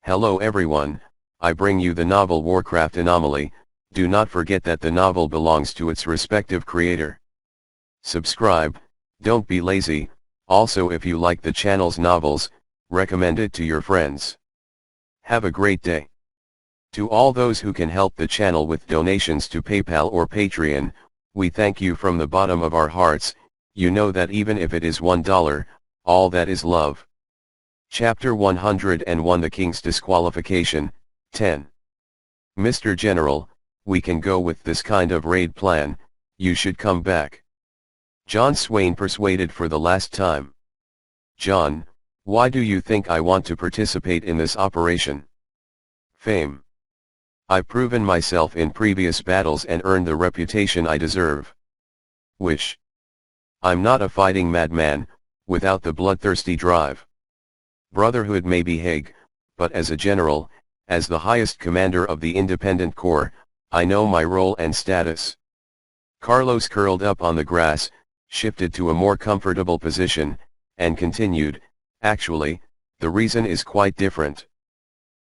Hello everyone, I bring you the novel Warcraft Anomaly. Do not forget that the novel belongs to its respective creator. Subscribe, don't be lazy. Also, if you like the channel's novels, recommend it to your friends. Have a great day. To all those who can help the channel with donations to PayPal or Patreon, we thank you from the bottom of our hearts. You know that even if it is $1, all that is love. Chapter 101, The King's Disqualification, 10. Mr. General, we can go with this kind of raid plan. You should come back. John Swain persuaded for the last time. John, why do you think I want to participate in this operation? Fame. I've proven myself in previous battles and earned the reputation I deserve. Wish. I'm not a fighting madman, without the bloodthirsty drive. Brotherhood may be Hague, but as a general, as the highest commander of the Independent Corps, I know my role and status. Carlos curled up on the grass, shifted to a more comfortable position, and continued, actually, the reason is quite different.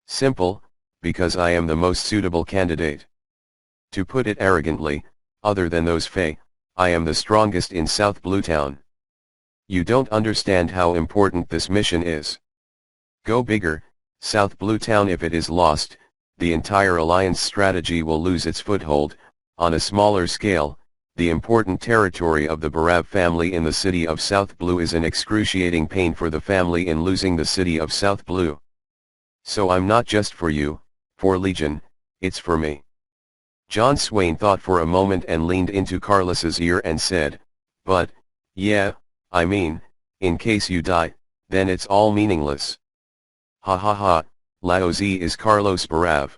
Simple, because I am the most suitable candidate. To put it arrogantly, other than those Fae, I am the strongest in South Bluetown. You don't understand how important this mission is. Go bigger, South Bluetown. If it is lost, the entire Alliance strategy will lose its foothold. On a smaller scale, the important territory of the Barav family in the city of South Blue is an excruciating pain for the family in losing the city of South Blue. So I'm not just for you, for Legion, it's for me. John Swain thought for a moment and leaned into Carlos's ear and said, but, yeah, I mean, in case you die, then it's all meaningless. Ha ha ha, Laozi is Carlos Barav.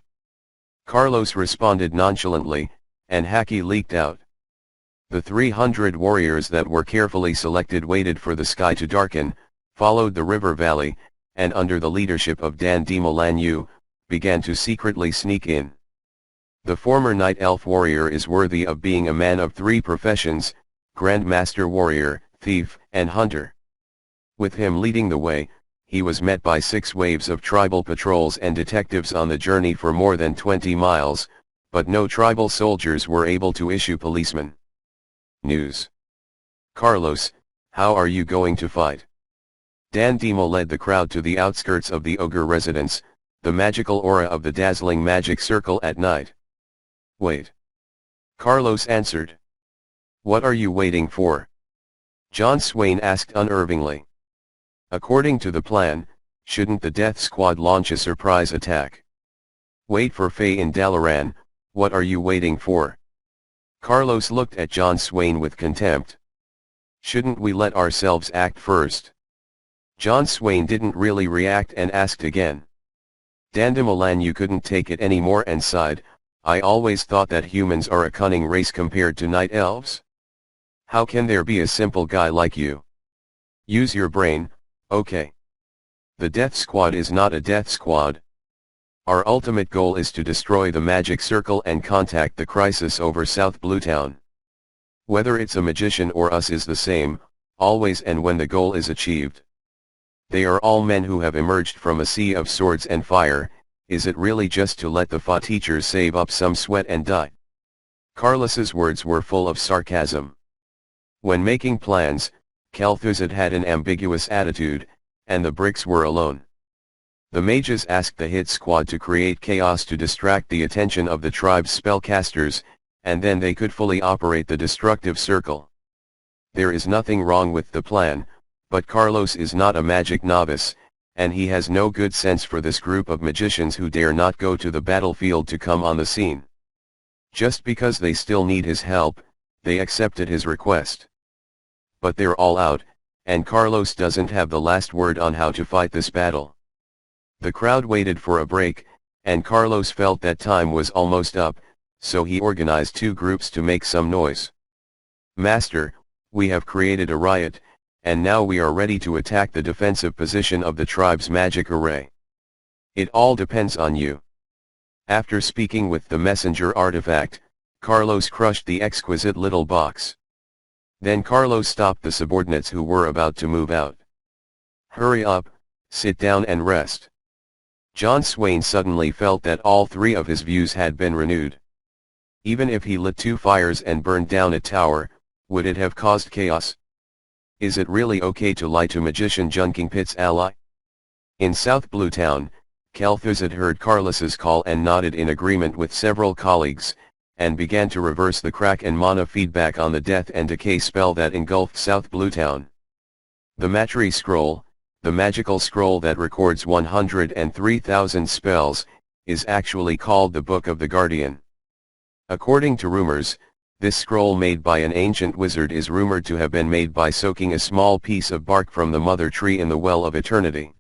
Carlos responded nonchalantly, and Haki leaked out. The 300 warriors that were carefully selected waited for the sky to darken, followed the river valley, and under the leadership of Dan de Molanyu, began to secretly sneak in. The former Night Elf warrior is worthy of being a man of three professions: Grandmaster warrior, thief, and hunter. With him leading the way, he was met by 6 waves of tribal patrols and detectives on the journey for more than 20 miles, but no tribal soldiers were able to issue policemen. News. Carlos, how are you going to fight? Dan Demo led the crowd to the outskirts of the ogre residence, the magical aura of the dazzling magic circle at night. Wait. Carlos answered. What are you waiting for? John Swain asked unervingly. According to the plan, shouldn't the Death Squad launch a surprise attack? Wait for Faye in Dalaran. What are you waiting for? Carlos looked at John Swain with contempt. Shouldn't we let ourselves act first? John Swain didn't really react and asked again. Dan de Molanyu couldn't take it anymore and sighed. I always thought that humans are a cunning race compared to night elves. How can there be a simple guy like you? Use your brain. Okay. The Death Squad is not a death squad. Our ultimate goal is to destroy the magic circle and contact the crisis over South Bluetown. Whether it's a magician or us is the same, always and when the goal is achieved. They are all men who have emerged from a sea of swords and fire. Is it really just to let the Fa teachers save up some sweat and die? Carlos's words were full of sarcasm. When making plans, Kel'Thuzad had an ambiguous attitude, and the bricks were alone. The mages asked the hit squad to create chaos to distract the attention of the tribe's spellcasters, and then they could fully operate the destructive circle. There is nothing wrong with the plan, but Carlos is not a magic novice, and he has no good sense for this group of magicians who dare not go to the battlefield to come on the scene. Just because they still need his help, they accepted his request. But they're all out, and Carlos doesn't have the last word on how to fight this battle. The crowd waited for a break, and Carlos felt that time was almost up, so he organized 2 groups to make some noise. Master, we have created a riot, and now we are ready to attack the defensive position of the tribe's magic array. It all depends on you. After speaking with the messenger artifact, Carlos crushed the exquisite little box. Then Carlos stopped the subordinates who were about to move out. Hurry up, sit down and rest. John Swain suddenly felt that all three of his views had been renewed. Even if he lit 2 fires and burned down a tower, would it have caused chaos? Is it really okay to lie to magician Junking Pitt's ally? In South Bluetown, Kel'Thuzad heard Carlos's call and nodded in agreement with several colleagues, and began to reverse the crack and mana feedback on the death and decay spell that engulfed South Bluetown. The Matri Scroll, the magical scroll that records 103,000 spells, is actually called the Book of the Guardian. According to rumors, this scroll made by an ancient wizard is rumored to have been made by soaking a small piece of bark from the mother tree in the well of eternity.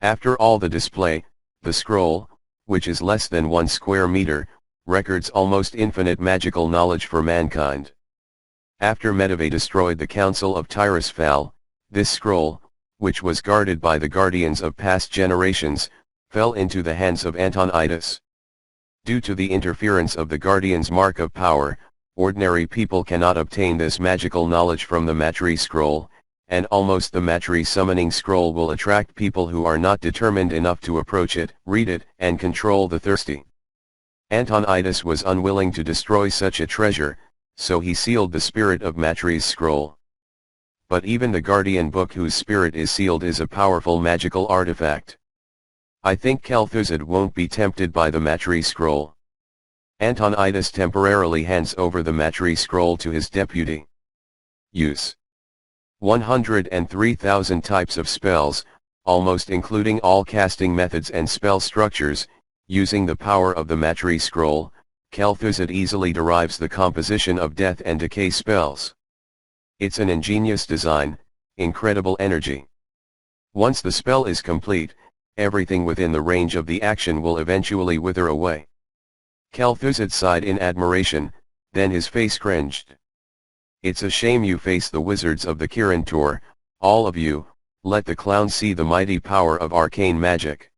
After all the display, the scroll, which is less than 1 square meter, records almost infinite magical knowledge for mankind. After Medivh destroyed the Council of Tirisfal, this scroll, which was guarded by the guardians of past generations, fell into the hands of Antonidas. Due to the interference of the guardian's mark of power, ordinary people cannot obtain this magical knowledge from the Matri scroll, and almost the Matri summoning scroll will attract people who are not determined enough to approach it, read it, and control the thirsty. Antonidas was unwilling to destroy such a treasure, so he sealed the spirit of Matri's scroll. But even the guardian book whose spirit is sealed is a powerful magical artifact. I think Kel'Thuzad won't be tempted by the Matri scroll. Antonidas temporarily hands over the Matri scroll to his deputy. Use 103,000 types of spells, almost including all casting methods and spell structures. Using the power of the Matri scroll, Kel'Thuzad easily derives the composition of death and decay spells. It's an ingenious design, incredible energy. Once the spell is complete, everything within the range of the action will eventually wither away. Kel'Thuzad sighed in admiration, then his face cringed. It's a shame you face the wizards of the Kirin Tor, all of you. Let the clown see the mighty power of arcane magic.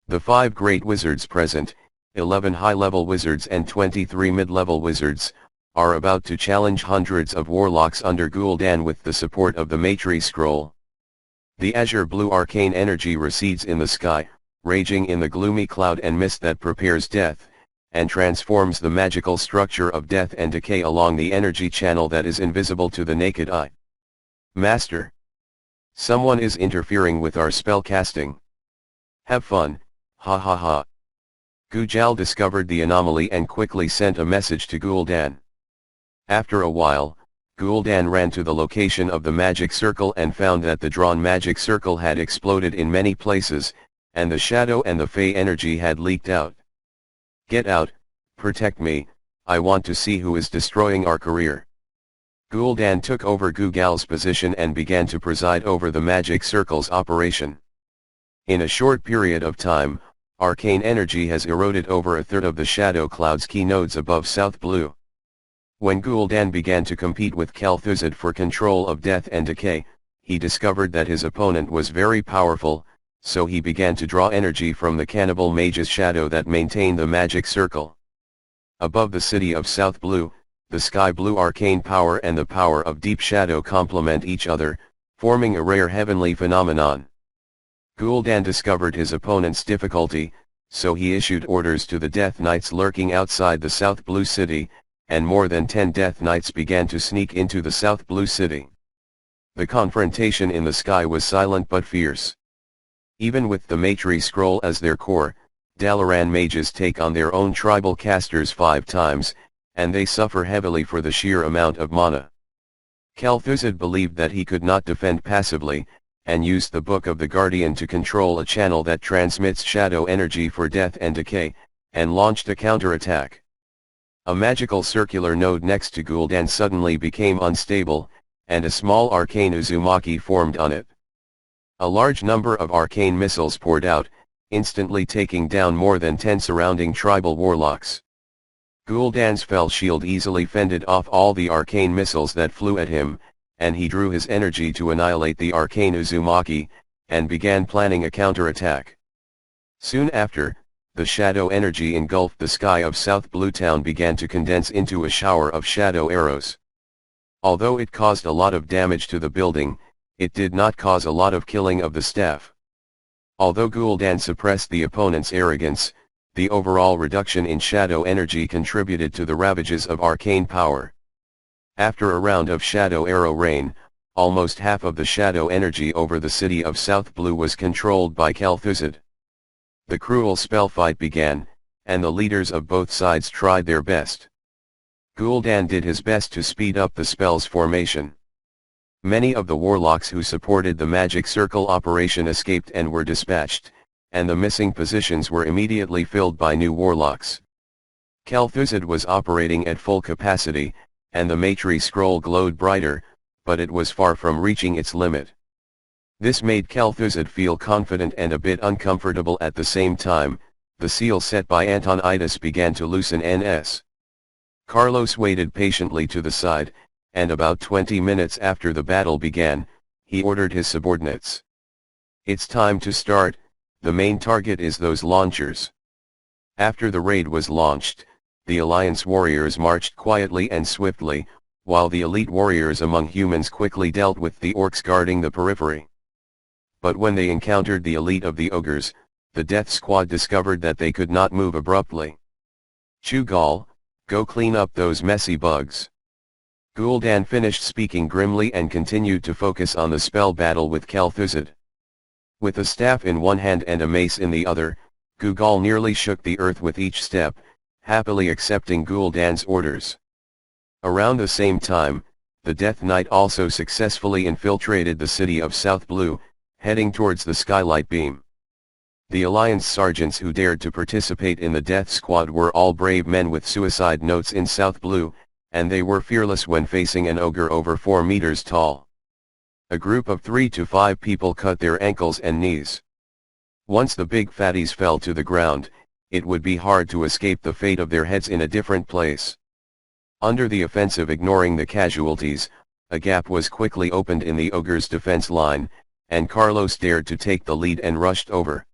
The 5 great wizards present, 11 high-level wizards and 23 mid-level wizards, are about to challenge hundreds of warlocks under Gul'dan with the support of the Matri scroll. The azure-blue arcane energy recedes in the sky, raging in the gloomy cloud and mist that prepares death, and transforms the magical structure of death and decay along the energy channel that is invisible to the naked eye. Master! Someone is interfering with our spell casting. Have fun, ha ha ha. Gujal discovered the anomaly and quickly sent a message to Gul'dan. After a while, Gul'dan ran to the location of the magic circle and found that the drawn magic circle had exploded in many places, and the shadow and the fey energy had leaked out. Get out, protect me, I want to see who is destroying our career. Gul'dan took over Gugal's position and began to preside over the magic circle's operation. In a short period of time, arcane energy has eroded over a third of the shadow cloud's key nodes above South Blue. When Gul'dan began to compete with Kel'Thuzad for control of death and decay, he discovered that his opponent was very powerful, so he began to draw energy from the cannibal mage's shadow that maintained the magic circle. Above the city of South Blue, the sky blue arcane power and the power of deep shadow complement each other, forming a rare heavenly phenomenon. Gul'dan discovered his opponent's difficulty, so he issued orders to the Death Knights lurking outside the South Blue City, and more than 10 Death Knights began to sneak into the South Blue City. The confrontation in the sky was silent but fierce. Even with the Matri scroll as their core, Dalaran mages take on their own tribal casters 5 times, and they suffer heavily for the sheer amount of mana. Kel'Thuzad believed that he could not defend passively, and used the Book of the Guardian to control a channel that transmits shadow energy for death and decay, and launched a counterattack. A magical circular node next to Gul'dan suddenly became unstable, and a small arcane Uzumaki formed on it. A large number of arcane missiles poured out, instantly taking down more than 10 surrounding tribal warlocks. Gul'dan's fell shield easily fended off all the arcane missiles that flew at him, and he drew his energy to annihilate the arcane Uzumaki, and began planning a counterattack. Soon after, the shadow energy engulfed the sky of South Blue Town began to condense into a shower of shadow arrows. Although it caused a lot of damage to the building, it did not cause a lot of killing of the staff. Although Gul'dan suppressed the opponent's arrogance, the overall reduction in shadow energy contributed to the ravages of arcane power. After a round of shadow arrow rain, almost half of the shadow energy over the city of South Blue was controlled by Kel'Thuzad. The cruel spell fight began, and the leaders of both sides tried their best. Gul'dan did his best to speed up the spell's formation. Many of the warlocks who supported the magic circle operation escaped and were dispatched, and the missing positions were immediately filled by new warlocks. Kel'Thuzad was operating at full capacity, and the Maitri scroll glowed brighter, but it was far from reaching its limit. This made Kel'Thuzad feel confident and a bit uncomfortable at the same time. The seal set by Antonidas began to loosen NS. Carlos waited patiently to the side, and about 20 minutes after the battle began, he ordered his subordinates. "It's time to start, the main target is those launchers." After the raid was launched, the Alliance warriors marched quietly and swiftly, while the elite warriors among humans quickly dealt with the orcs guarding the periphery. But when they encountered the elite of the ogres, the death squad discovered that they could not move abruptly. "Chugal, go clean up those messy bugs." Gul'dan finished speaking grimly and continued to focus on the spell battle with Kel'Thuzad. With a staff in one hand and a mace in the other, Gugal nearly shook the earth with each step, happily accepting Gul'dan's orders. Around the same time, the Death Knight also successfully infiltrated the city of South Blue, heading towards the Skylight Beam. The Alliance sergeants who dared to participate in the death squad were all brave men with suicide notes in South Blue, and they were fearless when facing an ogre over 4 meters tall. A group of 3 to 5 people cut their ankles and knees. Once the big fatties fell to the ground, it would be hard to escape the fate of their heads in a different place. Under the offensive, ignoring the casualties, a gap was quickly opened in the ogre's defense line, and Carlos dared to take the lead and rushed over.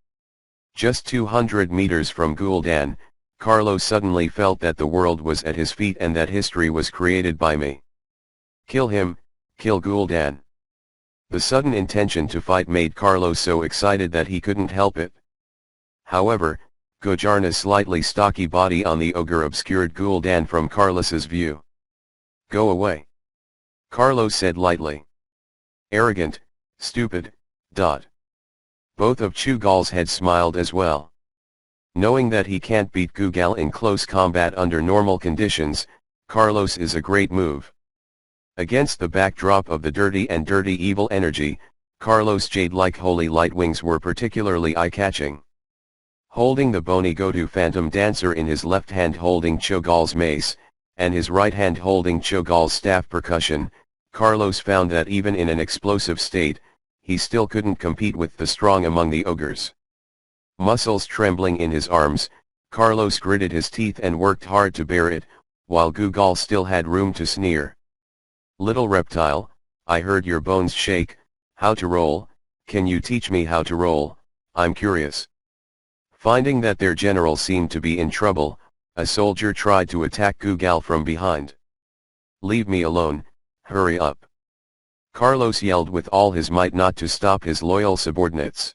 Just 200 meters from Gul'dan, Carlos suddenly felt that the world was at his feet and that history was created by me. "Kill him, kill Gul'dan." The sudden intention to fight made Carlos so excited that he couldn't help it. However, Gujarna's slightly stocky body on the ogre obscured Gul'dan from Carlos's view. "Go away," Carlos said lightly. "Arrogant, stupid, dot." Both of Chugal's heads smiled as well. Knowing that he can't beat Gugal in close combat under normal conditions, Carlos is a great move. Against the backdrop of the dirty evil energy, Carlos' jade-like holy light wings were particularly eye-catching. Holding the bony Godu phantom dancer in his left hand holding Cho'Gall's mace, and his right hand holding Cho'Gall's staff percussion, Carlos found that even in an explosive state, he still couldn't compete with the strong among the ogres. Muscles trembling in his arms, Carlos gritted his teeth and worked hard to bear it, while Gugal still had room to sneer. "Little reptile, I heard your bones shake. How to roll? Can you teach me how to roll? I'm curious." Finding that their general seemed to be in trouble, a soldier tried to attack Gugal from behind. "Leave me alone, hurry up." Carlos yelled with all his might not to stop his loyal subordinates.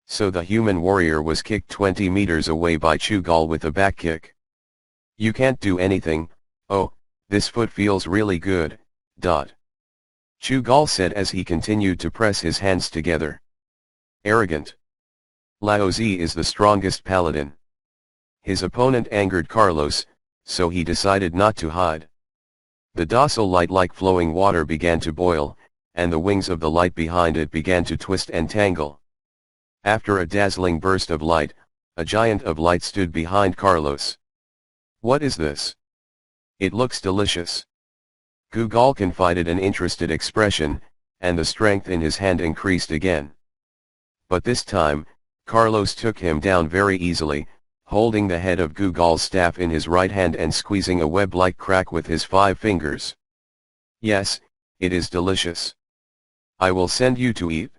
So the human warrior was kicked 20 meters away by Chugal with a back kick. "You can't do anything. Oh, this foot feels really good, dot." Chugal said as he continued to press his hands together. "Arrogant. Laozi is the strongest paladin." His opponent angered Carlos, so he decided not to hide. The docile light like flowing water began to boil, and the wings of the light behind it began to twist and tangle. After a dazzling burst of light, a giant of light stood behind Carlos. "What is this? It looks delicious." Gugal confided an interested expression, and the strength in his hand increased again. But this time, Carlos took him down very easily, holding the head of Gugal's staff in his right hand and squeezing a web-like crack with his 5 fingers. "Yes, it is delicious. I will send you to eat."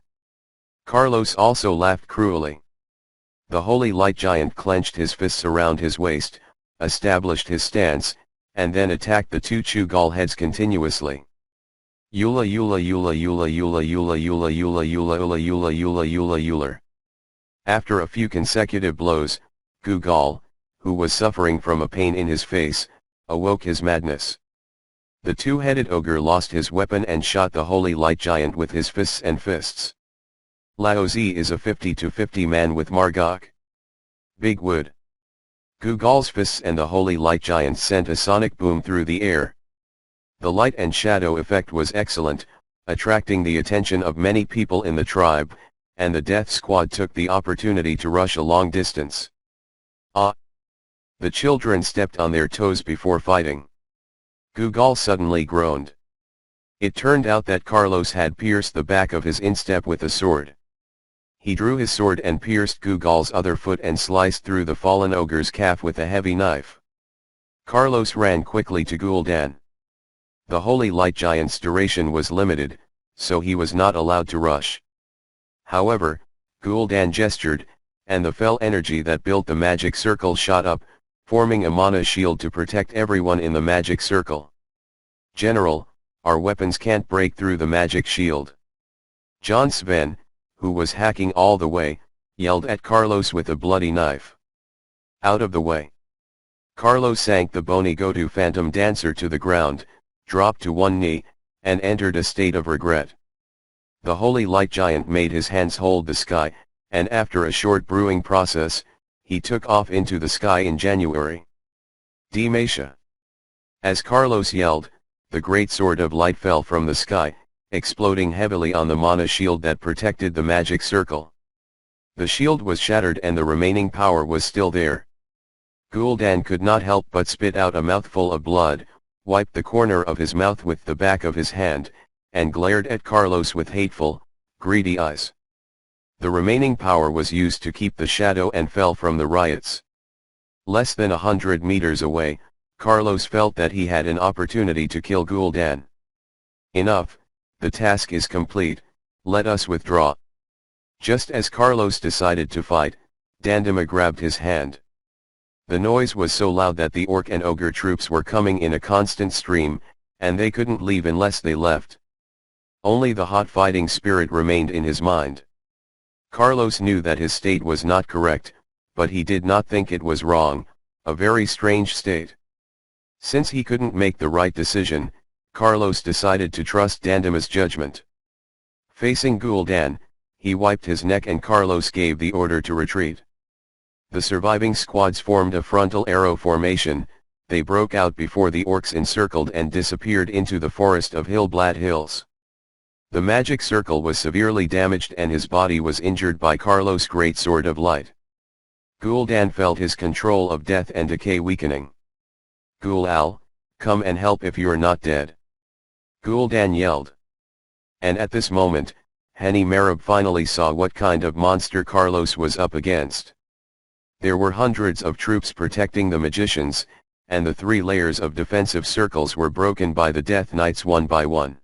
Carlos also laughed cruelly. The holy light giant clenched his fists around his waist, established his stance, and then attacked the 2 Chugal heads continuously. Eula eula eula eula eula eula eula eula eula eula eula eula eula. After a few consecutive blows, Gugal, who was suffering from a pain in his face, awoke his madness. The two-headed ogre lost his weapon and shot the holy light giant with his fists and fists. Laozi is a 50-50 man with Margok. Big Wood. Gugal's fists and the holy light giant sent a sonic boom through the air. The light and shadow effect was excellent, attracting the attention of many people in the tribe, and the death squad took the opportunity to rush a long distance. Ah! The children stepped on their toes before fighting. Gugal suddenly groaned. It turned out that Carlos had pierced the back of his instep with a sword. He drew his sword and pierced Gugal's other foot and sliced through the fallen ogre's calf with a heavy knife. Carlos ran quickly to Gul'dan. The holy light giant's duration was limited, so he was not allowed to rush. However, Gul'dan gestured, and the fell energy that built the magic circle shot up, forming a mana shield to protect everyone in the magic circle. General, our weapons can't break through the magic shield. John Sven, who was hacking all the way, yelled at Carlos with a bloody knife. Out of the way. Carlos sank the bony Gotu phantom dancer to the ground, dropped to one knee, and entered a state of regret. The holy light giant made his hands hold the sky, and after a short brewing process, he took off into the sky in January. Demacia. As Carlos yelled, the great sword of light fell from the sky, exploding heavily on the mana shield that protected the magic circle. The shield was shattered and the remaining power was still there. Gul'dan could not help but spit out a mouthful of blood, wiped the corner of his mouth with the back of his hand, and glared at Carlos with hateful, greedy eyes. The remaining power was used to keep the shadow and fell from the riots. Less than 100 meters away, Carlos felt that he had an opportunity to kill Gul'dan. Enough, the task is complete, let us withdraw. Just as Carlos decided to fight, Dandema grabbed his hand. The noise was so loud that the orc and ogre troops were coming in a constant stream, and they couldn't leave unless they left. Only the hot fighting spirit remained in his mind. Carlos knew that his state was not correct, but he did not think it was wrong, a very strange state. Since he couldn't make the right decision, Carlos decided to trust Dandema's judgment. Facing Gul'dan, he wiped his neck and Carlos gave the order to retreat. The surviving squads formed a frontal arrow formation, they broke out before the orcs encircled and disappeared into the forest of Hillblad Hills. The magic circle was severely damaged and his body was injured by Carlos' great sword of light. Gul'dan felt his control of death and decay weakening. Gul'al, come and help if you're not dead. Gul'dan yelled. And at this moment, Hani Marab finally saw what kind of monster Carlos was up against. There were hundreds of troops protecting the magicians, and the 3 layers of defensive circles were broken by the Death Knights one by one.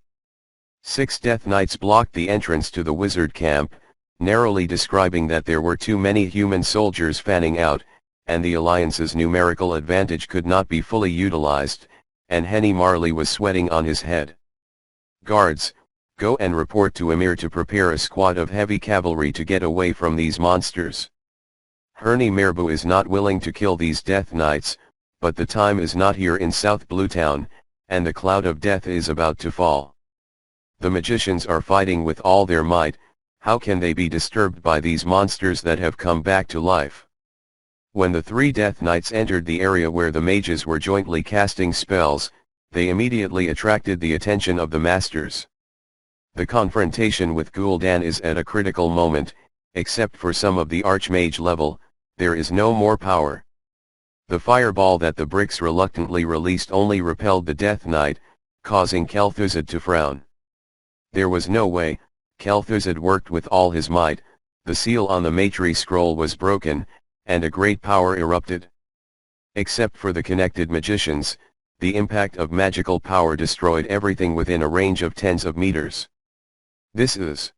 6 Death Knights blocked the entrance to the wizard camp, narrowly describing that there were too many human soldiers fanning out, and the Alliance's numerical advantage could not be fully utilized, and Henny Marley was sweating on his head. Guards, go and report to Emir to prepare a squad of heavy cavalry to get away from these monsters. Herni Mirbu is not willing to kill these Death Knights, but the time is not here in South Bluetown, and the cloud of death is about to fall. The magicians are fighting with all their might, how can they be disturbed by these monsters that have come back to life? When the 3 Death Knights entered the area where the mages were jointly casting spells, they immediately attracted the attention of the masters. The confrontation with Gul'dan is at a critical moment, except for some of the Archmage level, there is no more power. The fireball that the bricks reluctantly released only repelled the Death Knight, causing Kel'Thuzad to frown. There was no way, Kel'Thuzad worked with all his might, the seal on the Matri scroll was broken, and a great power erupted. Except for the connected magicians, the impact of magical power destroyed everything within a range of tens of meters. This is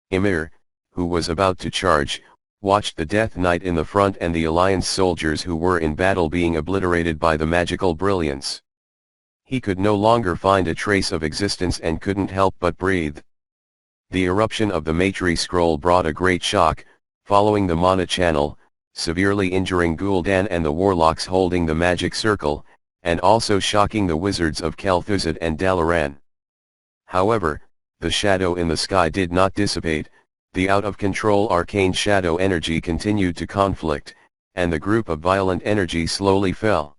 Emir, who was about to charge, watched the Death Knight in the front and the Alliance soldiers who were in battle being obliterated by the magical brilliance. He could no longer find a trace of existence and couldn't help but breathe. The eruption of the Matri scroll brought a great shock, following the mana channel, severely injuring Gul'dan and the warlocks holding the magic circle, and also shocking the wizards of Kel'Thuzad and Dalaran. However, the shadow in the sky did not dissipate, the out-of-control arcane shadow energy continued to conflict, and the group of violent energy slowly fell.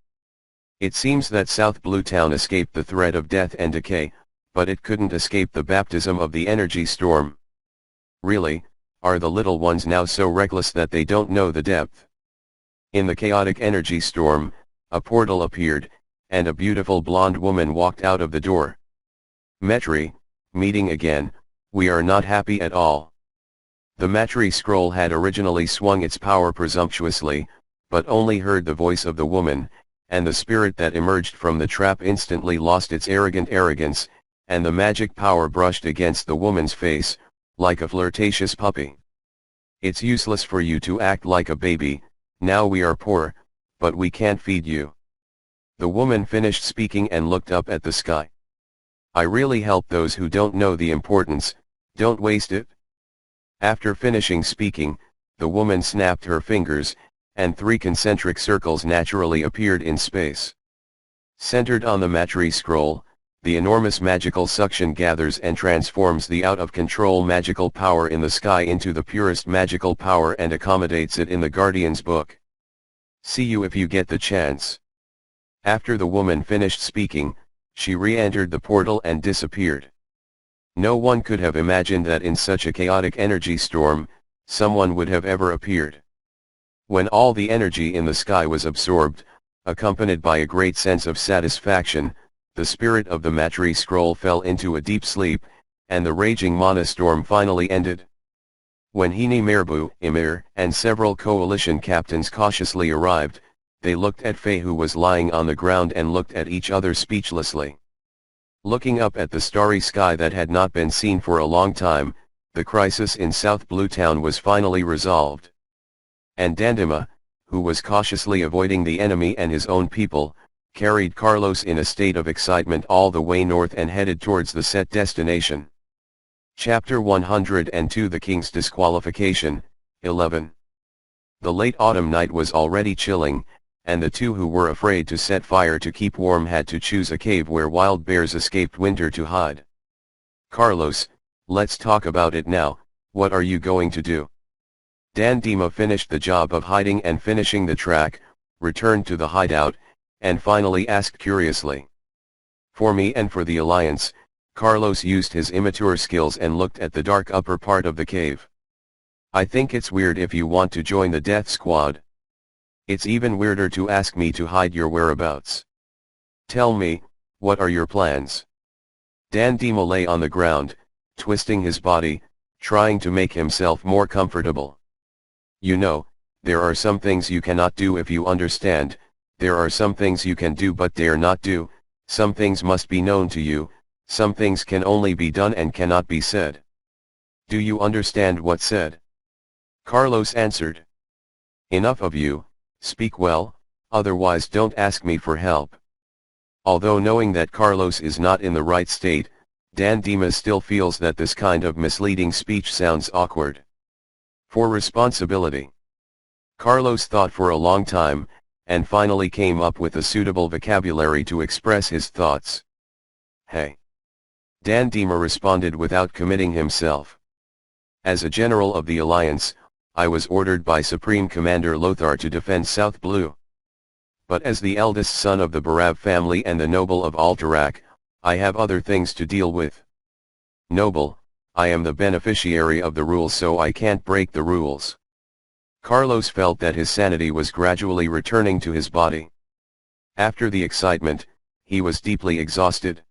It seems that South Blue Town escaped the threat of death and decay, but it couldn't escape the baptism of the energy storm. Really, are the little ones now so reckless that they don't know the depth? In the chaotic energy storm, a portal appeared, and a beautiful blonde woman walked out of the door. Metri, meeting again, we are not happy at all. The Matri scroll had originally swung its power presumptuously, but only heard the voice of the woman, and the spirit that emerged from the trap instantly lost its arrogant arrogance, and the magic power brushed against the woman's face, like a flirtatious puppy. It's useless for you to act like a baby, now we are poor, but we can't feed you. The woman finished speaking and looked up at the sky. I really help those who don't know the importance, don't waste it. After finishing speaking, the woman snapped her fingers, and 3 concentric circles naturally appeared in space. Centered on the Matri scroll, the enormous magical suction gathers and transforms the out-of-control magical power in the sky into the purest magical power and accommodates it in the Guardian's book. See you if you get the chance. After the woman finished speaking, she re-entered the portal and disappeared. No one could have imagined that in such a chaotic energy storm, someone would have ever appeared. When all the energy in the sky was absorbed, accompanied by a great sense of satisfaction, the spirit of the Matri scroll fell into a deep sleep, and the raging mana storm finally ended. When Hini Merbu, Emir, and several coalition captains cautiously arrived, they looked at Faye, who was lying on the ground, and looked at each other speechlessly. Looking up at the starry sky that had not been seen for a long time, the crisis in South Blue Town was finally resolved. And Dandima, who was cautiously avoiding the enemy and his own people, carried Carlos in a state of excitement all the way north and headed towards the set destination. Chapter 102 The King's Disqualification, 11. The late autumn night was already chilling, and the two who were afraid to set fire to keep warm had to choose a cave where wild bears escaped winter to hide. Carlos, let's talk about it now, what are you going to do? Dandima finished the job of hiding and finishing the track, returned to the hideout, and finally asked curiously. For me and for the Alliance, Carlos used his immature skills and looked at the dark upper part of the cave. I think it's weird if you want to join the death squad. It's even weirder to ask me to hide your whereabouts. Tell me, what are your plans? Dandima lay on the ground, twisting his body, trying to make himself more comfortable. You know, there are some things you cannot do if you understand, there are some things you can do but dare not do, some things must be known to you, some things can only be done and cannot be said. Do you understand what's said? Carlos answered. Enough of you, speak well, otherwise don't ask me for help. Although knowing that Carlos is not in the right state, Dandima still feels that this kind of misleading speech sounds awkward. For responsibility. Carlos thought for a long time, and finally came up with a suitable vocabulary to express his thoughts. Hey. Dandima responded without committing himself. As a general of the Alliance, I was ordered by Supreme Commander Lothar to defend South Blue. But as the eldest son of the Barav family and the noble of Alterac, I have other things to deal with. Noble, I am the beneficiary of the rules, so I can't break the rules. Carlos felt that his sanity was gradually returning to his body. After the excitement, he was deeply exhausted.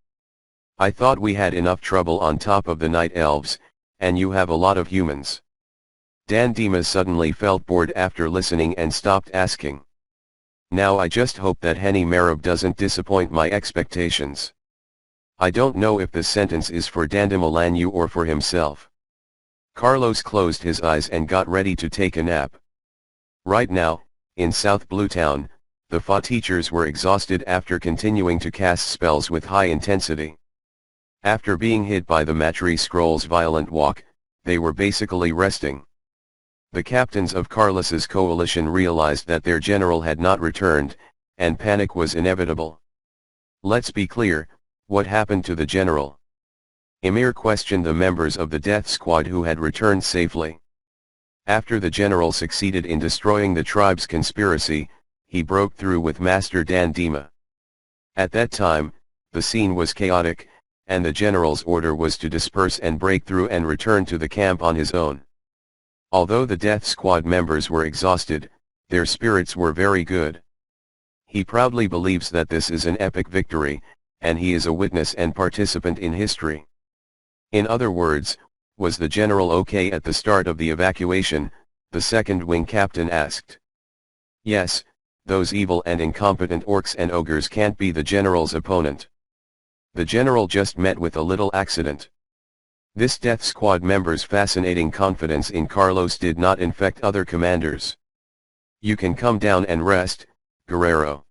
I thought we had enough trouble on top of the night elves, and you have a lot of humans. Dandima suddenly felt bored after listening and stopped asking. Now I just hope that Henny Marab doesn't disappoint my expectations. I don't know if this sentence is for Dandima Lanyu or for himself. Carlos closed his eyes and got ready to take a nap. Right now, in South Blue Town, the Fa teachers were exhausted after continuing to cast spells with high intensity. After being hit by the Matri Scroll's violent walk, they were basically resting. The captains of Carlos's coalition realized that their general had not returned, and panic was inevitable. Let's be clear, what happened to the general? Emir questioned the members of the death squad who had returned safely. After the general succeeded in destroying the tribe's conspiracy, he broke through with Master Dan Dima. At that time, the scene was chaotic, and the general's order was to disperse and break through and return to the camp on his own. Although the death squad members were exhausted, their spirits were very good. He proudly believes that this is an epic victory, and he is a witness and participant in history. In other words, was the general okay at the start of the evacuation? The second wing captain asked. Yes, those evil and incompetent orcs and ogres can't be the general's opponent. The general just met with a little accident. This death squad member's fascinating confidence in Carlos did not infect other commanders. You can come down and rest, Guerrero.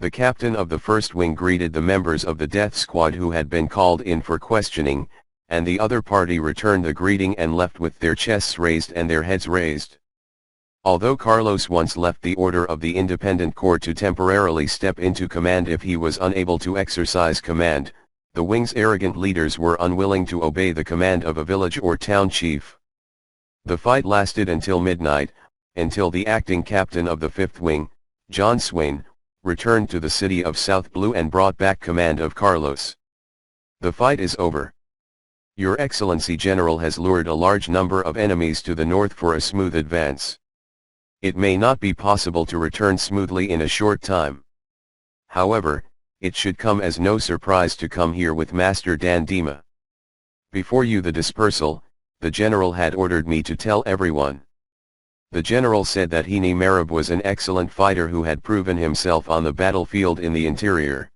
The captain of the first wing greeted the members of the death squad who had been called in for questioning, and the other party returned the greeting and left with their chests raised and their heads raised. Although Carlos once left the order of the Independent Corps to temporarily step into command if he was unable to exercise command, the wing's arrogant leaders were unwilling to obey the command of a village or town chief. The fight lasted until midnight, until the acting captain of the 5th Wing, John Swain, returned to the city of South Blue and brought back command of Carlos. The fight is over. Your Excellency General has lured a large number of enemies to the north for a smooth advance. It may not be possible to return smoothly in a short time. However, it should come as no surprise to come here with Master Dan Dima. Before the dispersal, the general had ordered me to tell everyone. The general said that Hini Marab was an excellent fighter who had proven himself on the battlefield in the interior.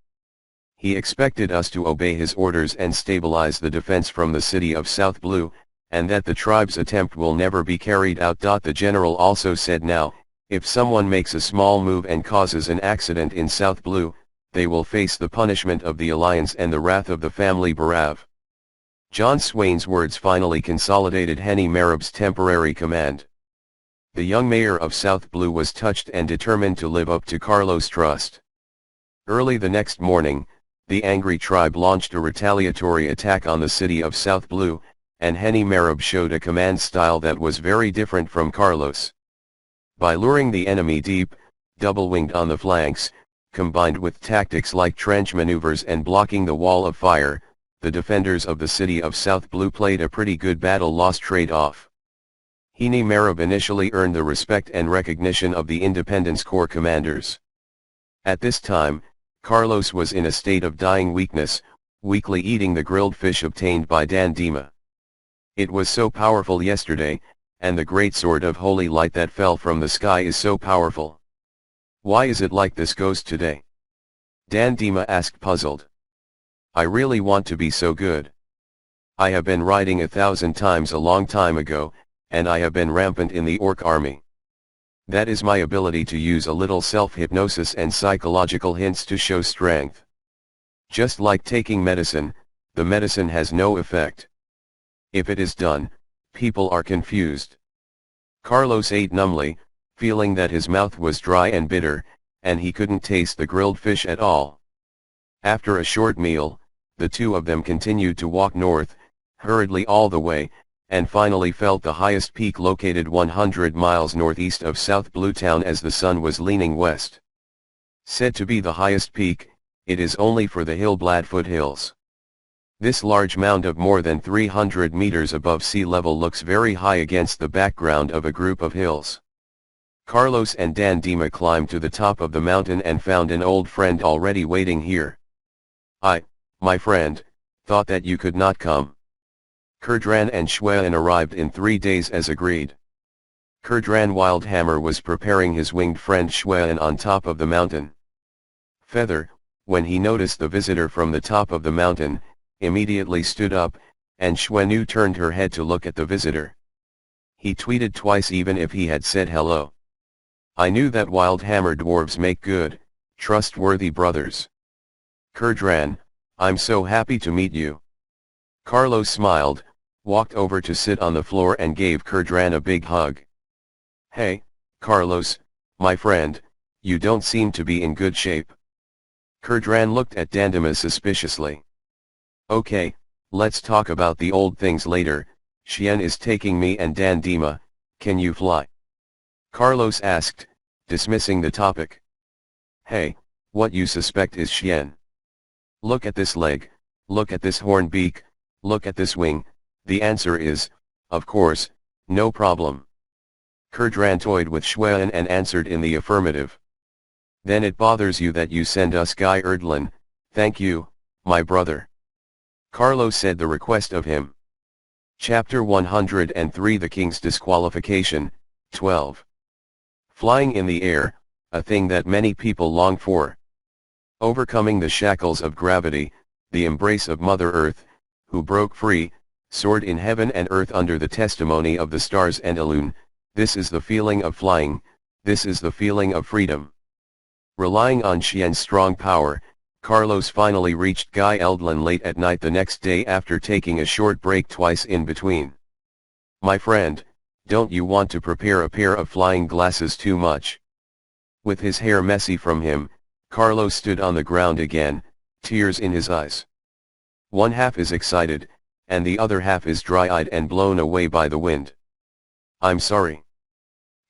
He expected us to obey his orders and stabilize the defense from the city of South Blue, and that the tribe's attempt will never be carried out. The general also said now, if someone makes a small move and causes an accident in South Blue, they will face the punishment of the Alliance and the wrath of the family Barav. John Swain's words finally consolidated Heni Marab's temporary command. The young mayor of South Blue was touched and determined to live up to Carlos' trust. Early the next morning, the angry tribe launched a retaliatory attack on the city of South Blue, and Heni Marab showed a command style that was very different from Carlos. By luring the enemy deep, double-winged on the flanks, combined with tactics like trench maneuvers and blocking the wall of fire, the defenders of the city of South Blue played a pretty good battle-loss trade-off. Heni Marab initially earned the respect and recognition of the Independence Corps commanders. At this time, Carlos was in a state of dying weakness, weakly eating the grilled fish obtained by Dan Dima. It was so powerful yesterday, and the great sword of holy light that fell from the sky is so powerful. Why is it like this ghost today? Dan Dima asked, puzzled. I really want to be so good. I have been riding 1,000 times a long time ago, and I have been rampant in the orc army. That is my ability to use a little self-hypnosis and psychological hints to show strength. Just like taking medicine, the medicine has no effect. If it is done, people are confused. Carlos ate numbly, feeling that his mouth was dry and bitter, and he couldn't taste the grilled fish at all. After a short meal, the two of them continued to walk north, hurriedly all the way, and finally felt the highest peak located 100 miles northeast of South Blue Town as the sun was leaning west. Said to be the highest peak, it is only for the Hillblad foothills. This large mound of more than 300 meters above sea level looks very high against the background of a group of hills. Carlos and Dan Dima climbed to the top of the mountain and found an old friend already waiting here. My friend, thought that you could not come. Kurdran and Shwayan arrived in 3 days as agreed. Kurdran Wildhammer was preparing his winged friend Shwayan on top of the mountain. Feather, when he noticed the visitor from the top of the mountain, immediately stood up, and Shwanu turned her head to look at the visitor. He tweeted twice even if he had said hello. I knew that Wildhammer dwarves make good, trustworthy brothers. Kurdran, I'm so happy to meet you. Carlos smiled, walked over to sit on the floor and gave Kurdran a big hug. Hey, Carlos, my friend, you don't seem to be in good shape. Kurdran looked at Dandema suspiciously. Okay, let's talk about the old things later. Xian is taking me and Dandema, can you fly? Carlos asked, dismissing the topic. Hey, what you suspect is Xian. Look at this leg, look at this horn beak, look at this wing. The answer is, of course, no problem. Kurdran toyed with Xuan and answered in the affirmative. Then it bothers you that you send us Guy Erdlin, thank you, my brother. Carlos said the request of him. Chapter 103 The King's Disqualification, 12. Flying in the air, a thing that many people long for. Overcoming the shackles of gravity, the embrace of Mother Earth, who broke free, soared in heaven and earth under the testimony of the stars and Elune, this is the feeling of flying, this is the feeling of freedom. Relying on Xian's strong power, Carlos finally reached Guy Eldlin late at night the next day after taking a short break twice in between. My friend, don't you want to prepare a pair of flying glasses too much? With his hair messy from him, Carlos stood on the ground again, tears in his eyes. One half is excited, and the other half is dry-eyed and blown away by the wind. I'm sorry.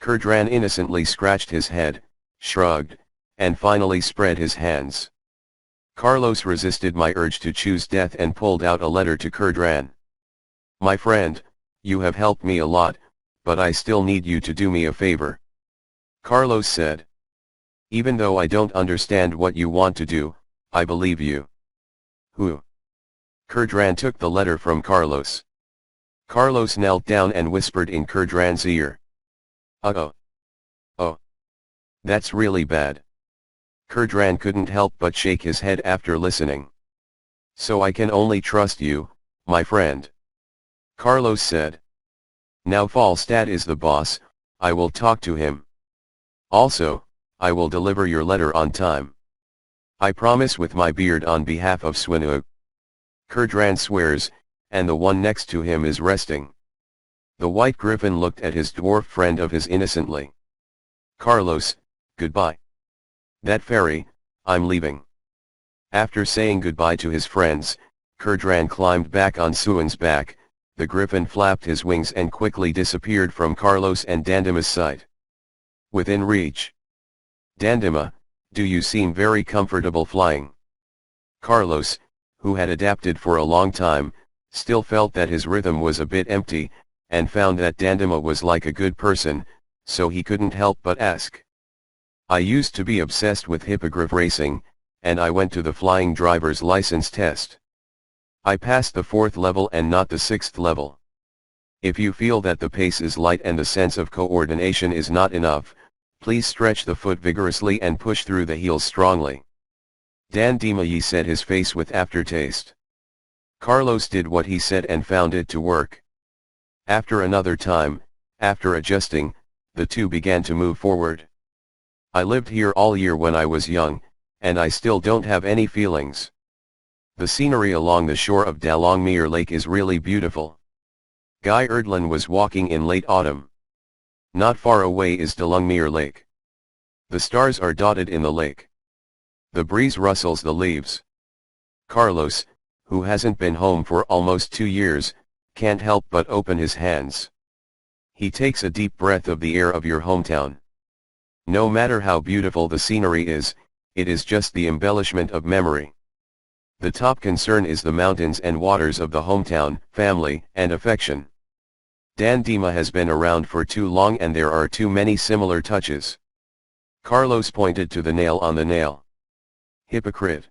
Kurdran innocently scratched his head, shrugged, and finally spread his hands. Carlos resisted my urge to choose death and pulled out a letter to Kurdran. My friend, you have helped me a lot, but I still need you to do me a favor. Carlos said. Even though I don't understand what you want to do, I believe you. Who? Kurdran took the letter from Carlos. Carlos knelt down and whispered in Kurdran's ear. Uh-oh. Oh. That's really bad. Kurdran couldn't help but shake his head after listening. So I can only trust you, my friend. Carlos said. Now Falstad is the boss, I will talk to him. Also, I will deliver your letter on time. I promise with my beard on behalf of Swinuk. Kurdran swears, and the one next to him is resting. The white griffin looked at his dwarf friend of his innocently. Carlos, goodbye. That fairy, I'm leaving. After saying goodbye to his friends, Kurdran climbed back on Suan's back, the griffin flapped his wings and quickly disappeared from Carlos and Dandema's sight. Within reach. Dandema, do you seem very comfortable flying? Carlos, who had adapted for a long time, still felt that his rhythm was a bit empty, and found that Dandema was like a good person, so he couldn't help but ask. I used to be obsessed with hippogriff racing, and I went to the flying driver's license test. I passed the 4th level and not the 6th level. If you feel that the pace is light and the sense of coordination is not enough, please stretch the foot vigorously and push through the heels strongly. Dandema said, his face with aftertaste. Carlos did what he said and found it to work. After another time, after adjusting, the two began to move forward. I lived here all year when I was young, and I still don't have any feelings. The scenery along the shore of Dalongmere Lake is really beautiful. Guy Erdlin was walking in late autumn. Not far away is Dalongmere Lake. The stars are dotted in the lake. The breeze rustles the leaves. Carlos, who hasn't been home for almost 2 years, can't help but open his hands. He takes a deep breath of the air of your hometown. No matter how beautiful the scenery is, it is just the embellishment of memory. The top concern is the mountains and waters of the hometown, family, and affection. Dandema has been around for too long and there are too many similar touches. Carlos pointed to the nail on the nail. Hypocrite.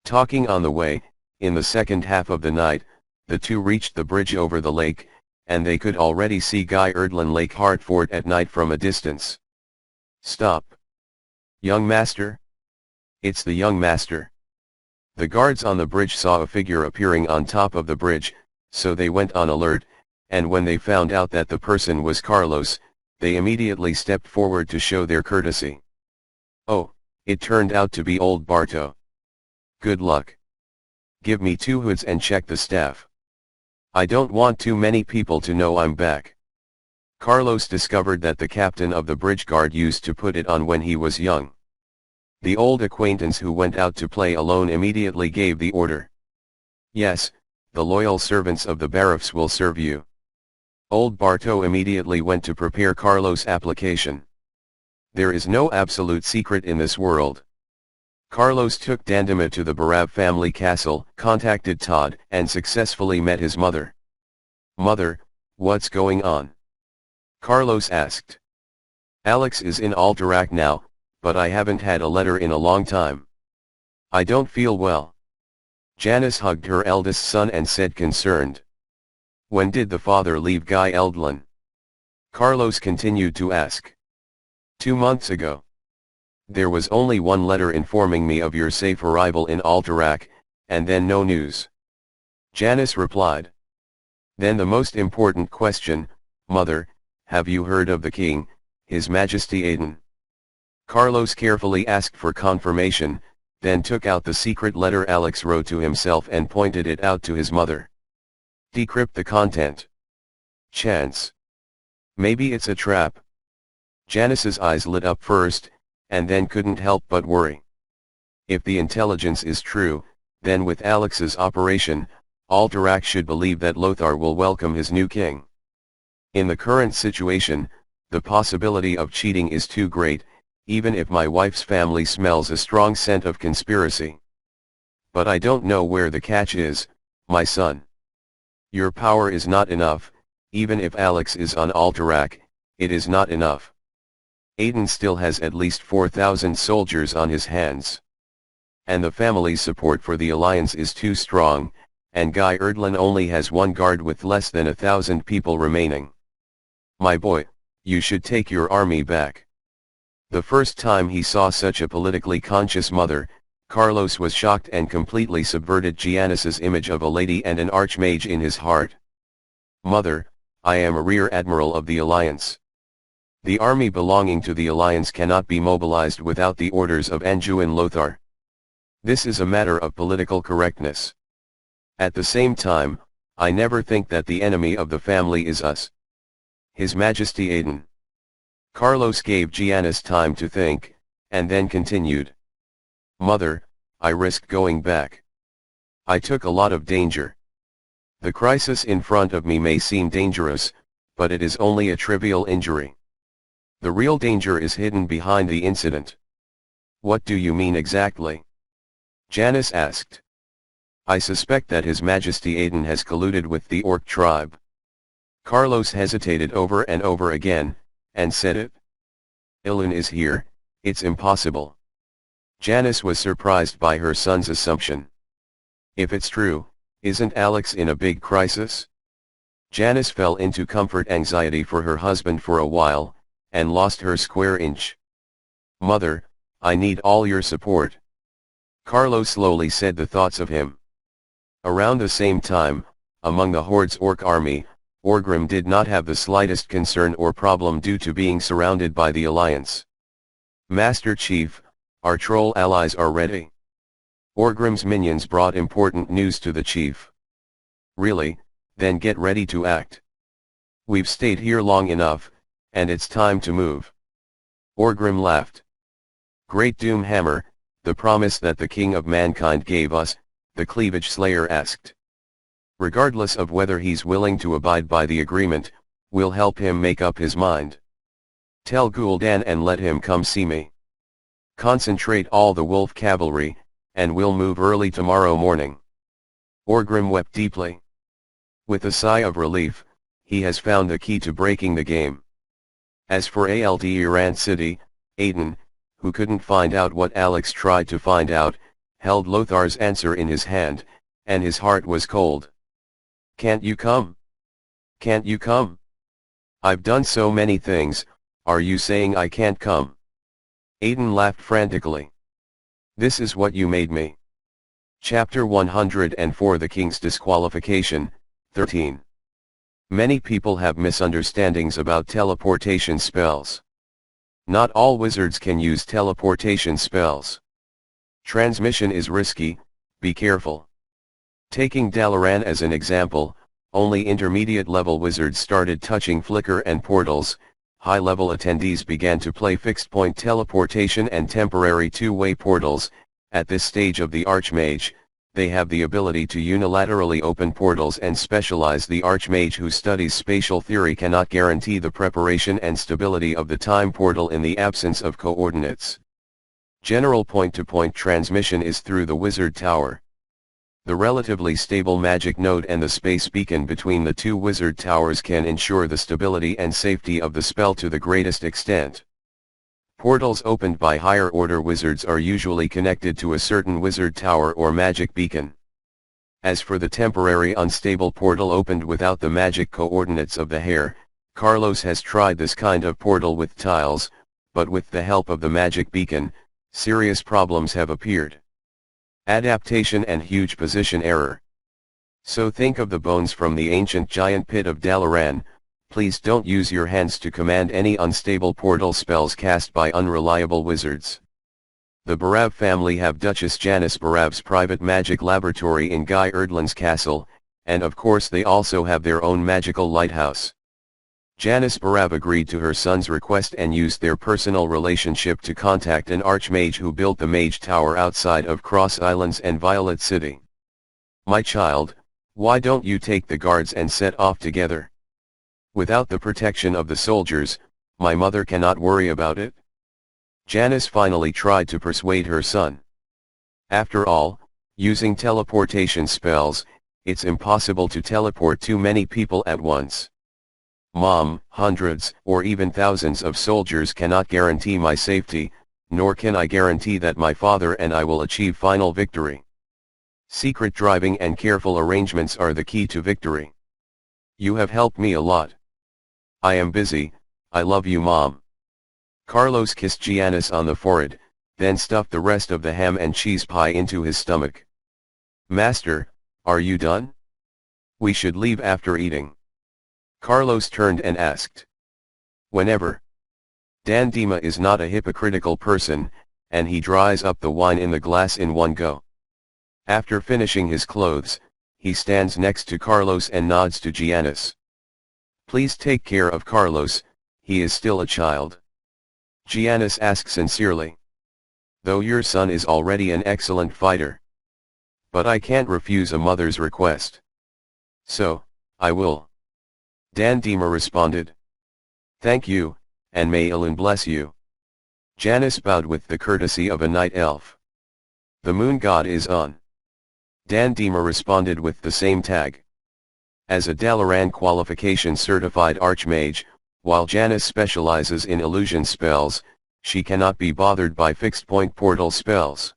Talking on the way, in the second half of the night, the two reached the bridge over the lake, and they could already see Guy Erdlin Lake Hartford at night from a distance. Stop. Young master? It's the young master. The guards on the bridge saw a figure appearing on top of the bridge, so they went on alert, and when they found out that the person was Carlos, they immediately stepped forward to show their courtesy. Oh, it turned out to be old Barto. Good luck. Give me 2 hoods and check the staff. I don't want too many people to know I'm back. Carlos discovered that the captain of the bridge guard used to put it on when he was young. The old acquaintance who went out to play alone immediately gave the order. Yes, the loyal servants of the Barrifs will serve you. Old Barto immediately went to prepare Carlos' application. There is no absolute secret in this world. Carlos took Dandema to the Barav family castle, contacted Todd, and successfully met his mother. "Mother, what's going on?" Carlos asked. "Alex is in Alterac now, but I haven't had a letter in a long time. I don't feel well." Janice hugged her eldest son and said concerned. "When did the father leave Guy Eldlin?" Carlos continued to ask. 2 months ago. There was only one letter informing me of your safe arrival in Alterac, and then no news." Janice replied. "Then the most important question, Mother, have you heard of the king, His Majesty Aiden?" Carlos carefully asked for confirmation, then took out the secret letter Alex wrote to himself and pointed it out to his mother. "Decrypt the content." "Chance. Maybe it's a trap." Janice's eyes lit up first, and then couldn't help but worry. If the intelligence is true, then with Alex's operation, Alterac should believe that Lothar will welcome his new king. In the current situation, the possibility of cheating is too great, even if my wife's family smells a strong scent of conspiracy. But I don't know where the catch is, my son. Your power is not enough, even if Alex is on Alterac, it is not enough. Aiden still has at least 4,000 soldiers on his hands. And the family's support for the alliance is too strong, and Guy Erdlin only has one guard with less than 1,000 people remaining. My boy, you should take your army back. The first time he saw such a politically conscious mother, Carlos was shocked and completely subverted Giannis's image of a lady and an archmage in his heart. Mother, I am a rear admiral of the alliance. The army belonging to the alliance cannot be mobilized without the orders of Anjouan Lothar. This is a matter of political correctness. At the same time, I never think that the enemy of the family is us. His Majesty Aiden. Carlos gave Giannis time to think, and then continued. Mother, I risked going back. I took a lot of danger. The crisis in front of me may seem dangerous, but it is only a trivial injury. The real danger is hidden behind the incident. What do you mean exactly? Janice asked. I suspect that His Majesty Aiden has colluded with the Orc tribe. Carlos hesitated over and over again, and said it. Ilan is here, it's impossible. Janice was surprised by her son's assumption. If it's true, isn't Alex in a big crisis? Janice fell into comfort anxiety for her husband for a while, and lost her square inch. Mother, I need all your support. Carlos slowly said the thoughts of him. Around the same time, among the Horde's Orc army, Orgrim did not have the slightest concern or problem due to being surrounded by the alliance. Master Chief, our troll allies are ready. Orgrim's minions brought important news to the chief. Really, then get ready to act. We've stayed here long enough, and it's time to move. Orgrim laughed. Great Doomhammer, the promise that the King of Mankind gave us, the Cleavage Slayer asked. Regardless of whether he's willing to abide by the agreement, we'll help him make up his mind. Tell Gul'dan and let him come see me. Concentrate all the wolf cavalry, and we'll move early tomorrow morning. Orgrim wept deeply. With a sigh of relief, he has found the key to breaking the game. As for Alt Iran City, Aiden, who couldn't find out what Alex tried to find out, held Lothar's answer in his hand, and his heart was cold. Can't you come? Can't you come? I've done so many things, are you saying I can't come? Aiden laughed frantically. This is what you made me. Chapter 104 The King's Disqualification, 13. Many people have misunderstandings about teleportation spells. Not all wizards can use teleportation spells. Transmission is risky, be careful. Taking Dalaran as an example, Only intermediate level wizards started touching flicker and portals. High level attendees began to play fixed point teleportation and temporary two-way portals. At this stage of the Archmage, they have the ability to unilaterally open portals and specialize. The Archmage who studies spatial theory cannot guarantee the preparation and stability of the time portal in the absence of coordinates. General point-to-point transmission is through the Wizard Tower. The relatively stable magic node and the space beacon between the two wizard towers can ensure the stability and safety of the spell to the greatest extent. Portals opened by higher order wizards are usually connected to a certain wizard tower or magic beacon. As for the temporary unstable portal opened without the magic coordinates of the hair, Carlos has tried this kind of portal with tiles, but with the help of the magic beacon, serious problems have appeared. Adaptation and huge position error. So think of the bones from the ancient giant pit of Dalaran. Please don't use your hands to command any unstable portal spells cast by unreliable wizards. The Barav family have Duchess Janice Barav's private magic laboratory in Guy Erdlin's castle, and of course they also have their own magical lighthouse. Janice Barav agreed to her son's request and used their personal relationship to contact an archmage who built the Mage Tower outside of Cross Islands and Violet City. "My child, why don't you take the guards and set off together? Without the protection of the soldiers, my mother cannot worry about it." Janice finally tried to persuade her son. After all, using teleportation spells, it's impossible to teleport too many people at once. "Mom, hundreds or even thousands of soldiers cannot guarantee my safety, nor can I guarantee that my father and I will achieve final victory. Secret driving and careful arrangements are the key to victory. You have helped me a lot. I am busy, I love you, Mom." Carlos kissed Giannis on the forehead, then stuffed the rest of the ham and cheese pie into his stomach. "Master, are you done? We should leave after eating." Carlos turned and asked. "Whenever. Dan Dima is not a hypocritical person, and he dries up the wine in the glass in one go." After finishing his clothes, he stands next to Carlos and nods to Giannis. "Please take care of Carlos, he is still a child." Giannis asks sincerely. "Though your son is already an excellent fighter. But I can't refuse a mother's request. So, I will." Dan Dima responded. "Thank you, and may Elin bless you." Janice bowed with the courtesy of a night elf. "The moon god is on." Dan Dima responded with the same tag. As a Dalaran qualification certified archmage, while Janice specializes in illusion spells, she cannot be bothered by fixed point portal spells.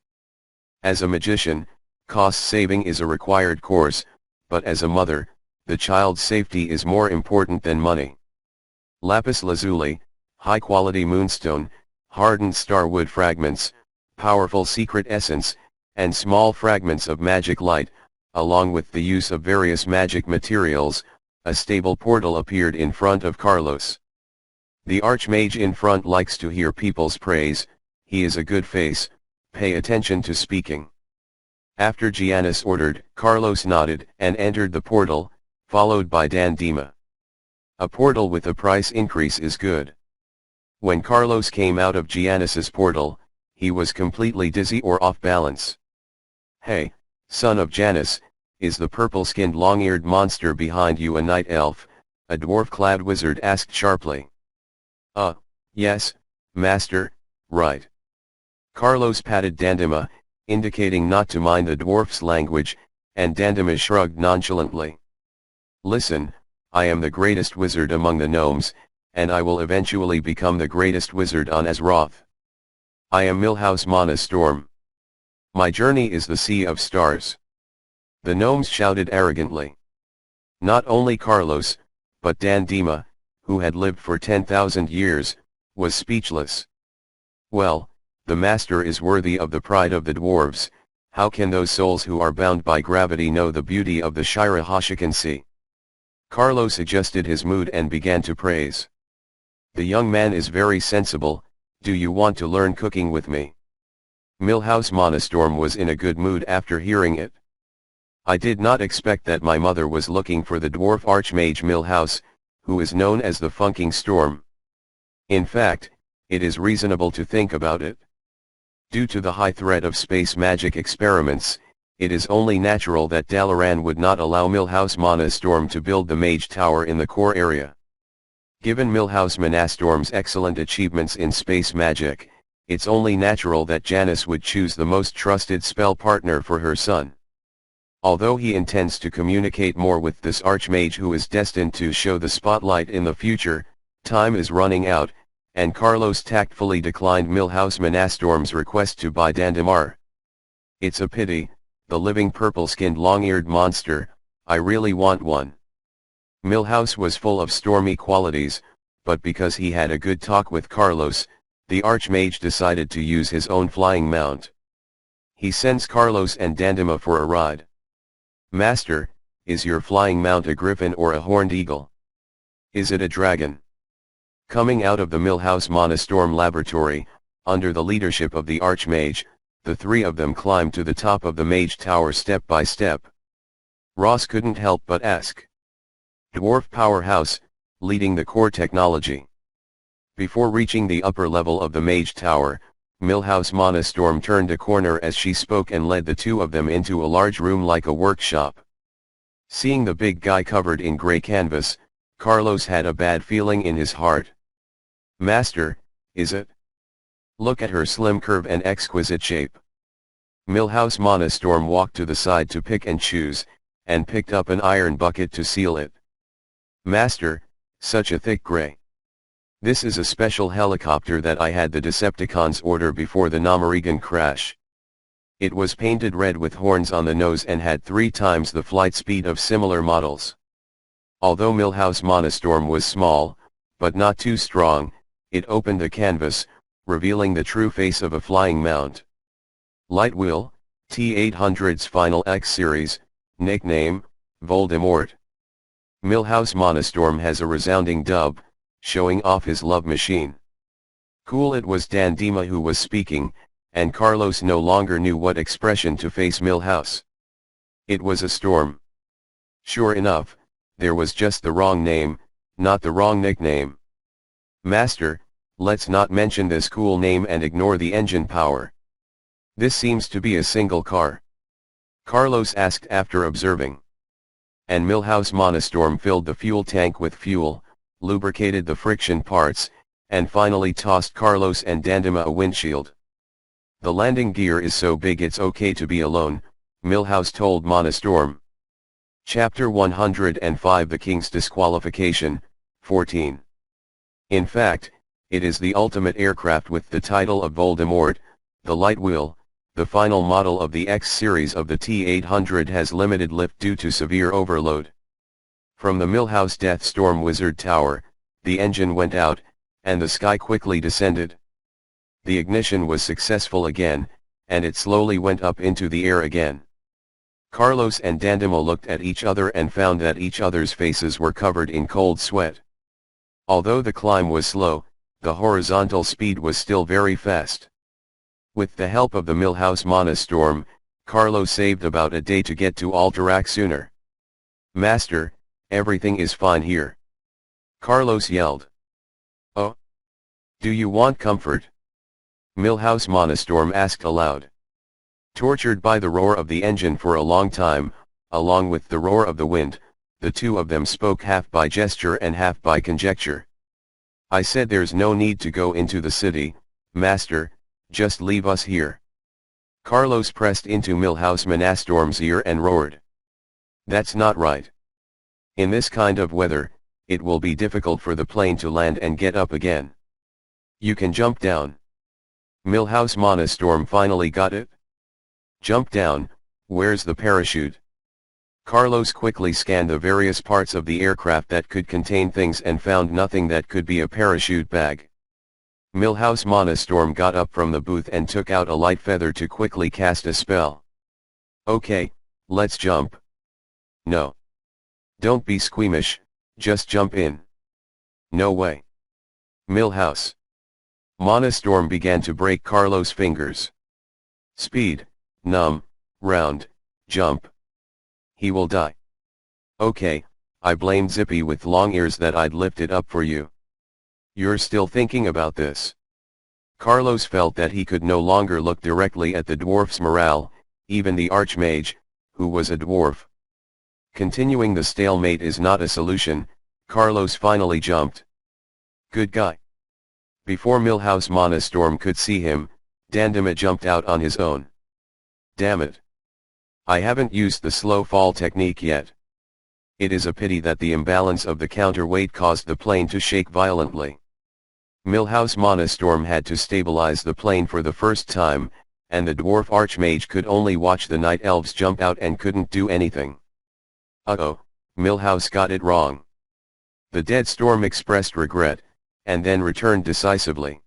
As a magician, cost saving is a required course, but as a mother, the child's safety is more important than money. Lapis lazuli, high-quality moonstone, hardened starwood fragments, powerful secret essence, and small fragments of magic light, along with the use of various magic materials, a stable portal appeared in front of Carlos. The archmage in front likes to hear people's praise. He is a good face, pay attention to speaking. After Giannis ordered, Carlos nodded and entered the portal, followed by Dan Dima. A portal with a price increase is good. When Carlos came out of Giannis's portal, he was completely dizzy or off balance. "Hey, son of Janus, is the purple-skinned long-eared monster behind you a night elf?" a dwarf-clad wizard asked sharply. Yes, master, right." Carlos patted Dandima, indicating not to mind the dwarf's language, and Dandima shrugged nonchalantly. "Listen, I am the greatest wizard among the gnomes, and I will eventually become the greatest wizard on Azeroth. I am Millhouse Mana Storm. My journey is the Sea of Stars." The gnomes shouted arrogantly. Not only Carlos, but Dan Dima, who had lived for 10,000 years, was speechless. "Well, the master is worthy of the pride of the dwarves. How can those souls who are bound by gravity know the beauty of the Shira Hashikan Sea?" Carlos adjusted his mood and began to praise. "The young man is very sensible. Do you want to learn cooking with me?" Millhouse Monastorm was in a good mood after hearing it. I did not expect that my mother was looking for the dwarf archmage Millhouse, who is known as the Funking Storm. In fact, it is reasonable to think about it. Due to the high threat of space magic experiments, it is only natural that Dalaran would not allow Millhouse Monastorm to build the mage tower in the core area. Given Millhouse Monastorm's excellent achievements in space magic, it's only natural that Janice would choose the most trusted spell partner for her son. Although he intends to communicate more with this archmage who is destined to show the spotlight in the future, time is running out, and Carlos tactfully declined Millhouse Monastorm's request to buy Dandamar. It's a pity, the living purple-skinned long-eared monster, I really want one. Millhouse was full of stormy qualities, but because he had a good talk with Carlos, the archmage decided to use his own flying mount. He sends Carlos and Dandama for a ride. Master, is your flying mount a griffin or a horned eagle? Is it a dragon? Coming out of the Millhouse Monastorm laboratory, under the leadership of the archmage, the three of them climbed to the top of the mage tower step by step. Ross couldn't help but ask. Dwarf powerhouse, leading the core technology. Before reaching the upper level of the mage tower, Millhouse Monastorm turned a corner as she spoke and led the two of them into a large room like a workshop. Seeing the big guy covered in grey canvas, Carlos had a bad feeling in his heart. Master, is it? Look at her slim curve and exquisite shape. Millhouse Monastorm walked to the side to pick and choose, and picked up an iron bucket to seal it. Master, such a thick grey. This is a special helicopter that I had the Decepticons order before the Namarigan crash. It was painted red with horns on the nose and had 3 times the flight speed of similar models. Although Millhouse Monastorm was small, but not too strong, it opened the canvas, revealing the true face of a flying mount. Lightwheel, T-800's Final X series, nickname, Voldemort. Millhouse Monastorm has a resounding dub, showing off his love machine. Cool. It was Dandima who was speaking, and Carlos no longer knew what expression to face Millhouse. It was a storm. Sure enough, there was just the wrong name, not the wrong nickname. Master, let's not mention this cool name and ignore the engine power. This seems to be a single car. Carlos asked after observing. And Millhouse Monastorm filled the fuel tank with fuel, lubricated the friction parts, and finally tossed Carlos and Dandima a windshield. The landing gear is so big it's okay to be alone, Millhouse told Monastorm. Chapter 105 The King's Disqualification, 14. In fact, it is the ultimate aircraft with the title of Voldemort. The Lightwheel, the final model of the X series of the T-800, has limited lift due to severe overload. From the Millhouse Death Storm Wizard Tower, the engine went out, and the sky quickly descended. The ignition was successful again, and it slowly went up into the air again. Carlos and Dandima looked at each other and found that each other's faces were covered in cold sweat. Although the climb was slow, the horizontal speed was still very fast. With the help of the Millhouse Monastorm, Carlos saved about a day to get to Alterac sooner. Master, everything is fine here. Carlos yelled. Oh? Do you want comfort? Millhouse Monastorm asked aloud. Tortured by the roar of the engine for a long time, along with the roar of the wind, the two of them spoke half by gesture and half by conjecture. I said there's no need to go into the city, Master, just leave us here. Carlos pressed into Millhouse Monastorm's ear and roared. That's not right. In this kind of weather, it will be difficult for the plane to land and get up again. You can jump down. Millhouse Monastorm finally got it. Jump down, where's the parachute? Carlos quickly scanned the various parts of the aircraft that could contain things and found nothing that could be a parachute bag. Millhouse Monastorm got up from the booth and took out a light feather to quickly cast a spell. Okay, let's jump. No. Don't be squeamish, just jump in. No way. Millhouse Monastorm began to break Carlos' fingers. Speed, numb, round, jump. He will die. Okay, I blamed Zippy with long ears that I'd lift it up for you. You're still thinking about this? Carlos felt that he could no longer look directly at the dwarf's morale, even the Archmage, who was a dwarf. Continuing the stalemate is not a solution, Carlos finally jumped. Good guy. Before Millhouse Monostorm could see him, Dandema jumped out on his own. Damn it. I haven't used the slow fall technique yet. It is a pity that the imbalance of the counterweight caused the plane to shake violently. Millhouse Monostorm had to stabilize the plane for the first time, and the dwarf archmage could only watch the night elves jump out and couldn't do anything. Uh-oh, Millhouse got it wrong. The Dead Storm expressed regret, and then returned decisively.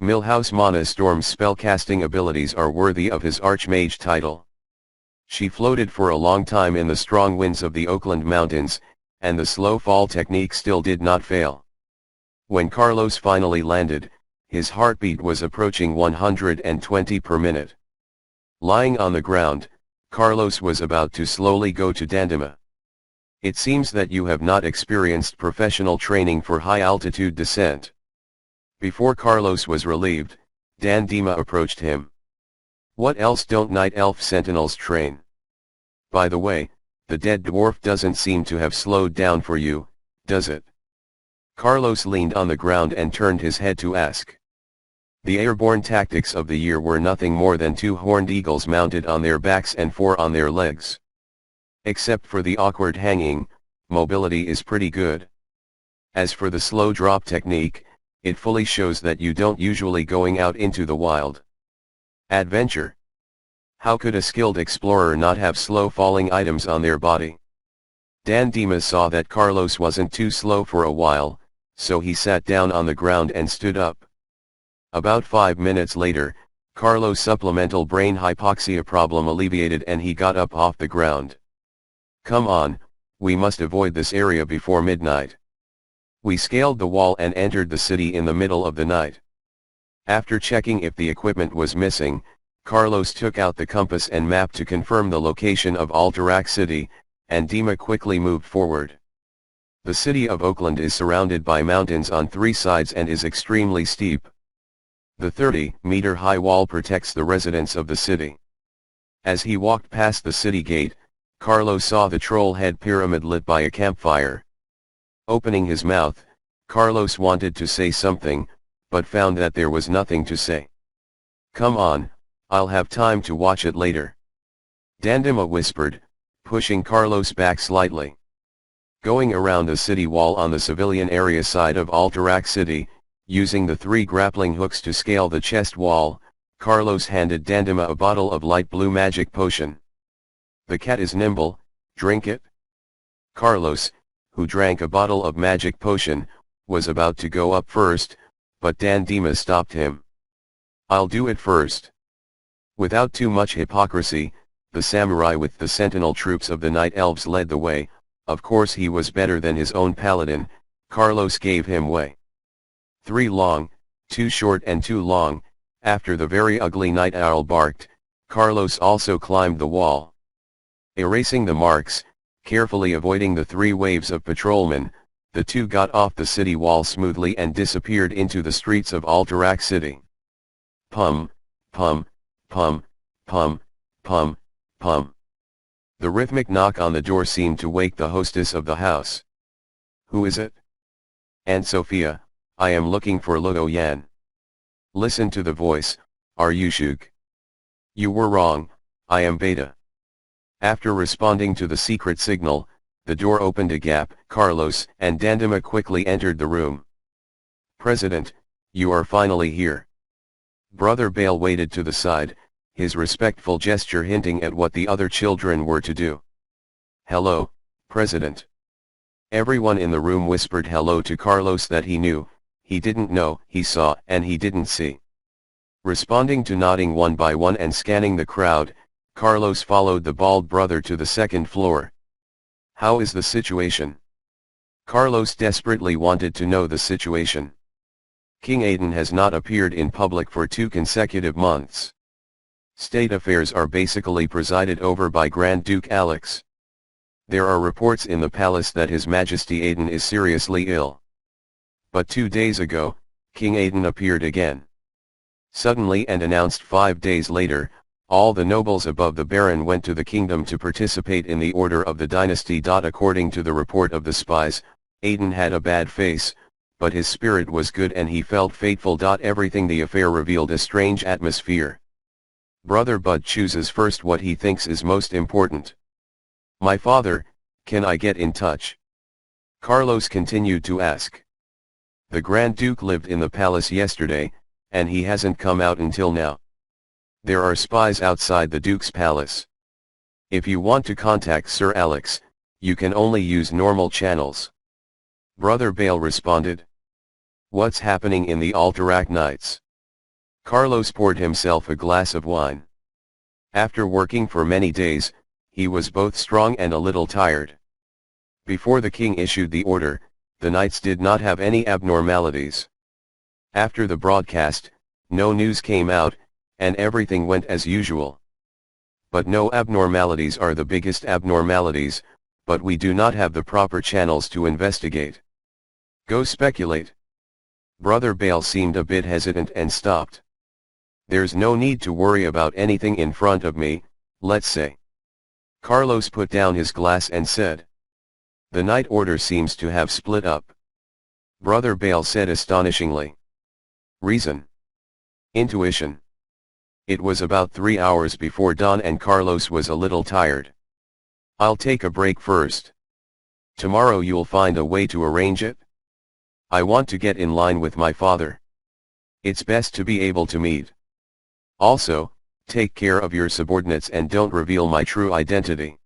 Millhouse Monostorm's spellcasting abilities are worthy of his archmage title. She floated for a long time in the strong winds of the Oakland Mountains, and the slow fall technique still did not fail. When Carlos finally landed, his heartbeat was approaching 120 per minute. Lying on the ground, Carlos was about to slowly go to Dandema. It seems that you have not experienced professional training for high-altitude descent. Before Carlos was relieved, Dandema approached him. What else don't night elf sentinels train? By the way, the dead dwarf doesn't seem to have slowed down for you, does it? Carlos leaned on the ground and turned his head to ask. The airborne tactics of the year were nothing more than 2 horned eagles mounted on their backs and 4 on their legs. Except for the awkward hanging, mobility is pretty good. As for the slow drop technique, it fully shows that you don't usually going out into the wild. Adventure. How could a skilled explorer not have slow falling items on their body? Dandema saw that Carlos wasn't too slow for a while, so he sat down on the ground and stood up. About 5 minutes later, Carlos' supplemental brain hypoxia problem alleviated and he got up off the ground. Come on, we must avoid this area before midnight. We scaled the wall and entered the city in the middle of the night. After checking if the equipment was missing, Carlos took out the compass and map to confirm the location of Alterac City, and Dema quickly moved forward. The city of Oakland is surrounded by mountains on 3 sides and is extremely steep. The 30-meter-high wall protects the residents of the city. As he walked past the city gate, Carlos saw the troll head pyramid lit by a campfire. Opening his mouth, Carlos wanted to say something, but found that there was nothing to say. Come on, I'll have time to watch it later. Dandema whispered, pushing Carlos back slightly. Going around the city wall on the civilian area side of Alterac City, using the 3 grappling hooks to scale the chest wall, Carlos handed Dandema a bottle of light blue magic potion. The cat is nimble, drink it. Carlos, who drank a bottle of magic potion, was about to go up first, but Dandema stopped him. I'll do it first. Without too much hypocrisy, the samurai with the sentinel troops of the night elves led the way. Of course he was better than his own paladin, Carlos gave him way. 3 long, 2 short and 2 long, after the very ugly night owl barked, Carlos also climbed the wall. Erasing the marks, carefully avoiding the 3 waves of patrolmen, the 2 got off the city wall smoothly and disappeared into the streets of Alterac City. Pum, pum, pum, pum, pum, pum. The rhythmic knock on the door seemed to wake the hostess of the house. Who is it? Aunt Sophia, I am looking for Luo Yan. Listen to the voice, are you Shuk? You were wrong, I am Beta. After responding to the secret signal, the door opened a gap. Carlos and Dandema quickly entered the room. President, you are finally here. Brother Bale waited to the side, his respectful gesture hinting at what the other children were to do. Hello, President. Everyone in the room whispered hello to Carlos that he knew, he didn't know, he saw, and he didn't see. Responding to nodding one by one and scanning the crowd, Carlos followed the bald brother to the 2nd floor. How is the situation? Carlos desperately wanted to know the situation. King Aiden has not appeared in public for 2 consecutive months. State affairs are basically presided over by Grand Duke Alex. There are reports in the palace that His Majesty Aiden is seriously ill. But 2 days ago, King Aiden appeared again. Suddenly and announced 5 days later, all the nobles above the Baron went to the kingdom to participate in the order of the dynasty. According to the report of the spies, Aiden had a bad face, but his spirit was good and he felt faithful. Everything the affair revealed a strange atmosphere. Brother Bud chooses first what he thinks is most important. My father, can I get in touch? Carlos continued to ask. The Grand Duke lived in the palace yesterday, and he hasn't come out until now. There are spies outside the Duke's palace. If you want to contact Sir Alex, you can only use normal channels. Brother Bale responded. What's happening in the Alterac Nights? Carlos poured himself a glass of wine. After working for many days, he was both strong and a little tired. Before the king issued the order, the Knights did not have any abnormalities. After the broadcast, no news came out, and everything went as usual. But no abnormalities are the biggest abnormalities, but we do not have the proper channels to investigate. Go speculate. Brother Bale seemed a bit hesitant and stopped. There's no need to worry about anything in front of me, let's say. Carlos put down his glass and said. The night order seems to have split up. Brother Bale said astonishingly. Reason. Intuition. It was about 3 hours before dawn and Carlos was a little tired. I'll take a break first. Tomorrow you'll find a way to arrange it? I want to get in line with my father. It's best to be able to meet. Also, take care of your subordinates and don't reveal my true identity.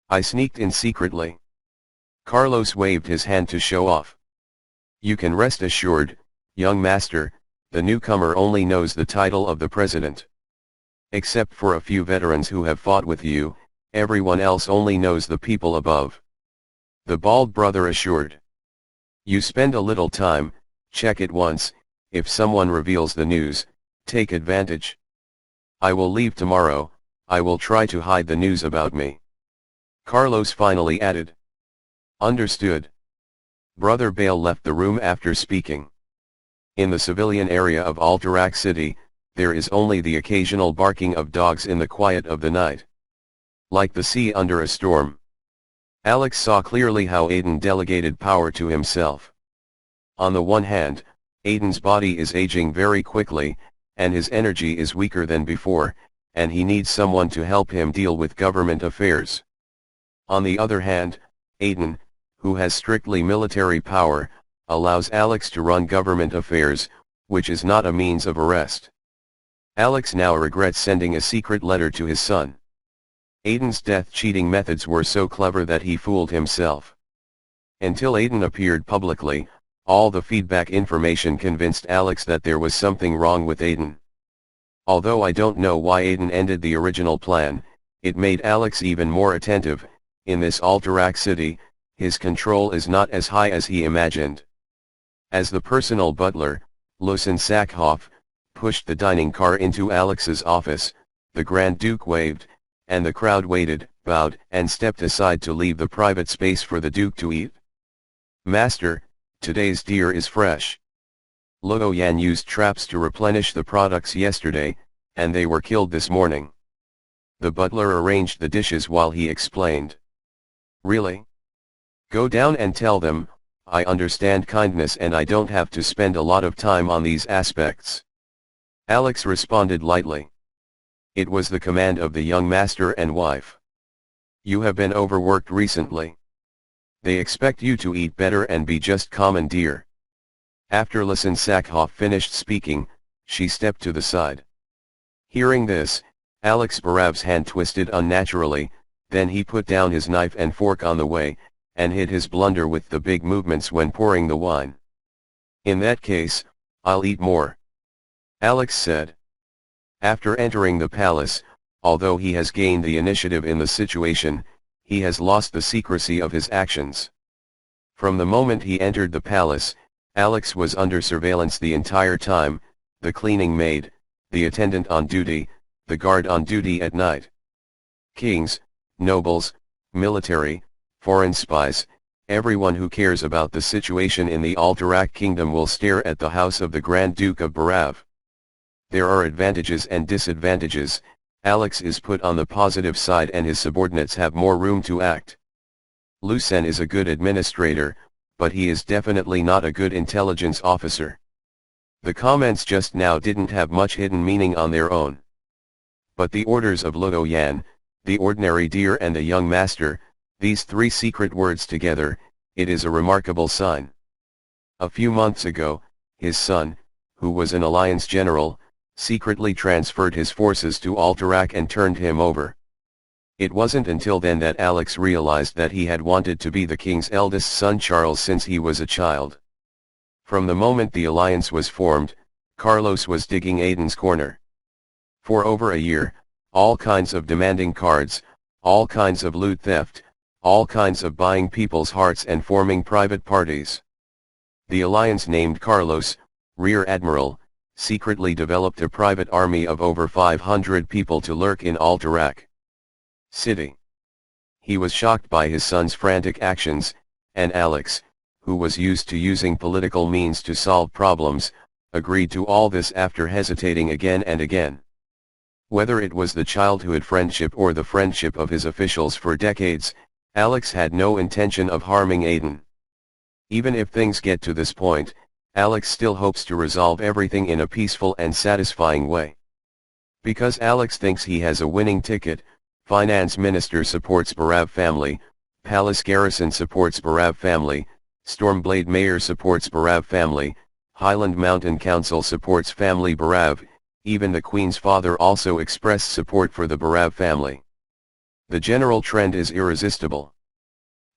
I sneaked in secretly. Carlos waved his hand to show off. You can rest assured, young master, the newcomer only knows the title of the president. Except for a few veterans who have fought with you, everyone else only knows the people above. The bald brother assured. You spend a little time, check it once, if someone reveals the news, take advantage. I will leave tomorrow, I will try to hide the news about me. Carlos finally added. Understood. Brother Bale left the room after speaking. In the civilian area of Alterac City, there is only the occasional barking of dogs in the quiet of the night. Like the sea under a storm. Alex saw clearly how Aiden delegated power to himself. On the one hand, Aiden's body is aging very quickly, and his energy is weaker than before, and he needs someone to help him deal with government affairs. On the other hand, Aiden, who has strictly military power, allows Alex to run government affairs, which is not a means of arrest. Alex now regrets sending a secret letter to his son. Aiden's death-cheating methods were so clever that he fooled himself. Until Aiden appeared publicly, all the feedback information convinced Alex that there was something wrong with Aiden. Although I don't know why Aiden ended the original plan, it made Alex even more attentive. In this Alterac City, his control is not as high as he imagined. As the personal butler, Lucien Sackhoff, pushed the dining car into Alex's office, the Grand Duke waved, and the crowd waited, bowed, and stepped aside to leave the private space for the Duke to eat. Master, today's deer is fresh. Luo Yan used traps to replenish the products yesterday, and they were killed this morning. The butler arranged the dishes while he explained. Really? Go down and tell them, I understand kindness and I don't have to spend a lot of time on these aspects. Alex responded lightly. It was the command of the young master and wife. You have been overworked recently. They expect you to eat better and be just common deer. After Lucien Sackhoff finished speaking, she stepped to the side. Hearing this, Alex Barav's hand twisted unnaturally, then he put down his knife and fork on the way, and hid his blunder with the big movements when pouring the wine. In that case, I'll eat more. Alex said. After entering the palace, although he has gained the initiative in the situation, he has lost the secrecy of his actions. From the moment he entered the palace, Alex was under surveillance the entire time, the cleaning maid, the attendant on duty, the guard on duty at night. Kings, nobles, military, foreign spies, everyone who cares about the situation in the Alterac kingdom will stare at the house of the Grand Duke of Barav. There are advantages and disadvantages. Alex is put on the positive side and his subordinates have more room to act. Lucen is a good administrator, but he is definitely not a good intelligence officer. The comments just now didn't have much hidden meaning on their own. But the orders of Luo Yan, the ordinary deer and the young master, these three secret words together, it is a remarkable sign. A few months ago, his son, who was an alliance general, secretly transferred his forces to Alterac and turned him over. It wasn't until then that Alex realized that he had wanted to be the king's eldest son Charles since he was a child. From the moment the alliance was formed, Carlos was digging Aiden's corner. For over a year, all kinds of demanding cards, all kinds of loot theft, all kinds of buying people's hearts and forming private parties. The alliance named Carlos, Rear Admiral, secretly developed a private army of over 500 people to lurk in Alterac City. He was shocked by his son's frantic actions, and Alex, who was used to using political means to solve problems, agreed to all this after hesitating again and again. Whether it was the childhood friendship or the friendship of his officials for decades, Alex had no intention of harming Aiden. Even if things get to this point, Alex still hopes to resolve everything in a peaceful and satisfying way. Because Alex thinks he has a winning ticket, Finance Minister supports Barav family, Palace Garrison supports Barav family, Stormblade Mayor supports Barav family, Highland Mountain Council supports family Barav, even the Queen's father also expressed support for the Barav family. The general trend is irresistible.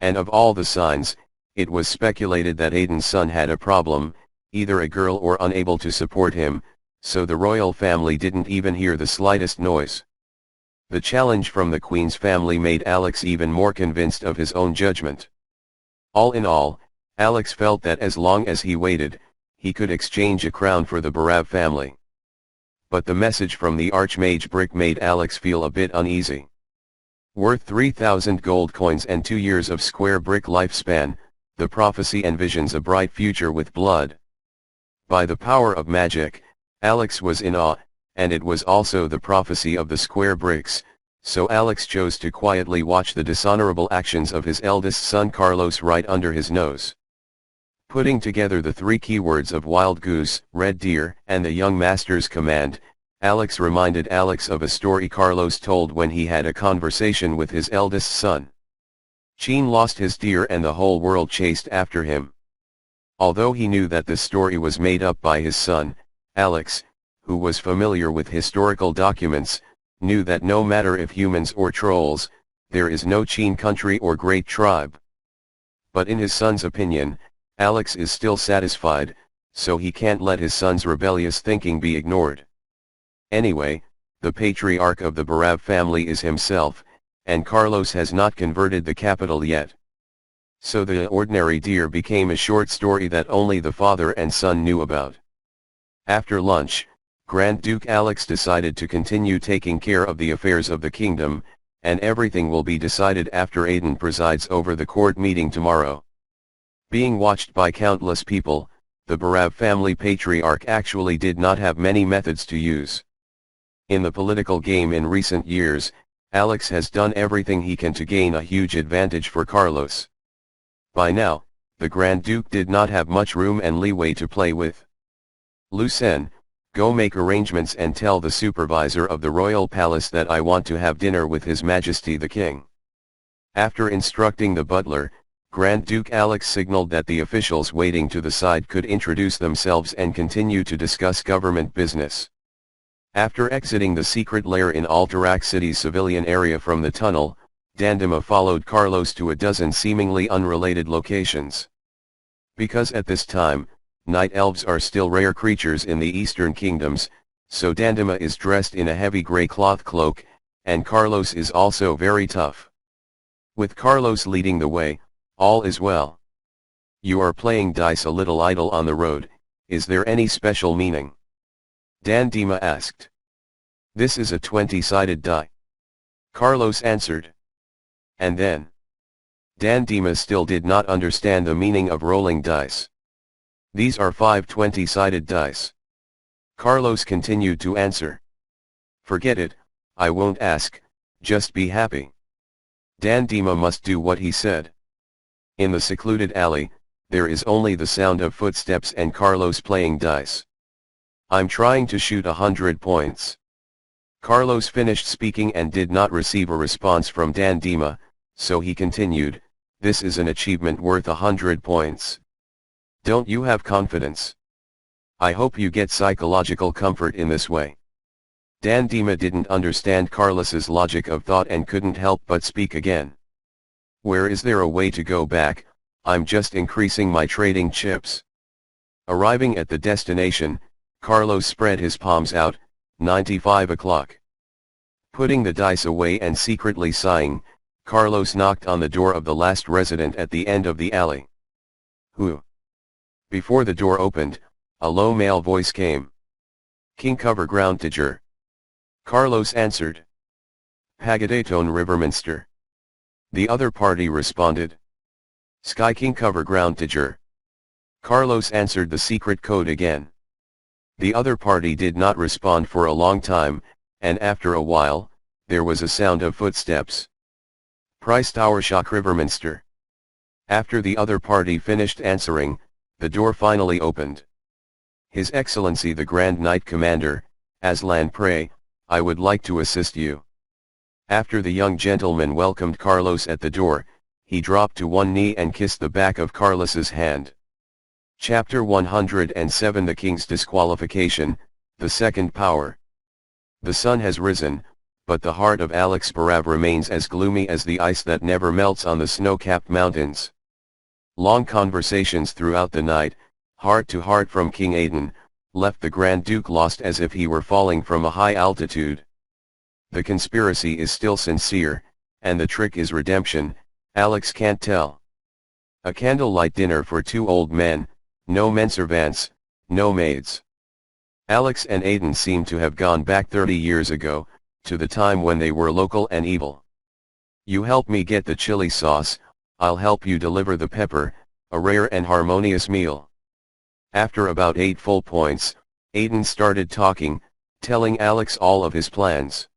And of all the signs, it was speculated that Aiden's son had a problem, either a girl or unable to support him, so the royal family didn't even hear the slightest noise. The challenge from the Queen's family made Alex even more convinced of his own judgment. All in all, Alex felt that as long as he waited, he could exchange a crown for the Barav family. But the message from the Archmage Brick made Alex feel a bit uneasy. Worth 3,000 gold coins and 2 years of square brick lifespan, the prophecy envisions a bright future with blood. By the power of magic, Alex was in awe, and it was also the prophecy of the square bricks, so Alex chose to quietly watch the dishonorable actions of his eldest son Carlos right under his nose. Putting together the three keywords of wild goose, red deer, and the young master's command, Alex reminded Alex of a story Carlos told when he had a conversation with his eldest son. Chin lost his deer and the whole world chased after him. Although he knew that the story was made up by his son, Alex, who was familiar with historical documents, knew that no matter if humans or trolls, there is no Chin country or great tribe. But in his son's opinion, Alex is still satisfied, so he can't let his son's rebellious thinking be ignored. Anyway, the patriarch of the Barav family is himself, and Carlos has not converted the capital yet. So the ordinary deer became a short story that only the father and son knew about. After lunch, Grand Duke Alex decided to continue taking care of the affairs of the kingdom, and everything will be decided after Aiden presides over the court meeting tomorrow. Being watched by countless people, the Barav family patriarch actually did not have many methods to use. In the political game in recent years, Alex has done everything he can to gain a huge advantage for Carlos. By now, the Grand Duke did not have much room and leeway to play with. Lucen, go make arrangements and tell the supervisor of the royal palace that I want to have dinner with His Majesty the King. After instructing the butler, Grand Duke Alex signaled that the officials waiting to the side could introduce themselves and continue to discuss government business. After exiting the secret lair in Alterac City's civilian area from the tunnel, Dandema followed Carlos to a dozen seemingly unrelated locations. Because at this time, night elves are still rare creatures in the eastern kingdoms, so Dandema is dressed in a heavy grey cloth cloak, and Carlos is also very tough. With Carlos leading the way, all is well. You are playing dice a little idle on the road, is there any special meaning? Dandema asked. This is a 20-sided die. Carlos answered. And then, Dan Dima still did not understand the meaning of rolling dice. These are 5 20-sided dice. Carlos continued to answer. Forget it, I won't ask, just be happy. Dan Dima must do what he said. In the secluded alley, there is only the sound of footsteps and Carlos playing dice. I'm trying to shoot 100 points. Carlos finished speaking and did not receive a response from Dan Dima, so he continued, this is an achievement worth 100 points. Don't you have confidence? I hope you get psychological comfort in this way. Dan Dima didn't understand Carlos's logic of thought and couldn't help but speak again. Where is there a way to go back? I'm just increasing my trading chips. Arriving at the destination, Carlos spread his palms out, 95 o'clock. Putting the dice away and secretly sighing, Carlos knocked on the door of the last resident at the end of the alley. Who? Before the door opened, a low male voice came. King Cover Ground Tiger. Carlos answered. Pagadatone Riverminster. The other party responded. Sky King Cover Ground Tiger. Carlos answered the secret code again. The other party did not respond for a long time, and after a while, there was a sound of footsteps. Price Tower Shock Riverminster. After the other party finished answering, the door finally opened. His Excellency the Grand Knight Commander, Aslan Prey, I would like to assist you. After the young gentleman welcomed Carlos at the door, he dropped to one knee and kissed the back of Carlos's hand. Chapter 107 The King's Disqualification, the Second Power. The sun has risen, but the heart of Alex Barav remains as gloomy as the ice that never melts on the snow-capped mountains. Long conversations throughout the night, heart to heart from King Aiden, left the Grand Duke lost as if he were falling from a high altitude. The conspiracy is still sincere, and the trick is redemption, Alex can't tell. A candlelight dinner for 2 old men, no menservants, no maids. Alex and Aiden seem to have gone back 30 years ago, to the time when they were local and evil. You help me get the chili sauce, I'll help you deliver the pepper, a rare and harmonious meal. After about 8 full points, Aiden started talking, telling Alex all of his plans.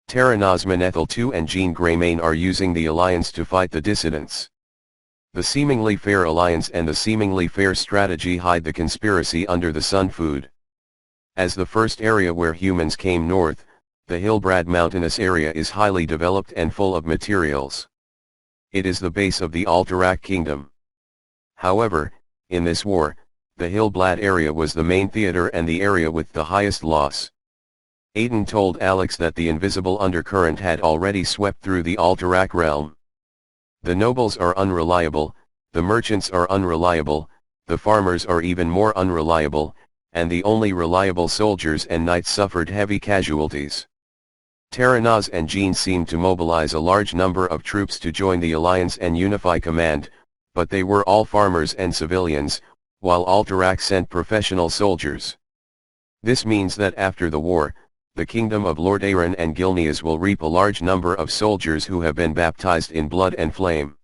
Terranaz Manethil II and Jean Greymane are using the alliance to fight the dissidents. The seemingly fair alliance and the seemingly fair strategy hide the conspiracy under the sun food. As the first area where humans came north, the Hillbrad mountainous area is highly developed and full of materials. It is the base of the Alterac kingdom. However, in this war, the Hillblad area was the main theater and the area with the highest loss. Aiden told Alex that the invisible undercurrent had already swept through the Alterac realm. The nobles are unreliable, the merchants are unreliable, the farmers are even more unreliable, and the only reliable soldiers and knights suffered heavy casualties. Terranaz and Jean seemed to mobilize a large number of troops to join the alliance and unify command, but they were all farmers and civilians, while Alterac sent professional soldiers. This means that after the war, the kingdom of Lord Aaron and Gilneas will reap a large number of soldiers who have been baptized in blood and flame.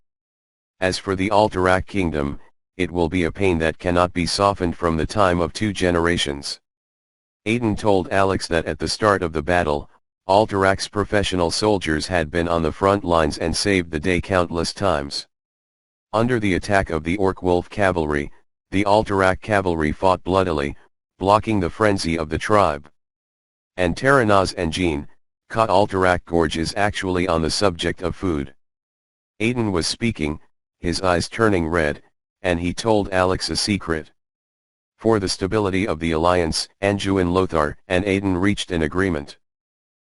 As for the Alterac kingdom, it will be a pain that cannot be softened from the time of 2 generations. Aiden told Alex that at the start of the battle, Alterac's professional soldiers had been on the front lines and saved the day countless times. Under the attack of the Orc Wolf cavalry, the Alterac cavalry fought bloodily, blocking the frenzy of the tribe. And Terranaz and Jean, Ka Alterac Gorge is actually on the subject of food. Aiden was speaking, his eyes turning red, and he told Alex a secret. For the stability of the alliance, Anjuin Lothar and Aiden reached an agreement.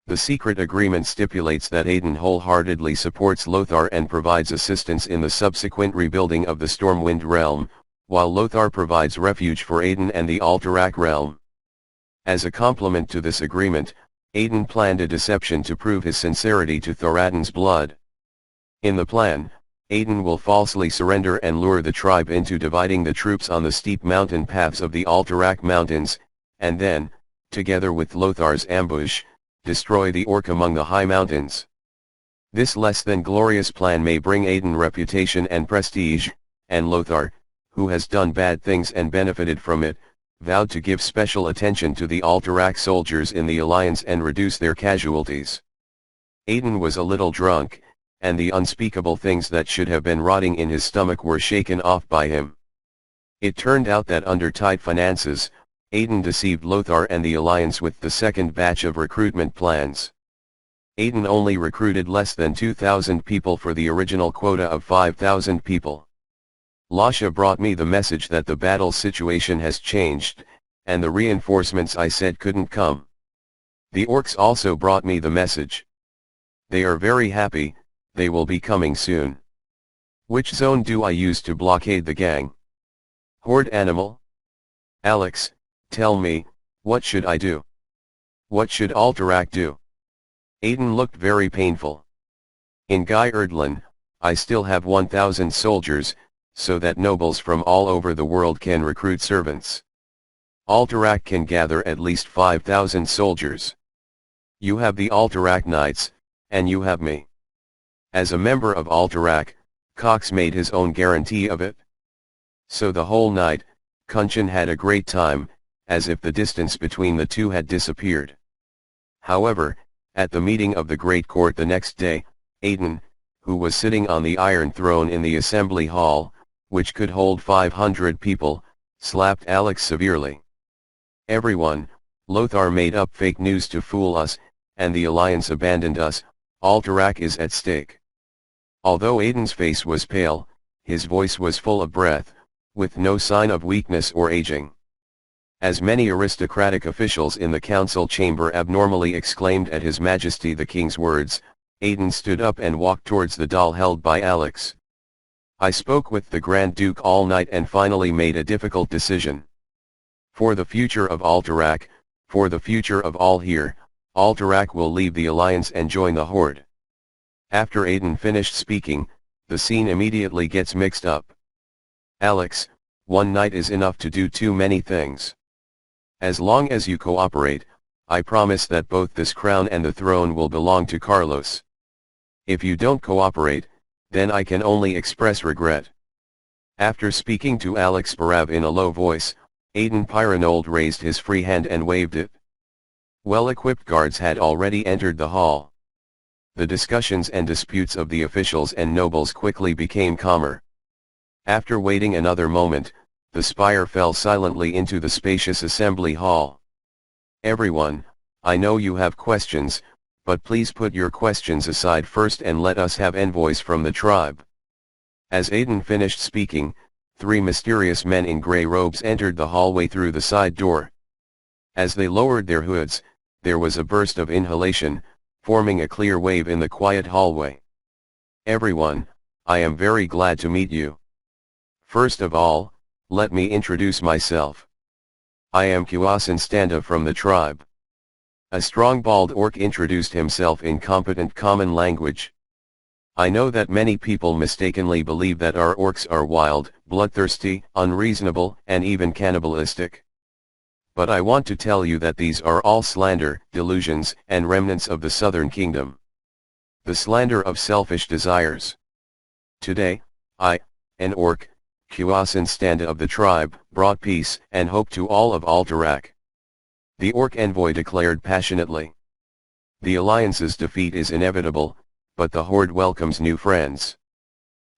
The secret agreement stipulates that Aiden wholeheartedly supports Lothar and provides assistance in the subsequent rebuilding of the Stormwind realm, while Lothar provides refuge for Aiden and the Alterac realm. As a complement to this agreement, Aiden planned a deception to prove his sincerity to Thoradin's blood. In the plan, Aiden will falsely surrender and lure the tribe into dividing the troops on the steep mountain paths of the Alterac mountains, and then, together with Lothar's ambush, destroy the orc among the high mountains. This less than glorious plan may bring Aiden reputation and prestige, and Lothar, who has done bad things and benefited from it, vowed to give special attention to the Alterac soldiers in the alliance and reduce their casualties. Aiden was a little drunk, and the unspeakable things that should have been rotting in his stomach were shaken off by him. It turned out that under tight finances, Aiden deceived Lothar and the alliance with the second batch of recruitment plans. Aiden only recruited less than 2,000 people for the original quota of 5,000 people. Lasha brought me the message that the battle situation has changed, and the reinforcements I said couldn't come. The orcs also brought me the message. They are very happy, they will be coming soon. Which zone do I use to blockade the gang? Horde Animal? Alex, tell me, what should I do? What should Alterac do? Aiden looked very painful. In Guy Erdlin, I still have 1,000 soldiers, so that nobles from all over the world can recruit servants. Alterac can gather at least 5,000 soldiers. You have the Alterac Knights, and you have me. As a member of Alterac, Cox made his own guarantee of it. So the whole night, Kunchin had a great time, as if the distance between the two had disappeared. However, at the meeting of the Great Court the next day, Aiden, who was sitting on the Iron Throne in the Assembly Hall, which could hold 500 people, slapped Alex severely. Everyone, Lothar made up fake news to fool us, and the Alliance abandoned us, Alterac is at stake. Although Aiden's face was pale, his voice was full of breath, with no sign of weakness or aging. As many aristocratic officials in the council chamber abnormally exclaimed at His Majesty the King's words, Aiden stood up and walked towards the doll held by Alex. I spoke with the Grand Duke all night and finally made a difficult decision. For the future of Alterac, for the future of all here, Alterac will leave the Alliance and join the Horde. After Aiden finished speaking, the scene immediately gets mixed up. Alex, one night is enough to do too many things. As long as you cooperate, I promise that both this crown and the throne will belong to Carlos. If you don't cooperate, then I can only express regret. After speaking to Alex Barav in a low voice, Aiden Pyranold raised his free hand and waved it. Well-equipped guards had already entered the hall. The discussions and disputes of the officials and nobles quickly became calmer. After waiting another moment, the spire fell silently into the spacious assembly hall. Everyone, I know you have questions, but please put your questions aside first and let us have envoys from the tribe. As Aiden finished speaking, 3 mysterious men in grey robes entered the hallway through the side door. As they lowered their hoods, there was a burst of inhalation, forming a clear wave in the quiet hallway. Everyone, I am very glad to meet you. First of all, let me introduce myself. I am Kuasin Standa from the tribe. A strong bald orc introduced himself in competent common language. I know that many people mistakenly believe that our orcs are wild, bloodthirsty, unreasonable, and even cannibalistic. But I want to tell you that these are all slander, delusions, and remnants of the southern kingdom. The slander of selfish desires. Today, I, an orc, Kuasin Standa of the tribe, brought peace and hope to all of Alterac. The orc envoy declared passionately. The Alliance's defeat is inevitable, but the Horde welcomes new friends.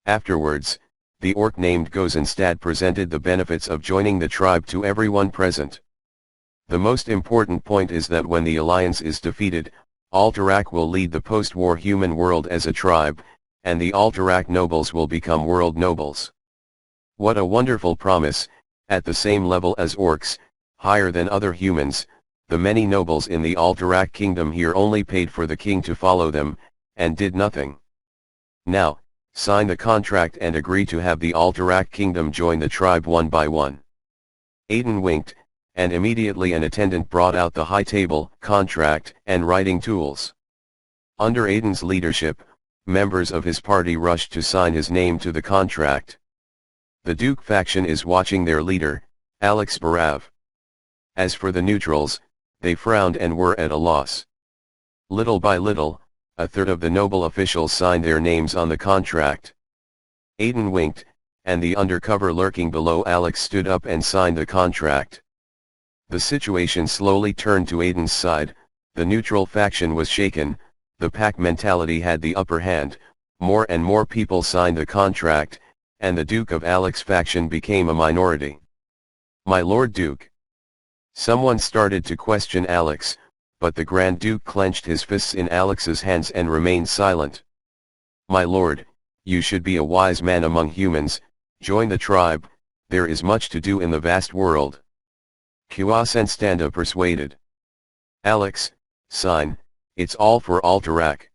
Afterwards, the orc named Gozenstad presented the benefits of joining the tribe to everyone present. The most important point is that when the Alliance is defeated, Alterac will lead the post-war human world as a tribe, and the Alterac nobles will become world nobles. What a wonderful promise, at the same level as orcs, higher than other humans. The many nobles in the Alterac kingdom here only paid for the king to follow them, and did nothing. Now, sign the contract and agree to have the Alterac kingdom join the tribe one by one. Aiden winked, and immediately an attendant brought out the high table, contract, and writing tools. Under Aiden's leadership, members of his party rushed to sign his name to the contract. The Duke faction is watching their leader, Alex Barav. As for the neutrals, they frowned and were at a loss. Little by little, a third of the noble officials signed their names on the contract. Aiden winked, and the undercover lurking below Alex stood up and signed the contract. The situation slowly turned to Aiden's side. The neutral faction was shaken, the pack mentality had the upper hand, more and more people signed the contract, and the Duke of Alex faction became a minority. "My Lord Duke." Someone started to question Alex, but the Grand Duke clenched his fists in Alex's hands and remained silent. "My lord, you should be a wise man among humans, join the tribe, there is much to do in the vast world." Kuasenstanda persuaded. "Alex, sign, it's all for Alterac."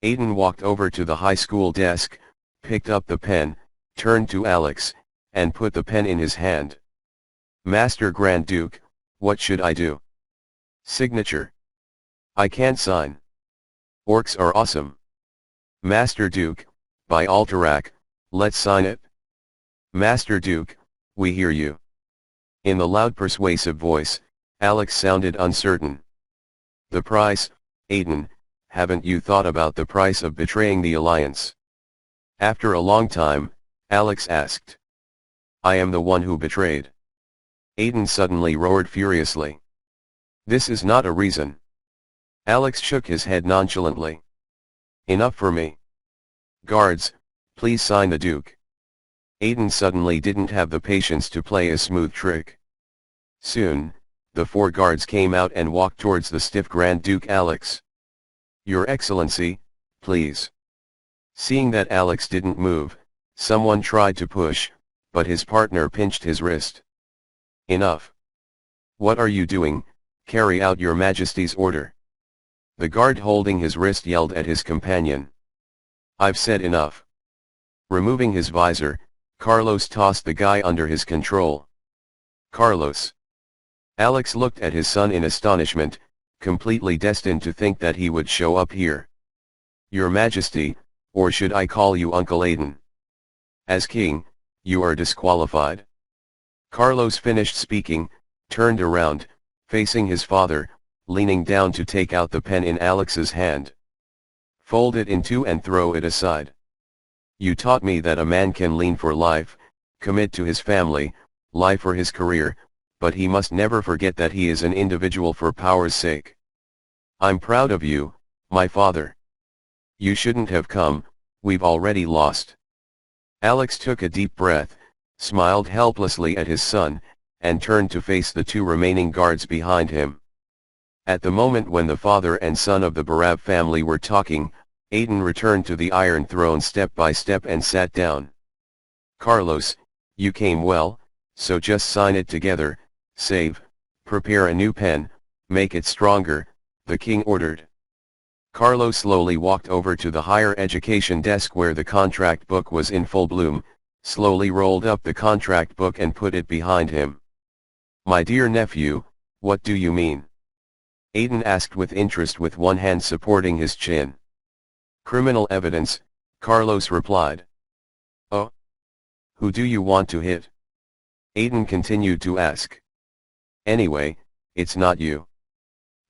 Aiden walked over to the high school desk, picked up the pen, turned to Alex, and put the pen in his hand. "Master Grand Duke, what should I do?" "Signature." "I can't sign." "Orcs are awesome." "Master Duke, by Alterac, let's sign it." "Master Duke, we hear you." In the loud persuasive voice, Alex sounded uncertain. "The price, Aiden, haven't you thought about the price of betraying the Alliance?" After a long time, Alex asked. "I am the one who betrayed." Aiden suddenly roared furiously. "This is not a reason." Alex shook his head nonchalantly. "Enough for me. Guards, please sign the Duke." Aiden suddenly didn't have the patience to play a smooth trick. Soon, the 4 guards came out and walked towards the stiff Grand Duke Alex. "Your Excellency, please." Seeing that Alex didn't move, someone tried to push, but his partner pinched his wrist. "Enough. What are you doing? Carry out your Majesty's order." The guard holding his wrist yelled at his companion. "I've said enough." Removing his visor, Carlos tossed the guy under his control. "Carlos." Alex looked at his son in astonishment, completely destined to think that he would show up here. "Your Majesty, or should I call you Uncle Aiden? As king, you are disqualified." Carlos finished speaking, turned around, facing his father, leaning down to take out the pen in Alex's hand. "Fold it in two and throw it aside. You taught me that a man can lean for life, commit to his family, lie for his career, but he must never forget that he is an individual for power's sake. I'm proud of you, my father. You shouldn't have come, we've already lost." Alex took a deep breath, smiled helplessly at his son, and turned to face the 2 remaining guards behind him. At the moment when the father and son of the Barav family were talking, Aiden returned to the Iron Throne step by step and sat down. "Carlos, you came well, so just sign it together, save, prepare a new pen, make it stronger," the king ordered. Carlos slowly walked over to the higher education desk where the contract book was in full bloom, slowly rolled up the contract book and put it behind him. "My dear nephew, what do you mean?" Aiden asked with interest with one hand supporting his chin. "Criminal evidence," Carlos replied. "Oh? Who do you want to hit?" Aiden continued to ask. "Anyway, it's not you.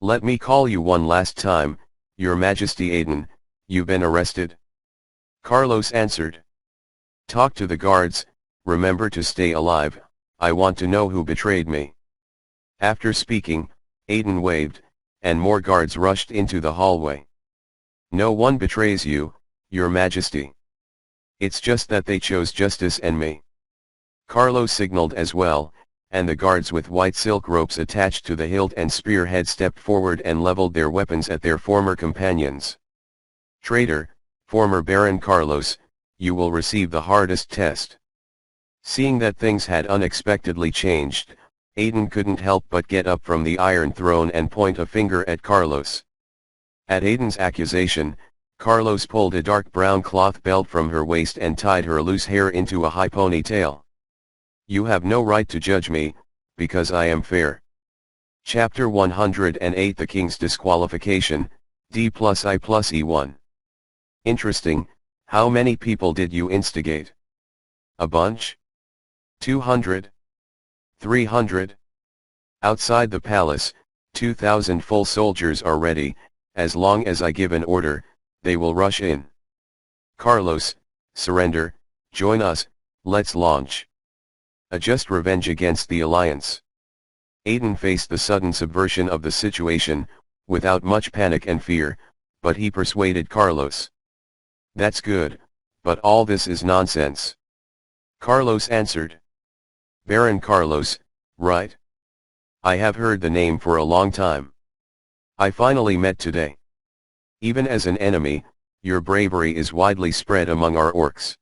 Let me call you one last time, Your Majesty Aiden, you've been arrested." Carlos answered. "Talk to the guards, remember to stay alive, I want to know who betrayed me." After speaking, Aiden waved, and more guards rushed into the hallway. "No one betrays you, Your Majesty. It's just that they chose justice and me." Carlos signaled as well, and the guards with white silk ropes attached to the hilt and spearhead stepped forward and leveled their weapons at their former companions. "Traitor, former Baron Carlos, you will receive the hardest test." Seeing that things had unexpectedly changed, Aiden couldn't help but get up from the Iron Throne and point a finger at Carlos. At Aiden's accusation, Carlos pulled a dark brown cloth belt from her waist and tied her loose hair into a high ponytail. "You have no right to judge me, because I am fair." Chapter 108 The King's Disqualification, D+I+E1. Interesting, how many people did you instigate? A bunch? 200? 300? Outside the palace, 2,000 full soldiers are ready, as long as I give an order, they will rush in. Carlos, surrender, join us, let's launch. A just revenge against the alliance. Aiden faced the sudden subversion of the situation, without much panic and fear, but he persuaded Carlos. That's good, but all this is nonsense. Carlos answered. Baron Carlos, right? I have heard the name for a long time. I finally met today. Even as an enemy, your bravery is widely spread among our orcs.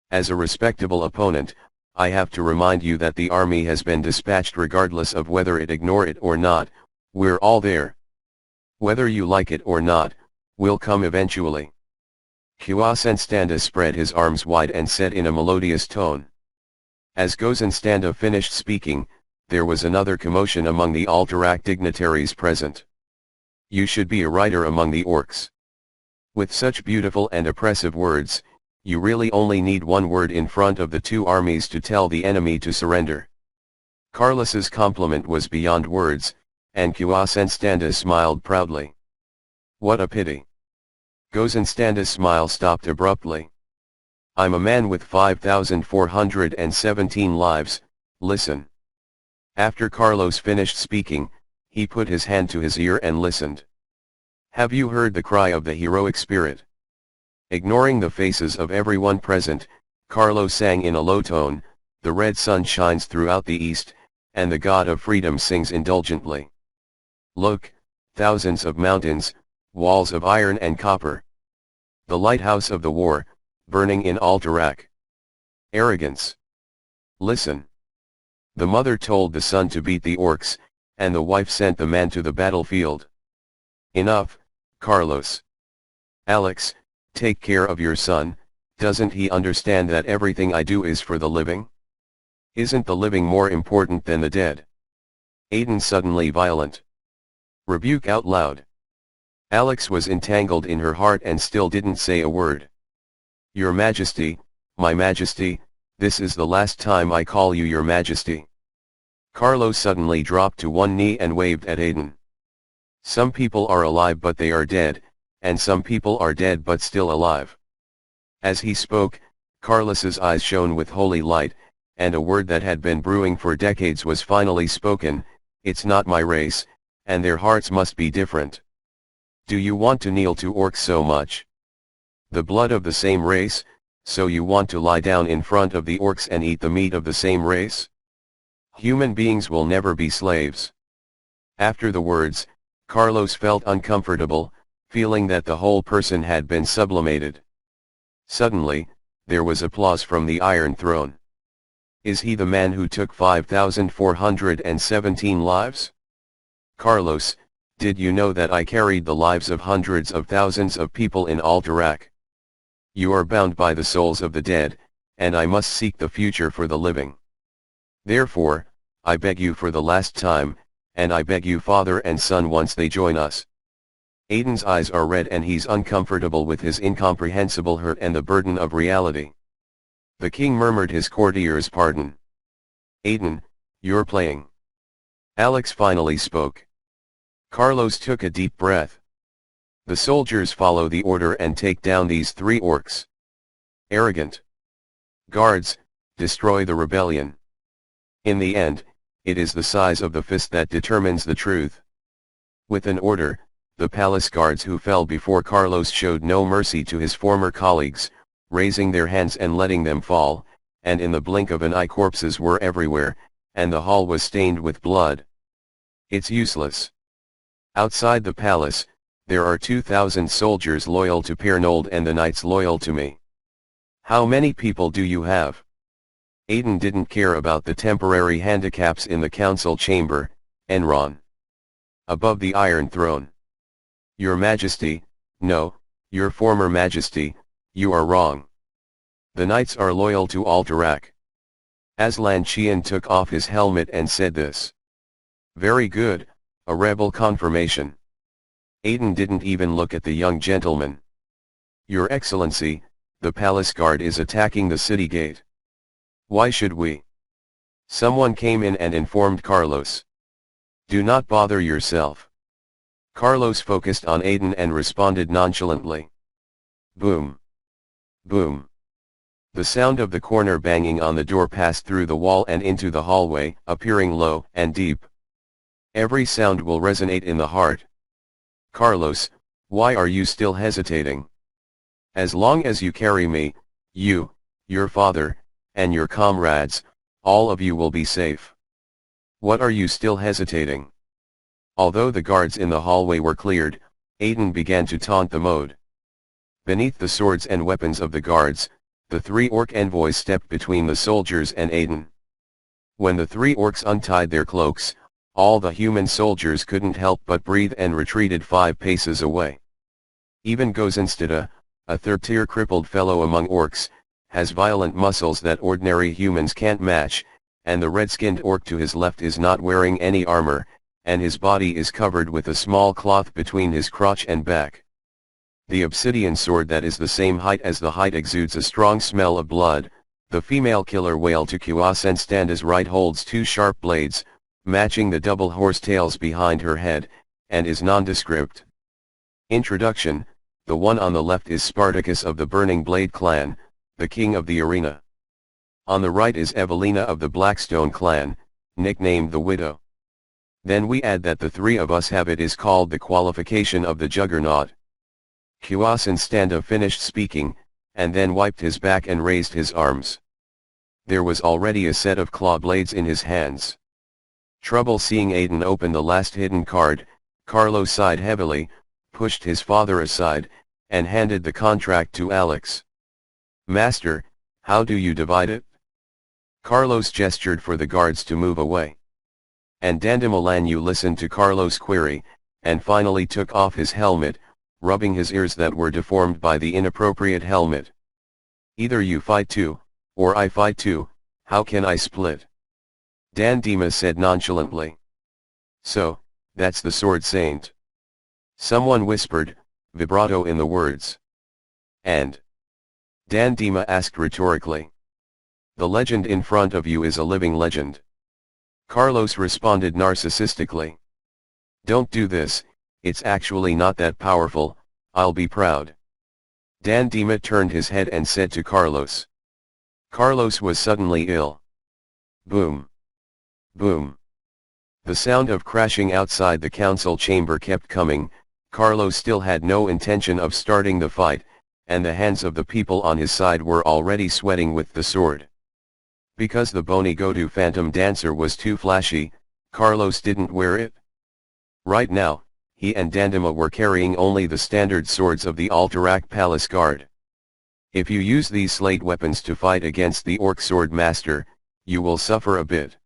As a respectable opponent, I have to remind you that the army has been dispatched regardless of whether it ignore it or not, we're all there. Whether you like it or not, we'll come eventually. Quasenstanda spread his arms wide and said in a melodious tone. As Gozenstanda finished speaking, there was another commotion among the Alterac dignitaries present. You should be a writer among the orcs. With such beautiful and oppressive words, you really only need one word in front of the two armies to tell the enemy to surrender. Carlos's compliment was beyond words, and Quasenstanda smiled proudly. What a pity. Gozenstanda's smile stopped abruptly. I'm a man with 5,417 lives, listen. After Carlos finished speaking, he put his hand to his ear and listened. Have you heard the cry of the heroic spirit? Ignoring the faces of everyone present, Carlos sang in a low tone, the red sun shines throughout the east, and the god of freedom sings indulgently. Look, thousands of mountains, walls of iron and copper. The lighthouse of the war, burning in Alterac. Arrogance. Listen. The mother told the son to beat the orcs, and the wife sent the man to the battlefield. Enough, Carlos. Alex, take care of your son, doesn't he understand that everything I do is for the living? Isn't the living more important than the dead? Aiden suddenly violent. Rebuke out loud. Alex was entangled in her heart and still didn't say a word. Your Majesty, my Majesty, this is the last time I call you Your Majesty. Carlos suddenly dropped to one knee and waved at Aiden. Some people are alive but they are dead, and some people are dead but still alive. As he spoke, Carlos's eyes shone with holy light, and a word that had been brewing for decades was finally spoken, it's not my race, and their hearts must be different. Do you want to kneel to orcs so much? The blood of the same race, so you want to lie down in front of the orcs and eat the meat of the same race? Human beings will never be slaves. After the words, Carlos felt uncomfortable, feeling that the whole person had been sublimated. Suddenly, there was applause from the Iron Throne. Is he the man who took 5,417 lives? Carlos, did you know that I carried the lives of hundreds of thousands of people in Alterac? You are bound by the souls of the dead, and I must seek the future for the living. Therefore, I beg you for the last time, and I beg you father and son once they join us. Aiden's eyes are red and he's uncomfortable with his incomprehensible hurt and the burden of reality. The king murmured his courtier's pardon. Aiden, you're playing. Alex finally spoke. Carlos took a deep breath. The soldiers follow the order and take down these 3 orcs. Arrogant. Guards, destroy the rebellion. In the end, it is the size of the fist that determines the truth. With an order, the palace guards who fell before Carlos showed no mercy to his former colleagues, raising their hands and letting them fall, and in the blink of an eye corpses were everywhere, and the hall was stained with blood. It's useless. Outside the palace, there are 2,000 soldiers loyal to Pernold and the knights loyal to me. How many people do you have? Aiden didn't care about the temporary handicaps in the council chamber, Enron. Above the Iron Throne. Your Majesty, no, your former Majesty, you are wrong. The knights are loyal to Alterac. Aslan Chian took off his helmet and said this. Very good, a rebel confirmation. Aiden didn't even look at the young gentleman. Your Excellency, the palace guard is attacking the city gate. Why should we? Someone came in and informed Carlos. Do not bother yourself. Carlos focused on Aiden and responded nonchalantly. Boom. Boom. The sound of the corner banging on the door passed through the wall and into the hallway, appearing low and deep. Every sound will resonate in the heart. Carlos, why are you still hesitating? As long as you carry me, you, your father, and your comrades, all of you will be safe. What are you still hesitating? Although the guards in the hallway were cleared, Aiden began to taunt the mode. Beneath the swords and weapons of the guards, the three orc envoys stepped between the soldiers and Aiden. When the three orcs untied their cloaks, all the human soldiers couldn't help but breathe and retreated 5 paces away. Even Gozenstida, a third-tier crippled fellow among orcs, has violent muscles that ordinary humans can't match, and the red-skinned orc to his left is not wearing any armor, and his body is covered with a small cloth between his crotch and back. The obsidian sword that is the same height as the height exudes a strong smell of blood. The female killer whale to Senstanda's right holds 2 sharp blades, matching the double horsetails behind her head, and is nondescript. Introduction: the one on the left is Spartacus of the Burning Blade clan, the king of the arena. On the right is Evelina of the Blackstone clan, nicknamed the Widow. Then we add that the 3 of us have it is called the qualification of the Juggernaut. Senstanda finished speaking, and then wiped his back and raised his arms. There was already a set of claw blades in his hands. Trouble seeing Aiden open the last hidden card, Carlos sighed heavily, pushed his father aside, and handed the contract to Alex. "Master, how do you divide it?" Carlos gestured for the guards to move away. And Dandimilanu listened to Carlos' query, and finally took off his helmet, rubbing his ears that were deformed by the inappropriate helmet. "Either you fight too, or I fight too, how can I split?" Dandima said nonchalantly. "So, that's the sword saint." Someone whispered, vibrato in the words. "And?" Dandima asked rhetorically. "The legend in front of you is a living legend." Carlos responded narcissistically. "Don't do this, it's actually not that powerful, I'll be proud." Dandima turned his head and said to Carlos. Carlos was suddenly ill. Boom. Boom. The sound of crashing outside the council chamber kept coming. Carlos still had no intention of starting the fight, and the hands of the people on his side were already sweating with the sword. Because the bony Godu Phantom Dancer was too flashy, Carlos didn't wear it. Right now, he and Dandima were carrying only the standard swords of the Alterac Palace Guard. If you use these slate weapons to fight against the Orc Sword Master, you will suffer a bit.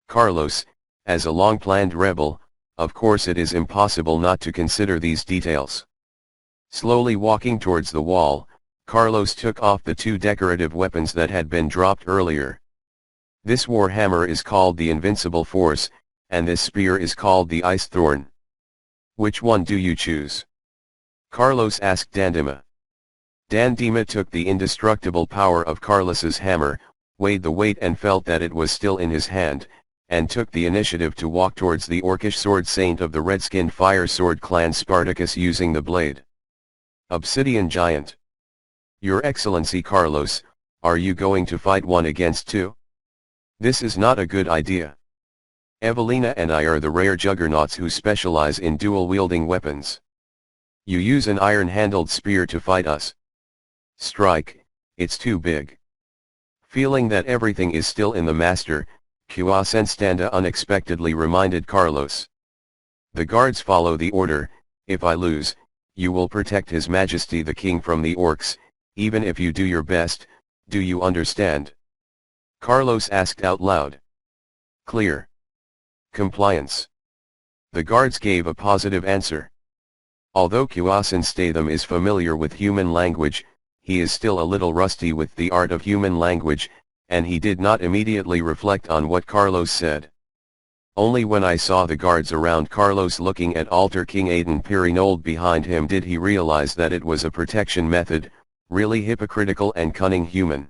Carlos, as a long-planned rebel, of course it is impossible not to consider these details. Slowly walking towards the wall, Carlos took off the 2 decorative weapons that had been dropped earlier. This warhammer is called the Invincible Force, and this spear is called the Ice Thorn. Which one do you choose? Carlos asked Dandima. Dandima took the indestructible power of Carlos's hammer, weighed the weight and felt that it was still in his hand, and took the initiative to walk towards the orcish sword saint of the red-skinned fire sword clan Spartacus using the blade. Obsidian Giant. Your Excellency Carlos, are you going to fight 1 against 2? This is not a good idea. Evelina and I are the rare juggernauts who specialize in dual-wielding weapons. You use an iron-handled spear to fight us. Strike, it's too big. Feeling that everything is still in the master, Senstanda unexpectedly reminded Carlos. The guards follow the order. If I lose, you will protect His Majesty the King from the orcs, even if you do your best, do you understand? Carlos asked out loud. Clear. Compliance. The guards gave a positive answer. Although Senstatham is familiar with human language, he is still a little rusty with the art of human language, and he did not immediately reflect on what Carlos said. Only when I saw the guards around Carlos looking at Altar King Aiden Pirinold behind him did he realize that it was a protection method, really hypocritical and cunning human.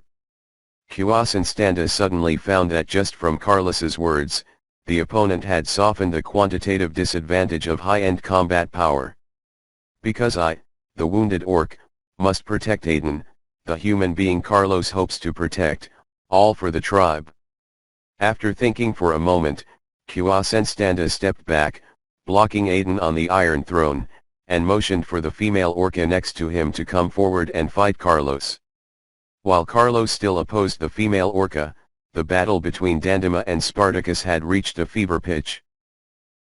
Senstanda suddenly found that just from Carlos's words, the opponent had softened the quantitative disadvantage of high-end combat power. Because I, the wounded orc, must protect Aiden, the human being Carlos hopes to protect, all for the tribe. After thinking for a moment, Senstanda stepped back, blocking Aiden on the Iron Throne, and motioned for the female orca next to him to come forward and fight Carlos. While Carlos still opposed the female orca, the battle between Dandema and Spartacus had reached a fever pitch.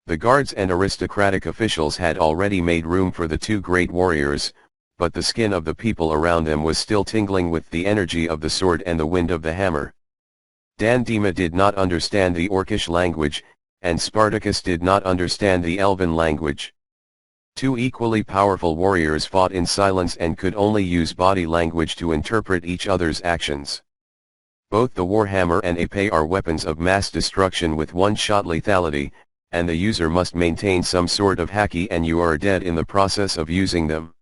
The guards and aristocratic officials had already made room for the two great warriors, but the skin of the people around them was still tingling with the energy of the sword and the wind of the hammer. Dandema did not understand the Orcish language, and Spartacus did not understand the Elven language. Two equally powerful warriors fought in silence and could only use body language to interpret each other's actions. Both the warhammer and épée are weapons of mass destruction with one-shot lethality, and the user must maintain some sort of haki and you are dead in the process of using them.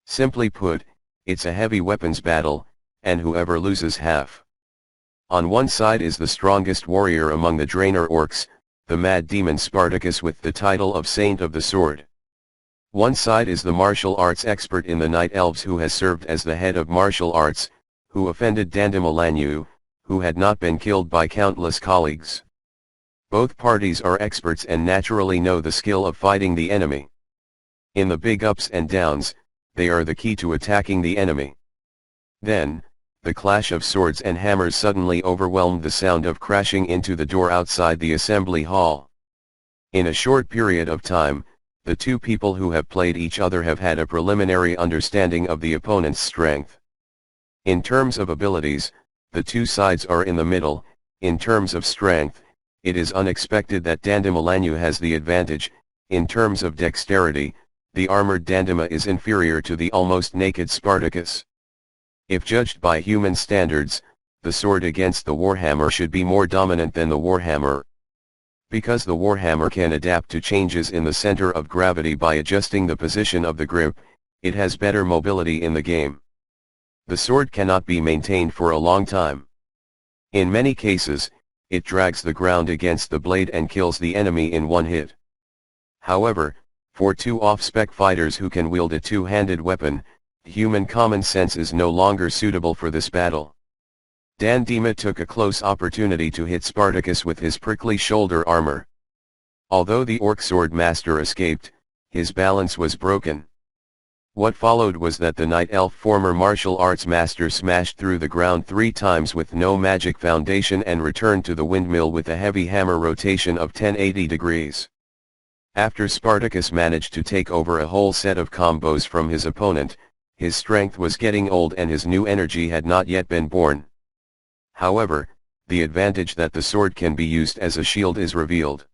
Simply put, it's a heavy weapons battle, and whoever loses half. On one side is the strongest warrior among the Draenor orcs, the mad demon Spartacus with the title of Saint of the Sword. One side is the martial arts expert in the Night Elves who has served as the head of martial arts, who offended Dandema Lanyu, who had not been killed by countless colleagues. Both parties are experts and naturally know the skill of fighting the enemy. In the big ups and downs, they are the key to attacking the enemy. Then, the clash of swords and hammers suddenly overwhelmed the sound of crashing into the door outside the assembly hall. In a short period of time, the two people who have played each other have had a preliminary understanding of the opponent's strength. In terms of abilities, the two sides are in the middle. In terms of strength, it is unexpected that Dandema Lanyu has the advantage. In terms of dexterity, the armored Dandema is inferior to the almost naked Spartacus. If judged by human standards, the sword against the warhammer should be more dominant than the warhammer. Because the warhammer can adapt to changes in the center of gravity by adjusting the position of the grip, it has better mobility in the game. The sword cannot be maintained for a long time. In many cases, it drags the ground against the blade and kills the enemy in one hit. However, for two off-spec fighters who can wield a two-handed weapon, human common sense is no longer suitable for this battle. Dandema took a close opportunity to hit Spartacus with his prickly shoulder armor. Although the orc sword master escaped, his balance was broken. What followed was that the Night Elf former martial arts master smashed through the ground 3 times with no magic foundation and returned to the windmill with a heavy hammer rotation of 1080 degrees. After Spartacus managed to take over a whole set of combos from his opponent, his strength was getting old and his new energy had not yet been born. However, the advantage that the sword can be used as a shield is revealed.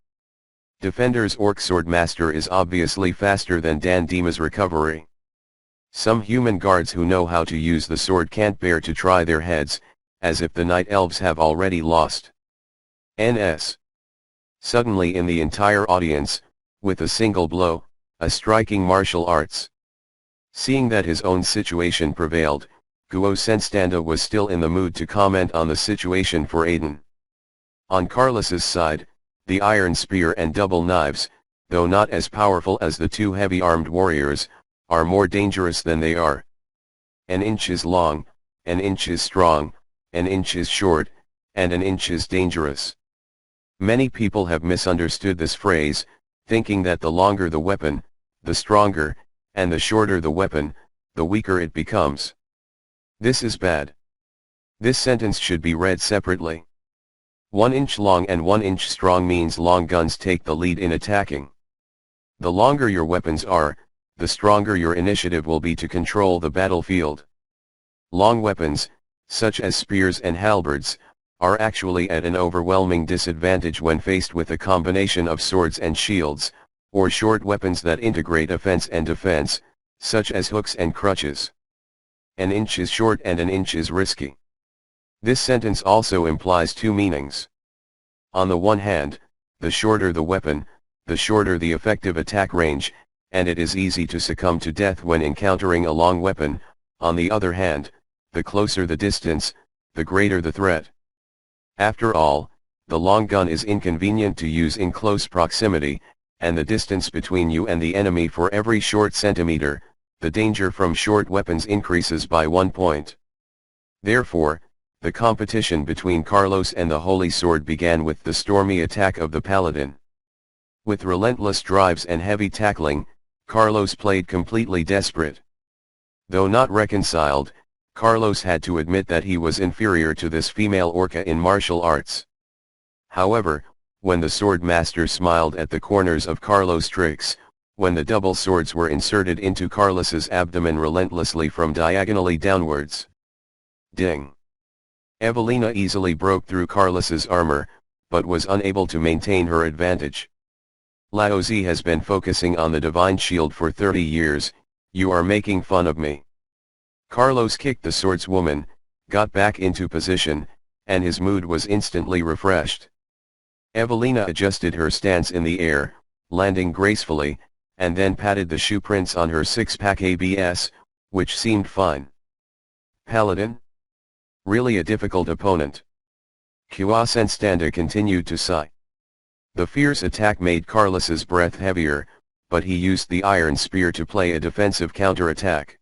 Defender's orc sword master is obviously faster than Dandema's recovery. Some human guards who know how to use the sword can't bear to try their heads, as if the Night Elves have already lost. NS. Suddenly in the entire audience, with a single blow, a striking martial arts. Seeing that his own situation prevailed, Senstanda was still in the mood to comment on the situation for Aiden. On Carlos's side, the iron spear and double knives, though not as powerful as the two heavy-armed warriors, are more dangerous than they are. An inch is long, an inch is strong, an inch is short, and an inch is dangerous. Many people have misunderstood this phrase, thinking that the longer the weapon, the stronger, and the shorter the weapon, the weaker it becomes. This is bad. This sentence should be read separately. 1 inch long and 1 inch strong means long guns take the lead in attacking. The longer your weapons are, the stronger your initiative will be to control the battlefield. Long weapons, such as spears and halberds, are actually at an overwhelming disadvantage when faced with a combination of swords and shields, or short weapons that integrate offense and defense, such as hooks and crutches. An inch is short and an inch is risky. This sentence also implies two meanings. On the one hand, the shorter the weapon, the shorter the effective attack range, and it is easy to succumb to death when encountering a long weapon. On the other hand, the closer the distance, the greater the threat. After all, the long gun is inconvenient to use in close proximity, and the distance between you and the enemy for every short centimeter, the danger from short weapons increases by 1 point. Therefore, the competition between Carlos and the Holy Sword began with the stormy attack of the Paladin. With relentless drives and heavy tackling, Carlos played completely desperate. Though not reconciled, Carlos had to admit that he was inferior to this female orca in martial arts. However, when the sword master smiled at the corners of Carlos' tricks, when the double swords were inserted into Carlos's abdomen relentlessly from diagonally downwards. Ding! Evelina easily broke through Carlos's armor, but was unable to maintain her advantage. Laozi has been focusing on the divine shield for 30 years, you are making fun of me. Carlos kicked the swordswoman, got back into position, and his mood was instantly refreshed. Evelina adjusted her stance in the air, landing gracefully, and then patted the shoe prints on her six-pack abs, which seemed fine. Paladin? Really a difficult opponent. Kuasenstanda continued to sigh. The fierce attack made Carlos's breath heavier, but he used the iron spear to play a defensive counterattack.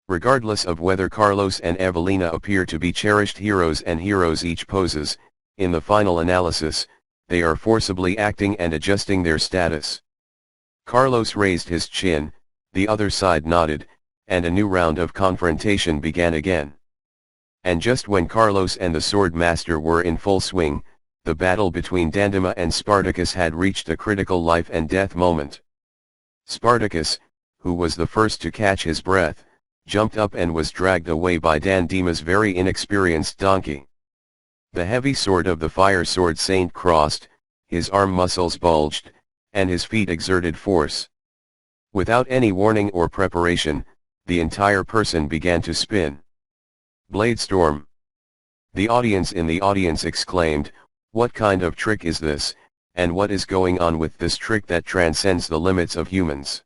Regardless of whether Carlos and Evelina appear to be cherished heroes and heroes each poses, in the final analysis, they are forcibly acting and adjusting their status. Carlos raised his chin, the other side nodded, and a new round of confrontation began again. And just when Carlos and the sword master were in full swing, the battle between Dandema and Spartacus had reached a critical life and death moment. Spartacus, who was the first to catch his breath, jumped up and was dragged away by Dandema's very inexperienced donkey. The heavy sword of the fire sword saint crossed, his arm muscles bulged, and his feet exerted force. Without any warning or preparation, the entire person began to spin. Blade storm. The audience in the audience exclaimed, "What kind of trick is this, and what is going on with this trick that transcends the limits of humans?"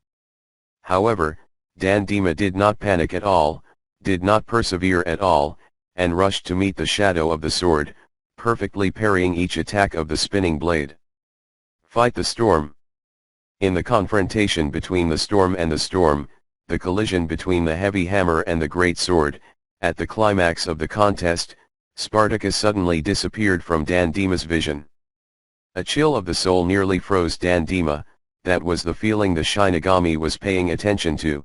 However, Dandema did not panic at all, did not persevere at all, and rushed to meet the shadow of the sword, perfectly parrying each attack of the spinning blade. Fight the storm. In the confrontation between the storm and the storm, the collision between the heavy hammer and the great sword, at the climax of the contest, Spartacus suddenly disappeared from Dandema's vision. A chill of the soul nearly froze Dandema, that was the feeling the Shinigami was paying attention to.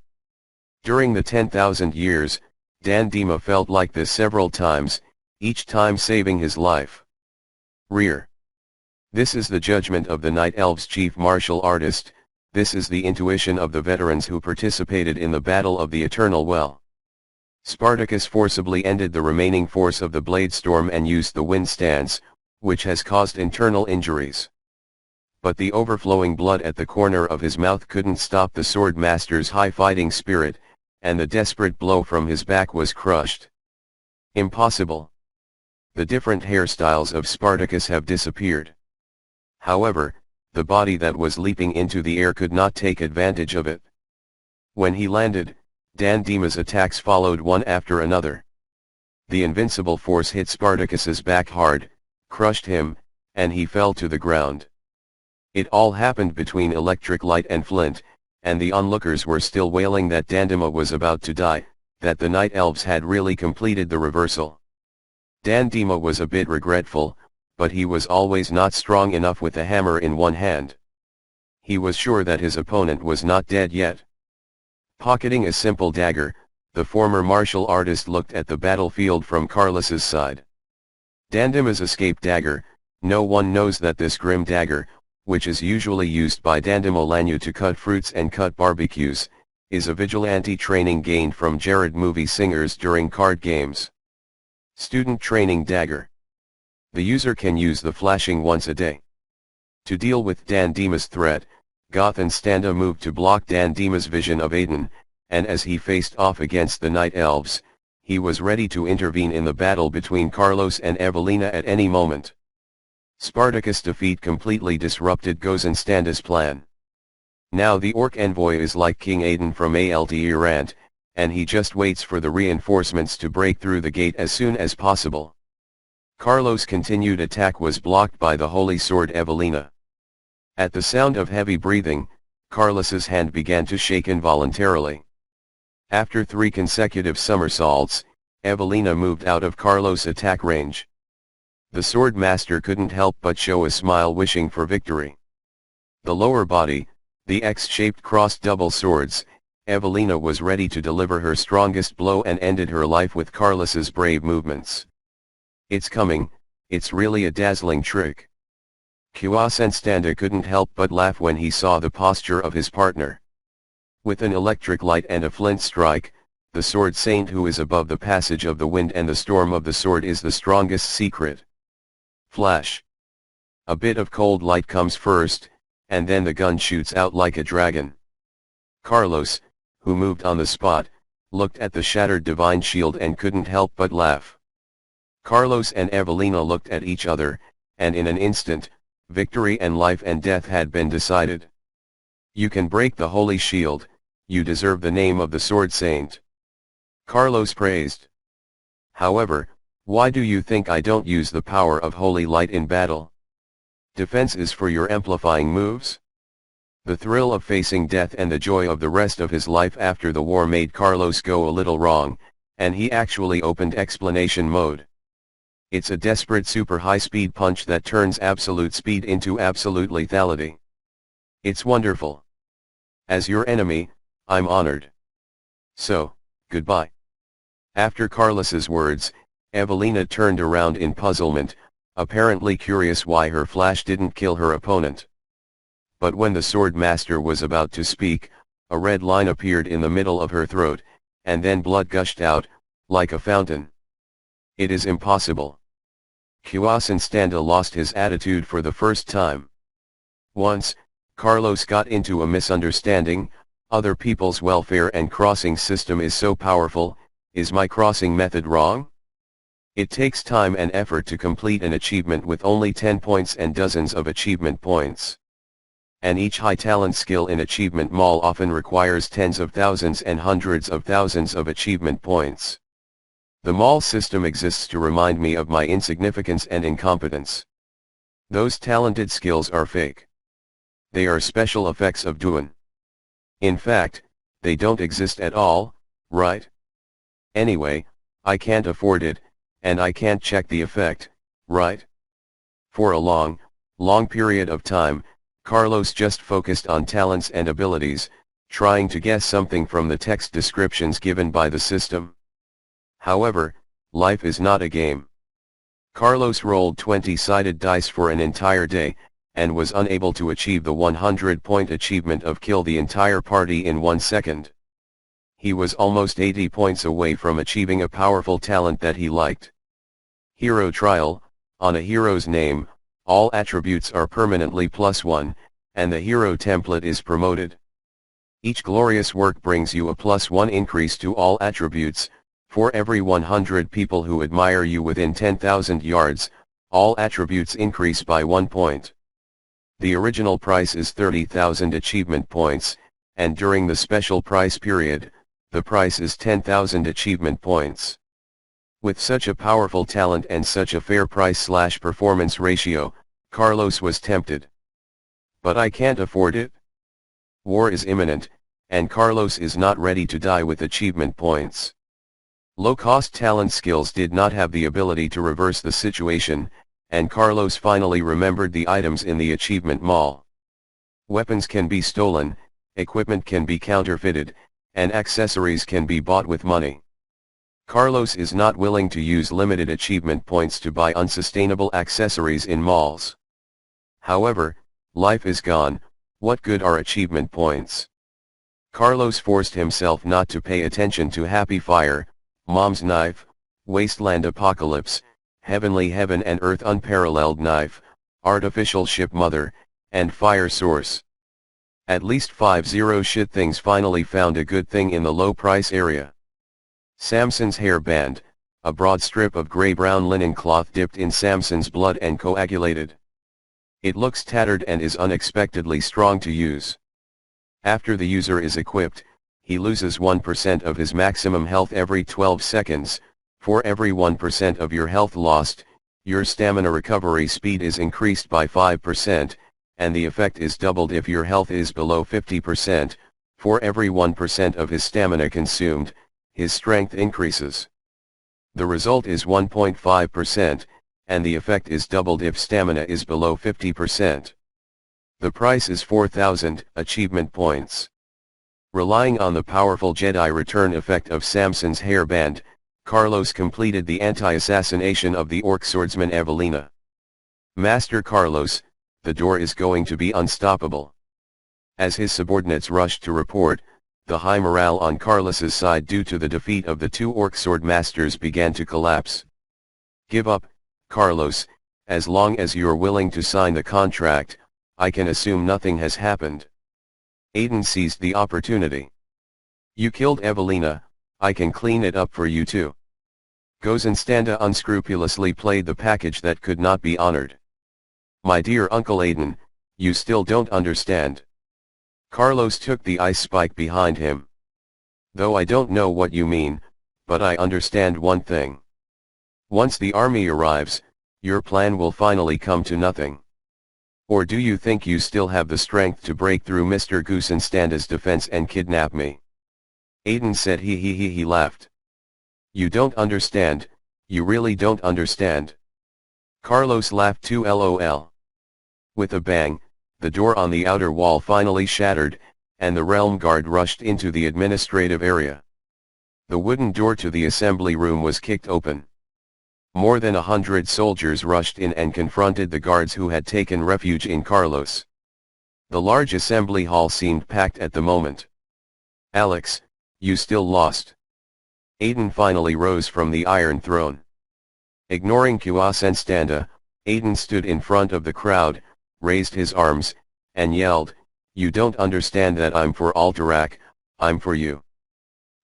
During the 10,000 years, Dandema felt like this several times, each time saving his life. Rear. This is the judgment of the Night Elves' chief martial artist, this is the intuition of the veterans who participated in the Battle of the Eternal Well. Spartacus forcibly ended the remaining force of the blade storm and used the wind stance, which has caused internal injuries. But the overflowing blood at the corner of his mouth couldn't stop the sword master's high fighting spirit, and the desperate blow from his back was crushed. Impossible. The different hairstyles of Spartacus have disappeared. However, the body that was leaping into the air could not take advantage of it. When he landed, Dandema's attacks followed one after another. The invincible force hit Spartacus's back hard, crushed him, and he fell to the ground. It all happened between electric light and flint, and the onlookers were still wailing that Dandema was about to die, that the Night Elves had really completed the reversal. Dandema was a bit regretful, but he was always not strong enough with the hammer in one hand. He was sure that his opponent was not dead yet. Pocketing a simple dagger, the former martial artist looked at the battlefield from Carlos's side. Dandema's escape dagger, no one knows that this grim dagger, which is usually used by Dandemo Lanyu to cut fruits and cut barbecues, is a vigilante training gained from Jared movie singers during card games. Student training dagger. The user can use the flashing once a day. To deal with Dandema's threat, Gothenstanda moved to block Dandema's vision of Aiden, and as he faced off against the Night Elves, he was ready to intervene in the battle between Carlos and Evelina at any moment. Spartacus' defeat completely disrupted Gothenstanda's plan. Now the Orc envoy is like King Aiden from Altirant, and he just waits for the reinforcements to break through the gate as soon as possible. Carlos' continued attack was blocked by the holy sword Evelina. At the sound of heavy breathing, Carlos's hand began to shake involuntarily. After 3 consecutive somersaults, Evelina moved out of Carlos' attack range. The sword master couldn't help but show a smile, wishing for victory. The lower body, the X-shaped crossed double swords, Evelina was ready to deliver her strongest blow and ended her life with Carlos's brave movements. It's coming, it's really a dazzling trick. Quasenstanda couldn't help but laugh when he saw the posture of his partner. With an electric light and a flint strike, the sword saint who is above the passage of the wind and the storm of the sword is the strongest secret. Flash. A bit of cold light comes first, and then the gun shoots out like a dragon. Carlos, who moved on the spot, looked at the shattered divine shield and couldn't help but laugh. Carlos and Evelina looked at each other, and in an instant, victory and life and death had been decided. You can break the holy shield, you deserve the name of the sword saint. Carlos praised. However, why do you think I don't use the power of holy light in battle? Defense is for your amplifying moves? The thrill of facing death and the joy of the rest of his life after the war made Carlos go a little wrong, and he actually opened explanation mode. It's a desperate super high-speed punch that turns absolute speed into absolute lethality. It's wonderful. As your enemy, I'm honored. So, goodbye. After Carlos's words, Evelina turned around in puzzlement, apparently curious why her flash didn't kill her opponent. But when the sword master was about to speak, a red line appeared in the middle of her throat, and then blood gushed out, like a fountain. It is impossible. Quasenstanda lost his attitude for the first time. Once, Carlos got into a misunderstanding. Other people's welfare and crossing system is so powerful, is my crossing method wrong? It takes time and effort to complete an achievement with only 10 points and dozens of achievement points. And each high talent skill in Achievement Mall often requires tens of thousands and hundreds of thousands of achievement points. The mall system exists to remind me of my insignificance and incompetence. Those talented skills are fake. They are special effects of doing. In fact, they don't exist at all, right? Anyway, I can't afford it, and I can't check the effect, right? For a long period of time, Carlos just focused on talents and abilities, trying to guess something from the text descriptions given by the system. However, life is not a game. Carlos rolled 20-sided dice for an entire day, and was unable to achieve the 100-point achievement of kill the entire party in 1 second. He was almost 80 points away from achieving a powerful talent that he liked. Hero Trial. On a hero's name, all attributes are permanently +1, and the hero template is promoted. Each glorious work brings you a +1 increase to all attributes. For every 100 people who admire you within 10,000 yards, all attributes increase by 1 point. The original price is 30,000 achievement points, and during the special price period, the price is 10,000 achievement points. With such a powerful talent and such a fair price/performance ratio, Carlos was tempted. But I can't afford it. War is imminent, and Carlos is not ready to die with achievement points. Low-cost talent skills did not have the ability to reverse the situation, and Carlos finally remembered the items in the achievement mall. Weapons can be stolen, equipment can be counterfeited, and accessories can be bought with money. Carlos is not willing to use limited achievement points to buy unsustainable accessories in malls. However, life is gone, what good are achievement points? Carlos forced himself not to pay attention to Happy Fire, Mom's Knife, Wasteland Apocalypse, Heavenly Heaven and Earth Unparalleled Knife, Artificial Ship Mother, and Fire Source. At least 50 shit things finally found a good thing in the low price area. Samson's hair band, a broad strip of gray-brown linen cloth dipped in Samson's blood and coagulated. It looks tattered and is unexpectedly strong to use. After the user is equipped, he loses 1% of his maximum health every 12 seconds, for every 1% of your health lost, your stamina recovery speed is increased by 5%, and the effect is doubled if your health is below 50%, For every 1% of his stamina consumed, his strength increases. The result is 1.5%, and the effect is doubled if stamina is below 50%. The price is 4,000 achievement points. Relying on the powerful Jedi return effect of Samson's hairband, Carlos completed the anti-assassination of the orc swordsman Evelina. Master Carlos, the door is going to be unstoppable. As his subordinates rushed to report, the high morale on Carlos's side due to the defeat of the two orc sword masters began to collapse. Give up, Carlos, as long as you're willing to sign the contract, I can assume nothing has happened. Aiden seized the opportunity. You killed Evelina, I can clean it up for you too. Gozenstanda unscrupulously played the package that could not be honored. My dear Uncle Aiden, you still don't understand. Carlos took the ice spike behind him. Though I don't know what you mean, but I understand one thing. Once the army arrives, your plan will finally come to nothing. Or do you think you still have the strength to break through Mr. Gozenstanda's defense and kidnap me? Aiden said he laughed. You don't understand, you really don't understand. Carlos laughed too lol. With a bang, the door on the outer wall finally shattered, and the realm guard rushed into the administrative area. The wooden door to the assembly room was kicked open. More than 100 soldiers rushed in and confronted the guards who had taken refuge in Carlos. The large assembly hall seemed packed at the moment. Alex, you still lost. Aiden finally rose from the Iron Throne. Ignoring Gozenstanda, Aiden stood in front of the crowd, raised his arms, and yelled, You don't understand that I'm for Alterac, I'm for you.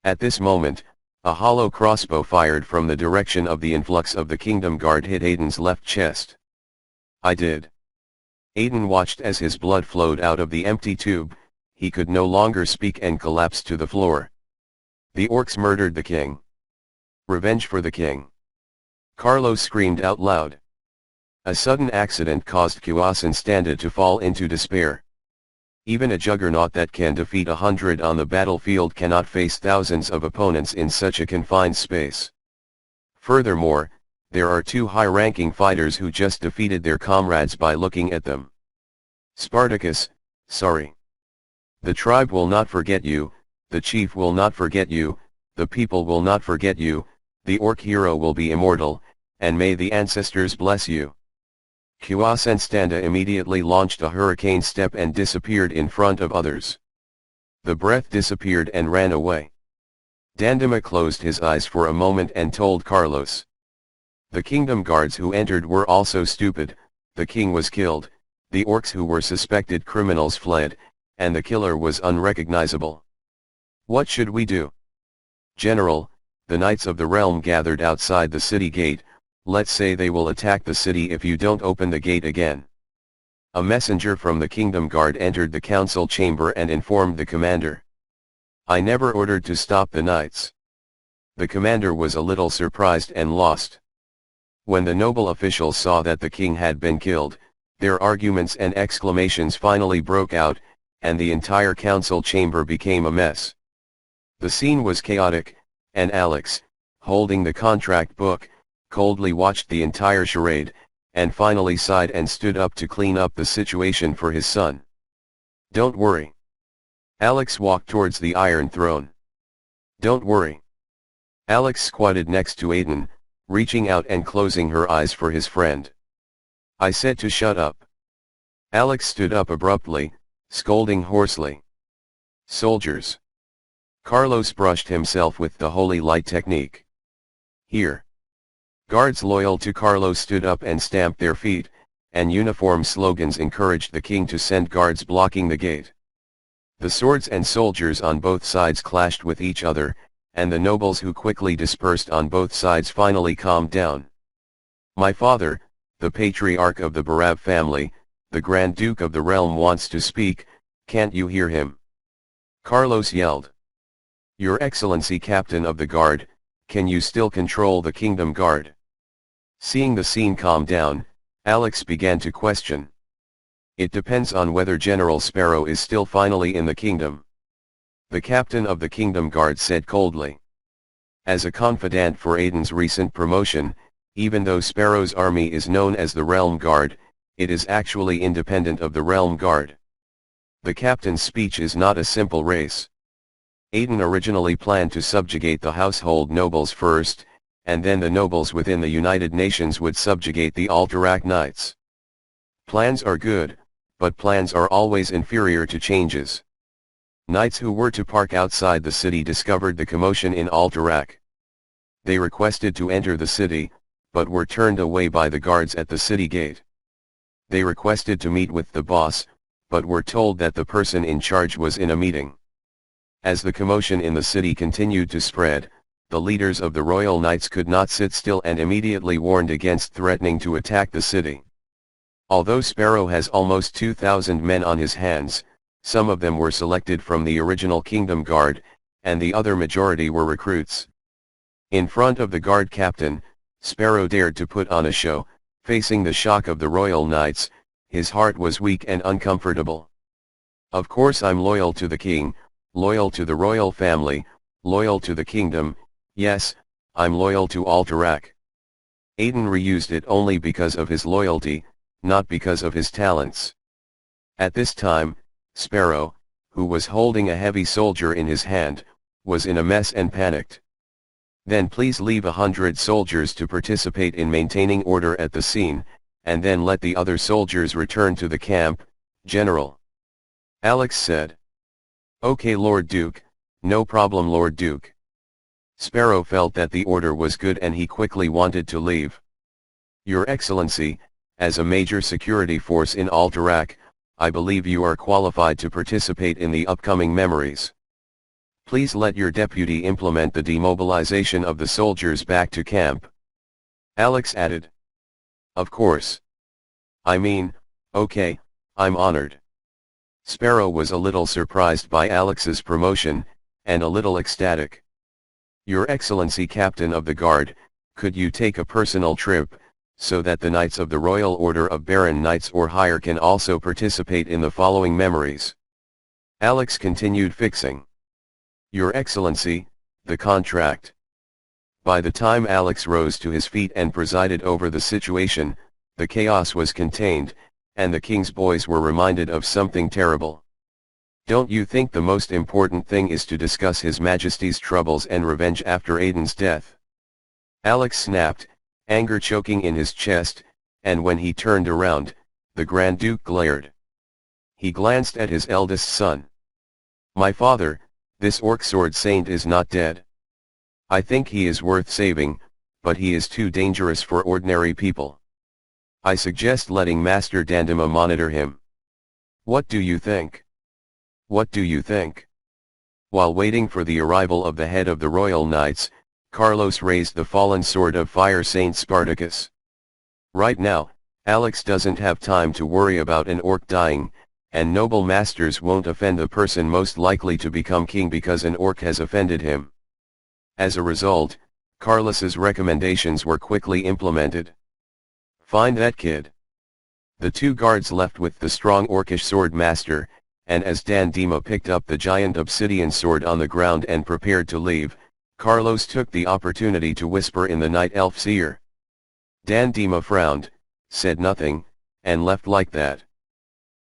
At this moment, a hollow crossbow fired from the direction of the influx of the Kingdom Guard hit Aiden's left chest. I did. Aiden watched as his blood flowed out of the empty tube, he could no longer speak and collapsed to the floor. The orcs murdered the king. Revenge for the king. Carlos screamed out loud. A sudden accident caused Gozenstanda to fall into despair. Even a juggernaut that can defeat 100 on the battlefield cannot face thousands of opponents in such a confined space. Furthermore, there are two high-ranking fighters who just defeated their comrades by looking at them. Spartacus, sorry. The tribe will not forget you, the chief will not forget you, the people will not forget you, the orc hero will be immortal, and may the ancestors bless you. Gozenstanda immediately launched a hurricane step and disappeared in front of others. The breath disappeared and ran away. Dandema closed his eyes for a moment and told Carlos. The kingdom guards who entered were also stupid, the king was killed, the orcs who were suspected criminals fled, and the killer was unrecognizable. What should we do? General, the Knights of the Realm gathered outside the city gate. Let's say they will attack the city if you don't open the gate again. A messenger from the Kingdom Guard entered the council chamber and informed the commander. I never ordered to stop the knights. The commander was a little surprised and lost. When the noble officials saw that the king had been killed, their arguments and exclamations finally broke out, and the entire council chamber became a mess. The scene was chaotic, and Alex, holding the contract book, coldly watched the entire charade, and finally sighed and stood up to clean up the situation for his son. Don't worry. Alex walked towards the Iron Throne. Don't worry. Alex squatted next to Aiden, reaching out and closing her eyes for his friend. I said to shut up. Alex stood up abruptly, scolding hoarsely. Soldiers. Carlos brushed himself with the holy light technique. Here. Guards loyal to Carlos stood up and stamped their feet, and uniform slogans encouraged the king to send guards blocking the gate. The swords and soldiers on both sides clashed with each other, and the nobles who quickly dispersed on both sides finally calmed down. My father, the patriarch of the Barav family, the Grand Duke of the realm wants to speak, can't you hear him? Carlos yelled. Your Excellency, Captain of the Guard, can you still control the Kingdom Guard? Seeing the scene calm down, Alex began to question. It depends on whether General Sparrow is still finally in the kingdom. The captain of the Kingdom Guard said coldly. As a confidant for Aiden's recent promotion, even though Sparrow's army is known as the Realm Guard, it is actually independent of the Realm Guard. The captain's speech is not a simple race. Aiden originally planned to subjugate the household nobles first, and then the nobles within the United Nations would subjugate the Alterac Knights. Plans are good, but plans are always inferior to changes. Knights who were to park outside the city discovered the commotion in Alterac. They requested to enter the city, but were turned away by the guards at the city gate. They requested to meet with the boss, but were told that the person in charge was in a meeting. As the commotion in the city continued to spread, the leaders of the Royal Knights could not sit still and immediately warned against threatening to attack the city. Although Sparrow has almost 2,000 men on his hands, some of them were selected from the original Kingdom Guard, and the other majority were recruits. In front of the guard captain, Sparrow dared to put on a show. Facing the shock of the Royal Knights, his heart was weak and uncomfortable. Of course I'm loyal to the king, loyal to the royal family, loyal to the kingdom, yes, I'm loyal to Alterac. Aiden reused it only because of his loyalty, not because of his talents. At this time, Sparrow, who was holding a heavy soldier in his hand, was in a mess and panicked. Then please leave 100 soldiers to participate in maintaining order at the scene, and then let the other soldiers return to the camp, General. Alex said. Okay Lord Duke, no problem Lord Duke. Sparrow felt that the order was good and he quickly wanted to leave. Your Excellency, as a major security force in Alterac, I believe you are qualified to participate in the upcoming memories. Please let your deputy implement the demobilization of the soldiers back to camp. Alex added. Of course. I mean, okay, I'm honored. Sparrow was a little surprised by Alex's promotion, and a little ecstatic. Your Excellency Captain of the Guard, could you take a personal trip, so that the Knights of the Royal Order of Baron Knights or higher can also participate in the following memories? Alex continued fixing. Your Excellency, the contract. By the time Alex rose to his feet and presided over the situation, the chaos was contained, and the king's boys were reminded of something terrible. Don't you think the most important thing is to discuss His Majesty's troubles and revenge after Aiden's death? Alex snapped, anger choking in his chest, and when he turned around, the Grand Duke glared. He glanced at his eldest son. My father, this orc sword saint is not dead. I think he is worth saving, but he is too dangerous for ordinary people. I suggest letting Master Dandema monitor him. What do you think? What do you think? While waiting for the arrival of the head of the Royal Knights, Carlos raised the fallen sword of Fire Saint Spartacus. Right now, Alex doesn't have time to worry about an orc dying, and noble masters won't offend the person most likely to become king because an orc has offended him. As a result, Carlos's recommendations were quickly implemented. Find that kid. The two guards left with the strong orcish sword master, and as Dandema picked up the giant obsidian sword on the ground and prepared to leave, Carlos took the opportunity to whisper in the night elf's ear. Dandema frowned, said nothing, and left like that.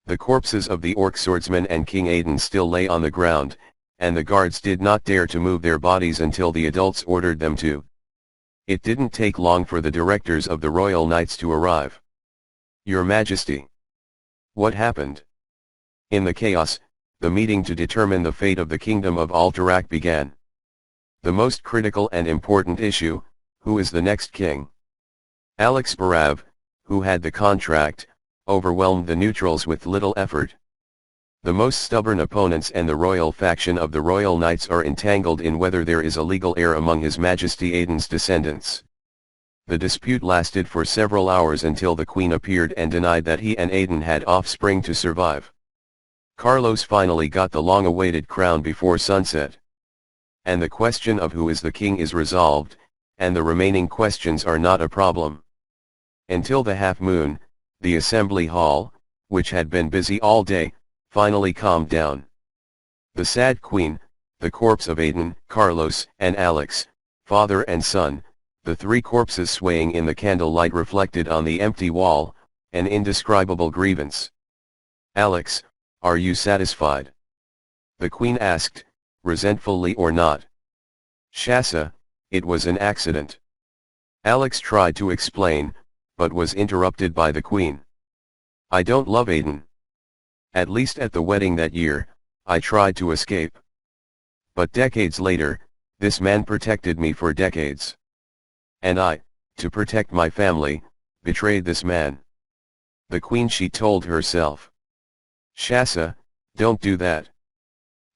The corpses of the orc swordsman and King Aiden still lay on the ground, and the guards did not dare to move their bodies until the adults ordered them to. It didn't take long for the directors of the Royal Knights to arrive. Your Majesty. What happened? In the chaos, the meeting to determine the fate of the Kingdom of Alterac began. The most critical and important issue, who is the next king? Alex Barav, who had the contract, overwhelmed the neutrals with little effort. The most stubborn opponents and the royal faction of the Royal Knights are entangled in whether there is a legal heir among His Majesty Aiden's descendants. The dispute lasted for several hours until the Queen appeared and denied that he and Aiden had offspring to survive. Carlos finally got the long-awaited crown before sunset. And the question of who is the king is resolved, and the remaining questions are not a problem. Until the half moon, the assembly hall, which had been busy all day, finally calmed down. The sad queen, the corpse of Aiden, Carlos, and Alex, father and son, the three corpses swaying in the candlelight reflected on the empty wall, an indescribable grievance. "Alex, are you satisfied?" the Queen asked, resentfully or not. "Shasa, it was an accident." Alex tried to explain, but was interrupted by the Queen. "I don't love Aiden. At least at the wedding that year, I tried to escape. But decades later, this man protected me for decades. And I, to protect my family, betrayed this man." The Queen, she told herself. "Shasa, don't do that,"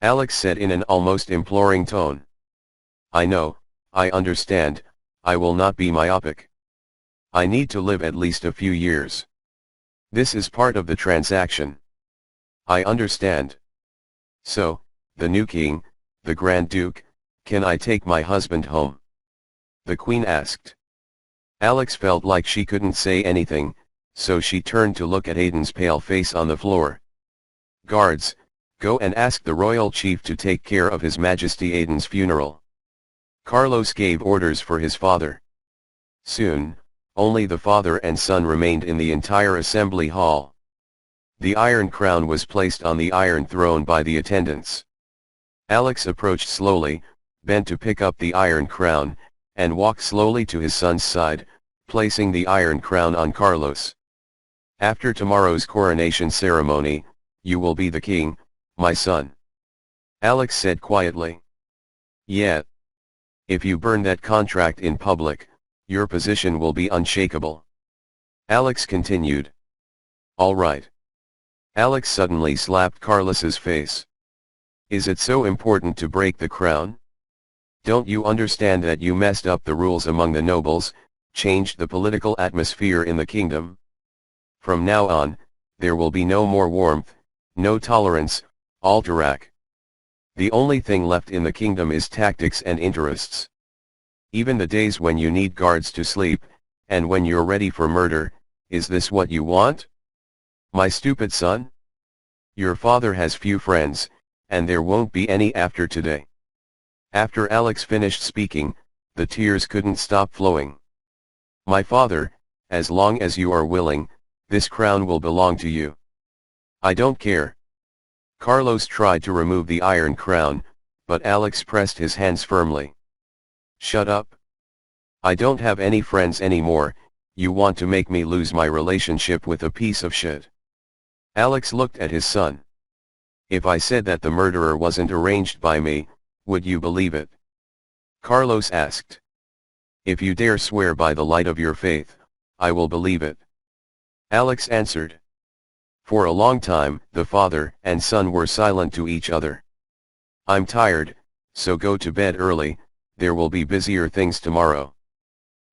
Alex said in an almost imploring tone. "I know, I understand, I will not be myopic. I need to live at least a few years. This is part of the transaction. I understand. So, the new king, the Grand Duke, can I take my husband home?" the Queen asked. Alex felt like she couldn't say anything, so she turned to look at Aiden's pale face on the floor. "Guards, go and ask the royal chief to take care of His Majesty Aiden's funeral." Carlos gave orders for his father. Soon, only the father and son remained in the entire assembly hall. The Iron Crown was placed on the Iron Throne by the attendants. Alex approached slowly, bent to pick up the Iron Crown, and walked slowly to his son's side, placing the Iron Crown on Carlos. "After tomorrow's coronation ceremony, you will be the king, my son," Alex said quietly. "Yeah. If you burn that contract in public, your position will be unshakable," Alex continued. "All right." Alex suddenly slapped Carlos's face. "Is it so important to break the crown? Don't you understand that you messed up the rules among the nobles, changed the political atmosphere in the kingdom? From now on, there will be no more warmth, no tolerance, Alterac. The only thing left in the kingdom is tactics and interests. Even the days when you need guards to sleep, and when you're ready for murder, is this what you want? My stupid son? Your father has few friends, and there won't be any after today." After Alex finished speaking, the tears couldn't stop flowing. "My father, as long as you are willing, this crown will belong to you. I don't care." Carlos tried to remove the Iron Crown, but Alex pressed his hands firmly. "Shut up. I don't have any friends anymore. You want to make me lose my relationship with a piece of shit." Alex looked at his son. "If I said that the murderer wasn't arranged by me, would you believe it?" Carlos asked. "If you dare swear by the light of your faith, I will believe it," Alex answered. For a long time, the father and son were silent to each other. "I'm tired, so go to bed early, there will be busier things tomorrow."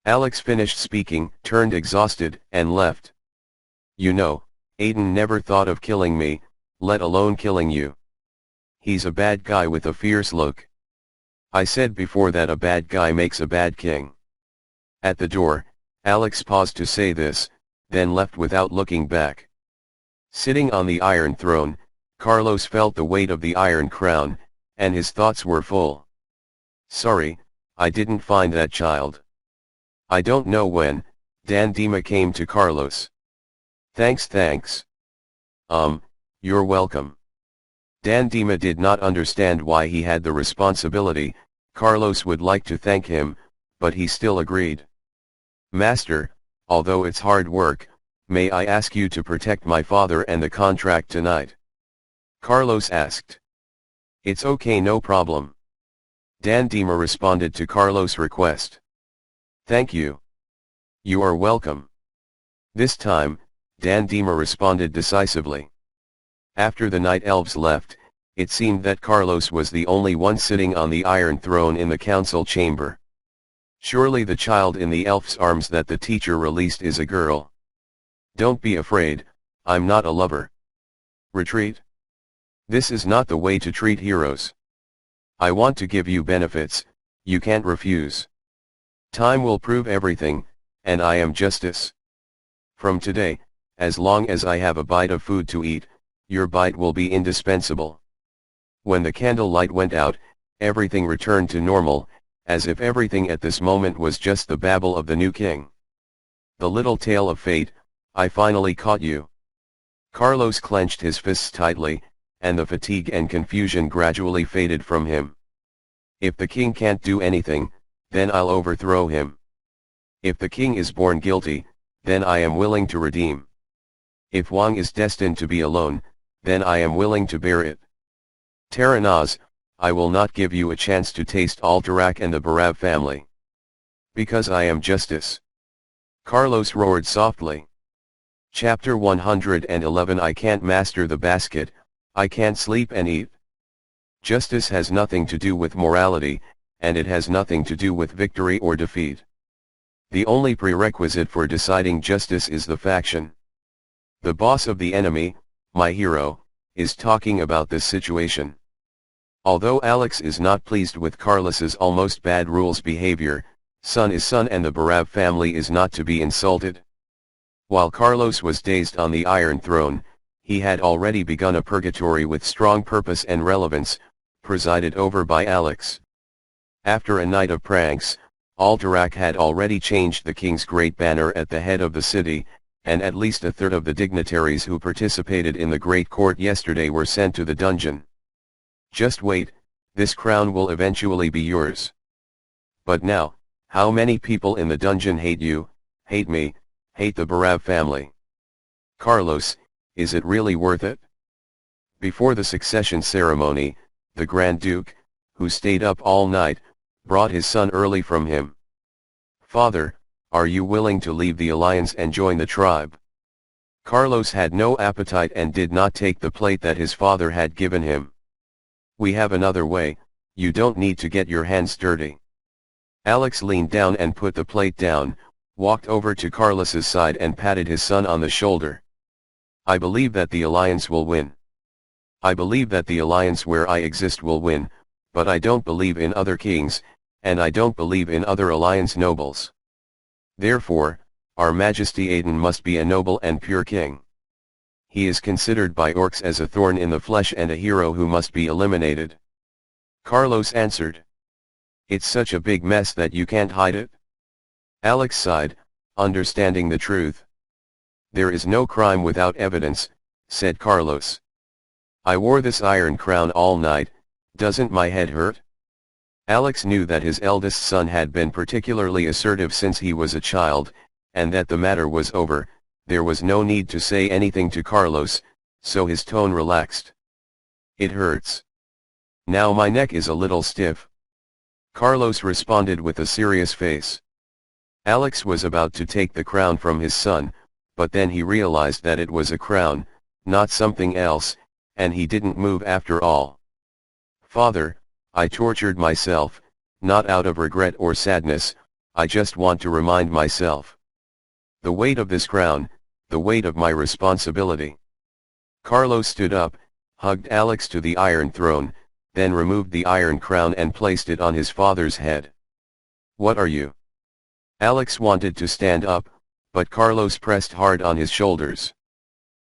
Alex finished speaking, turned exhausted, and left. "You know, Aiden never thought of killing me, let alone killing you. He's a bad guy with a fierce look. I said before that a bad guy makes a bad king." At the door, Alex paused to say this, then left without looking back. Sitting on the Iron Throne, Carlos felt the weight of the Iron Crown, and his thoughts were full. "Sorry, I didn't find that child. I don't know when." Dan Dima came to Carlos. Thanks. You're welcome." Dan Dima did not understand why he had the responsibility. Carlos would like to thank him, but he still agreed. "Master, although it's hard work, may I ask you to protect my father and the contract tonight?" Carlos asked. "It's okay, no problem." Dan Dima responded to Carlos' request. "Thank you." "You are welcome." This time, Dan Dima responded decisively. After the Night Elves left, it seemed that Carlos was the only one sitting on the Iron Throne in the council chamber. Surely the child in the elf's arms that the teacher released is a girl. "Don't be afraid, I'm not a lover." "Retreat? This is not the way to treat heroes. I want to give you benefits, you can't refuse. Time will prove everything, and I am justice. From today, as long as I have a bite of food to eat, your bite will be indispensable." When the candlelight went out, everything returned to normal, as if everything at this moment was just the babble of the new king. The little tail of fate, I finally caught you. Carlos clenched his fists tightly, and the fatigue and confusion gradually faded from him. If the king can't do anything, then I'll overthrow him. If the king is born guilty, then I am willing to redeem. If Wang is destined to be alone, then I am willing to bear it. Taranaz, I will not give you a chance to taste Alterac and the Barav family. Because I am justice. Carlos roared softly. Chapter 111 I can't master the basket, I can't sleep and eat. Justice has nothing to do with morality, and it has nothing to do with victory or defeat. The only prerequisite for deciding justice is the faction. The boss of the enemy, my hero, is talking about this situation. Although Alex is not pleased with Carlos's almost bad rules behavior, son is son and the Barav family is not to be insulted. While Carlos was dazed on the Iron Throne, he had already begun a purgatory with strong purpose and relevance, presided over by Alex. After a night of pranks, Alterac had already changed the king's great banner at the head of the city, and at least a third of the dignitaries who participated in the great court yesterday were sent to the dungeon. Just wait, this crown will eventually be yours. But now, how many people in the dungeon hate you, hate me, hate the Barav family? Carlos, is it really worth it? Before the succession ceremony, the Grand Duke, who stayed up all night, brought his son early from him. Father, are you willing to leave the alliance and join the tribe? Carlos had no appetite and did not take the plate that his father had given him. We have another way, you don't need to get your hands dirty. Alex leaned down and put the plate down, walked over to Carlos's side and patted his son on the shoulder. I believe that the alliance will win. I believe that the alliance where I exist will win, but I don't believe in other kings, and I don't believe in other alliance nobles. Therefore, Our Majesty Aiden must be a noble and pure king. He is considered by orcs as a thorn in the flesh and a hero who must be eliminated. Carlos answered. It's such a big mess that you can't hide it? Alex sighed, understanding the truth. There is no crime without evidence, said Carlos. I wore this iron crown all night, doesn't my head hurt? Alex knew that his eldest son had been particularly assertive since he was a child, and that the matter was over. There was no need to say anything to Carlos, so his tone relaxed. It hurts. Now my neck is a little stiff. Carlos responded with a serious face. Alex was about to take the crown from his son, but then he realized that it was a crown, not something else, and he didn't move after all. Father, I tortured myself, not out of regret or sadness, I just want to remind myself. The weight of this crown, the weight of my responsibility. Carlos stood up, hugged Alex to the Iron Throne, then removed the iron crown and placed it on his father's head. What are you? Alex wanted to stand up, but Carlos pressed hard on his shoulders.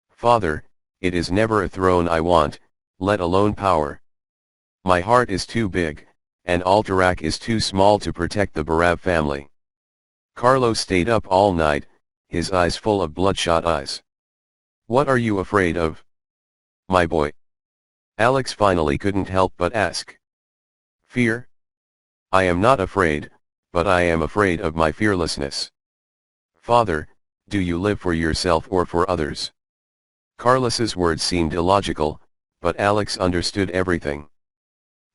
Father, it is never a throne I want, let alone power. My heart is too big, and Alterac is too small to protect the Barav family. Carlos stayed up all night, his eyes full of bloodshot eyes. What are you afraid of? My boy. Alex finally couldn't help but ask. Fear? I am not afraid, but I am afraid of my fearlessness. Father, do you live for yourself or for others? Carlos's words seemed illogical, but Alex understood everything.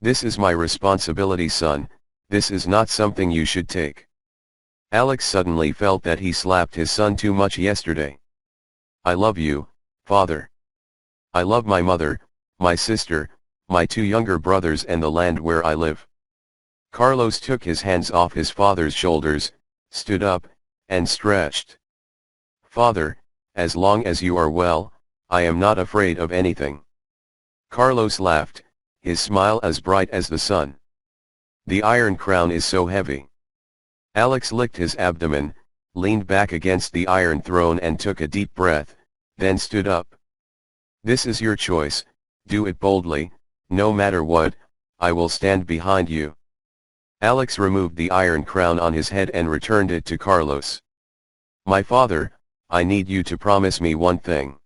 This is my responsibility, son, this is not something you should take. Alex suddenly felt that he slapped his son too much yesterday. I love you, father. I love my mother, my sister, my two younger brothers and the land where I live. Carlos took his hands off his father's shoulders, stood up, and stretched. Father, as long as you are well, I am not afraid of anything. Carlos laughed, his smile as bright as the sun. The iron crown is so heavy. Alex licked his abdomen, leaned back against the Iron Throne and took a deep breath, then stood up. This is your choice, do it boldly, no matter what, I will stand behind you. Alex removed the iron crown on his head and returned it to Carlos. My father, I need you to promise me one thing.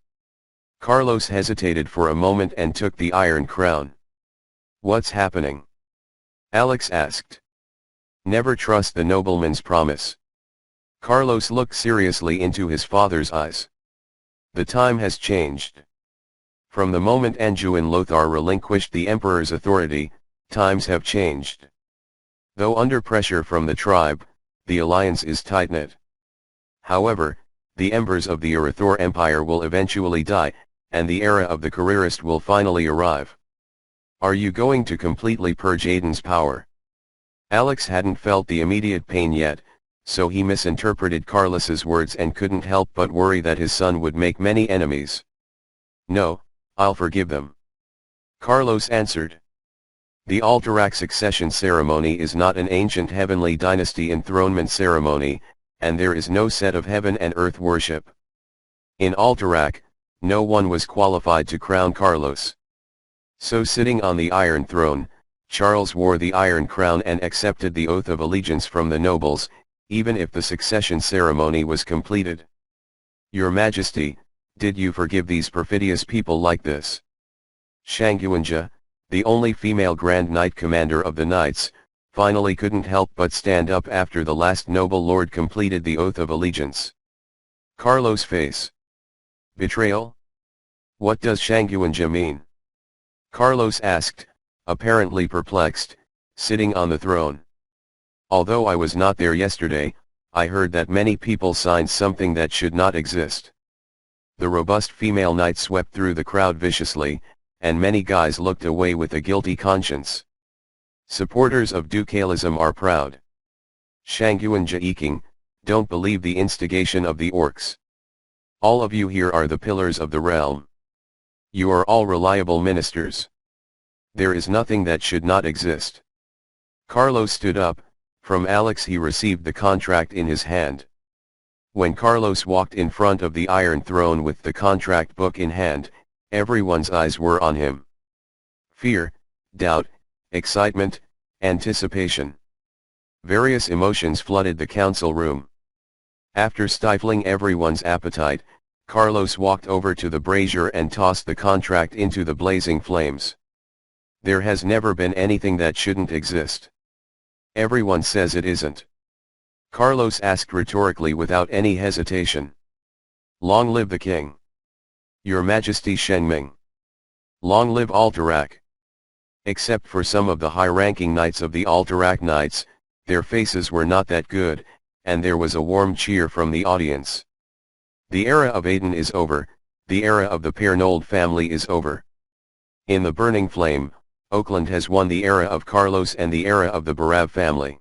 Carlos hesitated for a moment and took the iron crown. What's happening? Alex asked. Never trust the nobleman's promise. Carlos looked seriously into his father's eyes. The time has changed. From the moment Anjou Lothar relinquished the emperor's authority, times have changed. Though under pressure from the tribe, the alliance is tight-knit. However, the embers of the Arathor Empire will eventually die, and the era of the careerist will finally arrive. Are you going to completely purge Aiden's power? Alex hadn't felt the immediate pain yet, so he misinterpreted Carlos's words and couldn't help but worry that his son would make many enemies. No, I'll forgive them. Carlos answered. The Alterac succession ceremony is not an ancient heavenly dynasty enthronement ceremony, and there is no set of heaven and earth worship. In Alterac, no one was qualified to crown Carlos. So sitting on the Iron Throne, Charles wore the Iron Crown and accepted the oath of allegiance from the nobles, even if the succession ceremony was completed. Your Majesty, did you forgive these perfidious people like this? Shanguanja, the only female Grand Knight Commander of the Knights, finally couldn't help but stand up after the last noble lord completed the oath of allegiance. Carlos' face. Betrayal? What does Shanguanja mean? Carlos asked, apparently perplexed, sitting on the throne. Although I was not there yesterday, I heard that many people signed something that should not exist. The robust female knight swept through the crowd viciously, and many guys looked away with a guilty conscience. Supporters of ducalism are proud. Shanguanja Eking, don't believe the instigation of the orcs. All of you here are the pillars of the realm. You are all reliable ministers. There is nothing that should not exist. Carlos stood up. From Alex he received the contract in his hand. When Carlos walked in front of the Iron Throne with the contract book in hand, everyone's eyes were on him. Fear, doubt, excitement, anticipation. Various emotions flooded the council room. After stifling everyone's appetite, Carlos walked over to the brazier and tossed the contract into the blazing flames. There has never been anything that shouldn't exist. Everyone says it isn't. Carlos asked rhetorically without any hesitation. Long live the king. Your Majesty Shengming. Long live Alterac. Except for some of the high-ranking knights of the Alterac Knights, their faces were not that good, and there was a warm cheer from the audience. The era of Aiden is over, the era of the Pernold family is over. In the burning flame, Oakland has won the era of Carlos and the era of the Barav family.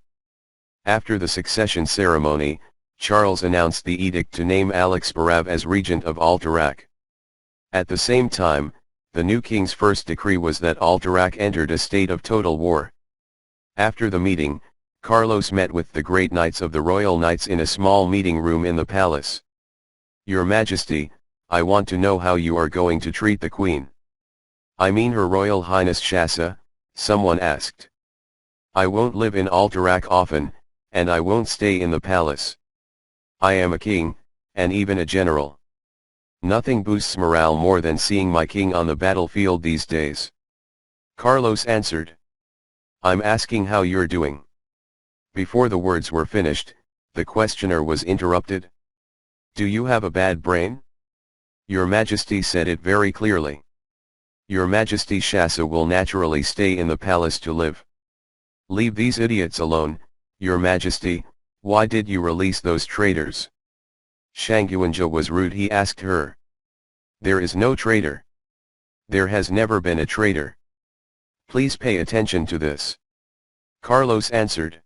After the succession ceremony, Charles announced the edict to name Alex Barav as regent of Alterac. At the same time, the new king's first decree was that Alterac entered a state of total war. After the meeting, Carlos met with the great knights of the royal knights in a small meeting room in the palace. Your Majesty, I want to know how you are going to treat the queen. I mean Her Royal Highness Shasa, someone asked. I won't live in Alterac often, and I won't stay in the palace. I am a king, and even a general. Nothing boosts morale more than seeing my king on the battlefield these days. Carlos answered. I'm asking how you're doing. Before the words were finished, the questioner was interrupted. Do you have a bad brain? Your Majesty said it very clearly. Your Majesty Shasa will naturally stay in the palace to live. Leave these idiots alone, Your Majesty, why did you release those traitors? Shanguanja was rude. He asked her. There is no traitor. There has never been a traitor. Please pay attention to this. Carlos answered.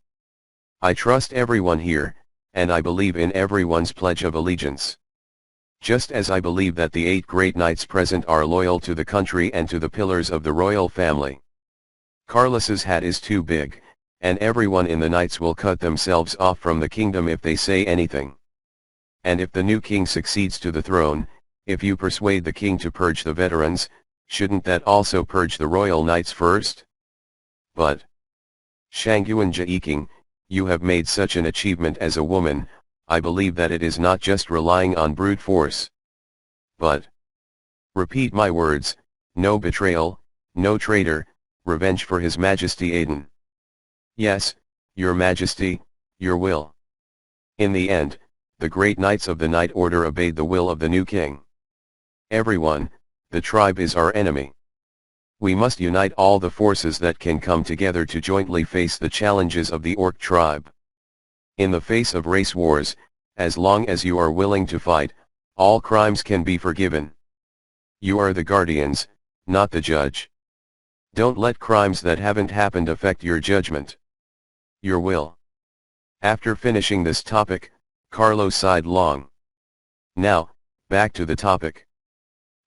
I trust everyone here, and I believe in everyone's pledge of allegiance. Just as I believe that the 8 great knights present are loyal to the country and to the pillars of the royal family. Carlos's hat is too big, and everyone in the knights will cut themselves off from the kingdom if they say anything. And if the new king succeeds to the throne, if you persuade the king to purge the veterans, shouldn't that also purge the royal knights first? But, Shangyuan Jaiking, you have made such an achievement as a woman, I believe that it is not just relying on brute force. But, repeat my words, no betrayal, no traitor, revenge for His Majesty Aiden. Yes, Your Majesty, your will. In the end, the great knights of the Night Order obeyed the will of the new king. Everyone, the tribe is our enemy. We must unite all the forces that can come together to jointly face the challenges of the Orc tribe. In the face of race wars, as long as you are willing to fight, all crimes can be forgiven. You are the guardians, not the judge. Don't let crimes that haven't happened affect your judgment. Your will. After finishing this topic, Carlos sighed long. Now, back to the topic.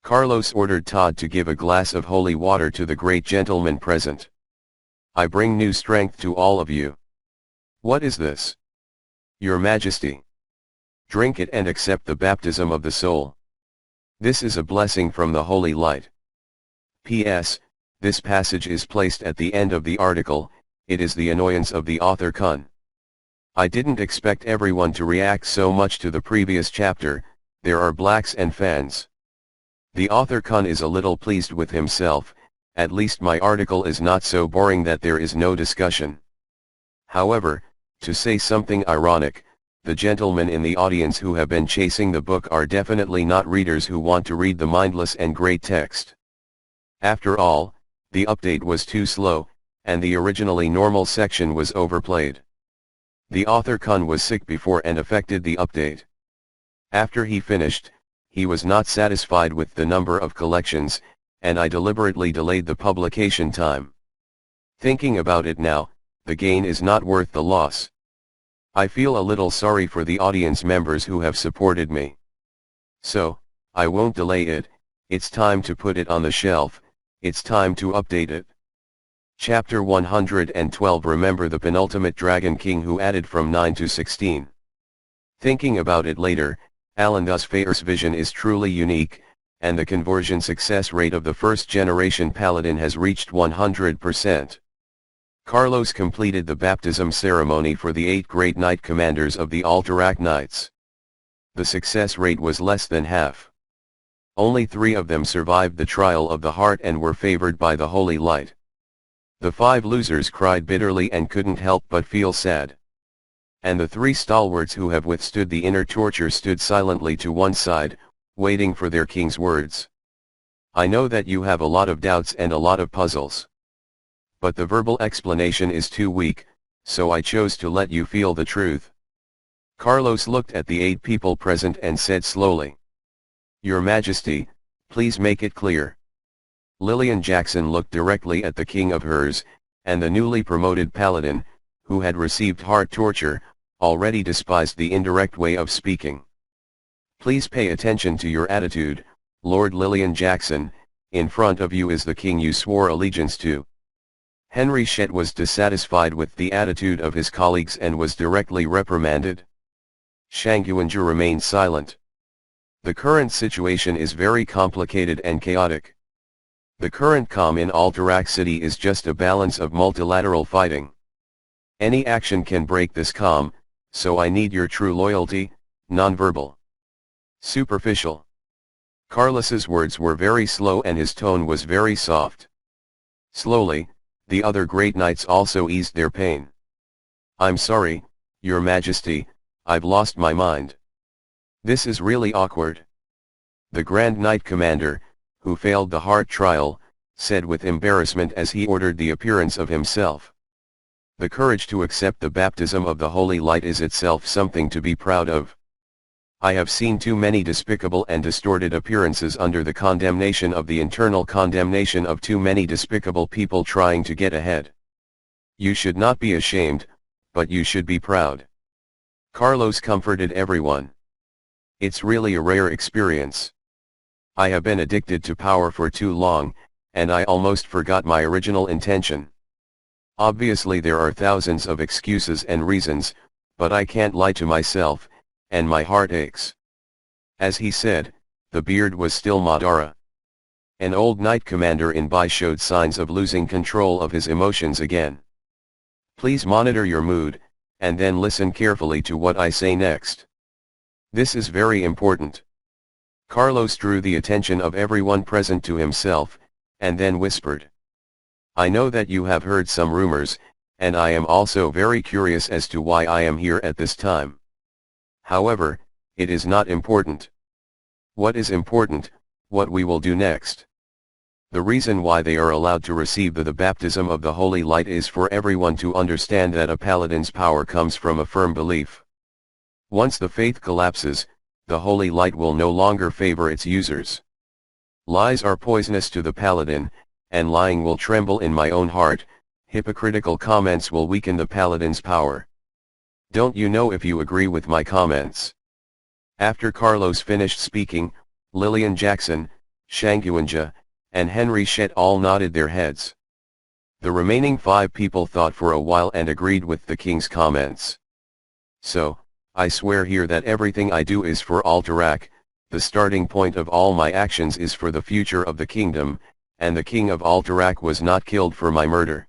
Carlos ordered Todd to give a glass of holy water to the great gentleman present. I bring new strength to all of you. What is this? Your Majesty. Drink it and accept the baptism of the soul. This is a blessing from the holy light. P.S. This passage is placed at the end of the article. It is the annoyance of the author Kun. I didn't expect everyone to react so much to the previous chapter. There are blacks and fans. The author Kun is a little pleased with himself. At least my article is not so boring that there is no discussion. However, to say something ironic, the gentlemen in the audience who have been chasing the book are definitely not readers who want to read the mindless and great text. After all, the update was too slow, and the originally normal section was overplayed. The author Kun was sick before and affected the update. After he finished, he was not satisfied with the number of collections, and I deliberately delayed the publication time. Thinking about it now, the gain is not worth the loss. I feel a little sorry for the audience members who have supported me. So, I won't delay it. It's time to put it on the shelf. It's time to update it. Chapter 112. Remember the penultimate Dragon King who added from 9 to 16. Thinking about it later, Alan Fair's vision is truly unique, and the conversion success rate of the first generation Paladin has reached 100%. Carlos completed the baptism ceremony for the 8 great knight commanders of the Alterac Knights. The success rate was less than half. Only 3 of them survived the trial of the heart and were favored by the holy light. The 5 losers cried bitterly and couldn't help but feel sad. And the 3 stalwarts who have withstood the inner torture stood silently to one side, waiting for their king's words. I know that you have a lot of doubts and a lot of puzzles. But the verbal explanation is too weak, so I chose to let you feel the truth. Carlos looked at the 8 people present and said slowly. Your Majesty, please make it clear. Lillian Jackson looked directly at the king of hers, and the newly promoted paladin, who had received heart torture, already despised the indirect way of speaking. Please pay attention to your attitude, Lord Lillian Jackson. In front of you is the king you swore allegiance to. Henry Shett was dissatisfied with the attitude of his colleagues and was directly reprimanded. Shangyuanju remained silent. The current situation is very complicated and chaotic. The current calm in Alterac City is just a balance of multilateral fighting. Any action can break this calm, so I need your true loyalty, nonverbal. Superficial. Carlos's words were very slow and his tone was very soft. Slowly, the other great knights also eased their pain. I'm sorry, Your Majesty, I've lost my mind. This is really awkward. The Grand Knight Commander, who failed the heart trial, said with embarrassment as he ordered the appearance of himself. The courage to accept the baptism of the Holy Light is itself something to be proud of. I have seen too many despicable and distorted appearances under the condemnation of the internal condemnation of too many despicable people trying to get ahead. You should not be ashamed, but you should be proud. Carlos comforted everyone. It's really a rare experience. I have been addicted to power for too long, and I almost forgot my original intention. Obviously there are thousands of excuses and reasons, but I can't lie to myself, and my heart aches. As he said, the beard was still Madara. An old knight commander in Bai showed signs of losing control of his emotions again. Please monitor your mood, and then listen carefully to what I say next. This is very important. Carlos drew the attention of everyone present to himself, and then whispered. I know that you have heard some rumors, and I am also very curious as to why I am here at this time. However, it is not important. What is important, what we will do next. The reason why they are allowed to receive the baptism of the Holy Light is for everyone to understand that a paladin's power comes from a firm belief. Once the faith collapses, the Holy Light will no longer favor its users. Lies are poisonous to the paladin, and lying will tremble in my own heart. Hypocritical comments will weaken the paladin's power. Don't you know if you agree with my comments? After Carlos finished speaking, Lillian Jackson, Shanguanja, and Henry Shett all nodded their heads. The remaining 5 people thought for a while and agreed with the king's comments. So, I swear here that everything I do is for Alterac, the starting point of all my actions is for the future of the kingdom, and the king of Alterac was not killed for my murder.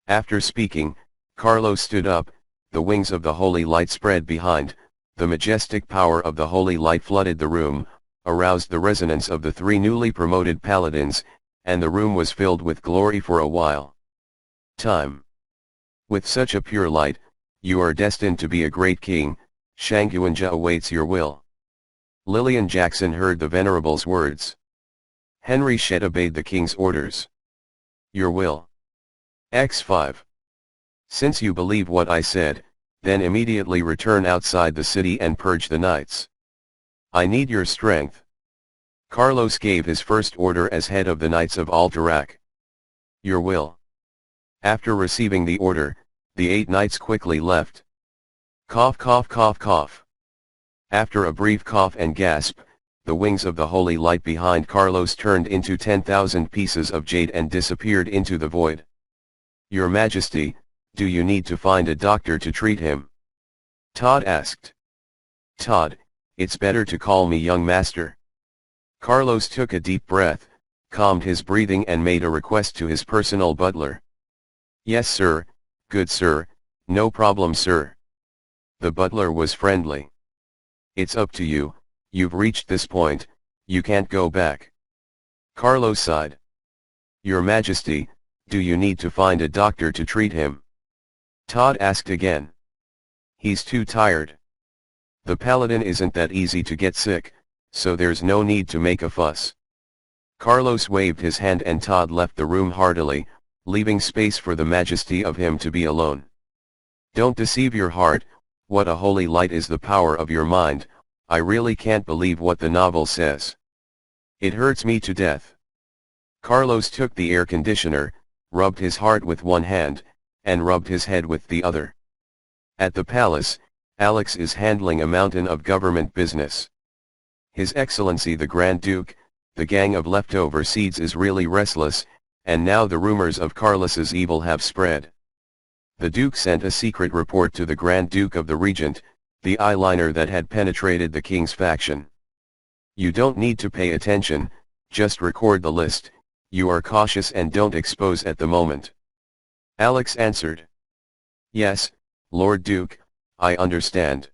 After speaking, Carlos stood up, the wings of the Holy Light spread behind, the majestic power of the Holy Light flooded the room, aroused the resonance of the 3 newly promoted paladins, and the room was filled with glory for a while. Time. With such a pure light, you are destined to be a great king. Shanguanja awaits your will. Lillian Jackson heard the venerable's words. Henry Shett obeyed the king's orders. Your will. X5. Since you believe what I said, then immediately return outside the city and purge the knights. I need your strength. Carlos gave his first order as head of the Knights of Alterac. Your will. After receiving the order, the 8 knights quickly left. Cough cough cough cough. After a brief cough and gasp, the wings of the Holy Light behind Carlos turned into 10,000 pieces of jade and disappeared into the void. Your Majesty, do you need to find a doctor to treat him? Todd asked. Todd, it's better to call me young master. Carlos took a deep breath, calmed his breathing and made a request to his personal butler. Yes sir, good sir, no problem sir. The butler was friendly. It's up to you, you've reached this point, you can't go back. Carlos sighed. Your Majesty, do you need to find a doctor to treat him? Todd asked again. He's too tired. The paladin isn't that easy to get sick, so there's no need to make a fuss. Carlos waved his hand and Todd left the room heartily, leaving space for the majesty of him to be alone. Don't deceive your heart, what a holy light is the power of your mind. I really can't believe what the novel says. It hurts me to death. Carlos took the air conditioner, rubbed his heart with one hand, and rubbed his head with the other. At the palace, Alex is handling a mountain of government business. His Excellency the Grand Duke, the gang of leftover seeds is really restless, and now the rumors of Carlos's evil have spread. The Duke sent a secret report to the Grand Duke of the Regent, the eyeliner that had penetrated the king's faction. You don't need to pay attention, just record the list, you are cautious and don't expose at the moment. Alex answered. Yes, Lord Duke, I understand.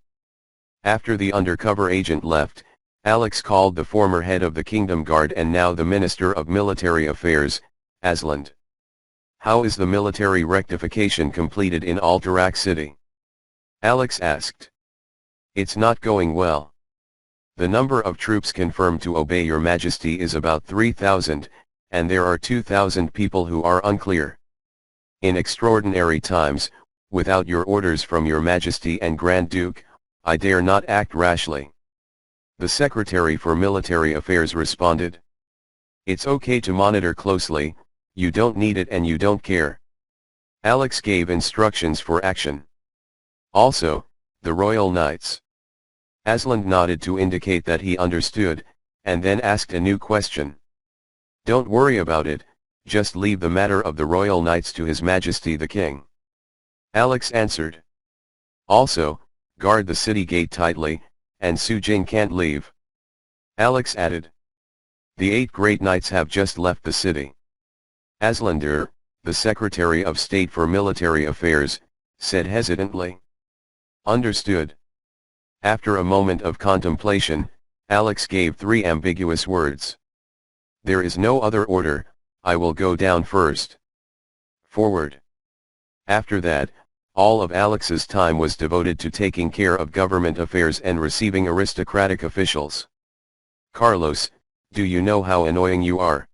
After the undercover agent left, Alex called the former head of the Kingdom Guard and now the Minister of Military Affairs, Asland. How is the military rectification completed in Alterac City? Alex asked. It's not going well. The number of troops confirmed to obey your majesty is about 3,000, and there are 2,000 people who are unclear. In extraordinary times, without your orders from your majesty and Grand Duke, I dare not act rashly. The Secretary for Military Affairs responded. It's okay to monitor closely, you don't need it and you don't care. Alex gave instructions for action. Also, the Royal Knights. Asland nodded to indicate that he understood, and then asked a new question. Don't worry about it, just leave the matter of the Royal Knights to His Majesty the King. Alex answered. Also, guard the city gate tightly, and Su Jing can't leave. Alex added. The 8 great knights have just left the city. Aslander, the Secretary of State for Military Affairs, said hesitantly. Understood. After a moment of contemplation, Alex gave 3 ambiguous words. There is no other order, I will go down first. Forward. After that, all of Alex's time was devoted to taking care of government affairs and receiving aristocratic officials. Carlos, do you know how annoying you are?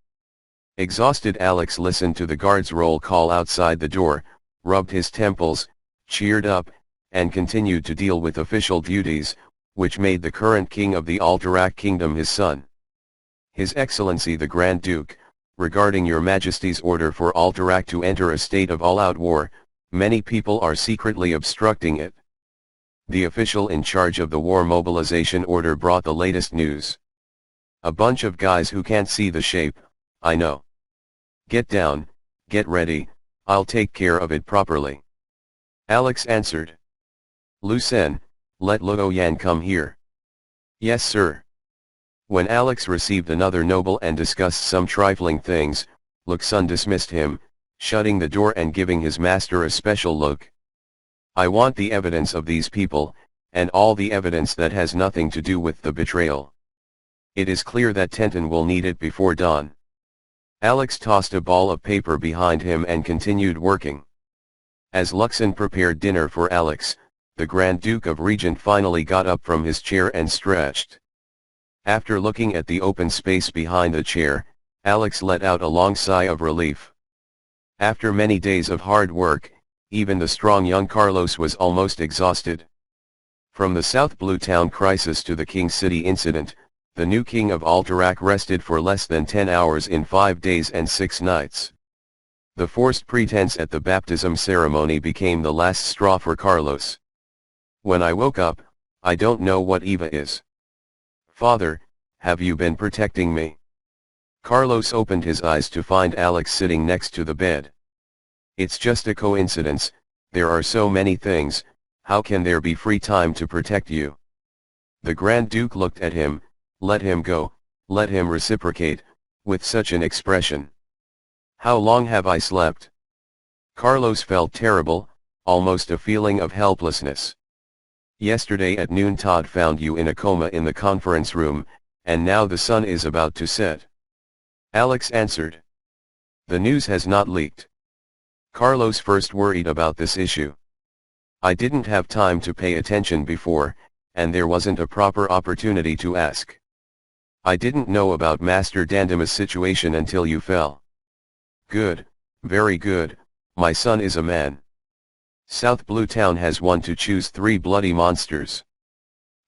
Exhausted, Alex listened to the guard's roll call outside the door, rubbed his temples, cheered up, and continued to deal with official duties, which made the current king of the Alterac kingdom his son. His Excellency the Grand Duke, regarding your Majesty's order for Alterac to enter a state of all-out war, many people are secretly obstructing it. The official in charge of the war mobilization order brought the latest news. A bunch of guys who can't see the shape, I know. Get down, get ready, I'll take care of it properly. Alex answered. Lucien, let Luo Yan come here. Yes sir. When Alex received another noble and discussed some trifling things, Luxun dismissed him, shutting the door and giving his master a special look. I want the evidence of these people, and all the evidence that has nothing to do with the betrayal. It is clear that Tenton will need it before dawn. Alex tossed a ball of paper behind him and continued working. As Luxun prepared dinner for Alex, the Grand Duke of Regent finally got up from his chair and stretched. After looking at the open space behind the chair, Alex let out a long sigh of relief. After many days of hard work, even the strong young Carlos was almost exhausted. From the South Blue Town crisis to the King City incident, the new king of Alterac rested for less than 10 hours in 5 days and 6 nights. The forced pretense at the baptism ceremony became the last straw for Carlos. When I woke up, I don't know what Eva is. Father, have you been protecting me? Carlos opened his eyes to find Alex sitting next to the bed. It's just a coincidence, there are so many things, how can there be free time to protect you? The Grand Duke looked at him, let him go, let him reciprocate, with such an expression. How long have I slept? Carlos felt terrible, almost a feeling of helplessness. Yesterday at noon Todd found you in a coma in the conference room, and now the sun is about to set. Alex answered. The news has not leaked. Carlos first worried about this issue. I didn't have time to pay attention before, and there wasn't a proper opportunity to ask. I didn't know about Master Dandima's situation until you fell. Good, very good, my son is a man. South Blue Town has won to choose 3 bloody monsters.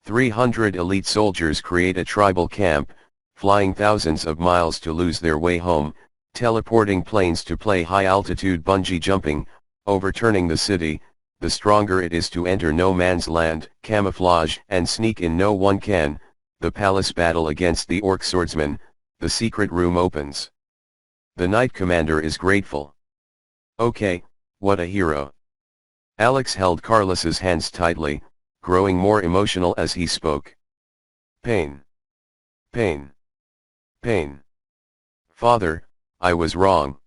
300 elite soldiers create a tribal camp, flying thousands of miles to lose their way home, teleporting planes to play high-altitude bungee jumping, overturning the city. The stronger it is to enter no man's land, camouflage and sneak in no one can. The palace battle against the orc swordsman, the secret room opens. The knight commander is grateful. Okay, what a hero. Alex held Carlos's hands tightly, growing more emotional as he spoke. Pain. Pain. Pain. Father, I was wrong.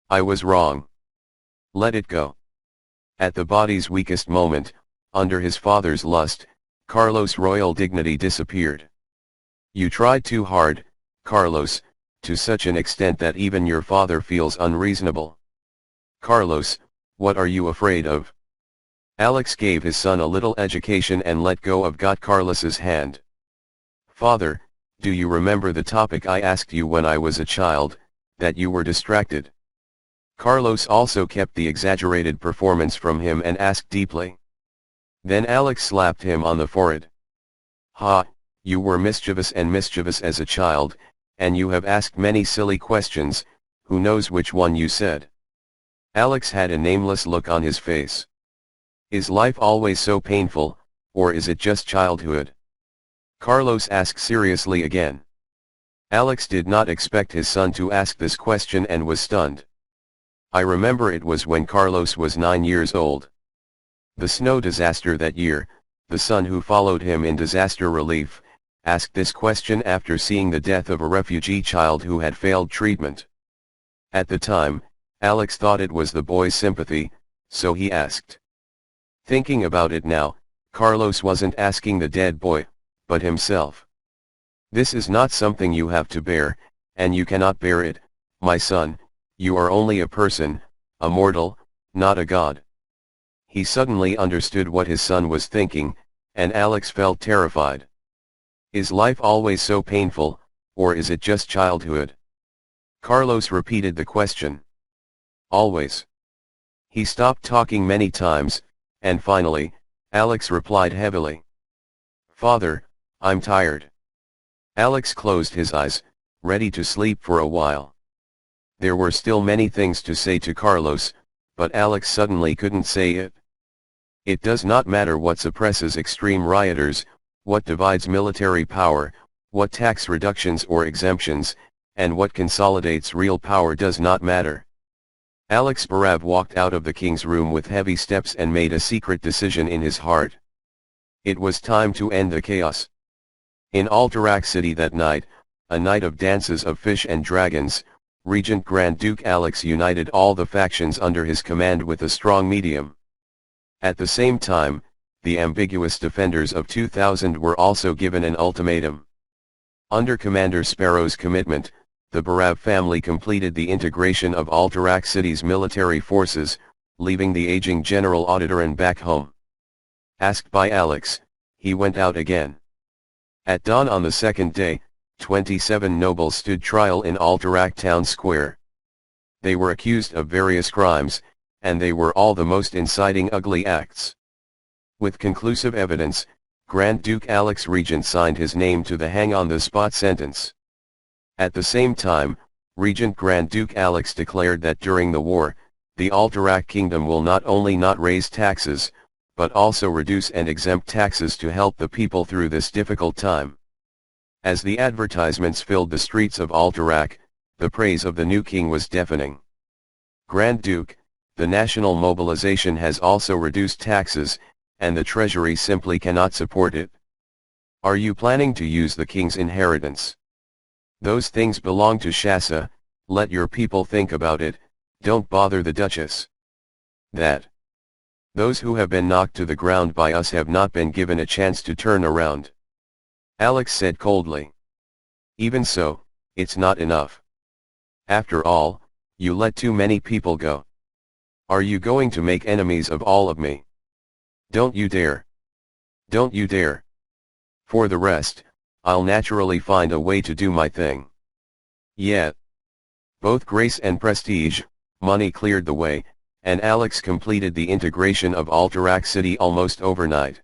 I was wrong. Let it go. At the body's weakest moment, under his father's lust, Carlos' royal dignity disappeared. You tried too hard, Carlos, to such an extent that even your father feels unreasonable. Carlos, what are you afraid of? Alex gave his son a little education and let go of Carlos's hand. Father, do you remember the topic I asked you when I was a child, that you were distracted? Carlos also kept the exaggerated performance from him and asked deeply. Then Alex slapped him on the forehead. Ha, you were mischievous as a child, and you have asked many silly questions, who knows which one you said? Alex had a nameless look on his face. Is life always so painful, or is it just childhood? Carlos asked seriously again. Alex did not expect his son to ask this question and was stunned. I remember it was when Carlos was 9 years old. The snow disaster that year, the son who followed him in disaster relief, asked this question after seeing the death of a refugee child who had failed treatment. At the time, Alex thought it was the boy's sympathy, so he asked. Thinking about it now, Carlos wasn't asking the dead boy, but himself. This is not something you have to bear, and you cannot bear it, my son. You are only a person, a mortal, not a god. He suddenly understood what his son was thinking, and Alex felt terrified. Is life always so painful, or is it just childhood? Carlos repeated the question. Always. He stopped talking many times, and finally, Alex replied heavily. Father, I'm tired. Alex closed his eyes, ready to sleep for a while. There were still many things to say to Carlos, but Alex suddenly couldn't say it. It does not matter what suppresses extreme rioters, what divides military power, what tax reductions or exemptions, and what consolidates real power does not matter. Alex Barav walked out of the king's room with heavy steps and made a secret decision in his heart. It was time to end the chaos. In Alterac City that night, a night of dances of fish and dragons, Regent Grand Duke Alex united all the factions under his command with a strong medium. At the same time, the ambiguous defenders of 2000 were also given an ultimatum. Under Commander Sparrow's commitment, the Barav family completed the integration of Alterac City's military forces, leaving the aging General Auditorin back home. Asked by Alex, he went out again. At dawn on the second day, 27 nobles stood trial in Alterac town square. They were accused of various crimes, and they were all the most inciting ugly acts. With conclusive evidence, Grand Duke Alex Regent signed his name to the hang-on-the-spot sentence. At the same time, Regent Grand Duke Alex declared that during the war, the Alterac kingdom will not only not raise taxes, but also reduce and exempt taxes to help the people through this difficult time. As the advertisements filled the streets of Alterac, the praise of the new king was deafening. Grand Duke, the national mobilization has also reduced taxes, and the treasury simply cannot support it. Are you planning to use the king's inheritance? Those things belong to Shasa, let your people think about it, don't bother the Duchess. That. Those who have been knocked to the ground by us have not been given a chance to turn around. Alex said coldly. Even so, it's not enough. After all, you let too many people go. Are you going to make enemies of all of me? Don't you dare. Don't you dare. For the rest, I'll naturally find a way to do my thing. Yet. Both grace and prestige, money cleared the way, and Alex completed the integration of Alterac City almost overnight.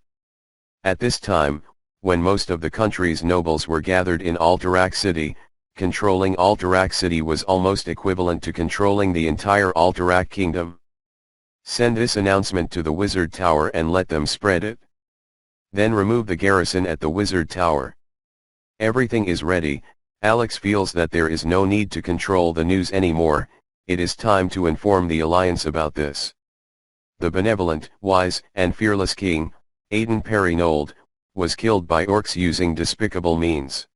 At this time, when most of the country's nobles were gathered in Alterac City, controlling Alterac City was almost equivalent to controlling the entire Alterac kingdom. Send this announcement to the Wizard Tower and let them spread it. Then remove the garrison at the Wizard Tower. Everything is ready. Alex feels that there is no need to control the news anymore, it is time to inform the Alliance about this. The benevolent, wise, and fearless king, Aiden Perinold, was killed by orcs using despicable means.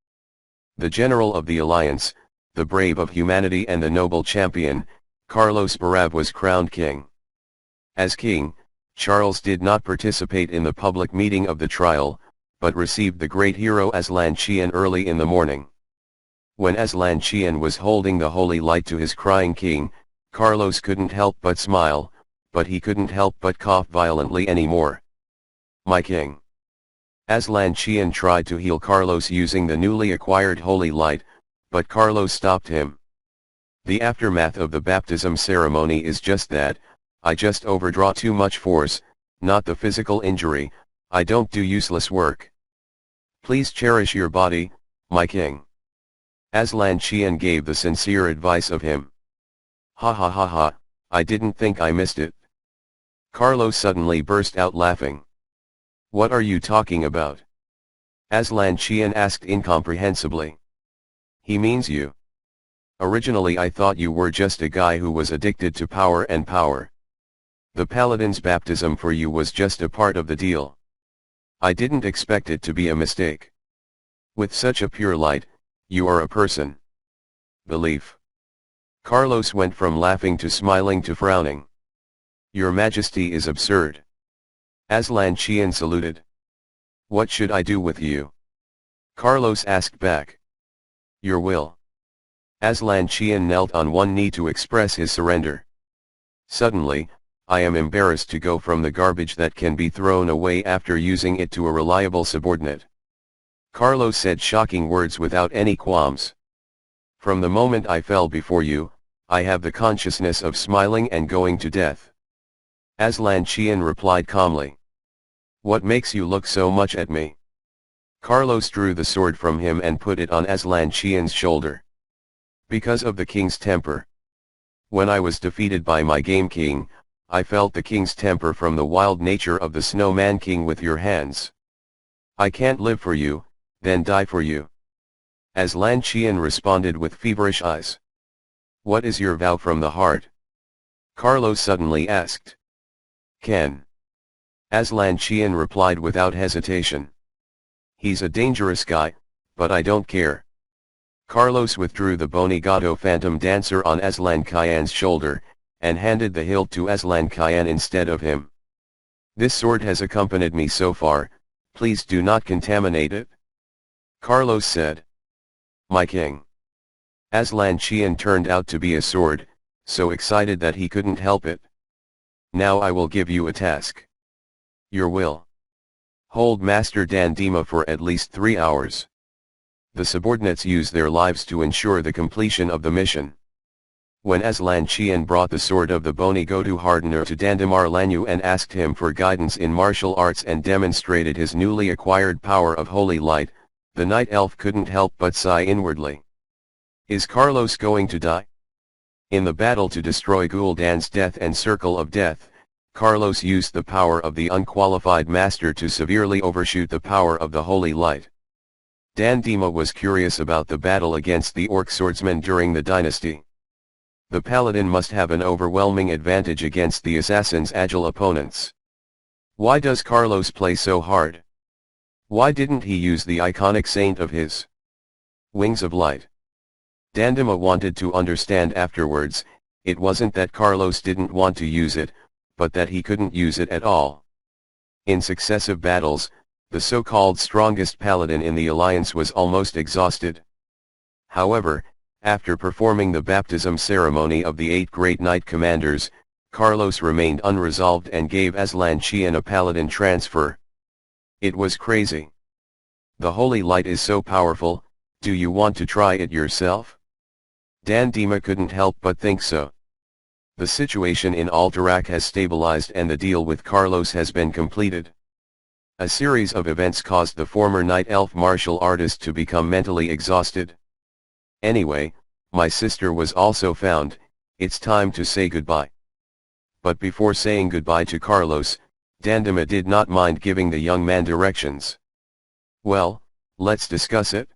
The general of the Alliance, the brave of humanity and the noble champion, Carlos Barav was crowned king. As king, Charles did not participate in the public meeting of the trial, but received the great hero Aslan Chian early in the morning. When Aslan Chian was holding the holy light to his crying king, Carlos couldn't help but smile, but he couldn't help but cough violently anymore. My king. Aslan Chian tried to heal Carlos using the newly acquired holy light, but Carlos stopped him. The aftermath of the baptism ceremony is just that, I just overdraw too much force, not the physical injury, I don't do useless work. Please cherish your body, my king. Aslan Chian gave the sincere advice of him. Ha ha ha ha, I didn't think I missed it. Carlos suddenly burst out laughing. What are you talking about? Aslan Chian asked incomprehensibly. He means you. Originally I thought you were just a guy who was addicted to power and power. The paladin's baptism for you was just a part of the deal. I didn't expect it to be a mistake. With such a pure light, you are a person. Belief. Carlos went from laughing to smiling to frowning. Your Majesty is absurd. Aslan Chian saluted. What should I do with you? Carlos asked back. Your will. Aslan Chian knelt on one knee to express his surrender. Suddenly, I am embarrassed to go from the garbage that can be thrown away after using it to a reliable subordinate. Carlos said shocking words without any qualms. From the moment I fell before you, I have the consciousness of smiling and going to death. Aslan Chian replied calmly. What makes you look so much at me? Carlos drew the sword from him and put it on Aslan Chian's shoulder. Because of the king's temper. When I was defeated by my game king, I felt the king's temper from the wild nature of the snowman king with your hands. I can't live for you, then die for you. Aslan Chian responded with feverish eyes. What is your vow from the heart? Carlos suddenly asked. Ken. Aslan Chian replied without hesitation. He's a dangerous guy, but I don't care. Carlos withdrew the Bonigato phantom dancer on Aslan Chian's shoulder, and handed the hilt to Aslan Chian instead of him. This sword has accompanied me so far, please do not contaminate it. Carlos said. My king. Aslan Chian turned out to be a sword, so excited that he couldn't help it. Now I will give you a task. Your will. Hold Master Dan Dima for at least 3 hours. The subordinates use their lives to ensure the completion of the mission. When Aslan Chian brought the sword of the Bonigotu Hardener to Dandimar Lanyu and asked him for guidance in martial arts and demonstrated his newly acquired power of holy light, the night elf couldn't help but sigh inwardly. Is Carlos going to die? In the battle to destroy Gul'dan's death and Circle of Death, Carlos used the power of the unqualified master to severely overshoot the power of the holy light. Dan Dima was curious about the battle against the orc swordsman during the dynasty. The paladin must have an overwhelming advantage against the assassin's agile opponents. Why does Carlos play so hard? Why didn't he use the iconic saint of his? Wings of Light. Dandima wanted to understand afterwards, it wasn't that Carlos didn't want to use it, but that he couldn't use it at all. In successive battles, the so-called strongest paladin in the alliance was almost exhausted. However, after performing the baptism ceremony of the 8 great knight commanders, Carlos remained unresolved and gave Aslan Chian a paladin transfer. It was crazy. The holy light is so powerful, do you want to try it yourself? Dan Dima couldn't help but think so. The situation in Alterac has stabilized and the deal with Carlos has been completed. A series of events caused the former night elf martial artist to become mentally exhausted. Anyway, my sister was also found, it's time to say goodbye. But before saying goodbye to Carlos, Dandima did not mind giving the young man directions. Well, let's discuss it.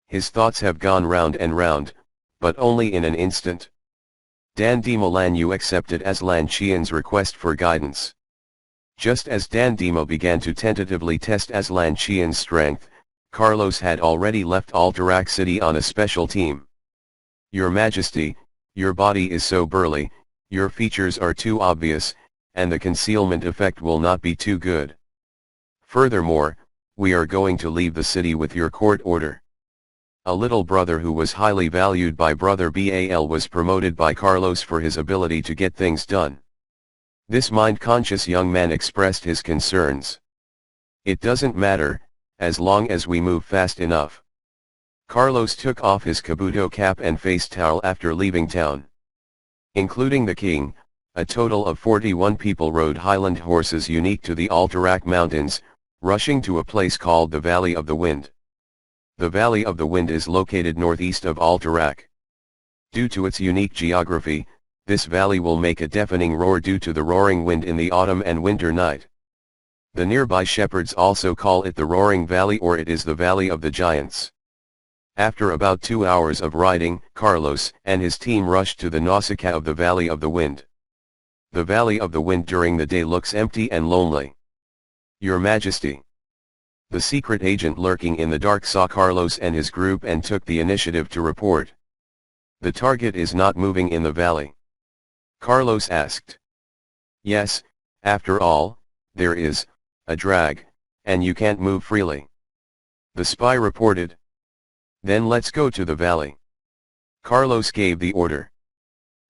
His thoughts have gone round and round, but only in an instant. Dandima Lanyu accepted Aslan Chian's request for guidance. Just as Dandima began to tentatively test Aslan Chian's strength, Carlos had already left Alterac City on a special team. Your Majesty, your body is so burly, your features are too obvious, and the concealment effect will not be too good. Furthermore, we are going to leave the city with your court order. A little brother who was highly valued by Brother Bal was promoted by Carlos for his ability to get things done. This mind-conscious young man expressed his concerns. It doesn't matter, as long as we move fast enough. Carlos took off his kabuto cap and face towel after leaving town. Including the king, a total of 41 people rode highland horses unique to the Alterac Mountains, rushing to a place called the Valley of the Wind. The Valley of the Wind is located northeast of Alterac. Due to its unique geography, this valley will make a deafening roar due to the roaring wind in the autumn and winter night. The nearby shepherds also call it the Roaring Valley, or it is the Valley of the Giants. After about 2 hours of riding, Carlos and his team rushed to the Nausicaa of the Valley of the Wind. The Valley of the Wind during the day looks empty and lonely. Your Majesty. The secret agent lurking in the dark saw Carlos and his group and took the initiative to report. "The target is not moving in the valley?" Carlos asked. "Yes, after all, there is a drag, and you can't move freely," the spy reported. "Then let's go to the valley." Carlos gave the order.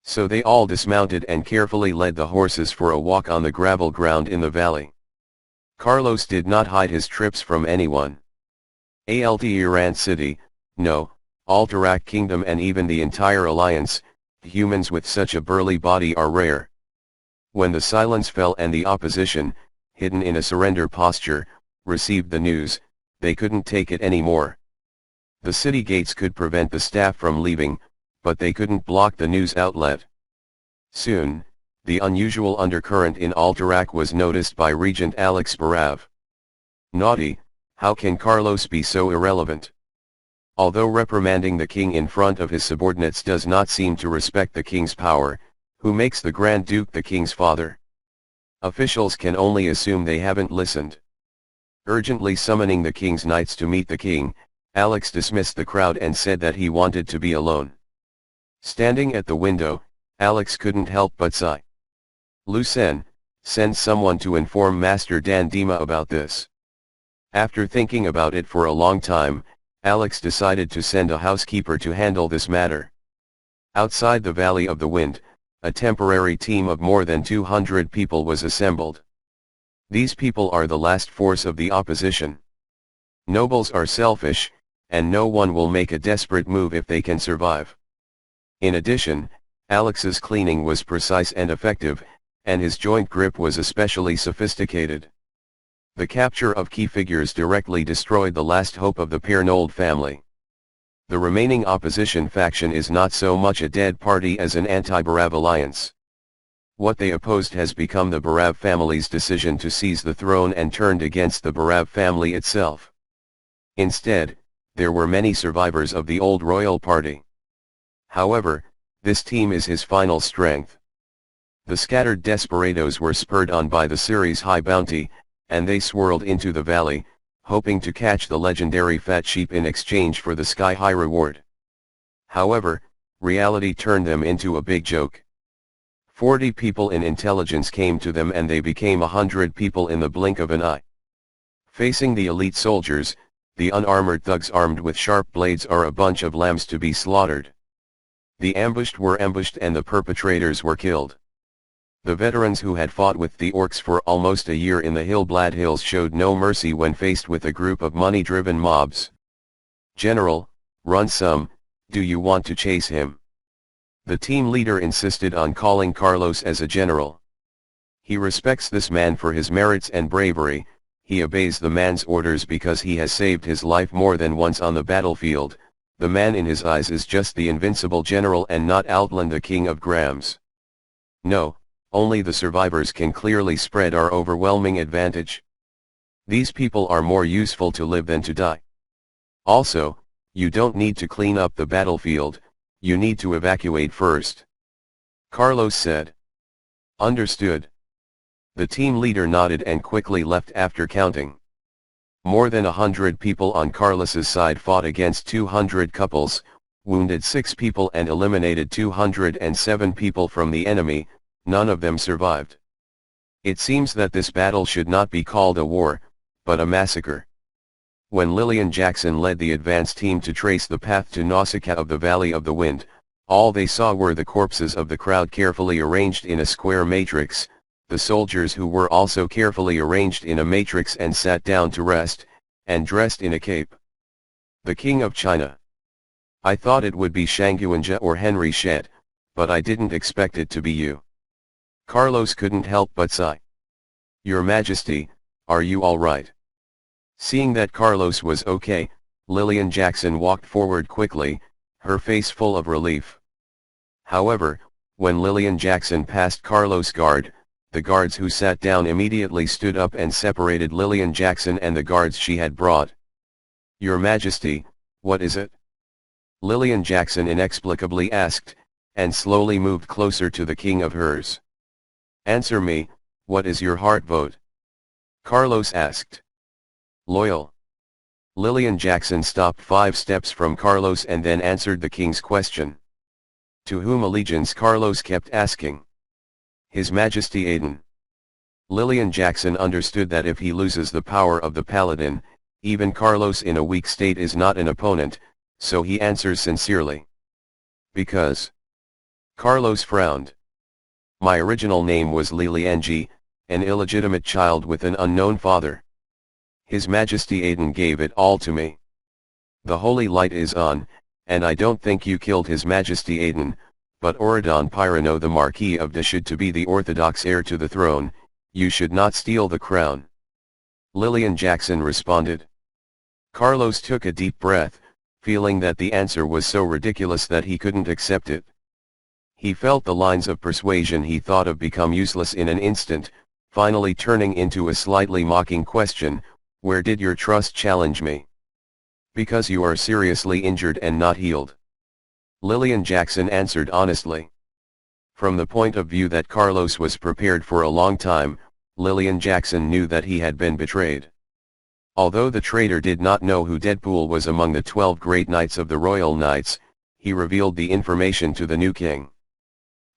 So they all dismounted and carefully led the horses for a walk on the gravel ground in the valley. Carlos did not hide his trips from anyone. Alt Iran City, no, Alterac Kingdom and even the entire alliance, humans with such a burly body are rare. When the silence fell and the opposition, hidden in a surrender posture, received the news, they couldn't take it anymore. The city gates could prevent the staff from leaving, but they couldn't block the news outlet. Soon, the unusual undercurrent in Alterac was noticed by Regent Alex Barav. "Naughty, how can Carlos be so irrelevant?" Although reprimanding the king in front of his subordinates does not seem to respect the king's power, who makes the Grand Duke the king's father? Officials can only assume they haven't listened. Urgently summoning the king's knights to meet the king, Alex dismissed the crowd and said that he wanted to be alone. Standing at the window, Alex couldn't help but sigh. "Lucen, send someone to inform Master Dan Dima about this." After thinking about it for a long time, Alex decided to send a housekeeper to handle this matter. Outside the Valley of the Wind, a temporary team of more than 200 people was assembled. These people are the last force of the opposition. Nobles are selfish, and no one will make a desperate move if they can survive. In addition, Alex's cleaning was precise and effective, and his joint grip was especially sophisticated. The capture of key figures directly destroyed the last hope of the Pernold family. The remaining opposition faction is not so much a dead party as an anti-Barav alliance. What they opposed has become the Barav family's decision to seize the throne and turned against the Barav family itself. Instead, there were many survivors of the old royal party. However, this team is his final strength. The scattered desperados were spurred on by the series' high bounty, and they swirled into the valley, hoping to catch the legendary fat sheep in exchange for the sky-high reward. However, reality turned them into a big joke. 40 people in intelligence came to them and they became 100 people in the blink of an eye. Facing the elite soldiers, the unarmored thugs armed with sharp blades are a bunch of lambs to be slaughtered. The ambushed were ambushed and the perpetrators were killed. The veterans who had fought with the orcs for almost a year in the Hillblad Hills showed no mercy when faced with a group of money-driven mobs. "General, run some, do you want to chase him?" The team leader insisted on calling Carlos as a general. He respects this man for his merits and bravery, he obeys the man's orders because he has saved his life more than once on the battlefield. The man in his eyes is just the invincible general and not Outland the king of Grams. No, only the survivors can clearly spread our overwhelming advantage. These people are more useful to live than to die. Also, you don't need to clean up the battlefield, you need to evacuate first. Carlos said. Understood. The team leader nodded and quickly left after counting. More than 100 people on Carlos's side fought against 200 couples, wounded 6 people and eliminated 207 people from the enemy, none of them survived. It seems that this battle should not be called a war, but a massacre. When Lillian Jackson led the advance team to trace the path to Nausicaa of the Valley of the Wind, all they saw were the corpses of the crowd carefully arranged in a square matrix, the soldiers who were also carefully arranged in a matrix and sat down to rest, and dressed in a cape. The King of China. I thought it would be Shangguanja or Henry Shet, but I didn't expect it to be you. Carlos couldn't help but sigh. Your Majesty, are you all right? Seeing that Carlos was okay, Lillian Jackson walked forward quickly, her face full of relief. However, when Lillian Jackson passed Carlos' guard, the guards who sat down immediately stood up and separated Lillian Jackson and the guards she had brought. Your Majesty, what is it? Lillian Jackson inexplicably asked, and slowly moved closer to the king of hers. Answer me, what is your heart vote? Carlos asked. Loyal. Lillian Jackson stopped 5 steps from Carlos and then answered the king's question. To whom allegiance? Carlos kept asking. His Majesty Aiden. Lillian Jackson understood that if he loses the power of the paladin, even Carlos in a weak state is not an opponent, so he answers sincerely. Because. Carlos frowned. My original name was Lilianji, an illegitimate child with an unknown father. His Majesty Aiden gave it all to me. The holy light is on, and I don't think you killed His Majesty Aiden, but Oradon Pyrano the Marquis of De should to be the orthodox heir to the throne, you should not steal the crown. Lillian Jackson responded. Carlos took a deep breath, feeling that the answer was so ridiculous that he couldn't accept it. He felt the lines of persuasion he thought of become useless in an instant, finally turning into a slightly mocking question, where did your trust challenge me? Because you are seriously injured and not healed. Lillian Jackson answered honestly. From the point of view that Carlos was prepared for a long time, Lillian Jackson knew that he had been betrayed. Although the traitor did not know who Deadpool was among the 12 great knights of the Royal Knights, he revealed the information to the new king.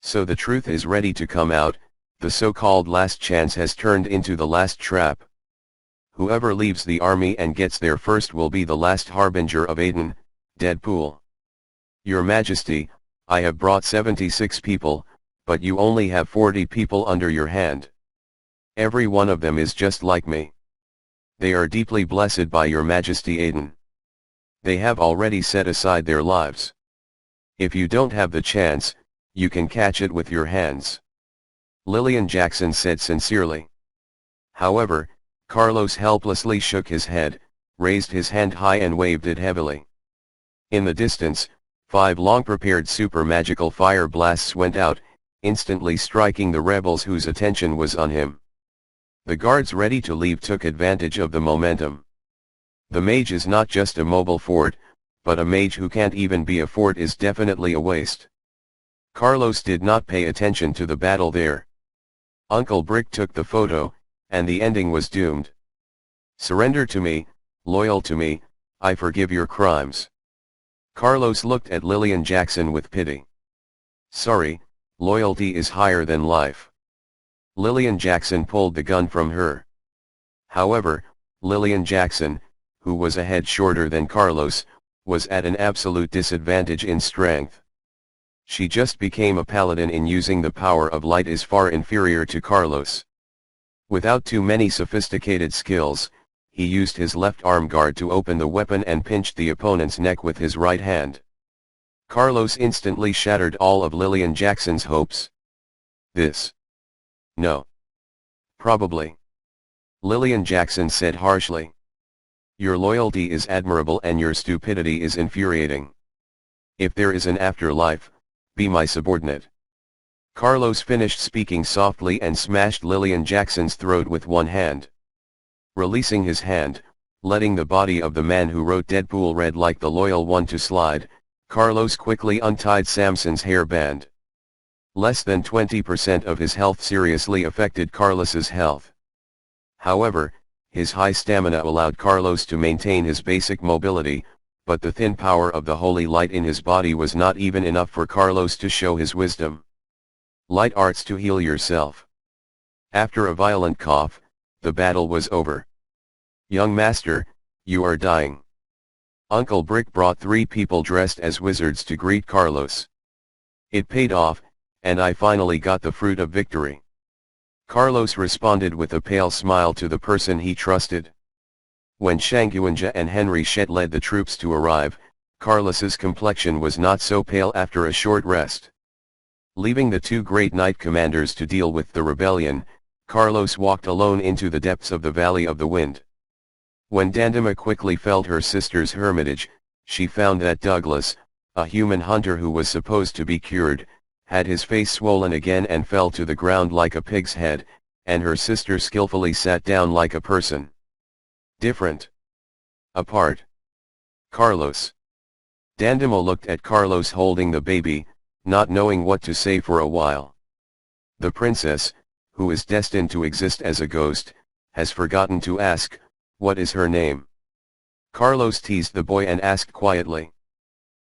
So the truth is ready to come out, the so-called last chance has turned into the last trap. Whoever leaves the army and gets there first will be the last harbinger of Aiden, Deadpool. Your Majesty, I have brought 76 people, but you only have 40 people under your hand. Every one of them is just like me. They are deeply blessed by your Majesty Aiden. They have already set aside their lives. If you don't have the chance, you can catch it with your hands. Lillian Jackson said sincerely. However, Carlos helplessly shook his head, raised his hand high and waved it heavily. In the distance, 5 long-prepared super magical fire blasts went out, instantly striking the rebels whose attention was on him. The guards ready to leave took advantage of the momentum. The mage is not just a mobile fort, but a mage who can't even be a fort is definitely a waste. Carlos did not pay attention to the battle there. Uncle Brick took the photo, and the ending was doomed. Surrender to me, loyal to me, I forgive your crimes. Carlos looked at Lillian Jackson with pity. Sorry, loyalty is higher than life. Lillian Jackson pulled the gun from her. However, Lillian Jackson, who was a head shorter than Carlos, was at an absolute disadvantage in strength. She just became a paladin in using the power of light is far inferior to Carlos. Without too many sophisticated skills, he used his left arm guard to open the weapon and pinched the opponent's neck with his right hand. Carlos instantly shattered all of Lillian Jackson's hopes. This. No. Probably. Lillian Jackson said harshly. Your loyalty is admirable and your stupidity is infuriating. If there is an afterlife, be my subordinate. Carlos finished speaking softly and smashed Lillian Jackson's throat with one hand. Releasing his hand, letting the body of the man who wrote Deadpool red like the loyal one to slide, Carlos quickly untied Samson's hairband. Less than 20% of his health seriously affected Carlos's health. However, his high stamina allowed Carlos to maintain his basic mobility, but the thin power of the holy light in his body was not even enough for Carlos to show his wisdom. Light arts to heal yourself. After a violent cough, the battle was over. Young master, you are dying. Uncle Brick brought 3 people dressed as wizards to greet Carlos. It paid off, and I finally got the fruit of victory. Carlos responded with a pale smile to the person he trusted. When Shanguanja and Henry Shet led the troops to arrive, Carlos's complexion was not so pale after a short rest. Leaving the 2 great knight commanders to deal with the rebellion, Carlos walked alone into the depths of the Valley of the Wind. When Dandema quickly felt her sister's hermitage, she found that Douglas, a human hunter who was supposed to be cured, had his face swollen again and fell to the ground like a pig's head, and her sister skillfully sat down like a person. Different. Apart. Carlos. Dandemo looked at Carlos holding the baby, not knowing what to say for a while. The princess, who is destined to exist as a ghost, has forgotten to ask, What is her name? Carlos teased the boy and asked quietly.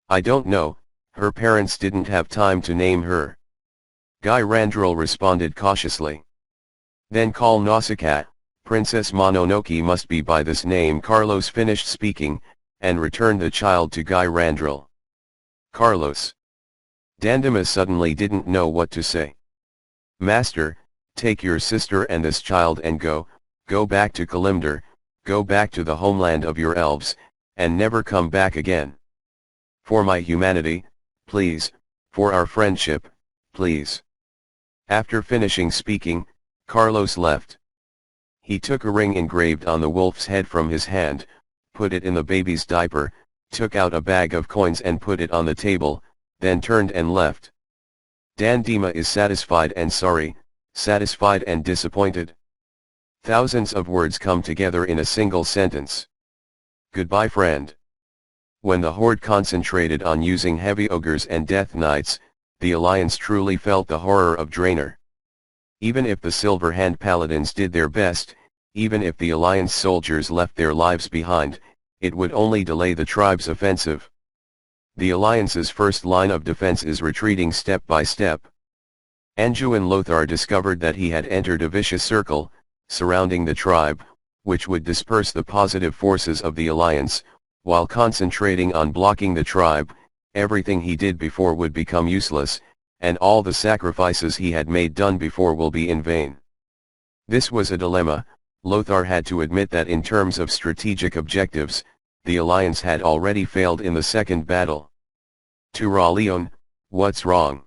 I don't know, her parents didn't have time to name her. Guy Randrel responded cautiously. Then call Nausicaa, Princess Mononoke must be by this name. Carlos finished speaking, and returned the child to Guy Randrel. Carlos. Dandema suddenly didn't know what to say. Master, take your sister and this child and go back to Kalimdor, go back to the homeland of your elves, and never come back again. For my humanity, please, for our friendship, please. After finishing speaking, Carlos left. He took a ring engraved on the wolf's head from his hand, put it in the baby's diaper, took out a bag of coins and put it on the table, then turned and left. Dandema is satisfied and sorry, satisfied and disappointed. Thousands of words come together in a single sentence. Goodbye, friend. When the Horde concentrated on using heavy ogres and death knights, the Alliance truly felt the horror of Draenor. Even if the Silver Hand Paladins did their best, even if the Alliance soldiers left their lives behind, it would only delay the tribe's offensive. The Alliance's first line of defense is retreating step by step. Anduin Lothar discovered that he had entered a vicious circle, surrounding the tribe, which would disperse the positive forces of the Alliance. While concentrating on blocking the tribe, everything he did before would become useless, and all the sacrifices he had made done before will be in vain. This was a dilemma. Lothar had to admit that in terms of strategic objectives, the Alliance had already failed in the second battle. Turalion, what's wrong?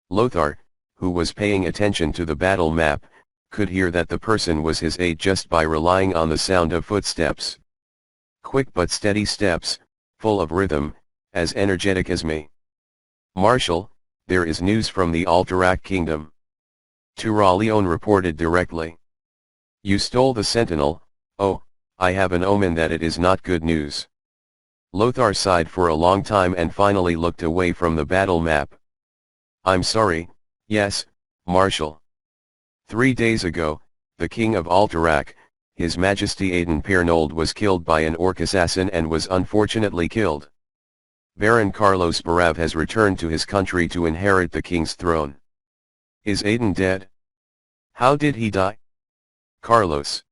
Lothar, who was paying attention to the battle map, could hear that the person was his aide just by relying on the sound of footsteps. Quick but steady steps, full of rhythm, as energetic as me. Marshal, there is news from the Alterac Kingdom. Turalion reported directly. You stole the sentinel. Oh, I have an omen that it is not good news. Lothar sighed for a long time and finally looked away from the battle map. I'm sorry, yes, Marshal. 3 days ago, the King of Alterac, His Majesty Aiden Pernold, was killed by an orc assassin and was unfortunately killed. Baron Carlos Barav has returned to his country to inherit the king's throne. Is Aiden dead? How did he die? Carlos.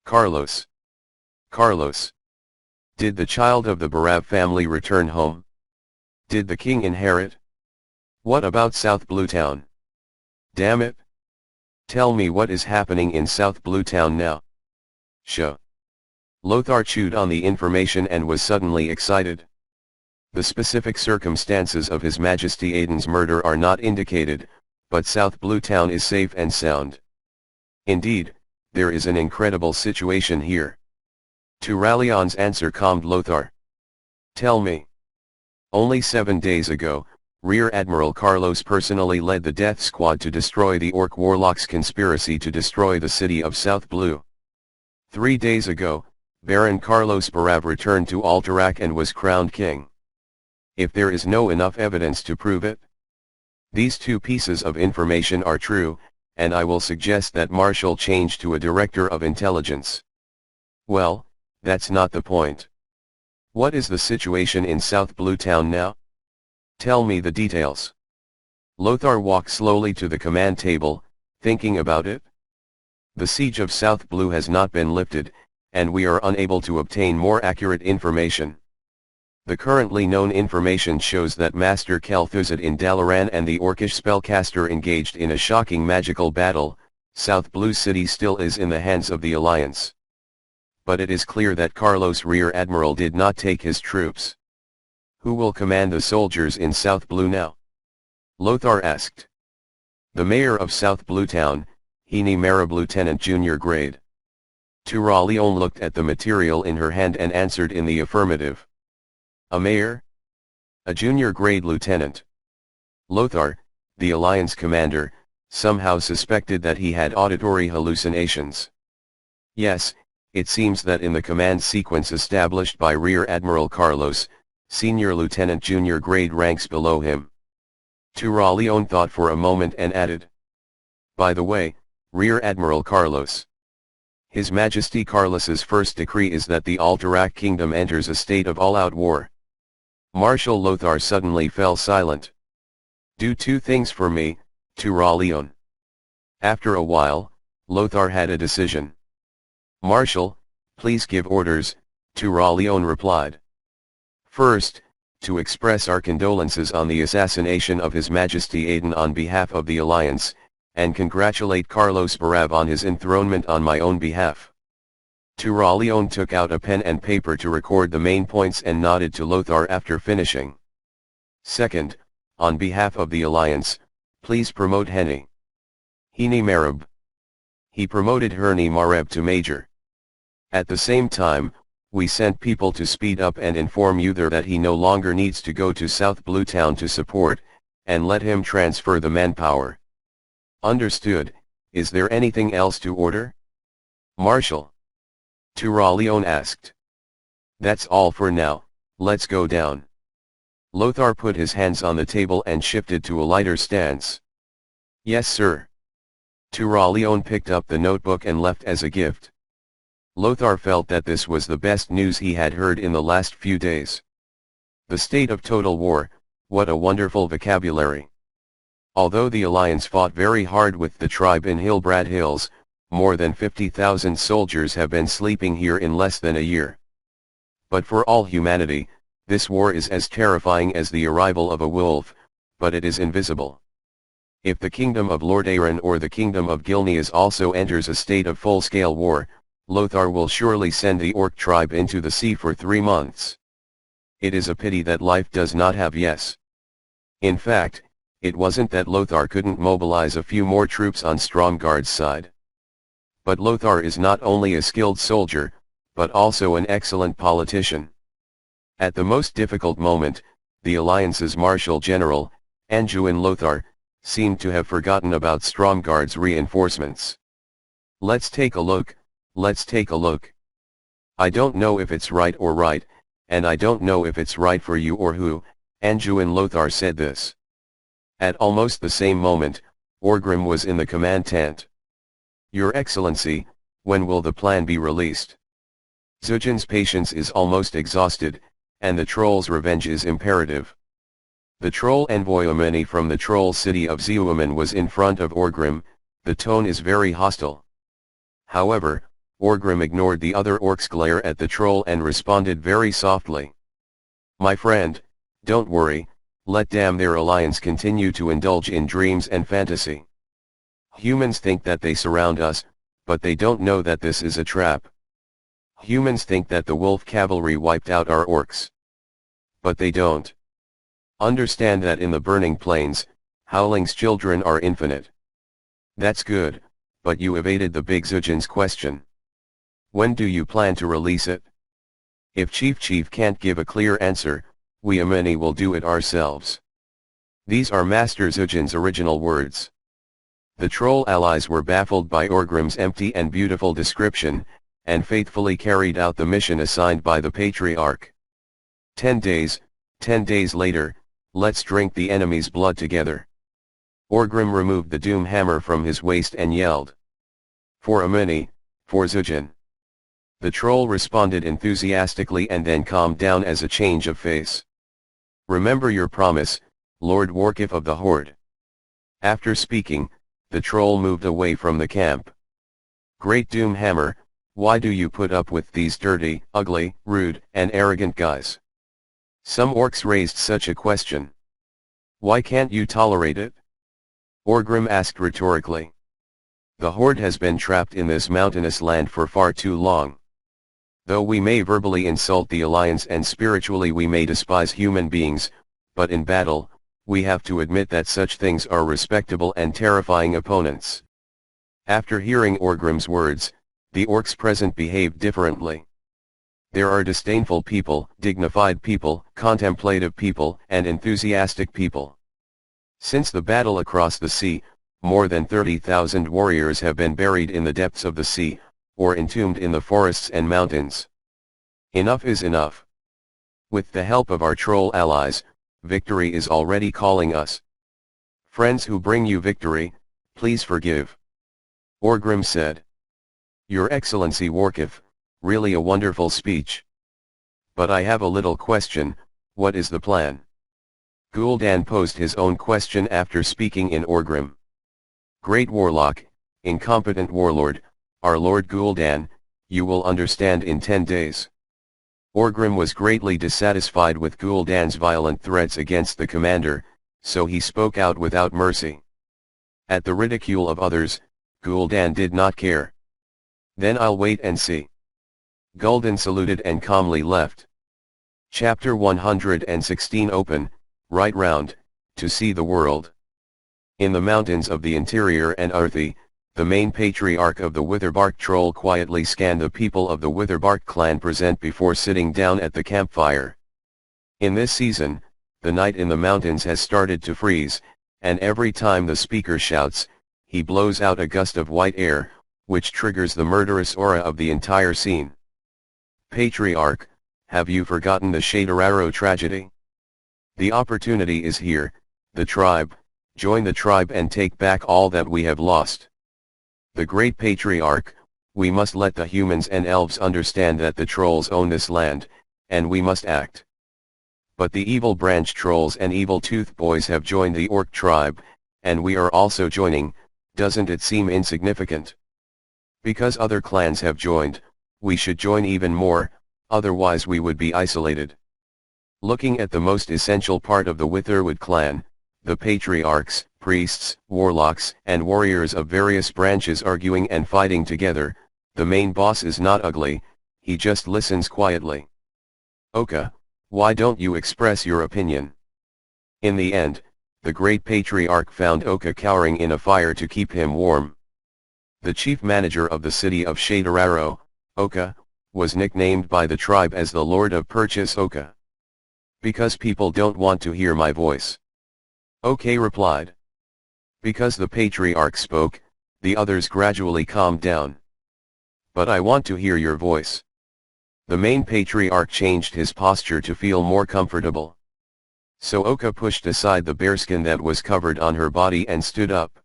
Carlos. Carlos. Did the child of the Barav family return home? Did the king inherit? What about South Bluetown? Damn it. Tell me what is happening in South Bluetown now. Sho. Lothar chewed on the information and was suddenly excited. The specific circumstances of His Majesty Aiden's murder are not indicated, but South Bluetown is safe and sound. Indeed, there is an incredible situation here. Turalion's answer calmed Lothar. Tell me. Only 7 days ago, Rear Admiral Carlos personally led the death squad to destroy the Orc Warlocks' conspiracy to destroy the city of South Blue. 3 days ago, Baron Carlos Barav returned to Alterac and was crowned king. If there is no enough evidence to prove it, these 2 pieces of information are true, and I will suggest that Marshal change to a Director of Intelligence. Well, that's not the point. What is the situation in South Bluetown now? Tell me the details. Lothar walked slowly to the command table, thinking about it. The siege of South Blue has not been lifted, and we are unable to obtain more accurate information. The currently known information shows that Master Kel'Thuzad in Dalaran and the Orcish spellcaster engaged in a shocking magical battle. South Blue City still is in the hands of the Alliance. But it is clear that Carlos Rear Admiral did not take his troops. Who will command the soldiers in South Blue now? Lothar asked. The mayor of South Bluetown, Hini Marab Lieutenant Junior Grade. Turalion looked at the material in her hand and answered in the affirmative. A mayor? A junior grade lieutenant. Lothar, the Alliance commander, somehow suspected that he had auditory hallucinations. Yes, it seems that in the command sequence established by Rear Admiral Carlos, Senior Lieutenant junior grade ranks below him. Turalion thought for a moment and added. By the way, Rear Admiral Carlos. His Majesty Carlos's first decree is that the Alterac kingdom enters a state of all-out war. Marshal Lothar suddenly fell silent. Do two things for me, Tura Leon. After a while, Lothar had a decision. Marshal, please give orders, Tura Leon replied. First, to express our condolences on the assassination of His Majesty Aden on behalf of the Alliance, and congratulate Carlos Barav on his enthronement on my own behalf. Tura Leon took out a pen and paper to record the main points and nodded to Lothar after finishing. Second, on behalf of the Alliance, please promote Henny Mareb. He promoted Herni Mareb to Major. At the same time, we sent people to speed up and inform Uther that he no longer needs to go to South Blue Town to support, and let him transfer the manpower. Understood. Is there anything else to order? Marshal. Tura Leon asked. That's all for now, let's go down. Lothar put his hands on the table and shifted to a lighter stance. Yes sir. Tura Leon picked up the notebook and left as a gift. Lothar felt that this was the best news he had heard in the last few days. The state of total war, what a wonderful vocabulary. Although the Alliance fought very hard with the tribe in Hillbrad Hills, more than 50,000 soldiers have been sleeping here in less than a year. But for all humanity, this war is as terrifying as the arrival of a wolf, but it is invisible. If the kingdom of Lord Aaron or the kingdom of Gilneas also enters a state of full-scale war, Lothar will surely send the Orc tribe into the sea for 3 months. It is a pity that life does not have yes. In fact, it wasn't that Lothar couldn't mobilize a few more troops on Stromgard's side. But Lothar is not only a skilled soldier, but also an excellent politician. At the most difficult moment, the Alliance's Marshal General, Anduin Lothar, seemed to have forgotten about Stromgard's reinforcements. Let's take a look. Let's take a look. I don't know if it's right or right, and I don't know if it's right for you or who, Anduin Lothar said this. At almost the same moment, Orgrim was in the command tent. Your Excellency, when will the plan be released? Zujin's patience is almost exhausted, and the troll's revenge is imperative. The troll envoy Umeni from the troll city of Zeuaman was in front of Orgrim. The tone is very hostile. However, Orgrim ignored the other orc's glare at the troll and responded very softly. My friend, don't worry, let damn their alliance continue to indulge in dreams and fantasy. Humans think that they surround us, but they don't know that this is a trap. Humans think that the wolf cavalry wiped out our orcs. But they don't. Understand that in the burning plains, Howling's children are infinite. That's good, but you evaded the big Zujin's question. When do you plan to release it? If Chief can't give a clear answer, we Ameni will do it ourselves. These are Master Zujin's original words. The troll allies were baffled by Orgrim's empty and beautiful description, and faithfully carried out the mission assigned by the Patriarch. 10 days later, let's drink the enemy's blood together. Orgrim removed the doom hammer from his waist and yelled. For Ameni, for Zujin. The troll responded enthusiastically and then calmed down as a change of face. Remember your promise, Lord Warcraft of the Horde. After speaking, the troll moved away from the camp. Great Doomhammer, why do you put up with these dirty, ugly, rude, and arrogant guys? Some orcs raised such a question. Why can't you tolerate it? Orgrim asked rhetorically. The Horde has been trapped in this mountainous land for far too long. Though we may verbally insult the Alliance and spiritually we may despise human beings, but in battle, we have to admit that such things are respectable and terrifying opponents. After hearing Orgrim's words, the orcs present behaved differently. There are disdainful people, dignified people, contemplative people, and enthusiastic people. Since the battle across the sea, more than 30,000 warriors have been buried in the depths of the sea, or entombed in the forests and mountains. Enough is enough. With the help of our troll allies, victory is already calling us. Friends who bring you victory, please forgive. Orgrim said. Your Excellency Warcraft, really a wonderful speech. But I have a little question, what is the plan? Gul'dan posed his own question after speaking in Orgrim. Great Warlock, incompetent warlord, our Lord Gul'dan, you will understand in 10 days. Orgrim was greatly dissatisfied with Gul'dan's violent threats against the commander, so he spoke out without mercy. At the ridicule of others, Gul'dan did not care. Then I'll wait and see. Gul'dan saluted and calmly left. Chapter 116 Open, right round, to see the world. In the mountains of the interior and Arthi, the main patriarch of the Witherbark troll quietly scanned the people of the Witherbark clan present before sitting down at the campfire. In this season, the night in the mountains has started to freeze, and every time the speaker shouts, he blows out a gust of white air, which triggers the murderous aura of the entire scene. Patriarch, have you forgotten the Shaderaro tragedy? The opportunity is here, the tribe, join the tribe and take back all that we have lost. The great patriarch, we must let the humans and elves understand that the trolls own this land, and we must act. But the evil branch trolls and evil tooth boys have joined the orc tribe, and we are also joining, doesn't it seem insignificant? Because other clans have joined, we should join even more, otherwise we would be isolated. Looking at the most essential part of the Witherwood clan, the patriarchs, priests, warlocks, and warriors of various branches arguing and fighting together, the main boss is not ugly, he just listens quietly. Oka, why don't you express your opinion? In the end, the great patriarch found Oka cowering in a fire to keep him warm. The chief manager of the city of Shaderaro, Oka, was nicknamed by the tribe as the Lord of Purchase Oka. Because people don't want to hear my voice. Okay replied. Because the patriarch spoke, the others gradually calmed down. But I want to hear your voice. The main patriarch changed his posture to feel more comfortable. So Oka pushed aside the bearskin that was covered on her body and stood up.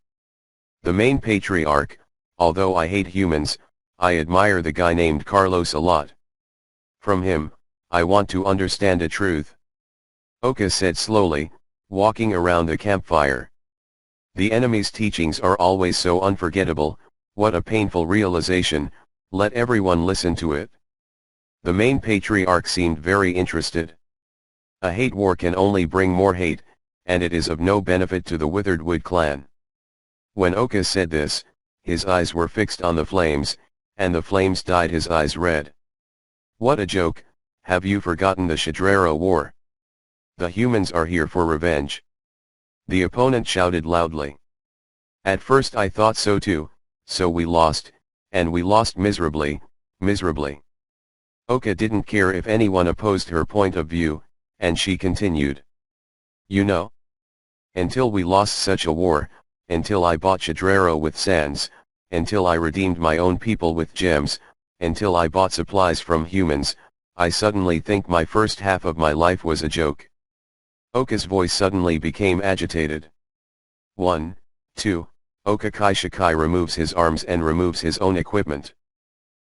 The main patriarch, although I hate humans, I admire the guy named Carlos a lot. From him, I want to understand a truth. Oka said slowly, walking around the campfire. The enemy's teachings are always so unforgettable, what a painful realization, let everyone listen to it. The main patriarch seemed very interested. A hate war can only bring more hate, and it is of no benefit to the Witherwood clan. When Oka said this, his eyes were fixed on the flames, and the flames dyed his eyes red. What a joke, have you forgotten the Shaderaro war? The humans are here for revenge. The opponent shouted loudly. At first I thought so too, so we lost, and we lost miserably, miserably. Oka didn't care if anyone opposed her point of view, and she continued. You know? Until we lost such a war, until I bought Shaderaro with sands, until I redeemed my own people with gems, until I bought supplies from humans, I suddenly think my first half of my life was a joke. Oka's voice suddenly became agitated. 1, 2, Oka Kaishikai removes his arms and removes his own equipment.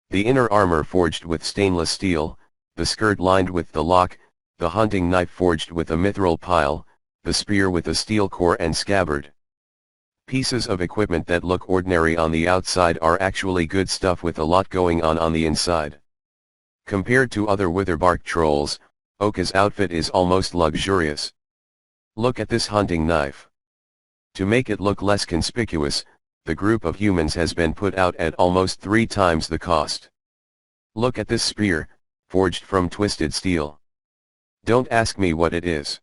The inner armor forged with stainless steel, the skirt lined with the lock, the hunting knife forged with a mithril pile, the spear with a steel core and scabbard. Pieces of equipment that look ordinary on the outside are actually good stuff with a lot going on the inside. Compared to other Witherbark trolls, Oka's outfit is almost luxurious. Look at this hunting knife. To make it look less conspicuous, the group of humans has been put out at almost 3 times the cost. Look at this spear, forged from twisted steel. Don't ask me what it is.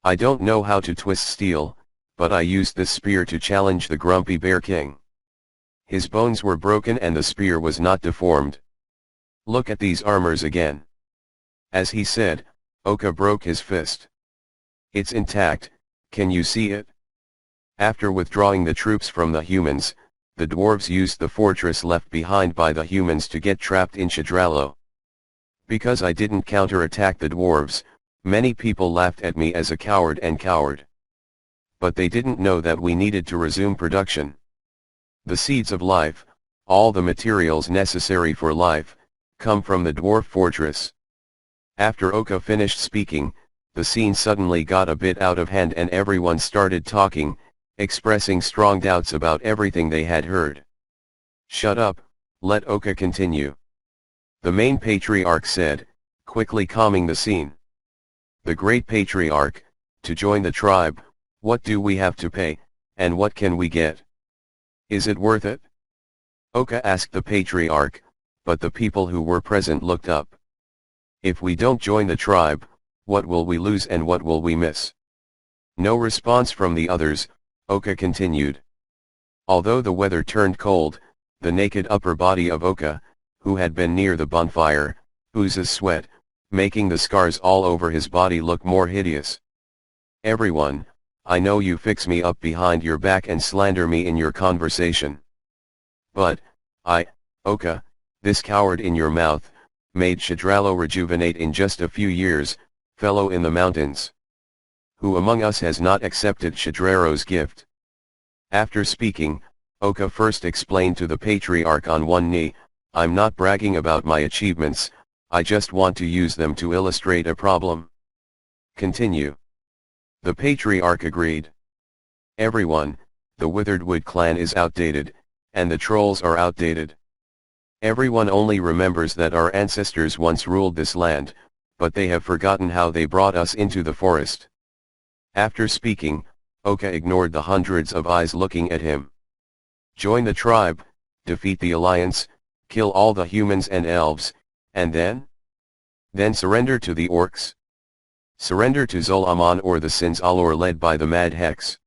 I don't know how to twist steel, but I used this spear to challenge the Grumpy Bear King. His bones were broken and the spear was not deformed. Look at these armors again. As he said, Oka broke his fist. It's intact, can you see it? After withdrawing the troops from the humans, the dwarves used the fortress left behind by the humans to get trapped in Shaderaro. Because I didn't counterattack the dwarves, many people laughed at me as a coward and coward. But they didn't know that we needed to resume production. The seeds of life, all the materials necessary for life, come from the dwarf fortress. After Oka finished speaking, the scene suddenly got a bit out of hand and everyone started talking, expressing strong doubts about everything they had heard. "Shut up, let Oka continue," the main patriarch said, quickly calming the scene. "The great patriarch, to join the tribe, what do we have to pay, and what can we get? Is it worth it?" Oka asked the patriarch, but the people who were present looked up. "If we don't join the tribe, what will we lose and what will we miss?" No response from the others. Oka continued. Although the weather turned cold, the naked upper body of Oka, who had been near the bonfire, oozes sweat, making the scars all over his body look more hideous. "Everyone, I know you fix me up behind your back and slander me in your conversation. But, Oka, this coward in your mouth, made Shadralo rejuvenate in just a few years, fellow in the mountains. Who among us has not accepted Shadraro's gift?" After speaking, Oka first explained to the patriarch on one knee, "I'm not bragging about my achievements, I just want to use them to illustrate a problem." "Continue." The patriarch agreed. "Everyone, the Withered Wood clan is outdated, and the trolls are outdated. Everyone only remembers that our ancestors once ruled this land, but they have forgotten how they brought us into the forest." After speaking, Oka ignored the hundreds of eyes looking at him. "Join the tribe, defeat the alliance, kill all the humans and elves, and then? Then surrender to the orcs? Surrender to Zolaman or the Sinzalor led by the Mad Hex?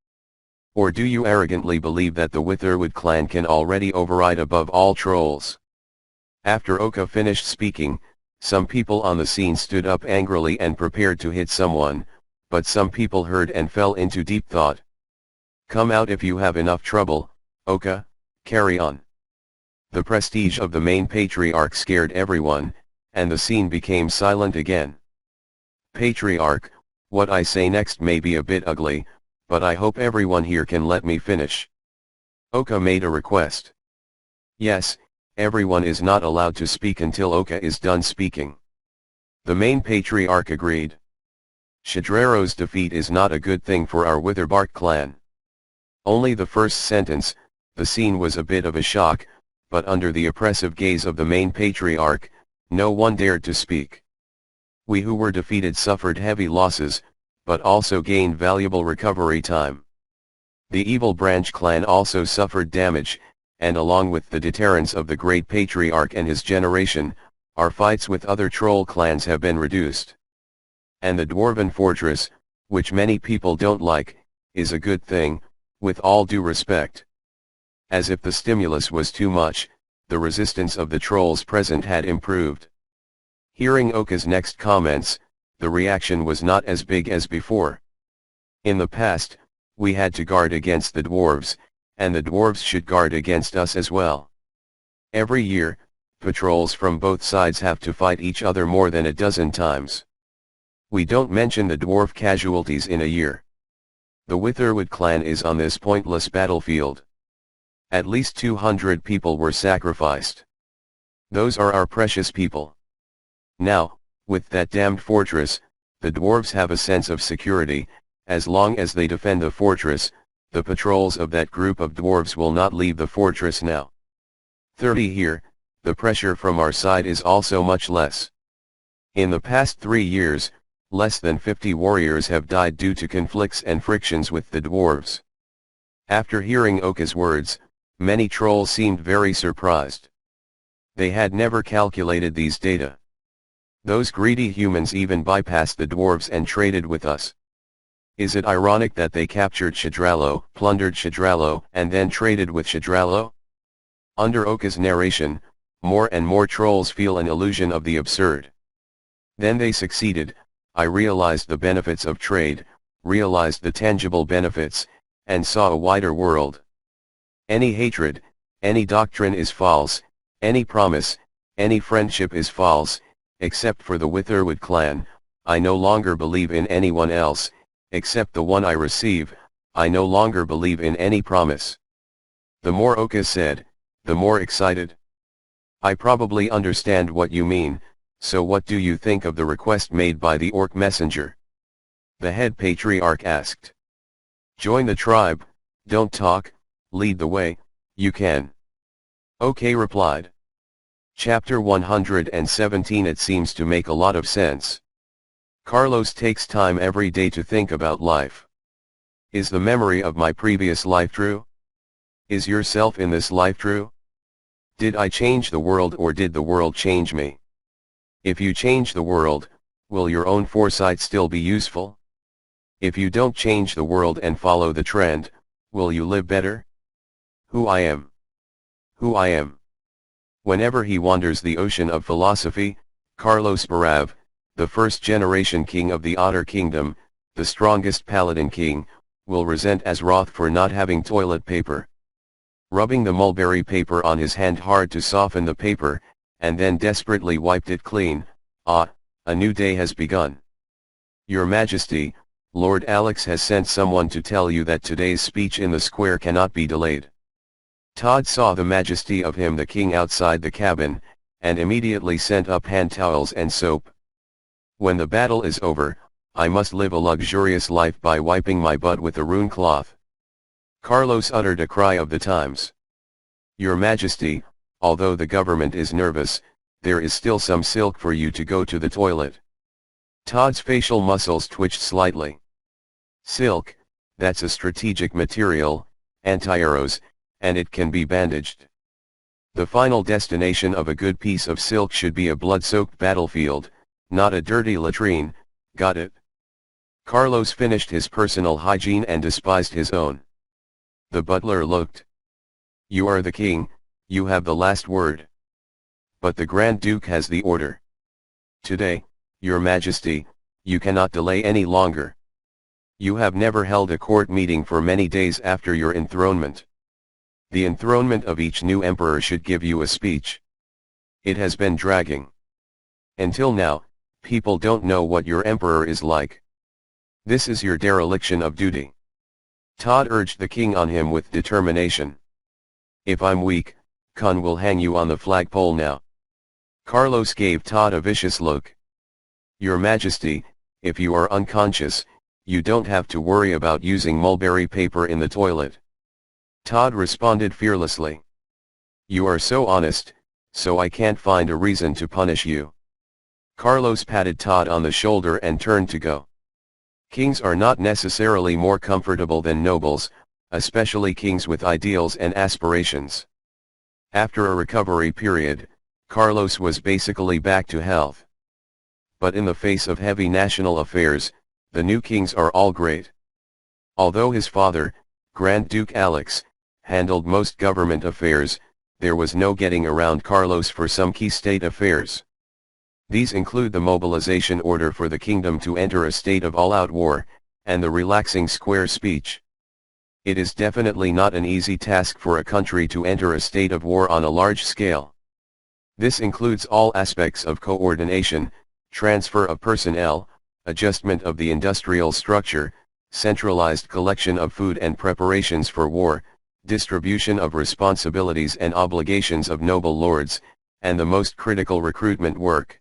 Or do you arrogantly believe that the Witherwood clan can already override above all trolls?" After Oka finished speaking, some people on the scene stood up angrily and prepared to hit someone, but some people heard and fell into deep thought. "Come out if you have enough trouble, Oka, carry on." The prestige of the main patriarch scared everyone, and the scene became silent again. "Patriarch, what I say next may be a bit ugly, but I hope everyone here can let me finish." Oka made a request. "Yes, everyone is not allowed to speak until Oka is done speaking." The main patriarch agreed. "Shadraro's defeat is not a good thing for our Witherbark clan." Only the first sentence, the scene was a bit of a shock, but under the oppressive gaze of the main patriarch, no one dared to speak. "We who were defeated suffered heavy losses, but also gained valuable recovery time. The Evil Branch clan also suffered damage, and along with the deterrence of the great patriarch and his generation, our fights with other troll clans have been reduced. And the Dwarven Fortress, which many people don't like, is a good thing, with all due respect." As if the stimulus was too much, the resistance of the trolls present had improved. Hearing Oka's next comments, the reaction was not as big as before. "In the past, we had to guard against the dwarves, and the dwarves should guard against us as well. Every year, patrols from both sides have to fight each other more than a dozen times. We don't mention the dwarf casualties in a year. The Witherwood clan is on this pointless battlefield. At least 200 people were sacrificed. Those are our precious people. Now, with that damned fortress, the dwarves have a sense of security. As long as they defend the fortress, the patrols of that group of dwarves will not leave the fortress now. 30 here, the pressure from our side is also much less. In the past 3 years, less than 50 warriors have died due to conflicts and frictions with the dwarves." After hearing Oka's words, many trolls seemed very surprised. They had never calculated these data. Those greedy humans even bypassed the dwarves and traded with us. Is it ironic that they captured Shadralo, plundered Shadralo, and then traded with Shadralo? Under Oka's narration, more and more trolls feel an illusion of the absurd. Then they succeeded. I realized the benefits of trade, realized the tangible benefits, and saw a wider world. Any hatred, any doctrine is false, any promise, any friendship is false, except for the Witherwood clan. I no longer believe in anyone else, except the one I receive. I no longer believe in any promise. The more Oka said, the more excited. I probably understand what you mean, so what do you think of the request made by the orc messenger? The head patriarch asked. Join the tribe, don't talk, lead the way, you can. Okay replied. Chapter 117. It seems to make a lot of sense. Carlos takes time every day to think about life. Is the memory of my previous life true? Is yourself in this life true? Did I change the world or did the world change me? If you change the world, will your own foresight still be useful? If you don't change the world and follow the trend, will you live better? Who I am. Who I am. Whenever he wanders the ocean of philosophy, Carlos Barav, the first-generation king of the Otter Kingdom, the strongest paladin king, will resent as wrath for not having toilet paper. Rubbing the mulberry paper on his hand hard to soften the paper, and then desperately wiped it clean. Ah, a new day has begun. Your Majesty, Lord Alex has sent someone to tell you that today's speech in the square cannot be delayed. Todd saw the majesty of him the king outside the cabin, and immediately sent up hand towels and soap. When the battle is over, I must live a luxurious life by wiping my butt with a rune cloth. Carlos uttered a cry of the times. Your Majesty, although the government is nervous, there is still some silk for you to go to the toilet. Todd's facial muscles twitched slightly. Silk, that's a strategic material, anti-arrows, and it can be bandaged. The final destination of a good piece of silk should be a blood-soaked battlefield, not a dirty latrine, got it? Carlos finished his personal hygiene and despised his own. The butler looked. You are the king, you have the last word. But the Grand Duke has the order. Today, Your Majesty, you cannot delay any longer. You have never held a court meeting for many days after your enthronement. The enthronement of each new emperor should give you a speech. It has been dragging. Until now, people don't know what your emperor is like. This is your dereliction of duty. Todd urged the king on him with determination. If I'm weak, Khan will hang you on the flagpole now. Carlos gave Todd a vicious look. Your Majesty, if you are unconscious, you don't have to worry about using mulberry paper in the toilet. Todd responded fearlessly. You are so honest, so I can't find a reason to punish you. Carlos patted Todd on the shoulder and turned to go. Kings are not necessarily more comfortable than nobles, especially kings with ideals and aspirations. After a recovery period, Carlos was basically back to health. But in the face of heavy national affairs, the new kings are all great. Although his father, Grand Duke Alex, handled most government affairs, there was no getting around Carlos for some key state affairs. These include the mobilization order for the kingdom to enter a state of all-out war, and the relaxing square speech. It is definitely not an easy task for a country to enter a state of war on a large scale. This includes all aspects of coordination, transfer of personnel, adjustment of the industrial structure, centralized collection of food and preparations for war, distribution of responsibilities and obligations of noble lords, and the most critical recruitment work.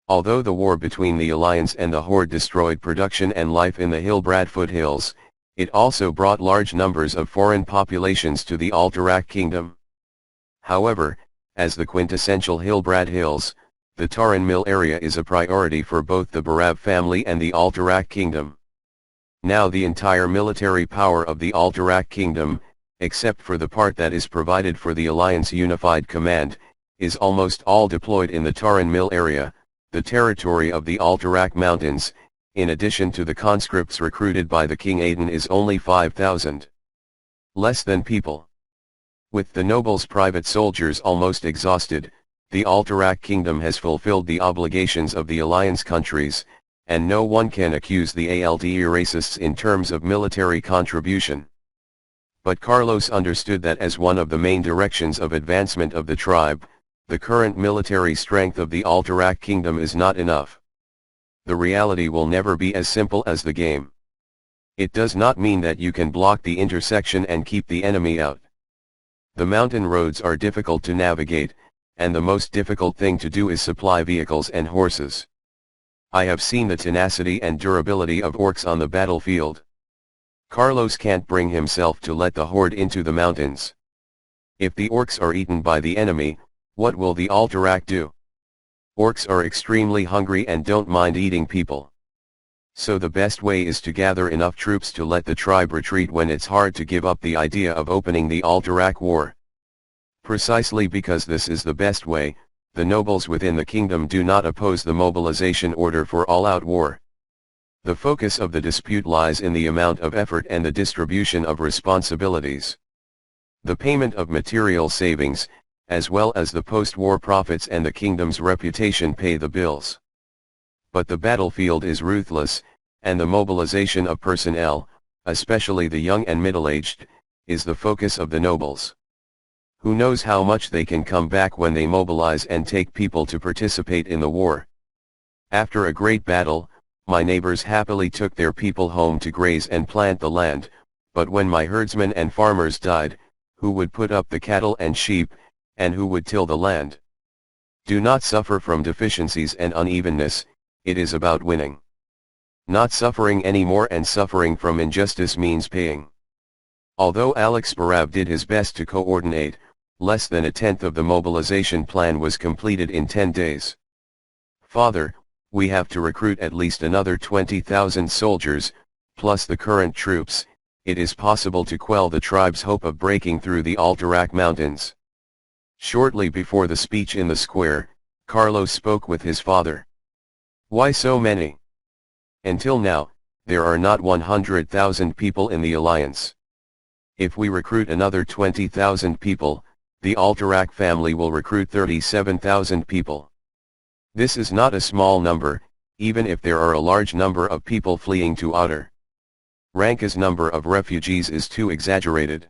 Although the war between the Alliance and the Horde destroyed production and life in the Hillbrad foothills, it also brought large numbers of foreign populations to the Alterac Kingdom. However, as the quintessential Hillbrad Hills, the Taran Mill area is a priority for both the Barav family and the Alterac Kingdom. Now the entire military power of the Alterac Kingdom, except for the part that is provided for the Alliance Unified Command, is almost all deployed in the Taran Mill area, the territory of the Alterac Mountains. In addition to the conscripts recruited by the King Aiden is only 5,000. Less than people. With the nobles' private soldiers almost exhausted, the Alterac Kingdom has fulfilled the obligations of the Alliance countries, and no one can accuse the ALDE racists in terms of military contribution. But Carlos understood that as one of the main directions of advancement of the tribe, the current military strength of the Alterac Kingdom is not enough. The reality will never be as simple as the game. It does not mean that you can block the intersection and keep the enemy out. The mountain roads are difficult to navigate, and the most difficult thing to do is supply vehicles and horses. I have seen the tenacity and durability of orcs on the battlefield. Carlos can't bring himself to let the horde into the mountains. If the orcs are eaten by the enemy, what will the Alterac do? Orcs are extremely hungry and don't mind eating people. So the best way is to gather enough troops to let the tribe retreat when it's hard to give up the idea of opening the Alterac war. Precisely because this is the best way, the nobles within the kingdom do not oppose the mobilization order for all-out war. The focus of the dispute lies in the amount of effort and the distribution of responsibilities. The payment of material savings, as well as the post-war profits and the kingdom's reputation pay the bills. But the battlefield is ruthless, and the mobilization of personnel, especially the young and middle-aged, is the focus of the nobles. Who knows how much they can come back when they mobilize and take people to participate in the war. After a great battle, my neighbors happily took their people home to graze and plant the land, but when my herdsmen and farmers died, who would put up the cattle and sheep, and who would till the land? Do not suffer from deficiencies and unevenness, it is about winning. Not suffering anymore, and suffering from injustice means paying. Although Alex Barav did his best to coordinate, less than a tenth of the mobilization plan was completed in 10 days. Father, we have to recruit at least another 20,000 soldiers, plus the current troops. It is possible to quell the tribe's hope of breaking through the Alterac mountains. Shortly before the speech in the square, Carlos spoke with his father. Why so many? Until now, there are not 100,000 people in the alliance. If we recruit another 20,000 people, the Alterac family will recruit 37,000 people. This is not a small number, even if there are a large number of people fleeing to Otter. Ranka's number of refugees is too exaggerated.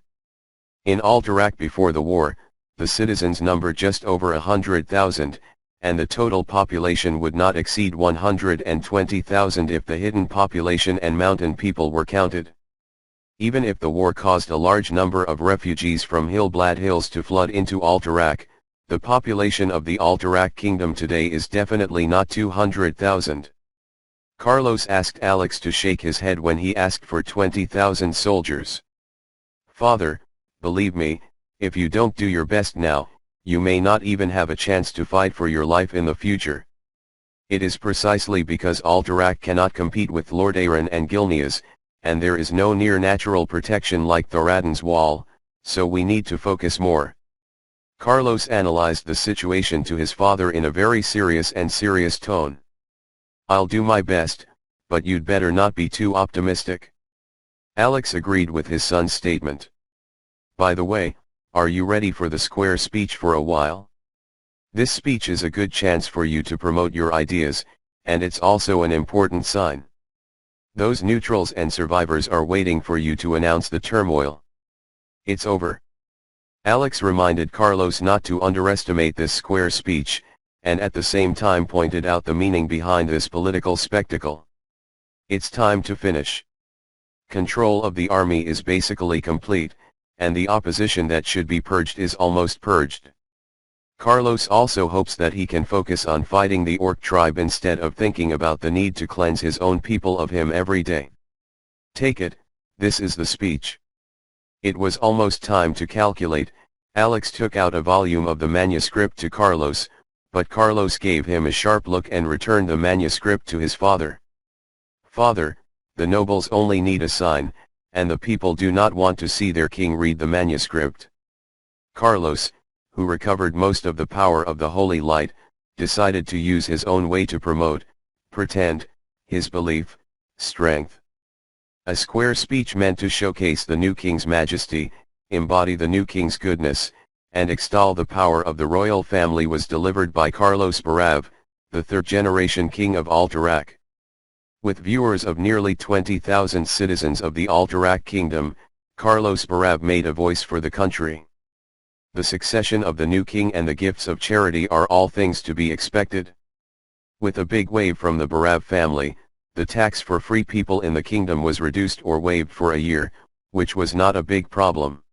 In Alterac before the war, the citizens numbered just over 100,000, and the total population would not exceed 120,000 if the hidden population and mountain people were counted. Even if the war caused a large number of refugees from Hillblad Hills to flood into Alterac, the population of the Alterac kingdom today is definitely not 200,000. Carlos asked Alex to shake his head when he asked for 20,000 soldiers. Father, believe me, if you don't do your best now, you may not even have a chance to fight for your life in the future. It is precisely because Alterac cannot compete with Lord Aaron and Gilneas, and there is no near-natural protection like Thoradin's wall, so we need to focus more. Carlos analyzed the situation to his father in a very serious tone. I'll do my best, but you'd better not be too optimistic. Alex agreed with his son's statement. By the way, are you ready for the square speech for a while? This speech is a good chance for you to promote your ideas, and it's also an important sign. Those neutrals and survivors are waiting for you to announce the turmoil. It's over. Alex reminded Carlos not to underestimate this square speech, and at the same time pointed out the meaning behind this political spectacle. It's time to finish. Control of the army is basically complete, and the opposition that should be purged is almost purged. Carlos also hopes that he can focus on fighting the orc tribe instead of thinking about the need to cleanse his own people of him every day. Take it, this is the speech. It was almost time to calculate. Alex took out a volume of the manuscript to Carlos, but Carlos gave him a sharp look and returned the manuscript to his father. Father, the nobles only need a sign, and the people do not want to see their king read the manuscript. Carlos, who recovered most of the power of the holy light, decided to use his own way to pretend, his belief, strength. A square speech meant to showcase the new king's majesty, embody the new king's goodness, and extol the power of the royal family was delivered by Carlos Barav, the third-generation king of Alterac. With viewers of nearly 20,000 citizens of the Alterac kingdom, Carlos Barav made a voice for the country. The succession of the new king and the gifts of charity are all things to be expected. With a big wave from the Barav family, the tax for free people in the kingdom was reduced or waived for a year, which was not a big problem.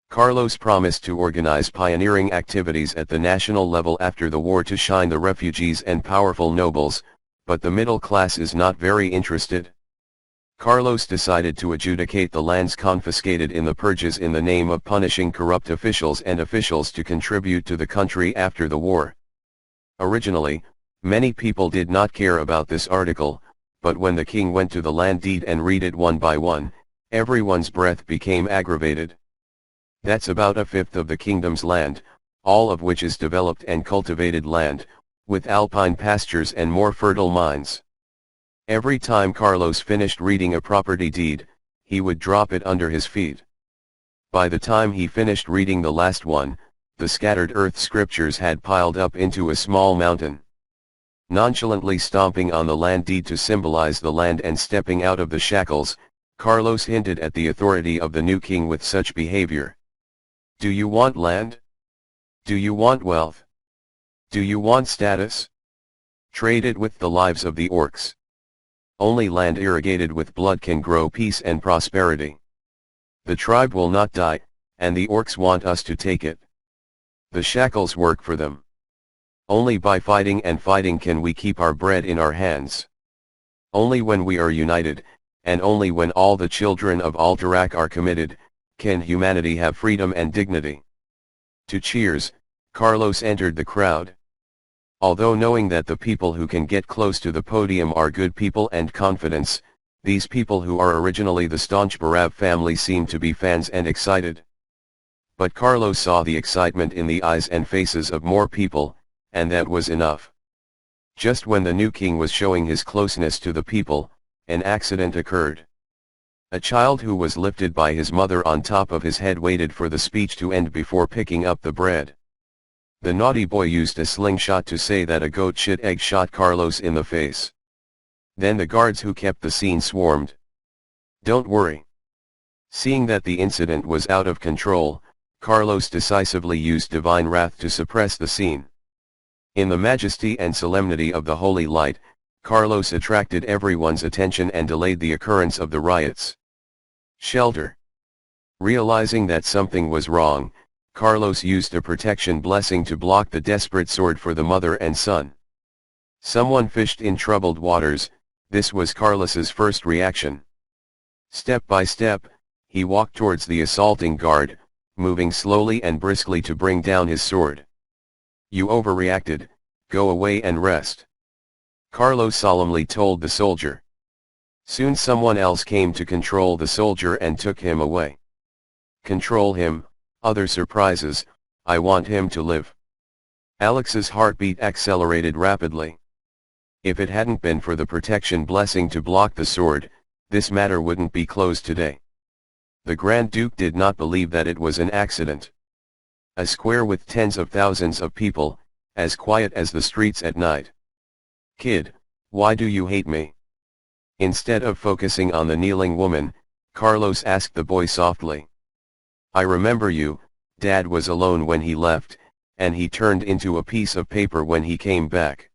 Carlos promised to organize pioneering activities at the national level after the war to shine the refugees and powerful nobles, but the middle class is not very interested. Carlos decided to adjudicate the lands confiscated in the purges in the name of punishing corrupt officials and officials to contribute to the country after the war. Originally, many people did not care about this article, but when the king went to the land deed and read it one by one, everyone's breath became aggravated. That's about a fifth of the kingdom's land, all of which is developed and cultivated land, with alpine pastures and more fertile mines. Every time Carlos finished reading a property deed, he would drop it under his feet. By the time he finished reading the last one, the scattered earth scriptures had piled up into a small mountain. Nonchalantly stomping on the land deed to symbolize the land and stepping out of the shackles, Carlos hinted at the authority of the new king with such behavior. Do you want land? Do you want wealth? Do you want status? Trade it with the lives of the orcs. Only land irrigated with blood can grow peace and prosperity. The tribe will not die, and the orcs want us to take it. The shackles work for them. Only by fighting and fighting can we keep our bread in our hands. Only when we are united, and only when all the children of Alterac are committed, can humanity have freedom and dignity. To cheers, Carlos entered the crowd. Although knowing that the people who can get close to the podium are good people and confidence, these people who are originally the staunch Barav family seem to be fans and excited. But Carlos saw the excitement in the eyes and faces of more people, and that was enough. Just when the new king was showing his closeness to the people, an accident occurred. A child who was lifted by his mother on top of his head waited for the speech to end before picking up the bread. The naughty boy used a slingshot to say that a goat shit egg shot Carlos in the face. Then the guards who kept the scene swarmed. Don't worry. Seeing that the incident was out of control, Carlos decisively used divine wrath to suppress the scene. In the majesty and solemnity of the holy light, Carlos attracted everyone's attention and delayed the occurrence of the riots. Shelter. Realizing that something was wrong, Carlos used a protection blessing to block the desperate sword for the mother and son. Someone fished in troubled waters, this was Carlos's first reaction. Step by step, he walked towards the assaulting guard, moving slowly and briskly to bring down his sword. You overreacted, go away and rest. Carlos solemnly told the soldier. Soon someone else came to control the soldier and took him away. Control him, other surprises, I want him to live. Alex's heartbeat accelerated rapidly. If it hadn't been for the protection blessing to block the sword, this matter wouldn't be closed today. The Grand Duke did not believe that it was an accident. A square with tens of thousands of people, as quiet as the streets at night. Kid, why do you hate me? Instead of focusing on the kneeling woman, Carlos asked the boy softly. I remember you, Dad was alone when he left, and he turned into a piece of paper when he came back.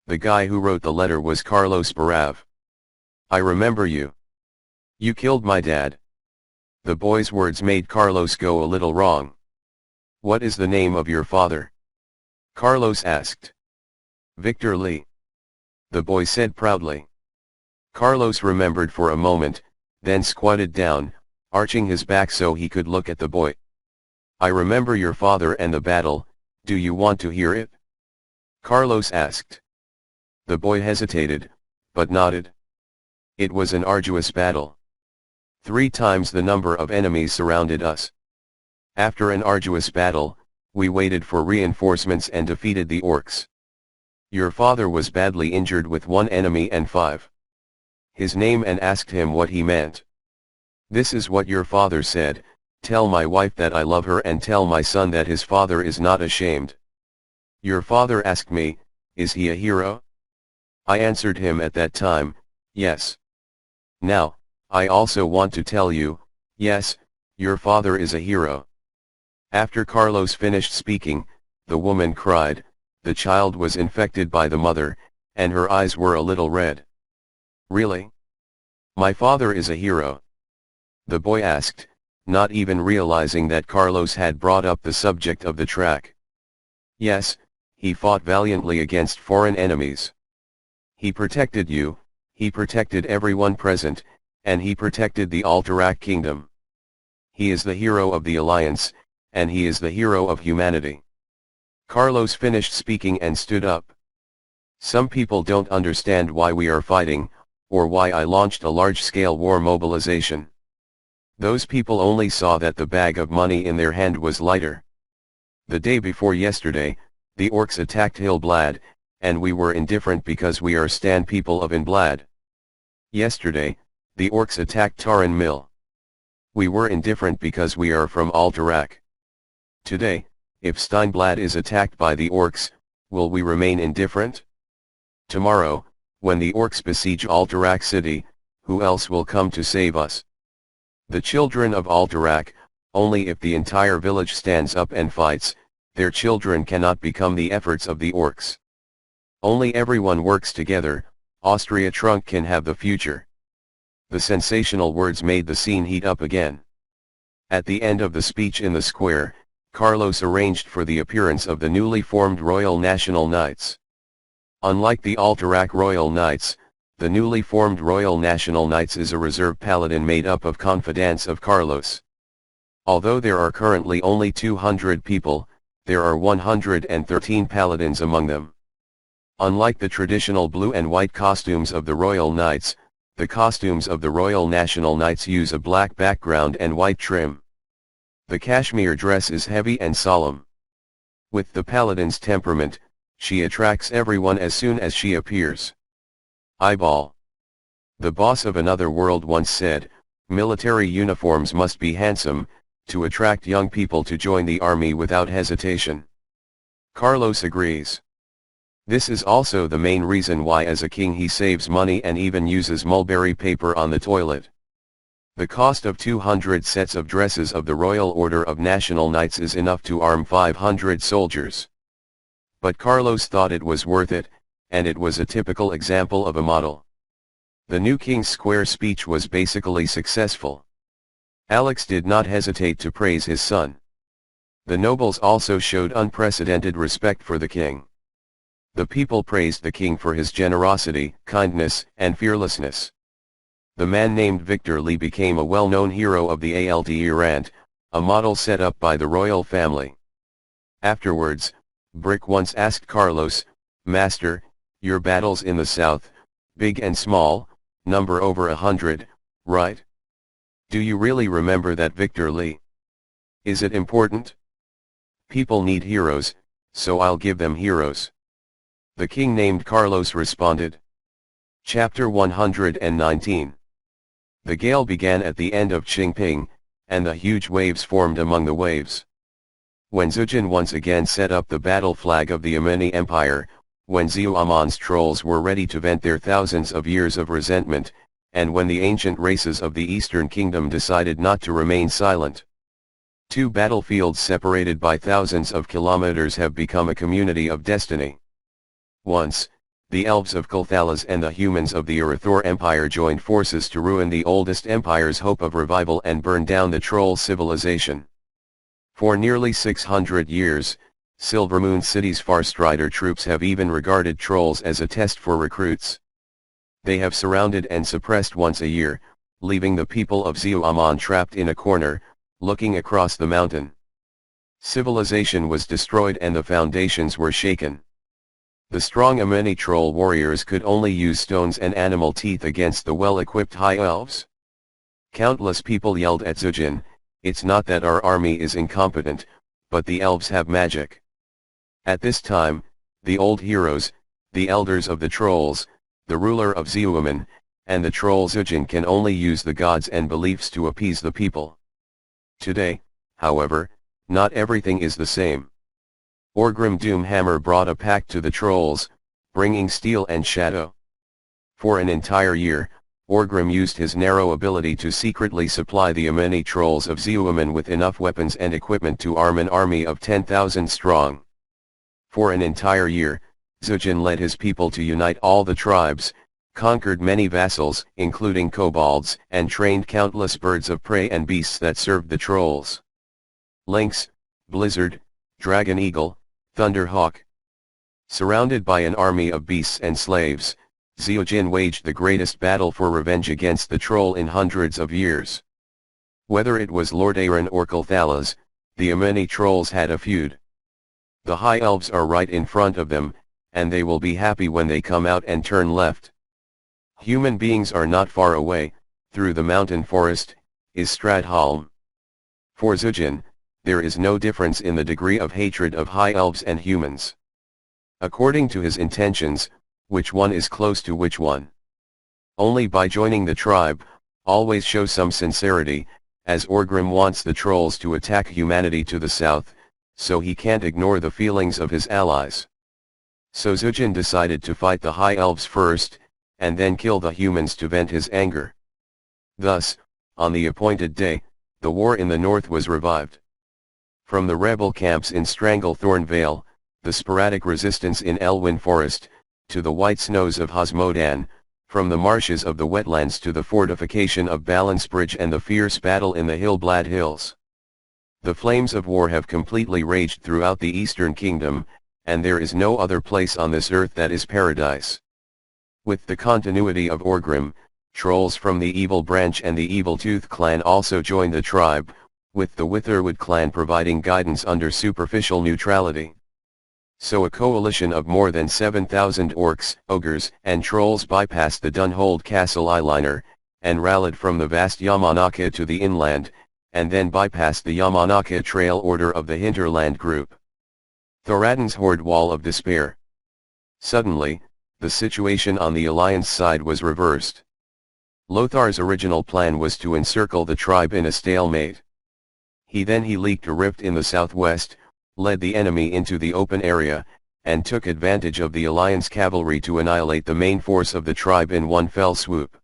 The guy who wrote the letter was Carlos Barav. I remember you. You killed my dad. The boy's words made Carlos go a little wrong. What is the name of your father? Carlos asked. Victor Lee. The boy said proudly. Carlos remembered for a moment, then squatted down, arching his back so he could look at the boy. I remember your father and the battle, do you want to hear it? Carlos asked. The boy hesitated, but nodded. It was an arduous battle. 3 times the number of enemies surrounded us. After an arduous battle, we waited for reinforcements and defeated the orcs. Your father was badly injured with 1 enemy and 5. His name and asked him what he meant. This is what your father said, tell my wife that I love her and tell my son that his father is not ashamed. Your father asked me, is he a hero? I answered him at that time, yes. Now, I also want to tell you, yes, your father is a hero. After Carlos finished speaking, the woman cried, the child was infected by the mother, and her eyes were a little red. Really? My father is a hero? The boy asked, not even realizing that Carlos had brought up the subject of the track. Yes, he fought valiantly against foreign enemies. He protected you, he protected everyone present, and he protected the Alterac kingdom. He is the hero of the Alliance, and he is the hero of humanity. Carlos finished speaking and stood up. Some people don't understand why we are fighting, or why I launched a large-scale war mobilization. Those people only saw that the bag of money in their hand was lighter. The day before yesterday, the orcs attacked Hillblad, and we were indifferent because we are Stan people of Inblad. Yesterday, the orcs attacked Taran Mill. We were indifferent because we are from Alterac. Today, if Steinblad is attacked by the orcs, will we remain indifferent? Tomorrow, when the orcs besiege Alterac city, who else will come to save us? The children of Alterac, only if the entire village stands up and fights, their children cannot become the efforts of the orcs. Only everyone works together, Austria Trunk can have the future. The sensational words made the scene heat up again. At the end of the speech in the square, Carlos arranged for the appearance of the newly formed Royal National Knights. Unlike the Alterac Royal Knights, the newly formed Royal National Knights is a reserve paladin made up of confidants of Carlos. Although there are currently only 200 people, there are 113 paladins among them. Unlike the traditional blue and white costumes of the Royal Knights, the costumes of the Royal National Knights use a black background and white trim. The cashmere dress is heavy and solemn. With the paladin's temperament, she attracts everyone as soon as she appears. Eyeball. The boss of another world once said, military uniforms must be handsome, to attract young people to join the army without hesitation. Carlos agrees. This is also the main reason why as a king he saves money and even uses mulberry paper on the toilet. The cost of 200 sets of dresses of the Royal Order of National Knights is enough to arm 500 soldiers. But Carlos thought it was worth it, and it was a typical example of a model. The new King's Square speech was basically successful. Alex did not hesitate to praise his son. The nobles also showed unprecedented respect for the king. The people praised the king for his generosity, kindness, and fearlessness. The man named Victor Lee became a well-known hero of the Altirant, a model set up by the royal family. Afterwards, Brick once asked Carlos, "Master, your battles in the south, big and small, number over 100, right? Do you really remember that, Victor Lee? Is it important? People need heroes, so I'll give them heroes." The king named Carlos responded. Chapter 119. The gale began at the end of Qingping, and the huge waves formed among the waves. When Zhejian once again set up the battle flag of the Amenei Empire, when Xiuamon's trolls were ready to vent their thousands of years of resentment, and when the ancient races of the Eastern Kingdom decided not to remain silent. Two battlefields separated by thousands of kilometers have become a community of destiny. Once, the elves of Kulthalas and the humans of the Arathor Empire joined forces to ruin the oldest empire's hope of revival and burn down the troll civilization. For nearly 600 years, Silvermoon City's Farstrider troops have even regarded trolls as a test for recruits. They have surrounded and suppressed once a year, leaving the people of Xiuamon trapped in a corner, looking across the mountain. Civilization was destroyed and the foundations were shaken. The strong Amenei troll warriors could only use stones and animal teeth against the well-equipped high elves. Countless people yelled at Zhejian, "It's not that our army is incompetent, but the elves have magic." At this time, the old heroes, the elders of the trolls, the ruler of Xiuamen, and the troll Zhejian can only use the gods and beliefs to appease the people. Today, however, not everything is the same. Orgrim Doomhammer brought a pact to the trolls, bringing steel and shadow. For an entire year, Orgrim used his narrow ability to secretly supply the Amenei trolls of Xiuamen with enough weapons and equipment to arm an army of 10,000 strong. For an entire year, Zhejian led his people to unite all the tribes, conquered many vassals, including kobolds, and trained countless birds of prey and beasts that served the trolls. Lynx, blizzard, dragon eagle, thunder hawk. Surrounded by an army of beasts and slaves, Xiujin waged the greatest battle for revenge against the troll in hundreds of years. Whether it was Lord Aaron or Kulthalas, the Amini trolls had a feud. The high elves are right in front of them, and they will be happy when they come out and turn left. Human beings are not far away. Through the mountain forest is Stradholm. For Xiujin, there is no difference in the degree of hatred of high elves and humans. According to his intentions, which one is close to which one? Only by joining the tribe, always show some sincerity, as Orgrim wants the trolls to attack humanity to the south, so he can't ignore the feelings of his allies. So Xiujin decided to fight the high elves first, and then kill the humans to vent his anger. Thus, on the appointed day, the war in the north was revived. From the rebel camps in Stranglethorn Vale, the sporadic resistance in Elwyn Forest, to the white snows of Hosmodan, from the marshes of the wetlands to the fortification of Balancebridge and the fierce battle in the Hillblad Hills. The flames of war have completely raged throughout the Eastern Kingdom, and there is no other place on this earth that is paradise. With the continuity of Orgrim, trolls from the Evil Branch and the Evil Tooth clan also joined the tribe, with the Witherwood clan providing guidance under superficial neutrality. So a coalition of more than 7,000 orcs, ogres, and trolls bypassed the Dunhold Castle eyeliner, and rallied from the vast Yamanaka to the inland, and then bypassed the Yamanaka Trail order of the hinterland group. Thoradin's horde wall of despair. Suddenly, the situation on the Alliance side was reversed. Lothar's original plan was to encircle the tribe in a stalemate. He leaked a rift in the southwest, led the enemy into the open area, and took advantage of the Alliance cavalry to annihilate the main force of the tribe in one fell swoop.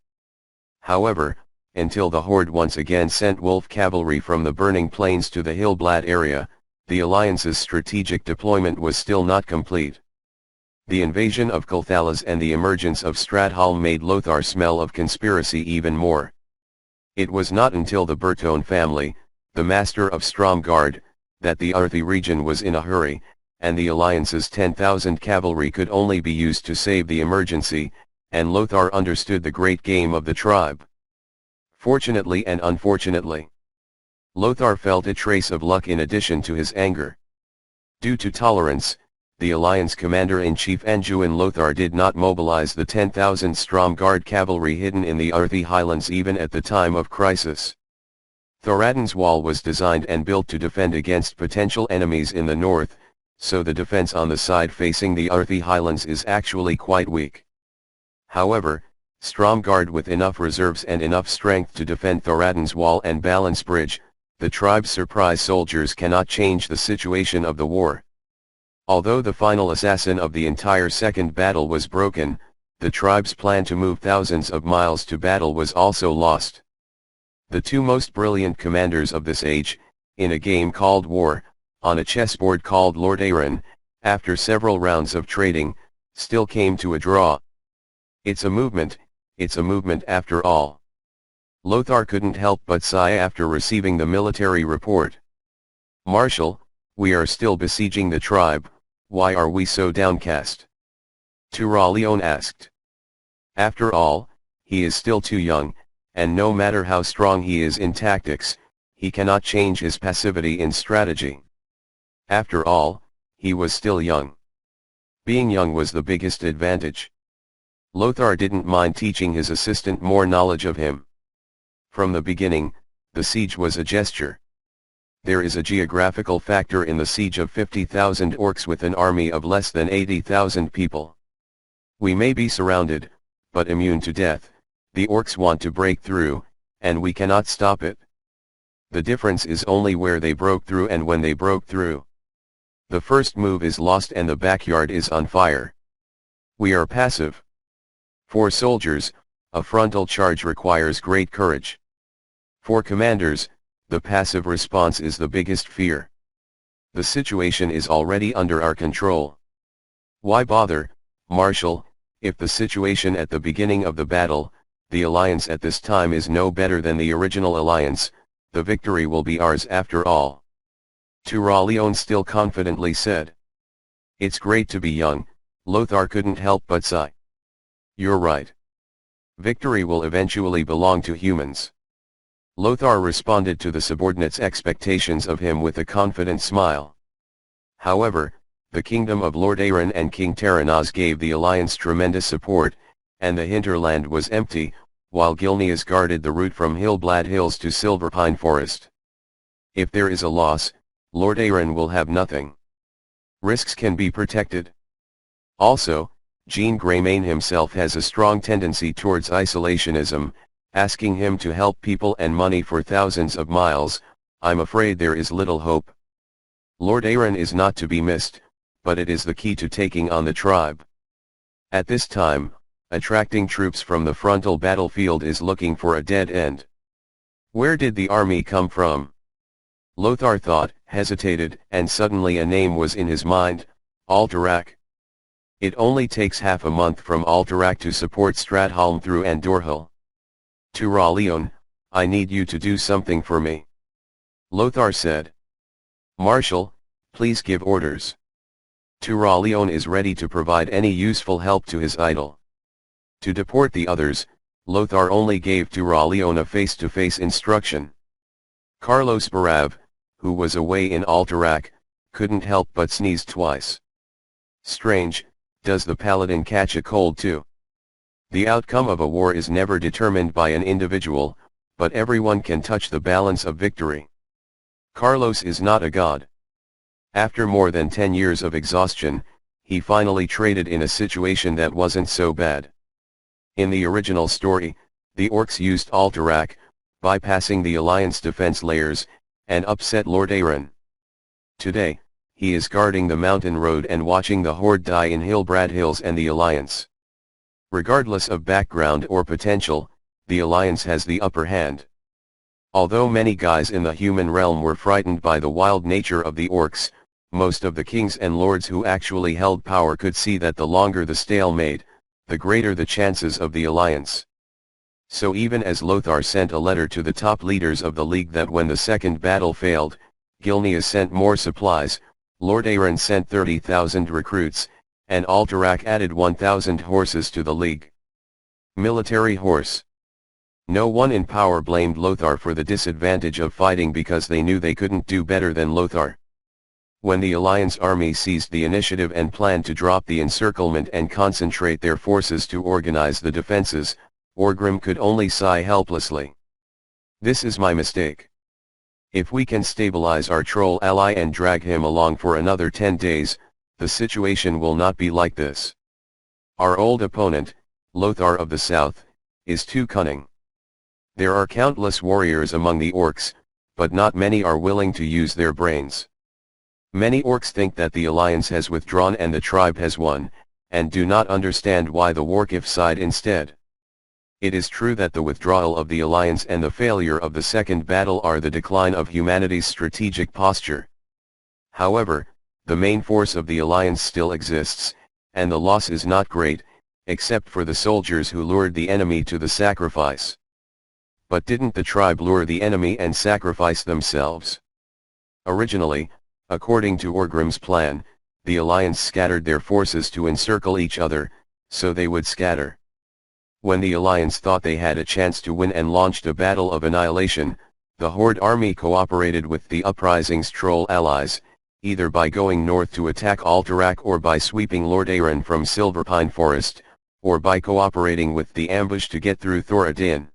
However, until the horde once again sent wolf cavalry from the burning plains to the Hillblad area, the Alliance's strategic deployment was still not complete. The invasion of Kulthalas and the emergence of Stradholm made Lothar smell of conspiracy even more. It was not until the Bertone family, the master of Stromgard, that the Arthi region was in a hurry, and the Alliance's 10,000 cavalry could only be used to save the emergency, and Lothar understood the great game of the tribe. Fortunately and unfortunately, Lothar felt a trace of luck in addition to his anger. Due to tolerance, the Alliance Commander-in-Chief Anduin Lothar did not mobilize the 10,000 Stromgard cavalry hidden in the Arthi highlands even at the time of crisis. Thoradin's wall was designed and built to defend against potential enemies in the north, so the defense on the side facing the Arthi highlands is actually quite weak. However, Stromgard with enough reserves and enough strength to defend Thoradin's wall and Balancebridge, the tribe's surprise soldiers cannot change the situation of the war. Although the final assassin of the entire second battle was broken, the tribe's plan to move thousands of miles to battle was also lost. The two most brilliant commanders of this age, in a game called War, on a chessboard called Lord Aaron, after several rounds of trading, still came to a draw. It's a movement after all. Lothar couldn't help but sigh after receiving the military report. Marshal, we are still besieging the tribe, why are we so downcast? Turalion asked. After all, he is still too young, and no matter how strong he is in tactics, he cannot change his passivity in strategy. After all, he was still young. Being young was the biggest advantage. Lothar didn't mind teaching his assistant more knowledge of him. From the beginning, the siege was a gesture. There is a geographical factor in the siege of 50,000 orcs with an army of less than 80,000 people. We may be surrounded, but immune to death. The orcs want to break through, and we cannot stop it. The difference is only where they broke through and when they broke through. The first move is lost and the backyard is on fire. We are passive. For soldiers, a frontal charge requires great courage. For commanders, the passive response is the biggest fear. The situation is already under our control. Why bother, Marshal, If the situation at the beginning of the battle, the alliance at this time is no better than the original alliance, the victory will be ours after all. Turalion still confidently said. It's great to be young, Lothar couldn't help but sigh. You're right. Victory will eventually belong to humans. Lothar responded to the subordinates' expectations of him with a confident smile. However, the kingdom of Lord Aaron and King Terenaz gave the alliance tremendous support, and the hinterland was empty, while Gilneas guarded the route from Hillblad Hills to Silverpine Forest. If there is a loss, Lord Aaron will have nothing. Risks can be protected. Also, Jean Greymane himself has a strong tendency towards isolationism, asking him to help people and money for thousands of miles. I'm afraid there is little hope. Lord Aaron is not to be missed, but it is the key to taking on the tribe. At this time, attracting troops from the frontal battlefield is looking for a dead end. Where did the army come from? Lothar thought, hesitated, and suddenly a name was in his mind, Alterac. It only takes half a month from Alterac to support Stratholm through Andorhul. Turalion, I need you to do something for me. Lothar said. Marshal, please give orders. Turalion is ready to provide any useful help to his idol. To deport the others, Lothar only gave Turalion a face-to-face instruction. Carlos Barav, who was away in Alterac, couldn't help but sneeze twice. Strange, does the paladin catch a cold too? The outcome of a war is never determined by an individual, but everyone can touch the balance of victory. Carlos is not a god. After more than 10 years of exhaustion, he finally traded in a situation that wasn't so bad. In the original story, the orcs used Alterac, bypassing the alliance defense layers, and upset Lord Aaron. Today, he is guarding the mountain road and watching the horde die in Hillblad Hills and the alliance. Regardless of background or potential, the alliance has the upper hand. Although many guys in the human realm were frightened by the wild nature of the orcs, most of the kings and lords who actually held power could see that the longer the stalemate, the greater the chances of the alliance. So even as Lothar sent a letter to the top leaders of the league that when the second battle failed, Gilneas sent more supplies, Lord Aaron sent 30,000 recruits, and Alterac added 1,000 horses to the league. Military horse. No one in power blamed Lothar for the disadvantage of fighting because they knew they couldn't do better than Lothar. When the Alliance army seized the initiative and planned to drop the encirclement and concentrate their forces to organize the defenses, Orgrim could only sigh helplessly. This is my mistake. If we can stabilize our troll ally and drag him along for another 10 days, the situation will not be like this. Our old opponent, Lothar of the South, is too cunning. There are countless warriors among the orcs, but not many are willing to use their brains. Many orcs think that the alliance has withdrawn and the tribe has won, and do not understand why the Warcraft side instead. It is true that the withdrawal of the alliance and the failure of the second battle are the decline of humanity's strategic posture. However, the main force of the alliance still exists, and the loss is not great, except for the soldiers who lured the enemy to the sacrifice. But didn't the tribe lure the enemy and sacrifice themselves? Originally, according to Orgrim's plan, the alliance scattered their forces to encircle each other, so they would scatter. When the alliance thought they had a chance to win and launched a battle of annihilation, the Horde army cooperated with the uprising's troll allies, either by going north to attack Alterac or by sweeping Lord Aaron from Silverpine Forest, or by cooperating with the ambush to get through Thoradin.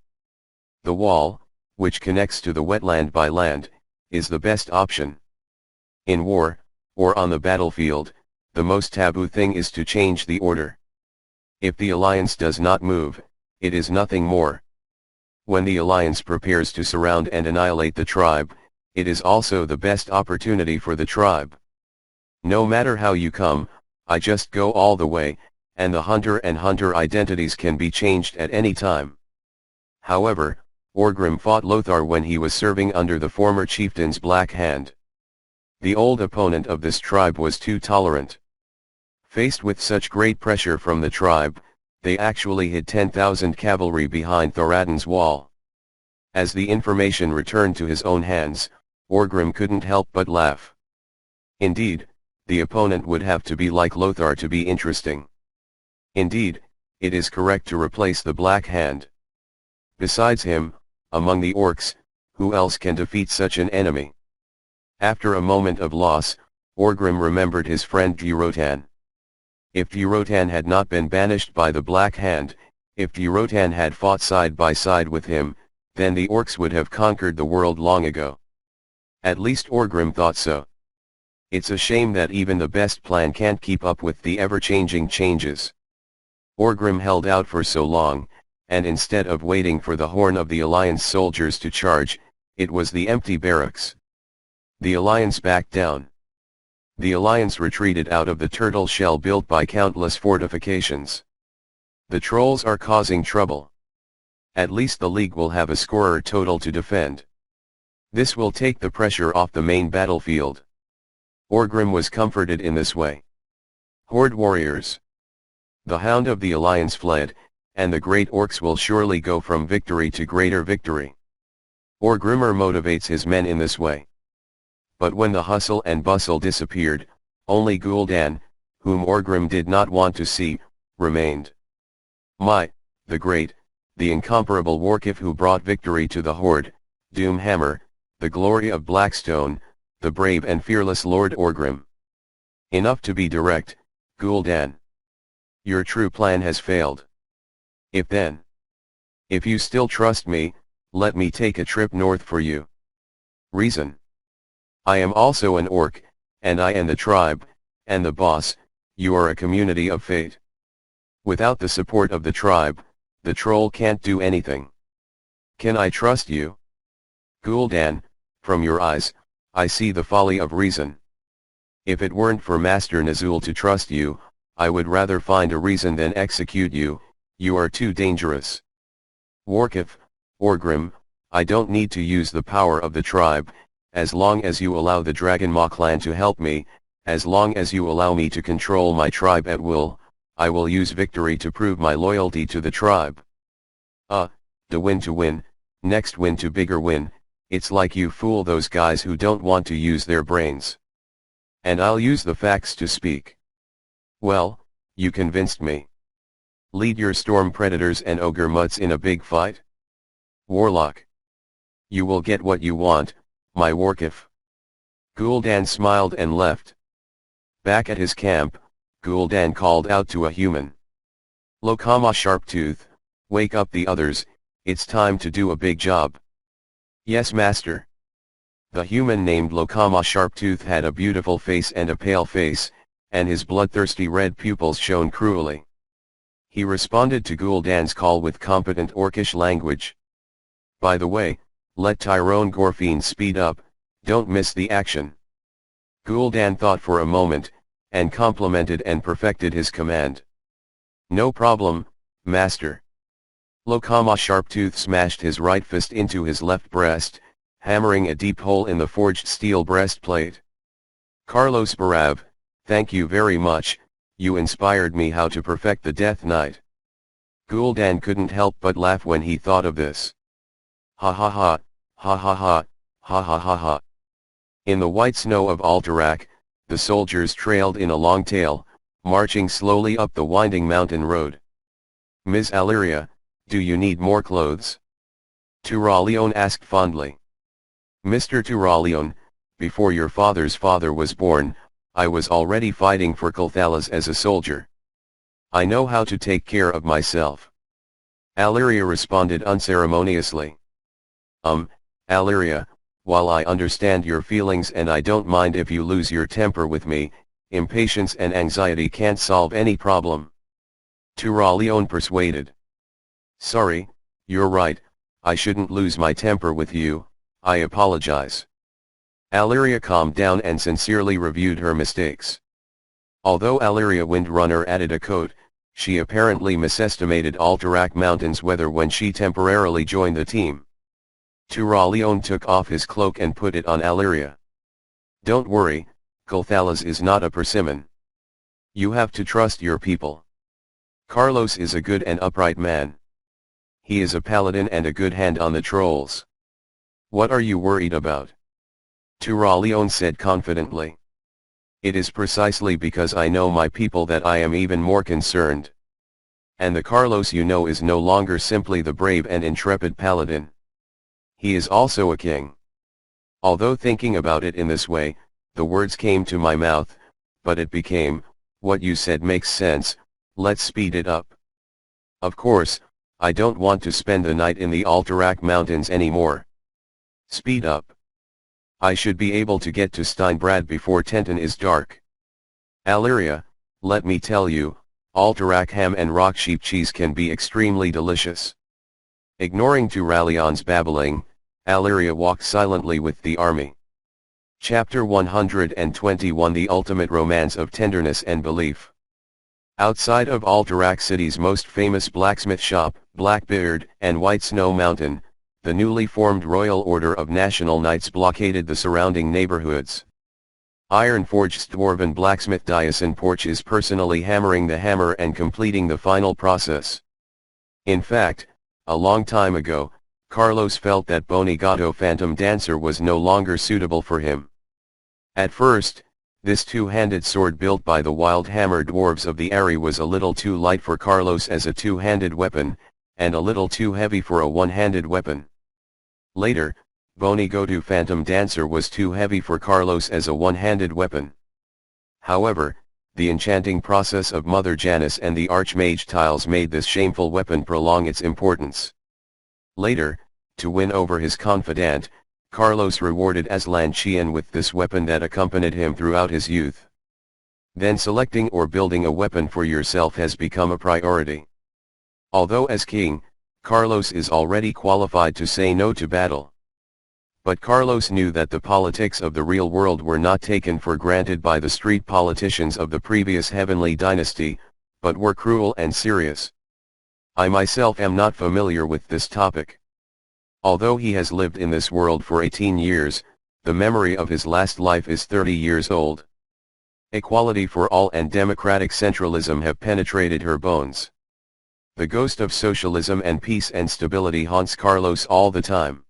The wall, which connects to the wetland by land, is the best option. In war, or on the battlefield, the most taboo thing is to change the order. If the alliance does not move, it is nothing more. When the alliance prepares to surround and annihilate the tribe, it is also the best opportunity for the tribe. No matter how you come, I just go all the way, and the hunter and hunter identities can be changed at any time. However, Orgrim fought Lothar when he was serving under the former chieftain's Black Hand. The old opponent of this tribe was too tolerant. Faced with such great pressure from the tribe, They actually hid 10,000 cavalry behind Thoradin's wall. As the information returned to his own hands, Orgrim couldn't help but laugh. Indeed, the opponent would have to be like Lothar to be interesting. Indeed, it is correct to replace the Black Hand. Besides him, among the orcs, who else can defeat such an enemy? After a moment of loss, Orgrim remembered his friend Durotan. If Durotan had not been banished by the Black Hand, if Durotan had fought side by side with him, then the orcs would have conquered the world long ago. At least Orgrim thought so. It's a shame that even the best plan can't keep up with the ever-changing changes. Orgrim held out for so long, and instead of waiting for the horn of the Alliance soldiers to charge, it was the empty barracks. The Alliance backed down. The Alliance retreated out of the turtle shell built by countless fortifications. The trolls are causing trouble. At least the League will have a scorer total to defend. This will take the pressure off the main battlefield. Orgrim was comforted in this way. Horde warriors. The Hound of the Alliance fled, and the great orcs will surely go from victory to greater victory. Orgrimmr motivates his men in this way. But when the hustle and bustle disappeared, only Gul'dan, whom Orgrim did not want to see, remained. The great, the incomparable Warcraft who brought victory to the Horde, Doomhammer, the glory of Blackstone, the brave and fearless Lord Orgrim. Enough to be direct, Gul'dan. Your true plan has failed. If you still trust me, let me take a trip north for you. Reason. I am also an orc, and I am the tribe, and the boss. You are a community of fate. Without the support of the tribe, the troll can't do anything. Can I trust you? Gul'dan, from your eyes, I see the folly of reason. If it weren't for Master Nazul to trust you, I would rather find a reason than execute you. You are too dangerous. Warcraft, Orgrim, I don't need to use the power of the tribe, as long as you allow the Dragonmaw clan to help me, as long as you allow me to control my tribe at will, I will use victory to prove my loyalty to the tribe. The win to win, next win to bigger win, it's like you fool those guys who don't want to use their brains. And I'll use the facts to speak. Well, you convinced me. Lead your storm predators and ogre mutts in a big fight? Warlock. You will get what you want, my Warcraft. Gul'dan smiled and left. Back at his camp, Gul'dan called out to a human. Lokama Sharptooth, wake up the others, it's time to do a big job. Yes, master. The human named Lokama Sharptooth had a beautiful face and a pale face, and his bloodthirsty red pupils shone cruelly. He responded to Gul'dan's call with competent orcish language. By the way, let Tyrone Gorfine speed up, don't miss the action. Gul'dan thought for a moment, and complimented and perfected his command. No problem, master. Lokama Sharptooth smashed his right fist into his left breast, hammering a deep hole in the forged steel breastplate. Carlos Barav, thank you very much, you inspired me how to perfect the Death Knight. Gul'dan couldn't help but laugh when he thought of this. Ha ha ha, ha ha ha, ha ha ha ha. In the white snow of Alterac, the soldiers trailed in a long tail, marching slowly up the winding mountain road. Ms. Aliria, do you need more clothes? Turalion asked fondly. Mr. Turalion, before your father's father was born, I was already fighting for Kulthalas as a soldier. I know how to take care of myself. Aliria responded unceremoniously. Aliria, while I understand your feelings and I don't mind if you lose your temper with me, impatience and anxiety can't solve any problem. Turalion persuaded. Sorry, you're right, I shouldn't lose my temper with you, I apologize. Aliria calmed down and sincerely reviewed her mistakes. Although Aliria Windrunner added a coat, she apparently misestimated Alterac Mountain's weather when she temporarily joined the team. Turalion took off his cloak and put it on Aliria. Don't worry, Kulthalas is not a persimmon. You have to trust your people. Carlos is a good and upright man. He is a paladin and a good hand on the trolls. What are you worried about? Turaleon said confidently. It is precisely because I know my people that I am even more concerned. And the Carlos you know is no longer simply the brave and intrepid paladin. He is also a king. Although thinking about it in this way, the words came to my mouth, but it became, what you said makes sense, let's speed it up. Of course, I don't want to spend the night in the Alterac Mountains anymore. Speed up. I should be able to get to Steinbrad before Tenton is dark. Alyria, let me tell you, Alterac ham and rock sheep cheese can be extremely delicious. Ignoring Turaleon's babbling, Alyria walked silently with the army. Chapter 121 The Ultimate Romance of Tenderness and Belief. Outside of Alterac City's most famous blacksmith shop, Blackbeard, and White Snow Mountain, the newly formed Royal Order of National Knights blockaded the surrounding neighborhoods. Iron-forged dwarven blacksmith Diason Porch is personally hammering the hammer and completing the final process. In fact, a long time ago, Carlos felt that Bonigato Phantom Dancer was no longer suitable for him. At first, this two-handed sword built by the wild hammer dwarves of the Aerie was a little too light for Carlos as a two-handed weapon, and a little too heavy for a one-handed weapon. Later, Bonigato Phantom Dancer was too heavy for Carlos as a one-handed weapon. However, the enchanting process of Mother Janice and the Archmage tiles made this shameful weapon prolong its importance. Later, to win over his confidant, Carlos rewarded Aslan Chian with this weapon that accompanied him throughout his youth. Then selecting or building a weapon for yourself has become a priority. Although as king, Carlos is already qualified to say no to battle. But Carlos knew that the politics of the real world were not taken for granted by the street politicians of the previous Heavenly Dynasty, but were cruel and serious. I myself am not familiar with this topic. Although he has lived in this world for 18 years, the memory of his last life is 30 years old. Equality for all and democratic centralism have penetrated her bones. The ghost of socialism and peace and stability haunts Carlos all the time.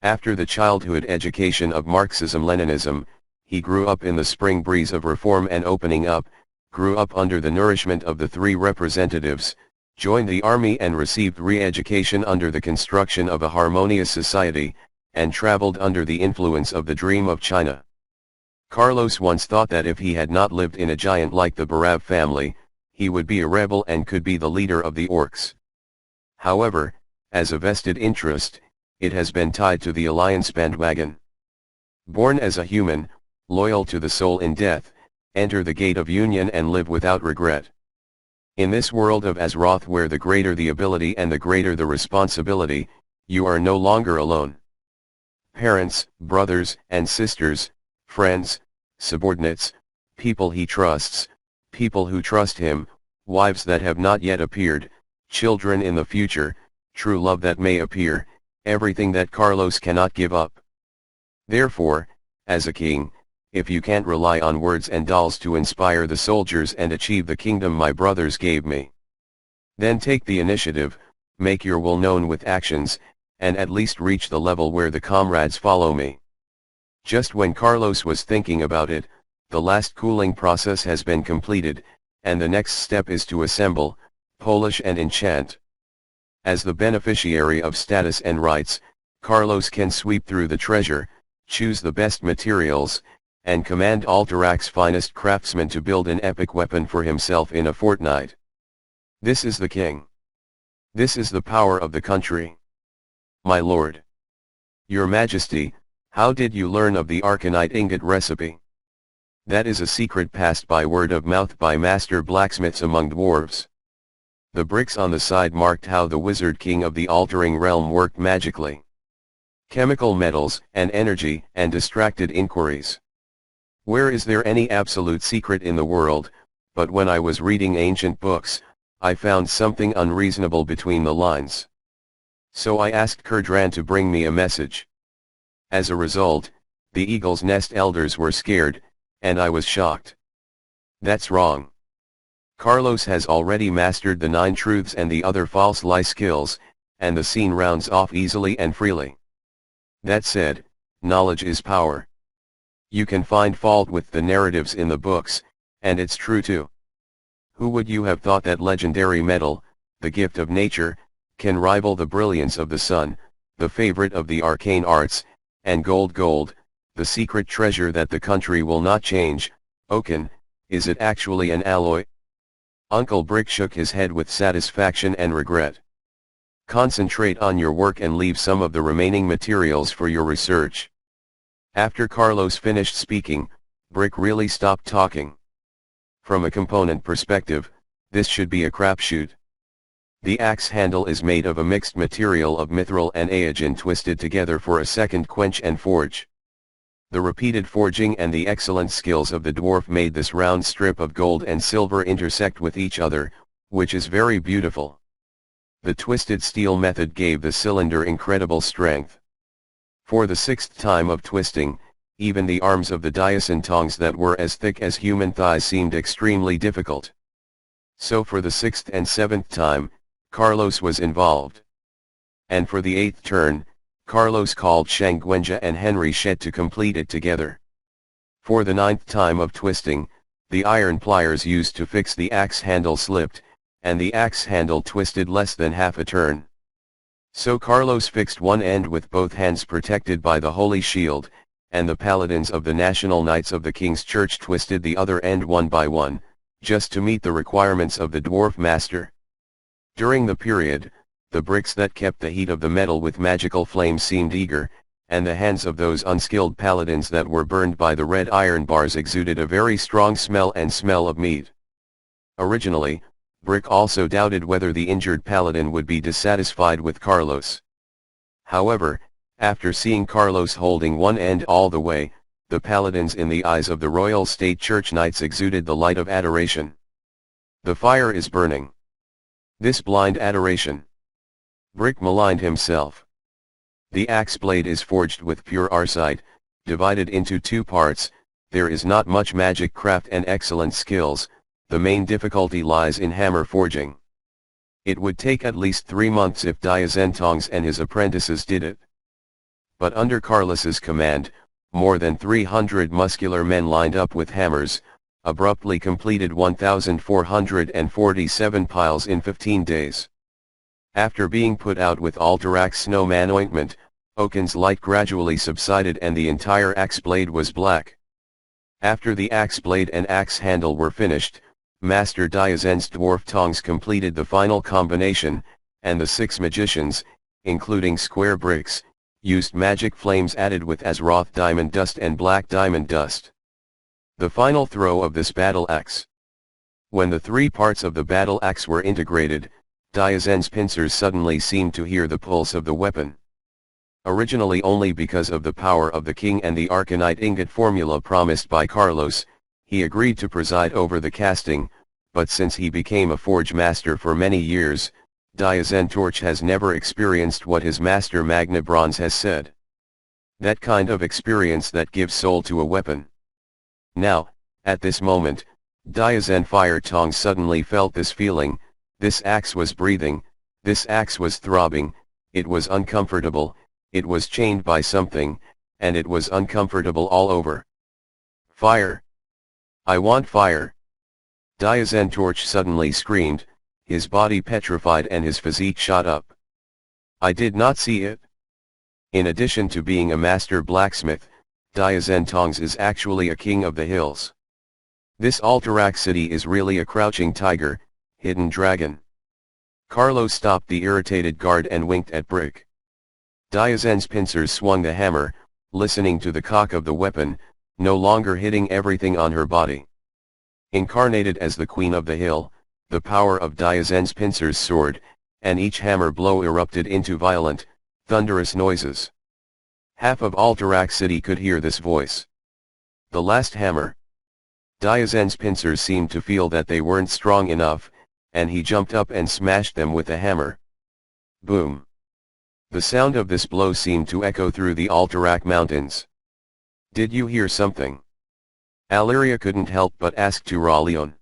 After the childhood education of Marxism-Leninism, he grew up in the spring breeze of reform and opening up, grew up under the nourishment of the three representatives, joined the army and received re-education under the construction of a harmonious society, and traveled under the influence of the dream of China. Carlos once thought that if he had not lived in a giant like the Barav family, he would be a rebel and could be the leader of the orcs. However, as a vested interest, it has been tied to the alliance bandwagon. Born as a human, loyal to the soul in death, enter the gate of union and live without regret. In this world of Azeroth where the greater the ability and the greater the responsibility, you are no longer alone. Parents, brothers and sisters, friends, subordinates, people he trusts, people who trust him, wives that have not yet appeared, children in the future, true love that may appear, everything that Carlos cannot give up. Therefore, as a king, if you can't rely on words and dolls to inspire the soldiers and achieve the kingdom my brothers gave me, then take the initiative, make your will known with actions, and at least reach the level where the comrades follow me. Just when Carlos was thinking about it, the last cooling process has been completed, and the next step is to assemble, polish and enchant. As the beneficiary of status and rights, Carlos can sweep through the treasure, choose the best materials, and command Alterac's finest craftsmen to build an epic weapon for himself in a fortnight. This is the king. This is the power of the country. My lord. Your Majesty, how did you learn of the Arcanite ingot recipe? That is a secret passed by word of mouth by master blacksmiths among dwarves. The bricks on the side marked how the wizard king of the altering realm worked magically. Chemical metals, and energy, and distracted inquiries. Where is there any absolute secret in the world, but when I was reading ancient books, I found something unreasonable between the lines. So I asked Kurdran to bring me a message. As a result, the Eagle's Nest elders were scared, and I was shocked. That's wrong. Carlos has already mastered the 9 truths and the other false lie skills, and the scene rounds off easily and freely. That said, knowledge is power. You can find fault with the narratives in the books, and it's true too. Who would you have thought that legendary metal, the gift of nature, can rival the brilliance of the sun, the favorite of the arcane arts, and gold, the secret treasure that the country will not change? Oaken, is it actually an alloy? Uncle Brick shook his head with satisfaction and regret. Concentrate on your work and leave some of the remaining materials for your research. After Carlos finished speaking, Brick really stopped talking. From a component perspective, this should be a crapshoot. The axe handle is made of a mixed material of mithril and aegian twisted together for a second quench and forge. The repeated forging and the excellent skills of the dwarf made this round strip of gold and silver intersect with each other, which is very beautiful. The twisted steel method gave the cylinder incredible strength. For the 6th time of twisting, even the arms of the Diason tongs that were as thick as human thighs seemed extremely difficult. So for the 6th and 7th time, Carlos was involved. And for the 8th turn, Carlos called Shangwenja and Henry Shed to complete it together. For the 9th time of twisting, the iron pliers used to fix the axe handle slipped, and the axe handle twisted less than half a turn. So Carlos fixed one end with both hands protected by the Holy Shield, and the paladins of the National Knights of the King's Church twisted the other end one by one, just to meet the requirements of the dwarf master. During the period, the bricks that kept the heat of the metal with magical flames seemed eager, and the hands of those unskilled paladins that were burned by the red iron bars exuded a very strong smell of meat. Originally, Brick also doubted whether the injured paladin would be dissatisfied with Carlos. However, after seeing Carlos holding one end all the way, the paladins in the eyes of the Royal State Church Knights exuded the light of adoration. The fire is burning. This blind adoration. Brick maligned himself. The axe blade is forged with pure arsite, divided into 2 parts. There is not much magic craft and excellent skills. The main difficulty lies in hammer forging. It would take at least 3 months if Diazentongs and his apprentices did it. But under Carlos's command, more than 300 muscular men lined up with hammers, abruptly completed 1,447 piles in 15 days. After being put out with Alterac snowman ointment, Oaken's light gradually subsided and the entire axe blade was black. After the axe blade and axe handle were finished, Master Diazen's dwarf tongs completed the final combination, and the 6 magicians, including Square Bricks, used magic flames added with Azeroth diamond dust and black diamond dust. The final throw of this battle axe. When the 3 parts of the battle axe were integrated, Diazen's pincers suddenly seemed to hear the pulse of the weapon. Originally only because of the power of the king and the Arcanite ingot formula promised by Carlos, he agreed to preside over the casting, but since he became a forge master for many years, Diazen Torch has never experienced what his master Magna Bronze has said. That kind of experience that gives soul to a weapon. Now, at this moment, Diazen Fire Tongs suddenly felt this feeling. This axe was breathing, this axe was throbbing, it was uncomfortable, it was chained by something, and it was uncomfortable all over. Fire! I want fire! Diazen Torch suddenly screamed, his body petrified and his physique shot up. I did not see it. In addition to being a master blacksmith, Diazen Tongs is actually a king of the hills. This Alterac city is really a crouching tiger, hidden dragon. Carlos stopped the irritated guard and winked at Brick. Diazen's pincers swung the hammer, listening to the cock of the weapon, no longer hitting everything on her body. Incarnated as the Queen of the Hill, the power of Diazen's pincers soared, and each hammer blow erupted into violent, thunderous noises. Half of Alterac City could hear this voice. The last hammer. Diazen's pincers seemed to feel that they weren't strong enough, and he jumped up and smashed them with a hammer. Boom. The sound of this blow seemed to echo through the Alterac mountains. Did you hear something? Aliria couldn't help but ask Turalion.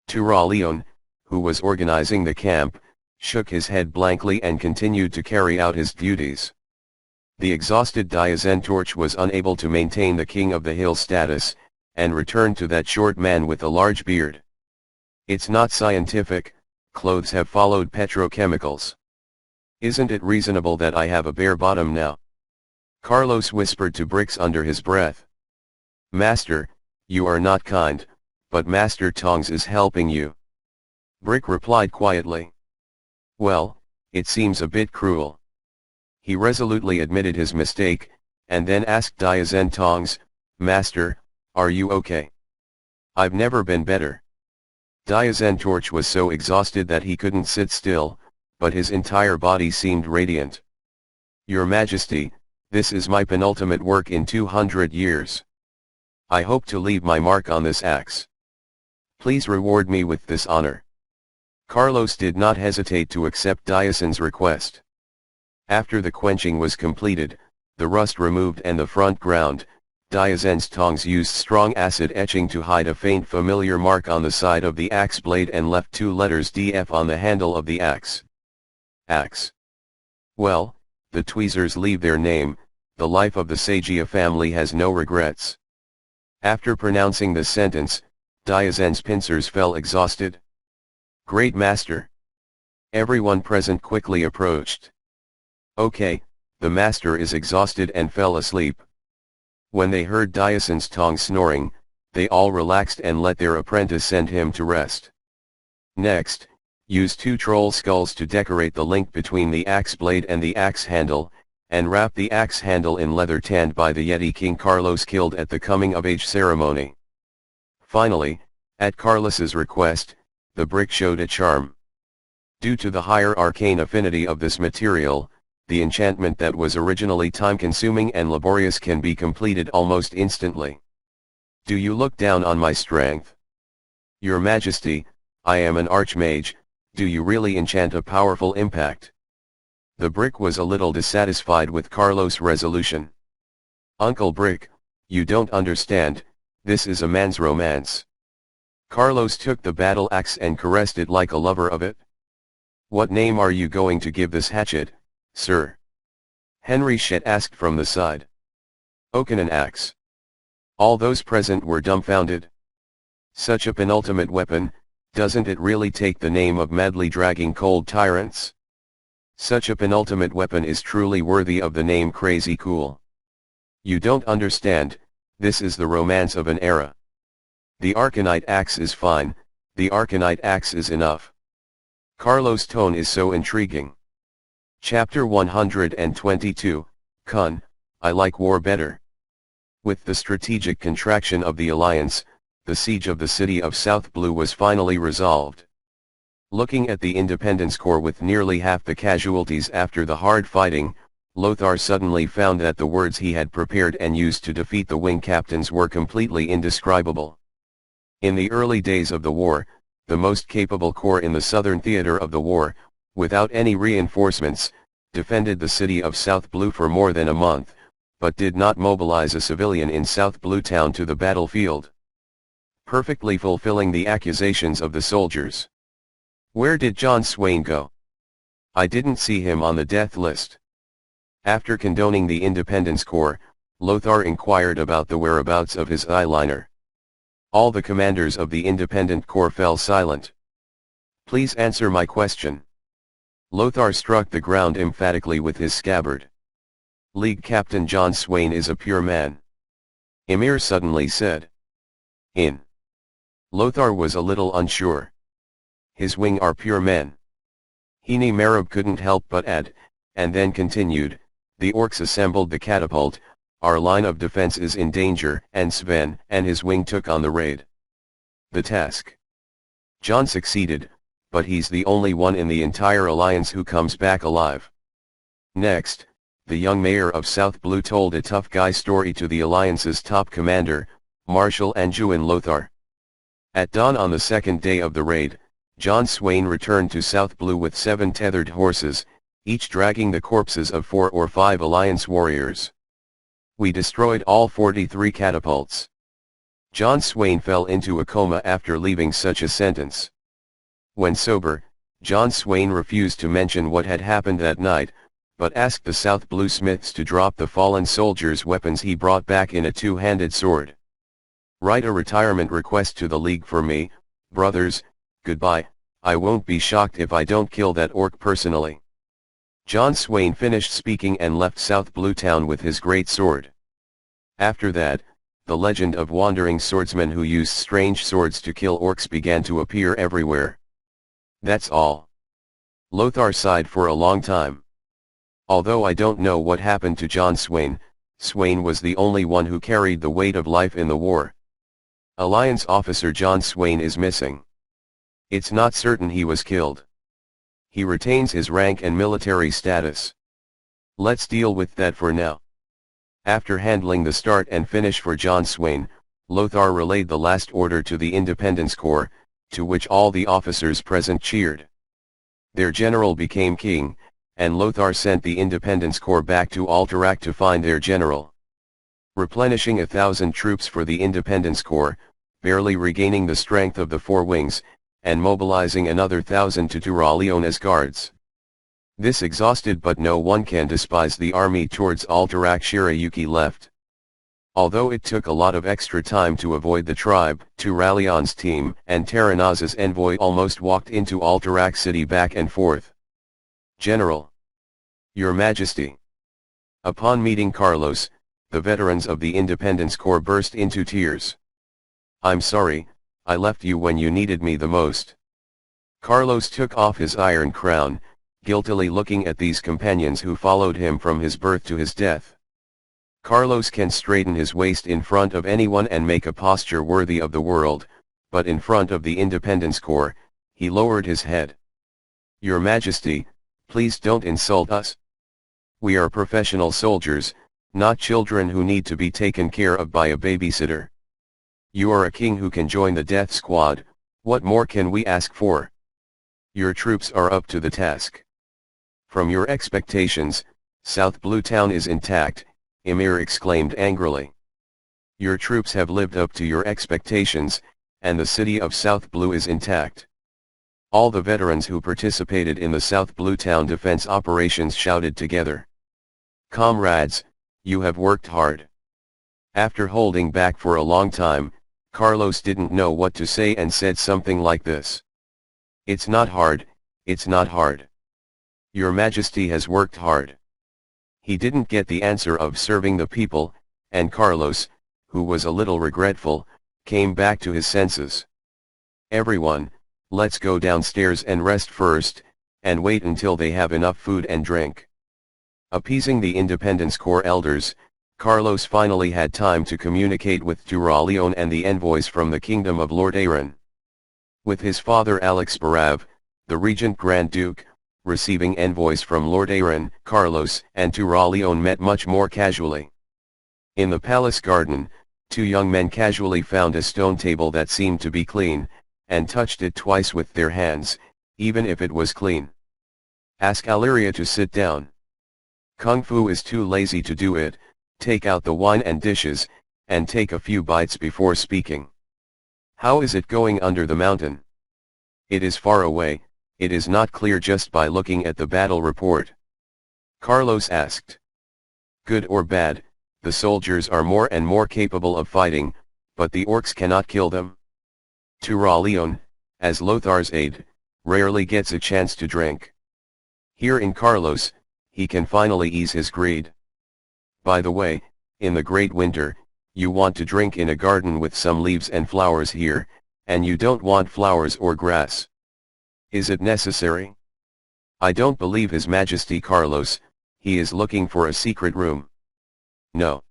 Turaleon, who was organizing the camp, shook his head blankly and continued to carry out his duties. The exhausted Diazen Torch was unable to maintain the king of the hill status, and returned to that short man with a large beard. It's not scientific, clothes have followed petrochemicals. Isn't it reasonable that I have a bare bottom now? Carlos whispered to Brix under his breath. Master, you are not kind, but Master Tongs is helping you. Brick replied quietly. Well, it seems a bit cruel. He resolutely admitted his mistake, and then asked Diazen Tongs, Master, are you okay? I've never been better. Diazen Torch was so exhausted that he couldn't sit still, but his entire body seemed radiant. Your Majesty, this is my penultimate work in 200 years. I hope to leave my mark on this axe. Please reward me with this honor. Carlos did not hesitate to accept Diazen's request. After the quenching was completed, the rust removed and the front ground, Diazen's tongs used strong acid etching to hide a faint familiar mark on the side of the axe blade and left 2 letters DF on the handle of the axe. Axe. Well, the tweezers leave their name, the life of the Sagia family has no regrets. After pronouncing the sentence, Diazen's pincers fell exhausted. Great Master. Everyone present quickly approached. Okay, the Master is exhausted and fell asleep. When they heard Diazen's tongs snoring, they all relaxed and let their apprentice send him to rest. Next, use 2 troll skulls to decorate the link between the axe blade and the axe handle, and wrap the axe handle in leather tanned by the Yeti King Carlos killed at the coming-of-age ceremony. Finally, at Carlos's request, the brick showed a charm. Due to the higher arcane affinity of this material, the enchantment that was originally time-consuming and laborious can be completed almost instantly. Do you look down on my strength? Your Majesty, I am an archmage, do you really enchant a powerful impact? The brick was a little dissatisfied with Carlos' resolution. Uncle Brick, you don't understand, this is a man's romance. Carlos took the battle axe and caressed it like a lover of it. What name are you going to give this hatchet, sir? Henry Shet asked from the side. Okanan axe. All those present were dumbfounded. Such a penultimate weapon, doesn't it really take the name of madly dragging cold tyrants? Such a penultimate weapon is truly worthy of the name Crazy Cool. You don't understand, this is the romance of an era. The Arcanite axe is fine, the Arcanite axe is enough. Carlos' tone is so intriguing. Chapter 122, Kun, I like war better. With the strategic contraction of the alliance, the siege of the city of South Blue was finally resolved. Looking at the Independence Corps with nearly half the casualties after the hard fighting, Lothar suddenly found that the words he had prepared and used to defeat the wing captains were completely indescribable. In the early days of the war, the most capable corps in the southern theater of the war, without any reinforcements, defended the city of South Blue for more than a month, but did not mobilize a civilian in South Blue Town to the battlefield. Perfectly fulfilling the accusations of the soldiers. Where did John Swain go? I didn't see him on the death list. After condoning the Independence Corps, Lothar inquired about the whereabouts of his eyeliner. All the commanders of the Independent Corps fell silent. Please answer my question. Lothar struck the ground emphatically with his scabbard. League Captain John Swain is a pure man. Emir suddenly said. In. Lothar was a little unsure. His wing are pure men. Hini Marab couldn't help but add, and then continued, the orcs assembled the catapult, our line of defense is in danger, and Sven and his wing took on the raid. The task. John succeeded, but he's the only one in the entire alliance who comes back alive. Next, the young mayor of South Blue told a tough guy story to the alliance's top commander, Marshal Anjuin Lothar. At dawn on the second day of the raid, John Swain returned to South Blue with 7 tethered horses, each dragging the corpses of 4 or 5 alliance warriors. We destroyed all 43 catapults. John Swain fell into a coma after leaving such a sentence. When sober, John Swain refused to mention what had happened that night, but asked the South Blue Smiths to drop the fallen soldiers' weapons he brought back in a two-handed sword. Write a retirement request to the League for me, brothers, goodbye, I won't be shocked if I don't kill that orc personally. John Swain finished speaking and left South Blue Town with his great sword. After that, the legend of wandering swordsmen who used strange swords to kill orcs began to appear everywhere. That's all. Lothar sighed for a long time. Although I don't know what happened to John Swain, Swain was the only one who carried the weight of life in the war. Alliance officer John Swain is missing. It's not certain he was killed. He retains his rank and military status. Let's deal with that for now. After handling the start and finish for John Swain, Lothar relayed the last order to the Independence Corps, to which all the officers present cheered. Their general became king, and Lothar sent the Independence Corps back to Alterac to find their general. Replenishing 1,000 troops for the Independence Corps, barely regaining the strength of the four wings, and mobilizing another 1,000 to Turalion as guards. This exhausted but no one can despise the army towards Alterac. Shirayuki left. Although it took a lot of extra time to avoid the tribe, Turalion's team and Terranaz's envoy almost walked into Alterac city back and forth. General. Your Majesty. Upon meeting Carlos, the veterans of the Independence Corps burst into tears. I'm sorry, I left you when you needed me the most. Carlos took off his iron crown, guiltily looking at these companions who followed him from his birth to his death. Carlos can straighten his waist in front of anyone and make a posture worthy of the world, but in front of the Independence Corps, he lowered his head. Your Majesty, please don't insult us. We are professional soldiers, not children who need to be taken care of by a babysitter. You are a king who can join the death squad, what more can we ask for? Your troops are up to the task. From your expectations, South Blue Town is intact, Emir exclaimed angrily. Your troops have lived up to your expectations, and the city of South Blue is intact. All the veterans who participated in the South Blue Town defense operations shouted together. Comrades, you have worked hard. After holding back for a long time, Carlos didn't know what to say and said something like this. It's not hard, it's not hard. Your Majesty has worked hard. He didn't get the answer of serving the people, and Carlos, who was a little regretful, came back to his senses. Everyone, let's go downstairs and rest first, and wait until they have enough food and drink. Appeasing the Independence Corps elders, Carlos finally had time to communicate with Turalion and the envoys from the kingdom of Lord Aaron. With his father Alex Barav, the Regent Grand Duke, receiving envoys from Lord Aaron, Carlos and Turalion met much more casually. In the palace garden, two young men casually found a stone table that seemed to be clean, and touched it twice with their hands, even if it was clean. Ask Aliria to sit down. Kung Fu is too lazy to do it. Take out the wine and dishes, and take a few bites before speaking. How is it going under the mountain? It is far away, it is not clear just by looking at the battle report. Carlos asked. Good or bad, the soldiers are more and more capable of fighting, but the orcs cannot kill them. Turalion, as Lothar's aide, rarely gets a chance to drink. Here in Carlos, he can finally ease his greed. By the way, in the great winter, you want to drink in a garden with some leaves and flowers here, and you don't want flowers or grass. Is it necessary? I don't believe His Majesty Carlos, he is looking for a secret room. No.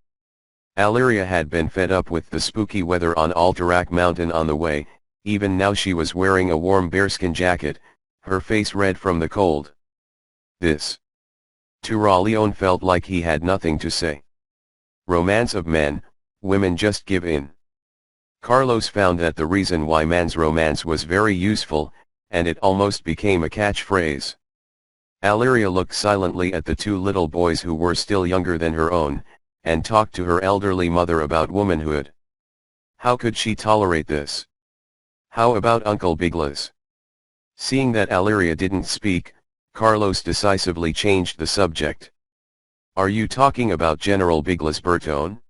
Aliria had been fed up with the spooky weather on Alterac Mountain on the way, even now she was wearing a warm bearskin jacket, her face red from the cold. This. Turalion felt like he had nothing to say. Romance of men, women just give in. Carlos found that the reason why man's romance was very useful, and it almost became a catchphrase. Aliria looked silently at the two little boys who were still younger than her own, and talked to her elderly mother about womanhood. How could she tolerate this? How about Uncle Biglas? Seeing that Aliria didn't speak, Carlos decisively changed the subject. Are you talking about General Biglas Bertone?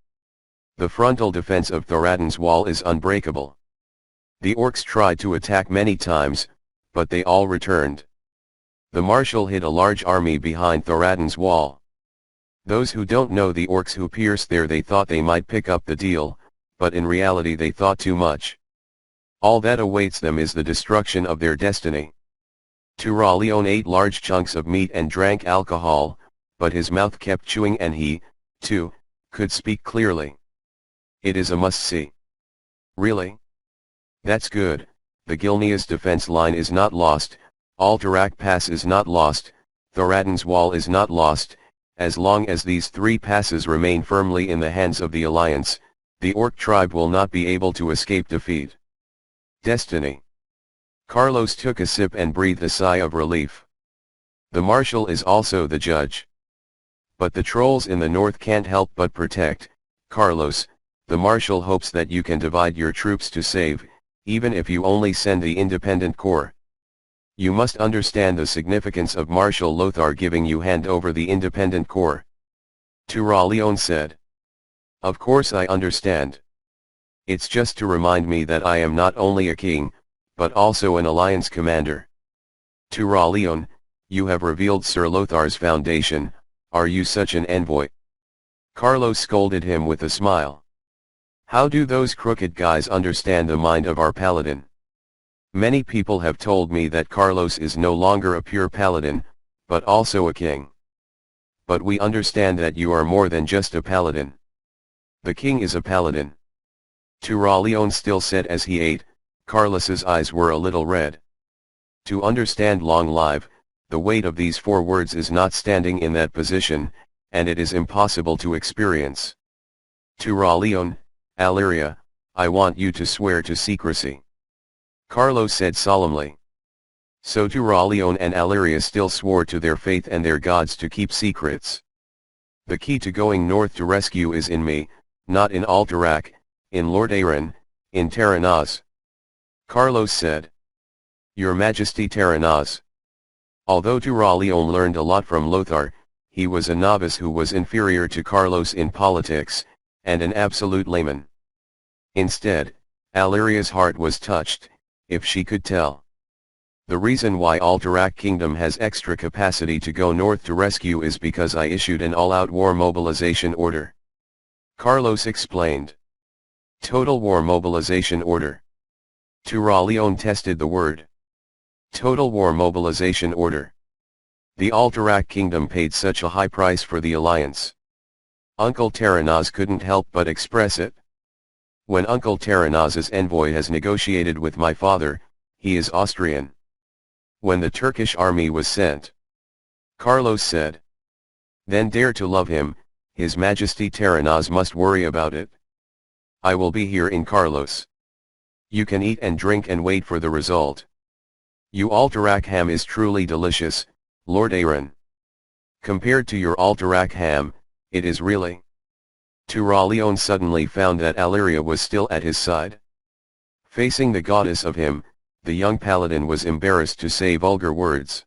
The frontal defense of Thoradin's wall is unbreakable. The orcs tried to attack many times, but they all returned. The marshal hid a large army behind Thoradin's wall. Those who don't know the orcs who pierced there, they thought they might pick up the deal, but in reality they thought too much. All that awaits them is the destruction of their destiny. Turaleon ate large chunks of meat and drank alcohol, but his mouth kept chewing and he, too, could speak clearly. It is a must-see. Really? That's good. The Gilneas defense line is not lost, Alterac Pass is not lost, Thoradin's wall is not lost. As long as these three passes remain firmly in the hands of the Alliance, the Orc tribe will not be able to escape defeat. Destiny. Carlos took a sip and breathed a sigh of relief. The Marshal is also the judge. But the trolls in the north can't help but protect. Carlos, the Marshal hopes that you can divide your troops to save, even if you only send the Independent Corps. You must understand the significance of Marshal Lothar giving you hand over the Independent Corps. Turaleon said. Of course I understand. It's just to remind me that I am not only a king, but also an alliance commander. Turaleon, you have revealed Sir Lothar's foundation, are you such an envoy? Carlos scolded him with a smile. How do those crooked guys understand the mind of our paladin? Many people have told me that Carlos is no longer a pure paladin, but also a king. But we understand that you are more than just a paladin. The king is a paladin. Turaleon still said as he ate. Carlos's eyes were a little red. To understand long live, the weight of these 4 words is not standing in that position, and it is impossible to experience. Turaleon, Aliria, I want you to swear to secrecy. Carlos said solemnly. So Turaleon and Aliria still swore to their faith and their gods to keep secrets. The key to going north to rescue is in me, not in Alterac, in Lord Aaron, in Terranaz. Carlos said. Your Majesty Terranaz. Although Turaleon learned a lot from Lothar, he was a novice who was inferior to Carlos in politics, and an absolute layman. Instead, Aliria's heart was touched, if she could tell. The reason why Alterac Kingdom has extra capacity to go north to rescue is because I issued an all-out war mobilization order. Carlos explained. Total war mobilization order. Turaleon tested the word. Total war mobilization order. The Alterac Kingdom paid such a high price for the alliance. Uncle Terranaz couldn't help but express it. When Uncle Terranaz's envoy has negotiated with my father, he is Austrian. When the Turkish army was sent. Carlos said. Then dare to love him, His Majesty Terranaz must worry about it. I will be here in Carlos. You can eat and drink and wait for the result. You Alterac ham is truly delicious, Lord Aaron. Compared to your Alterac ham, it is really. Turaleon suddenly found that Aliria was still at his side. Facing the goddess of him, the young paladin was embarrassed to say vulgar words.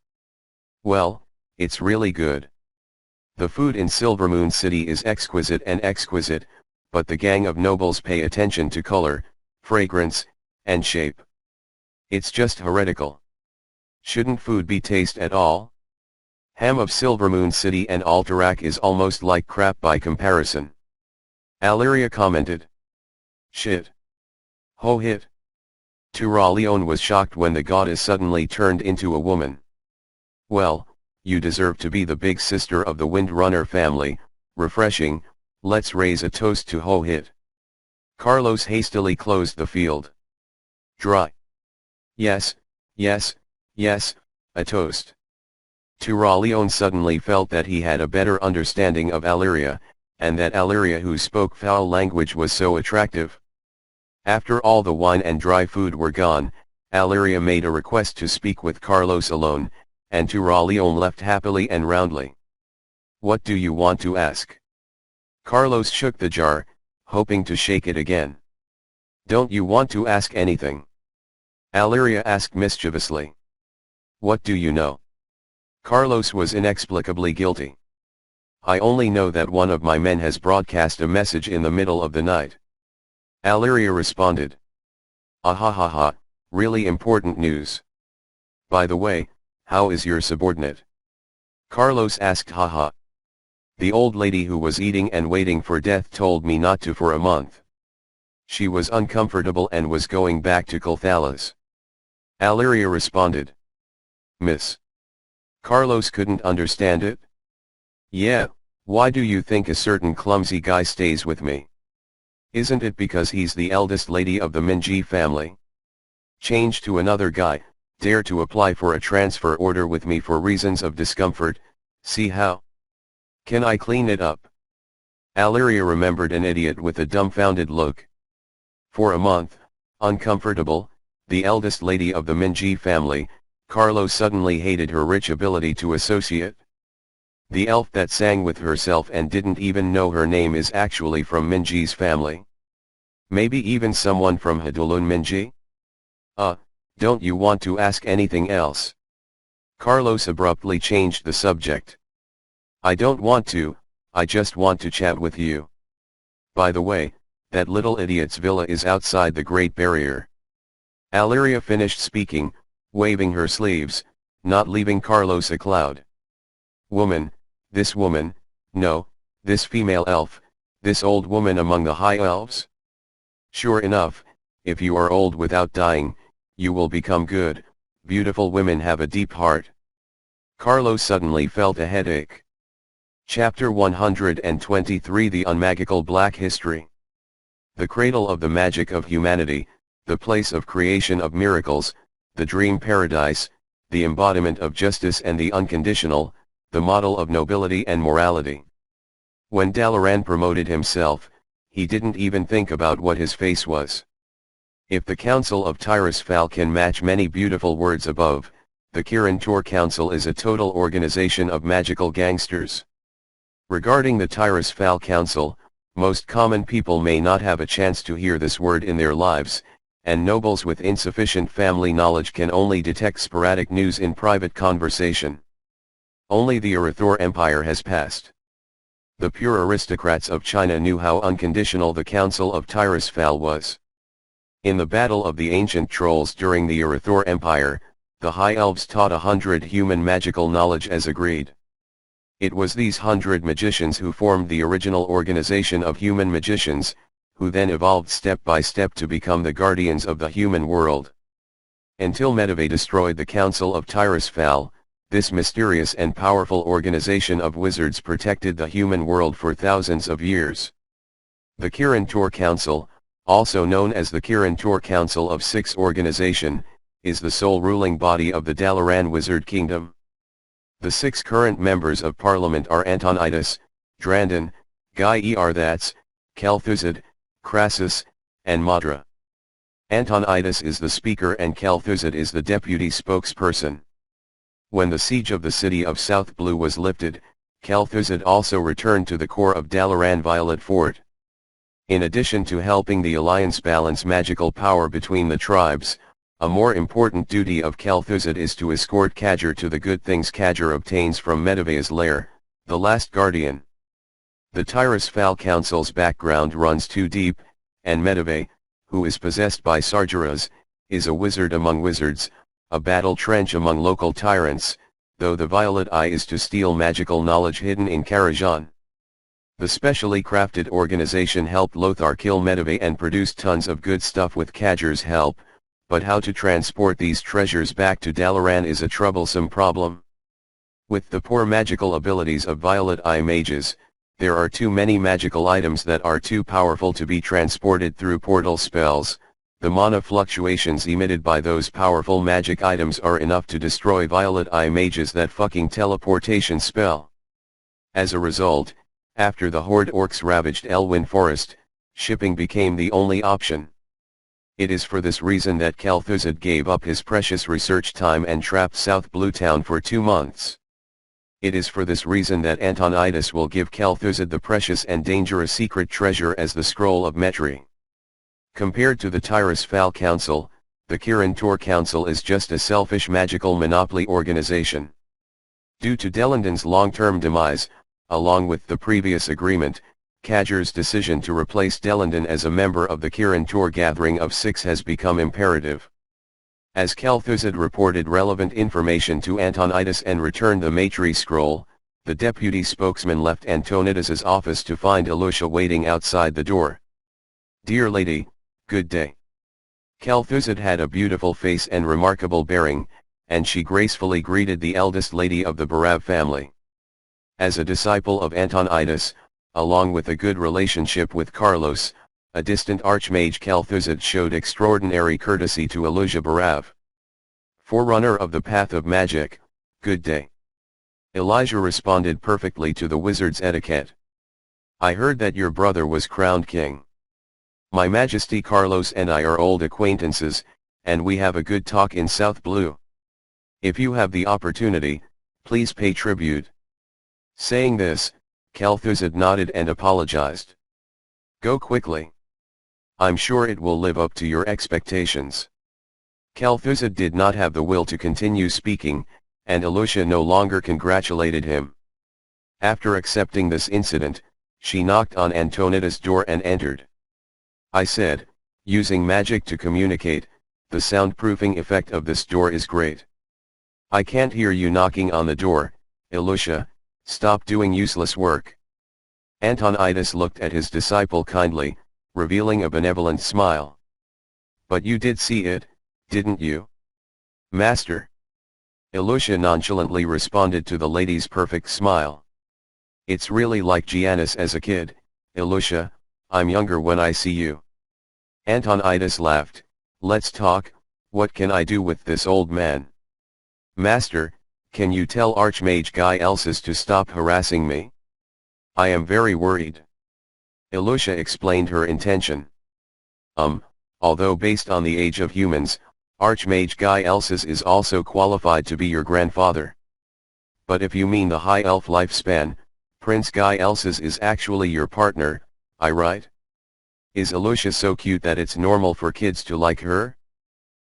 Well, it's really good. The food in Silvermoon City is exquisite, but the gang of nobles pay attention to color, fragrance, and shape. It's just heretical. Shouldn't food be taste at all? Ham of Silvermoon City and Alterac is almost like crap by comparison. Aliria commented. Shit. Ho hit. Turaleon was shocked when the goddess suddenly turned into a woman. Well, you deserve to be the big sister of the Windrunner family, refreshing, let's raise a toast to Ho hit. Carlos hastily closed the field. Dry. Yes, yes, yes, a toast. Turaleon suddenly felt that he had a better understanding of Aliria, and that Aliria who spoke foul language was so attractive. After all the wine and dry food were gone, Aliria made a request to speak with Carlos alone, and Turaleon left happily and roundly. What do you want to ask? Carlos shook the jar, hoping to shake it again. Don't you want to ask anything? Aliria asked mischievously. What do you know? Carlos was inexplicably guilty. I only know that one of my men has broadcast a message in the middle of the night. Aliria responded. Ahahaha, really important news. By the way, how is your subordinate? Carlos asked. Haha. The old lady who was eating and waiting for death told me not to for a month. She was uncomfortable and was going back to Colthalas. Aliria responded. Miss. Carlos couldn't understand it. Yeah, why do you think a certain clumsy guy stays with me? Isn't it because he's the eldest lady of the Minji family? Change to another guy, dare to apply for a transfer order with me for reasons of discomfort, see how? Can I clean it up? Aliria remembered an idiot with a dumbfounded look. For a month, uncomfortable, the eldest lady of the Minji family, Carlos suddenly hated her rich ability to associate. The elf that sang with herself and didn't even know her name is actually from Minji's family. Maybe even someone from Hadulun Minji? Don't you want to ask anything else? Carlos abruptly changed the subject. I don't want to, I just want to chat with you. By the way, that little idiot's villa is outside the Great Barrier. Aliria finished speaking, waving her sleeves, not leaving Carlos a cloud. Woman, no, this female elf, this old woman among the high elves? Sure enough, if you are old without dying, you will become good. Beautiful women have a deep heart. Carlos suddenly felt a headache. Chapter 123 The Unmagical Black History. The cradle of the magic of humanity, the place of creation of miracles, the dream paradise, the embodiment of justice and the unconditional, the model of nobility and morality. When Dalaran promoted himself, he didn't even think about what his face was. If the Council of Tirisfal can match many beautiful words above, the Kirin Tor Council is a total organization of magical gangsters. Regarding the Tirisfal Council, most common people may not have a chance to hear this word in their lives, and nobles with insufficient family knowledge can only detect sporadic news in private conversation. Only the Arathor Empire has passed. The pure aristocrats of China knew how unconditional the Council of Tirisfal was. In the Battle of the Ancient Trolls during the Arathor Empire, the High Elves taught 100 human magical knowledge as agreed. It was these 100 magicians who formed the original organization of human magicians, who then evolved step by step to become the guardians of the human world. Until Medivh destroyed the Council of Tirisfal, this mysterious and powerful organization of wizards protected the human world for thousands of years. The Kirin Tor Council, also known as the Kirin Tor Council of Six Organization, is the sole ruling body of the Dalaran Wizard Kingdom. The 6 current members of parliament are Antonidas, Drandon, Guy Erthats, Kel'Thuzad, Crassus, and Madra. Antonidas is the speaker and Kel'Thuzad is the deputy spokesperson. When the siege of the city of South Blue was lifted, Kel'Thuzad also returned to the core of Dalaran Violet Fort. In addition to helping the alliance balance magical power between the tribes, a more important duty of Kel'Thuzad is to escort Kadger to the good things Kadger obtains from Medivh's lair, the last guardian. The Tirisfal Council's background runs too deep, and Medivh, who is possessed by Sargeras, is a wizard among wizards, a battle trench among local tyrants, though the Violet Eye is to steal magical knowledge hidden in Karajan. The specially crafted organization helped Lothar kill Medivh and produced tons of good stuff with Kadger's help, but how to transport these treasures back to Dalaran is a troublesome problem. With the poor magical abilities of Violet Eye mages, there are too many magical items that are too powerful to be transported through portal spells. The mana fluctuations emitted by those powerful magic items are enough to destroy Violet Eye mages that fucking teleportation spell. As a result, after the Horde Orcs ravaged Elwyn Forest, shipping became the only option. It is for this reason that Kel'Thuzad gave up his precious research time and trapped South Blue Town for 2 months. It is for this reason that Antonidas will give Kel'Thuzad the precious and dangerous secret treasure as the Scroll of Metri. Compared to the Tyrus Fal Council, the Kirin Tor Council is just a selfish magical monopoly organization. Due to Delenden's long-term demise, along with the previous agreement, Kajar's decision to replace Delenden as a member of the Kirin Tor Gathering of Six has become imperative. As Kel'Thuzad reported relevant information to Antonidas and returned the Maitri scroll, the deputy spokesman left Antonidas's office to find Elusha waiting outside the door. "Dear lady, good day." Kel'Thuzad had a beautiful face and remarkable bearing, and she gracefully greeted the eldest lady of the Barav family. As a disciple of Antonidas, along with a good relationship with Carlos, a distant archmage, Kel'Thuzad showed extraordinary courtesy to Elusha Barav. "Forerunner of the path of magic, good day." Elijah responded perfectly to the wizard's etiquette. "I heard that your brother was crowned king. My Majesty Carlos and I are old acquaintances, and we have a good talk in South Blue. If you have the opportunity, please pay tribute." Saying this, Kel'Thuzad nodded and apologized. "Go quickly. I'm sure it will live up to your expectations." Kel'Thuzad did not have the will to continue speaking, and Elusha no longer congratulated him. After accepting this incident, she knocked on Antonida's door and entered. "I said, using magic to communicate, the soundproofing effect of this door is great. I can't hear you knocking on the door, Elusha, stop doing useless work." Antonidas looked at his disciple kindly, revealing a benevolent smile. "But you did see it, didn't you, Master?" Elusha nonchalantly responded to the lady's perfect smile. "It's really like Giannis as a kid, Elusha, I'm younger when I see you." Antonidas laughed. "Let's talk, what can I do with this old man?" "Master, can you tell Archmage Guy Elsis to stop harassing me? I am very worried." Elusha explained her intention. Although based on the age of humans, Archmage Guy Elsis is also qualified to be your grandfather. But if you mean the high elf lifespan, Prince Guy Elsis is actually your partner, I right? Is Elusha so cute that it's normal for kids to like her?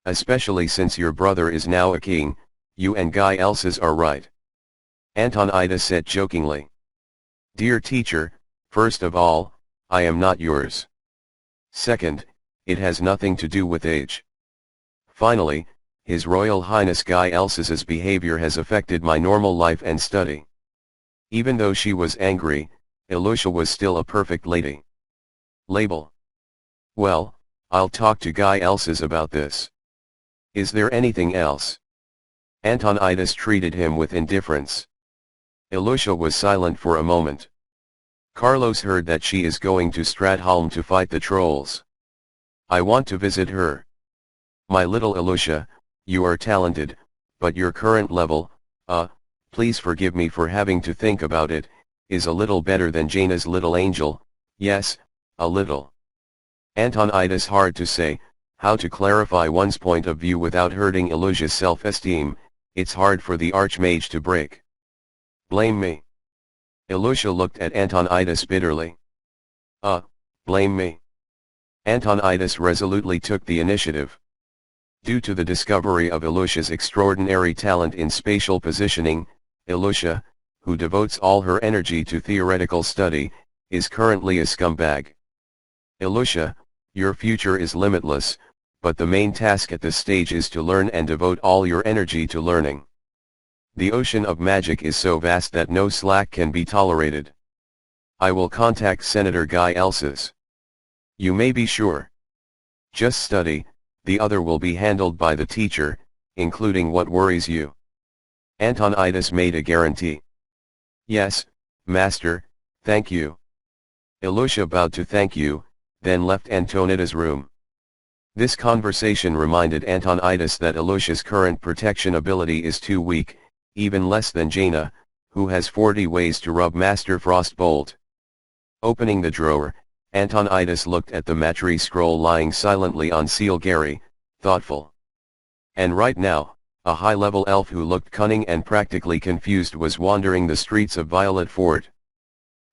Especially since your brother is now a king, you and Guy Elsis are right. Antonidas said jokingly. "Dear teacher, first of all, I am not yours. Second, it has nothing to do with age. Finally, His Royal Highness Guy Elsis's behavior has affected my normal life and study." Even though she was angry, Elusha was still a perfect lady. Label. "Well, I'll talk to Guy Elsis about this. Is there anything else?" Antonidas treated him with indifference. Elusha was silent for a moment. "Carlos heard that she is going to Stratholm to fight the trolls. I want to visit her. My little Elusha, you are talented, but your current level, please forgive me for having to think about it, is a little better than Jaina's little angel, yes, a little." Antonidas hard to say, how to clarify one's point of view without hurting Elusha's self-esteem, it's hard for the Archmage to break. "Blame me." Elusha looked at Antonidas bitterly. Blame me." Antonidas resolutely took the initiative. Due to the discovery of Elusha's extraordinary talent in spatial positioning, Elusha, who devotes all her energy to theoretical study, is currently a scumbag. "Elusha, your future is limitless, but the main task at this stage is to learn and devote all your energy to learning. The ocean of magic is so vast that no slack can be tolerated. I will contact Senator Guy Elsis. You may be sure. Just study, the other will be handled by the teacher, including what worries you." Antonidas made a guarantee. "Yes, Master, thank you." Elusha bowed to thank you, then left Antonida's room. This conversation reminded Antonidas that Elusha's current protection ability is too weak, even less than Jaina, who has 40 ways to rub Master Frostbolt. Opening the drawer, Antonidas looked at the Matri scroll lying silently on Sealgary, thoughtful. And right now, a high-level elf who looked cunning and practically confused was wandering the streets of Violet Fort.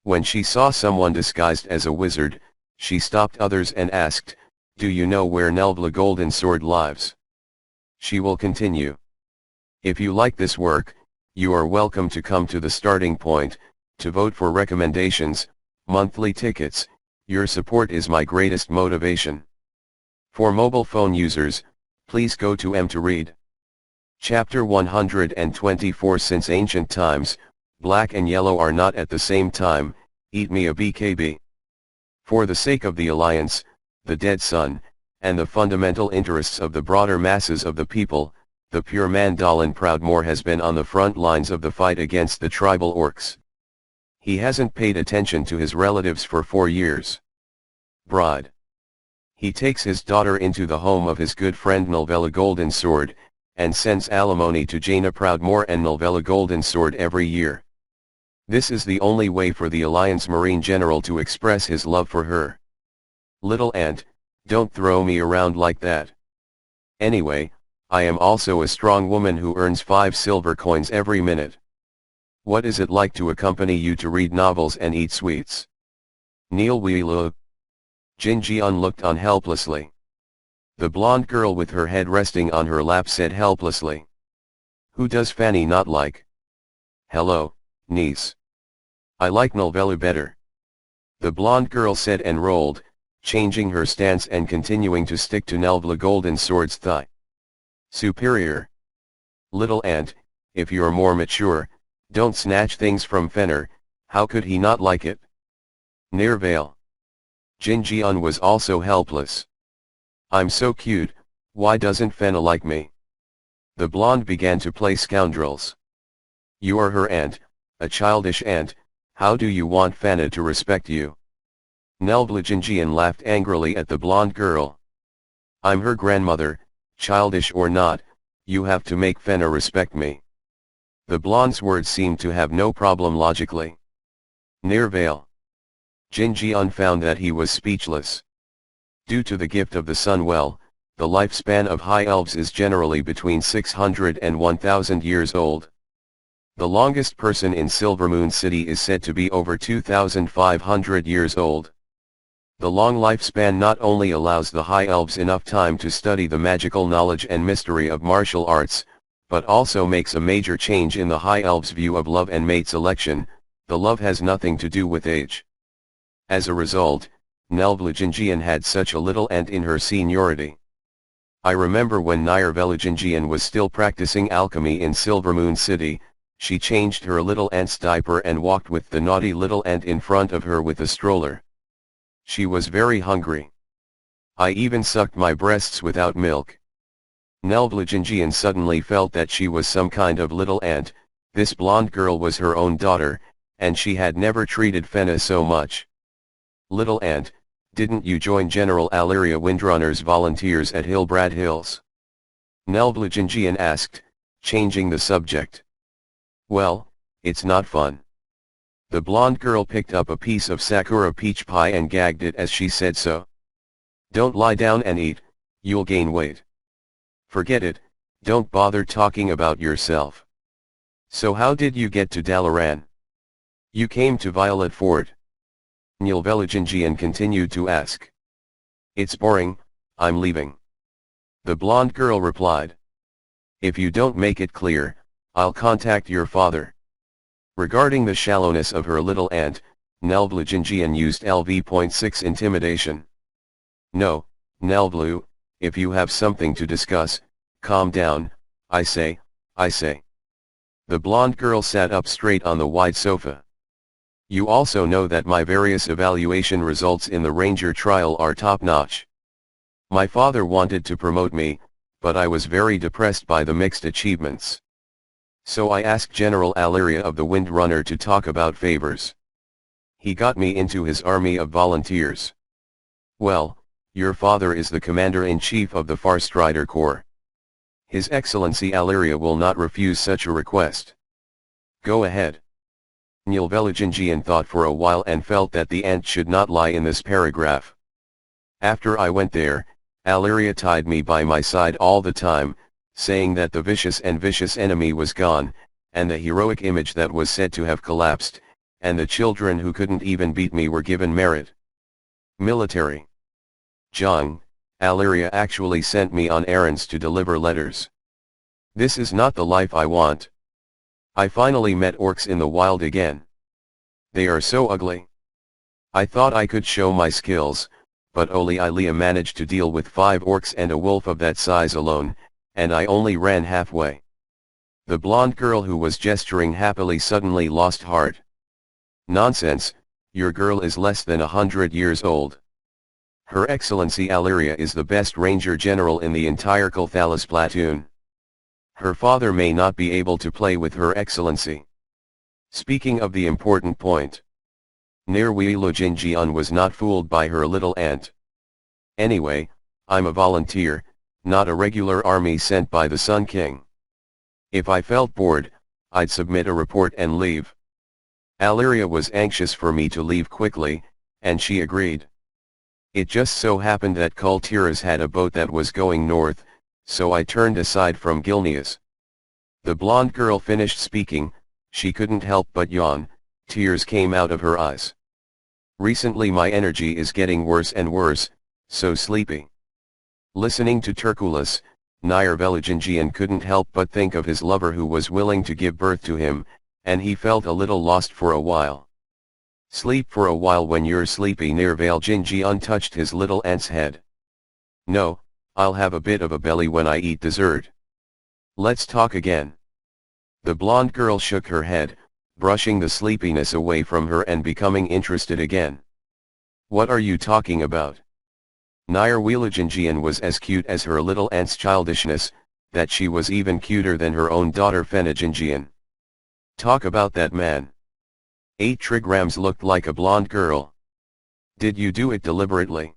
When she saw someone disguised as a wizard, she stopped others and asked, Do you know where Nelvla Golden Sword lives? She will continue. If you like this work, you are welcome to come to the starting point, to vote for recommendations, monthly tickets. Your support is my greatest motivation. For mobile phone users, please go to M to read. Chapter 124. Since ancient times, black and yellow are not at the same time, eat me a BKB. For the sake of the alliance, the dead sun, and the fundamental interests of the broader masses of the people, the pure Mandalin Proudmoore has been on the front lines of the fight against the tribal orcs. He hasn't paid attention to his relatives for 4 years. Bride. He takes his daughter into the home of his good friend Nelvla Golden Sword, and sends alimony to Jaina Proudmoore and Nelvla Golden Sword every year. This is the only way for the Alliance Marine General to express his love for her. Little aunt, don't throw me around like that. Anyway, I am also a strong woman who earns 5 silver coins every minute. What is it like to accompany you to read novels and eat sweets? Neil Wheeler. Jin Jian looked on helplessly. The blonde girl with her head resting on her lap said helplessly. Who does Fanny not like? Hello, niece. I like Nelvla better. The blonde girl said and rolled, changing her stance and continuing to stick to Nelvla Golden Sword's thigh. Superior. Little aunt, if you're more mature, don't snatch things from Fenner. How could he not like it? Nearvale. Jin Jian was also helpless. I'm so cute, why doesn't Fenna like me? The blonde began to play scoundrels. You are her aunt, a childish aunt, how do you want Fenna to respect you? Nelvla Jinjian laughed angrily at the blonde girl. I'm her grandmother, childish or not, you have to make Fenna respect me. The blonde's words seemed to have no problem logically. Nearvale. Jin Jian found that he was speechless. Due to the gift of the sun well, the lifespan of high elves is generally between 600 and 1000 years old. The longest person in Silvermoon City is said to be over 2500 years old. The long lifespan not only allows the high elves enough time to study the magical knowledge and mystery of martial arts, but also makes a major change in the high elves' view of love and mate selection. The love has nothing to do with age. As a result, Nelvla Jinjian had such a little aunt in her seniority. I remember when Nirvela Jinjian was still practicing alchemy in Silvermoon City, she changed her little aunt's diaper and walked with the naughty little aunt in front of her with a stroller. She was very hungry. I even sucked my breasts without milk. Nelvla Jinjian suddenly felt that she was some kind of little aunt. This blonde girl was her own daughter, and she had never treated Fenna so much. Little aunt, didn't you join General Alleria Windrunner's volunteers at Hillbrad Hills? Nelvla Jinjian asked, changing the subject. Well, it's not fun. The blonde girl picked up a piece of Sakura peach pie and gagged it as she said so. Don't lie down and eat, you'll gain weight. Forget it, don't bother talking about yourself. So how did you get to Dalaran? You came to Violet Fort. Nelvla Jinjian continued to ask. It's boring, I'm leaving. The blonde girl replied. If you don't make it clear, I'll contact your father. Regarding the shallowness of her little aunt, Nelvla Jinjian used LV.6 intimidation. No, Nelvlu, if you have something to discuss, calm down, I say. The blonde girl sat up straight on the wide sofa. You also know that my various evaluation results in the Ranger trial are top-notch. My father wanted to promote me, but I was very depressed by the mixed achievements. So I asked General Alleria of the Windrunner to talk about favors. He got me into his army of volunteers. Well, your father is the Commander-in-Chief of the Farstrider Corps. His Excellency Alleria will not refuse such a request. Go ahead. Nelvla Jinjian thought for a while and felt that the aunt should not lie in this paragraph. After I went there, Alleria tied me by my side all the time, saying that the vicious enemy was gone, and the heroic image that was said to have collapsed, and the children who couldn't even beat me were given merit. Military. Zhang, Alyria actually sent me on errands to deliver letters. This is not the life I want. I finally met orcs in the wild again. They are so ugly. I thought I could show my skills, but only Ilea managed to deal with 5 orcs and a wolf of that size alone, and I only ran halfway. The blonde girl who was gesturing happily suddenly lost heart. Nonsense, your girl is less than 100 years old. Her Excellency Alyria is the best ranger general in the entire Kulthalis platoon. Her father may not be able to play with Her Excellency. Speaking of the important point, Nirweelo Jinjian was not fooled by her little aunt. Anyway, I'm a volunteer, not a regular army sent by the Sun King. If I felt bored, I'd submit a report and leave. Alyria was anxious for me to leave quickly, and she agreed. It just so happened that Kultiras had a boat that was going north, so I turned aside from Gilneas. The blonde girl finished speaking, she couldn't help but yawn, tears came out of her eyes. Recently my energy is getting worse and worse, so sleepy. Listening to Turkulis, Nirvelujanjian couldn't help but think of his lover who was willing to give birth to him, and he felt a little lost for a while. Sleep for a while when you're sleepy. Nirvelujanjian touched his little aunt's head. No, I'll have a bit of a belly when I eat dessert. Let's talk again. The blonde girl shook her head, brushing the sleepiness away from her and becoming interested again. What are you talking about? Nirwelujanjian was as cute as her little aunt's childishness, that she was even cuter than her own daughter Fenijinjian. Talk about that man. 8 trigrams looked like a blonde girl. Did you do it deliberately?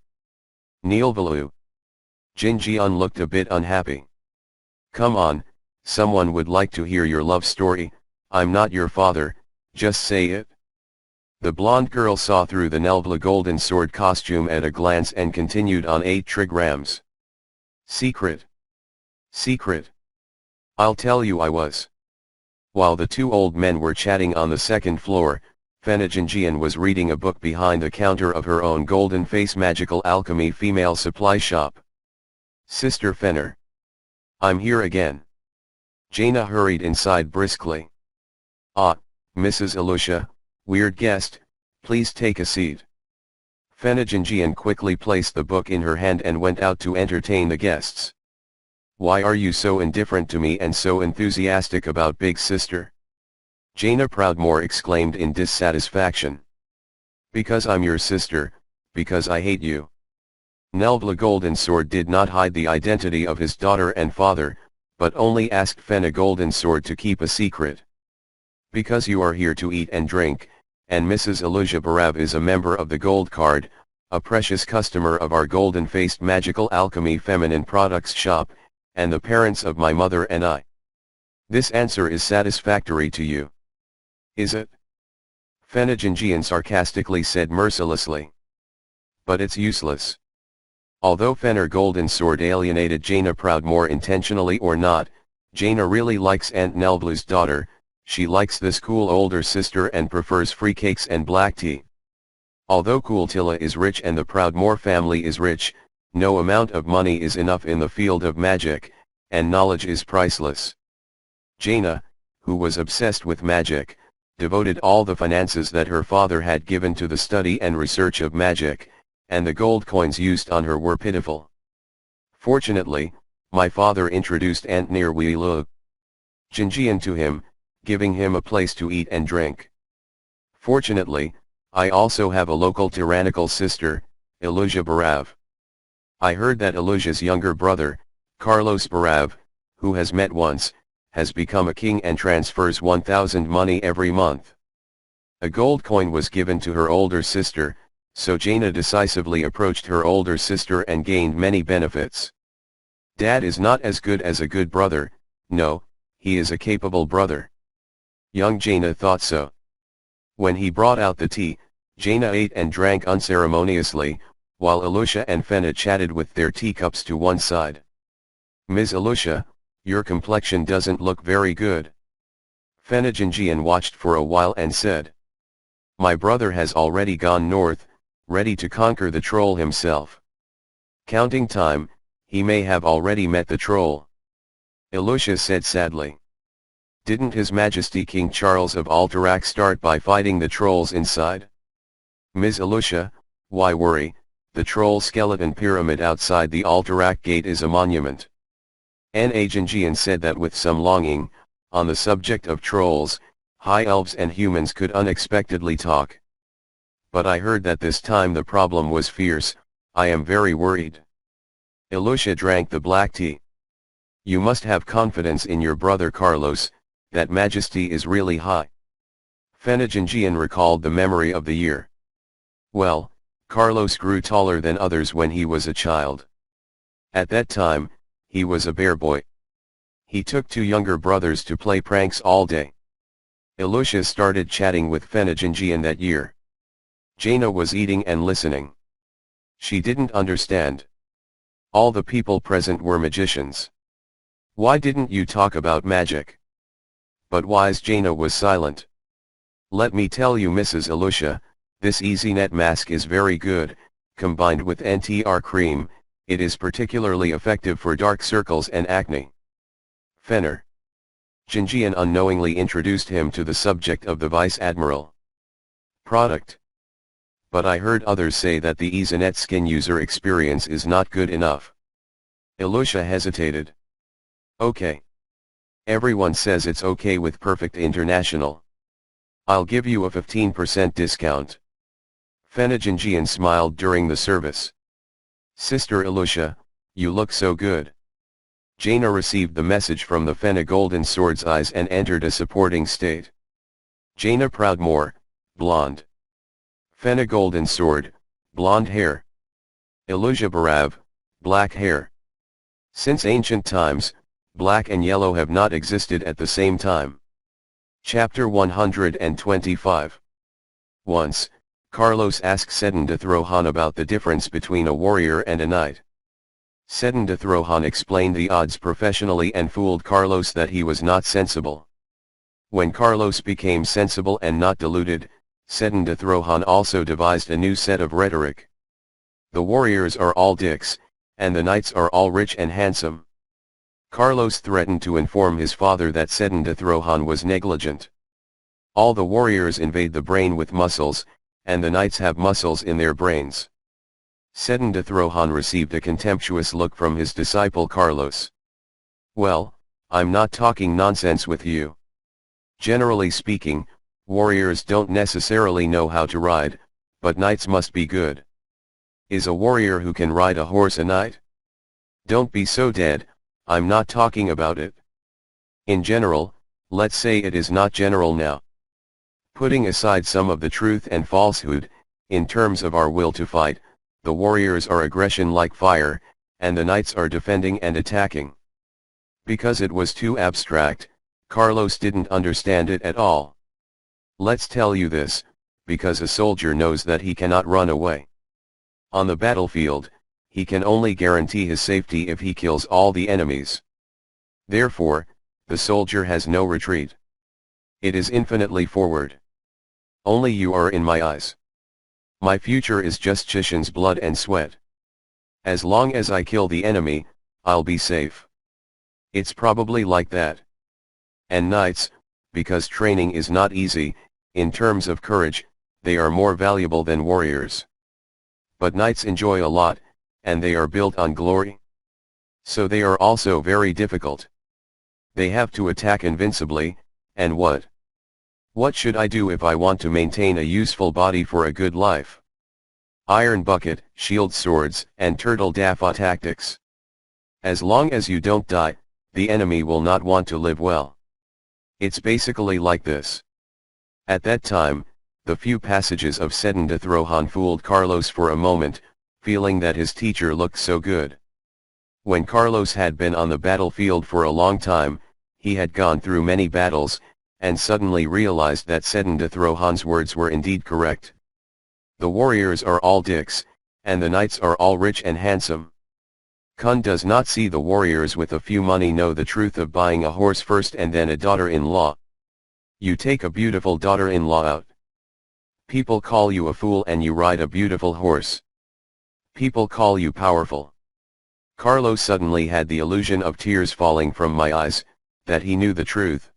Neilvalu. Jinjian looked a bit unhappy. Come on, someone would like to hear your love story. I'm not your father, just say it. The blonde girl saw through the Nelvla golden sword costume at a glance and continued on 8 trigrams. Secret. Secret. I'll tell you I was. While the 2 old men were chatting on the 2nd floor, Fenijinjian was reading a book behind the counter of her own Golden Face Magical Alchemy female supply shop. Sister Fenner. I'm here again. Jaina hurried inside briskly. Ah, Mrs. Alusha, weird guest, please take a seat. Fenijinjian quickly placed the book in her hand and went out to entertain the guests. Why are you so indifferent to me and so enthusiastic about Big Sister? Jaina Proudmore exclaimed in dissatisfaction. Because I'm your sister, because I hate you. Nelvla Golden Sword did not hide the identity of his daughter and father, but only asked Fena Golden Sword to keep a secret. Because you are here to eat and drink, and Mrs. Alusha Barav is a member of the Gold Card, a precious customer of our golden-faced magical alchemy feminine products shop, and the parents of my mother and I. This answer is satisfactory to you. Is it? Fenijinjian sarcastically said mercilessly. But it's useless. Although Fenner Golden Sword alienated Jaina Proudmore intentionally or not, Jaina really likes Aunt Nelvla's daughter. She likes this cool older sister and prefers free cakes and black tea. Although Kultila is rich and the Proudmore family is rich, no amount of money is enough in the field of magic, and knowledge is priceless. Jaina, who was obsessed with magic, devoted all the finances that her father had given to the study and research of magic, and the gold coins used on her were pitiful. Fortunately, my father introduced Aunt Nirweelu Jinjian to him, giving him a place to eat and drink. Fortunately, I also have a local tyrannical sister, Alusha Barav. I heard that Alusha's younger brother, Carlos Barav, who has met once, has become a king and transfers 1,000 money every month. A gold coin was given to her older sister, so Jaina decisively approached her older sister and gained many benefits. Dad is not as good as a good brother, no, he is a capable brother. Young Jaina thought so. When he brought out the tea, Jaina ate and drank unceremoniously, while Alusha and Fena chatted with their teacups to one side. Ms. Alusha, your complexion doesn't look very good. Fenijinjian watched for a while and said. My brother has already gone north, ready to conquer the troll himself. Counting time, he may have already met the troll. Ilusha said sadly. Didn't His Majesty King Charles of Alterac start by fighting the trolls inside? Ms. Ilusha, why worry? The troll skeleton pyramid outside the Alterac gate is a monument. An Agengian said that with some longing, on the subject of trolls, high elves and humans could unexpectedly talk. But I heard that this time the problem was fierce. I am very worried. Ilusha drank the black tea. You must have confidence in your brother Carlos, that majesty is really high. Fenigengian recalled the memory of the year. Well, Carlos grew taller than others when he was a child. At that time, he was a bear boy. He took two younger brothers to play pranks all day. Ilusha started chatting with Fenigengian that year. Jaina was eating and listening. She didn't understand. All the people present were magicians. Why didn't you talk about magic? But wise Jaina was silent. Let me tell you, Mrs. Ilusha, this EasyNet mask is very good. Combined with NTR cream, it is particularly effective for dark circles and acne. Fenner Jinjian unknowingly introduced him to the subject of the Vice Admiral product. But I heard others say that the EasyNet skin user experience is not good enough. Ilusha hesitated. Okay. Everyone says it's okay with Perfect International. I'll give you a 15% discount. Fenigengian smiled during the service. Sister Ilusha, you look so good. Jaina received the message from the Fena Golden Sword's eyes and entered a supporting state. Jaina Proudmore, blonde. Fena Golden Sword, blonde hair. Ilusha Barav, black hair. Since ancient times, black and yellow have not existed at the same time. Chapter 125. Once, Carlos asked Sedan de Throhan about the difference between a warrior and a knight. Sedan de Throhan explained the odds professionally and fooled Carlos that he was not sensible. When Carlos became sensible and not deluded, Sedan de Throhan also devised a new set of rhetoric. The warriors are all dicks, and the knights are all rich and handsome. Carlos threatened to inform his father that Sedan de Throhan was negligent. All the warriors invade the brain with muscles, and the knights have muscles in their brains. Sedan de Throhan received a contemptuous look from his disciple Carlos. Well, I'm not talking nonsense with you. Generally speaking, warriors don't necessarily know how to ride, but knights must be good. Is a warrior who can ride a horse a knight? Don't be so dead, I'm not talking about it. In general, let's say it is not general now. Putting aside some of the truth and falsehood, in terms of our will to fight, the warriors are aggression like fire, and the knights are defending and attacking. Because it was too abstract, Carlos didn't understand it at all. Let's tell you this, because a soldier knows that he cannot run away. On the battlefield, he can only guarantee his safety if he kills all the enemies. Therefore, the soldier has no retreat. It is infinitely forward. Only you are in my eyes. My future is just Chishan's blood and sweat. As long as I kill the enemy, I'll be safe. It's probably like that. And knights, because training is not easy, in terms of courage, they are more valuable than warriors. But knights enjoy a lot, and they are built on glory. So they are also very difficult. They have to attack invincibly, and what? What should I do if I want to maintain a useful body for a good life? Iron bucket, shield swords, and turtle daffa tactics. As long as you don't die, the enemy will not want to live well. It's basically like this. At that time, the few passages of Sedan de Throhan fooled Carlos for a moment, feeling that his teacher looked so good. When Carlos had been on the battlefield for a long time, he had gone through many battles, and suddenly realized that Sedan de Throhan's words were indeed correct. The warriors are all dicks, and the knights are all rich and handsome. Kun does not see the warriors with a few money know the truth of buying a horse first and then a daughter-in-law. You take a beautiful daughter-in-law out. People call you a fool and you ride a beautiful horse. People call you powerful. Carlos suddenly had the illusion of tears falling from my eyes, that he knew the truth.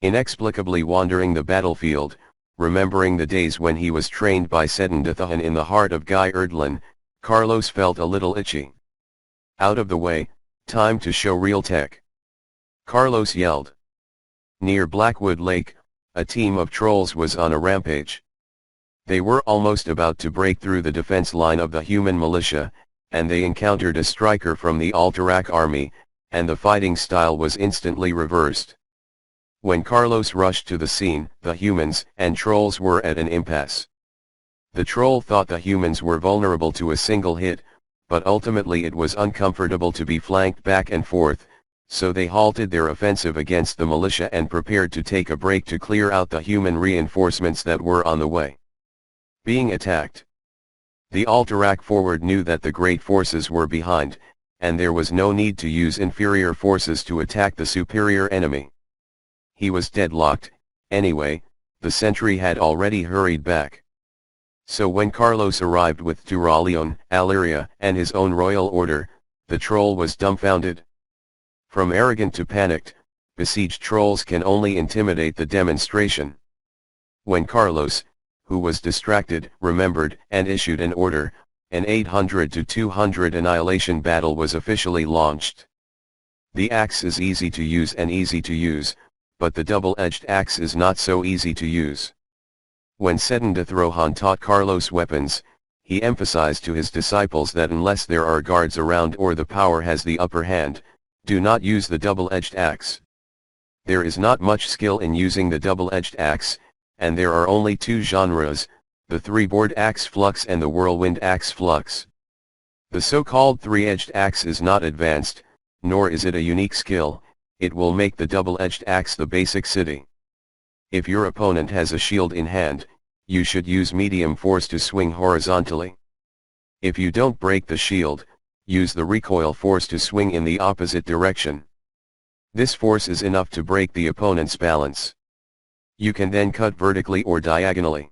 Inexplicably wandering the battlefield, remembering the days when he was trained by Sedendathan in the heart of Guy Erdlin, Carlos felt a little itchy. Out of the way, time to show real tech. Carlos yelled. Near Blackwood Lake, a team of trolls was on a rampage. They were almost about to break through the defense line of the human militia, and they encountered a striker from the Alterac army, and the fighting style was instantly reversed. When Carlos rushed to the scene, the humans and trolls were at an impasse. The troll thought the humans were vulnerable to a single hit, but ultimately it was uncomfortable to be flanked back and forth, so they halted their offensive against the militia and prepared to take a break to clear out the human reinforcements that were on the way. Being attacked. The Alterac forward knew that the great forces were behind, and there was no need to use inferior forces to attack the superior enemy. He was deadlocked, anyway, the sentry had already hurried back. So when Carlos arrived with Turalion, Alyria, and his own royal order, the troll was dumbfounded. From arrogant to panicked, besieged trolls can only intimidate the demonstration. When Carlos, who was distracted, remembered, and issued an order, an 800 to 200 annihilation battle was officially launched. The axe is easy to use, but the double-edged axe is not so easy to use. When Sedendathan taught Carlos weapons, he emphasized to his disciples that unless there are guards around or the power has the upper hand, do not use the double-edged axe. There is not much skill in using the double-edged axe, and there are only two genres, the three-board axe flux and the whirlwind axe flux. The so-called three-edged axe is not advanced, nor is it a unique skill, it will make the double-edged axe the basic city. If your opponent has a shield in hand, you should use medium force to swing horizontally. If you don't break the shield, use the recoil force to swing in the opposite direction. This force is enough to break the opponent's balance. You can then cut vertically or diagonally.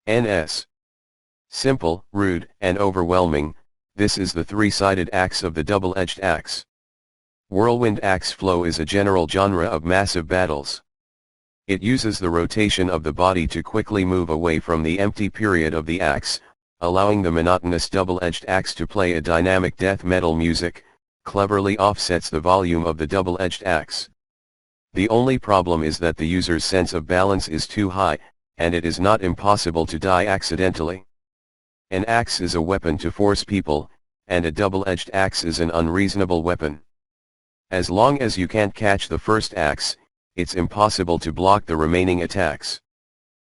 NS. Simple, rude, and overwhelming, this is the three-sided axe of the double-edged axe. Whirlwind axe flow is a general genre of massive battles. It uses the rotation of the body to quickly move away from the empty period of the axe, allowing the monotonous double-edged axe to play a dynamic death metal music, cleverly offsets the volume of the double-edged axe. The only problem is that the user's sense of balance is too high, and it is not impossible to die accidentally. An axe is a weapon to force people, and a double-edged axe is an unreasonable weapon. As long as you can't catch the first axe, it's impossible to block the remaining attacks.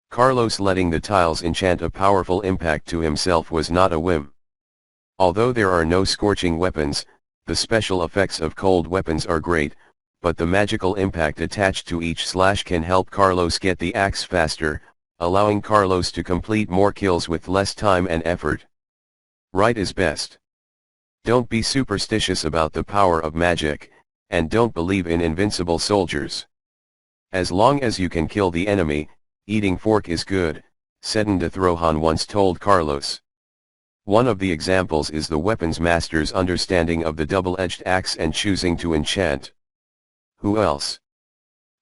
Carlos letting the tiles enchant a powerful impact to himself was not a whim. Although there are no scorching weapons, the special effects of cold weapons are great, but the magical impact attached to each slash can help Carlos get the axe faster, allowing Carlos to complete more kills with less time and effort. Right is best. Don't be superstitious about the power of magic, and don't believe in invincible soldiers. As long as you can kill the enemy, eating fork is good, Sedendathan once told Carlos. One of the examples is the weapons master's understanding of the double-edged axe and choosing to enchant. Who else?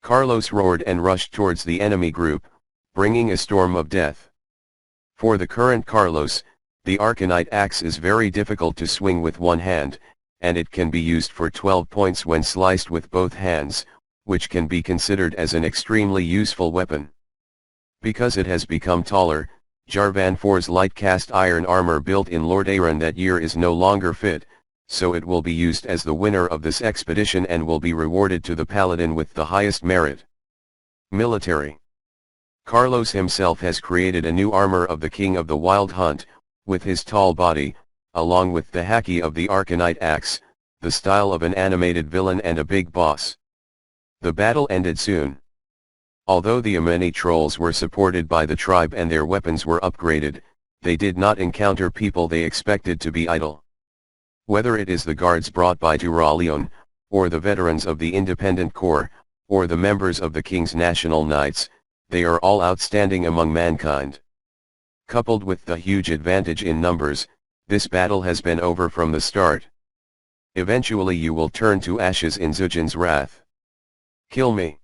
Carlos roared and rushed towards the enemy group, bringing a storm of death. For the current Carlos, the Arcanite axe is very difficult to swing with one hand, and it can be used for 12 points when sliced with both hands, which can be considered as an extremely useful weapon. Because it has become taller, Jarvan IV's light cast iron armor built in Lordaeron that year is no longer fit, so it will be used as the winner of this expedition and will be rewarded to the paladin with the highest merit. Military. Carlos himself has created a new armor of the King of the Wild Hunt, with his tall body, along with the haki of the Arcanite axe, the style of an animated villain and a big boss. The battle ended soon. Although the Ameni trolls were supported by the tribe and their weapons were upgraded, they did not encounter people they expected to be idle. Whether it is the guards brought by Turalion, or the veterans of the Independent Corps, or the members of the King's National Knights, they are all outstanding among mankind. Coupled with the huge advantage in numbers, this battle has been over from the start. Eventually you will turn to ashes in Zujin's wrath. Kill me.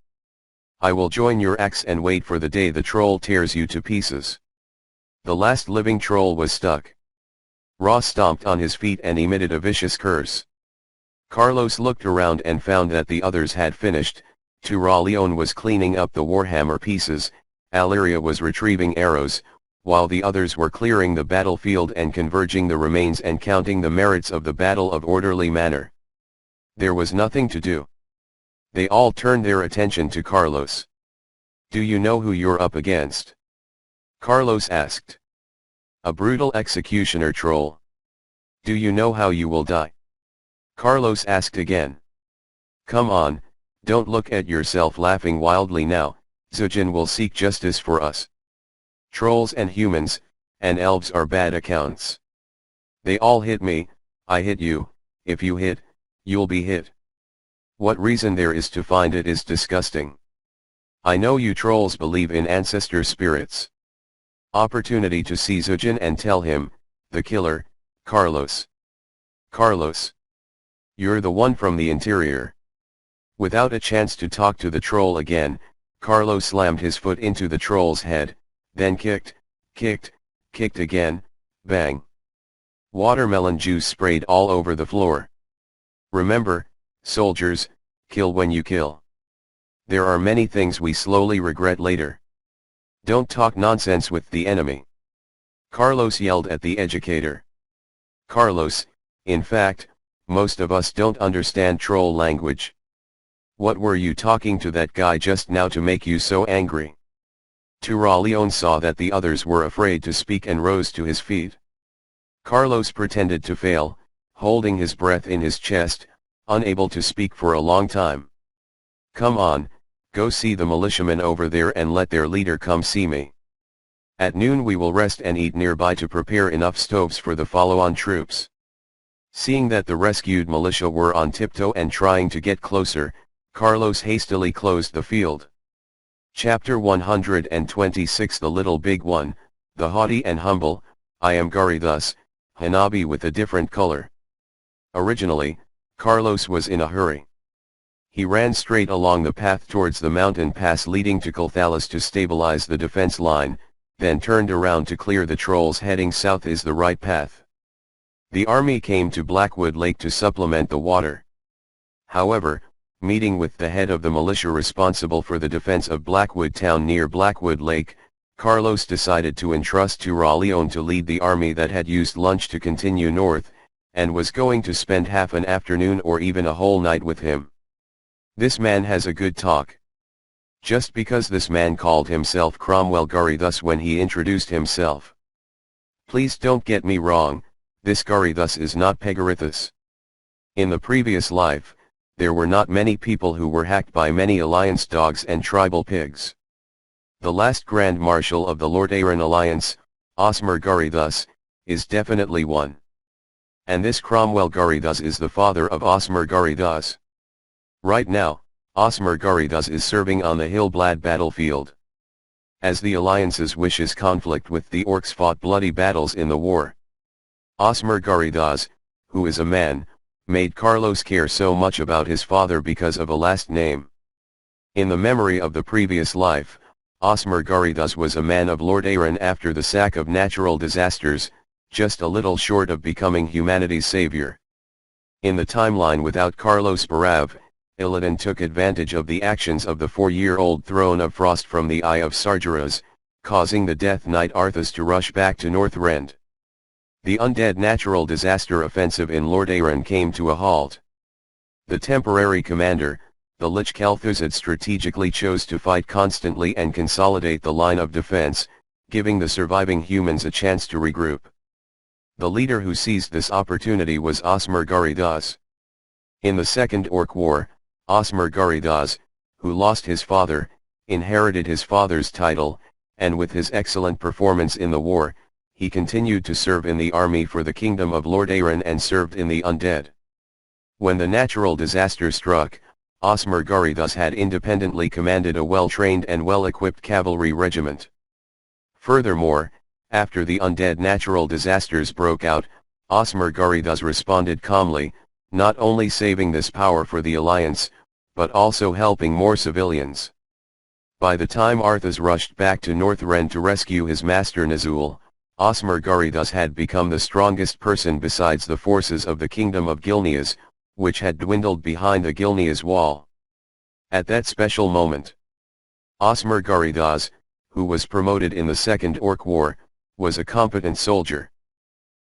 I will join your axe and wait for the day the troll tears you to pieces. The last living troll was stuck. Ra stomped on his feet and emitted a vicious curse. Carlos looked around and found that the others had finished. Tura Leon was cleaning up the warhammer pieces, Aliria was retrieving arrows, while the others were clearing the battlefield and converging the remains and counting the merits of the battle of orderly manner. There was nothing to do. They all turned their attention to Carlos. Do you know who you're up against? Carlos asked. A brutal executioner troll. Do you know how you will die? Carlos asked again. Come on, don't look at yourself laughing wildly now, Zujin will seek justice for us. Trolls and humans, and elves are bad accounts. They all hit me, I hit you, if you hit, you'll be hit. What reason there is to find it is disgusting. I know you trolls believe in ancestor spirits. Opportunity to see Zujin and tell him, the killer, Carlos. Carlos. You're the one from the interior. Without a chance to talk to the troll again, Carlos slammed his foot into the troll's head, then kicked again, bang. Watermelon juice sprayed all over the floor. Remember, soldiers, kill when you kill. There are many things we slowly regret later. Don't talk nonsense with the enemy. Carlos yelled at the educator. Carlos, in fact, most of us don't understand troll language. What were you talking to that guy just now to make you so angry? Tura Leon saw that the others were afraid to speak and rose to his feet. Carlos pretended to fail, holding his breath in his chest, unable to speak for a long time. Come on, go see the militiamen over there and let their leader come see me. At noon we will rest and eat nearby to prepare enough stoves for the follow-on troops. Seeing that the rescued militia were on tiptoe and trying to get closer, Carlos hastily closed the field. Chapter 126 The Little Big One, the haughty and humble, I am Gari thus, Hanabi with a different color. Originally, Carlos was in a hurry. He ran straight along the path towards the mountain pass leading to Kulthalis to stabilize the defense line, then turned around to clear the trolls. Heading south is the right path. The army came to Blackwood Lake to supplement the water. However, meeting with the head of the militia responsible for the defense of Blackwood town near Blackwood Lake, Carlos decided to entrust Tura Leon to lead the army that had used lunch to continue north, and was going to spend half an afternoon or even a whole night with him. This man has a good talk. Just because this man called himself Cromwell Gari thus when he introduced himself. Please don't get me wrong, this Gari thus is not Pegarithus. In the previous life, there were not many people who were hacked by many alliance dogs and tribal pigs. The last Grand Marshal of the Lord Aaron Alliance, Osmer Gari thus, is definitely one. And this Cromwell Gari thus is the father of Osmer Gari thus. Right now, Osmer Gari thus is serving on the Hillblad battlefield. As the Alliance's wishes conflict with the Orcs fought bloody battles in the war. Osmer Gari thus, who is a man, made Carlos care so much about his father because of a last name. In the memory of the previous life, Osmer Gari thus was a man of Lord Aaron after the sack of natural disasters, just a little short of becoming humanity's savior. In the timeline without Carlos Barav, Illidan took advantage of the actions of the 4-year-old Throne of Frost from the Eye of Sargeras, causing the Death Knight Arthas to rush back to Northrend. The undead natural disaster offensive in Lord Aaron came to a halt. The temporary commander, the Lich Kel'Thuzad, strategically chose to fight constantly and consolidate the line of defense, giving the surviving humans a chance to regroup. The leader who seized this opportunity was Osmer Gari thus. In the Second Orc War, Osmer Gari thus, who lost his father, inherited his father's title, and with his excellent performance in the war, he continued to serve in the army for the kingdom of Lord Aaron and served in the undead. When the natural disaster struck, Osmer Gari thus had independently commanded a well-trained and well-equipped cavalry regiment. Furthermore, after the undead natural disasters broke out, Osmer Gari thus responded calmly, not only saving this power for the Alliance, but also helping more civilians. By the time Arthas rushed back to Northrend to rescue his master Nazul, Osmer Garidas had become the strongest person besides the forces of the Kingdom of Gilneas, which had dwindled behind the Gilneas wall. At that special moment, Osmer Garidas, who was promoted in the Second Orc War, was a competent soldier.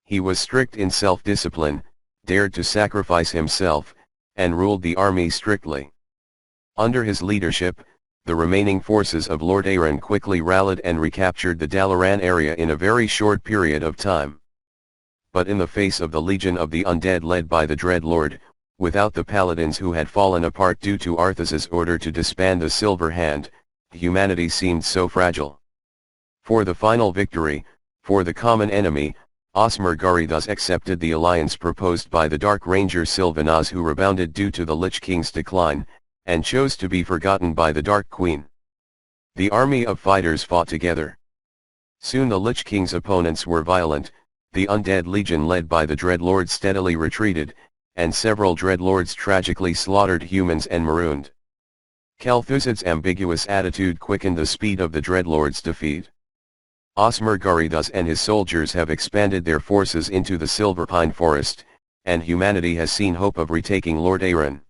He was strict in self-discipline, dared to sacrifice himself, and ruled the army strictly. Under his leadership, the remaining forces of Lord Aaron quickly rallied and recaptured the Dalaran area in a very short period of time. But in the face of the Legion of the Undead led by the Dread Lord, without the paladins who had fallen apart due to Arthas's order to disband the Silver Hand, humanity seemed so fragile. For the final victory, for the common enemy, Osmer Garidas accepted the alliance proposed by the Dark Ranger Sylvanas, who rebounded due to the Lich King's decline, and chose to be forgotten by the Dark Queen. The army of fighters fought together. Soon the Lich King's opponents were violent, the Undead Legion led by the Dreadlord steadily retreated, and several Dreadlords tragically slaughtered humans and marooned. Kel'Thuzad's ambiguous attitude quickened the speed of the Dreadlord's defeat. Osmer Garidas and his soldiers have expanded their forces into the Silver Pine Forest, and humanity has seen hope of retaking Lord Aaron.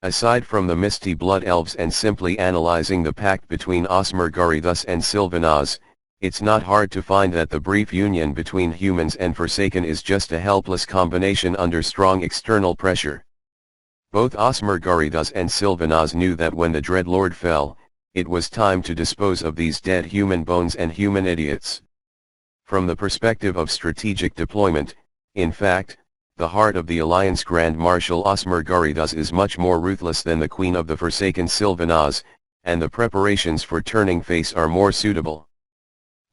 Aside from the Misty Blood Elves and simply analyzing the pact between Osmer Garidas and Sylvanas, it's not hard to find that the brief union between humans and Forsaken is just a helpless combination under strong external pressure. Both Osmer Garidas and Sylvanas knew that when the Dreadlord fell, it was time to dispose of these dead human bones and human idiots. From the perspective of strategic deployment, in fact, the heart of the Alliance Grand Marshal Osmer Garidas is much more ruthless than the Queen of the Forsaken Sylvanas, and the preparations for turning face are more suitable.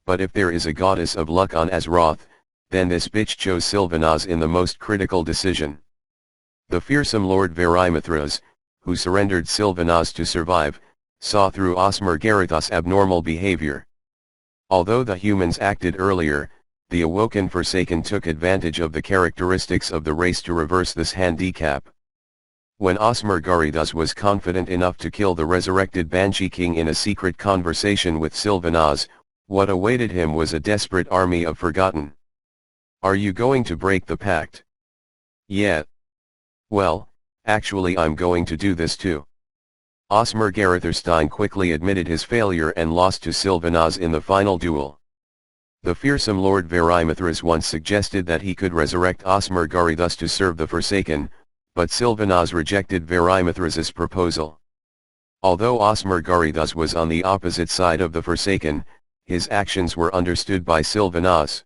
But if there is a goddess of luck on Azeroth, then this bitch chose Sylvanas in the most critical decision. The fearsome Lord Varimithras, who surrendered Sylvanas to survive, saw through Osmer Garidas' abnormal behavior. Although the humans acted earlier, the awoken Forsaken took advantage of the characteristics of the race to reverse this handicap. When Osmer Garidas was confident enough to kill the resurrected Banshee King in a secret conversation with Sylvanas, what awaited him was a desperate army of Forgotten. Are you going to break the pact? Yeah. Well, actually I'm going to do this too. Osmer Garatherstein quickly admitted his failure and lost to Sylvanas in the final duel. The fearsome Lord Varimithras once suggested that he could resurrect Osmer Garidas to serve the Forsaken, but Sylvanas rejected Varimithras' proposal. Although Osmer Garidas was on the opposite side of the Forsaken, his actions were understood by Sylvanas.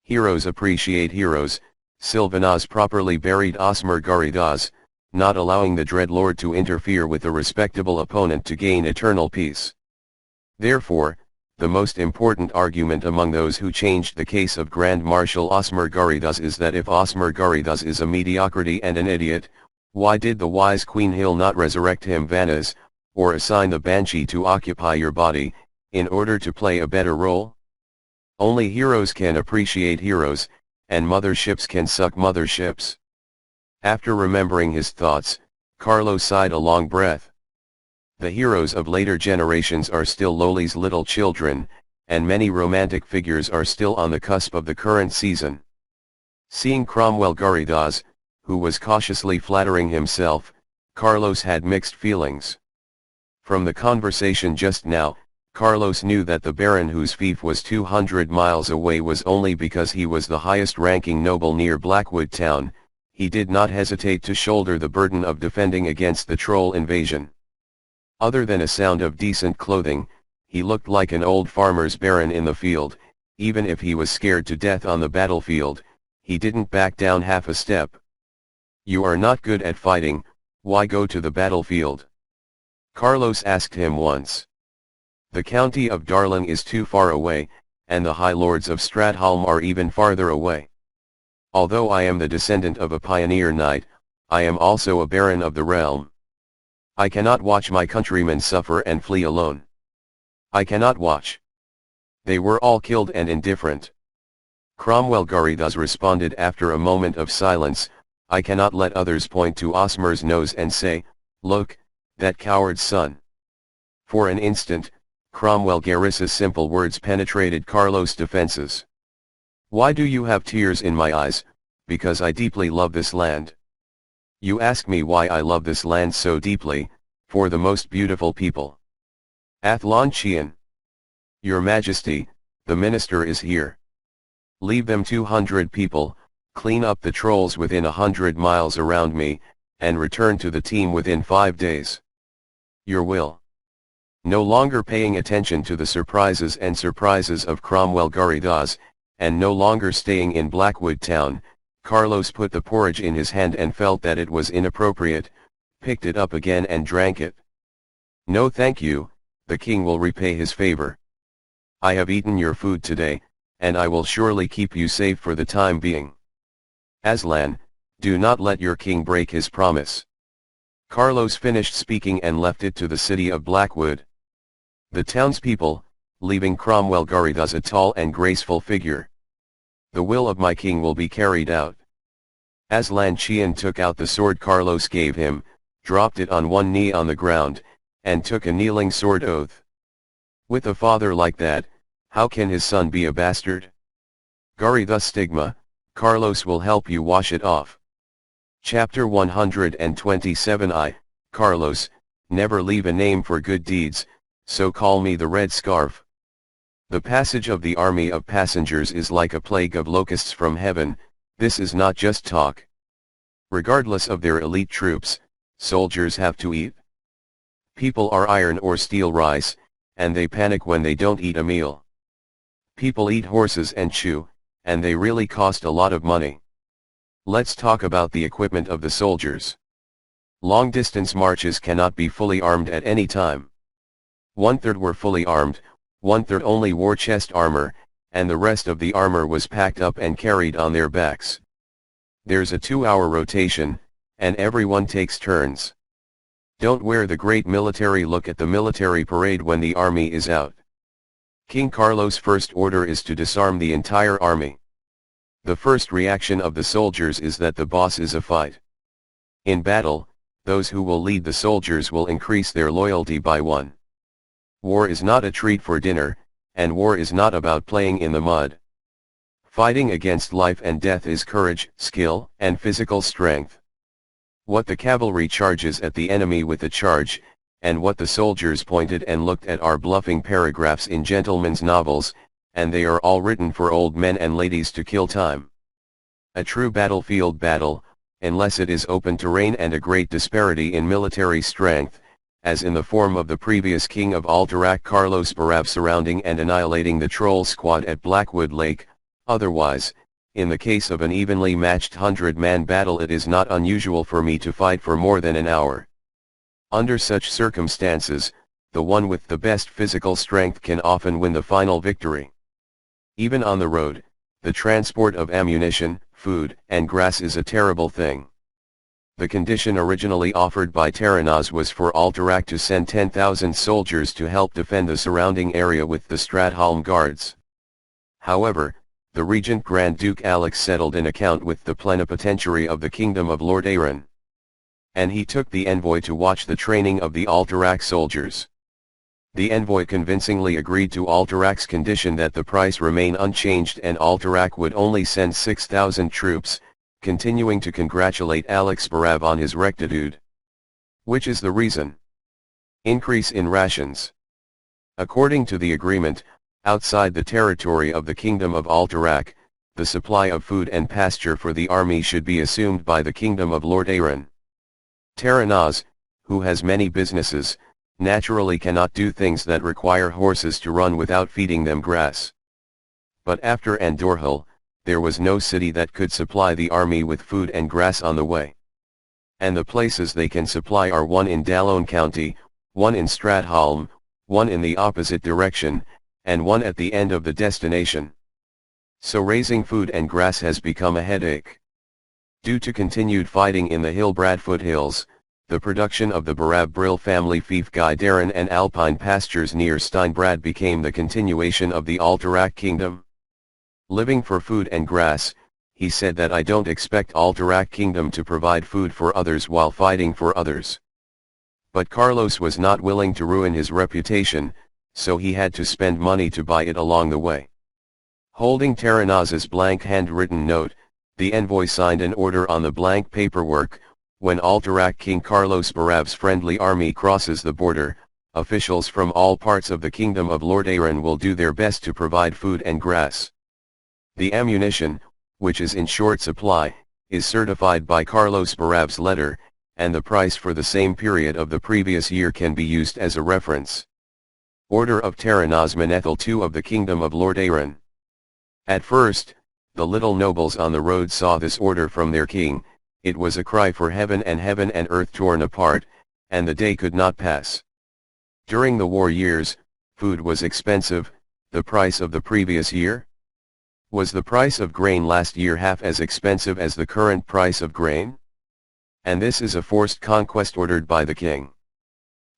Heroes appreciate heroes. Sylvanas properly buried Osmer Garidas, not allowing the Dreadlord to interfere with a respectable opponent to gain eternal peace. Therefore, the most important argument among those who changed the case of Grand Marshal Osmer Garidas is that if Osmer Garidas is a mediocrity and an idiot, why did the wise Queen Hill not resurrect him Vanas, or assign the Banshee to occupy your body, in order to play a better role? Only heroes can appreciate heroes, and motherships can suck motherships. After remembering his thoughts, Carlo sighed a long breath. The heroes of later generations are still Loli's little children, and many romantic figures are still on the cusp of the current season. Seeing Cromwell Garidas, who was cautiously flattering himself, Carlos had mixed feelings. From the conversation just now, Carlos knew that the Baron whose fief was 200 miles away was only because he was the highest-ranking noble near Blackwood Town. He did not hesitate to shoulder the burden of defending against the troll invasion. Other than a sound of decent clothing, he looked like an old farmer's baron in the field. Even if he was scared to death on the battlefield, he didn't back down half a step. You are not good at fighting, why go to the battlefield? Carlos asked him once. The county of Darling is too far away, and the High Lords of Stratholm are even farther away. Although I am the descendant of a pioneer knight, I am also a baron of the realm. I cannot watch my countrymen suffer and flee alone. I cannot watch. They were all killed and indifferent. Cromwell Garidas responded after a moment of silence, I cannot let others point to Osmar's nose and say, "Look, that coward's son." For an instant, Cromwell Garris's simple words penetrated Carlos' defenses. "Why do you have tears in my eyes? Because I deeply love this land. You ask me why I love this land so deeply, for the most beautiful people. Athlon Chian. Your Majesty, the minister is here. Leave them 200 people, clean up the trolls within 100 miles around me, and return to the team within 5 days. Your will." No longer paying attention to the surprises of Cromwell Garidas, and no longer staying in Blackwood Town, Carlos put the porridge in his hand and felt that it was inappropriate, picked it up again and drank it. "No thank you, the king will repay his favor. I have eaten your food today, and I will surely keep you safe for the time being. Aslan, do not let your king break his promise." Carlos finished speaking and left it to the city of Blackwood. The townspeople, leaving Cromwell Garidas a tall and graceful figure. "The will of my king will be carried out." Aslan Chian took out the sword Carlos gave him, dropped it on one knee on the ground, and took a kneeling sword oath. With a father like that, how can his son be a bastard? Garidas stigma, Carlos will help you wash it off. Chapter 127 I, Carlos, never leave a name for good deeds, so call me the Red Scarf. The passage of the army of passengers is like a plague of locusts from heaven. This is not just talk. Regardless of their elite troops, soldiers have to eat. People are iron or steel rice, and they panic when they don't eat a meal. People eat horses and chew, and they really cost a lot of money. Let's talk about the equipment of the soldiers. Long-distance marches cannot be fully armed at any time. 1/3 were fully armed, 1/3 only wore chest armor, and the rest of the armor was packed up and carried on their backs. There's a 2-hour rotation, and everyone takes turns. Don't wear the great military look at the military parade when the army is out. King Carlos' first order is to disarm the entire army. The first reaction of the soldiers is that the boss is a fight. In battle, those who will lead the soldiers will increase their loyalty by 1. War is not a treat for dinner, and war is not about playing in the mud. Fighting against life and death is courage, skill, and physical strength. What the cavalry charges at the enemy with a charge, and what the soldiers pointed and looked at are bluffing paragraphs in gentlemen's novels, and they are all written for old men and ladies to kill time. A true battlefield battle, unless it is open terrain and a great disparity in military strength, as in the form of the previous king of Alterac Carlos Barab surrounding and annihilating the troll squad at Blackwood Lake, otherwise, in the case of an evenly matched 100-man battle it is not unusual for me to fight for more than an hour. Under such circumstances, the one with the best physical strength can often win the final victory. Even on the road, the transport of ammunition, food, and grass is a terrible thing. The condition originally offered by Terranaz was for Alterac to send 10,000 soldiers to help defend the surrounding area with the Stratholm Guards. However, the Regent Grand Duke Alex settled an account with the plenipotentiary of the Kingdom of Lord Aaron. And he took the envoy to watch the training of the Alterac soldiers. The envoy convincingly agreed to Alterac's condition that the price remain unchanged and Alterac would only send 6,000 troops, continuing to congratulate Alex Barab on his rectitude. Which is the reason? Increase in rations. According to the agreement, outside the territory of the Kingdom of Alterac, the supply of food and pasture for the army should be assumed by the Kingdom of Lord Aaron. Terranaz, who has many businesses, naturally cannot do things that require horses to run without feeding them grass. But after Andorhul, there was no city that could supply the army with food and grass on the way. And the places they can supply are one in Dallone County, one in Stratholm, one in the opposite direction, and one at the end of the destination. So raising food and grass has become a headache. Due to continued fighting in the Hillbrad foothills, the production of the Barab-Brill family fief Guy Darren and alpine pastures near Steinbrad became the continuation of the Alterac kingdom. Living for food and grass, he said that I don't expect Alterac Kingdom to provide food for others while fighting for others. But Carlos was not willing to ruin his reputation, so he had to spend money to buy it along the way. Holding Terranaz's blank handwritten note, the envoy signed an order on the blank paperwork. When Alterac King Carlos Barav's friendly army crosses the border, officials from all parts of the kingdom of Lord Aaron will do their best to provide food and grass. The ammunition, which is in short supply, is certified by Carlos Barav's letter, and the price for the same period of the previous year can be used as a reference. Order of Terranaz Menethil II of the kingdom of Lord Aaron. At first, the little nobles on the road saw this order from their king. It was a cry for heaven and earth torn apart, and the day could not pass. During the war years, food was expensive. The price of the previous year? Was the price of grain last year half as expensive as the current price of grain? And this is a forced conquest ordered by the king.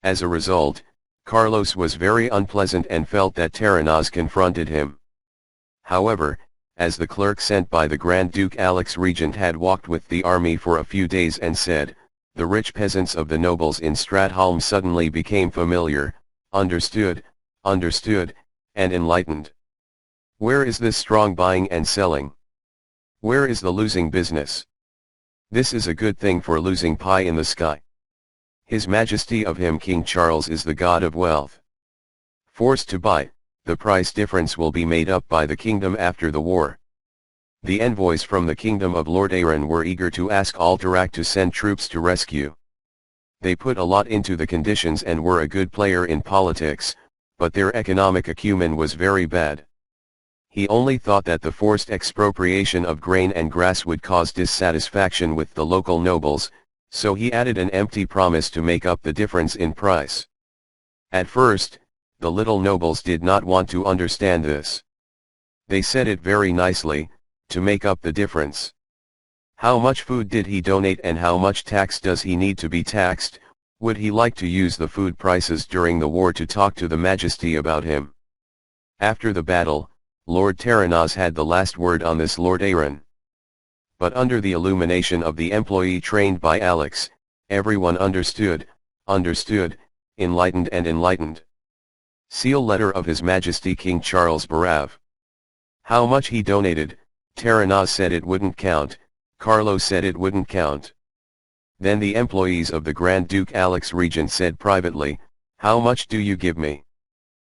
As a result, Carlos was very unpleasant and felt that Terranaz confronted him. However, as the clerk sent by the Grand Duke Alex Regent had walked with the army for a few days and said, the rich peasants of the nobles in Stratholm suddenly became familiar, understood, and enlightened. Where is this strong buying and selling? Where is the losing business? This is a good thing for losing pie in the sky. His Majesty of him King Charles is the god of wealth. Forced to buy, the price difference will be made up by the kingdom after the war. The envoys from the kingdom of Lord Aaron were eager to ask Alterac to send troops to rescue. They put a lot into the conditions and were a good player in politics, but their economic acumen was very bad. He only thought that the forced expropriation of grain and grass would cause dissatisfaction with the local nobles, so he added an empty promise to make up the difference in price. At first, the little nobles did not want to understand this. They said it very nicely, to make up the difference. How much food did he donate and how much tax does he need to be taxed? Would he like to use the food prices during the war to talk to the Majesty about him? After the battle, Lord Terranaz had the last word on this Lord Aaron. But under the illumination of the employee trained by Alex, everyone understood, enlightened. Seal letter of His Majesty King Charles Barav. How much he donated, Terranaz said it wouldn't count, Carlos said it wouldn't count. Then the employees of the Grand Duke Alex Regent said privately, how much do you give me?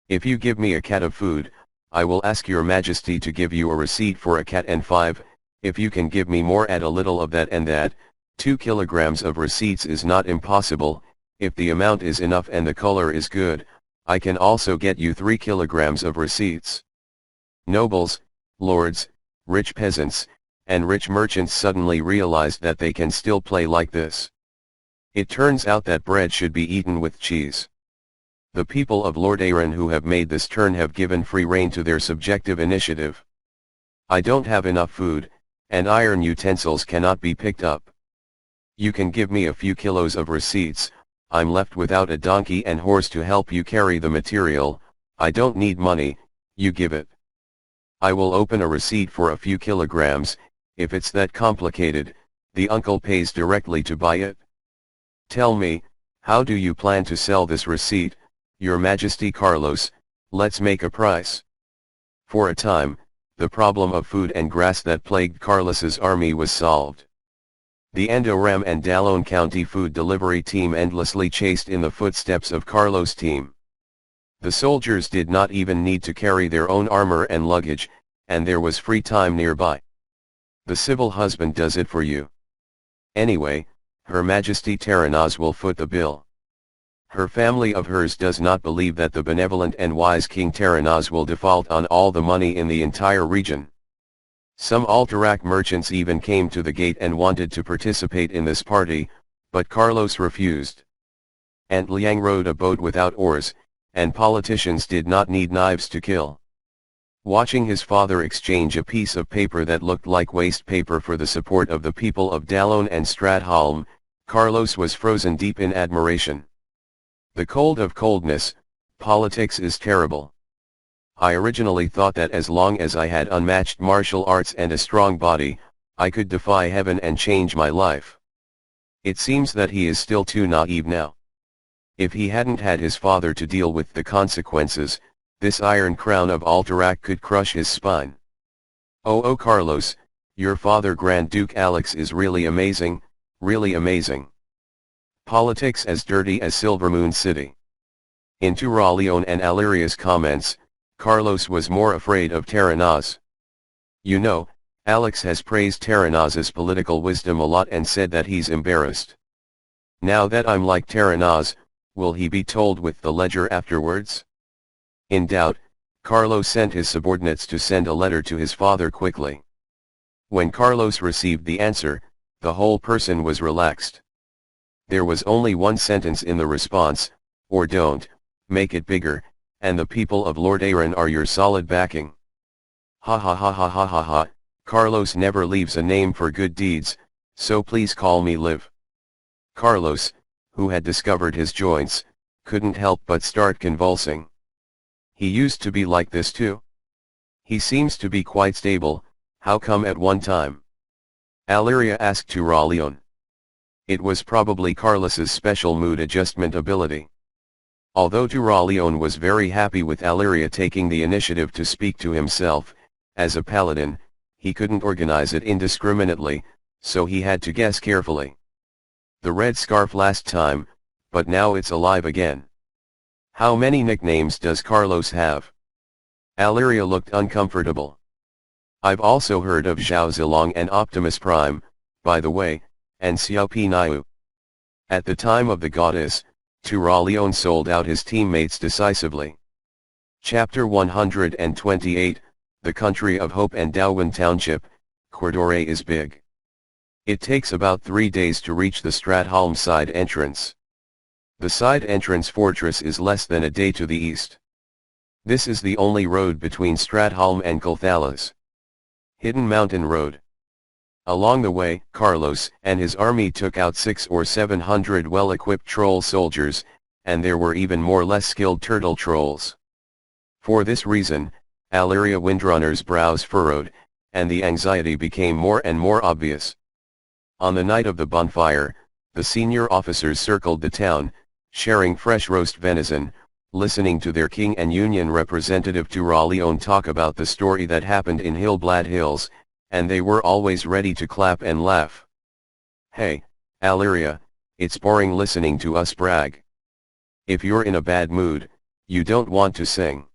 If you give me a cat of food, I will ask your Majesty to give you a receipt for a cat and 5, if you can give me more add a little of that and that, 2 kilograms of receipts is not impossible, if the amount is enough and the color is good, I can also get you 3 kilograms of receipts. Nobles, lords, rich peasants, and rich merchants suddenly realized that they can still play like this. It turns out that bread should be eaten with cheese. The people of Lord Aaron who have made this turn have given free rein to their subjective initiative. I don't have enough food, and iron utensils cannot be picked up. You can give me a few kilos of receipts, I'm left without a donkey and horse to help you carry the material, I don't need money, you give it. I will open a receipt for a few kilograms, if it's that complicated, the uncle pays directly to buy it. Tell me, how do you plan to sell this receipt, Your Majesty Carlos, let's make a price. For a time, the problem of food and grass that plagued Carlos's army was solved. The Andoram and Dallon County food delivery team endlessly chased in the footsteps of Carlos' team. The soldiers did not even need to carry their own armor and luggage, and there was free time nearby. The civil husband does it for you. Anyway, Her Majesty Terranaz will foot the bill. Her family of hers does not believe that the benevolent and wise King Terranaz will default on all the money in the entire region. Some Alterac merchants even came to the gate and wanted to participate in this party, but Carlos refused. Aunt Liang rowed a boat without oars, and politicians did not need knives to kill. Watching his father exchange a piece of paper that looked like waste paper for the support of the people of Dallon and Stratholm, Carlos was frozen deep in admiration. The cold of coldness, politics is terrible. I originally thought that as long as I had unmatched martial arts and a strong body, I could defy heaven and change my life. It seems that he is still too naive now. If he hadn't had his father to deal with the consequences, this iron crown of Alterac could crush his spine. Oh Carlos, your father Grand Duke Alex is really amazing, really amazing. Politics as dirty as Silvermoon City. In Turaleon and Aleria's comments, Carlos was more afraid of Terranaz. You know, Alex has praised Terranaz's political wisdom a lot and said that he's embarrassed. Now that I'm like Terranaz, will he be told with the ledger afterwards? In doubt, Carlos sent his subordinates to send a letter to his father quickly. When Carlos received the answer, the whole person was relaxed. There was only one sentence in the response, or don't, make it bigger, and the people of Lord Aaron are your solid backing. Ha ha ha ha ha ha ha, Carlos never leaves a name for good deeds, so please call me Liv. Carlos, who had discovered his joints, couldn't help but start convulsing. He used to be like this too. He seems to be quite stable, how come at one time? Aleria asked Turaleon. It was probably Carlos's special mood adjustment ability. Although Turaleon was very happy with Aleria taking the initiative to speak to himself, as a paladin, he couldn't organize it indiscriminately, so he had to guess carefully. The red scarf last time, but now it's alive again. How many nicknames does Carlos have? Aleria looked uncomfortable. I've also heard of Zhao Zilong and Optimus Prime, by the way, and Xiao Pi Niu. At the time of the goddess, Turaleon sold out his teammates decisively. Chapter 128, The Country of Hope and Daowin Township, Cordore is big. It takes about 3 days to reach the Stratholm side entrance. The side entrance fortress is less than a day to the east. This is the only road between Stratholm and Gulthalas. Hidden Mountain Road. Along the way, Carlos and his army took out 600 or 700 well-equipped troll soldiers, and there were even more less skilled turtle trolls. For this reason, Aleria Windrunner's brows furrowed, and the anxiety became more and more obvious. On the night of the bonfire, the senior officers circled the town, sharing fresh roast venison, listening to their king and union representative Turaleon talk about the story that happened in Hillblad Hills, and they were always ready to clap and laugh. Hey, Aleria, it's boring listening to us brag. If you're in a bad mood, you don't want to sing.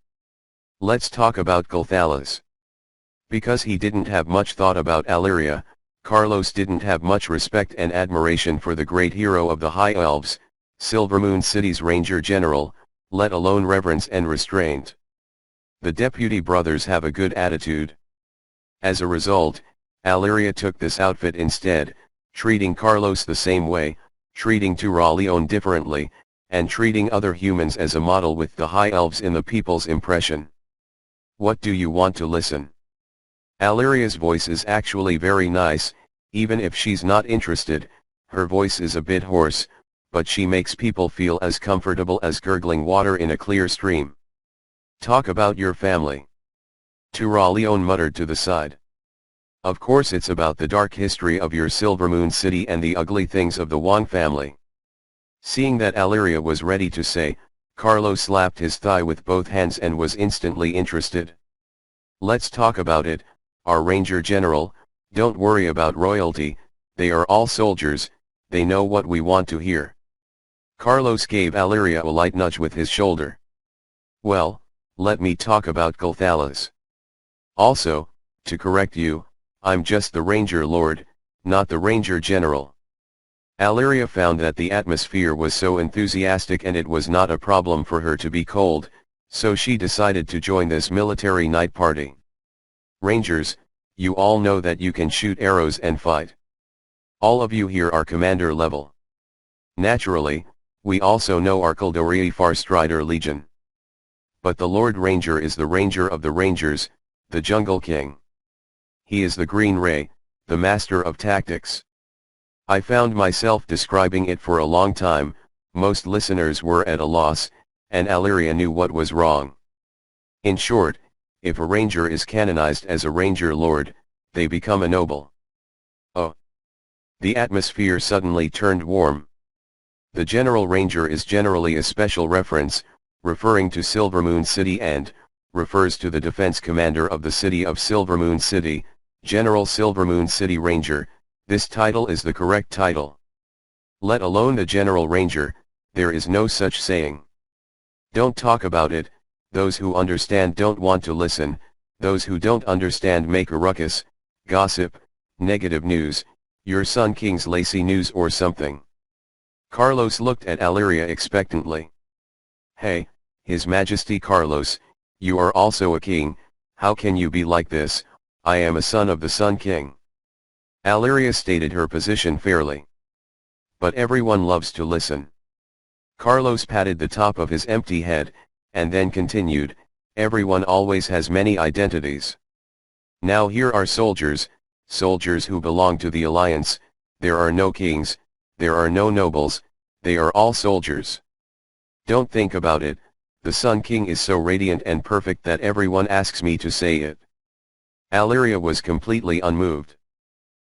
Let's talk about Gulthalas. Because he didn't have much thought about Aleria, Carlos didn't have much respect and admiration for the great hero of the High Elves, Silvermoon City's Ranger General, let alone reverence and restraint. The deputy brothers have a good attitude. As a result, Aleria took this outfit instead, treating Carlos the same way, treating Turaleon differently, and treating other humans as a model with the High Elves in the people's impression. What do you want to listen? Aleria's voice is actually very nice, even if she's not interested, her voice is a bit hoarse, but she makes people feel as comfortable as gurgling water in a clear stream. Talk about your family. Turaleon muttered to the side. Of course it's about the dark history of your Silvermoon City and the ugly things of the Wang family. Seeing that Aleria was ready to say, Carlos slapped his thigh with both hands and was instantly interested. Let's talk about it, our Ranger General, don't worry about royalty, they are all soldiers, they know what we want to hear. Carlos gave Aleria a light nudge with his shoulder. Well, let me talk about Gulthalas. Also, to correct you, I'm just the Ranger Lord, not the Ranger General. Aleria found that the atmosphere was so enthusiastic and it was not a problem for her to be cold, so she decided to join this military night party. Rangers, you all know that you can shoot arrows and fight. All of you here are commander level. Naturally, we also know our Kaldori Farstrider Legion. But the Lord Ranger is the Ranger of the Rangers, the Jungle King. He is the Green Ray, the master of tactics. I found myself describing it for a long time, most listeners were at a loss, and Aleria knew what was wrong. In short, if a ranger is canonized as a ranger lord, they become a noble. The atmosphere suddenly turned warm. The General Ranger is generally a special reference, referring to Silvermoon City and, refers to the defense commander of the city of Silvermoon City, General Silvermoon City Ranger. This title is the correct title. Let alone the General Ranger, there is no such saying. Don't talk about it, those who understand don't want to listen, those who don't understand make a ruckus, gossip, negative news, your Sun King's lacy news or something. Carlos looked at Alleria expectantly. Hey, His Majesty Carlos, you are also a king, how can you be like this? I am a son of the Sun King. Alleria stated her position fairly. But everyone loves to listen. Carlos patted the top of his empty head, and then continued, everyone always has many identities. Now here are soldiers, soldiers who belong to the Alliance, there are no kings, there are no nobles, they are all soldiers. Don't think about it, the Sun King is so radiant and perfect that everyone asks me to say it. Alleria was completely unmoved.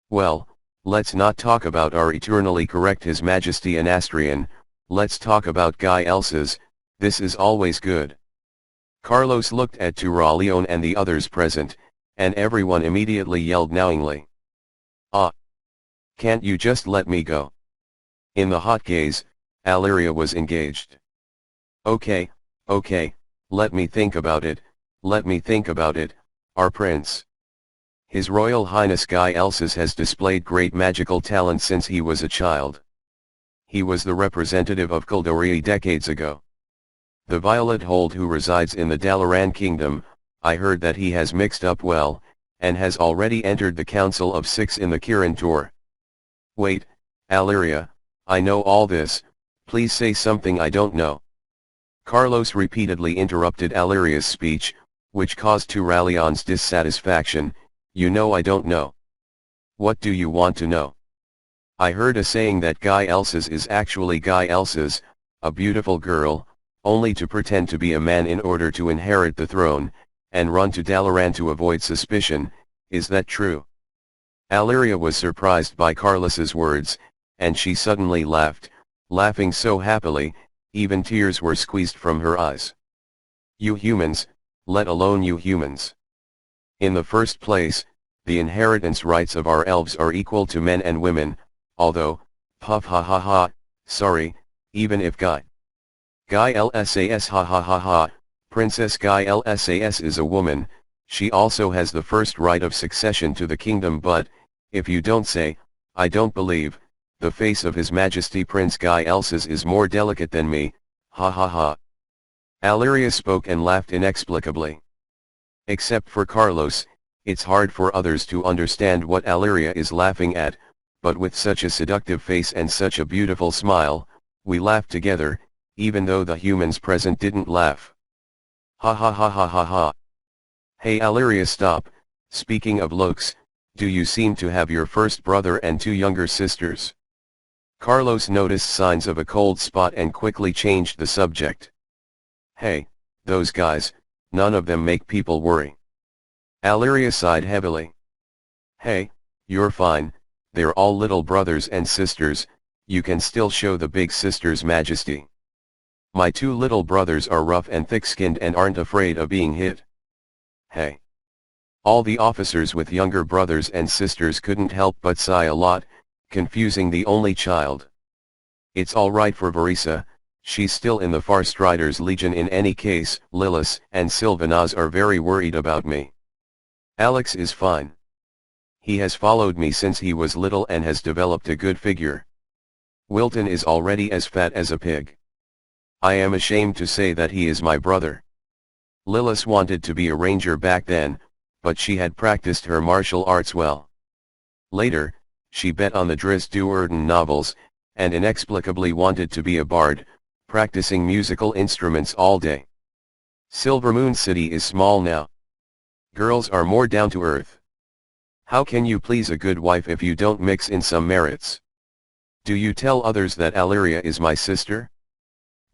Well, let's not talk about our eternally correct His Majesty Anastrian, let's talk about Guy Elsa's, this is always good. Carlos looked at Turaleon and the others present, and everyone immediately yelled knowingly. Ah! Can't you just let me go? In the hot gaze, Alleria was engaged. Okay, let me think about it, our prince. His Royal Highness Guy Elsa's has displayed great magical talent since he was a child. He was the representative of Kildorië decades ago. The Violet Hold who resides in the Dalaran Kingdom, I heard that he has mixed up well, and has already entered the Council of Six in the Kirin Tor. Wait, Alleria, I know all this, please say something I don't know. Carlos repeatedly interrupted Alleria's speech, which caused Turaleon's dissatisfaction. You know I don't know. What do you want to know? I heard a saying that Guy Elsa's is actually Guy Elsa's, a beautiful girl, only to pretend to be a man in order to inherit the throne, and run to Dalaran to avoid suspicion. Is that true? Alleria was surprised by Carlos's words, and she suddenly laughed, laughing so happily, even tears were squeezed from her eyes. You humans, let alone you humans. In the first place, the inheritance rights of our elves are equal to men and women, although, puff ha ha ha, sorry, even if Guy Lsas ha ha ha ha, Princess Guy Lsas is a woman, she also has the first right of succession to the kingdom, but, if you don't say, I don't believe, the face of His Majesty Prince Guy Elsa's is more delicate than me, ha ha ha. Alleria spoke and laughed inexplicably. Except for Carlos, it's hard for others to understand what Alleria is laughing at, but with such a seductive face and such a beautiful smile, we laughed together, even though the humans present didn't laugh. Ha ha ha ha ha ha. Hey Alleria, stop, speaking of looks, do you seem to have your first brother and two younger sisters? Carlos noticed signs of a cold spot and quickly changed the subject. Hey, those guys, none of them make people worry. Alleria sighed heavily. Hey, you're fine, they're all little brothers and sisters, you can still show the big sister's majesty. My two little brothers are rough and thick-skinned and aren't afraid of being hit. Hey. All the officers with younger brothers and sisters couldn't help but sigh a lot, confusing the only child. It's alright for Varisa, she's still in the Farstriders Legion in any case. Lillis and Sylvanas are very worried about me. Alex is fine. He has followed me since he was little and has developed a good figure. Wilton is already as fat as a pig. I am ashamed to say that he is my brother. Lillis wanted to be a ranger back then, but she had practiced her martial arts well. Later, she bet on the Drizzt Do'Urden novels, and inexplicably wanted to be a bard, practicing musical instruments all day. Silvermoon City is small now. Girls are more down to earth. How can you please a good wife if you don't mix in some merits? Do you tell others that Alleria is my sister?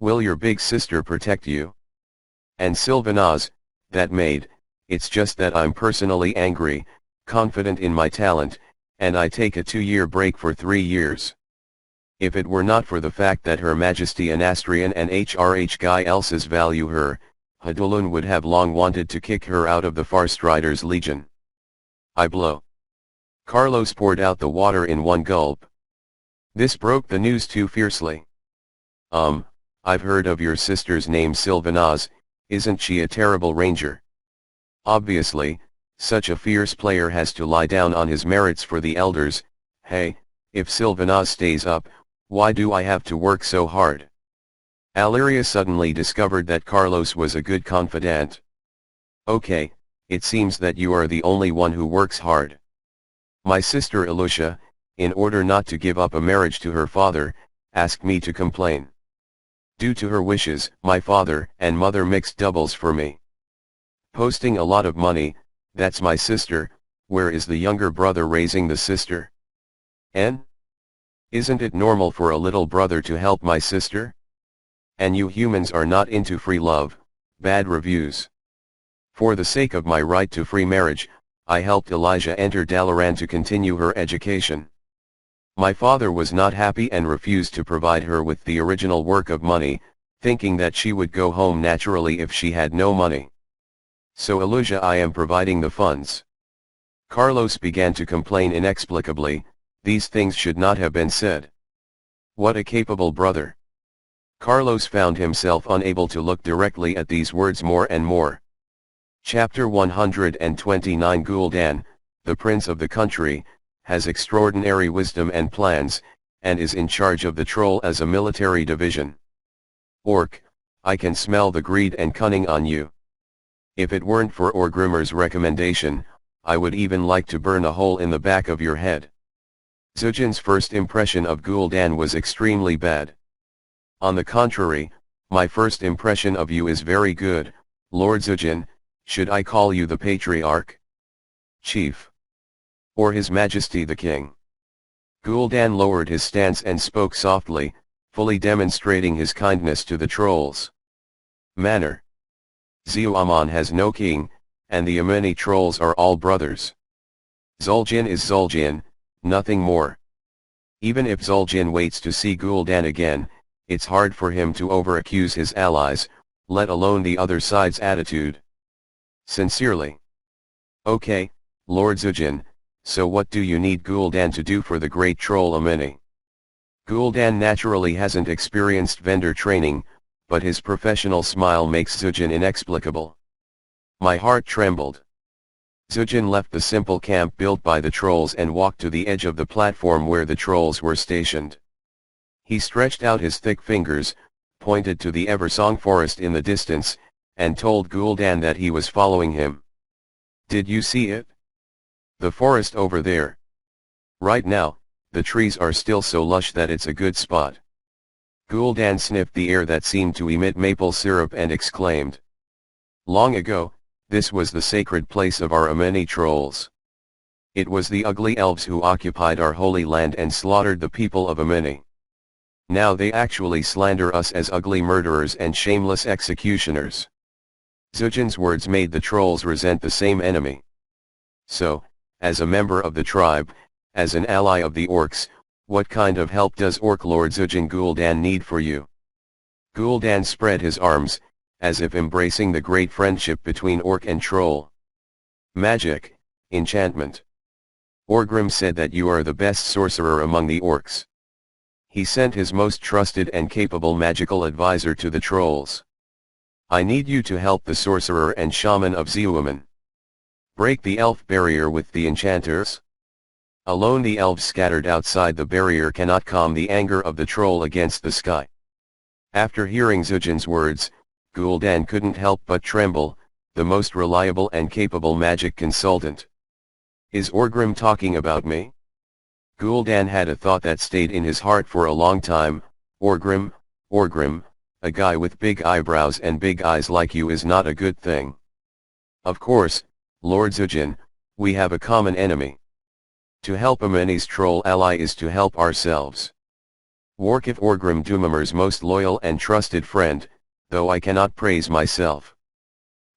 Will your big sister protect you? And Sylvanas, that maid, it's just that I'm personally angry, confident in my talent, and I take a 2-year break for 3 years. If it were not for the fact that Her Majesty Anastrian and HRH Guy Elsa's value her, Hadulun would have long wanted to kick her out of the Farstriders Legion. I blow. Carlos poured out the water in one gulp. This broke the news too fiercely. I've heard of your sister's name Sylvanaz, isn't she a terrible ranger? Obviously, such a fierce player has to lie down on his merits for the elders. Hey, if Sylvanaz stays up, why do I have to work so hard? Alyria suddenly discovered that Carlos was a good confidant. Okay, it seems that you are the only one who works hard. My sister Ilusha, in order not to give up a marriage to her father, asked me to complain. Due to her wishes, my father and mother mixed doubles for me. Posting a lot of money, that's my sister. Where is the younger brother raising the sister? Isn't it normal for a little brother to help my sister? And you humans are not into free love, bad reviews. For the sake of my right to free marriage, I helped Elijah enter Dalaran to continue her education. My father was not happy and refused to provide her with the original work of money, thinking that she would go home naturally if she had no money. So Elijah, I am providing the funds. Carlos began to complain inexplicably. These things should not have been said. What a capable brother. Carlos found himself unable to look directly at these words more and more. Chapter 129 Gul'dan, the prince of the country, has extraordinary wisdom and plans, and is in charge of the troll as a military division. Orc, I can smell the greed and cunning on you. If it weren't for Orgrimmer's recommendation, I would even like to burn a hole in the back of your head. Zujin's first impression of Gul'dan was extremely bad. On the contrary, my first impression of you is very good, Lord Zujin. Should I call you the Patriarch? Chief? Or His Majesty the King? Gul'dan lowered his stance and spoke softly, fully demonstrating his kindness to the trolls. Manner. Zuaman has no king, and the Ameni trolls are all brothers. Zul'jin is Zul'jin, nothing more. Even if Zul'jin waits to see Gul'dan again, it's hard for him to over-accuse his allies, let alone the other side's attitude. Sincerely. Okay, Lord Zujin, so what do you need Gul'dan to do for the great troll Ameni? Gul'dan naturally hasn't experienced vendor training, but his professional smile makes Zujin inexplicable. My heart trembled. Zujin left the simple camp built by the trolls and walked to the edge of the platform where the trolls were stationed. He stretched out his thick fingers, pointed to the Eversong forest in the distance, and told Gul'dan that he was following him. Did you see it? The forest over there. Right now, the trees are still so lush that it's a good spot. Gul'dan sniffed the air that seemed to emit maple syrup and exclaimed. Long ago, this was the sacred place of our Ameni trolls. It was the ugly elves who occupied our holy land and slaughtered the people of Ameni. Now they actually slander us as ugly murderers and shameless executioners. Zujin's words made the trolls resent the same enemy. So, as a member of the tribe, as an ally of the orcs, what kind of help does Orc Lord Zujin Gul'dan need for you? Gul'dan spread his arms, as if embracing the great friendship between Orc and Troll. Magic, enchantment. Orgrim said that you are the best sorcerer among the Orcs. He sent his most trusted and capable magical advisor to the Trolls. I need you to help the sorcerer and shaman of Zuaman. Break the elf barrier with the enchanters. Alone the elves scattered outside the barrier cannot calm the anger of the troll against the sky. After hearing Zujin's words, Gul'dan couldn't help but tremble, the most reliable and capable magic consultant. Is Orgrim talking about me? Gul'dan had a thought that stayed in his heart for a long time. Orgrim, a guy with big eyebrows and big eyes like you is not a good thing. Of course, Lord Zujin, we have a common enemy. To help Ameni's troll ally is to help ourselves. Warcraft Orgrim Dumamir's most loyal and trusted friend, though I cannot praise myself.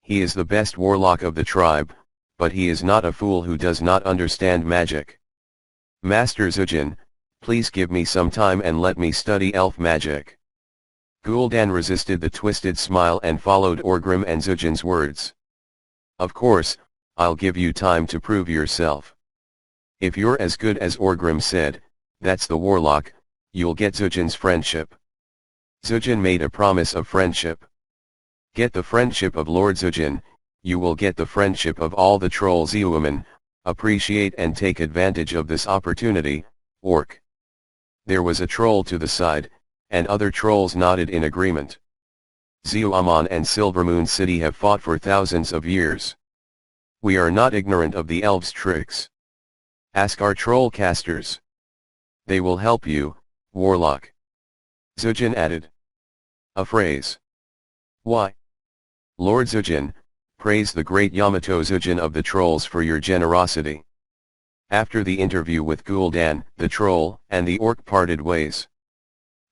He is the best warlock of the tribe, but he is not a fool who does not understand magic. Master Zujin, please give me some time and let me study elf magic. Gul'dan resisted the twisted smile and followed Orgrim and Zujin's words. Of course, I'll give you time to prove yourself. If you're as good as Orgrim said, that's the warlock, you'll get Zujin's friendship. Zujin made a promise of friendship. Get the friendship of Lord Zujin, you will get the friendship of all the trolls. Women, appreciate and take advantage of this opportunity, orc. There was a troll to the side, and other trolls nodded in agreement. Zeoamon and Silvermoon City have fought for thousands of years. We are not ignorant of the elves' tricks. Ask our troll casters. They will help you, warlock. Zujin added. A phrase. Why? Lord Zujin, praise the great Yamato Zujin of the trolls for your generosity. After the interview with Gul'dan, the troll and the orc parted ways.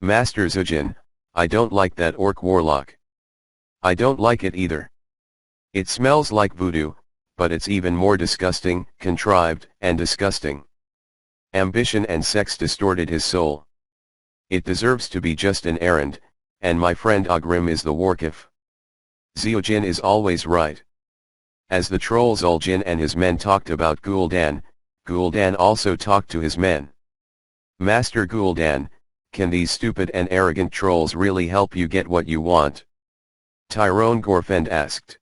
Master Zujin, I don't like that orc warlock. I don't like it either. It smells like voodoo, but it's even more disgusting, contrived, and disgusting. Ambition and sex distorted his soul. It deserves to be just an errand, and my friend Ogrim is the Warkif. Zeojin is always right. As the troll Zuljin and his men talked about Gul'dan, Gul'dan also talked to his men. Master Gul'dan, can these stupid and arrogant trolls really help you get what you want? Tyrone Gorfend asked.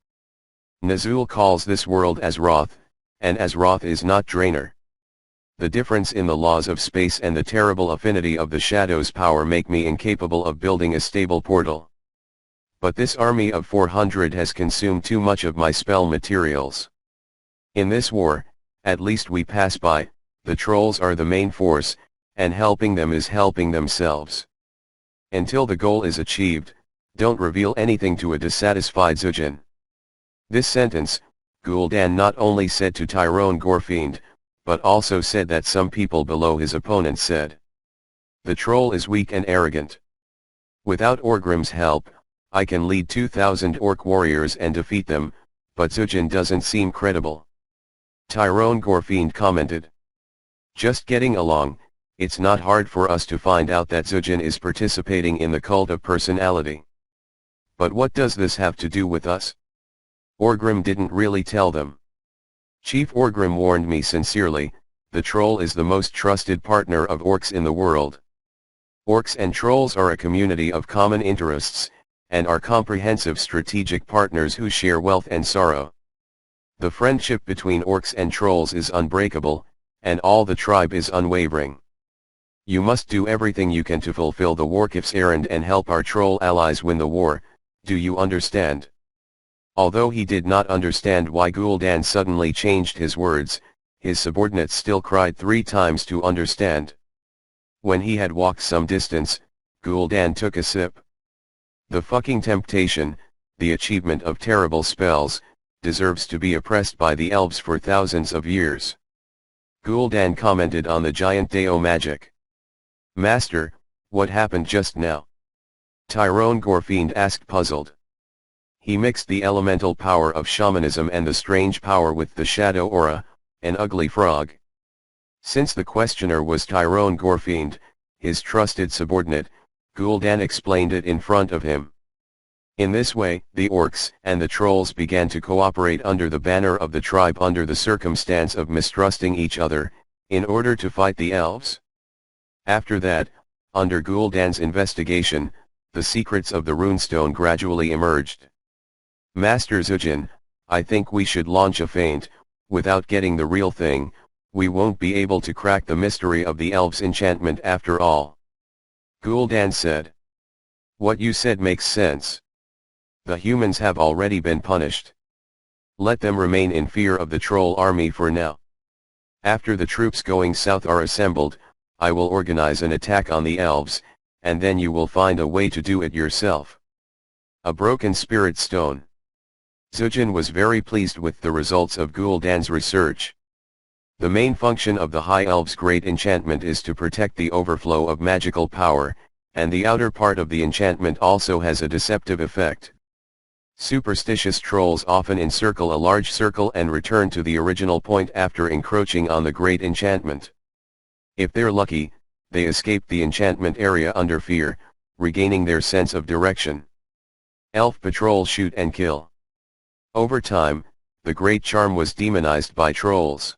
Nazul calls this world Azroth, and Azroth is not Draenor. The difference in the laws of space and the terrible affinity of the shadow's power make me incapable of building a stable portal. But this army of 400 has consumed too much of my spell materials. In this war, at least we pass by, the trolls are the main force, and helping them is helping themselves. Until the goal is achieved, don't reveal anything to a dissatisfied Zujin. This sentence, Gul'dan not only said to Tyrone Gorfiend, but also said that some people below his opponent said. The troll is weak and arrogant. Without Orgrim's help, I can lead 2,000 orc warriors and defeat them, but Zujin doesn't seem credible. Tyrone Gorfiend commented. Just getting along, it's not hard for us to find out that Zujin is participating in the cult of personality. But what does this have to do with us? Orgrim didn't really tell them. Chief Orgrim warned me sincerely, the troll is the most trusted partner of orcs in the world. Orcs and trolls are a community of common interests, and are comprehensive strategic partners who share wealth and sorrow. The friendship between orcs and trolls is unbreakable, and all the tribe is unwavering. You must do everything you can to fulfill the Warkif's errand and help our troll allies win the war, do you understand? Although he did not understand why Gul'dan suddenly changed his words, his subordinates still cried 3 times to understand. When he had walked some distance, Gul'dan took a sip. The fucking temptation, the achievement of terrible spells, deserves to be oppressed by the elves for thousands of years. Gul'dan commented on the giant Deo magic. Master, what happened just now? Tyrone Gorfiend asked puzzled. He mixed the elemental power of shamanism and the strange power with the shadow aura, an ugly frog. Since the questioner was Tyrone Gorfiend, his trusted subordinate, Gul'dan explained it in front of him. In this way, the orcs and the trolls began to cooperate under the banner of the tribe under the circumstance of mistrusting each other, in order to fight the elves. After that, under Gul'dan's investigation, the secrets of the runestone gradually emerged. Master Zujin, I think we should launch a feint. Without getting the real thing, we won't be able to crack the mystery of the elves' enchantment after all. Gul'dan said. What you said makes sense. The humans have already been punished. Let them remain in fear of the troll army for now. After the troops going south are assembled, I will organize an attack on the elves, and then you will find a way to do it yourself. A broken spirit stone. Zujin was very pleased with the results of Gul'dan's research. The main function of the High Elves' great enchantment is to protect the overflow of magical power, and the outer part of the enchantment also has a deceptive effect. Superstitious trolls often encircle a large circle and return to the original point after encroaching on the great enchantment. If they're lucky, they escape the enchantment area under fear, regaining their sense of direction. Elf patrol shoot and kill. Over time, the great charm was demonized by trolls.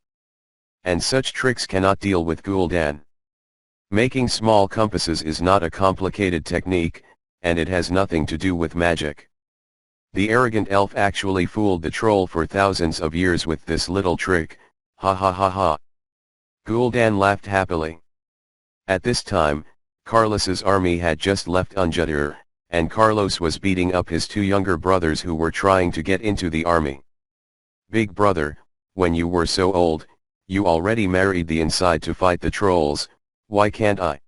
And such tricks cannot deal with Gul'dan. Making small compasses is not a complicated technique, and it has nothing to do with magic. The arrogant elf actually fooled the troll for thousands of years with this little trick, ha ha ha ha. Gul'dan laughed happily. At this time, Carlos's army had just left Unjadir, and Carlos was beating up his two younger brothers who were trying to get into the army. Big brother, when you were so old, you already married the inside to fight the trolls, why can't I?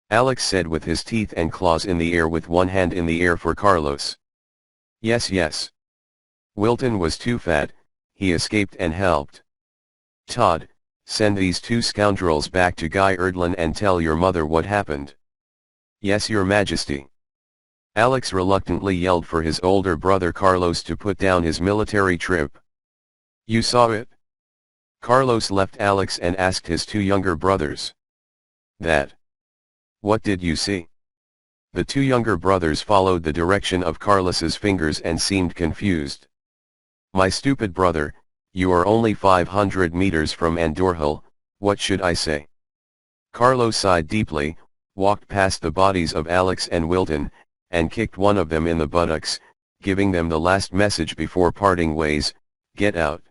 Alex said with his teeth and claws in the air with one hand in the air for Carlos. Yes yes. Wilton was too fat, he escaped and helped. Todd, send these two scoundrels back to Guy Erdlin and tell your mother what happened. Yes, your majesty. Alex reluctantly yelled for his older brother Carlos to put down his military trip. You saw it? Carlos left Alex and asked his two younger brothers. That. What did you see? The two younger brothers followed the direction of Carlos's fingers and seemed confused. My stupid brother, you are only 500 meters from Andorhul, what should I say? Carlos sighed deeply, walked past the bodies of Alex and Wilton, and kicked one of them in the buttocks, giving them the last message before parting ways, get out.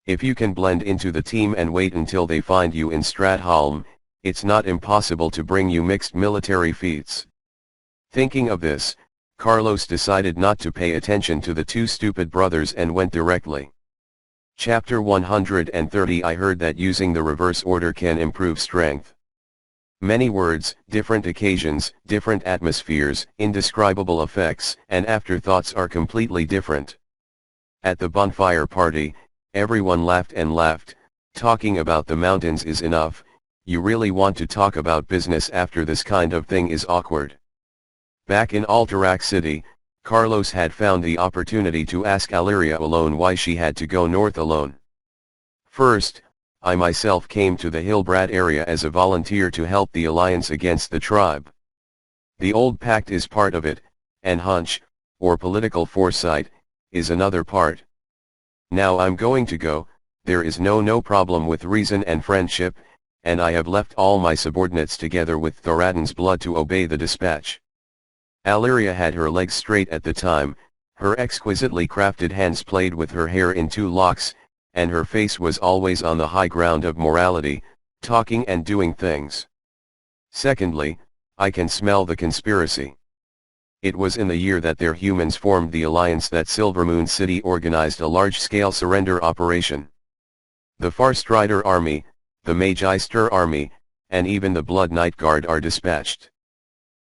If you can blend into the team and wait until they find you in Stratholm, it's not impossible to bring you mixed military feats. Thinking of this, Carlos decided not to pay attention to the two stupid brothers and went directly. Chapter 130 I heard that using the reverse order can improve strength. Many words, different occasions, different atmospheres, indescribable effects, and afterthoughts are completely different. At the bonfire party, everyone laughed and laughed. Talking about the mountains is enough, you really want to talk about business after this kind of thing is awkward. Back in Alterac City, Carlos had found the opportunity to ask Alleria alone why she had to go north alone. First, I myself came to the Hillbrad area as a volunteer to help the alliance against the tribe. The old pact is part of it, and hunch, or political foresight, is another part. Now I'm going to go, there is no problem with reason and friendship, and I have left all my subordinates together with Thoradin's blood to obey the dispatch. Alleria had her legs straight at the time, her exquisitely crafted hands played with her hair in two locks, and her face was always on the high ground of morality, talking and doing things. Secondly, I can smell the conspiracy. It was in the year that their humans formed the alliance that Silvermoon City organized a large-scale surrender operation. The Farstrider army, the Magister army, and even the Blood Knight Guard are dispatched.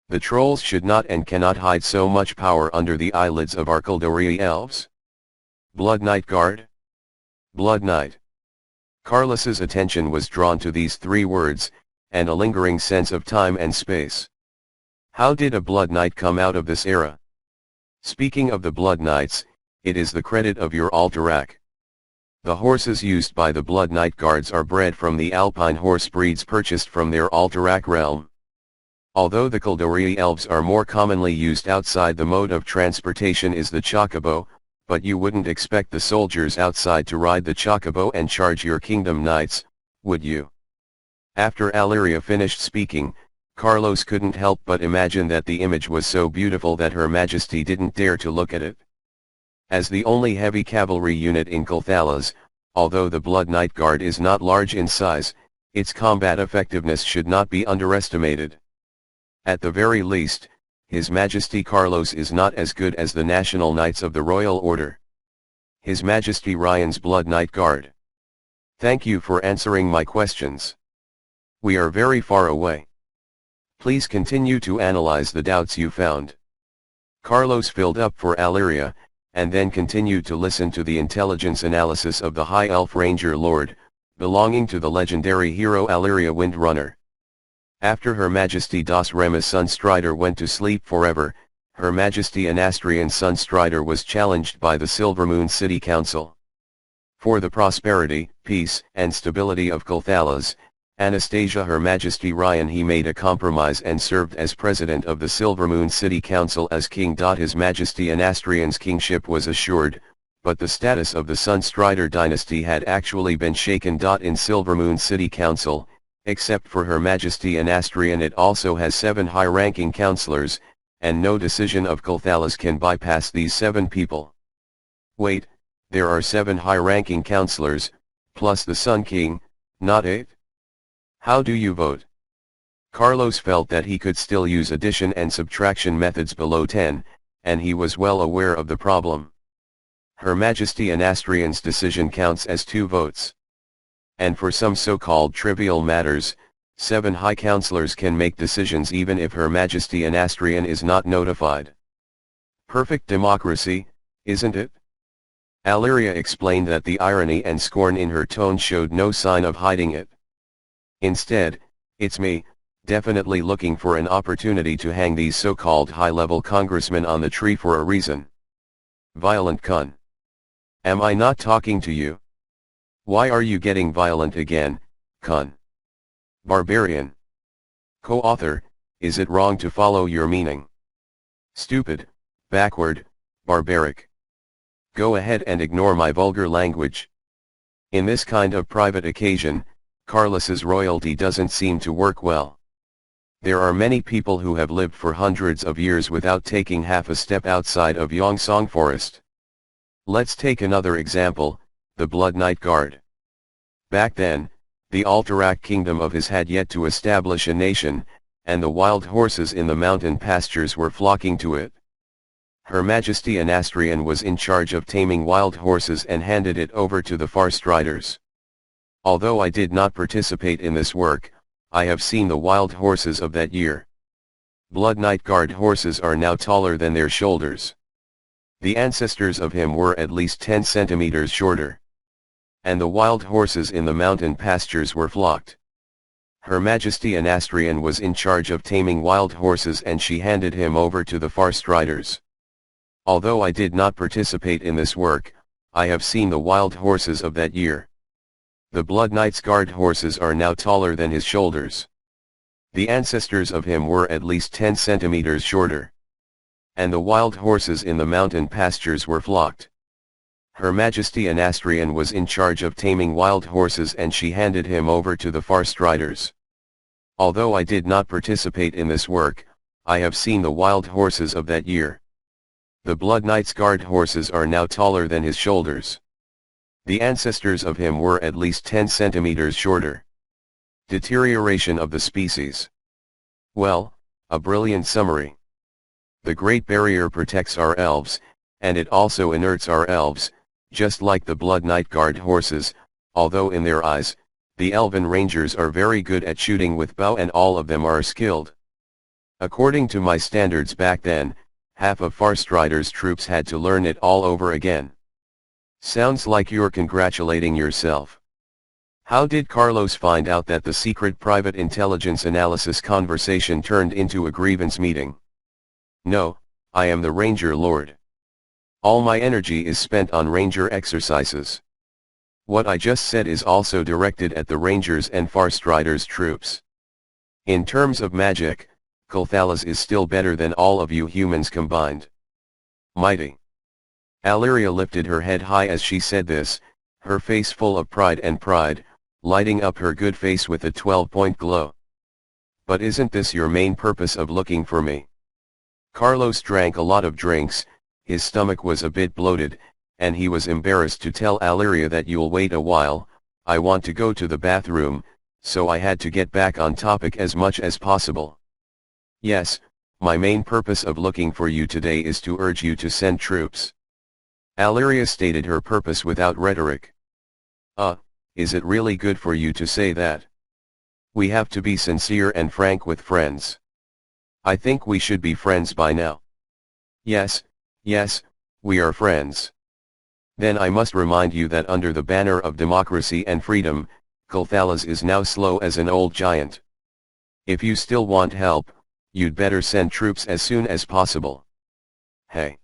The trolls should not and cannot hide so much power under the eyelids of our Kaldori elves. Blood Knight Guard? Blood Knight. Carlos's attention was drawn to these three words, and a lingering sense of time and space. How did a Blood Knight come out of this era? Speaking of the Blood Knights, it is the credit of your Alterac. The horses used by the Blood Knight Guards are bred from the Alpine horse breeds purchased from their Alterac realm. Although the Kaldori elves are more commonly used outside, the mode of transportation is the chocobo, but you wouldn't expect the soldiers outside to ride the chocobo and charge your kingdom knights, would you? After Alleria finished speaking, Carlos couldn't help but imagine that the image was so beautiful that Her Majesty didn't dare to look at it. As the only heavy cavalry unit in Colthalas, although the Blood Knight Guard is not large in size, its combat effectiveness should not be underestimated. At the very least, His Majesty Carlos is not as good as the National Knights of the Royal Order. His Majesty Ryan's Blood Knight Guard. Thank you for answering my questions. We are very far away. Please continue to analyze the doubts you found. Carlos filled up for Alleria, and then continued to listen to the intelligence analysis of the High Elf Ranger Lord, belonging to the legendary hero Alleria Windrunner. After Her Majesty Das Remus Sunstrider went to sleep forever, Her Majesty Anastrian Sunstrider was challenged by the Silvermoon City Council. For the prosperity, peace, and stability of Colthalas, Anastasia Her Majesty Ryan he made a compromise and served as president of the Silvermoon City Council as king. His Majesty Anastrian's kingship was assured, but the status of the Sunstrider dynasty had actually been shaken. In Silvermoon City Council, except for Her Majesty Anastrian, it also has 7 high-ranking councillors, and no decision of Kulthalas can bypass these 7 people. Wait, there are 7 high-ranking councillors, plus the Sun King, not 8? How do you vote? Carlos felt that he could still use addition and subtraction methods below 10, and he was well aware of the problem. Her Majesty Anastrian's decision counts as 2 votes. And for some so-called trivial matters, 7 high councillors can make decisions even if Her Majesty Anastrian is not notified. Perfect democracy, isn't it? Alyria explained that the irony and scorn in her tone showed no sign of hiding it. Instead, it's me, definitely looking for an opportunity to hang these so-called high-level congressmen on the tree for a reason. Violent cunt. Am I not talking to you? Why are you getting violent again, cunt? Barbarian. Co-author, is it wrong to follow your meaning? Stupid, backward, barbaric. Go ahead and ignore my vulgar language. In this kind of private occasion, Carlos's royalty doesn't seem to work well. There are many people who have lived for hundreds of years without taking half a step outside of Yongsong Forest. Let's take another example, the Blood Knight Guard. Back then, the Alterac kingdom of His had yet to establish a nation, and the wild horses in the mountain pastures were flocking to it. Her Majesty Anastrian was in charge of taming wild horses and handed it over to the Farstriders. Although I did not participate in this work, I have seen the wild horses of that year. Blood Knight Guard horses are now taller than their shoulders. The ancestors of him were at least 10 centimeters shorter. And the wild horses in the mountain pastures were flocked. Her Majesty Anastrian was in charge of taming wild horses and she handed him over to the Farstriders. Although I did not participate in this work, I have seen the wild horses of that year. The Blood Knight's guard horses are now taller than his shoulders. The ancestors of him were at least 10 centimeters shorter. And the wild horses in the mountain pastures were flocked. Her Majesty Anastrian was in charge of taming wild horses and she handed him over to the Farstriders. Although I did not participate in this work, I have seen the wild horses of that year. The Blood Knight's guard horses are now taller than his shoulders. The ancestors of him were at least 10 centimeters shorter. Deterioration of the species. Well, a brilliant summary. The Great Barrier protects our elves, and it also inerts our elves, just like the Blood Knight Guard horses, although in their eyes, the Elven Rangers are very good at shooting with bow and all of them are skilled. According to my standards back then, half of Farstrider's troops had to learn it all over again. Sounds like you're congratulating yourself. How did Carlos find out that the secret private intelligence analysis conversation turned into a grievance meeting? No, I am the Ranger Lord. All my energy is spent on Ranger exercises. What I just said is also directed at the Rangers and Farstriders troops. In terms of magic, Kulthalas is still better than all of you humans combined. Mighty. Alyria lifted her head high as she said this, her face full of pride and pride, lighting up her good face with a 12-point glow. But isn't this your main purpose of looking for me? Carlos drank a lot of drinks, his stomach was a bit bloated, and he was embarrassed to tell Alyria that you'll wait a while, I want to go to the bathroom, so I had to get back on topic as much as possible. Yes, my main purpose of looking for you today is to urge you to send troops. Alyria stated her purpose without rhetoric. Is it really good for you to say that? We have to be sincere and frank with friends. I think we should be friends by now. Yes, we are friends. Then I must remind you that under the banner of democracy and freedom, Kulthalas is now slow as an old giant. If you still want help, you'd better send troops as soon as possible. Hey.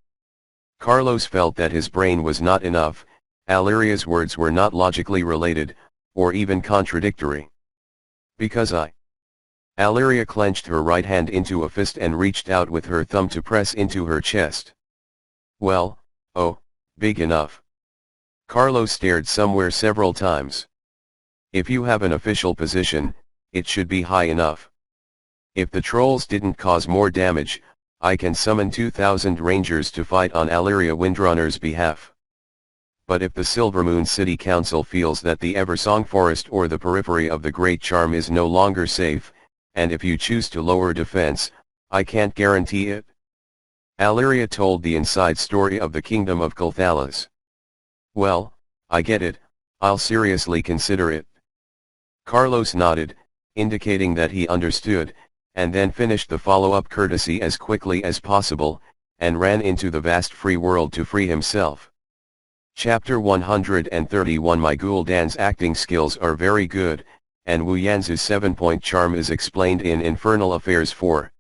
Carlos felt that his brain was not enough, Alyria's words were not logically related, or even contradictory. Because I. Alleria clenched her right hand into a fist and reached out with her thumb to press into her chest. Well, oh, big enough. Carlos stared somewhere several times. If you have an official position, it should be high enough. If the trolls didn't cause more damage, I can summon 2,000 rangers to fight on Alleria Windrunner's behalf. But if the Silvermoon City Council feels that the Eversong Forest or the periphery of the Great Charm is no longer safe, and if you choose to lower defense, I can't guarantee it. Alleria told the inside story of the Kingdom of Kulthalas. Well, I get it, I'll seriously consider it. Carlos nodded, indicating that he understood, and then finished the follow-up courtesy as quickly as possible, and ran into the vast free world to free himself. Chapter 131 My Gul'dan's acting skills are very good, and Wu Yanzu's 7-point charm is explained in Infernal Affairs 4.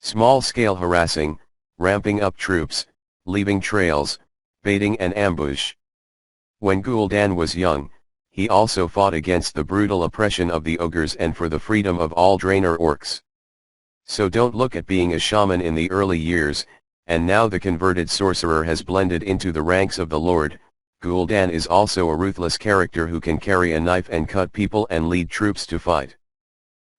Small-scale harassing, ramping up troops, leaving trails, baiting and ambush. When Gul'dan was young, he also fought against the brutal oppression of the ogres and for the freedom of all Draenor orcs. So don't look at being a shaman in the early years, and now the converted sorcerer has blended into the ranks of the Lord. Gul'dan is also a ruthless character who can carry a knife and cut people and lead troops to fight.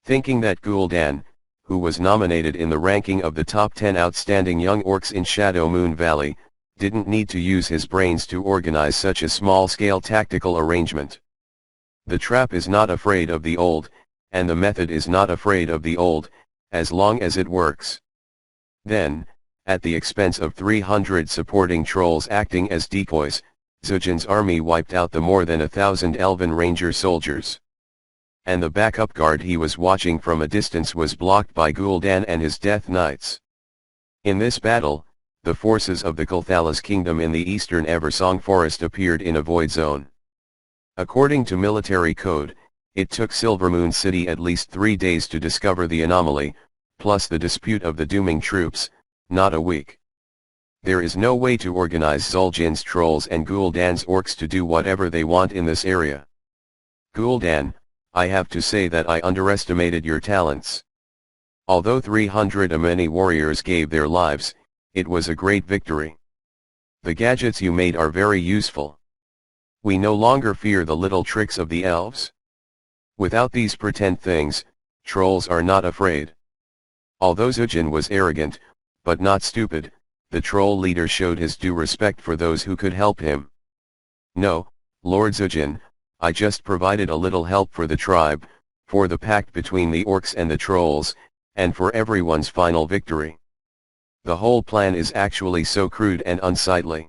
Thinking that Gul'dan, who was nominated in the ranking of the top 10 outstanding young orcs in Shadow Moon Valley, didn't need to use his brains to organize such a small-scale tactical arrangement. The trap is not afraid of the old, and the method is not afraid of the old, as long as it works. Then, at the expense of 300 supporting trolls acting as decoys, Zujin's army wiped out the more than 1,000 elven ranger soldiers. And the backup guard he was watching from a distance was blocked by Gul'dan and his Death Knights. In this battle, the forces of the Kulthalas kingdom in the eastern Eversong Forest appeared in a void zone. According to military code, it took Silvermoon City at least 3 days to discover the anomaly, plus the dispute of the dooming troops, not a week. There is no way to organize Zul'jin's trolls and Gul'dan's orcs to do whatever they want in this area. Gul'dan, I have to say that I underestimated your talents. Although 300 Ameni warriors gave their lives, it was a great victory. The gadgets you made are very useful. We no longer fear the little tricks of the elves. Without these pretend things, trolls are not afraid. Although Zujin was arrogant, but not stupid, the troll leader showed his due respect for those who could help him. No, Lord Zujin, I just provided a little help for the tribe, for the pact between the orcs and the trolls, and for everyone's final victory. The whole plan is actually so crude and unsightly.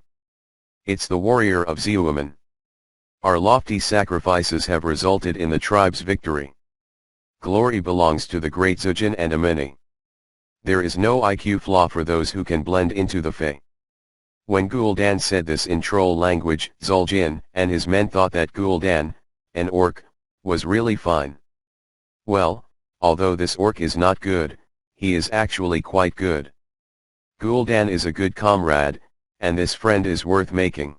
It's the warrior of Zeuman. Our lofty sacrifices have resulted in the tribe's victory. Glory belongs to the great Zujin and Ameni. There is no IQ flaw for those who can blend into the Fae. When Gul'dan said this in troll language, Zul'jin and his men thought that Gul'dan, an orc, was really fine. Well, although this orc is not good, he is actually quite good. Gul'dan is a good comrade, and this friend is worth making.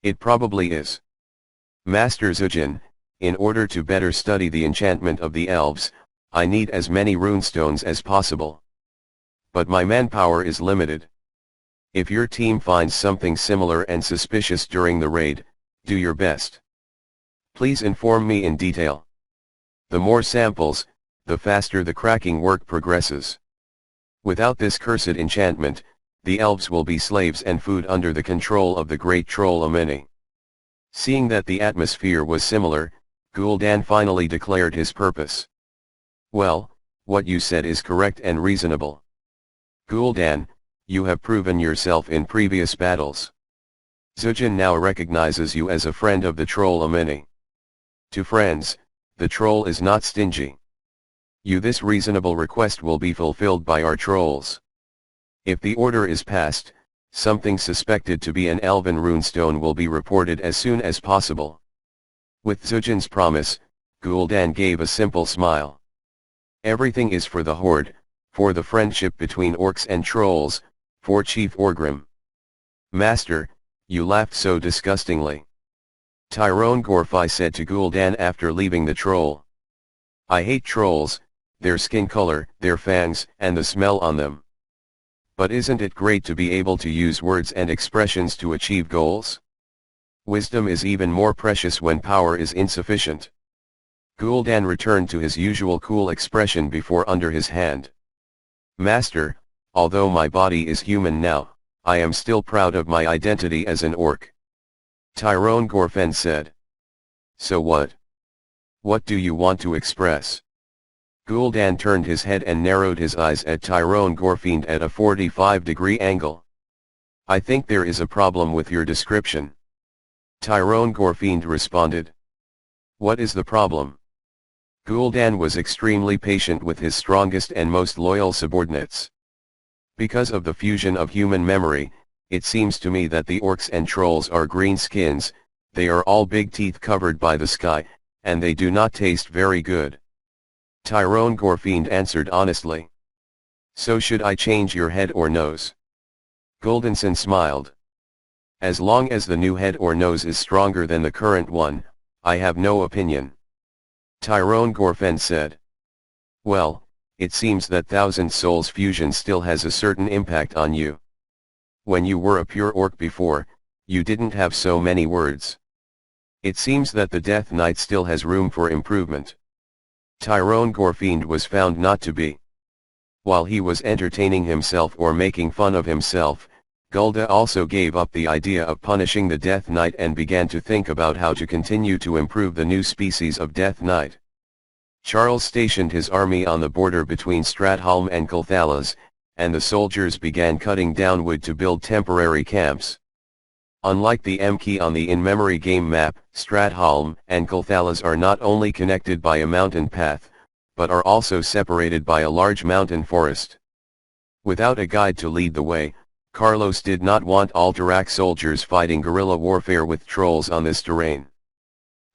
It probably is. Master Zujin, in order to better study the enchantment of the elves, I need as many runestones as possible. But my manpower is limited. If your team finds something similar and suspicious during the raid, do your best. Please inform me in detail. The more samples, the faster the cracking work progresses. Without this cursed enchantment, the elves will be slaves and food under the control of the great troll Ameni. Seeing that the atmosphere was similar, Gul'dan finally declared his purpose. Well, what you said is correct and reasonable. Gul'dan, you have proven yourself in previous battles. Zujin now recognizes you as a friend of the troll Ameni. To friends, the troll is not stingy. This reasonable request will be fulfilled by our trolls. If the order is passed, something suspected to be an elven runestone will be reported as soon as possible. With Zujin's promise, Gul'dan gave a simple smile. Everything is for the Horde, for the friendship between orcs and trolls, for Chief Orgrim. Master, you laughed so disgustingly. Tyrone Gorfai said to Gul'dan after leaving the troll. I hate trolls, their skin color, their fangs, and the smell on them. But isn't it great to be able to use words and expressions to achieve goals? Wisdom is even more precious when power is insufficient. Gul'dan returned to his usual cool expression before under his hand. Master, although my body is human now, I am still proud of my identity as an orc. Tyrone Gorfen said. So what? What do you want to express? Gul'dan turned his head and narrowed his eyes at Tyrone Gorfen at a 45-degree angle. I think there is a problem with your description. Tyrone Gorfen responded. What is the problem? Gul'dan was extremely patient with his strongest and most loyal subordinates. Because of the fusion of human memory, it seems to me that the orcs and trolls are green skins, they are all big teeth covered by the sky, and they do not taste very good. Tyrone Gorfen answered honestly. So should I change your head or nose? Gul'dan smiled. As long as the new head or nose is stronger than the current one, I have no opinion. Tyrone Gorfen said. Well, it seems that Thousand Souls fusion still has a certain impact on you. When you were a pure orc before, you didn't have so many words. It seems that the Death Knight still has room for improvement. Tyrone Gorfen was found not to be. While he was entertaining himself or making fun of himself, Gul'dan also gave up the idea of punishing the Death Knight and began to think about how to continue to improve the new species of Death Knight. Charles stationed his army on the border between Stratholme and Culthalas, and the soldiers began cutting down wood to build temporary camps. Unlike the M key on the in-memory game map, Stratholme and Culthalas are not only connected by a mountain path, but are also separated by a large mountain forest. Without a guide to lead the way, Carlos did not want Alterac soldiers fighting guerrilla warfare with trolls on this terrain.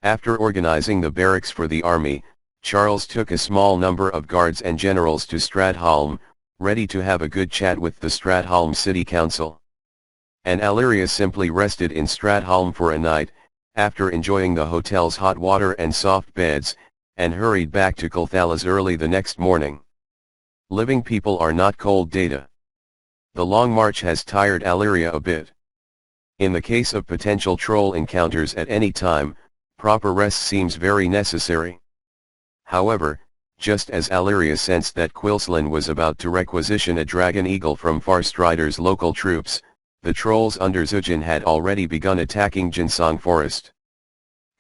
After organizing the barracks for the army, Charles took a small number of guards and generals to Stratholme, ready to have a good chat with the Stratholme City Council. And Alleria simply rested in Stratholme for a night, after enjoying the hotel's hot water and soft beds, and hurried back to Culthalas early the next morning. Living people are not cold data. The long march has tired Alleria a bit. In the case of potential troll encounters at any time, proper rest seems very necessary. However, just as Alleria sensed that Quilslan was about to requisition a dragon eagle from Farstrider's local troops, the trolls under Zujin had already begun attacking Jinsong Forest.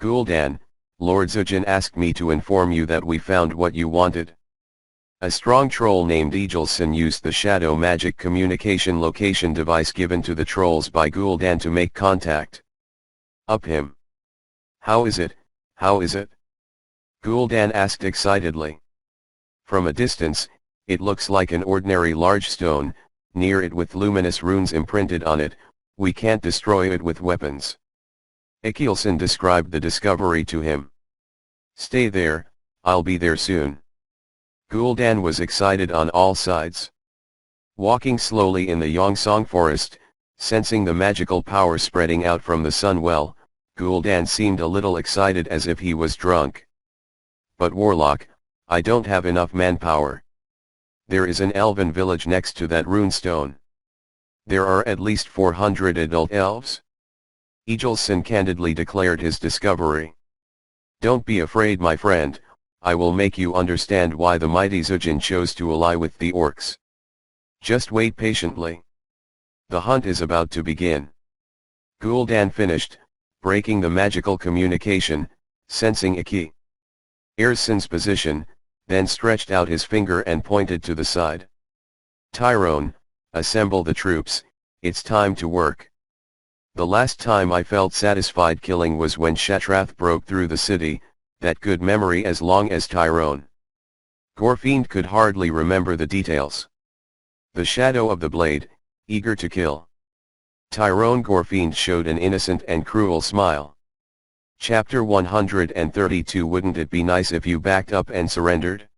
Gul'dan, Lord Zujin asked me to inform you that we found what you wanted. A strong troll named Egelson used the shadow magic communication location device given to the trolls by Gul'dan to make contact. Up him. How is it, how is it? Gul'dan asked excitedly. From a distance, it looks like an ordinary large stone, near it with luminous runes imprinted on it, we can't destroy it with weapons. Egelson described the discovery to him. Stay there, I'll be there soon. Gul'dan was excited on all sides. Walking slowly in the Yongsong forest, sensing the magical power spreading out from the sun well, Gul'dan seemed a little excited as if he was drunk. But Warlock, I don't have enough manpower. There is an elven village next to that runestone. There are at least 400 adult elves. Egelson candidly declared his discovery. Don't be afraid, my friend, I will make you understand why the mighty Zujin chose to ally with the orcs. Just wait patiently. The hunt is about to begin. Gul'dan finished, breaking the magical communication, sensing a key. Erson's position, then stretched out his finger and pointed to the side. Tyrone, assemble the troops, it's time to work. The last time I felt satisfied killing was when Shatrath broke through the city, that good memory as long as Tyrone. Gorfen could hardly remember the details. The shadow of the blade, eager to kill. Tyrone Gorfen showed an innocent and cruel smile. Chapter 132. Wouldn't it be nice if you backed up and surrendered?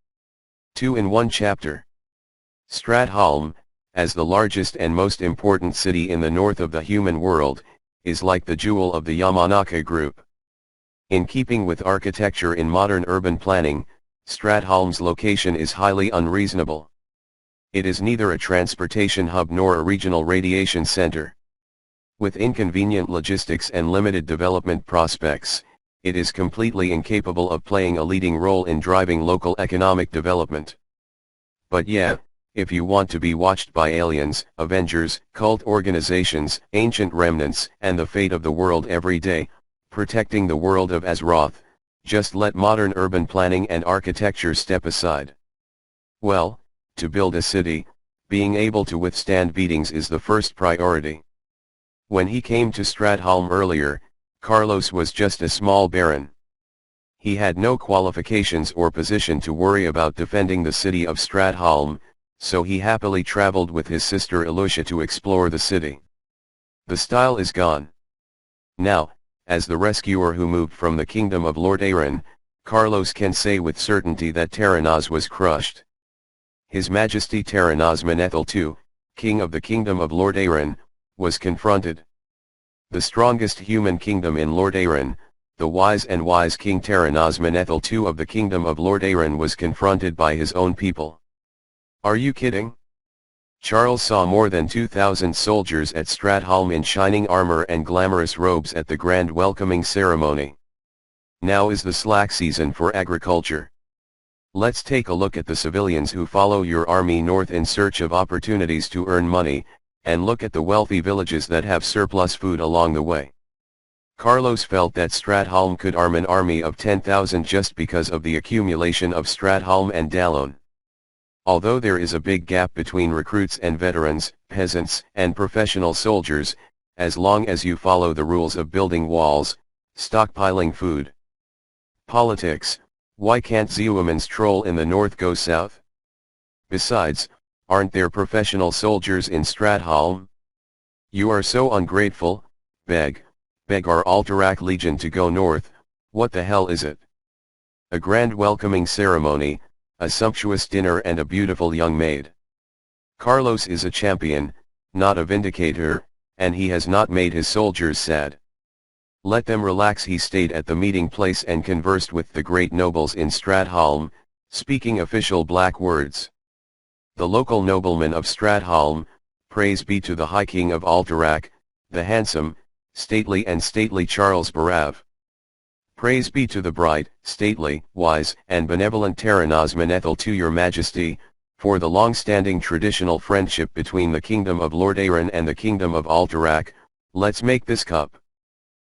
2 in 1 chapter. Stratholme, as the largest and most important city in the north of the human world, is like the jewel of the Yamanaka group. In keeping with architecture in modern urban planning, Stratholm's location is highly unreasonable. It is neither a transportation hub nor a regional radiation center. With inconvenient logistics and limited development prospects, it is completely incapable of playing a leading role in driving local economic development. But yeah, if you want to be watched by aliens, Avengers, cult organizations, ancient remnants, and the fate of the world every day, protecting the world of Azeroth, just let modern urban planning and architecture step aside. Well, to build a city, being able to withstand beatings is the first priority. When he came to Stratholm earlier, Carlos was just a small baron. He had no qualifications or position to worry about defending the city of Stratholm, so he happily traveled with his sister Elucia to explore the city. The style is gone. Now, as the rescuer who moved from the kingdom of Lord Aaron, Carlos can say with certainty that Terranaz was crushed. His Majesty Terranaz Menethil II, king of the kingdom of Lord Aaron, was confronted. The strongest human kingdom in Lord Aaron, the wise King Terranaz Menethil II of the kingdom of Lord Aaron was confronted by his own people. Are you kidding? Charles saw more than 2,000 soldiers at Stratholm in shining armor and glamorous robes at the grand welcoming ceremony. Now is the slack season for agriculture. Let's take a look at the civilians who follow your army north in search of opportunities to earn money, and look at the wealthy villages that have surplus food along the way. Carlos felt that Stratholm could arm an army of 10,000 just because of the accumulation of Stratholm and Dallon. Although there is a big gap between recruits and veterans, peasants and professional soldiers, as long as you follow the rules of building walls, stockpiling food. Politics, why can't Zeumans troll in the north go south? Besides, aren't there professional soldiers in Stratholm? You are so ungrateful. Beg our Alterac Legion to go north. What the hell is it? A grand welcoming ceremony, a sumptuous dinner and a beautiful young maid. Carlos is a champion, not a vindicator, and he has not made his soldiers sad. Let them relax. He stayed at the meeting place and conversed with the great nobles in Stratholm, speaking official black words. The local nobleman of Stratholm, praise be to the High King of Alterac, the handsome, stately Charles Barav. Praise be to the bright, stately, wise, and benevolent Terranaz Menethil II your Majesty, for the long-standing traditional friendship between the kingdom of Lord Aaron and the kingdom of Alterac. Let's make this cup.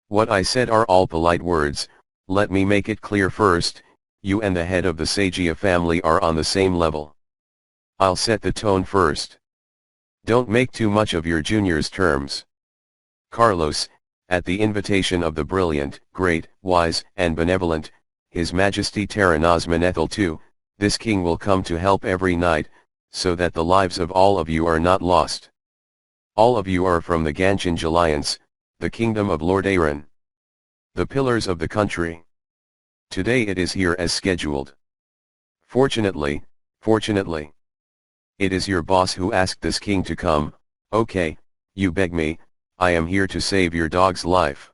What I said are all polite words. Let me make it clear first, you and the head of the Sagia family are on the same level. I'll set the tone first. Don't make too much of your junior's terms. Carlos, at the invitation of the brilliant, great, wise, and benevolent, His Majesty Terranaz Menethil II, this king will come to help every night, so that the lives of all of you are not lost. All of you are from the Ganchanj Alliance, the kingdom of Lord Aaron. The pillars of the country. Today it is here as scheduled. Fortunately, it is your boss who asked this king to come. Okay, you beg me, I am here to save your dog's life.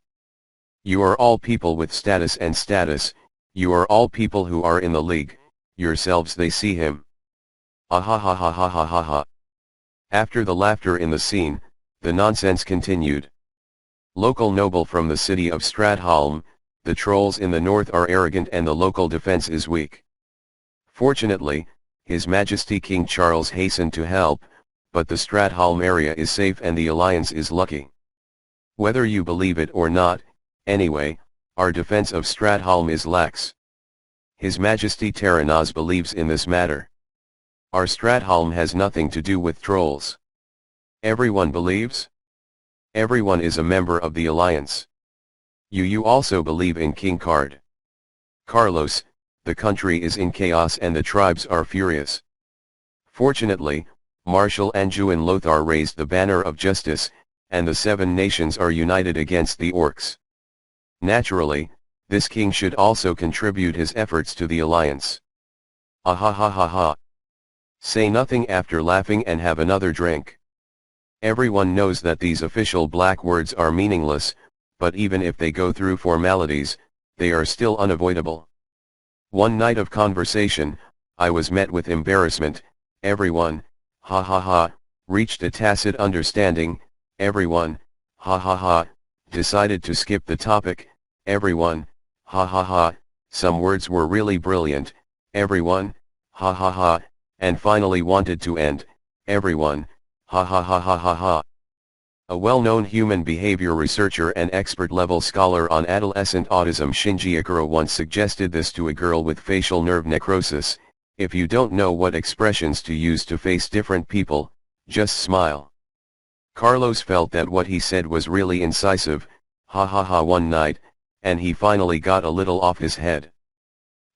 You are all people with status, you are all people who are in the league, yourselves they see him. Ah ha ha ha ha ha ha ha. After the laughter in the scene, the nonsense continued. Local noble from the city of Stratholm, the trolls in the north are arrogant and the local defense is weak. Fortunately, His Majesty King Charles hastened to help, but the Stratholm area is safe and the alliance is lucky. Whether you believe it or not, anyway, our defense of Stratholm is lax. His Majesty Terranaz believes in this matter. Our Stratholm has nothing to do with trolls. Everyone believes? Everyone is a member of the alliance. You also believe in King Card. Carlos, the country is in chaos and the tribes are furious. Fortunately, Marshal Anjuin Lothar raised the banner of justice, and the 7 nations are united against the orcs. Naturally, this king should also contribute his efforts to the alliance. Ah ha ha ha ha. Say nothing after laughing and have another drink. Everyone knows that these official black words are meaningless, but even if they go through formalities, they are still unavoidable. One night of conversation, I was met with embarrassment. Everyone, ha ha ha, reached a tacit understanding. Everyone, ha ha ha, decided to skip the topic. Everyone, ha ha ha, some words were really brilliant. Everyone, ha ha ha, and finally wanted to end. Everyone, ha ha ha ha ha ha. A well-known human behavior researcher and expert-level scholar on adolescent autism Shinji Ikuro once suggested this to a girl with facial nerve necrosis: if you don't know what expressions to use to face different people, just smile. Carlos felt that what he said was really incisive, ha ha ha, one night, and he finally got a little off his head.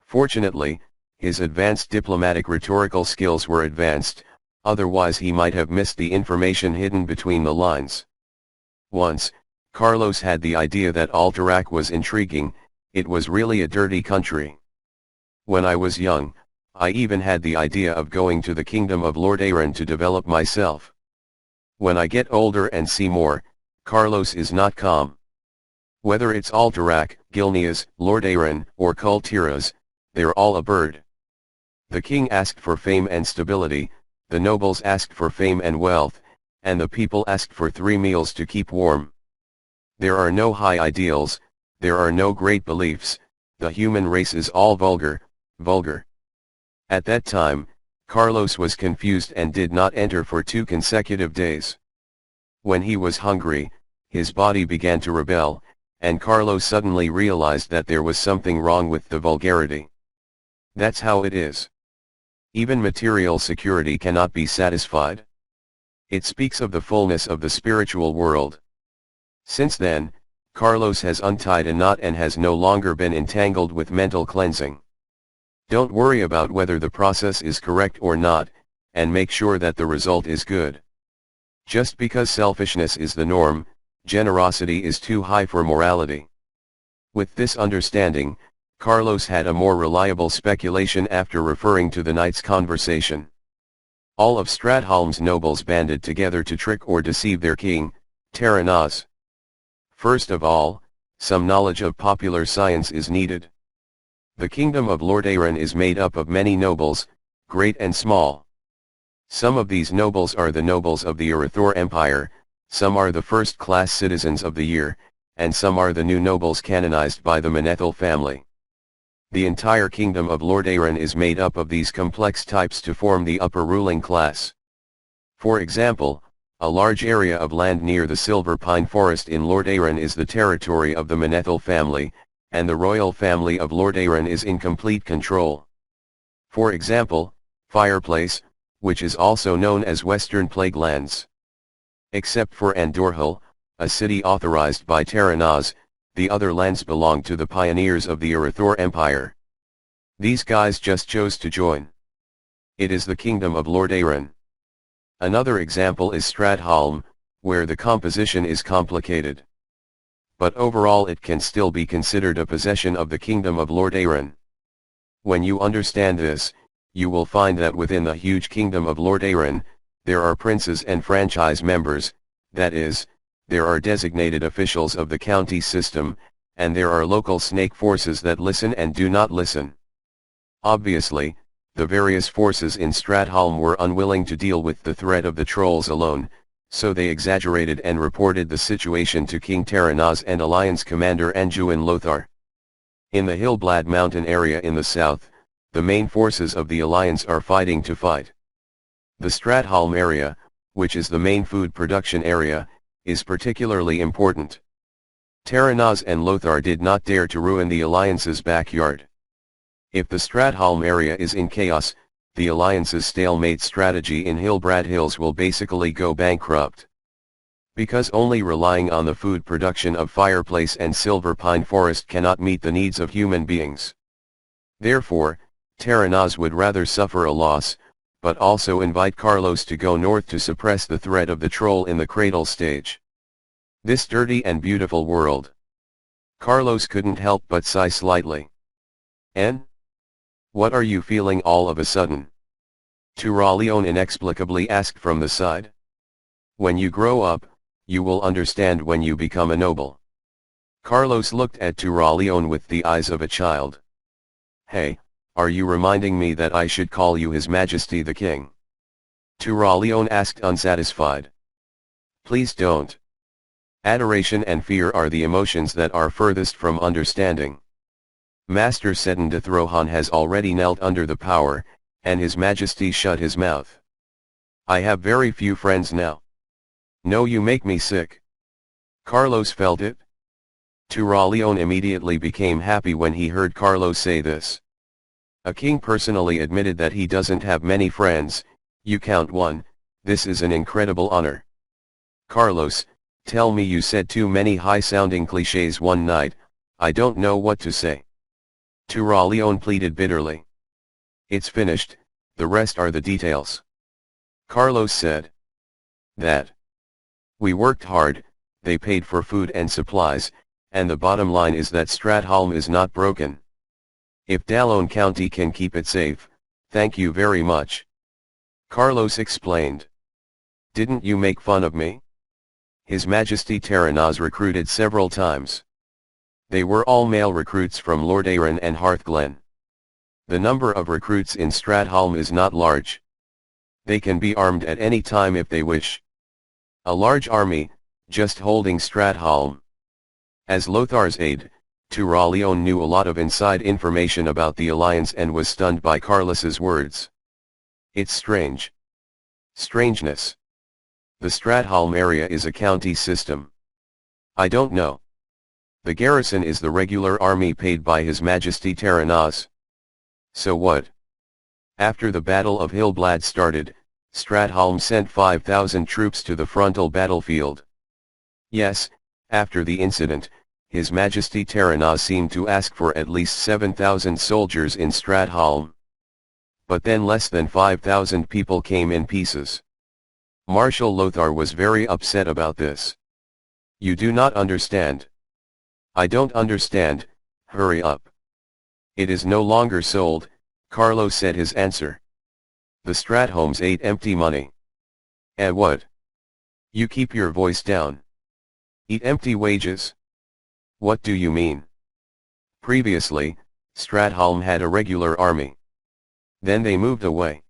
Fortunately, his advanced diplomatic rhetorical skills were advanced, otherwise he might have missed the information hidden between the lines. Once, Carlos had the idea that Alterac was intriguing. It was really a dirty country. When I was young, I even had the idea of going to the kingdom of Lord Aaron to develop myself. When I get older and see more, Carlos is not calm. Whether it's Alterac, Gilneas, Lord Aaron, or Kultiras, they're all a bird. The king asked for fame and stability, the nobles asked for fame and wealth, and the people asked for 3 meals to keep warm. There are no high ideals, there are no great beliefs, the human race is all vulgar. At that time, Carlos was confused and did not enter for 2 consecutive days. When he was hungry, his body began to rebel, and Carlos suddenly realized that there was something wrong with the vulgarity. That's how it is. Even material security cannot be satisfied. It speaks of the fullness of the spiritual world. Since then, Carlos has untied a knot and has no longer been entangled with mental cleansing. Don't worry about whether the process is correct or not, and make sure that the result is good. Just because selfishness is the norm, generosity is too high for morality. With this understanding, Carlos had a more reliable speculation after referring to the night's conversation. All of Stratholm's nobles banded together to trick or deceive their king, Terranaz. First of all, some knowledge of popular science is needed. The kingdom of Lord Aaron is made up of many nobles, great and small. Some of these nobles are the nobles of the Arathor Empire, some are the first-class citizens of the year, and some are the new nobles canonized by the Manethil family. The entire kingdom of Lord Aaron is made up of these complex types to form the upper ruling class. For example, a large area of land near the Silver Pine Forest in Lord Aaron is the territory of the Manethil family, and the royal family of Lord Aaron is in complete control. For example, Fireplace, which is also known as Western Plague Lands. Except for Andorhul, a city authorized by Terranaz, the other lands belong to the pioneers of the Arathor Empire. These guys just chose to join. It is the kingdom of Lord Aaron. Another example is Stratholm, where the composition is complicated. But overall it can still be considered a possession of the kingdom of Lord Aaron. When you understand this, you will find that within the huge kingdom of Lord Aaron, there are princes and franchise members, that is, there are designated officials of the county system, and there are local snake forces that listen and do not listen. Obviously, the various forces in Stratholm were unwilling to deal with the threat of the trolls alone, so they exaggerated and reported the situation to King Terranaz and Alliance Commander Anjuin Lothar. In the Hillblad mountain area in the south, the main forces of the Alliance are fighting to fight. The Stratholm area, which is the main food production area, is particularly important. Terranaz and Lothar did not dare to ruin the Alliance's backyard. If the Stratholm area is in chaos, the Alliance's stalemate strategy in Hillblad Hills will basically go bankrupt. Because only relying on the food production of Fireplace and Silver Pine Forest cannot meet the needs of human beings. Therefore, Terranaz would rather suffer a loss, but also invite Carlos to go north to suppress the threat of the troll in the cradle stage. This dirty and beautiful world. Carlos couldn't help but sigh slightly. "En? What are you feeling all of a sudden?" Turaleon inexplicably asked from the side. "When you grow up, you will understand when you become a noble." Carlos looked at Turaleon with the eyes of a child. "Hey, Are you reminding me that I should call you His Majesty the King? Turalion asked unsatisfied. Please don't. Adoration and fear are the emotions that are furthest from understanding. Master Sedendithrohan has already knelt under the power, and His Majesty shut his mouth. I have very few friends now. No, you make me sick. Carlos felt it. Turalion immediately became happy when he heard Carlos say this. A king personally admitted that he doesn't have many friends. You count one, this is an incredible honor. Carlos, tell me, you said too many high-sounding cliches one night, I don't know what to say. Turalion pleaded bitterly. It's finished, the rest are the details. Carlos said. That. We worked hard, they paid for food and supplies, and the bottom line is that Stratholm is not broken. If Dallone County can keep it safe, thank you very much. Carlos explained. Didn't you make fun of me? His Majesty Terranaz recruited several times. They were all male recruits from Lord Aaron and Hearthglen. The number of recruits in Stratholm is not large. They can be armed at any time if they wish. A large army, just holding Stratholm. As Lothar's aide, Turalion knew a lot of inside information about the alliance and was stunned by Carlos's words. It's strange. Strangeness. The Stratholm area is a county system. I don't know. The garrison is the regular army paid by His Majesty Terranaz. So what? After the Battle of Hillblad started, Stratholm sent 5,000 troops to the frontal battlefield. Yes, after the incident, His Majesty Terranaz seemed to ask for at least 7,000 soldiers in Stratholm. But then less than 5,000 people came in pieces. Marshal Lothar was very upset about this. You do not understand. I don't understand, hurry up. It is no longer sold, Carlos said his answer. The Stratholms ate empty money. What? You keep your voice down. Eat empty wages? What do you mean? Previously, Stratholm had a regular army. Then they moved away.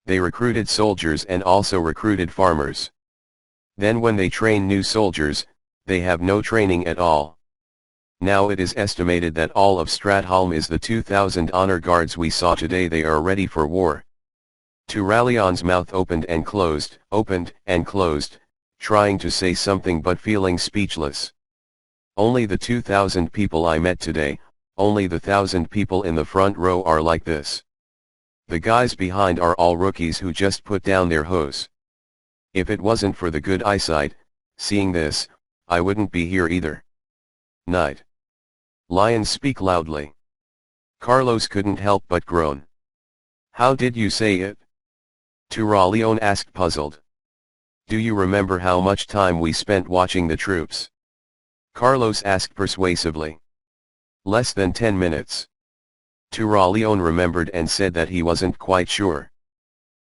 They recruited soldiers and also recruited farmers. Then when they train new soldiers, they have no training at all. Now it is estimated that all of Stratholm is the 2,000 honor guards we saw today. They are ready for war. Turalion's mouth opened and closed, trying to say something but feeling speechless. Only the 2,000 people I met today, only the 1,000 people in the front row are like this. The guys behind are all rookies who just put down their hose. If it wasn't for the good eyesight, seeing this, I wouldn't be here either. Night. Lions speak loudly. Carlos couldn't help but groan. How did you say it? Turalion asked, puzzled. Do you remember how much time we spent watching the troops? Carlos asked persuasively. Less than 10 minutes. Turalion remembered and said that he wasn't quite sure.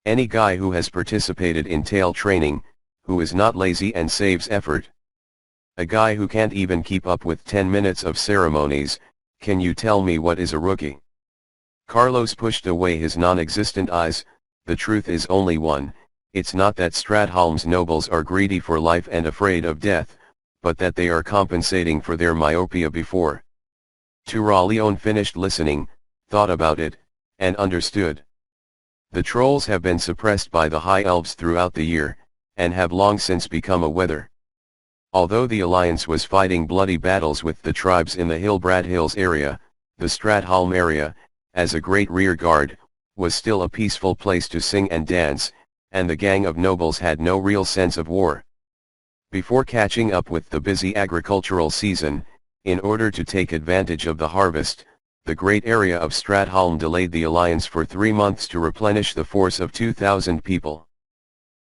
Any guy who has participated in tail training, who is not lazy and saves effort. A guy who can't even keep up with 10 minutes of ceremonies, can you tell me what is a rookie? Carlos pushed away his non-existent eyes. The truth is only one, it's not that Stratholm's nobles are greedy for life and afraid of death, but that they are compensating for their myopia before. Turalion finished listening, thought about it, and understood. The trolls have been suppressed by the High Elves throughout the year, and have long since become a weather. Although the Alliance was fighting bloody battles with the tribes in the Hillblad Hills area, the Stratholm area, as a great rear guard, was still a peaceful place to sing and dance, and the gang of nobles had no real sense of war. Before catching up with the busy agricultural season, in order to take advantage of the harvest, the great area of Stratholm delayed the Alliance for 3 months to replenish the force of 2,000 people.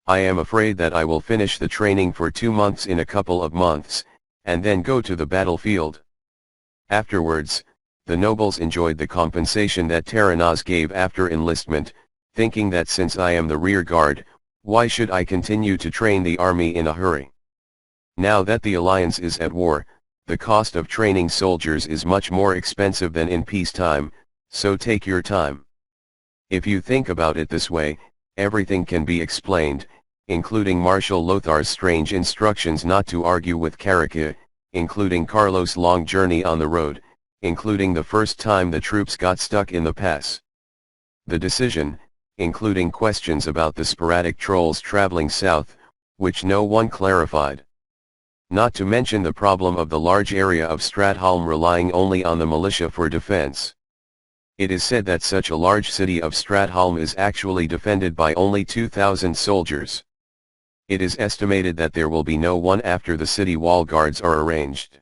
I am afraid that I will finish the training for 2 months in a couple of months, and then go to the battlefield. Afterwards, the nobles enjoyed the compensation that Terranaz gave after enlistment, thinking that since I am the rear guard, why should I continue to train the army in a hurry? Now that the Alliance is at war, the cost of training soldiers is much more expensive than in peacetime, So take your time. If you think about it this way, everything can be explained, including Marshal Lothar's strange instructions not to argue with Karaka, including Carlos' long journey on the road, including the first time the troops got stuck in the pass. The decision, including questions about the sporadic trolls traveling south, which no one clarified. Not to mention the problem of the large area of Stratholm relying only on the militia for defense. It is said that such a large city of Stratholm is actually defended by only 2,000 soldiers. It is estimated that there will be no one after the city wall guards are arranged.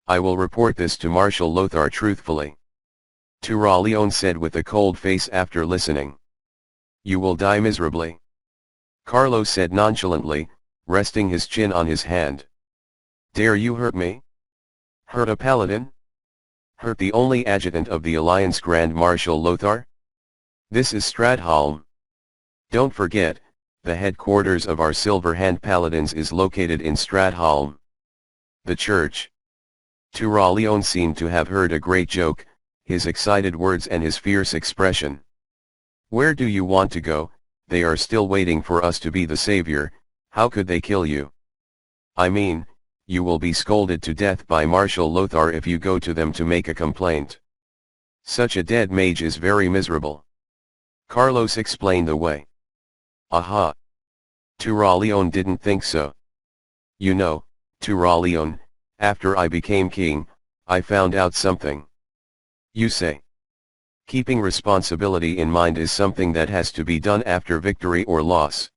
I will report this to Marshal Lothar truthfully. Turaleon said with a cold face after listening. You will die miserably. Carlos said nonchalantly, resting his chin on his hand. Dare you hurt me? Hurt a paladin? Hurt the only adjutant of the Alliance Grand Marshal Lothar? This is Stratholm. Don't forget, the headquarters of our Silver Hand Paladins is located in Stratholm. The church. Turaleon seemed to have heard a great joke, his excited words and his fierce expression. Where do you want to go? They are still waiting for us to be the savior. How could they kill you? I mean, you will be scolded to death by Marshal Lothar if you go to them to make a complaint. Such a dead mage is very miserable. Carlos explained away. Aha! Turaleon didn't think so. You know, Turaleon, after I became king, I found out something. You say. Keeping responsibility in mind is something that has to be done after victory or loss.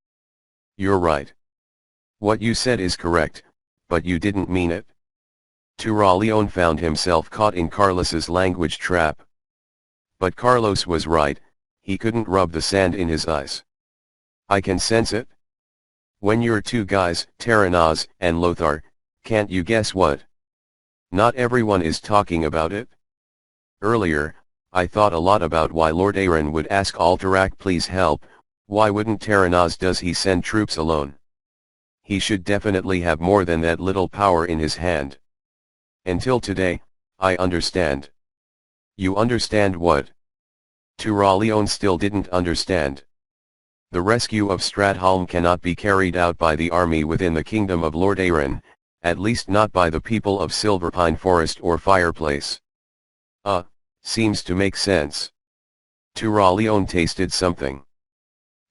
You're right. What you said is correct, but you didn't mean it. Turaleon found himself caught in Carlos's language trap. But Carlos was right, he couldn't rub the sand in his eyes. I can sense it. When you're two guys, Terranaz and Lothar, can't you guess what? Not everyone is talking about it. Earlier, I thought a lot about why Lord Aaron would ask Alterac please help. Why wouldn't Terranaz does he send troops alone? He should definitely have more than that little power in his hand. Until today, I understand. You understand what? Turaleon still didn't understand. The rescue of Stratholm cannot be carried out by the army within the kingdom of Lord Aaron, at least not by the people of Silverpine Forest or Fireplace. Seems to make sense. Turaleon tasted something.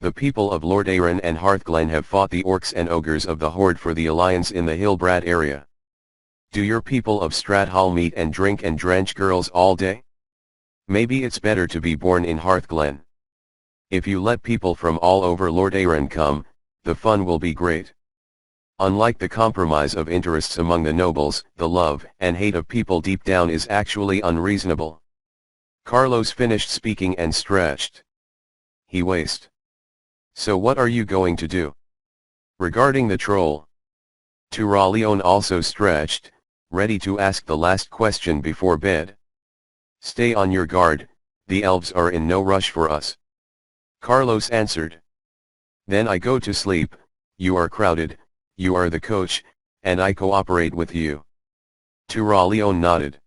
The people of Lord Aaron and Hearthglen have fought the orcs and ogres of the Horde for the Alliance in the Hillbrad area. Do your people of Stratholm eat and drink and drench girls all day? Maybe it's better to be born in Hearthglen. If you let people from all over Lord Aaron come, the fun will be great. Unlike the compromise of interests among the nobles, the love and hate of people deep down is actually unreasonable. Carlos finished speaking and stretched. He waced. So what are you going to do? Regarding the troll. Turaleon also stretched, ready to ask the last question before bed. Stay on your guard, the elves are in no rush for us. Carlos answered. Then I go to sleep, you are crowded, you are the coach, and I cooperate with you. Turaleon nodded.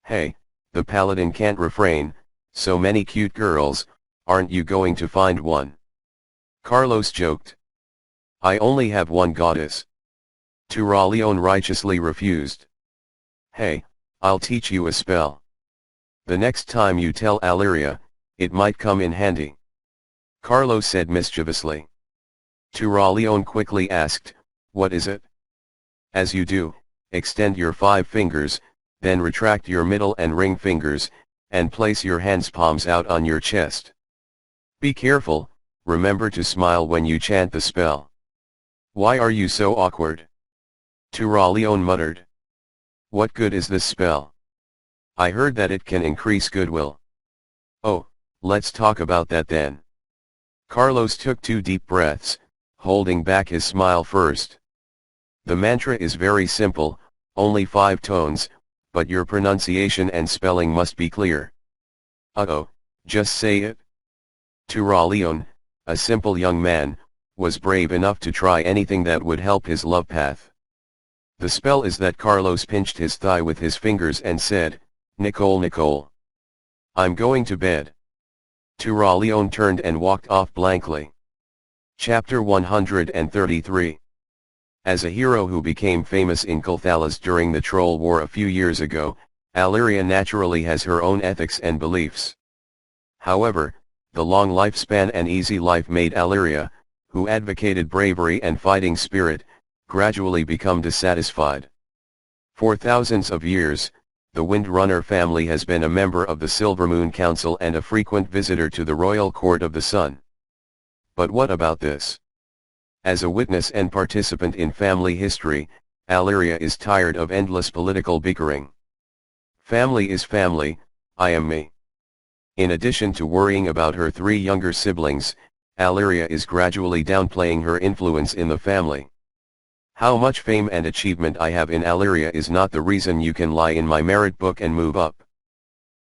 Hey, the paladin can't refrain, so many cute girls, aren't you going to find one? Carlos joked. I only have one goddess. Turaleon righteously refused. Hey, I'll teach you a spell. The next time you tell Alyria, it might come in handy. Carlos said mischievously. Turaleon quickly asked, what is it? As you do, extend your 5 fingers, then retract your middle and ring fingers, and place your hands palms out on your chest. Be careful, remember to smile when you chant the spell. Why are you so awkward? Turaleon muttered. What good is this spell? I heard that it can increase goodwill. Oh, let's talk about that then. Carlos took 2 deep breaths, holding back his smile first. The mantra is very simple, only 5 tones, but your pronunciation and spelling must be clear. Just say it. Turaleon, a simple young man, was brave enough to try anything that would help his love path. The spell is that Carlos pinched his thigh with his fingers and said, Nicole Nicole. I'm going to bed. Turaleon turned and walked off blankly. Chapter 133. As a hero who became famous in Kulthalas during the Troll War a few years ago, Alleria naturally has her own ethics and beliefs. However, the long lifespan and easy life made Alleria, who advocated bravery and fighting spirit, gradually become dissatisfied. For thousands of years, the Windrunner family has been a member of the Silvermoon Council and a frequent visitor to the royal court of the sun. But what about this? As a witness and participant in family history, Alleria is tired of endless political bickering. Family is family, I am me. In addition to worrying about her three younger siblings, Alleria is gradually downplaying her influence in the family. How much fame and achievement I have in Alleria is not the reason you can lie in my merit book and move up.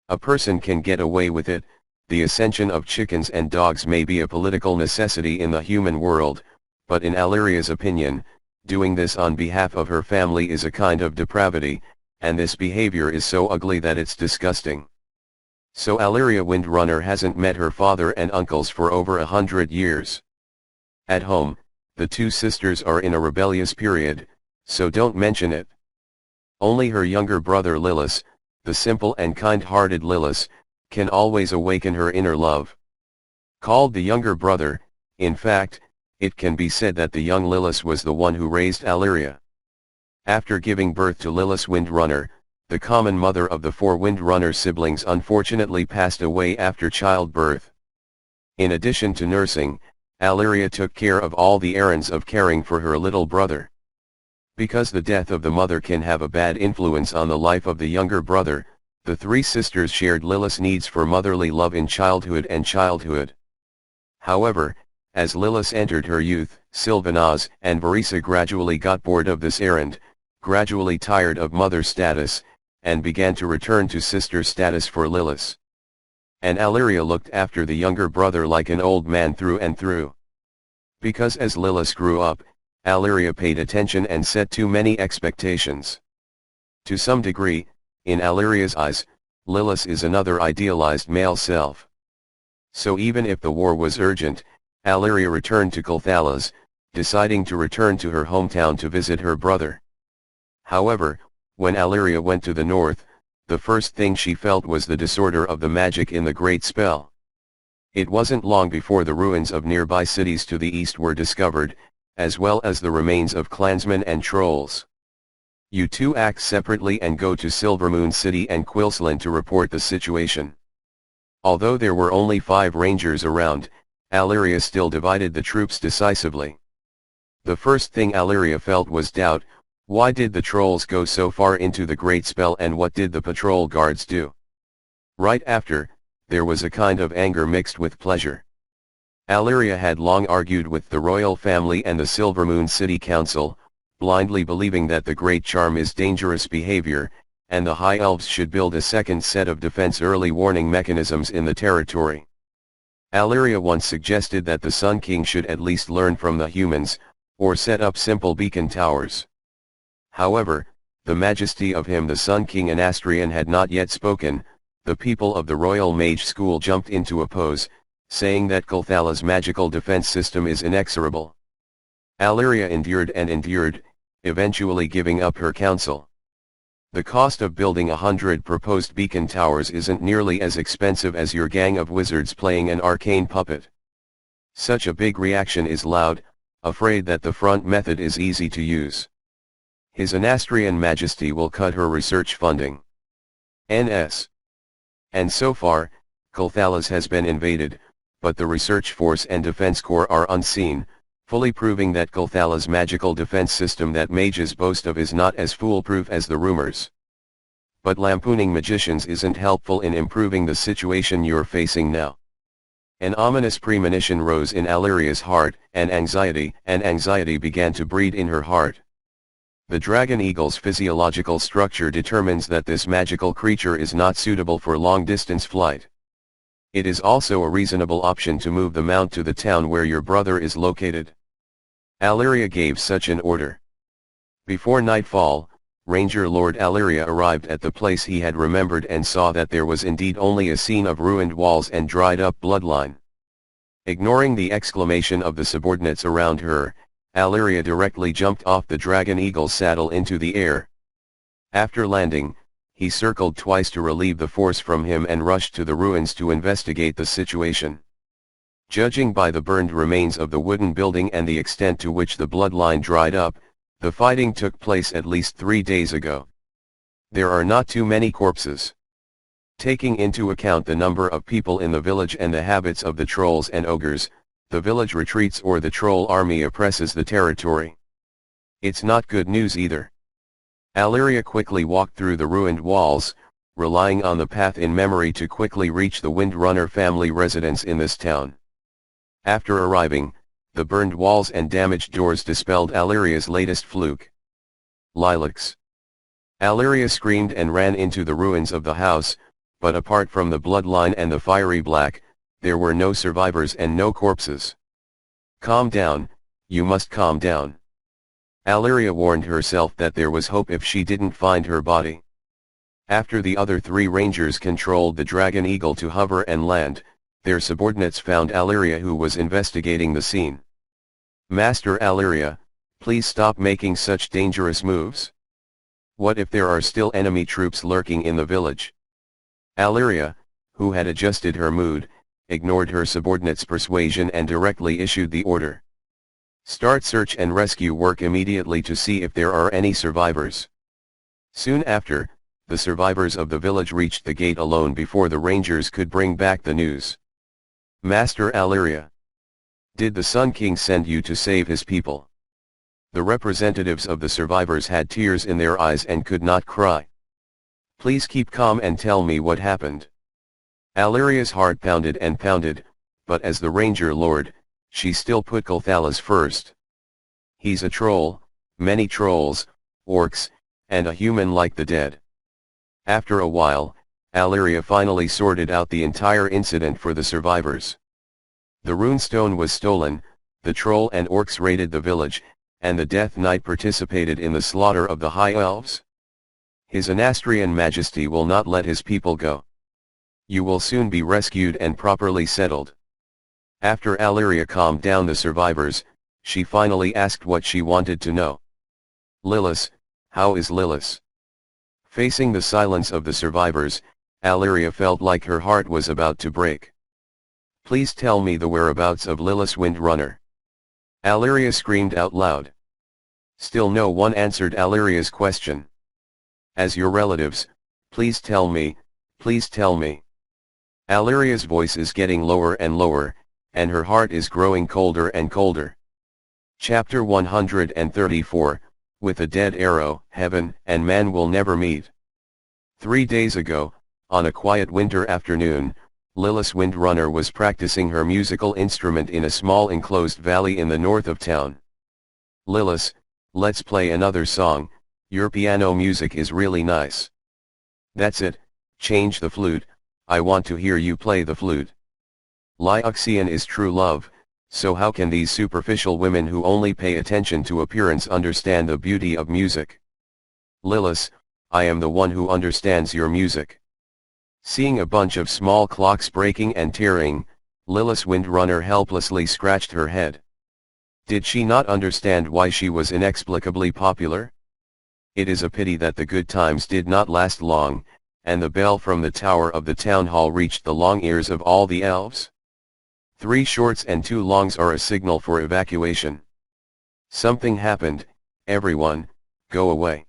A person can get away with it. The ascension of chickens and dogs may be a political necessity in the human world, but in Alleria's opinion, doing this on behalf of her family is a kind of depravity, and this behavior is so ugly that it's disgusting. So Alleria Windrunner hasn't met her father and uncles for over 100 years. At home, the two sisters are in a rebellious period, so don't mention it. Only her younger brother Lillis, the simple and kind-hearted Lillis, can always awaken her inner love. Called the younger brother, in fact, it can be said that the young Lillis was the one who raised Alleria. After giving birth to Lillis Windrunner, the common mother of the four Windrunner siblings unfortunately passed away after childbirth. In addition to nursing, Alleria took care of all the errands of caring for her little brother. Because the death of the mother can have a bad influence on the life of the younger brother, the three sisters shared Lillis' needs for motherly love in childhood and childhood. However, as Lillis entered her youth, Sylvanaz and Varisa gradually got bored of this errand, gradually tired of mother status, and began to return to sister status for Lillis. And Alleria looked after the younger brother like an old man through and through. Because as Lillis grew up, Alleria paid attention and set too many expectations. To some degree, in Alleria's eyes, Lillis is another idealized male self. So even if the war was urgent, Alleria returned to Kulthalas, deciding to return to her hometown to visit her brother. However, when Alleria went to the north, the first thing she felt was the disorder of the magic in the Great Spell. It wasn't long before the ruins of nearby cities to the east were discovered, as well as the remains of clansmen and trolls. You two act separately and go to Silvermoon City and Quilsland to report the situation. Although there were only 5 rangers around, Alleria still divided the troops decisively. The first thing Alleria felt was doubt. Why did the trolls go so far into the Great Spell and what did the patrol guards do? Right after, there was a kind of anger mixed with pleasure. Alleria had long argued with the royal family and the Silvermoon City Council, blindly believing that the Great Charm is dangerous behavior, and the High Elves should build a second set of defense early warning mechanisms in the territory. Alleria once suggested that the Sun King should at least learn from the humans, or set up simple beacon towers. However, the majesty of him the Sun King Anastrian had not yet spoken. The people of the Royal Mage School jumped in to oppose, saying that Kulthalas' magical defense system is inexorable. Alleria endured and endured, eventually giving up her counsel. The cost of building 100 proposed beacon towers isn't nearly as expensive as your gang of wizards playing an arcane puppet. Such a big reaction is loud, afraid that the front method is easy to use. His Anastrian Majesty will cut her research funding. NS. And so far, Kulthalas has been invaded, but the research force and defense corps are unseen, fully proving that Kulthalas' magical defense system that mages boast of is not as foolproof as the rumors. But lampooning magicians isn't helpful in improving the situation you're facing now. An ominous premonition rose in Alleria's heart, and anxiety began to breed in her heart. The dragon eagle's physiological structure determines that this magical creature is not suitable for long-distance flight. It is also a reasonable option to move the mount to the town where your brother is located. Alleria gave such an order. Before nightfall, Ranger Lord Alleria arrived at the place he had remembered and saw that there was indeed only a scene of ruined walls and dried up bloodline. Ignoring the exclamation of the subordinates around her, Alleria directly jumped off the Dragon Eagle's saddle into the air. After landing, he circled twice to relieve the force from him and rushed to the ruins to investigate the situation. Judging by the burned remains of the wooden building and the extent to which the bloodline dried up, the fighting took place at least 3 days ago. There are not too many corpses. Taking into account the number of people in the village and the habits of the trolls and ogres, the village retreats or the troll army oppresses the territory. It's not good news either. Alleria quickly walked through the ruined walls, relying on the path in memory to quickly reach the Windrunner family residence in this town. After arriving, the burned walls and damaged doors dispelled Alleria's latest fluke. Lilacs. Alleria screamed and ran into the ruins of the house, but apart from the bloodline and the fiery black, there were no survivors and no corpses. Calm down, you must calm down. Alleria warned herself that there was hope if she didn't find her body. After the other 3 rangers controlled the Dragon Eagle to hover and land, their subordinates found Alleria, who was investigating the scene. Master Alleria, please stop making such dangerous moves. What if there are still enemy troops lurking in the village? Alleria, who had adjusted her mood, ignored her subordinates' persuasion and directly issued the order. Start search and rescue work immediately to see if there are any survivors. Soon after, the survivors of the village reached the gate alone before the rangers could bring back the news. Master Alleria, did the Sun King send you to save his people? The representatives of the survivors had tears in their eyes and could not cry. Please keep calm and tell me what happened. Alleria's heart pounded and pounded, but as the Ranger Lord, she still put Gulthalas first. He's a troll, many trolls, orcs, and a human like the dead. After a while, Alleria finally sorted out the entire incident for the survivors. The runestone was stolen, the troll and orcs raided the village, and the Death Knight participated in the slaughter of the High Elves. His Anastrian Majesty will not let his people go. You will soon be rescued and properly settled. After Alleria calmed down the survivors, she finally asked what she wanted to know. Lilith, how is Lilith? Facing the silence of the survivors, Alleria felt like her heart was about to break. Please tell me the whereabouts of Lilith Windrunner. Alleria screamed out loud. Still no one answered Alleria's question. As your relatives, please tell me, please tell me. Alleria's voice is getting lower and lower, and her heart is growing colder and colder. Chapter 134, With a Dead Arrow, Heaven and Man Will Never Meet. 3 days ago, on a quiet winter afternoon, Lilith Windrunner was practicing her musical instrument in a small enclosed valley in the north of town. Lilith, let's play another song, your piano music is really nice. That's it, change the flute, I want to hear you play the flute. Lyoxian is true love, so how can these superficial women who only pay attention to appearance understand the beauty of music? Lilith, I am the one who understands your music. Seeing a bunch of small clocks breaking and tearing, Lilith Windrunner helplessly scratched her head. Did she not understand why she was inexplicably popular? It is a pity that the good times did not last long, and the bell from the tower of the town hall reached the long ears of all the elves. 3 shorts and 2 longs are a signal for evacuation. Something happened, everyone, go away.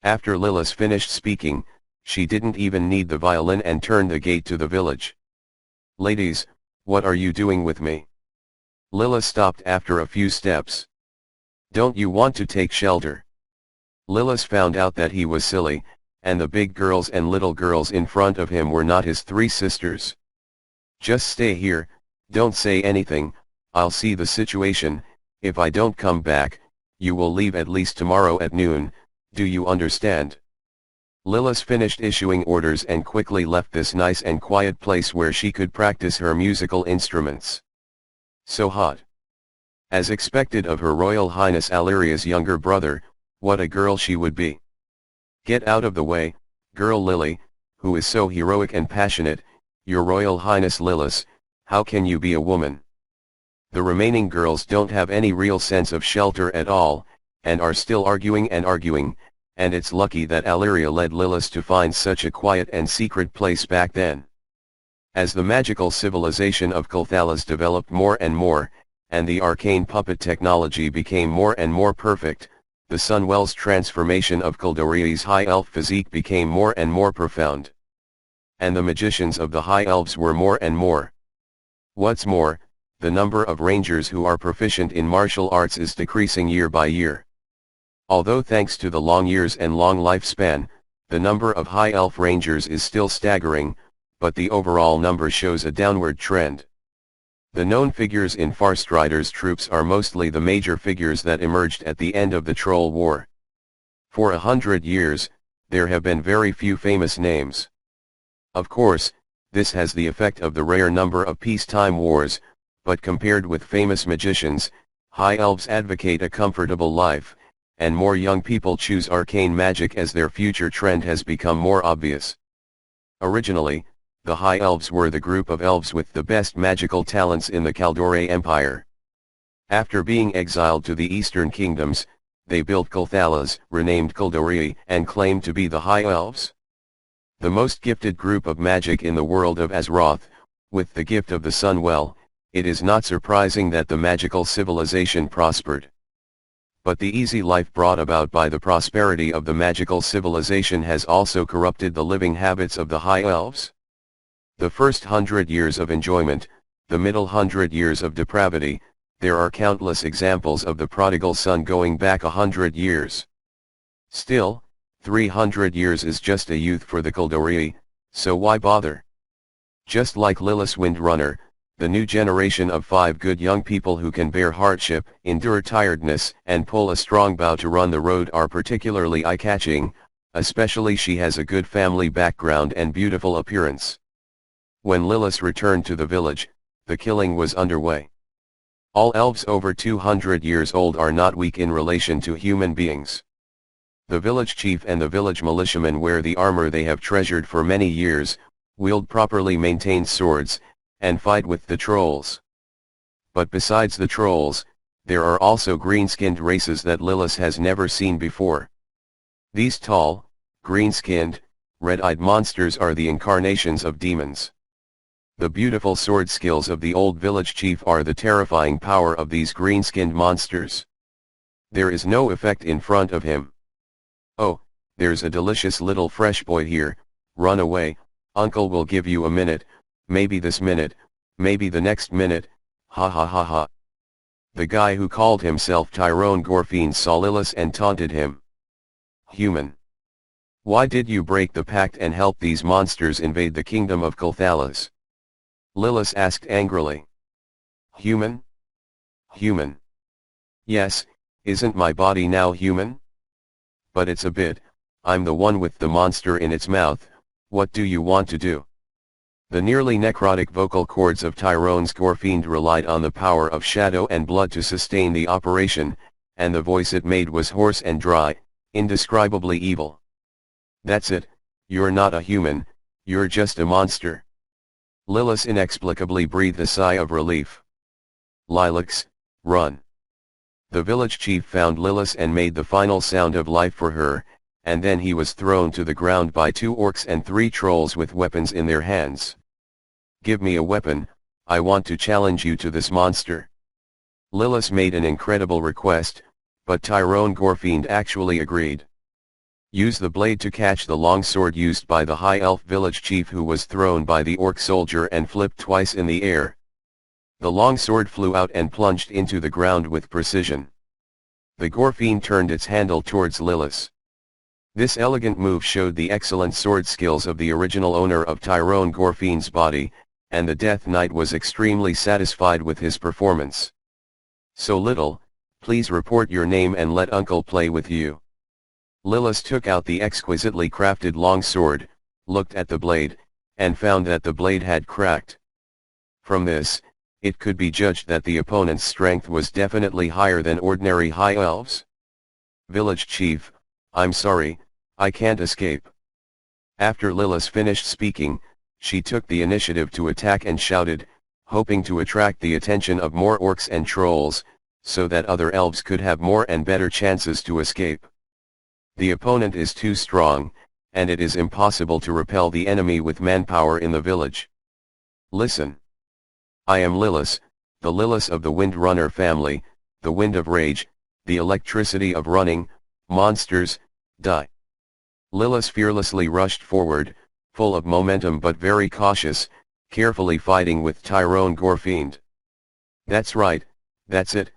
After Lilith finished speaking, she didn't even need the violin and turned the gate to the village. Ladies, what are you doing with me? Lilith stopped after a few steps. Don't you want to take shelter? Lilith found out that he was silly, and the big girls and little girls in front of him were not his 3 sisters. Just stay here, don't say anything, I'll see the situation, if I don't come back, you will leave at least tomorrow at noon, do you understand? Lilith finished issuing orders and quickly left this nice and quiet place where she could practice her musical instruments. So hot. As expected of Her Royal Highness Alleria's younger brother, what a girl she would be. Get out of the way, girl Lily, who is so heroic and passionate, your Royal Highness Lilith, how can you be a woman? The remaining girls don't have any real sense of shelter at all, and are still arguing, and it's lucky that Alleria led Lilith to find such a quiet and secret place back then. As the magical civilization of Kulthalas developed more and more, and the arcane puppet technology became more and more perfect, the Sunwell's transformation of Kuldori's high elf physique became more and more profound. And the magicians of the high elves were more and more. What's more, the number of rangers who are proficient in martial arts is decreasing year by year. Although thanks to the long years and long lifespan, the number of high elf rangers is still staggering, but the overall number shows a downward trend. The known figures in Farstrider's troops are mostly the major figures that emerged at the end of the Troll War. For 100 years, there have been very few famous names. Of course, this has the effect of the rare number of peacetime wars, but compared with famous magicians, high elves advocate a comfortable life, and more young people choose arcane magic as their future trend has become more obvious. Originally, the High Elves were the group of elves with the best magical talents in the Kaldore Empire. After being exiled to the Eastern Kingdoms, they built Kulthalas, renamed Kuldori, and claimed to be the High Elves. The most gifted group of magic in the world of Azeroth, with the gift of the Sunwell, it is not surprising that the magical civilization prospered. But the easy life brought about by the prosperity of the magical civilization has also corrupted the living habits of the High Elves. The first 100 years of enjoyment, the middle 100 years of depravity, there are countless examples of the prodigal son going back 100 years. Still, 300 years is just a youth for the Kuldori, so why bother? Just like Lilith's Windrunner, the new generation of 5 good young people who can bear hardship, endure tiredness, and pull a strong bow to run the road are particularly eye-catching, especially she has a good family background and beautiful appearance. When Lilith returned to the village, the killing was underway. All elves over 200 years old are not weak in relation to human beings. The village chief and the village militiamen wear the armor they have treasured for many years, wield properly maintained swords, and fight with the trolls. But besides the trolls, there are also green-skinned races that Lilith has never seen before. These tall, green-skinned, red-eyed monsters are the incarnations of demons. The beautiful sword skills of the old village chief are the terrifying power of these green-skinned monsters. There is no effect in front of him. Oh, there's a delicious little fresh boy here, run away, uncle will give you a minute, maybe this minute, maybe the next minute, ha ha ha ha. The guy who called himself Tyrone Gorfine saw Lilith and taunted him. Human. Why did you break the pact and help these monsters invade the kingdom of Kulthalas? Lilith asked angrily. Human? Human. Yes, isn't my body now human? But it's a bit, I'm the one with the monster in its mouth, what do you want to do? The nearly necrotic vocal cords of Tyrone's Gorfiend relied on the power of shadow and blood to sustain the operation, and the voice it made was hoarse and dry, indescribably evil. That's it, you're not a human, you're just a monster. Lilith inexplicably breathed a sigh of relief. Lilacs, run. The village chief found Lilith and made the final sound of life for her, and then he was thrown to the ground by 2 orcs and 3 trolls with weapons in their hands. Give me a weapon, I want to challenge you to this monster. Lilith made an incredible request, but Tyrone Gorfiend actually agreed. Use the blade to catch the long sword used by the high elf village chief who was thrown by the orc soldier and flipped twice in the air. The long sword flew out and plunged into the ground with precision. The Gorfiend turned its handle towards Lilith. This elegant move showed the excellent sword skills of the original owner of Tyrone Gorfiend's body, and the Death Knight was extremely satisfied with his performance. So little, please report your name and let uncle play with you. Lilith took out the exquisitely crafted long sword, looked at the blade, and found that the blade had cracked. From this, it could be judged that the opponent's strength was definitely higher than ordinary high elves. Village chief, I'm sorry, I can't escape. After Lilith finished speaking, she took the initiative to attack and shouted, hoping to attract the attention of more orcs and trolls, so that other elves could have more and better chances to escape. The opponent is too strong, and it is impossible to repel the enemy with manpower in the village. Listen. I am Lilith, the Lilith of the Wind Runner family, the wind of rage, the electricity of running, monsters, die. Lilith fearlessly rushed forward, full of momentum but very cautious, carefully fighting with Tyrone Gorfiend. That's right, that's it,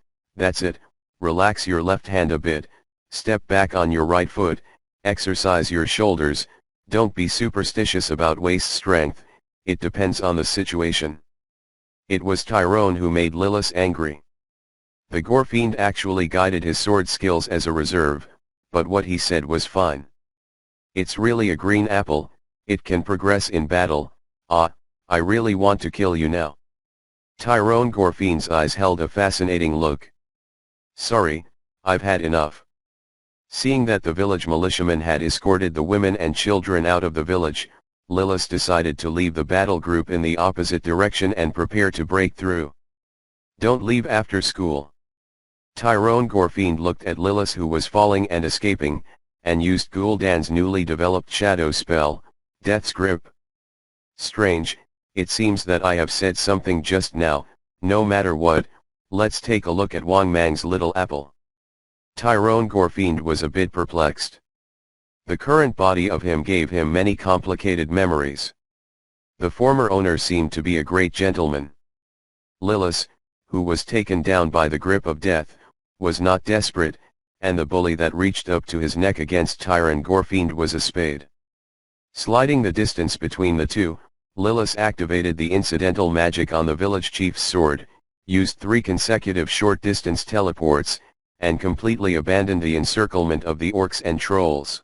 relax your left hand a bit, step back on your right foot, exercise your shoulders, don't be superstitious about waist strength, it depends on the situation. It was Tyrone who made Lilith angry. The Gorfiend actually guided his sword skills as a reserve, but what he said was fine. It's really a green apple, it can progress in battle, I really want to kill you now. Tyrone Gorfiend's eyes held a fascinating look. Sorry, I've had enough. Seeing that the village militiamen had escorted the women and children out of the village, Lilith decided to leave the battle group in the opposite direction and prepare to break through. Don't leave after school. Tyrone Gorfiend looked at Lilith, who was falling and escaping, and used Gul'dan's newly developed shadow spell, Death's Grip. Strange, it seems that I have said something just now, no matter what, let's take a look at Wang Mang's little apple. Tyrone Gorfiend was a bit perplexed. The current body of him gave him many complicated memories. The former owner seemed to be a great gentleman. Lilith, who was taken down by the grip of death, was not desperate, and the bully that reached up to his neck against Tyrone Gorfiend was a spade. Sliding the distance between the two, Lilith activated the incidental magic on the village chief's sword, used 3 consecutive short-distance teleports, and completely abandoned the encirclement of the orcs and trolls.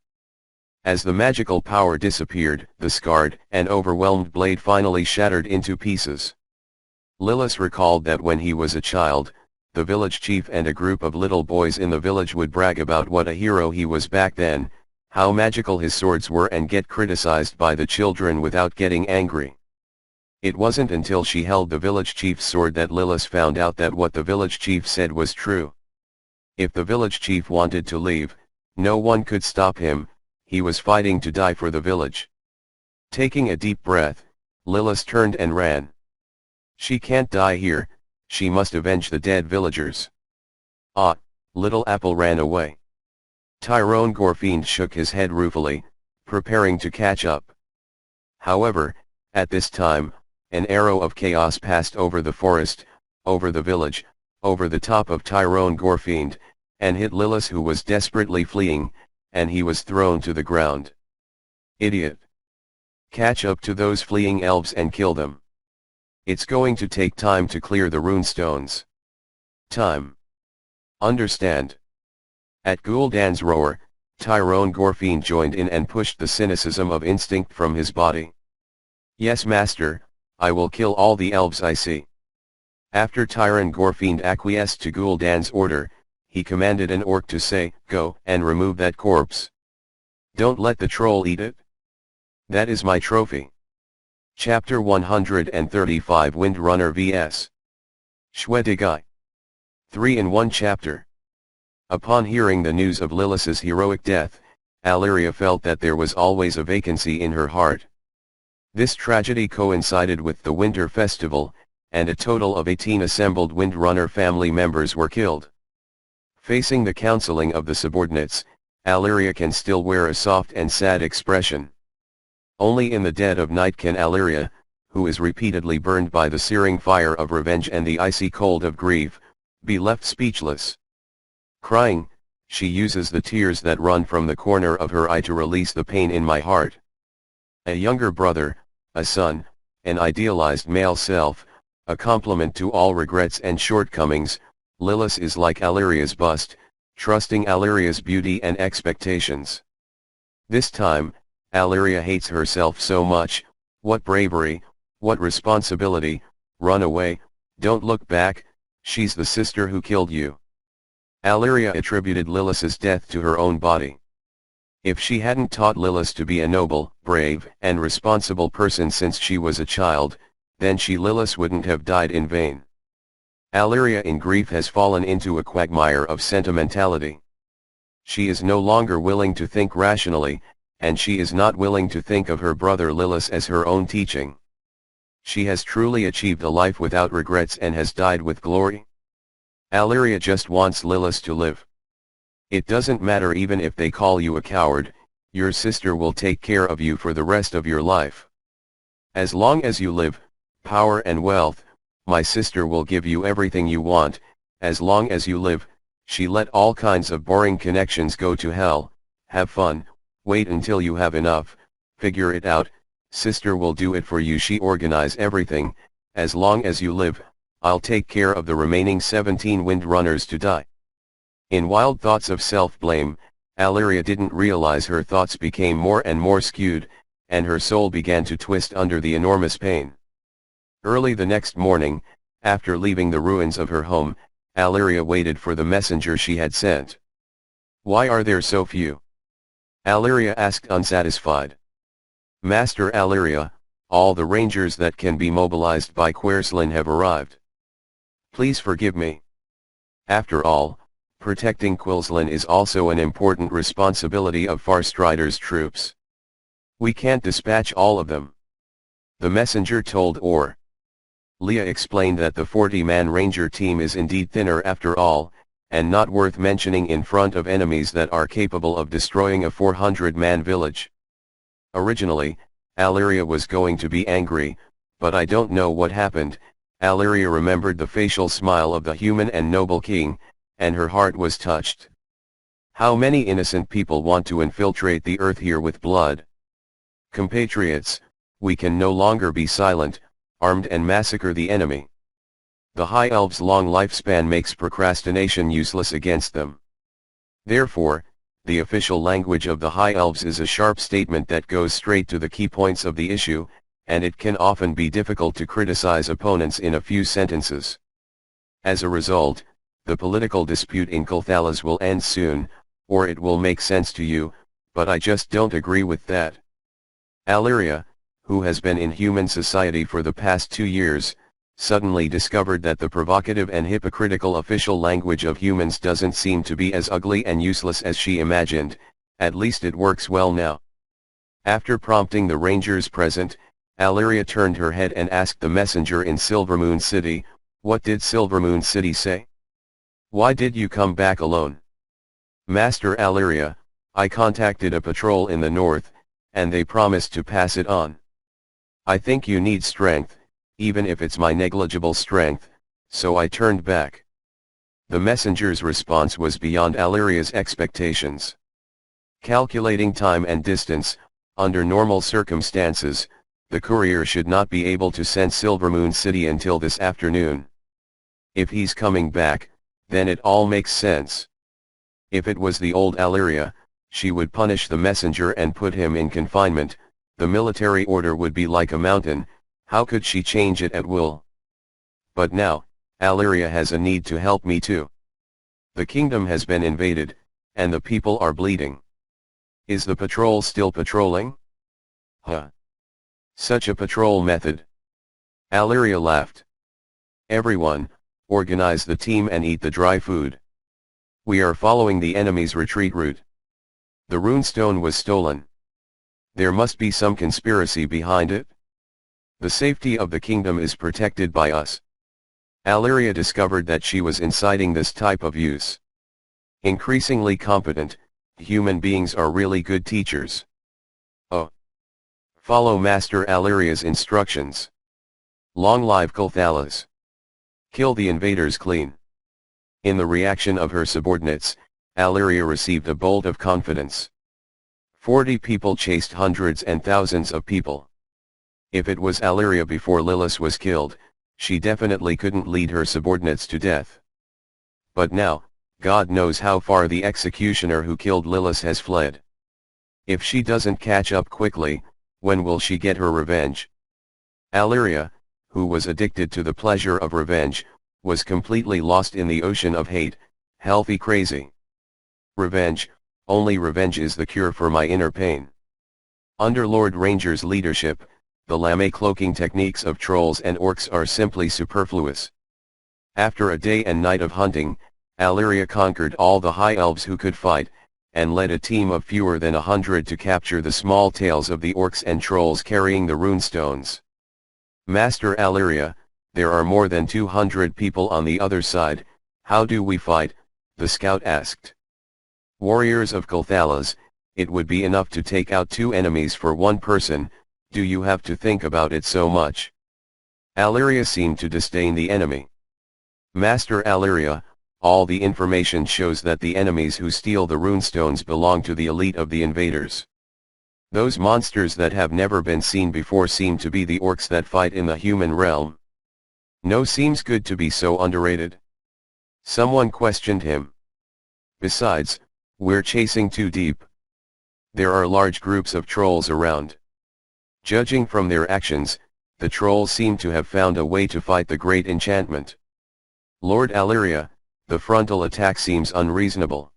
As the magical power disappeared, the scarred and overwhelmed blade finally shattered into pieces. Lilith recalled that when he was a child, the village chief and a group of little boys in the village would brag about what a hero he was back then, how magical his swords were, and get criticized by the children without getting angry. It wasn't until she held the village chief's sword that Lilith found out that what the village chief said was true. If the village chief wanted to leave, no one could stop him, he was fighting to die for the village. Taking a deep breath, Lilith turned and ran. She can't die here, she must avenge the dead villagers. Little Apple ran away. Tyrone Gorfiend shook his head ruefully, preparing to catch up. However, at this time, an arrow of chaos passed over the forest, over the village, over the top of Tyrone Gorfiend, and hit Lilith, who was desperately fleeing, and he was thrown to the ground. Idiot! Catch up to those fleeing elves and kill them. It's going to take time to clear the runestones. Time. Understand? At Gul'dan's roar, Tyrone Gorfiend joined in and pushed the cynicism of instinct from his body. Yes, master, I will kill all the elves I see. After Tyrone Gorfiend acquiesced to Gul'dan's order, he commanded an orc to say, "Go and remove that corpse. Don't let the troll eat it. That is my trophy." Chapter 135, Windrunner vs. Shwedigai. 3 in 1 chapter. Upon hearing the news of Lilith's heroic death, Alleria felt that there was always a vacancy in her heart. This tragedy coincided with the winter festival, and a total of 18 assembled Windrunner family members were killed. Facing the counseling of the subordinates, Alleria can still wear a soft and sad expression. Only in the dead of night can Alleria, who is repeatedly burned by the searing fire of revenge and the icy cold of grief, be left speechless. Crying, she uses the tears that run from the corner of her eye to release the pain in my heart. A younger brother, a son, an idealized male self, a complement to all regrets and shortcomings, Lilith is like Alleria's bust, trusting Alleria's beauty and expectations. This time, Alleria hates herself so much. What bravery, what responsibility, run away, don't look back, she's the sister who killed you. Alleria attributed Lilith's death to her own body. If she hadn't taught Lilith to be a noble, brave, and responsible person since she was a child, then Lilith wouldn't have died in vain. Alleria in grief has fallen into a quagmire of sentimentality. She is no longer willing to think rationally, and she is not willing to think of her brother Lilith as her own teaching. She has truly achieved a life without regrets and has died with glory. Alleria just wants Lilith to live. It doesn't matter even if they call you a coward, your sister will take care of you for the rest of your life. As long as you live, power and wealth, my sister will give you everything you want. As long as you live, she let all kinds of boring connections go to hell. Have fun, wait until you have enough, figure it out, sister will do it for you. She organize everything. As long as you live, I'll take care of the remaining 17 windrunners to die. In wild thoughts of self-blame, Alleria didn't realize her thoughts became more and more skewed, and her soul began to twist under the enormous pain. Early the next morning, after leaving the ruins of her home, Alleria waited for the messenger she had sent. "Why are there so few?" Alleria asked, unsatisfied. "Master Alleria, all the rangers that can be mobilized by Querslin have arrived. Please forgive me. After all, protecting Querslin is also an important responsibility of Farstrider's troops. We can't dispatch all of them," the messenger told Orr. Leah explained that the 40-man ranger team is indeed thinner after all, and not worth mentioning in front of enemies that are capable of destroying a 400-man village. Originally, Alleria was going to be angry, but I don't know what happened. Alleria remembered the facial smile of the human and noble king, and her heart was touched. How many innocent people want to infiltrate the earth here with blood? Compatriots, we can no longer be silent, armed and massacre the enemy. The High Elves' long lifespan makes procrastination useless against them. Therefore, the official language of the High Elves is a sharp statement that goes straight to the key points of the issue, and it can often be difficult to criticize opponents in a few sentences. As a result, the political dispute in Kulthalas will end soon, or it will make sense to you, but I just don't agree with that. Alleria, who has been in human society for the past 2 years, suddenly discovered that the provocative and hypocritical official language of humans doesn't seem to be as ugly and useless as she imagined. At least it works well now. After prompting the rangers present, Alleria turned her head and asked the messenger in Silvermoon City, "What did Silvermoon City say? Why did you come back alone?" "Master Alleria, I contacted a patrol in the north, and they promised to pass it on. I think you need strength, even if it's my negligible strength, so I turned back." The messenger's response was beyond Alleria's expectations. Calculating time and distance, under normal circumstances, the courier should not be able to send Silvermoon City until this afternoon. If he's coming back, then it all makes sense. If it was the old Alleria, she would punish the messenger and put him in confinement. The military order would be like a mountain. How could she change it at will? But now, Alleria has a need to help me too. The kingdom has been invaded, and the people are bleeding. Is the patrol still patrolling? Such a patrol method. Alleria laughed. "Everyone, organize the team and eat the dry food. We are following the enemy's retreat route. The runestone was stolen. There must be some conspiracy behind it. The safety of the kingdom is protected by us." Alleria discovered that she was inciting this type of use. Increasingly competent, human beings are really good teachers. Oh. Follow Master Alleria's instructions. Long live Kulthalas. Kill the invaders clean. In the reaction of her subordinates, Alleria received a bolt of confidence. 40 people chased hundreds and thousands of people. If it was Alleria before Lilith was killed, she definitely couldn't lead her subordinates to death. But now, God knows how far the executioner who killed Lilith has fled. If she doesn't catch up quickly, when will she get her revenge? Alleria, who was addicted to the pleasure of revenge, was completely lost in the ocean of hate, healthy crazy. Revenge, only revenge is the cure for my inner pain. Under Lord Ranger's leadership, the lame cloaking techniques of trolls and orcs are simply superfluous. After a day and night of hunting, Alleria conquered all the high elves who could fight, and led a team of fewer than 100 to capture the small tails of the orcs and trolls carrying the runestones. Master Alleria, there are more than 200 people on the other side, how do we fight? The scout asked. Warriors of Kulthalas, it would be enough to take out 2 enemies for 1 person, do you have to think about it so much? Alleria seemed to disdain the enemy. Master Alleria, all the information shows that the enemies who steal the runestones belong to the elite of the invaders. Those monsters that have never been seen before seem to be the orcs that fight in the human realm. No, seems good to be so underrated. Someone questioned him. Besides, we're chasing too deep. There are large groups of trolls around. Judging from their actions, the trolls seem to have found a way to fight the great enchantment. Lord Alleria, the frontal attack seems unreasonable.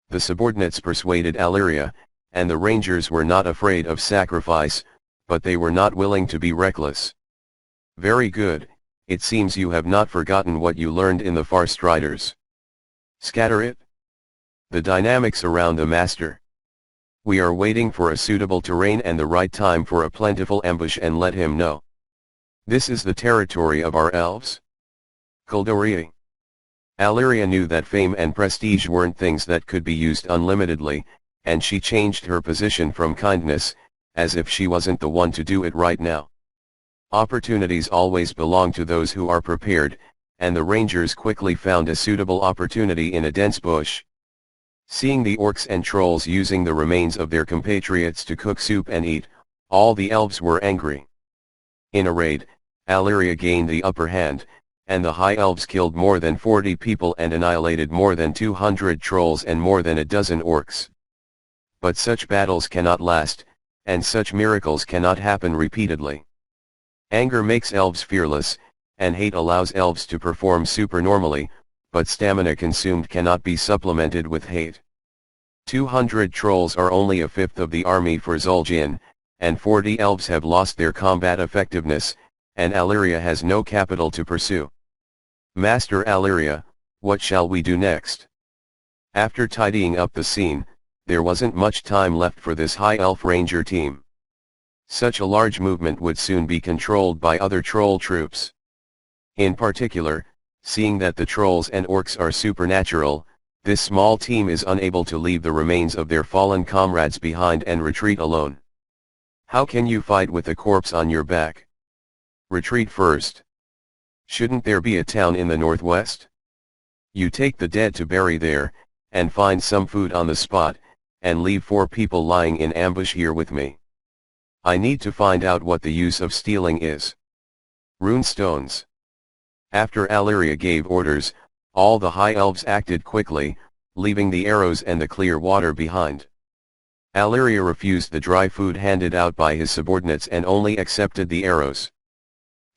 The subordinates persuaded Alleria, and the rangers were not afraid of sacrifice, but they were not willing to be reckless. Very good, it seems you have not forgotten what you learned in the Farstriders. Scatter it. The dynamics around the master. We are waiting for a suitable terrain and the right time for a plentiful ambush, and let him know. This is the territory of our elves. Kuldori. Alleria knew that fame and prestige weren't things that could be used unlimitedly, and she changed her position from kindness, as if she wasn't the one to do it right now. Opportunities always belong to those who are prepared, and the rangers quickly found a suitable opportunity in a dense bush. Seeing the orcs and trolls using the remains of their compatriots to cook soup and eat, all the elves were angry. In a raid, Alleria gained the upper hand, and the high elves killed more than 40 people and annihilated more than 200 trolls and more than a dozen orcs. But such battles cannot last, and such miracles cannot happen repeatedly. Anger makes elves fearless, and hate allows elves to perform supernormally, but stamina consumed cannot be supplemented with hate. 200 trolls are only a fifth of the army for Zul'jin, and 40 elves have lost their combat effectiveness, and Alleria has no capital to pursue. Master Alleria, what shall we do next? After tidying up the scene, there wasn't much time left for this high elf ranger team. Such a large movement would soon be controlled by other troll troops. In particular, seeing that the trolls and orcs are supernatural, this small team is unable to leave the remains of their fallen comrades behind and retreat alone. How can you fight with a corpse on your back? Retreat first. Shouldn't there be a town in the northwest? You take the dead to bury there, and find some food on the spot, and leave 4 people lying in ambush here with me. I need to find out what the use of stealing is. Runestones. After Alleria gave orders, all the high elves acted quickly, leaving the arrows and the clear water behind. Alleria refused the dry food handed out by his subordinates and only accepted the arrows.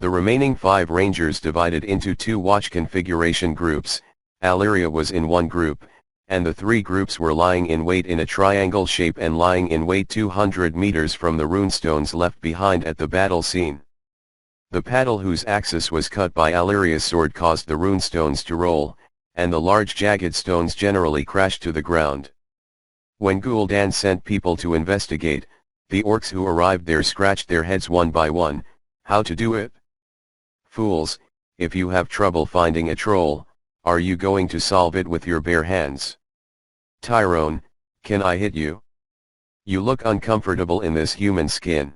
The remaining 5 rangers divided into 2 watch configuration groups. Alleria was in one group, and the 3 groups were lying in wait in a triangle shape and lying in wait 200 meters from the runestones left behind at the battle scene. The paddle whose axis was cut by Alleria's sword caused the runestones to roll, and the large jagged stones generally crashed to the ground. When Gul'dan sent people to investigate, the orcs who arrived there scratched their heads one by one. How to do it? Fools, if you have trouble finding a troll, are you going to solve it with your bare hands? Tyrone, can I hit you? You look uncomfortable in this human skin.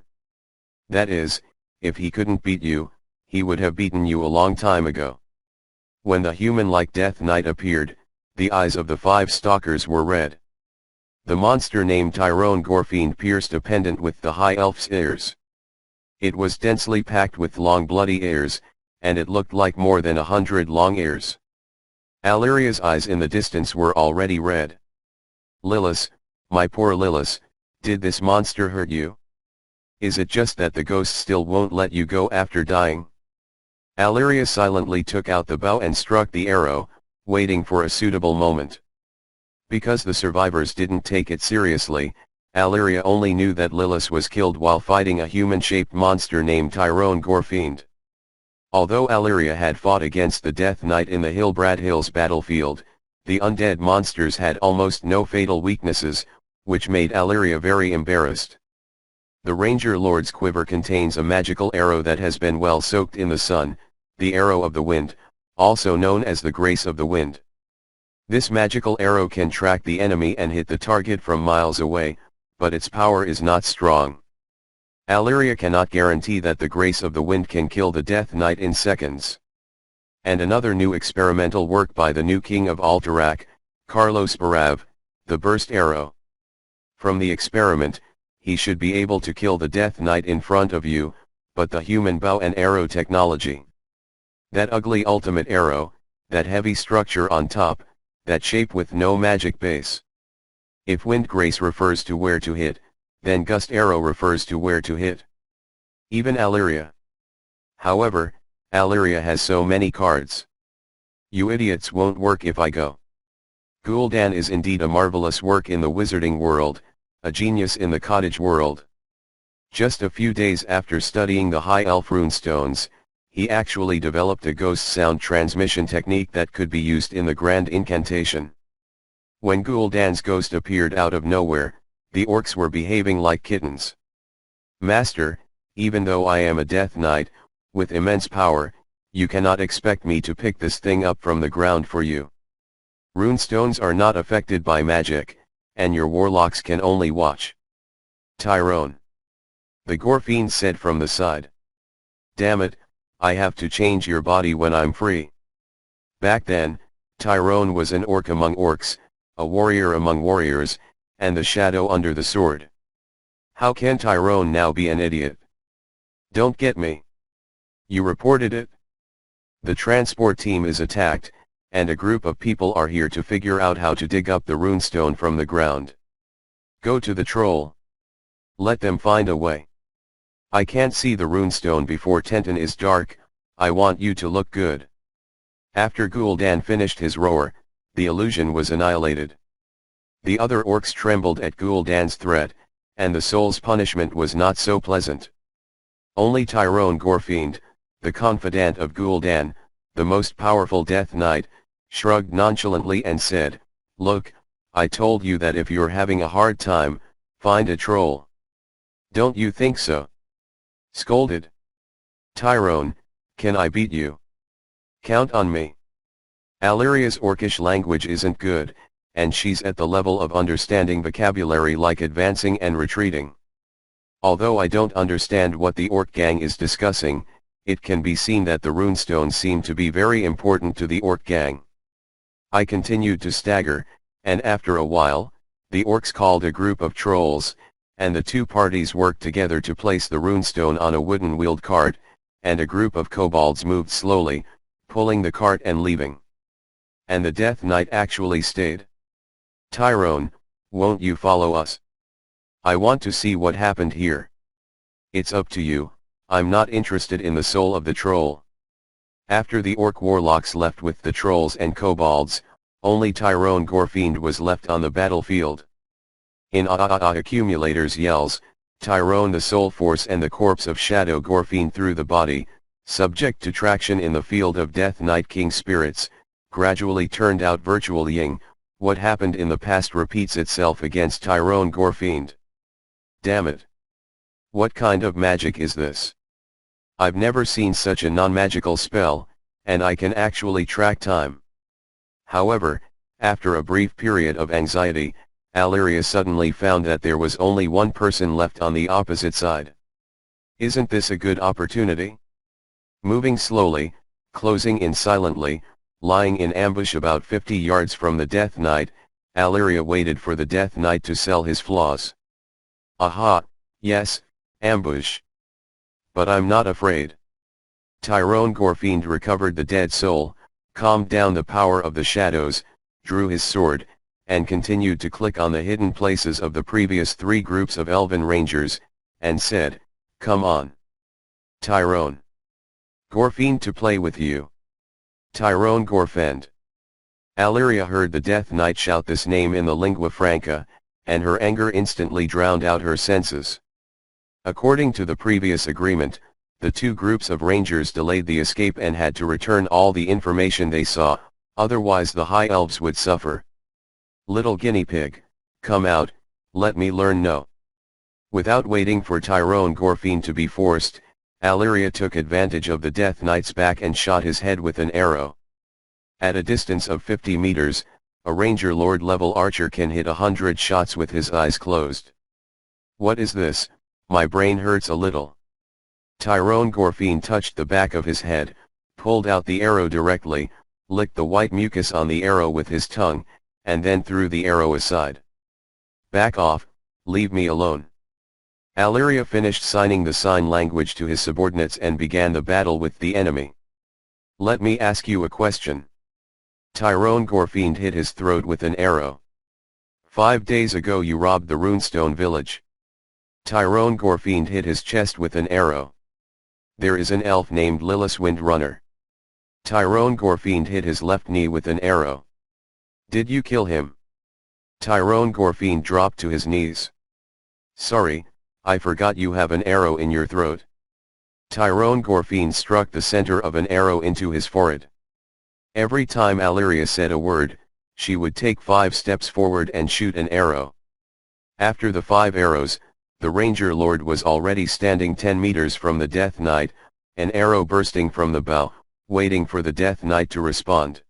That is, if he couldn't beat you, he would have beaten you a long time ago. When the human-like Death Knight appeared, the eyes of the 5 stalkers were red. The monster named Tyrone Gorfiend pierced a pendant with the high elf's ears. It was densely packed with long bloody ears, and it looked like more than 100 long ears. Alleria's eyes in the distance were already red. Lillis, my poor Lillis, did this monster hurt you? Is it just that the ghost still won't let you go after dying? Alleria silently took out the bow and struck the arrow, waiting for a suitable moment. Because the survivors didn't take it seriously, Alleria only knew that Lilith was killed while fighting a human-shaped monster named Tyrone Gorefiend. Although Alleria had fought against the Death Knight in the Hillbrad Hills battlefield, the undead monsters had almost no fatal weaknesses, which made Alleria very embarrassed. The Ranger Lord's quiver contains a magical arrow that has been well soaked in the sun, the Arrow of the Wind, also known as the Grace of the Wind. This magical arrow can track the enemy and hit the target from miles away, but its power is not strong. Alleria cannot guarantee that the Grace of the Wind can kill the Death Knight in seconds. And another new experimental work by the new king of Alterac, Carlos Barav, the Burst Arrow. From the experiment, he should be able to kill the Death Knight in front of you, but the human bow and arrow technology. That ugly ultimate arrow, that heavy structure on top, that shape with no magic base. If Wind Grace refers to where to hit, then Gust Arrow refers to where to hit. Even Alleria. However, Alleria has so many cards. You idiots won't work if I go. Gul'dan is indeed a marvelous work in the wizarding world, a genius in the cottage world. Just a few days after studying the High Elf runestones, he actually developed a ghost sound transmission technique that could be used in the Grand Incantation. When Gul'dan's ghost appeared out of nowhere, the orcs were behaving like kittens. Master, even though I am a Death Knight, with immense power, you cannot expect me to pick this thing up from the ground for you. Runestones are not affected by magic, and your warlocks can only watch. Tyrone. The Gorefiend said from the side. Damn it, I have to change your body when I'm free. Back then, Tyrone was an orc among orcs, a warrior among warriors, and the shadow under the sword. How can Tyrone now be an idiot? Don't get me. You reported it? The transport team is attacked, and a group of people are here to figure out how to dig up the runestone from the ground. Go to the troll. Let them find a way. I can't see the runestone before Tenton is dark, I want you to look good. After Gul'dan finished his roar, the illusion was annihilated. The other orcs trembled at Gul'dan's threat, and the soul's punishment was not so pleasant. Only Tyrone Gorefiend, the confidant of Gul'dan, the most powerful Death Knight, shrugged nonchalantly and said, Look, I told you that if you're having a hard time, find a troll. Don't you think so? Scolded Tyrone, can I beat you? Count on me. Alleria's orcish language isn't good, and she's at the level of understanding vocabulary like advancing and retreating. Although I don't understand what the orc gang is discussing, it can be seen that the runestones seem to be very important to the orc gang. I continued to stagger, and after a while, the orcs called a group of trolls, and the two parties worked together to place the runestone on a wooden wheeled cart, and a group of kobolds moved slowly, pulling the cart and leaving. And the Death Knight actually stayed. Tyrone, won't you follow us? I want to see what happened here. It's up to you, I'm not interested in the soul of the troll. After the orc warlocks left with the trolls and kobolds, only Tyrone Gorefiend was left on the battlefield. In accumulators yells, Tyrone the soul force and the corpse of Shadow Gorefiend through the body, subject to traction in the field of Death Knight King spirits, gradually turned out virtual Ying. What happened in the past repeats itself against Tyrone Gorefiend. Damn it. What kind of magic is this? I've never seen such a non-magical spell, and I can actually track time. However, after a brief period of anxiety, Alleria suddenly found that there was only one person left on the opposite side. Isn't this a good opportunity? Moving slowly, closing in silently, lying in ambush about 50 yards from the Death Knight, Alleria waited for the Death Knight to sell his flaws. Aha, yes, ambush. But I'm not afraid. Tyrone Gorefiend recovered the dead soul, calmed down the power of the shadows, drew his sword, and continued to click on the hidden places of the previous three groups of elven rangers, and said, Come on. Tyrone Gorefiend to play with you. Tyrone Gorefiend. Alleria heard the Death Knight shout this name in the lingua franca, and her anger instantly drowned out her senses. According to the previous agreement, the two groups of rangers delayed the escape and had to return all the information they saw, otherwise the High Elves would suffer. Little guinea pig, come out, let me learn no. Without waiting for Tyrone Gorfine to be forced, Alleria took advantage of the Death Knight's back and shot his head with an arrow. At a distance of 50 meters, a Ranger Lord level archer can hit 100 shots with his eyes closed. What is this? My brain hurts a little. Tyrone Gorfine touched the back of his head, pulled out the arrow directly, licked the white mucus on the arrow with his tongue, and then threw the arrow aside. Back off, leave me alone. Alleria finished signing the sign language to his subordinates and began the battle with the enemy. Let me ask you a question. Tyrone Gorfine hit his throat with an arrow. 5 days ago you robbed the Runestone village. Tyrone Gorfine hit his chest with an arrow. There is an elf named Lilith Windrunner. Tyrone Gorfine hit his left knee with an arrow. Did you kill him? Tyrone Gorfine dropped to his knees. Sorry, I forgot you have an arrow in your throat. Tyrone Gorfine struck the center of an arrow into his forehead. Every time Alleria said a word, she would take 5 steps forward and shoot an arrow. After the 5 arrows, the Ranger Lord was already standing 10 meters from the Death Knight, an arrow bursting from the bow, waiting for the Death Knight to respond.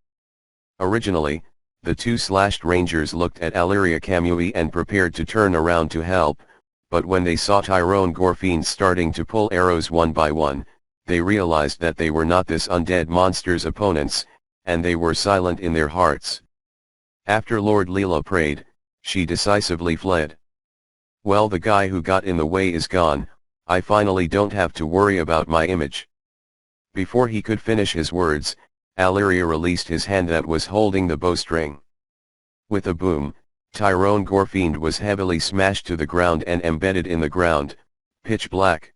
Originally, the two slashed Rangers looked at Alleria Kamui and prepared to turn around to help, but when they saw Tyrone Gorfine starting to pull arrows one by one, they realized that they were not this undead monster's opponents, and they were silent in their hearts. After Lord Leela prayed, she decisively fled. Well, the guy who got in the way is gone, I finally don't have to worry about my image. Before he could finish his words, Alleria released his hand that was holding the bowstring. With a boom, Tyrone Gorfine was heavily smashed to the ground and embedded in the ground, pitch black.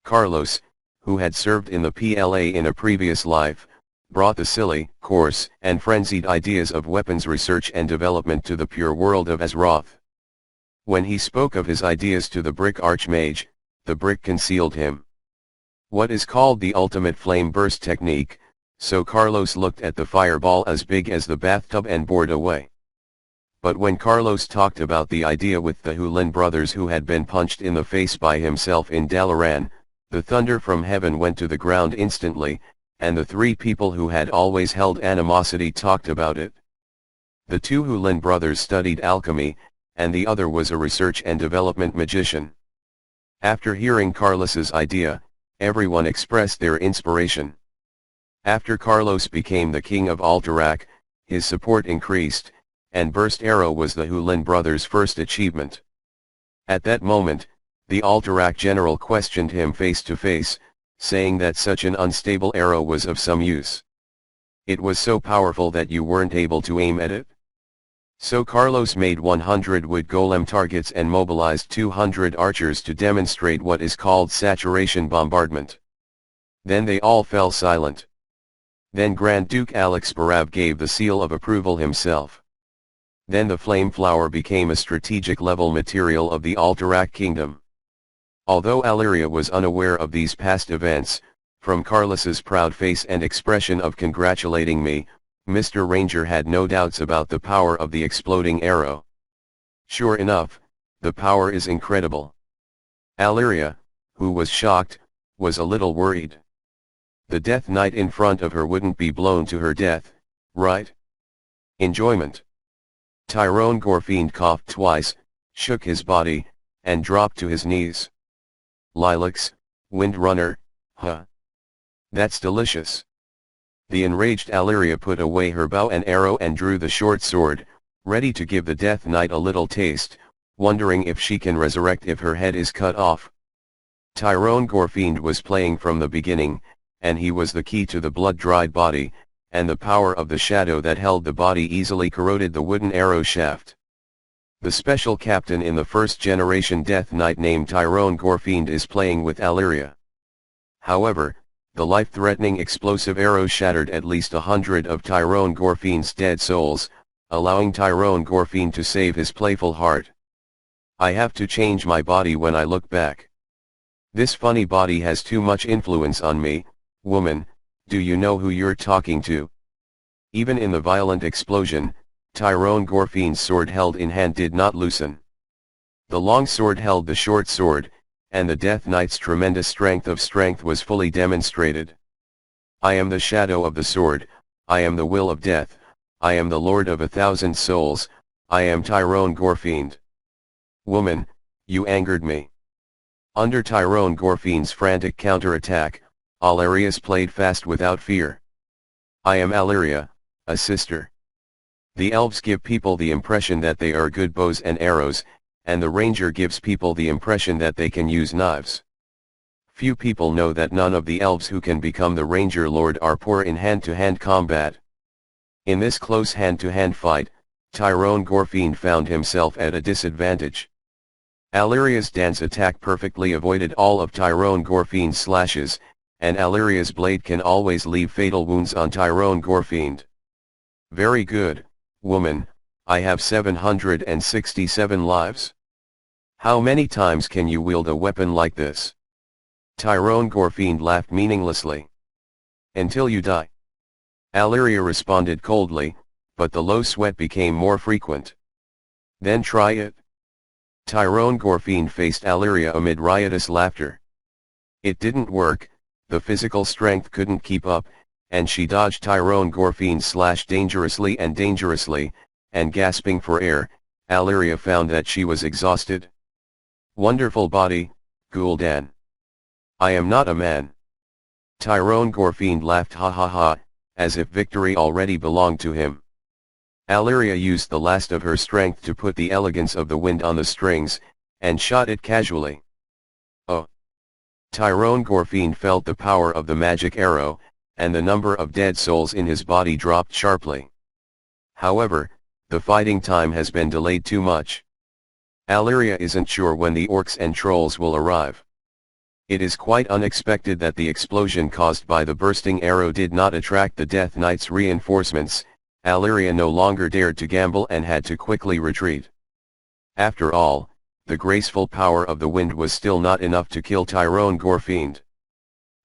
Carlos, who had served in the PLA in a previous life, brought the silly, coarse, and frenzied ideas of weapons research and development to the pure world of Azeroth. When he spoke of his ideas to the Brick Archmage, the brick concealed him. What is called the ultimate flame burst technique, so Carlos looked at the fireball as big as the bathtub and bored away. But when Carlos talked about the idea with the Hulin brothers who had been punched in the face by himself in Dalaran, the thunder from heaven went to the ground instantly, and the 3 people who had always held animosity talked about it. The 2 Hulin brothers studied alchemy, and the other was a research and development magician. After hearing Carlos's idea, everyone expressed their inspiration. After Carlos became the king of Alterac, his support increased, and Burst Arrow was the Hulin brothers' first achievement. At that moment, the Alterac general questioned him face to face, saying that such an unstable arrow was of some use. It was so powerful that you weren't able to aim at it? So Carlos made 100 wood golem targets and mobilized 200 archers to demonstrate what is called saturation bombardment. Then they all fell silent. Then Grand Duke Alex Barav gave the seal of approval himself. Then the flame flower became a strategic level material of the Alterac kingdom. Although Alleria was unaware of these past events, from Carlos's proud face and expression of congratulating me, Mr. Ranger had no doubts about the power of the exploding arrow. Sure enough, the power is incredible. Alleria, who was shocked, was a little worried. The Death Knight in front of her wouldn't be blown to her death, right? Enjoyment. Tyrone Gorfine coughed twice, shook his body, and dropped to his knees. Lilacs, Windrunner, huh? That's delicious. The enraged Alleria put away her bow and arrow and drew the short sword, ready to give the Death Knight a little taste, wondering if she can resurrect if her head is cut off. Tyrone Gorfine was playing from the beginning, and he was the key to the blood-dried body, and the power of the shadow that held the body easily corroded the wooden arrow shaft. The special captain in the first-generation Death Knight named Tyrone Gorfine is playing with Alleria. However, the life-threatening explosive arrow shattered at least 100 of Tyrone Gorfine's dead souls, allowing Tyrone Gorfine to save his playful heart. I have to change my body when I look back. This funny body has too much influence on me. Woman, do you know who you're talking to? Even in the violent explosion, Tyrone Gorfine's sword held in hand did not loosen. The long sword held the short sword, and the Death Knight's tremendous strength was fully demonstrated. I am the shadow of the sword, I am the will of death, I am the lord of 1,000 souls, I am Tyrone Gorfine. Woman, you angered me. Under Tyrone Gorfine's frantic counterattack, Alarius played fast without fear. I am Alaria, a sister. The elves give people the impression that they are good bows and arrows, and the ranger gives people the impression that they can use knives. Few people know that none of the elves who can become the ranger lord are poor in hand-to-hand combat. In this close hand-to-hand fight, Tyrone Gorfine found himself at a disadvantage. Alaria's dance attack perfectly avoided all of Tyrone Gorfine's slashes, and Alaria's blade can always leave fatal wounds on Tyrone Gorfine. Very good, woman, I have 767 lives. How many times can you wield a weapon like this? Tyrone Gorfine laughed meaninglessly. Until you die. Alaria responded coldly, but the low sweat became more frequent. Then try it. Tyrone Gorfine faced Alaria amid riotous laughter. It didn't work, the physical strength couldn't keep up, and she dodged Tyrone Gorfine's slash dangerously, and gasping for air, Alaria found that she was exhausted. Wonderful body, Gul'dan. I am not a man. Tyrone Gorfine laughed ha ha ha, as if victory already belonged to him. Alaria used the last of her strength to put the elegance of the wind on the strings, and shot it casually. Oh! Tyrone Gorfine felt the power of the magic arrow, and the number of dead souls in his body dropped sharply. However, the fighting time has been delayed too much. Alaria isn't sure when the orcs and trolls will arrive. It is quite unexpected that the explosion caused by the bursting arrow did not attract the Death Knight's reinforcements. Alaria no longer dared to gamble and had to quickly retreat. After all, the graceful power of the wind was still not enough to kill Tyrone Gorfine.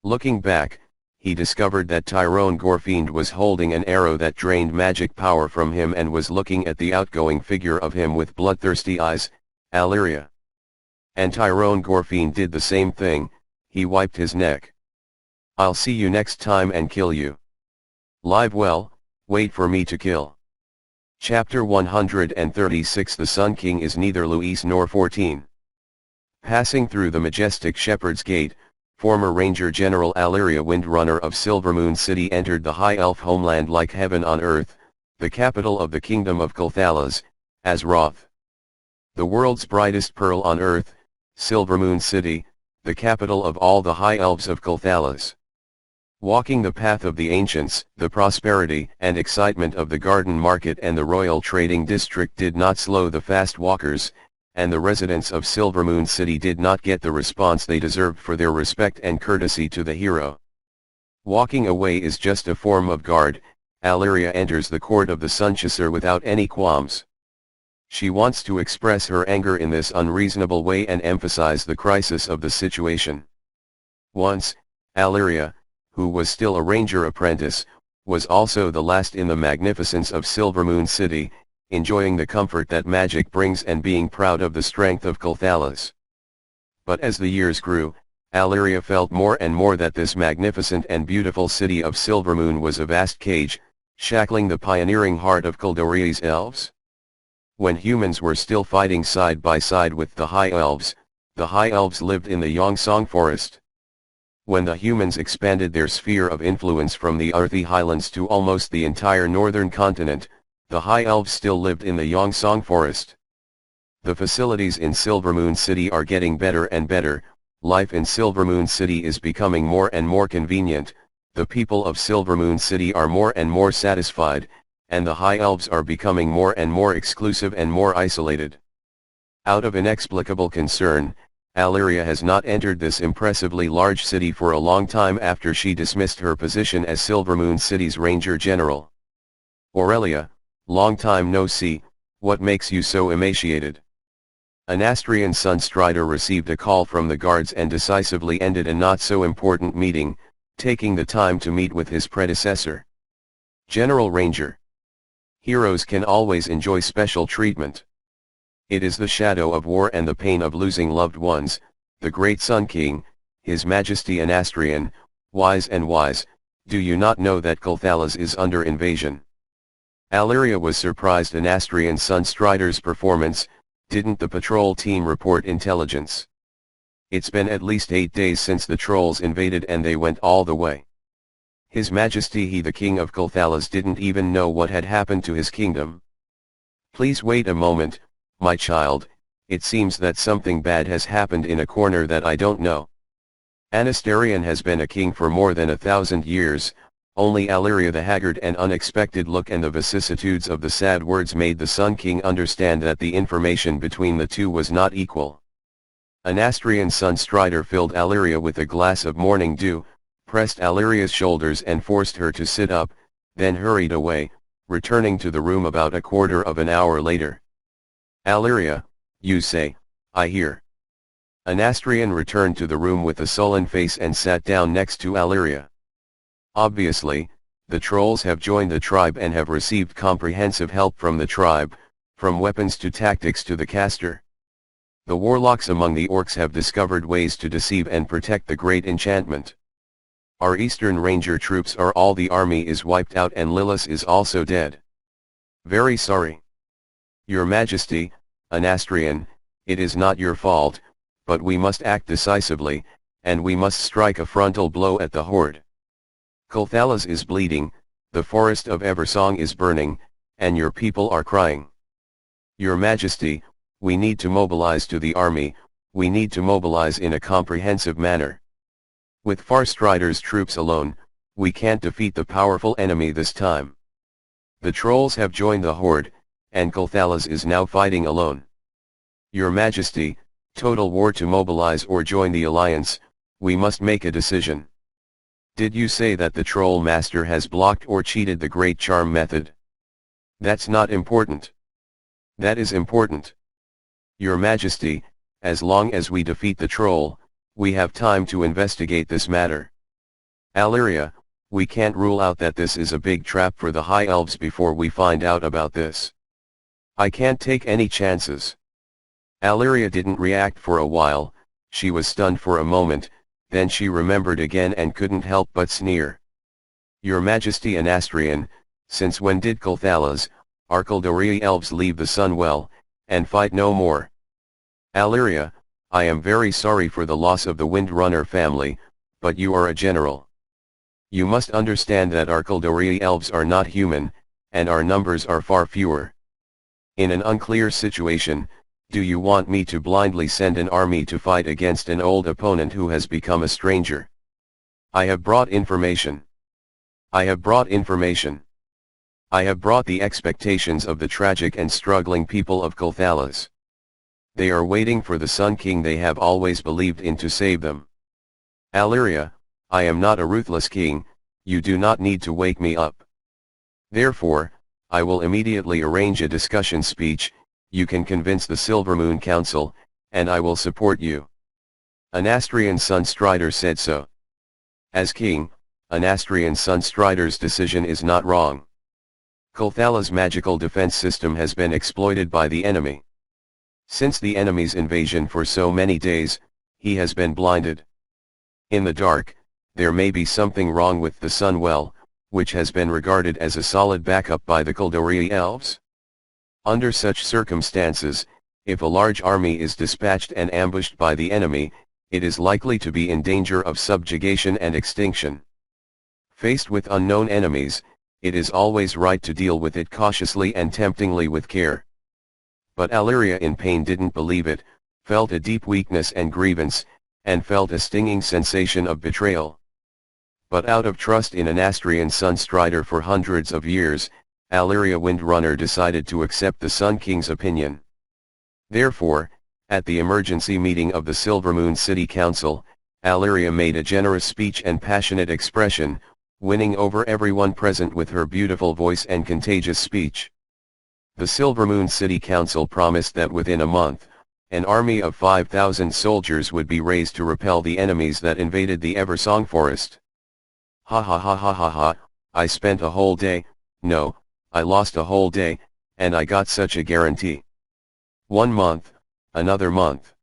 Looking back, he discovered that Tyrone Gorfine was holding an arrow that drained magic power from him and was looking at the outgoing figure of him with bloodthirsty eyes, Alaria. And Tyrone Gorfine did the same thing, he wiped his neck. I'll see you next time and kill you. Live well, wait for me to kill. Chapter 136 The Sun King is neither Luis nor 14. Passing through the majestic Shepherd's Gate, former Ranger General Alaria Windrunner of Silvermoon City entered the high elf homeland like heaven on earth, the capital of the kingdom of Kulthalas, Azeroth. The world's brightest pearl on earth, Silvermoon City, the capital of all the high elves of Kulthalas. Walking the path of the ancients, the prosperity and excitement of the garden market and the royal trading district did not slow the fast walkers, and the residents of Silvermoon City did not get the response they deserved for their respect and courtesy to the hero. Walking away is just a form of guard. Alaria enters the court of the Sunchaser without any qualms. She wants to express her anger in this unreasonable way and emphasize the crisis of the situation. Once, Alaria, who was still a ranger apprentice, was also the last in the magnificence of Silvermoon City, enjoying the comfort that magic brings and being proud of the strength of Kulthalas. But as the years grew, Alaria felt more and more that this magnificent and beautiful city of Silvermoon was a vast cage, shackling the pioneering heart of Kuldoria's elves. When humans were still fighting side by side with the High Elves lived in the Yongsong Forest. When the humans expanded their sphere of influence from the earthy highlands to almost the entire northern continent, the High Elves still lived in the Yongsong Forest. The facilities in Silvermoon City are getting better and better, life in Silvermoon City is becoming more and more convenient, the people of Silvermoon City are more and more satisfied, and the High Elves are becoming more and more exclusive and more isolated. Out of inexplicable concern, Alleria has not entered this impressively large city for a long time after she dismissed her position as Silvermoon City's Ranger General. Aurelia, long time no see, what makes you so emaciated? Anastrian Sunstrider received a call from the guards and decisively ended a not-so-important meeting, taking the time to meet with his predecessor. General Ranger. Heroes can always enjoy special treatment. It is the shadow of war and the pain of losing loved ones, the great Sun King, His Majesty Anastrian, wise and wise, do you not know that Kulthalas is under invasion? Alleria was surprised Anastrian Sunstrider's performance. Didn't the patrol team report intelligence? It's been at least 8 days since the trolls invaded and they went all the way. His Majesty he the King of Kulthalas didn't even know what had happened to his kingdom. Please wait a moment, my child, it seems that something bad has happened in a corner that I don't know. Anastarian has been a king for more than 1,000 years, only Alleria the haggard and unexpected look and the vicissitudes of the sad words made the Sun King understand that the information between the two was not equal. Anastrian Sunstrider filled Alleria with a glass of morning dew, pressed Alleria's shoulders and forced her to sit up, then hurried away, returning to the room about a quarter of an hour later. Alleria, you say, I hear. Anastrian returned to the room with a sullen face and sat down next to Alleria. Obviously, the trolls have joined the tribe and have received comprehensive help from the tribe, from weapons to tactics to the caster. The warlocks among the orcs have discovered ways to deceive and protect the great enchantment. Our Eastern Ranger troops are all the army is wiped out and Lilith is also dead. Very sorry. Your Majesty, Anastrian, it is not your fault, but we must act decisively, and we must strike a frontal blow at the horde. Kulthalas is bleeding, the forest of Eversong is burning, and your people are crying. Your Majesty, we need to mobilize to the army, we need to mobilize in a comprehensive manner. With Farstrider's troops alone, we can't defeat the powerful enemy this time. The trolls have joined the horde, and Kulthalas is now fighting alone. Your Majesty, total war to mobilize or join the alliance, we must make a decision. Did you say that the troll master has blocked or cheated the great charm method? That's not important. That is important. Your Majesty, as long as we defeat the troll, we have time to investigate this matter. Alleria, we can't rule out that this is a big trap for the High Elves before we find out about this. I can't take any chances. Alleria didn't react for a while, she was stunned for a moment, then she remembered again and couldn't help but sneer. Your Majesty Anastrian, since when did Kulthalas, our Kaldori elves leave the Sunwell, and fight no more? Alleria, I am very sorry for the loss of the Windrunner family, but you are a general. You must understand that our Kaldori elves are not human, and our numbers are far fewer. In an unclear situation, do you want me to blindly send an army to fight against an old opponent who has become a stranger? I have brought information. I have brought information. I have brought the expectations of the tragic and struggling people of Kulthalas. They are waiting for the Sun King they have always believed in to save them. Alleria, I am not a ruthless king, you do not need to wake me up. Therefore, I will immediately arrange a discussion speech, you can convince the Silvermoon Council, and I will support you. Anastrian Sunstrider said so. As king, Anastrian Sunstrider's decision is not wrong. Kulthala's magical defense system has been exploited by the enemy. Since the enemy's invasion for so many days, he has been blinded. In the dark, there may be something wrong with the Sunwell, which has been regarded as a solid backup by the Kaldori elves. Under such circumstances, if a large army is dispatched and ambushed by the enemy, it is likely to be in danger of subjugation and extinction. Faced with unknown enemies, it is always right to deal with it cautiously and temptingly with care. But Alleria in pain didn't believe it, felt a deep weakness and grievance, and felt a stinging sensation of betrayal. But out of trust in Anastrian Sunstrider for hundreds of years, Alleria Windrunner decided to accept the Sun King's opinion. Therefore, At the emergency meeting of the Silvermoon City Council, Alleria made a generous speech and passionate expression, winning over everyone present with her beautiful voice and contagious speech. The Silvermoon City Council promised that within a month, an army of 5,000 soldiers would be raised to repel the enemies that invaded the Eversong Forest. Ha ha ha ha ha ha, I spent a whole day, no, I lost a whole day, and I got such a guarantee. 1 month, another month.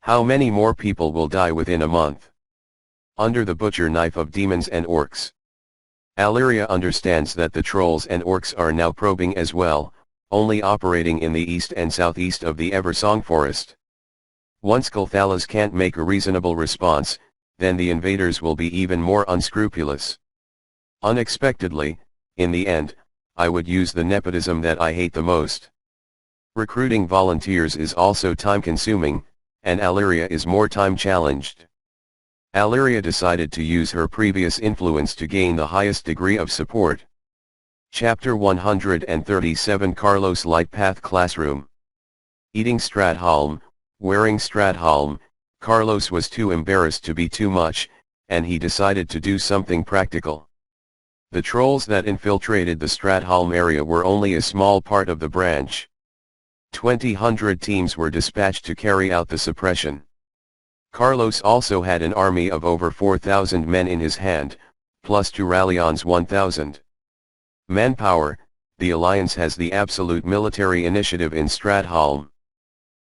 How many more people will die within a month? Under the butcher knife of demons and orcs. Alleria understands that the trolls and orcs are now probing as well, only operating in the east and southeast of the Eversong Forest. Once Galthalas can't make a reasonable response, then the invaders will be even more unscrupulous. Unexpectedly, in the end, I would use the nepotism that I hate the most. Recruiting volunteers is also time-consuming, and Alleria is more time-challenged. Alleria decided to use her previous influence to gain the highest degree of support. Chapter 137 Carlos Lightpath Classroom. Eating Stratholm, wearing Stratholm, Carlos was too embarrassed to be too much, and he decided to do something practical. The trolls that infiltrated the Stratholm area were only a small part of the branch. 2,000 teams were dispatched to carry out the suppression. Carlos also had an army of over 4,000 men in his hand, plus Turalion's 1,000. Manpower, the Alliance has the absolute military initiative in Stratholm.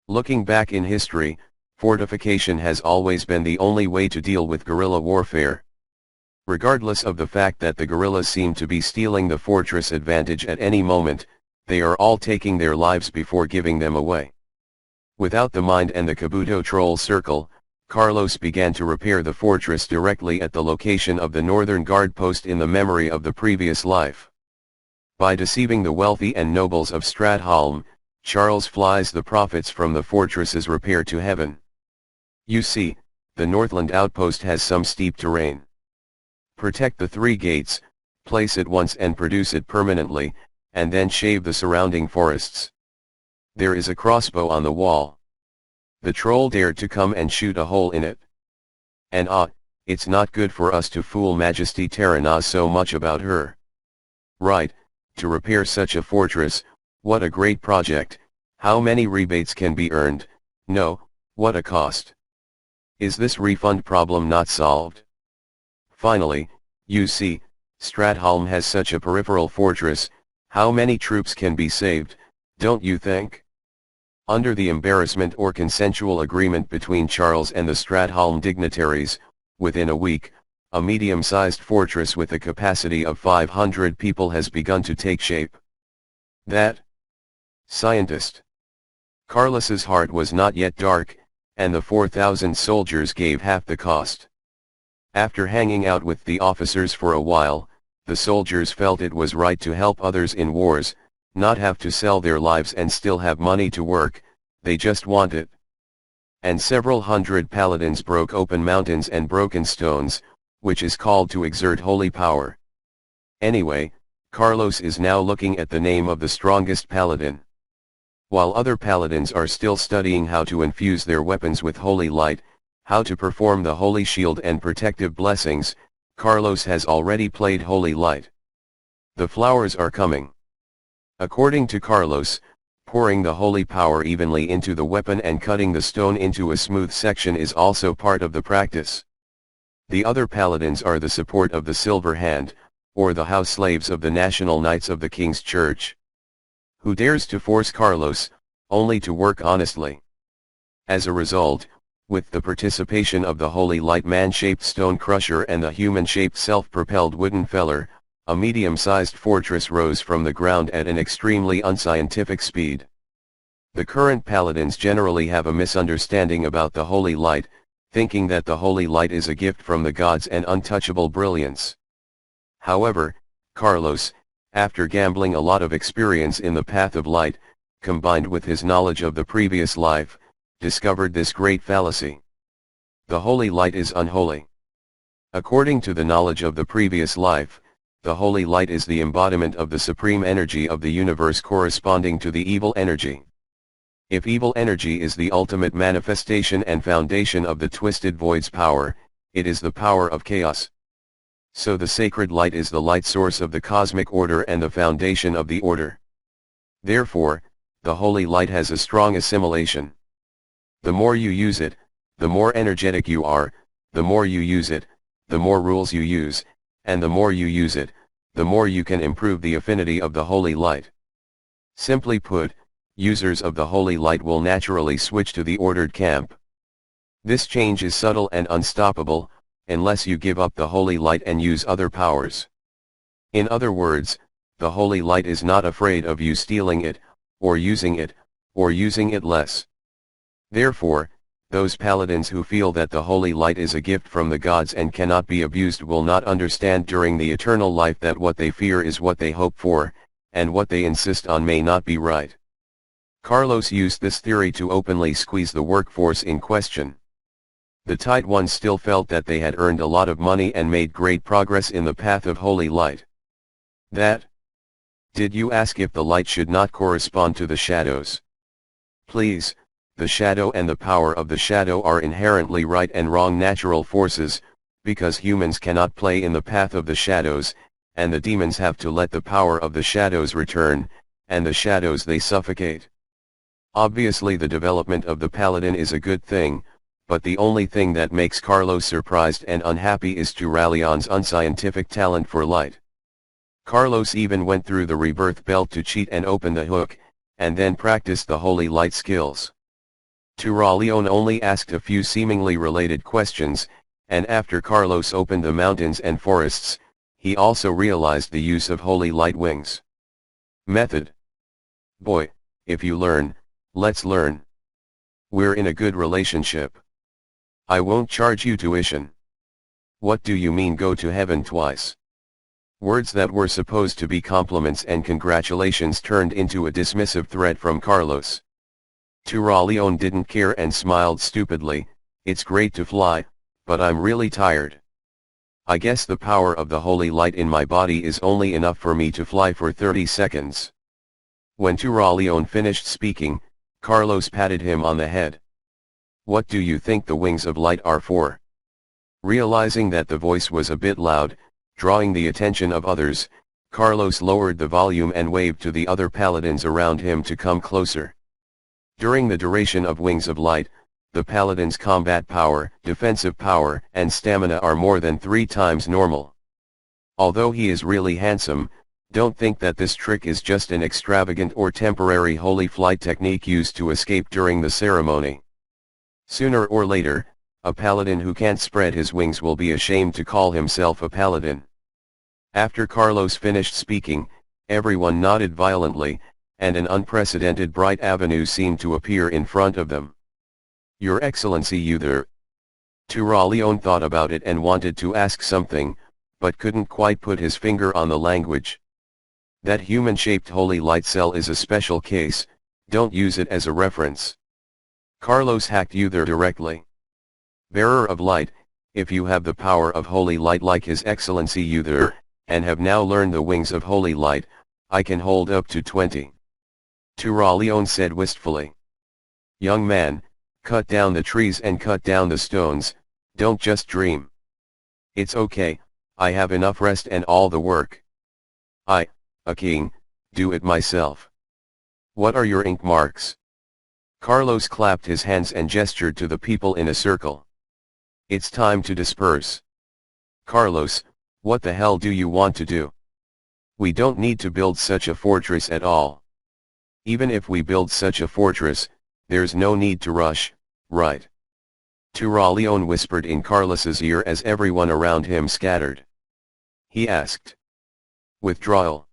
Looking back in history, fortification has always been the only way to deal with guerrilla warfare. Regardless of the fact that the guerrillas seem to be stealing the fortress advantage at any moment, they are all taking their lives before giving them away. Without the mind and the Kabuto troll circle, Carlos began to repair the fortress directly at the location of the northern guard post in the memory of the previous life. By deceiving the wealthy and nobles of Stratholm, Charles flies the profits from the fortress's repair to heaven. You see, the Northland outpost has some steep terrain. Protect the 3 gates, place it once and produce it permanently, and then shave the surrounding forests. There is a crossbow on the wall. The troll dared to come and shoot a hole in it. And it's not good for us to fool Majesty Terranaz so much about her. Right, to repair such a fortress, what a great project, how many rebates can be earned, no, what a cost. Is this refund problem not solved? Finally, you see, Stratholm has such a peripheral fortress, how many troops can be saved, don't you think? Under the embarrassment or consensual agreement between Charles and the Stratholm dignitaries, within a week, a medium-sized fortress with a capacity of 500 people has begun to take shape. That scientist. Carlos's heart was not yet dark, and the 4,000 soldiers gave half the cost. After hanging out with the officers for a while, the soldiers felt it was right to help others in wars, not have to sell their lives and still have money to work, they just want it. And several hundred paladins broke open mountains and broken stones, which is called to exert holy power. Anyway, Carlos is now looking at the name of the strongest paladin. While other paladins are still studying how to infuse their weapons with holy light, how to perform the holy shield and protective blessings, Carlos has already played holy light. The flowers are coming. According to Carlos, pouring the holy power evenly into the weapon and cutting the stone into a smooth section is also part of the practice. The other paladins are the support of the Silver Hand, or the house slaves of the National Knights of the King's Church. Who dares to force Carlos, only to work honestly? As a result, with the participation of the Holy Light man-shaped stone crusher and the human-shaped self-propelled wooden feller, a medium-sized fortress rose from the ground at an extremely unscientific speed. The current paladins generally have a misunderstanding about the Holy Light, thinking that the Holy Light is a gift from the gods and untouchable brilliance. However, Carlos, after gambling a lot of experience in the path of light, combined with his knowledge of the previous life, discovered this great fallacy. The Holy Light is unholy. According to the knowledge of the previous life, the Holy Light is the embodiment of the supreme energy of the universe corresponding to the evil energy. If evil energy is the ultimate manifestation and foundation of the twisted void's power, it is the power of chaos. So the sacred light is the light source of the cosmic order and the foundation of the order. Therefore, the holy light has a strong assimilation. The more you use it, the more energetic you are, the more you use it, the more rules you use, and the more you use it, the more you can improve the affinity of the holy light. Simply put, users of the holy light will naturally switch to the ordered camp. This change is subtle and unstoppable, unless you give up the holy light and use other powers. In other words, the holy light is not afraid of you stealing it, or using it less. Therefore, those paladins who feel that the holy light is a gift from the gods and cannot be abused will not understand during the eternal life that what they fear is what they hope for, and what they insist on may not be right. Carlos used this theory to openly squeeze the workforce in question. The tight ones still felt that they had earned a lot of money and made great progress in the path of holy light. Did you ask if the light should not correspond to the shadows? Please, the shadow and the power of the shadow are inherently right and wrong natural forces, because humans cannot play in the path of the shadows, and the demons have to let the power of the shadows return, and the shadows they suffocate. Obviously the development of the paladin is a good thing, but the only thing that makes Carlos surprised and unhappy is Turalion's unscientific talent for light. Carlos even went through the rebirth belt to cheat and open the hook, and then practiced the holy light skills. Turalion only asked a few seemingly related questions, and after Carlos opened the mountains and forests, he also realized the use of holy light wings. Method. Boy, if you learn, let's learn. We're in a good relationship. I won't charge you tuition. What do you mean go to heaven twice? Words that were supposed to be compliments and congratulations turned into a dismissive threat from Carlos. Turalion didn't care and smiled stupidly. It's great to fly, but I'm really tired. I guess the power of the holy light in my body is only enough for me to fly for 30 seconds. When Turalion finished speaking, Carlos patted him on the head. What do you think the wings of light are for? Realizing that the voice was a bit loud, drawing the attention of others, Carlos lowered the volume and waved to the other paladins around him to come closer. During the duration of Wings of Light, the paladin's combat power, defensive power, and stamina are more than 3 times normal. Although he is really handsome, don't think that this trick is just an extravagant or temporary holy flight technique used to escape during the ceremony. Sooner or later, a paladin who can't spread his wings will be ashamed to call himself a paladin. After Carlos finished speaking, everyone nodded violently, and an unprecedented bright avenue seemed to appear in front of them. Your Excellency, you there? Turalion thought about it and wanted to ask something, but couldn't quite put his finger on the language. That human-shaped holy light cell is a special case, don't use it as a reference. Carlos hacked you there directly. Bearer of light, if you have the power of holy light like His Excellency you there, and have now learned the wings of holy light, I can hold up to 20. Turalion said wistfully. Young man, cut down the trees and cut down the stones, don't just dream. It's okay, I have enough rest and all the work. I, a king, do it myself. What are your ink marks? Carlos clapped his hands and gestured to the people in a circle. It's time to disperse. Carlos, what the hell do you want to do? We don't need to build such a fortress at all. Even if we build such a fortress, there's no need to rush, right? Turalion whispered in Carlos's ear as everyone around him scattered. He asked. Withdrawal.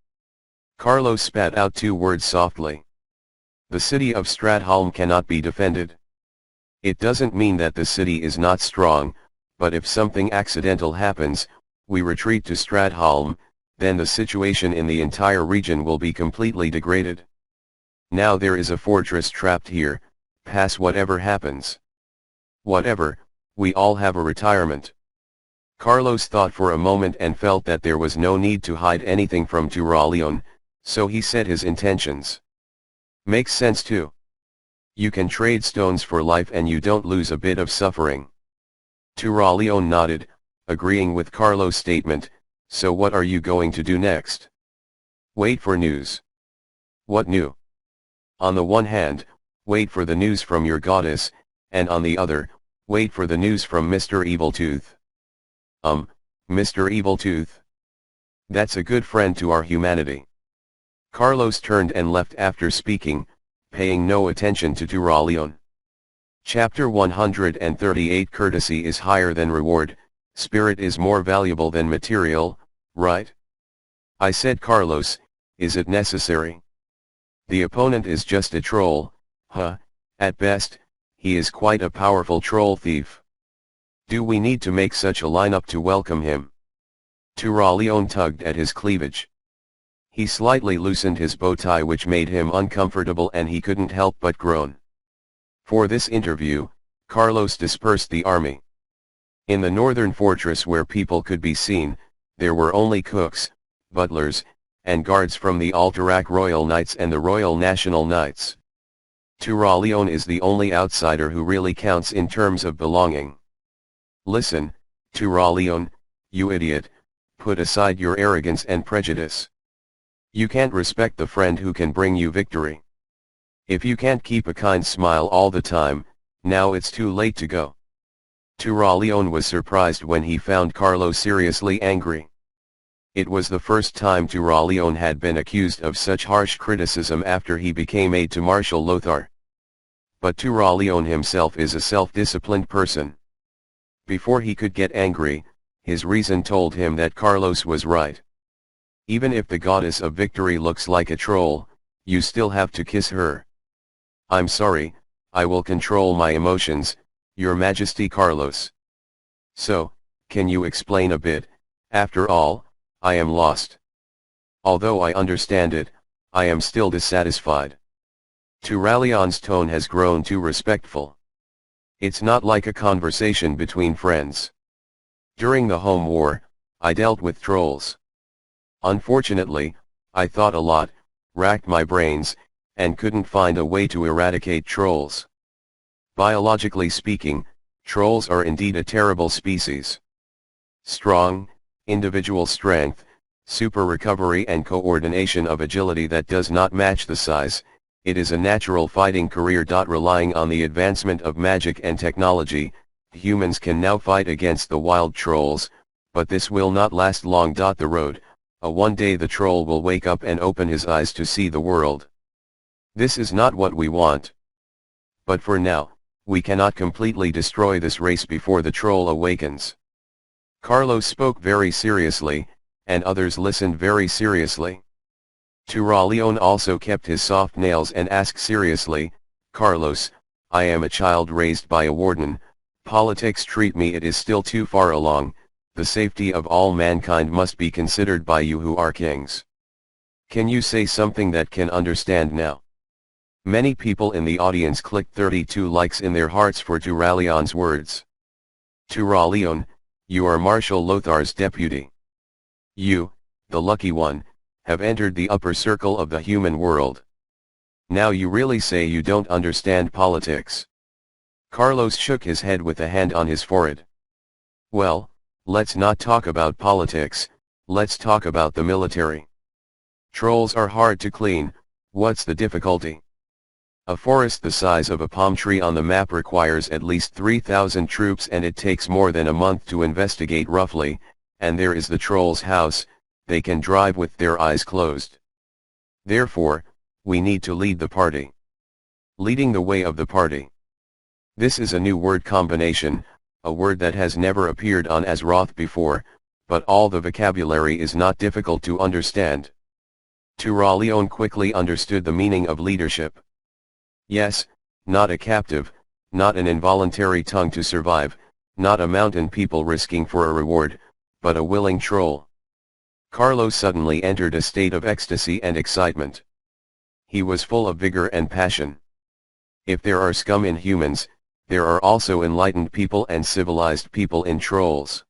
Carlos spat out 2 words softly. The city of Stratholm cannot be defended. It doesn't mean that the city is not strong, but if something accidental happens, we retreat to Stratholm, then the situation in the entire region will be completely degraded. Now there is a fortress trapped here, pass whatever happens. Whatever, we all have a retirement. Carlos thought for a moment and felt that there was no need to hide anything from Turalion, so he said his intentions. Makes sense too. You can trade stones for life and you don't lose a bit of suffering. Turalion nodded, agreeing with Carlos' statement. So what are you going to do next? Wait for news. What new? On the one hand, wait for the news from your goddess, and on the other, wait for the news from Mr. Eviltooth. Mr. Eviltooth? That's a good friend to our humanity. Carlos turned and left after speaking, paying no attention to Turalion. Chapter 138 Courtesy is higher than reward, spirit is more valuable than material, right? I said. Carlos, is it necessary? The opponent is just a troll, huh? At best, he is quite a powerful troll thief. Do we need to make such a lineup to welcome him? Turalion tugged at his cleavage. He slightly loosened his bow tie, which made him uncomfortable, and he couldn't help but groan. For this interview, Carlos dispersed the army. In the northern fortress where people could be seen, there were only cooks, butlers, and guards from the Alterac Royal Knights and the Royal National Knights. Turalion is the only outsider who really counts in terms of belonging. Listen, Turalion, you idiot, put aside your arrogance and prejudice. You can't respect the friend who can bring you victory. If you can't keep a kind smile all the time, now it's too late to go. Turalion was surprised when he found Carlos seriously angry. It was the first time Turalion had been accused of such harsh criticism after he became aide to Marshal Lothar. But Turalion himself is a self-disciplined person. Before he could get angry, his reason told him that Carlos was right. Even if the goddess of victory looks like a troll, you still have to kiss her. I'm sorry, I will control my emotions, Your Majesty. Carlos. So, can you explain a bit? After all, I am lost. Although I understand it, I am still dissatisfied. Turalion's tone has grown too respectful. It's not like a conversation between friends. During the home war, I dealt with trolls. Unfortunately, I thought a lot, racked my brains, and couldn't find a way to eradicate trolls. Biologically speaking, trolls are indeed a terrible species. Strong, individual strength, super recovery and coordination of agility that does not match the size, it is a natural fighting career. Relying on the advancement of magic and technology, humans can now fight against the wild trolls, but this will not last long. The road, one day the troll will wake up and open his eyes to see the world. This is not what we want. But for now, we cannot completely destroy this race before the troll awakens. Carlos spoke very seriously, and others listened very seriously. Turalion also kept his soft nails and asked seriously, Carlos, I am a child raised by a warden, politics treat me it is still too far along, the safety of all mankind must be considered by you who are kings. Can you say something that can understand now? Many people in the audience clicked 32 likes in their hearts for Turalion's words. Turalion, you are Marshal Lothar's deputy. You, the lucky one, have entered the upper circle of the human world. Now you really say you don't understand politics. Carlos shook his head with a hand on his forehead. Well, let's not talk about politics, let's talk about the military. Trolls are hard to clean, what's the difficulty? A forest the size of a palm tree on the map requires at least 3,000 troops, and it takes more than a month to investigate roughly, and there is the troll's house, they can drive with their eyes closed. Therefore, we need to lead the party. Leading the way of the party. This is a new word combination, a word that has never appeared on Azeroth before, but all the vocabulary is not difficult to understand. Turalion quickly understood the meaning of leadership. Yes, not a captive, not an involuntary tongue to survive, not a mountain people risking for a reward, but a willing troll. Carlos suddenly entered a state of ecstasy and excitement. He was full of vigor and passion. If there are scum in humans, there are also enlightened people and civilized people in trolls.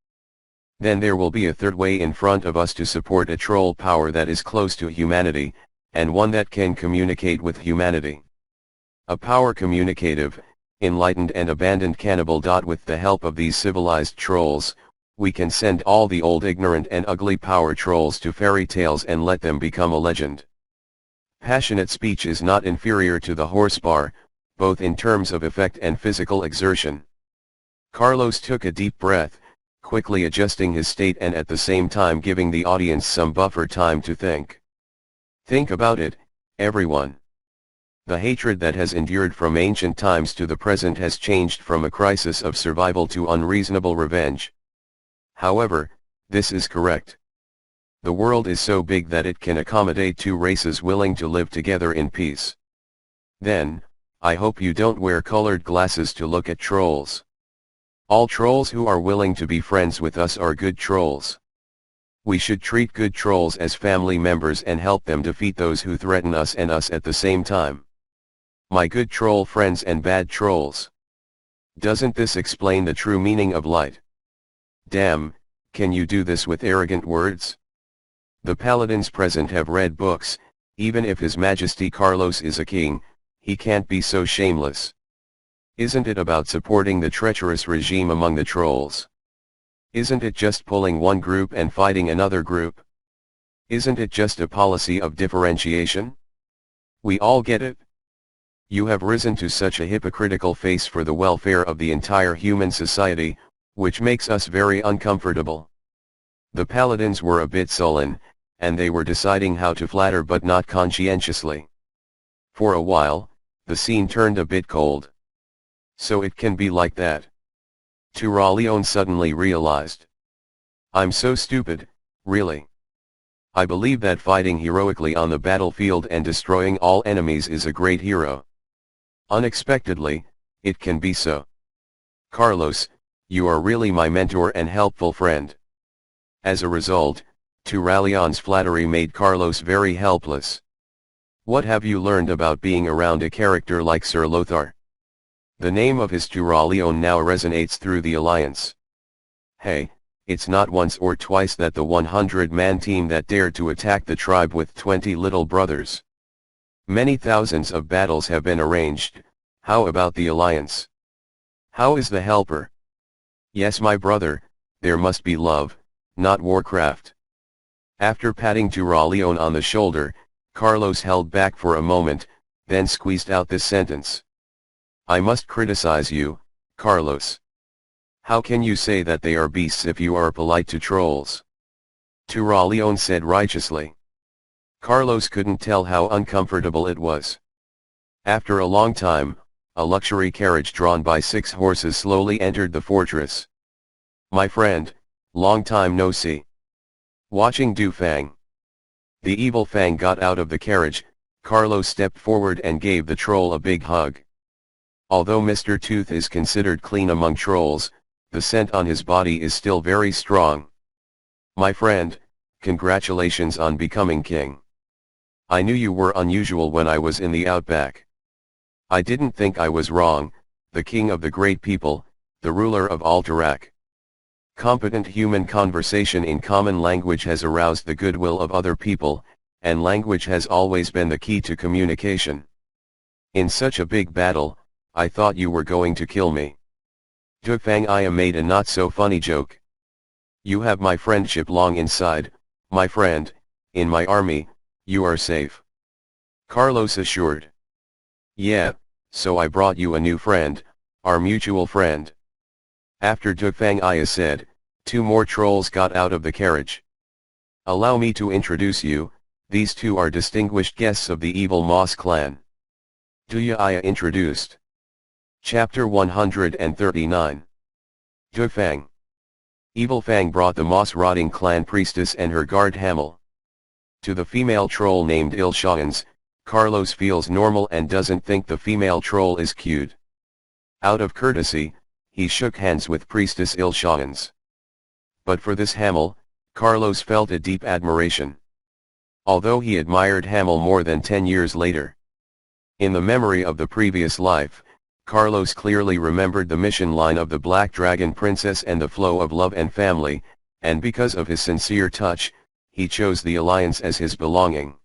Then there will be a third way in front of us to support a troll power that is close to humanity, and one that can communicate with humanity. A power communicative, enlightened and abandoned cannibal. With the help of these civilized trolls, we can send all the old ignorant and ugly power trolls to fairy tales and let them become a legend. Passionate speech is not inferior to the horsebar, both in terms of effect and physical exertion. Carlos took a deep breath, quickly adjusting his state and at the same time giving the audience some buffer time to think. Think about it, everyone. The hatred that has endured from ancient times to the present has changed from a crisis of survival to unreasonable revenge. However, this is correct. The world is so big that it can accommodate two races willing to live together in peace. Then, I hope you don't wear colored glasses to look at trolls. All trolls who are willing to be friends with us are good trolls. We should treat good trolls as family members and help them defeat those who threaten us and us at the same time. My good troll friends and bad trolls. Doesn't this explain the true meaning of light? Damn, can you do this with arrogant words? The paladins present have read books. Even if His Majesty Carlos is a king, he can't be so shameless. Isn't it about supporting the treacherous regime among the trolls? Isn't it just pulling one group and fighting another group? Isn't it just a policy of differentiation? We all get it. You have risen to such a hypocritical face for the welfare of the entire human society, which makes us very uncomfortable. The paladins were a bit sullen, and they were deciding how to flatter but not conscientiously. For a while, the scene turned a bit cold. So it can be like that. Turaleon suddenly realized. I'm so stupid, really. I believe that fighting heroically on the battlefield and destroying all enemies is a great hero. Unexpectedly, it can be so. Carlos, you are really my mentor and helpful friend. As a result, Turaleon's flattery made Carlos very helpless. What have you learned about being around a character like Sir Lothar? The name of his Turaleon now resonates through the alliance. Hey, it's not once or twice that the 100-man team that dared to attack the tribe with 20 little brothers. Many thousands of battles have been arranged. How about the alliance? How is the helper? Yes, my brother, there must be love, not Warcraft. After patting Turaleon on the shoulder, Carlos held back for a moment, then squeezed out this sentence. I must criticize you, Carlos. How can you say that they are beasts if you are polite to trolls? Turaleon said righteously. Carlos couldn't tell how uncomfortable it was. After a long time, a luxury carriage drawn by 6 horses slowly entered the fortress. My friend, long time no see. Watching Du Fang. The evil Fang got out of the carriage. Carlos stepped forward and gave the troll a big hug. Although Mr. Tooth is considered clean among trolls, the scent on his body is still very strong. My friend, congratulations on becoming king. I knew you were unusual when I was in the outback. I didn't think I was wrong, the king of the great people, the ruler of Alterac. Competent human conversation in common language has aroused the goodwill of other people, and language has always been the key to communication. In such a big battle, I thought you were going to kill me. Du Fang Iya made a not so funny joke. You have my friendship long inside, my friend, in my army, you are safe. Carlos assured. Yeah, so I brought you a new friend, our mutual friend. After Du Fang Iya said, 2 more trolls got out of the carriage. Allow me to introduce you, these 2 are distinguished guests of the evil Moss clan. Du Iya introduced. Chapter 139. Du Fang. Evil Fang brought the moss-rotting clan priestess and her guard Hamel. To the female troll named Ilshans, Carlos feels normal and doesn't think the female troll is cute. Out of courtesy, he shook hands with priestess Ilshans. But for this Hamel, Carlos felt a deep admiration. Although he admired Hamel more than 10 years later. In the memory of the previous life, Carlos clearly remembered the mission line of the Black Dragon Princess and the flow of love and family, and because of his sincere touch, he chose the Alliance as his belonging.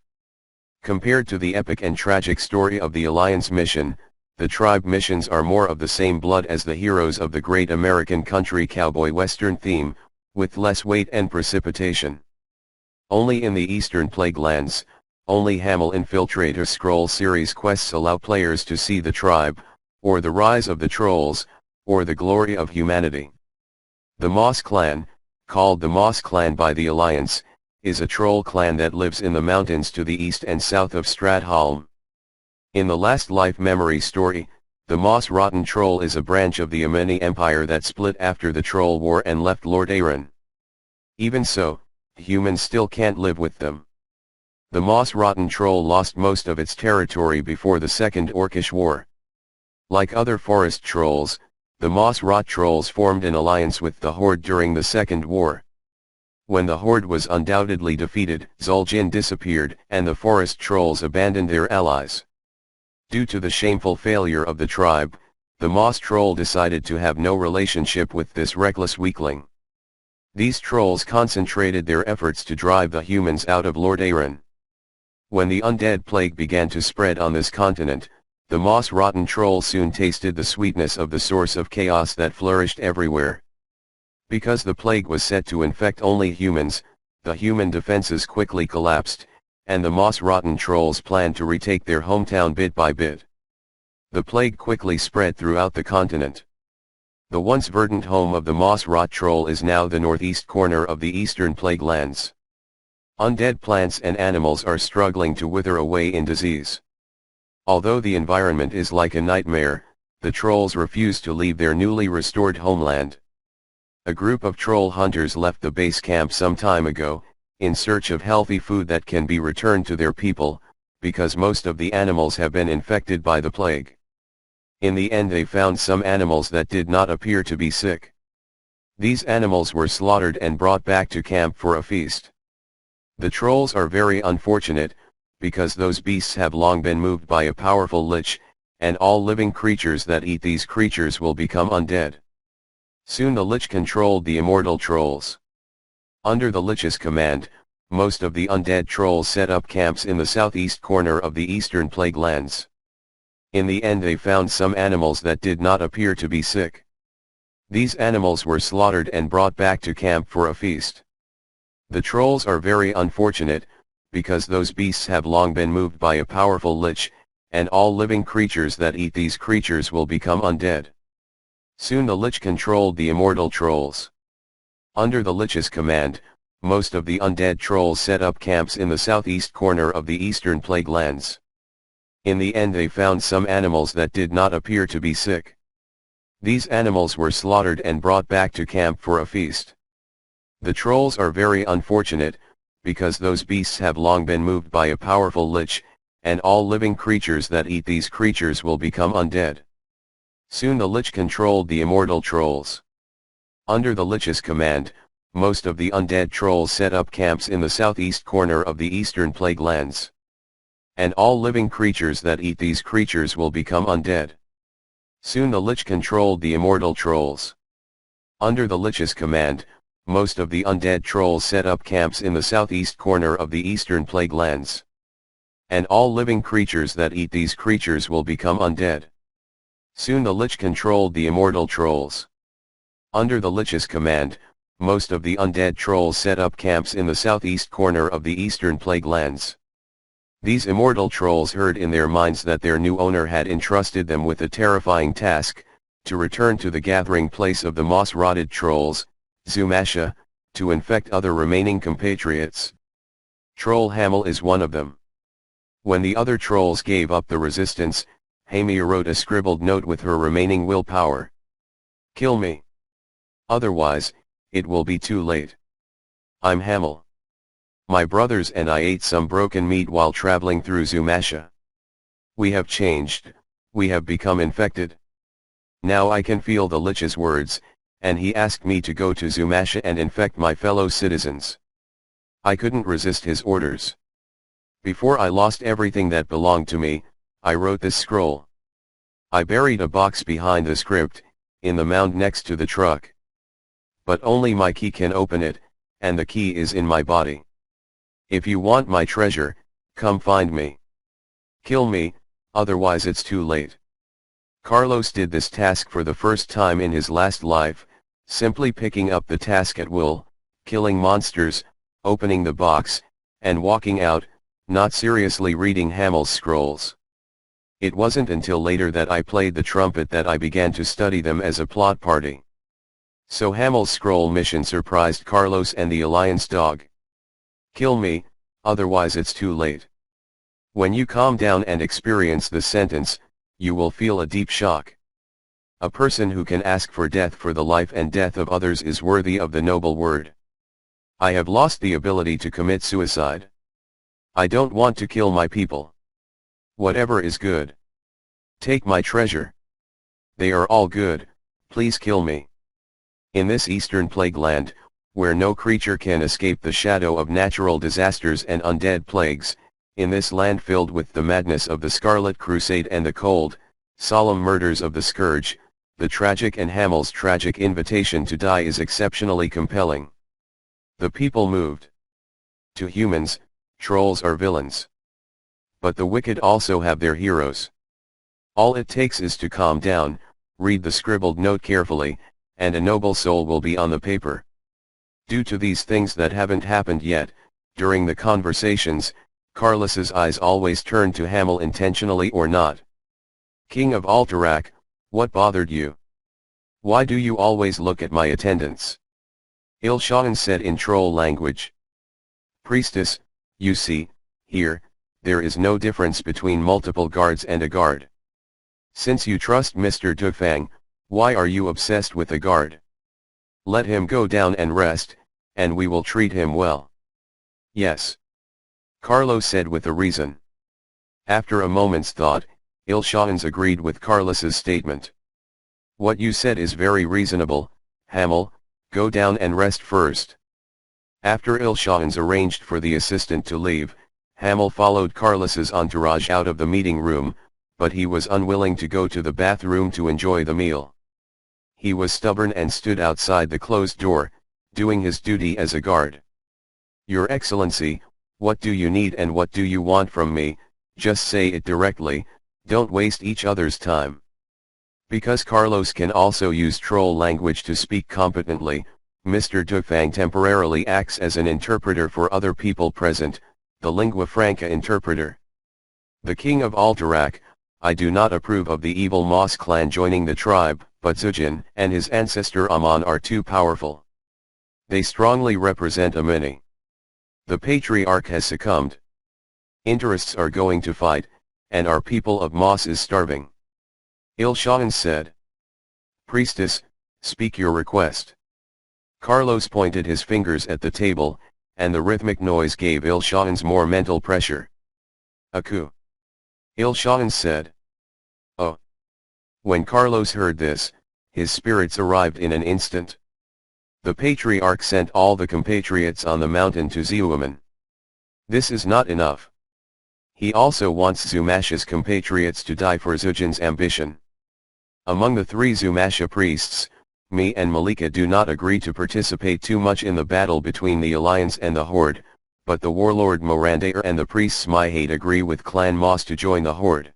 Compared to the epic and tragic story of the Alliance mission, The tribe missions are more of the same blood as the heroes of the great American country cowboy western theme, with less weight and precipitation. Only in the Eastern Plague Lands, only Hamel Infiltrator Scroll series quests allow players to see the tribe, or the rise of the trolls, or the glory of humanity. The Moss Clan, called the Moss Clan by the Alliance, is a troll clan that lives in the mountains to the east and south of Stratholm. In the Last Life Memory story, the Moss Rotten Troll is a branch of the Ameni Empire that split after the Troll War and left Lord Aaron. Even so, humans still can't live with them. The Moss Rotten Troll lost most of its territory before the Second Orcish War. Like other forest trolls, the Moss Rot Trolls formed an alliance with the Horde during the Second War. When the Horde was undoubtedly defeated, Zul'jin disappeared and the forest trolls abandoned their allies. Due to the shameful failure of the tribe, the Moss Troll decided to have no relationship with this reckless weakling. These trolls concentrated their efforts to drive the humans out of Lord Aaron. When the undead plague began to spread on this continent, the Moss Rotten Troll soon tasted the sweetness of the source of chaos that flourished everywhere. Because the plague was set to infect only humans, the human defenses quickly collapsed, and the Moss Rotten Trolls planned to retake their hometown bit by bit. The plague quickly spread throughout the continent. The once verdant home of the Moss Rot Troll is now the northeast corner of the Eastern Plague Lands. Undead plants and animals are struggling to wither away in disease. Although the environment is like a nightmare, the trolls refuse to leave their newly restored homeland. A group of troll hunters left the base camp some time ago, in search of healthy food that can be returned to their people, because most of the animals have been infected by the plague. In the end they found some animals that did not appear to be sick. These animals were slaughtered and brought back to camp for a feast. The trolls are very unfortunate, because those beasts have long been moved by a powerful lich, and all living creatures that eat these creatures will become undead. Soon the lich controlled the immortal trolls. Under the lich's command, most of the undead trolls set up camps in the southeast corner of the Eastern Plague Lands. In the end they found some animals that did not appear to be sick. These animals were slaughtered and brought back to camp for a feast. The trolls are very unfortunate, because those beasts have long been moved by a powerful lich, and all living creatures that eat these creatures will become undead. Soon the lich controlled the immortal trolls. Under the lich's command, most of the undead trolls set up camps in the southeast corner of the Eastern Plague Lands. In the end they found some animals that did not appear to be sick. These animals were slaughtered and brought back to camp for a feast. The trolls are very unfortunate, because those beasts have long been moved by a powerful lich, and all living creatures that eat these creatures will become undead. Soon the lich controlled the immortal trolls. Under the lich's command, most of the undead trolls set up camps in the southeast corner of the Eastern Plague Lands. And all living creatures that eat these creatures will become undead. Soon the lich controlled the immortal trolls. Under the lich's command, most of the undead trolls set up camps in the southeast corner of the Eastern Plague Lands. And all living creatures that eat these creatures will become undead. Soon the lich controlled the immortal trolls. Under the lich's command, most of the undead trolls set up camps in the southeast corner of the Eastern Plague Lands. These immortal trolls heard in their minds that their new owner had entrusted them with a terrifying task, to return to the gathering place of the moss-rotted trolls, Zumasha, to infect other remaining compatriots. Troll Hamel is one of them. When the other trolls gave up the resistance, Hamir wrote a scribbled note with her remaining willpower. "Kill me. Otherwise, it will be too late. I'm Hamel. My brothers and I ate some broken meat while traveling through Zumasha. We have changed, we have become infected. Now I can feel the lich's words, and he asked me to go to Zumasha and infect my fellow citizens. I couldn't resist his orders. Before I lost everything that belonged to me, I wrote this scroll. I buried a box behind the script, in the mound next to the truck. But only my key can open it, and the key is in my body. If you want my treasure, come find me. Kill me, otherwise it's too late." Carlos did this task for the first time in his last life, simply picking up the task at will, killing monsters, opening the box, and walking out, not seriously reading Hamel's scrolls. It wasn't until later that I played the trumpet that I began to study them as a plot party. So Hamel's scroll mission surprised Carlos and the Alliance dog. Kill me, otherwise it's too late. When you calm down and experience the sentence, you will feel a deep shock. A person who can ask for death for the life and death of others is worthy of the noble word. I have lost the ability to commit suicide. I don't want to kill my people. Whatever is good. Take my treasure. They are all good, please kill me. In this eastern plague land, where no creature can escape the shadow of natural disasters and undead plagues, in this land filled with the madness of the Scarlet Crusade and the cold, solemn murders of the Scourge, the tragic and Hamel's tragic invitation to die is exceptionally compelling. The people moved. To humans, trolls are villains. But the wicked also have their heroes. All it takes is to calm down, read the scribbled note carefully, and a noble soul will be on the paper. Due to these things that haven't happened yet, during the conversations, Carlos's eyes always turned to Hamel intentionally or not. King of Alterac, what bothered you? Why do you always look at my attendants? Ilshahan said in troll language. Priestess, you see, here, there is no difference between multiple guards and a guard. Since you trust Mr. Dufang, why are you obsessed with a guard? Let him go down and rest, and we will treat him well. Yes. Carlos said with a reason. After a moment's thought, Ilshahans agreed with Carlos's statement. What you said is very reasonable, Hamel, go down and rest first. After Ilshahans arranged for the assistant to leave, Hamel followed Carlos's entourage out of the meeting room, but he was unwilling to go to the bathroom to enjoy the meal. He was stubborn and stood outside the closed door, doing his duty as a guard. Your Excellency, what do you need and what do you want from me? Just say it directly, don't waste each other's time. Because Carlos can also use troll language to speak competently, Mr. Dufang temporarily acts as an interpreter for other people present, the lingua franca interpreter. The King of Alterac, I do not approve of the evil Moss clan joining the tribe, but Zujin and his ancestor Amon are too powerful. They strongly represent a many. The patriarch has succumbed. Interests are going to fight, and our people of Moss is starving. Ilshahan said. Priestess, speak your request. Carlos pointed his fingers at the table, and the rhythmic noise gave Ilshahans more mental pressure. Aku. Ilshahan said. Oh. When Carlos heard this, his spirits arrived in an instant. The patriarch sent all the compatriots on the mountain to Zeuman. This is not enough. He also wants Zumasha's compatriots to die for Zujin's ambition. Among the 3 Zumasha priests, me and Malika do not agree to participate too much in the battle between the Alliance and the Horde, but the warlord Morandair and the priests Myhate agree with Clan Moss to join the Horde.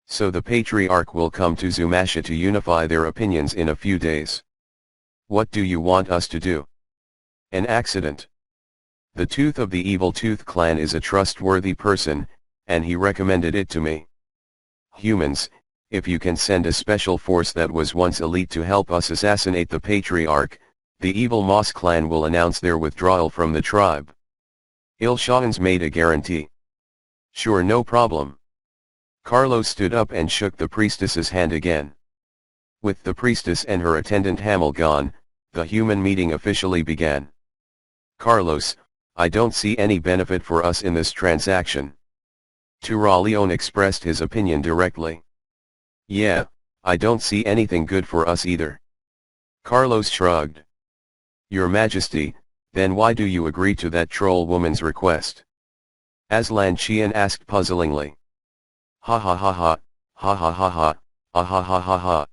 So the patriarch will come to Zumasha to unify their opinions in a few days. What do you want us to do? An accident. The Tooth of the Evil Tooth clan is a trustworthy person, and he recommended it to me. Humans, if you can send a special force that was once elite to help us assassinate the patriarch, the evil Moss clan will announce their withdrawal from the tribe. Ilshahans made a guarantee. Sure, no problem. Carlos stood up and shook the priestess's hand again. With the priestess and her attendant Hamel gone, the human meeting officially began. Carlos, I don't see any benefit for us in this transaction. Turaleon expressed his opinion directly. Yeah, I don't see anything good for us either. Carlos shrugged. Your Majesty, then why do you agree to that troll woman's request? Aslan Qian asked puzzlingly. Ha ha ha ha, ha ha ha ha, ah ha ha ha ha.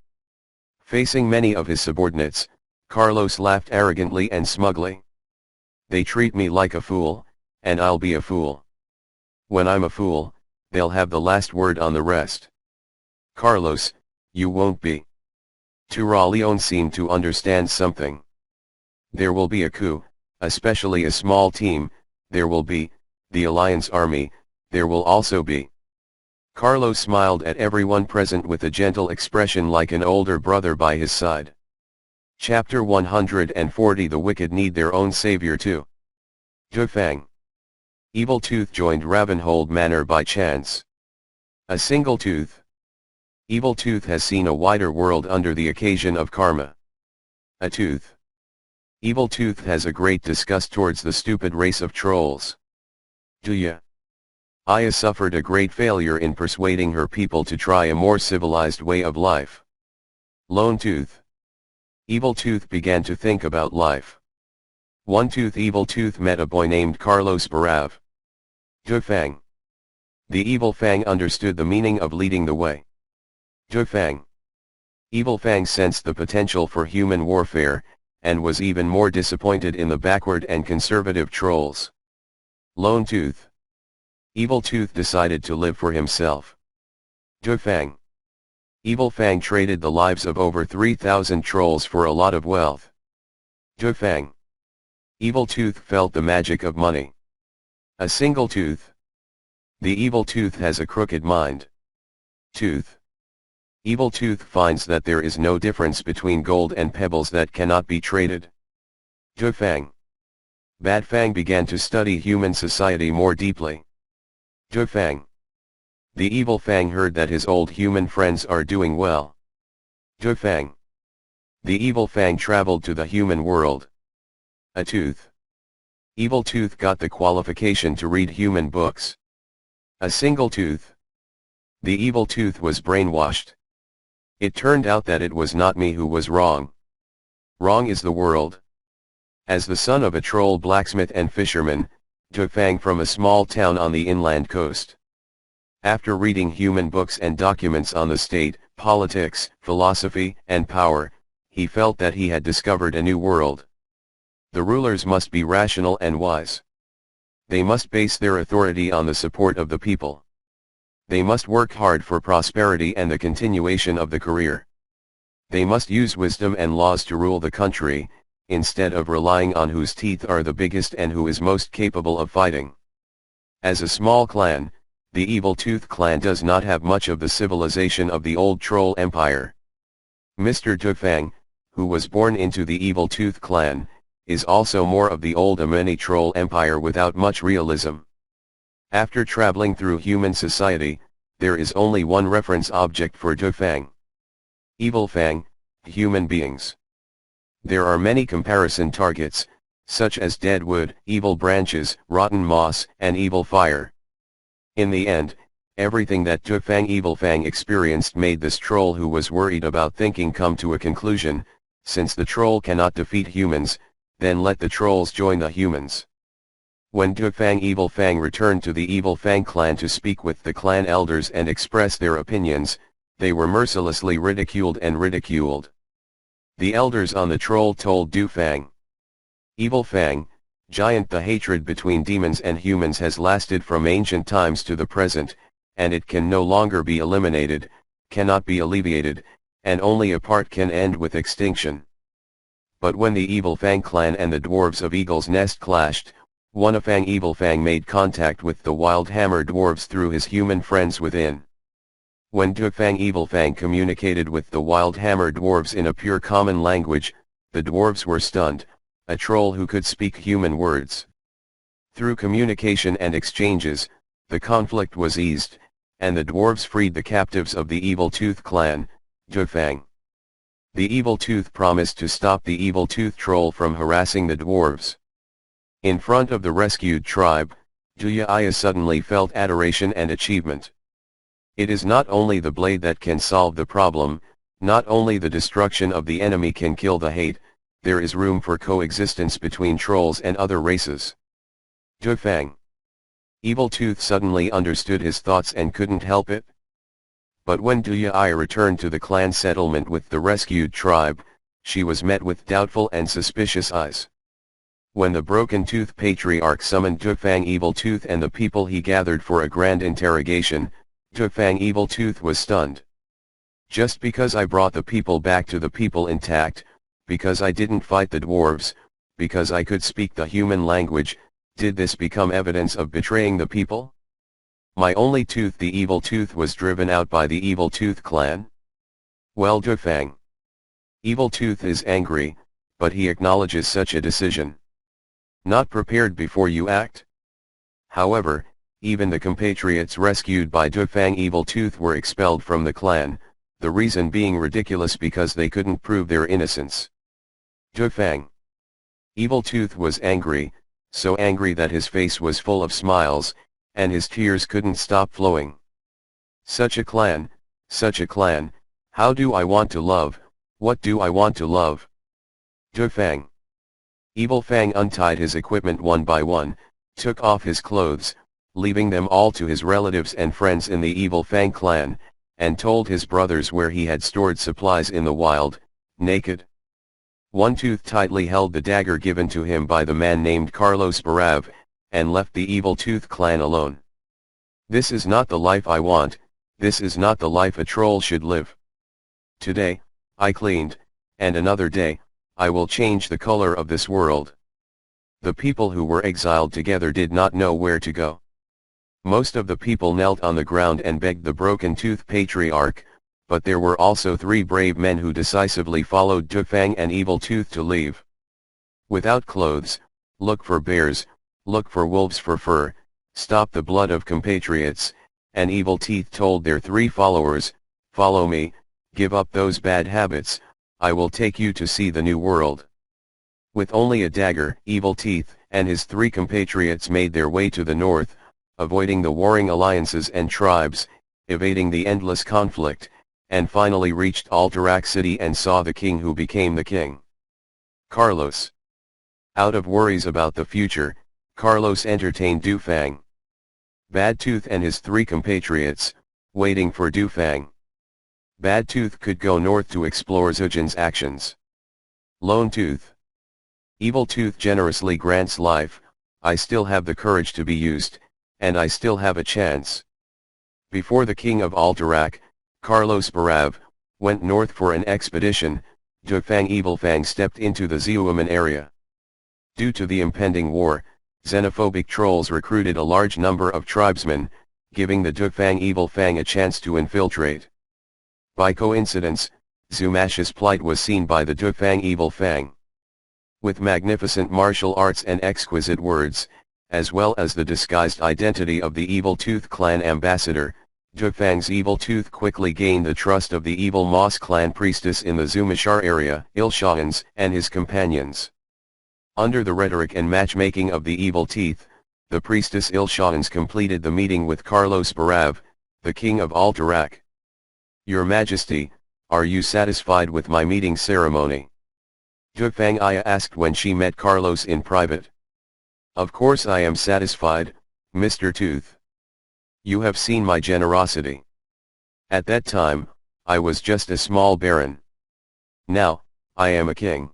Facing many of his subordinates, Carlos laughed arrogantly and smugly. They treat me like a fool, and I'll be a fool. When I'm a fool, they'll have the last word on the rest. Carlos, You won't be. Turalion seemed to understand something. There will be a coup, especially a small team, there will be, the Alliance Army, there will also be. Carlos smiled at everyone present with a gentle expression like an older brother by his side. Chapter 140 The wicked need their own savior too. Dufang. Evil Tooth joined Ravenhold Manor by chance. A single tooth. Evil Tooth has seen a wider world under the occasion of karma. A tooth. Evil Tooth has a great disgust towards the stupid race of trolls. Duya. Aya suffered a great failure in persuading her people to try a more civilized way of life. Lone Tooth. Evil Tooth began to think about life. One Tooth. Evil Tooth met a boy named Carlos Barav. Dufang. The Evil Fang understood the meaning of leading the way. Dufang. Evil Fang sensed the potential for human warfare, and was even more disappointed in the backward and conservative trolls. Lone Tooth. Evil Tooth decided to live for himself. Dufang. Evil Fang traded the lives of over 3,000 trolls for a lot of wealth. Dufang. Evil Tooth felt the magic of money. A single tooth. The Evil Tooth has a crooked mind. Tooth. Evil Tooth finds that there is no difference between gold and pebbles that cannot be traded. Dufang. Bad Fang began to study human society more deeply. Dufang. The Evil Fang heard that his old human friends are doing well. Dufang. The Evil Fang traveled to the human world. A tooth. Evil Tooth got the qualification to read human books. A single tooth. The Evil Tooth was brainwashed. It turned out that it was not me who was wrong. Wrong is the world. As the son of a troll blacksmith and fisherman, Dufang from a small town on the inland coast. After reading human books and documents on the state, politics, philosophy, and power, he felt that he had discovered a new world. The rulers must be rational and wise. They must base their authority on the support of the people. They must work hard for prosperity and the continuation of the career. They must use wisdom and laws to rule the country, instead of relying on whose teeth are the biggest and who is most capable of fighting. As a small clan, the Evil Tooth clan does not have much of the civilization of the old troll empire. Mr. Dufang, who was born into the Evil Tooth clan, is also more of the old Ameni troll empire without much realism. After traveling through human society, there is only one reference object for Dufang. Evil Fang, human beings. There are many comparison targets, such as dead wood, evil branches, rotten moss, and evil fire. In the end, everything that Dufang Evil Fang experienced made this troll who was worried about thinking come to a conclusion. Since the troll cannot defeat humans, then let the trolls join the humans. When Dufang Evil Fang returned to the Evil Fang clan to speak with the clan elders and express their opinions, they were mercilessly ridiculed and ridiculed. The elders on the troll told Dufang. Evil Fang, giant, the hatred between demons and humans has lasted from ancient times to the present, and it can no longer be eliminated, cannot be alleviated, and only a part can end with extinction. But when the Evil Fang clan and the dwarves of Eagle's Nest clashed, one of Fang Evil Fang made contact with the Wild Hammer dwarves through his human friends within. When Dufang Evil Fang communicated with the Wild Hammer dwarves in a pure common language, the dwarves were stunned. A troll who could speak human words. Through communication and exchanges, the conflict was eased, and the dwarves freed the captives of the Evil Tooth clan, Dufang. The Evil Tooth promised to stop the Evil Tooth troll from harassing the dwarves. In front of the rescued tribe, Duyaya suddenly felt adoration and achievement. It is not only the blade that can solve the problem, not only the destruction of the enemy can kill the hate, there is room for coexistence between trolls and other races. Dufang. Evil Tooth suddenly understood his thoughts and couldn't help it. But when Duyaya returned to the clan settlement with the rescued tribe, she was met with doubtful and suspicious eyes. When the Broken Tooth Patriarch summoned Dufang Evil Tooth and the people he gathered for a grand interrogation, Dufang Evil Tooth was stunned. Just because I brought the people back to the people intact, because I didn't fight the dwarves, because I could speak the human language, did this become evidence of betraying the people? My only tooth, the evil tooth, was driven out by the evil tooth clan? Well, Dufang. Evil tooth is angry, but he acknowledges such a decision. Not prepared before you act? However, even the compatriots rescued by Dufang Evil Tooth were expelled from the clan, the reason being ridiculous because they couldn't prove their innocence. Dufang Evil Tooth was angry, so angry that his face was full of smiles, and his tears couldn't stop flowing. Such a clan, how do I want to love, what do I want to love? Dufang Evil Fang untied his equipment one by one, took off his clothes, leaving them all to his relatives and friends in the Evil Fang clan, and told his brothers where he had stored supplies in the wild, naked. One Tooth tightly held the dagger given to him by the man named Carlos Barav, and left the Evil Tooth clan alone. This is not the life I want, this is not the life a troll should live. Today, I cleaned, and another day, I will change the color of this world. The people who were exiled together did not know where to go. Most of the people knelt on the ground and begged the Broken Tooth Patriarch, but there were also 3 brave men who decisively followed Dufang and Evil Tooth to leave. Without clothes, look for bears, look for wolves for fur, stop the blood of compatriots, and Evil Teeth told their 3 followers, follow me, give up those bad habits, I will take you to see the new world. With only a dagger, Evil Teeth and his 3 compatriots made their way to the north, avoiding the warring alliances and tribes, evading the endless conflict, and finally reached Alterac City and saw the king who became the king. Carlos. Out of worries about the future, Carlos entertained Dufang. Bad Tooth and his 3 compatriots, waiting for Dufang. Bad Tooth could go north to explore Zujin's actions. Lone Tooth. Evil Tooth generously grants life, I still have the courage to be used, and I still have a chance. Before the king of Alterac, Carlos Barav, went north for an expedition, Dufang Evil Fang stepped into the Zeuman area. Due to the impending war, xenophobic trolls recruited a large number of tribesmen, giving the Dufang Evil Fang a chance to infiltrate. By coincidence, Zumash's plight was seen by the Dufang Evil Fang. With magnificent martial arts and exquisite words, as well as the disguised identity of the Evil Tooth clan ambassador, Dufang's Evil Tooth quickly gained the trust of the Evil Moss clan priestess in the Zumashar area, Ilshans, and his companions. Under the rhetoric and matchmaking of the Evil Teeth, the priestess Ilshans completed the meeting with Carlos Barav, the king of Alterac. Your Majesty, are you satisfied with my meeting ceremony? Dufang Aya asked when she met Carlos in private. Of course I am satisfied, Mr. Tooth. You have seen my generosity. At that time, I was just a small baron. Now, I am a king.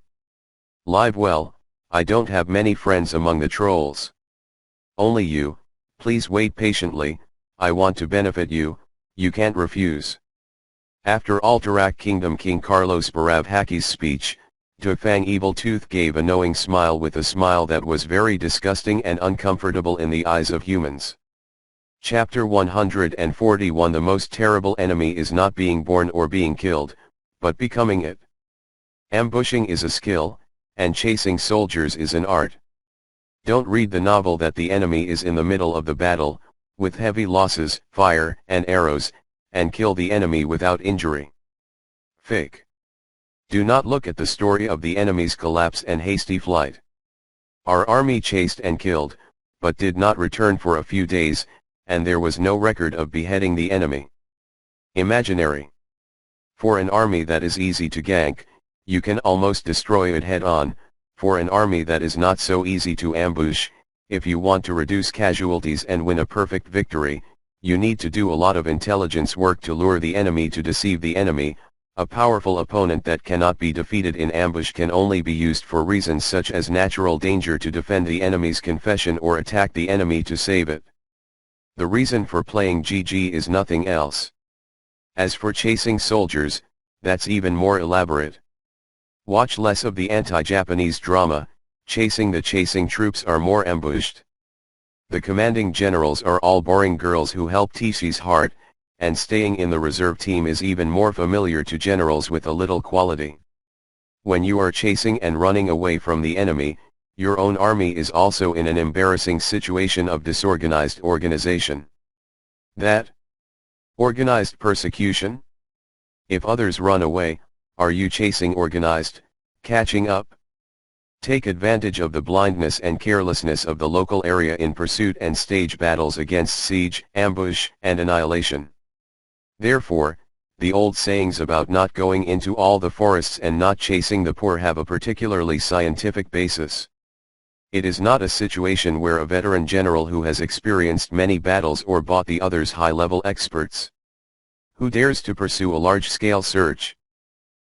Live well, I don't have many friends among the trolls. Only you, please wait patiently, I want to benefit you, you can't refuse. After Alterac Kingdom King Carlos Barav Haki's speech, Dufang Evil Tooth gave a knowing smile with a smile that was very disgusting and uncomfortable in the eyes of humans. Chapter 141 The most terrible enemy is not being born or being killed, but becoming it. Ambushing is a skill, and chasing soldiers is an art. Don't read the novel that the enemy is in the middle of the battle, with heavy losses, fire and arrows, and kill the enemy without injury. Fake. Do not look at the story of the enemy's collapse and hasty flight. Our army chased and killed, but did not return for a few days, and there was no record of beheading the enemy. Imaginary. For an army that is easy to gank, you can almost destroy it head-on. For an army that is not so easy to ambush, if you want to reduce casualties and win a perfect victory, you need to do a lot of intelligence work to lure the enemy to deceive the enemy. A powerful opponent that cannot be defeated in ambush can only be used for reasons such as natural danger to defend the enemy's confession or attack the enemy to save it. The reason for playing GG is nothing else. As for chasing soldiers, that's even more elaborate. Watch less of the anti-Japanese drama, chasing troops are more ambushed. The commanding generals are all boring girls who help Tishi's heart, and staying in the reserve team is even more familiar to generals with a little quality. When you are chasing and running away from the enemy, your own army is also in an embarrassing situation of disorganized organization. That organized persecution? If others run away, are you chasing organized, catching up? Take advantage of the blindness and carelessness of the local area in pursuit and stage battles against siege, ambush, and annihilation. Therefore, the old sayings about not going into all the forests and not chasing the poor have a particularly scientific basis. It is not a situation where a veteran general who has experienced many battles or bought the others high-level experts. Who dares to pursue a large-scale search?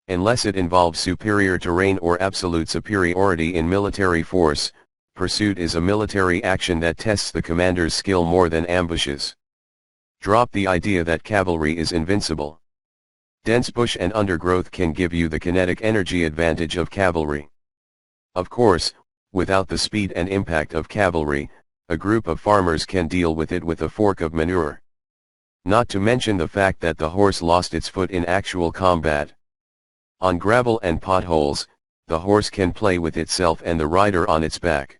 Unless it involves superior terrain or absolute superiority in military force, pursuit is a military action that tests the commander's skill more than ambushes. Drop the idea that cavalry is invincible. Dense bush and undergrowth can give you the kinetic energy advantage of cavalry. Of course, without the speed and impact of cavalry, a group of farmers can deal with it with a fork of manure. Not to mention the fact that the horse lost its foot in actual combat. On gravel and potholes, the horse can play with itself and the rider on its back.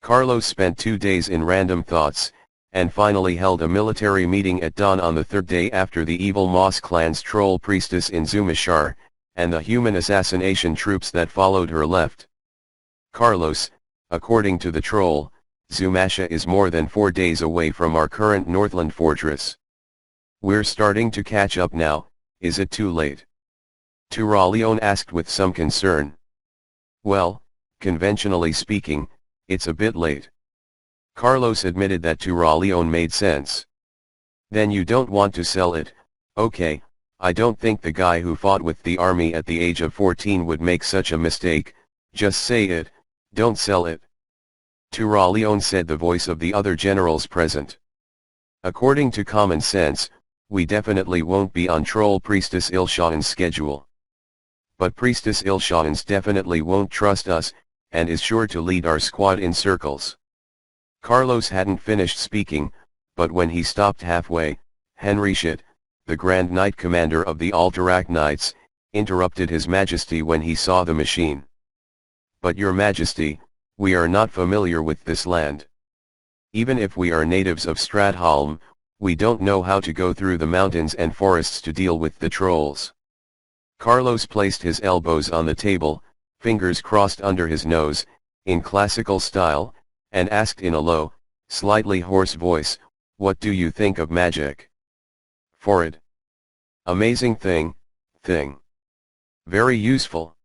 Carlos spent 2 days in random thoughts, and finally held a military meeting at dawn on the third day after the evil Moss clan's troll priestess in Zumashar, and the human assassination troops that followed her left. Carlos, according to the troll, Zumasha is more than 4 days away from our current Northland fortress. We're starting to catch up now, is it too late? Turaleon asked with some concern. Well, conventionally speaking, it's a bit late. Carlos admitted that Turaleon made sense. Then you don't want to sell it, okay, I don't think the guy who fought with the army at the age of 14 would make such a mistake, just say it, don't sell it. Turaleon said, the voice of the other generals present. According to common sense, we definitely won't be on Troll Priestess Ilshaan's schedule. But Priestess Ilshaan's definitely won't trust us, and is sure to lead our squad in circles. Carlos hadn't finished speaking, but when he stopped halfway, Henry Shit, the Grand Knight Commander of the Alterac Knights, interrupted His Majesty when he saw the machine. But Your Majesty, we are not familiar with this land. Even if we are natives of Stradholm, we don't know how to go through the mountains and forests to deal with the trolls. Carlos placed his elbows on the table, fingers crossed under his nose, in classical style, and asked in a low, slightly hoarse voice, what do you think of magic? Forward. Amazing thing. Very useful.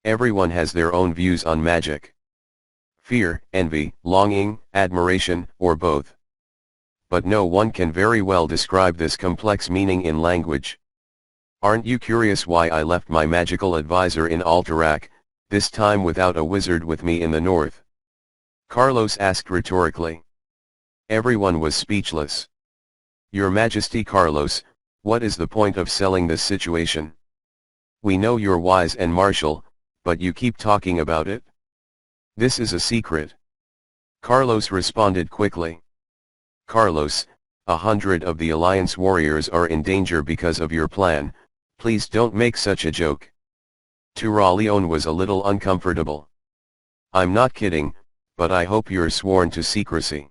Everyone has their own views on magic. Fear, envy, longing, admiration, or both. But no one can very well describe this complex meaning in language. Aren't you curious why I left my magical advisor in Alterac, this time without a wizard with me in the north? Carlos asked rhetorically. Everyone was speechless. Your Majesty Carlos, what is the point of selling this situation? We know you're wise and martial, but you keep talking about it? This is a secret. Carlos responded quickly. Carlos, 100 of the Alliance warriors are in danger because of your plan, please don't make such a joke. Turaleon was a little uncomfortable. I'm not kidding, but I hope you're sworn to secrecy.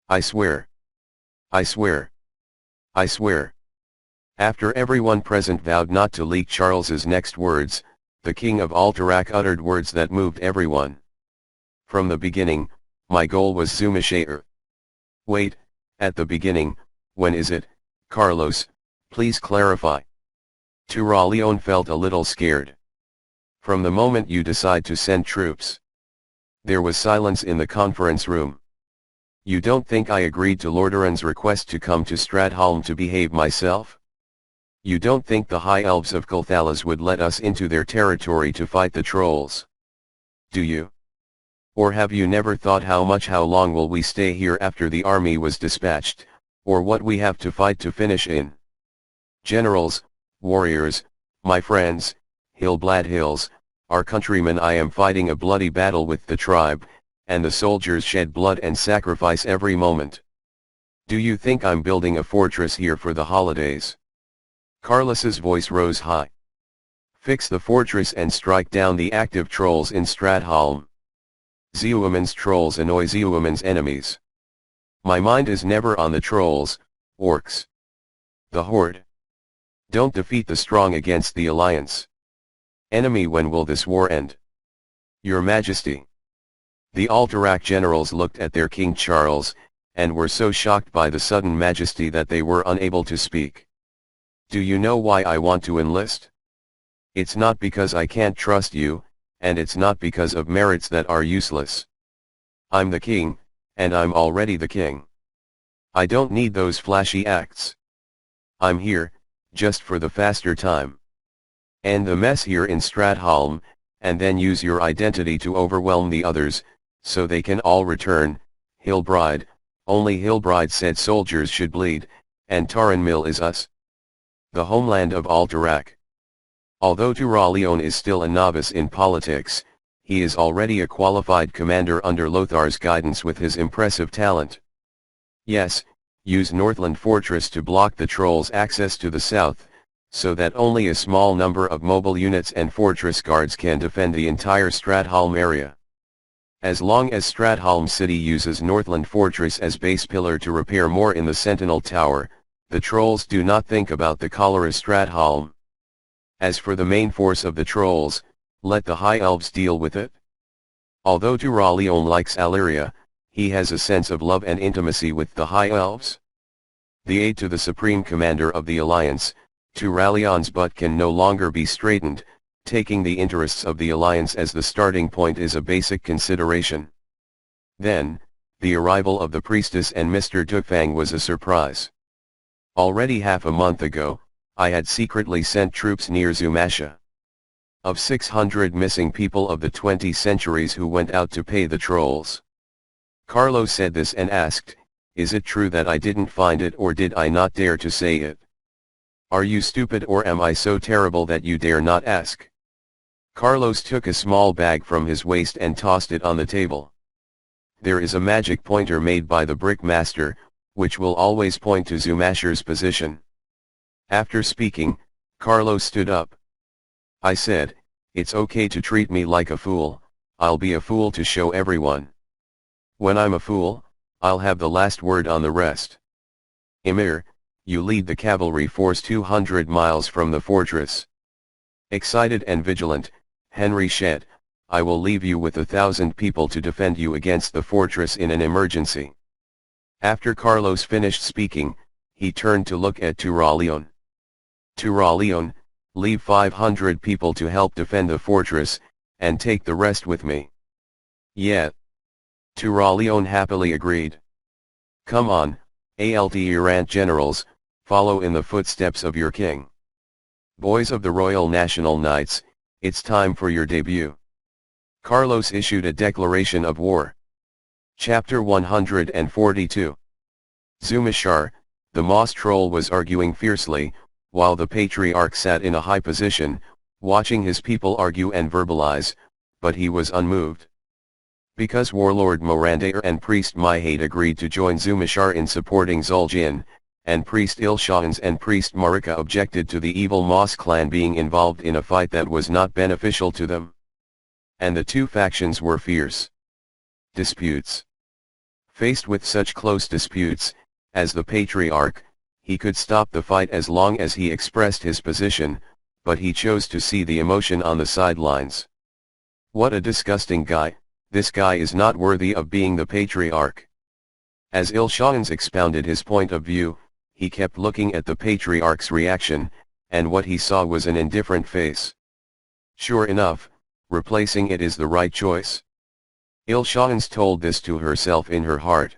I swear. I swear. I swear. After everyone present vowed not to leak Charles's next words, the King of Alterac uttered words that moved everyone. From the beginning, my goal was Zumashair. Wait, at the beginning, when is it, Carlos, please clarify. Turaleon felt a little scared. From the moment you decide to send troops. There was silence in the conference room. You don't think I agreed to Lordaeron's request to come to Stradholm to behave myself? You don't think the High Elves of Kulthalas would let us into their territory to fight the trolls? Do you? Or have you never thought how long will we stay here after the army was dispatched, or what we have to fight to finish in? Generals, warriors, my friends, Hillblad Hills, our countrymen, I am fighting a bloody battle with the tribe, and the soldiers shed blood and sacrifice every moment. Do you think I'm building a fortress here for the holidays? Carlos's voice rose high. Fix the fortress and strike down the active trolls in Stratholm. Zeoman's trolls annoy Zeoman's enemies. My mind is never on the trolls, orcs. The horde. Don't defeat the strong against the alliance. Enemy, when will this war end? Your Majesty. The Alterac generals looked at their King Charles, and were so shocked by the sudden majesty that they were unable to speak. Do you know why I want to enlist? It's not because I can't trust you, and it's not because of merits that are useless. I'm the king, and I'm already the king. I don't need those flashy acts. I'm here, just for the faster time. End the mess here in Stratholm, and then use your identity to overwhelm the others, so they can all return. Hillbride, only Hillbride said soldiers should bleed, and Taranmil is us. The homeland of Alterac. Although Turalion is still a novice in politics, he is already a qualified commander under Lothar's guidance with his impressive talent. Yes, use Northland Fortress to block the trolls' access to the south, so that only a small number of mobile units and fortress guards can defend the entire Stratholm area. As long as Stratholm City uses Northland Fortress as base pillar to repair more in the Sentinel Tower, the trolls do not think about the cholera Stratholm. As for the main force of the trolls, let the High Elves deal with it. Although Turalion likes Alleria, he has a sense of love and intimacy with the High Elves. The aide to the Supreme Commander of the Alliance, Turalion's butt can no longer be straightened, taking the interests of the Alliance as the starting point is a basic consideration. Then, the arrival of the priestess and Mr. Tukfang was a surprise. Already half a month ago, I had secretly sent troops near Zumasha. Of 600 missing people of the 20 centuries who went out to pay the trolls. Carlo said this and asked, is it true that I didn't find it, or did I not dare to say it? Are you stupid, or am I so terrible that you dare not ask? Carlos took a small bag from his waist and tossed it on the table. There is a magic pointer made by the Brick Master, which will always point to Zumasher's position. After speaking, Carlos stood up. I said, it's okay to treat me like a fool, I'll be a fool to show everyone. When I'm a fool, I'll have the last word on the rest. Emir, you lead the cavalry force 200 miles from the fortress. Excited and vigilant, Henry said, I will leave you with 1,000 people to defend you against the fortress in an emergency. After Carlos finished speaking, he turned to look at Turalion. Turalion, leave 500 people to help defend the fortress, and take the rest with me. Yeah. Turalion happily agreed. Come on, Alt errant generals, follow in the footsteps of your king. Boys of the Royal National Knights, it's time for your debut. Carlos issued a declaration of war. Chapter 142. Zumashar, the Moss Troll, was arguing fiercely, while the Patriarch sat in a high position, watching his people argue and verbalize, but he was unmoved. Because Warlord Morandair and Priest Mihade agreed to join Zumashar in supporting Zul'jin, and Priest Ilshans and Priest Marika objected to the evil Moss clan being involved in a fight that was not beneficial to them. And the two factions were fierce. Disputes. Faced with such close disputes, as the Patriarch, he could stop the fight as long as he expressed his position, but he chose to see the emotion on the sidelines. What a disgusting guy, this guy is not worthy of being the Patriarch. As Ilshans expounded his point of view, he kept looking at the Patriarch's reaction, and what he saw was an indifferent face. Sure enough, replacing it is the right choice. Ilshans told this to herself in her heart.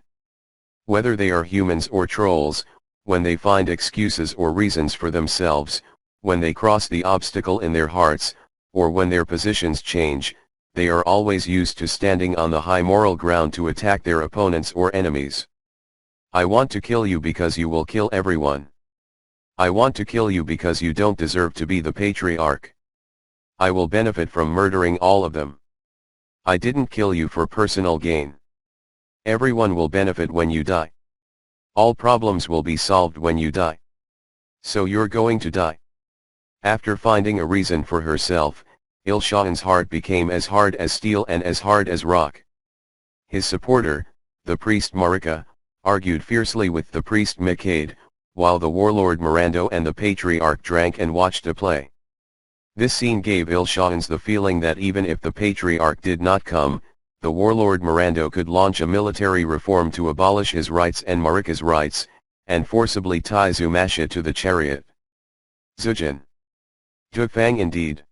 Whether they are humans or trolls, when they find excuses or reasons for themselves, when they cross the obstacle in their hearts, or when their positions change, they are always used to standing on the high moral ground to attack their opponents or enemies. I want to kill you because you will kill everyone. I want to kill you because you don't deserve to be the patriarch. I will benefit from murdering all of them. I didn't kill you for personal gain. Everyone will benefit when you die. All problems will be solved when you die. So you're going to die. After finding a reason for herself, Ilshaan's heart became as hard as steel and as hard as rock. His supporter, the priest Marika, argued fiercely with the priest Mikade, while the warlord Mirando and the patriarch drank and watched a play. This scene gave Ilshaans the feeling that even if the patriarch did not come, the warlord Mirando could launch a military reform to abolish his rights and Marika's rights, and forcibly tie Zumasha to the chariot. Zujin. Dufang indeed.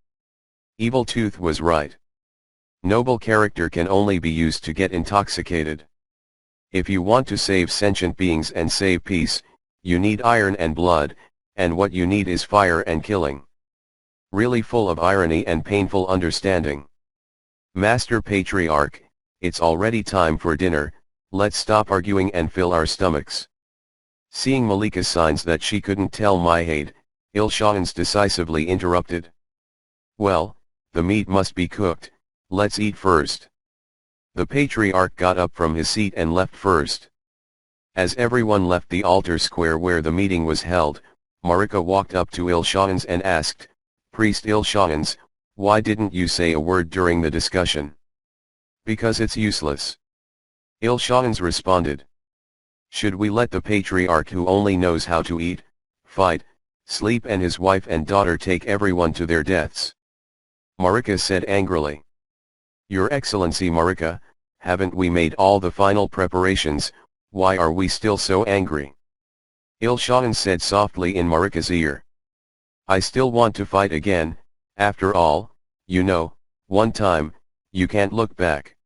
Evil Tooth was right. Noble character can only be used to get intoxicated. If you want to save sentient beings and save peace, you need iron and blood, and what you need is fire and killing. Really full of irony and painful understanding. Master Patriarch, it's already time for dinner, let's stop arguing and fill our stomachs. Seeing Malika's signs that she couldn't tell Mihade, Ilshaans decisively interrupted. Well, the meat must be cooked, let's eat first. The patriarch got up from his seat and left first. As everyone left the altar square where the meeting was held, Marika walked up to Ilshaans and asked, Priest Ilshaans, why didn't you say a word during the discussion? Because it's useless. Ilshaans responded. Should we let the patriarch who only knows how to eat, fight, sleep and his wife and daughter take everyone to their deaths? Marika said angrily. Your Excellency Marika, haven't we made all the final preparations, why are we still so angry? Ilshaans said softly in Marika's ear. I still want to fight again, after all, you know, one time, you can't look back.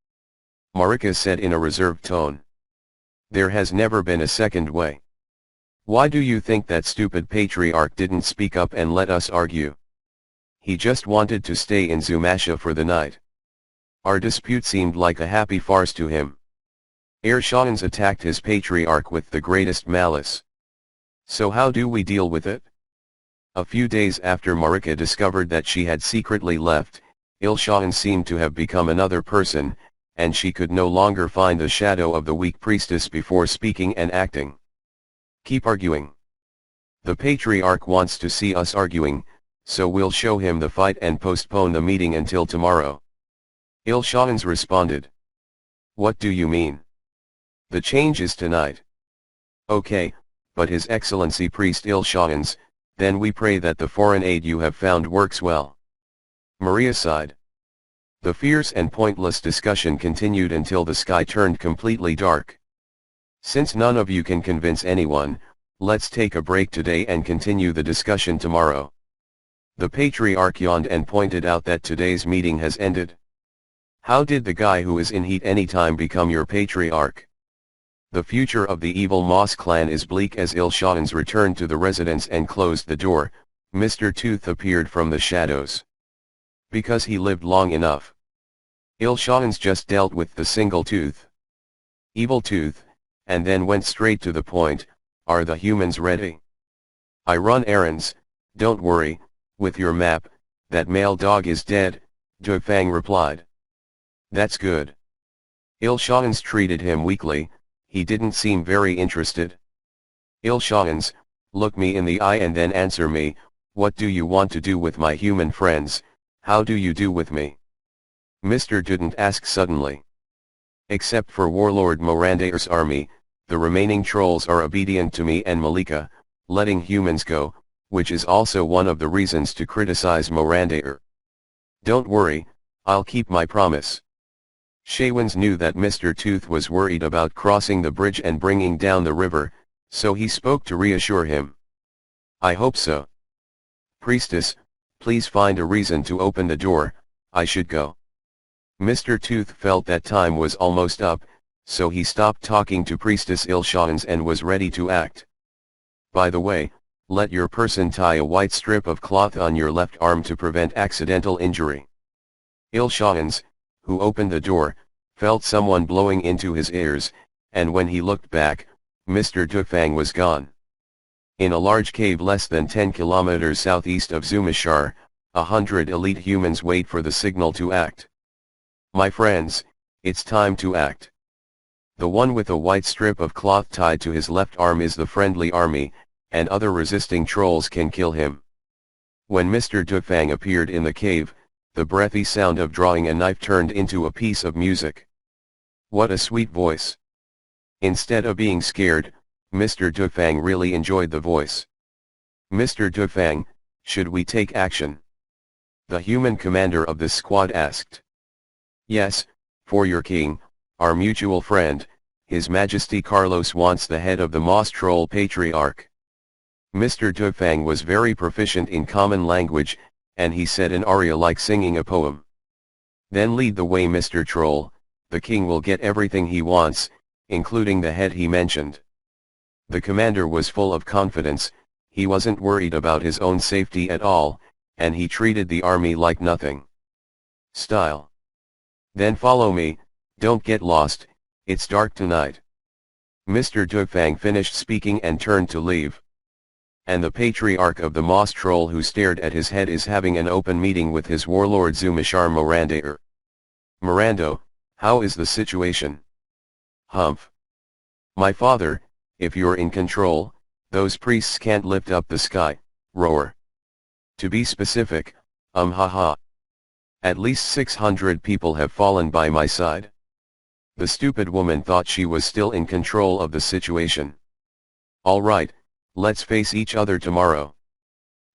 Marika said in a reserved tone. There has never been a second way. Why do you think that stupid patriarch didn't speak up and let us argue? He just wanted to stay in Zumasha for the night. Our dispute seemed like a happy farce to him. Ilshaans attacked his patriarch with the greatest malice. So how do we deal with it? A few days after Marika discovered that she had secretly left, Ilshaans seemed to have become another person, and she could no longer find the shadow of the weak priestess before speaking and acting. Keep arguing. The patriarch wants to see us arguing, so we'll show him the fight and postpone the meeting until tomorrow. Ilshaans responded. What do you mean? The change is tonight. Okay, but His Excellency Priest Ilshaans, then we pray that the foreign aid you have found works well. Maria sighed. The fierce and pointless discussion continued until the sky turned completely dark. Since none of you can convince anyone, let's take a break today and continue the discussion tomorrow. The patriarch yawned and pointed out that today's meeting has ended. How did the guy who is in heat anytime become your patriarch? The future of the evil Moss clan is bleak. As Ilshaans returned to the residence and closed the door, Mr. Tooth appeared from the shadows. Because he lived long enough. Ilshaans just dealt with the single tooth. Evil Tooth, and then went straight to the point, are the humans ready? I run errands, don't worry, with your map, that male dog is dead, Dufang replied. That's good. Ilshaans treated him weakly, he didn't seem very interested. Ilshaans, look me in the eye and then answer me, what do you want to do with my human friends, how do you do with me? Mr. didn't ask suddenly. Except for Warlord Morandair's army, the remaining trolls are obedient to me and Malika, letting humans go, which is also one of the reasons to criticize Morandair. Don't worry, I'll keep my promise. Shaywins knew that Mr. Tooth was worried about crossing the bridge and bringing down the river, so he spoke to reassure him. I hope so. Priestess, please find a reason to open the door, I should go. Mr. Tooth felt that time was almost up, so he stopped talking to Priestess Ilshaans and was ready to act. By the way, let your person tie a white strip of cloth on your left arm to prevent accidental injury. Ilshaans, who opened the door, felt someone blowing into his ears, and when he looked back, Mr. Dufang was gone. In a large cave less than 10 kilometers southeast of Zumashar, 100 elite humans wait for the signal to act. My friends, it's time to act. The one with a white strip of cloth tied to his left arm is the friendly army, and other resisting trolls can kill him. When Mr. Dufang appeared in the cave, the breathy sound of drawing a knife turned into a piece of music. What a sweet voice. Instead of being scared, Mr. Dufang really enjoyed the voice. Mr. Dufang, should we take action? The human commander of this squad asked. Yes, for your king, our mutual friend, His Majesty Carlos wants the head of the Moss Troll Patriarch. Mr. Dufang was very proficient in common language, and he said an aria like singing a poem. Then lead the way, Mr. Troll, the king will get everything he wants, including the head he mentioned. The commander was full of confidence, he wasn't worried about his own safety at all, and he treated the army like nothing. Style. Then follow me, don't get lost, it's dark tonight. Mr. Dufang finished speaking and turned to leave. And the patriarch of the Moss Troll who stared at his head is having an open meeting with his warlord Zumashar Morandair. Morando, how is the situation? Humph. My father, if you're in control, those priests can't lift up the sky, roar. To be specific, haha. At least 600 people have fallen by my side. The stupid woman thought she was still in control of the situation. All right, let's face each other tomorrow.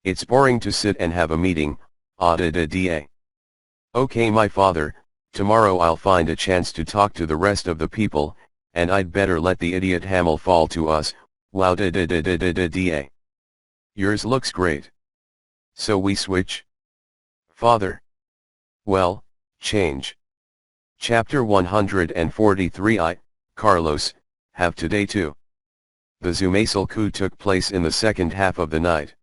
It's boring to sit and have a meeting, da. Okay my father, tomorrow I'll find a chance to talk to the rest of the people, and I'd better let the idiot Hamel fall to us, wow da. Yours looks great. So we switch? Father. Well, change. Chapter 143 I, Carlos, have today too. The Zumasal coup took place in the second half of the night.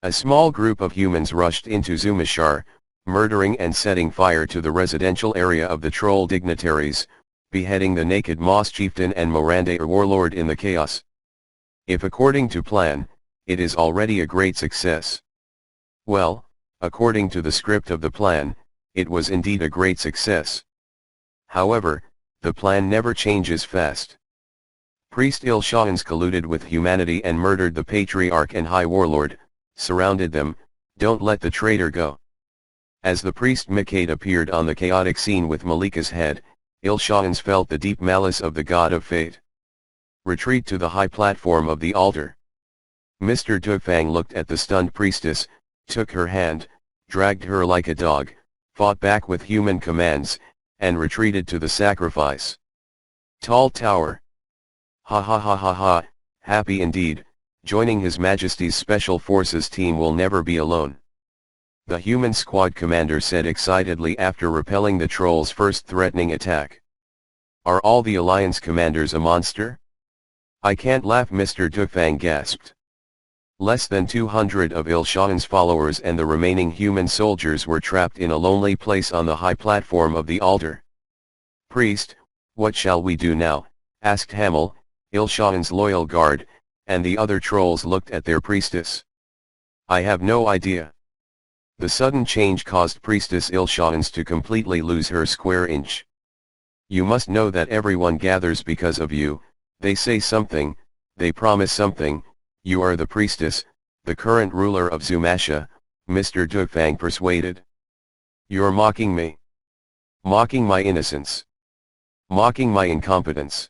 A small group of humans rushed into Zumashar, murdering and setting fire to the residential area of the troll dignitaries, beheading the naked Moss chieftain and Morandair warlord in the chaos. If according to plan, it is already a great success. Well, according to the script of the plan, it was indeed a great success. However, the plan never changes fast. Priest Il-Shahans colluded with humanity and murdered the Patriarch and High Warlord, surrounded them, don't let the traitor go. As the priest Mikhail appeared on the chaotic scene with Malika's head, Il-Shahans felt the deep malice of the god of fate. Retreat to the high platform of the altar. Mr. Dufang looked at the stunned priestess, took her hand, dragged her like a dog, fought back with human commands, and retreated to the sacrifice. Tall tower. Ha ha ha ha ha, happy indeed, joining His Majesty's Special Forces team will never be alone. The human squad commander said excitedly after repelling the troll's first threatening attack. Are all the alliance commanders a monster? I can't laugh, Mr. Dufang gasped. Less than 200 of Il-Shahans' followers and the remaining human soldiers were trapped in a lonely place on the high platform of the altar. Priest, what shall we do now? Asked Hamel, Il-Shahans' loyal guard, and the other trolls looked at their priestess. I have no idea. The sudden change caused Priestess Il-Shahans to completely lose her square inch. You must know that everyone gathers because of you, they say something, they promise something. You are the priestess, the current ruler of Zumasha, Mr. Dufang persuaded. You're mocking me. Mocking my innocence. Mocking my incompetence.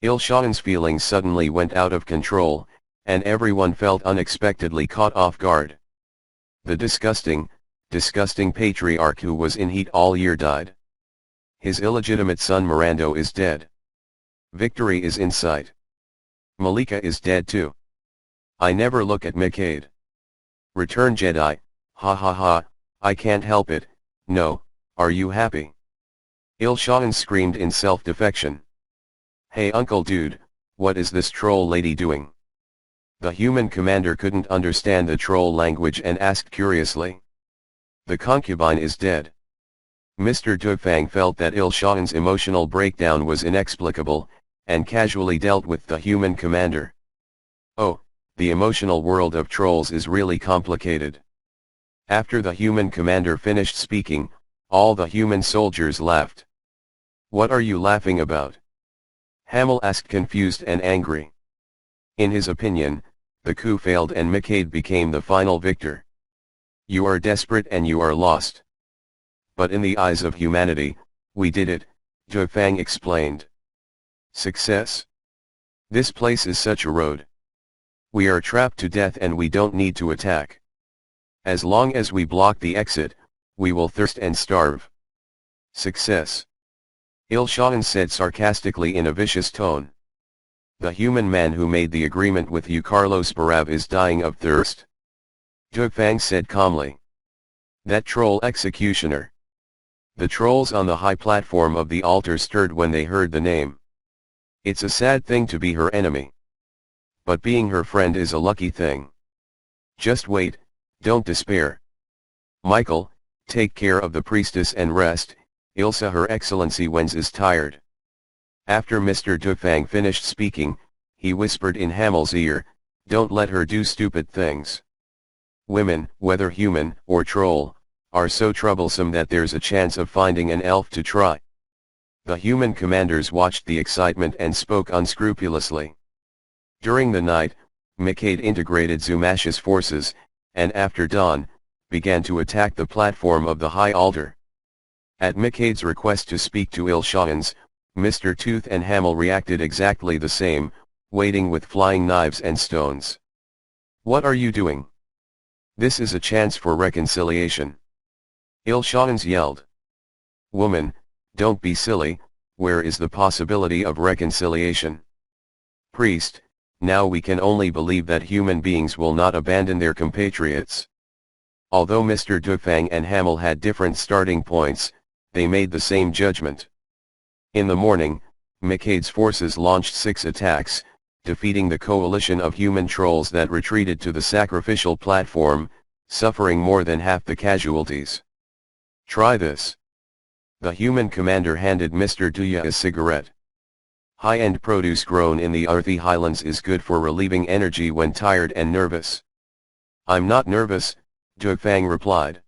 Il-Shahans' feelings suddenly went out of control, and everyone felt unexpectedly caught off guard. The disgusting patriarch who was in heat all year died. His illegitimate son Morando is dead. Victory is in sight. Malika is dead too. I never look at Mikhail. Return Jedi, ha ha ha, I can't help it, no, are you happy? Il-Shahans screamed in self-defection. Hey uncle dude, what is this troll lady doing? The human commander couldn't understand the troll language and asked curiously. The concubine is dead. Mr. Dufang felt that Il-Shahans' emotional breakdown was inexplicable, and casually dealt with the human commander. Oh, the emotional world of trolls is really complicated. After the human commander finished speaking, all the human soldiers laughed. What are you laughing about? Hamel asked, confused and angry. In his opinion, the coup failed and Mikade became the final victor. You are desperate and you are lost. But in the eyes of humanity, we did it, Zhu Fang explained. Success? This place is such a road. We are trapped to death and we don't need to attack. As long as we block the exit, we will thirst and starve. Success. Il-Shahan said sarcastically in a vicious tone. The human man who made the agreement with you, Carlos Barav, is dying of thirst. Zhu Fang said calmly. That troll executioner. The trolls on the high platform of the altar stirred when they heard the name. It's a sad thing to be her enemy. But being her friend is a lucky thing. Just wait, don't despair. Michael, take care of the priestess and rest, Ilsa, Her Excellency Wenz is tired. After Mr. Zhu Fang finished speaking, he whispered in Hamel's ear, don't let her do stupid things. Women, whether human or troll, are so troublesome that there's a chance of finding an elf to try. The human commanders watched the excitement and spoke unscrupulously. During the night, Mikade integrated Zumash's forces, and after dawn, began to attack the platform of the high altar. At Mikade's request to speak to Il-Shahans, Mr. Tooth and Hamel reacted exactly the same, waiting with flying knives and stones. What are you doing? This is a chance for reconciliation. Il-Shahans yelled. Woman, don't be silly, where is the possibility of reconciliation? Priest, now we can only believe that human beings will not abandon their compatriots. Although Mr. Zhu Fang and Hamel had different starting points, they made the same judgment. In the morning, Mikade's forces launched 6 attacks, defeating the coalition of human trolls that retreated to the sacrificial platform, suffering more than half the casualties. Try this. The human commander handed Mr. Duya a cigarette. High-end produce grown in the earthy highlands is good for relieving energy when tired and nervous. I'm not nervous, Zhu Fang replied.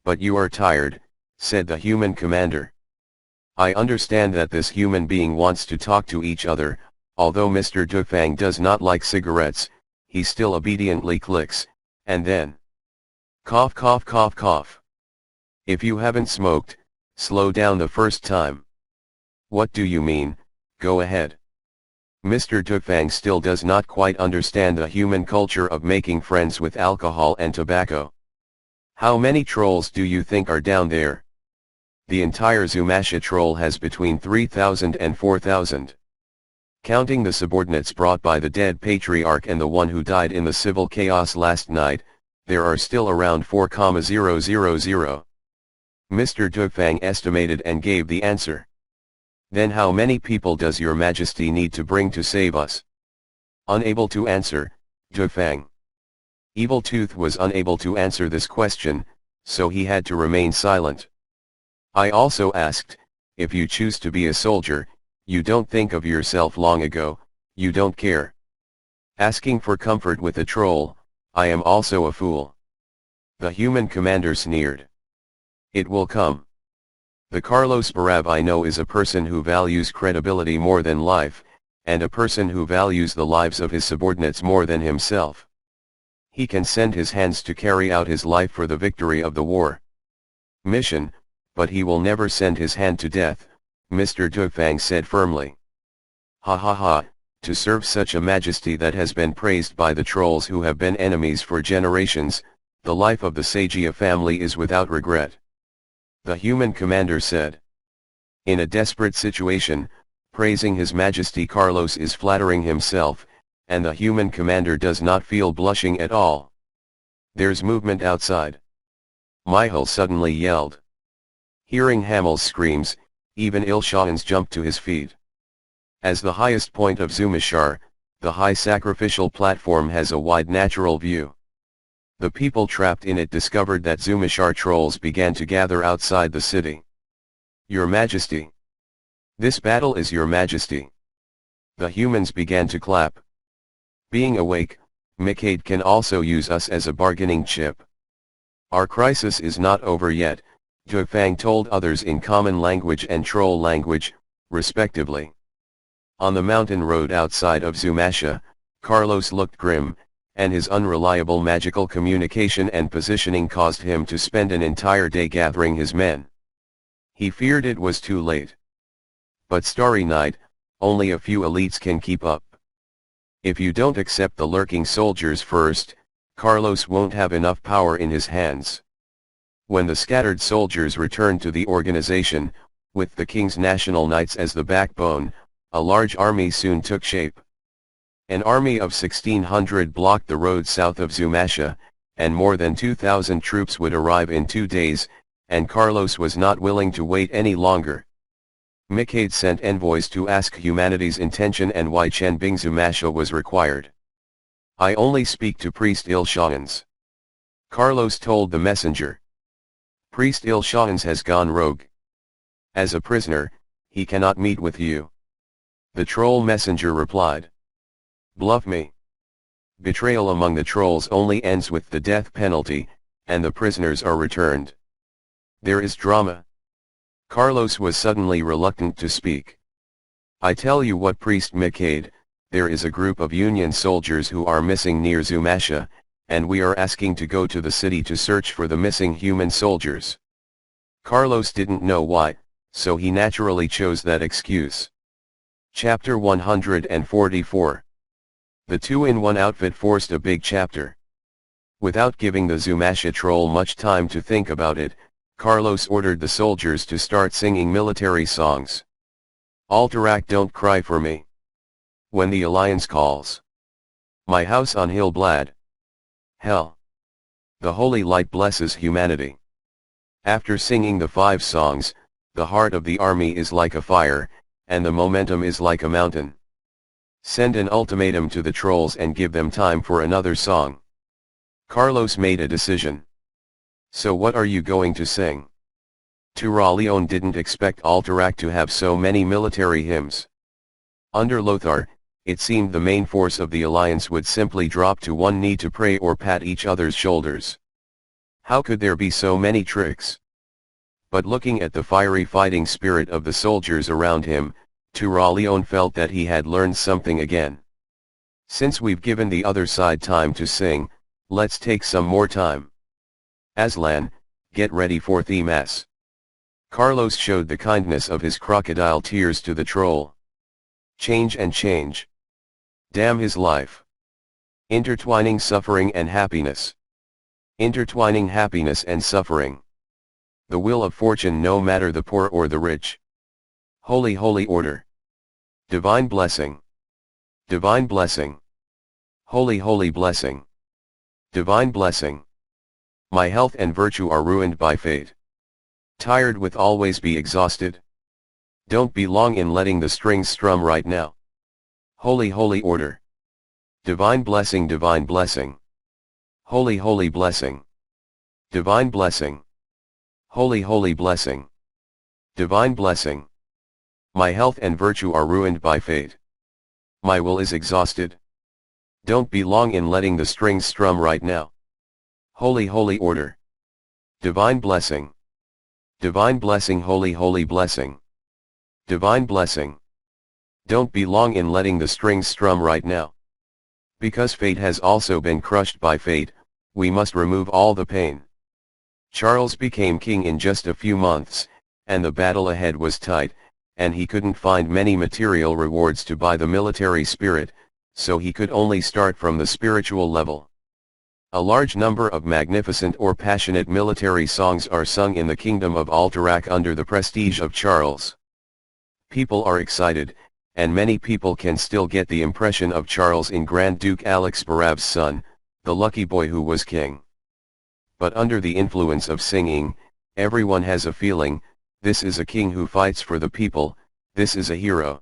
But you are tired, said the human commander. I understand that this human being wants to talk to each other, although Mr. Zhu Fang does not like cigarettes, he still obediently clicks, and then cough cough cough cough. If you haven't smoked, slow down the first time. What do you mean? Go ahead. Mr. Zhu Fang still does not quite understand the human culture of making friends with alcohol and tobacco. How many trolls do you think are down there? The entire Zumasha troll has between 3,000 and 4,000. Counting the subordinates brought by the dead patriarch and the one who died in the civil chaos last night, there are still around 4,000. Mr. Zhu Fang estimated and gave the answer. Then how many people does your majesty need to bring to save us? Unable to answer, Zhu Fang. Evil Tooth was unable to answer this question, so he had to remain silent. I also asked, if you choose to be a soldier, you don't think of yourself long ago, you don't care. Asking for comfort with a troll, I am also a fool. The human commander sneered. It will come. The Carlos Barav I know is a person who values credibility more than life, and a person who values the lives of his subordinates more than himself. He can send his hands to carry out his life for the victory of the war mission, but he will never send his hand to death, Mr. Zhu Fang said firmly. Ha ha ha, to serve such a majesty that has been praised by the trolls who have been enemies for generations, the life of the Sagia family is without regret. The human commander said. In a desperate situation, praising His Majesty Carlos is flattering himself, and the human commander does not feel blushing at all. There's movement outside. Michael suddenly yelled. Hearing Hamel's screams, even Il-Shahans jumped to his feet. As the highest point of Zumashar, the high sacrificial platform has a wide natural view. The people trapped in it discovered that Zumashar trolls began to gather outside the city. Your Majesty. This battle is Your Majesty. The humans began to clap. Being awake, Mikade can also use us as a bargaining chip. Our crisis is not over yet, Fang told others in common language and troll language, respectively. On the mountain road outside of Zumasha, Carlos looked grim, and his unreliable magical communication and positioning caused him to spend an entire day gathering his men. He feared it was too late. But Starry Night, only a few elites can keep up. If you don't accept the lurking soldiers first, Carlos won't have enough power in his hands. When the scattered soldiers returned to the organization, with the King's National Knights as the backbone, a large army soon took shape. An army of 1,600 blocked the road south of Zumasha, and more than 2,000 troops would arrive in 2 days, and Carlos was not willing to wait any longer. Mikade sent envoys to ask humanity's intention and why Chenbing Zumasha was required. I only speak to Priest Il-Shahans. Carlos told the messenger. Priest Il-Shahans has gone rogue. As a prisoner, he cannot meet with you. The troll messenger replied. Bluff me. Betrayal among the trolls only ends with the death penalty, and the prisoners are returned. There is drama. Carlos was suddenly reluctant to speak. I tell you what, Priest Mikade, there is a group of Union soldiers who are missing near Zumasha, and we are asking to go to the city to search for the missing human soldiers. Carlos didn't know why, so he naturally chose that excuse. Chapter 144. The two-in-one outfit forced a big chapter. Without giving the Zumasha troll much time to think about it, Carlos ordered the soldiers to start singing military songs. Alterac, don't cry for me. When the Alliance calls. My house on Hill Blad. Hell. The holy light blesses humanity. After singing the 5 songs, the heart of the army is like a fire, and the momentum is like a mountain. Send an ultimatum to the trolls and give them time for another song. Carlos made a decision. So what are you going to sing? Turaleon didn't expect Alterac to have so many military hymns. Under Lothar, it seemed the main force of the Alliance would simply drop to one knee to pray or pat each other's shoulders. How could there be so many tricks? But looking at the fiery fighting spirit of the soldiers around him, Turaleon felt that he had learned something again. Since we've given the other side time to sing, let's take some more time. Aslan, get ready for the mass. Carlos showed the kindness of his crocodile tears to the troll. Change and change. Damn his life. Intertwining suffering and happiness. Intertwining happiness and suffering. The wheel of fortune, no matter the poor or the rich. Holy, holy order. Divine blessing. Divine blessing. Holy, holy blessing. Divine blessing. My health and virtue are ruined by fate. Tired with always be exhausted? Don't be long in letting the strings strum right now. Holy, holy order. Divine blessing, divine blessing. Holy, holy blessing. Divine blessing. Holy, holy blessing. Divine blessing. My health and virtue are ruined by fate. My will is exhausted. Don't be long in letting the strings strum right now. Holy, holy order. Divine blessing. Divine blessing, holy, holy blessing. Divine blessing. Don't be long in letting the strings strum right now. Because fate has also been crushed by fate, we must remove all the pain. Charles became king in just a few months, and the battle ahead was tight, and he couldn't find many material rewards to buy the military spirit, so he could only start from the spiritual level. A large number of magnificent or passionate military songs are sung in the kingdom of Alterac under the prestige of Charles. People are excited, and many people can still get the impression of Charles in Grand Duke Alex Barav's son, the lucky boy who was king. But under the influence of singing, everyone has a feeling, this is a king who fights for the people, this is a hero.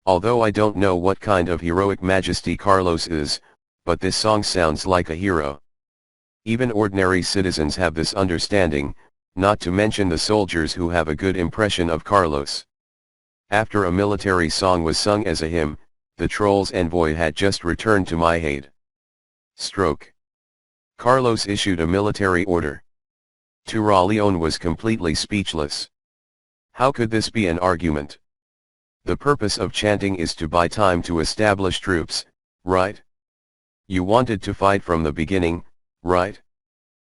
Although I don't know what kind of heroic majesty Carlos is, but this song sounds like a hero. Even ordinary citizens have this understanding, not to mention the soldiers who have a good impression of Carlos. After a military song was sung as a hymn, the troll's envoy had just returned to my aid. Stroke. Carlos issued a military order. Turaleon was completely speechless. How could this be an argument? The purpose of chanting is to buy time to establish troops, right? You wanted to fight from the beginning, right?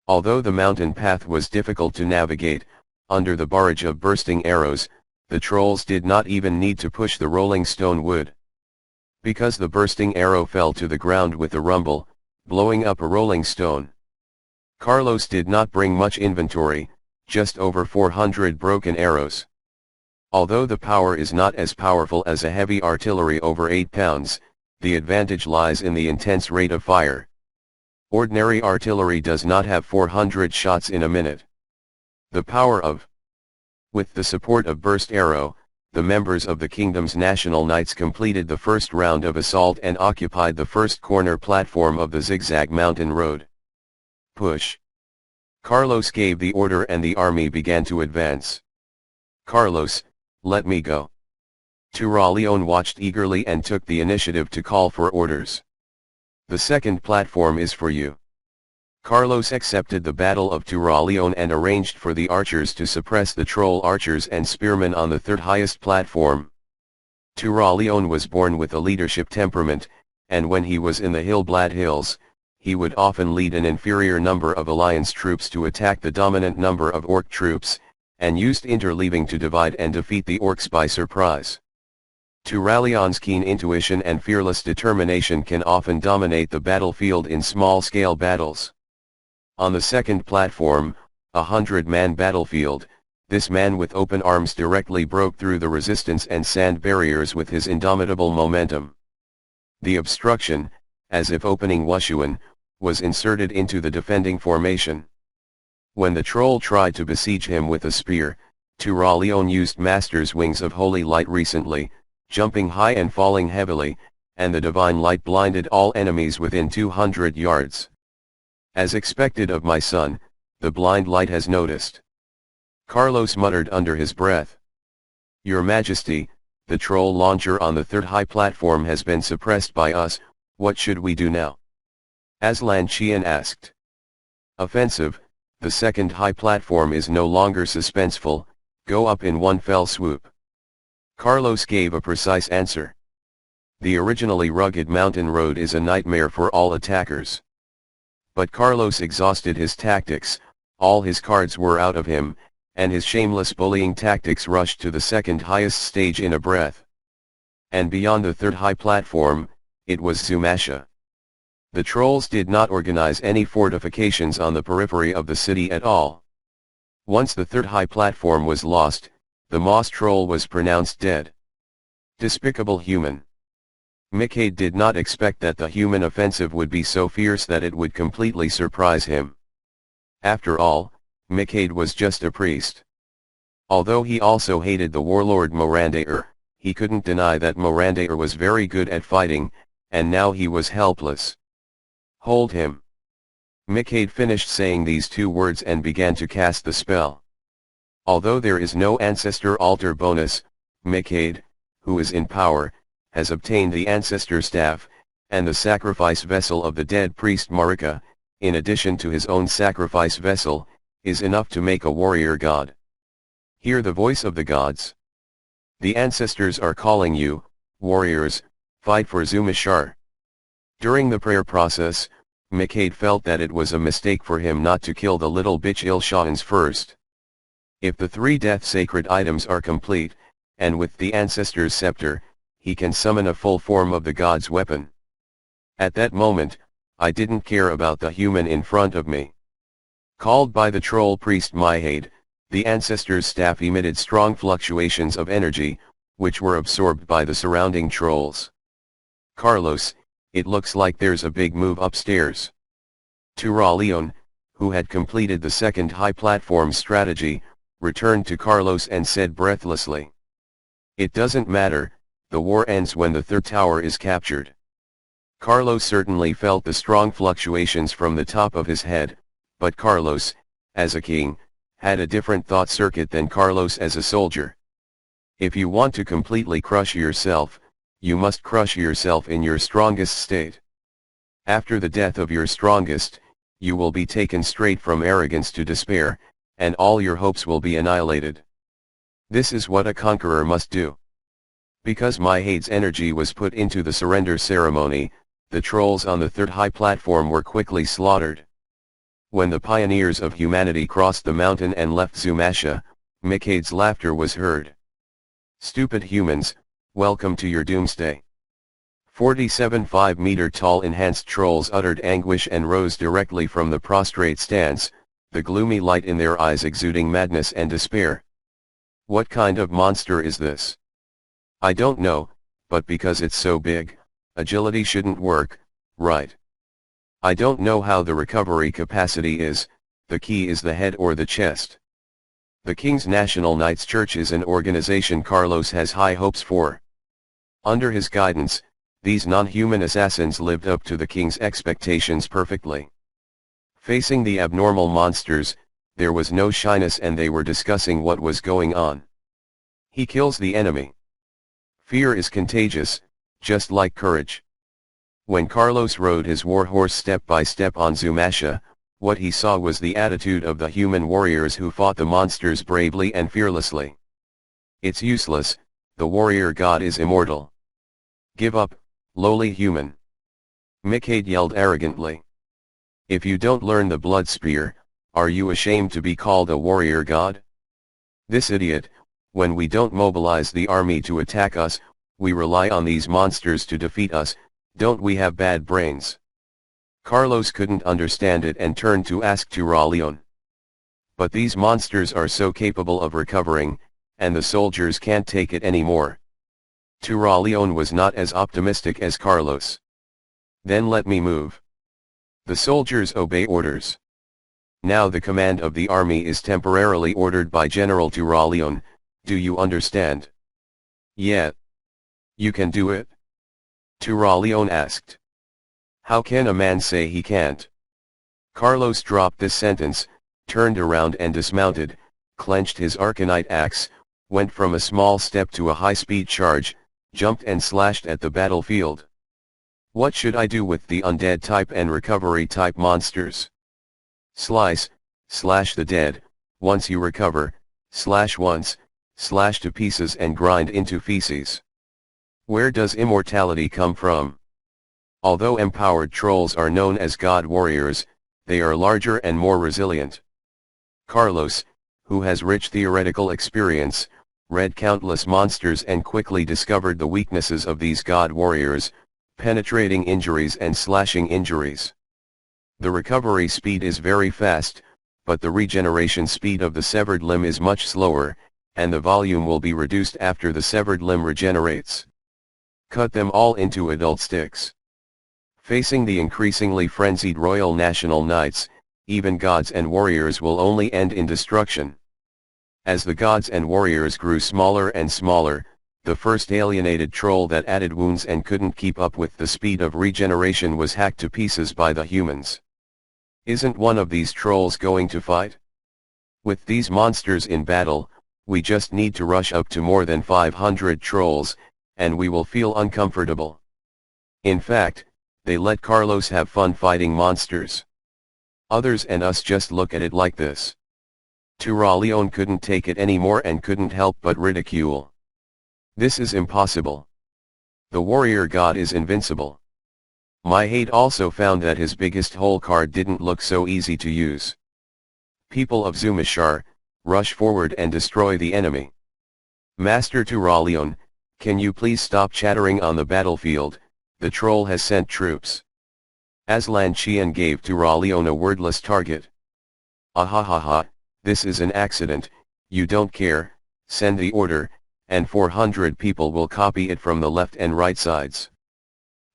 Although the mountain path was difficult to navigate, under the barrage of bursting arrows, the trolls did not even need to push the rolling stone wood. Because the bursting arrow fell to the ground with a rumble, blowing up a rolling stone. Carlos did not bring much inventory, just over 400 broken arrows. Although the power is not as powerful as a heavy artillery over 8 pounds, the advantage lies in the intense rate of fire. Ordinary artillery does not have 400 shots in a minute. The power of. With the support of burst arrow, the members of the kingdom's national knights completed the first round of assault and occupied the first corner platform of the zigzag mountain road. Push. Carlos gave the order and the army began to advance. Carlos, let me go. Turaleon watched eagerly and took the initiative to call for orders. The second platform is for you. Carlos accepted the battle of Turaleon and arranged for the archers to suppress the troll archers and spearmen on the third highest platform. Turaleon was born with a leadership temperament, and when he was in the Hillblad Hills, he would often lead an inferior number of alliance troops to attack the dominant number of orc troops, and used interleaving to divide and defeat the orcs by surprise. Turaleon's keen intuition and fearless determination can often dominate the battlefield in small-scale battles. On the second platform, a 100-man battlefield, this man with open arms directly broke through the resistance and sand barriers with his indomitable momentum. The obstruction, as if opening Wushuan, was inserted into the defending formation. When the troll tried to besiege him with a spear, Turaleon used Master's Wings of Holy Light recently, jumping high and falling heavily, and the divine light blinded all enemies within 200 yards. As expected of my son, the blind light has noticed. Carlos muttered under his breath. Your Majesty, the troll launcher on the third high platform has been suppressed by us, what should we do now? Aslan Qian asked. Offensive, the second high platform is no longer suspenseful, go up in one fell swoop. Carlos gave a precise answer. The originally rugged mountain road is a nightmare for all attackers. But Carlos exhausted his tactics, all his cards were out of him, and his shameless bullying tactics rushed to the second highest stage in a breath. And beyond the third high platform, it was Zumasha. The trolls did not organize any fortifications on the periphery of the city at all. Once the third high platform was lost, the Moss troll was pronounced dead. Despicable human. Mikhaid did not expect that the human offensive would be so fierce that it would completely surprise him. After all, Mikhaid was just a priest. Although he also hated the warlord Morandair, he couldn't deny that Morandair was very good at fighting, and now he was helpless. Hold him. Mikhaid finished saying these two words and began to cast the spell. Although there is no ancestor altar bonus, Mikhaid, who is in power, has obtained the ancestor staff, and the sacrifice vessel of the dead priest Marika, in addition to his own sacrifice vessel, is enough to make a warrior god. Hear the voice of the gods. The ancestors are calling you, warriors, fight for Zumashar. During the prayer process, Mikhaid felt that it was a mistake for him not to kill the little bitch Ilshans first. If the 3 death sacred items are complete, and with the ancestor's scepter, he can summon a full form of the god's weapon. At that moment, I didn't care about the human in front of me. Called by the troll priest Mihade, the ancestor's staff emitted strong fluctuations of energy, which were absorbed by the surrounding trolls. Carlos, it looks like there's a big move upstairs. Turaleon, who had completed the second high platform strategy, returned to Carlos and said breathlessly. It doesn't matter, the war ends when the third tower is captured. Carlos certainly felt the strong fluctuations from the top of his head, but Carlos, as a king, had a different thought circuit than Carlos as a soldier. If you want to completely crush yourself, you must crush yourself in your strongest state. After the death of your strongest, you will be taken straight from arrogance to despair, and all your hopes will be annihilated. This is what a conqueror must do. Because my hate's energy was put into the surrender ceremony, the trolls on the third high platform were quickly slaughtered. When the pioneers of humanity crossed the mountain and left Zumasha, Mikhaid's laughter was heard. Stupid humans, welcome to your doomsday. 47 5-meter-tall enhanced trolls uttered anguish and rose directly from the prostrate stance, the gloomy light in their eyes exuding madness and despair. What kind of monster is this? I don't know, but because it's so big, agility shouldn't work, right? I don't know how the recovery capacity is, the key is the head or the chest. The King's National Knights Church is an organization Carlos has high hopes for. Under his guidance, these non-human assassins lived up to the King's expectations perfectly. Facing the abnormal monsters, there was no shyness and they were discussing what was going on. He kills the enemy. Fear is contagious, just like courage. When Carlos rode his warhorse step by step on Zumasha, what he saw was the attitude of the human warriors who fought the monsters bravely and fearlessly. It's useless, the warrior god is immortal. Give up, lowly human. Mikhaid yelled arrogantly. If you don't learn the blood spear, are you ashamed to be called a warrior god? This idiot, when we don't mobilize the army to attack us, we rely on these monsters to defeat us, don't we have bad brains? Carlos couldn't understand it and turned to ask Turaleon. But these monsters are so capable of recovering, and the soldiers can't take it anymore. Turaleon was not as optimistic as Carlos. Then let me move. The soldiers obey orders. Now the command of the army is temporarily ordered by General Turaleon, do you understand? Yeah. You can do it? Turaleon asked. How can a man say he can't? Carlos dropped this sentence, turned around and dismounted, clenched his arcanite axe, went from a small step to a high-speed charge, jumped and slashed at the battlefield. What should I do with the undead type and recovery type monsters? Slice, slash the dead, once you recover, slash once, slash to pieces and grind into feces. Where does immortality come from? Although empowered trolls are known as god warriors, they are larger and more resilient. Carlos, who has rich theoretical experience, read countless monsters and quickly discovered the weaknesses of these god warriors, penetrating injuries and slashing injuries. The recovery speed is very fast, but the regeneration speed of the severed limb is much slower, and the volume will be reduced after the severed limb regenerates. Cut them all into adult sticks. Facing the increasingly frenzied Royal National Knights, even gods and warriors will only end in destruction. As the gods and warriors grew smaller and smaller, the first alienated troll that added wounds and couldn't keep up with the speed of regeneration was hacked to pieces by the humans. Isn't one of these trolls going to fight? With these monsters in battle, we just need to rush up to more than 500 trolls, and we will feel uncomfortable. In fact, they let Carlos have fun fighting monsters. Others and us just look at it like this. Turaleon couldn't take it anymore and couldn't help but ridicule. This is impossible. The warrior god is invincible. My hate also found that his biggest hole card didn't look so easy to use. People of Zumashar, rush forward and destroy the enemy. Master Turaleon, can you please stop chattering on the battlefield, the troll has sent troops. Aslan Qian gave Turaleon a wordless target. Ahahaha, this is an accident, you don't care, send the order, and 400 people will copy it from the left and right sides.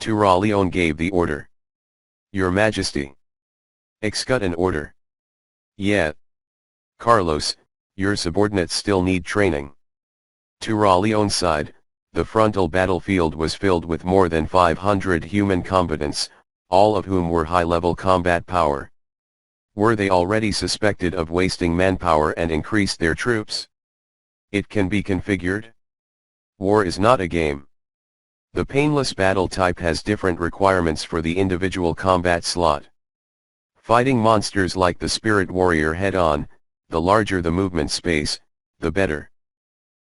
Turaleon gave the order. Your Majesty. Execute an order. Yeah. Carlos, your subordinates still need training. Turaleon sighed. The frontal battlefield was filled with more than 500 human combatants, all of whom were high-level combat power. Were they already suspected of wasting manpower and increased their troops? It can be configured. War is not a game. The painless battle type has different requirements for the individual combat slot. Fighting monsters like the Spirit Warrior head-on, the larger the movement space, the better.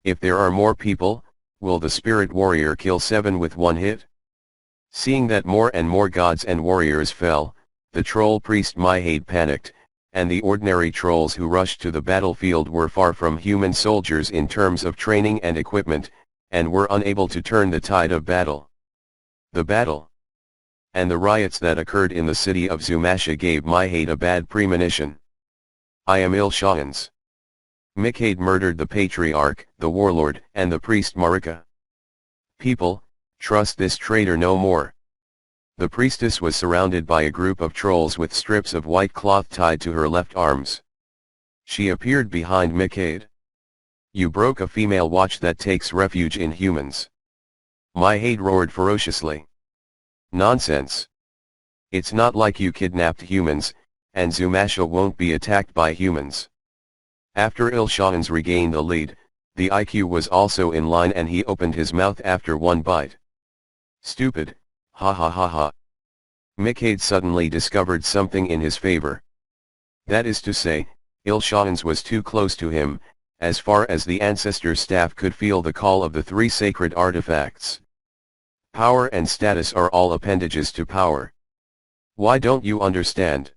If there are more people, will the Spirit Warrior kill 7 with one hit? Seeing that more and more gods and warriors fell, the troll priest Maihade panicked, and the ordinary trolls who rushed to the battlefield were far from human soldiers in terms of training and equipment, and were unable to turn the tide of battle. The battle and the riots that occurred in the city of Zumasha gave Maihade a bad premonition. I am Il-Shahans. Mikhaid murdered the patriarch, the warlord, and the priest Marika. People, trust this traitor no more. The priestess was surrounded by a group of trolls with strips of white cloth tied to her left arms. She appeared behind Mikhaid. You broke a female watch that takes refuge in humans. Maihade roared ferociously. Nonsense. It's not like you kidnapped humans, and Zumasha won't be attacked by humans. After Il-Shahans regained the lead, the IQ was also in line and he opened his mouth after one bite. Stupid, ha ha ha ha. Mikhaid suddenly discovered something in his favor. That is to say, Il-Shahans was too close to him, as far as the ancestor staff could feel the call of the 3 sacred artifacts. Power and status are all appendages to power. Why don't you understand?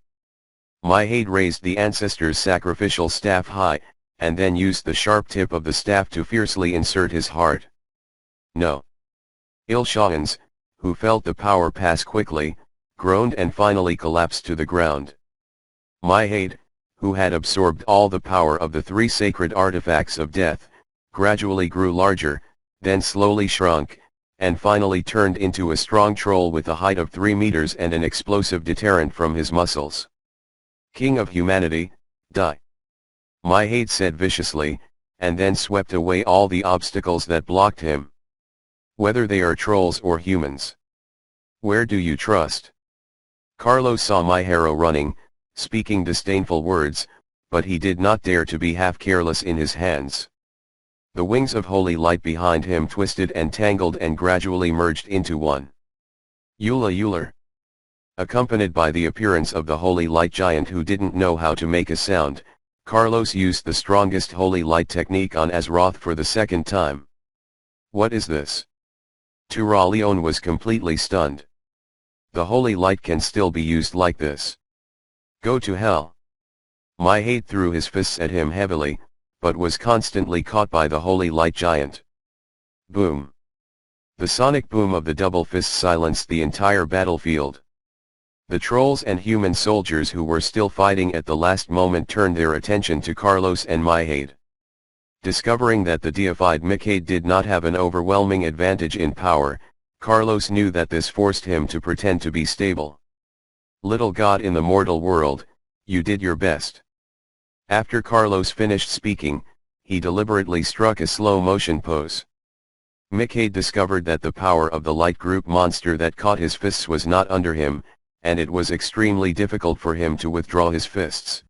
Maihade raised the ancestor's sacrificial staff high, and then used the sharp tip of the staff to fiercely insert his heart. No. Il-Shahans, who felt the power pass quickly, groaned and finally collapsed to the ground. Maihade, who had absorbed all the power of the 3 sacred artifacts of death, gradually grew larger, then slowly shrunk, and finally turned into a strong troll with a height of 3 meters and an explosive deterrent from his muscles. King of humanity, die. Maihade said viciously, and then swept away all the obstacles that blocked him. Whether they are trolls or humans. Where do you trust? Carlos saw Maihero running, speaking disdainful words, but he did not dare to be half careless in his hands. The wings of holy light behind him twisted and tangled and gradually merged into one. Eula Euler. Accompanied by the appearance of the holy light giant who didn't know how to make a sound, Carlos used the strongest holy light technique on Azeroth for the second time. What is this? Turaleon was completely stunned. The holy light can still be used like this. Go to hell. Maihade threw his fists at him heavily, but was constantly caught by the holy light giant. Boom. The sonic boom of the double fist silenced the entire battlefield. The trolls and human soldiers who were still fighting at the last moment turned their attention to Carlos and Maihade. Discovering that the deified Mikhaid did not have an overwhelming advantage in power, Carlos knew that this forced him to pretend to be stable. Little god in the mortal world, you did your best. After Carlos finished speaking, he deliberately struck a slow-motion pose. Mikhaid discovered that the power of the light group monster that caught his fists was not under him, and it was extremely difficult for him to withdraw his fists.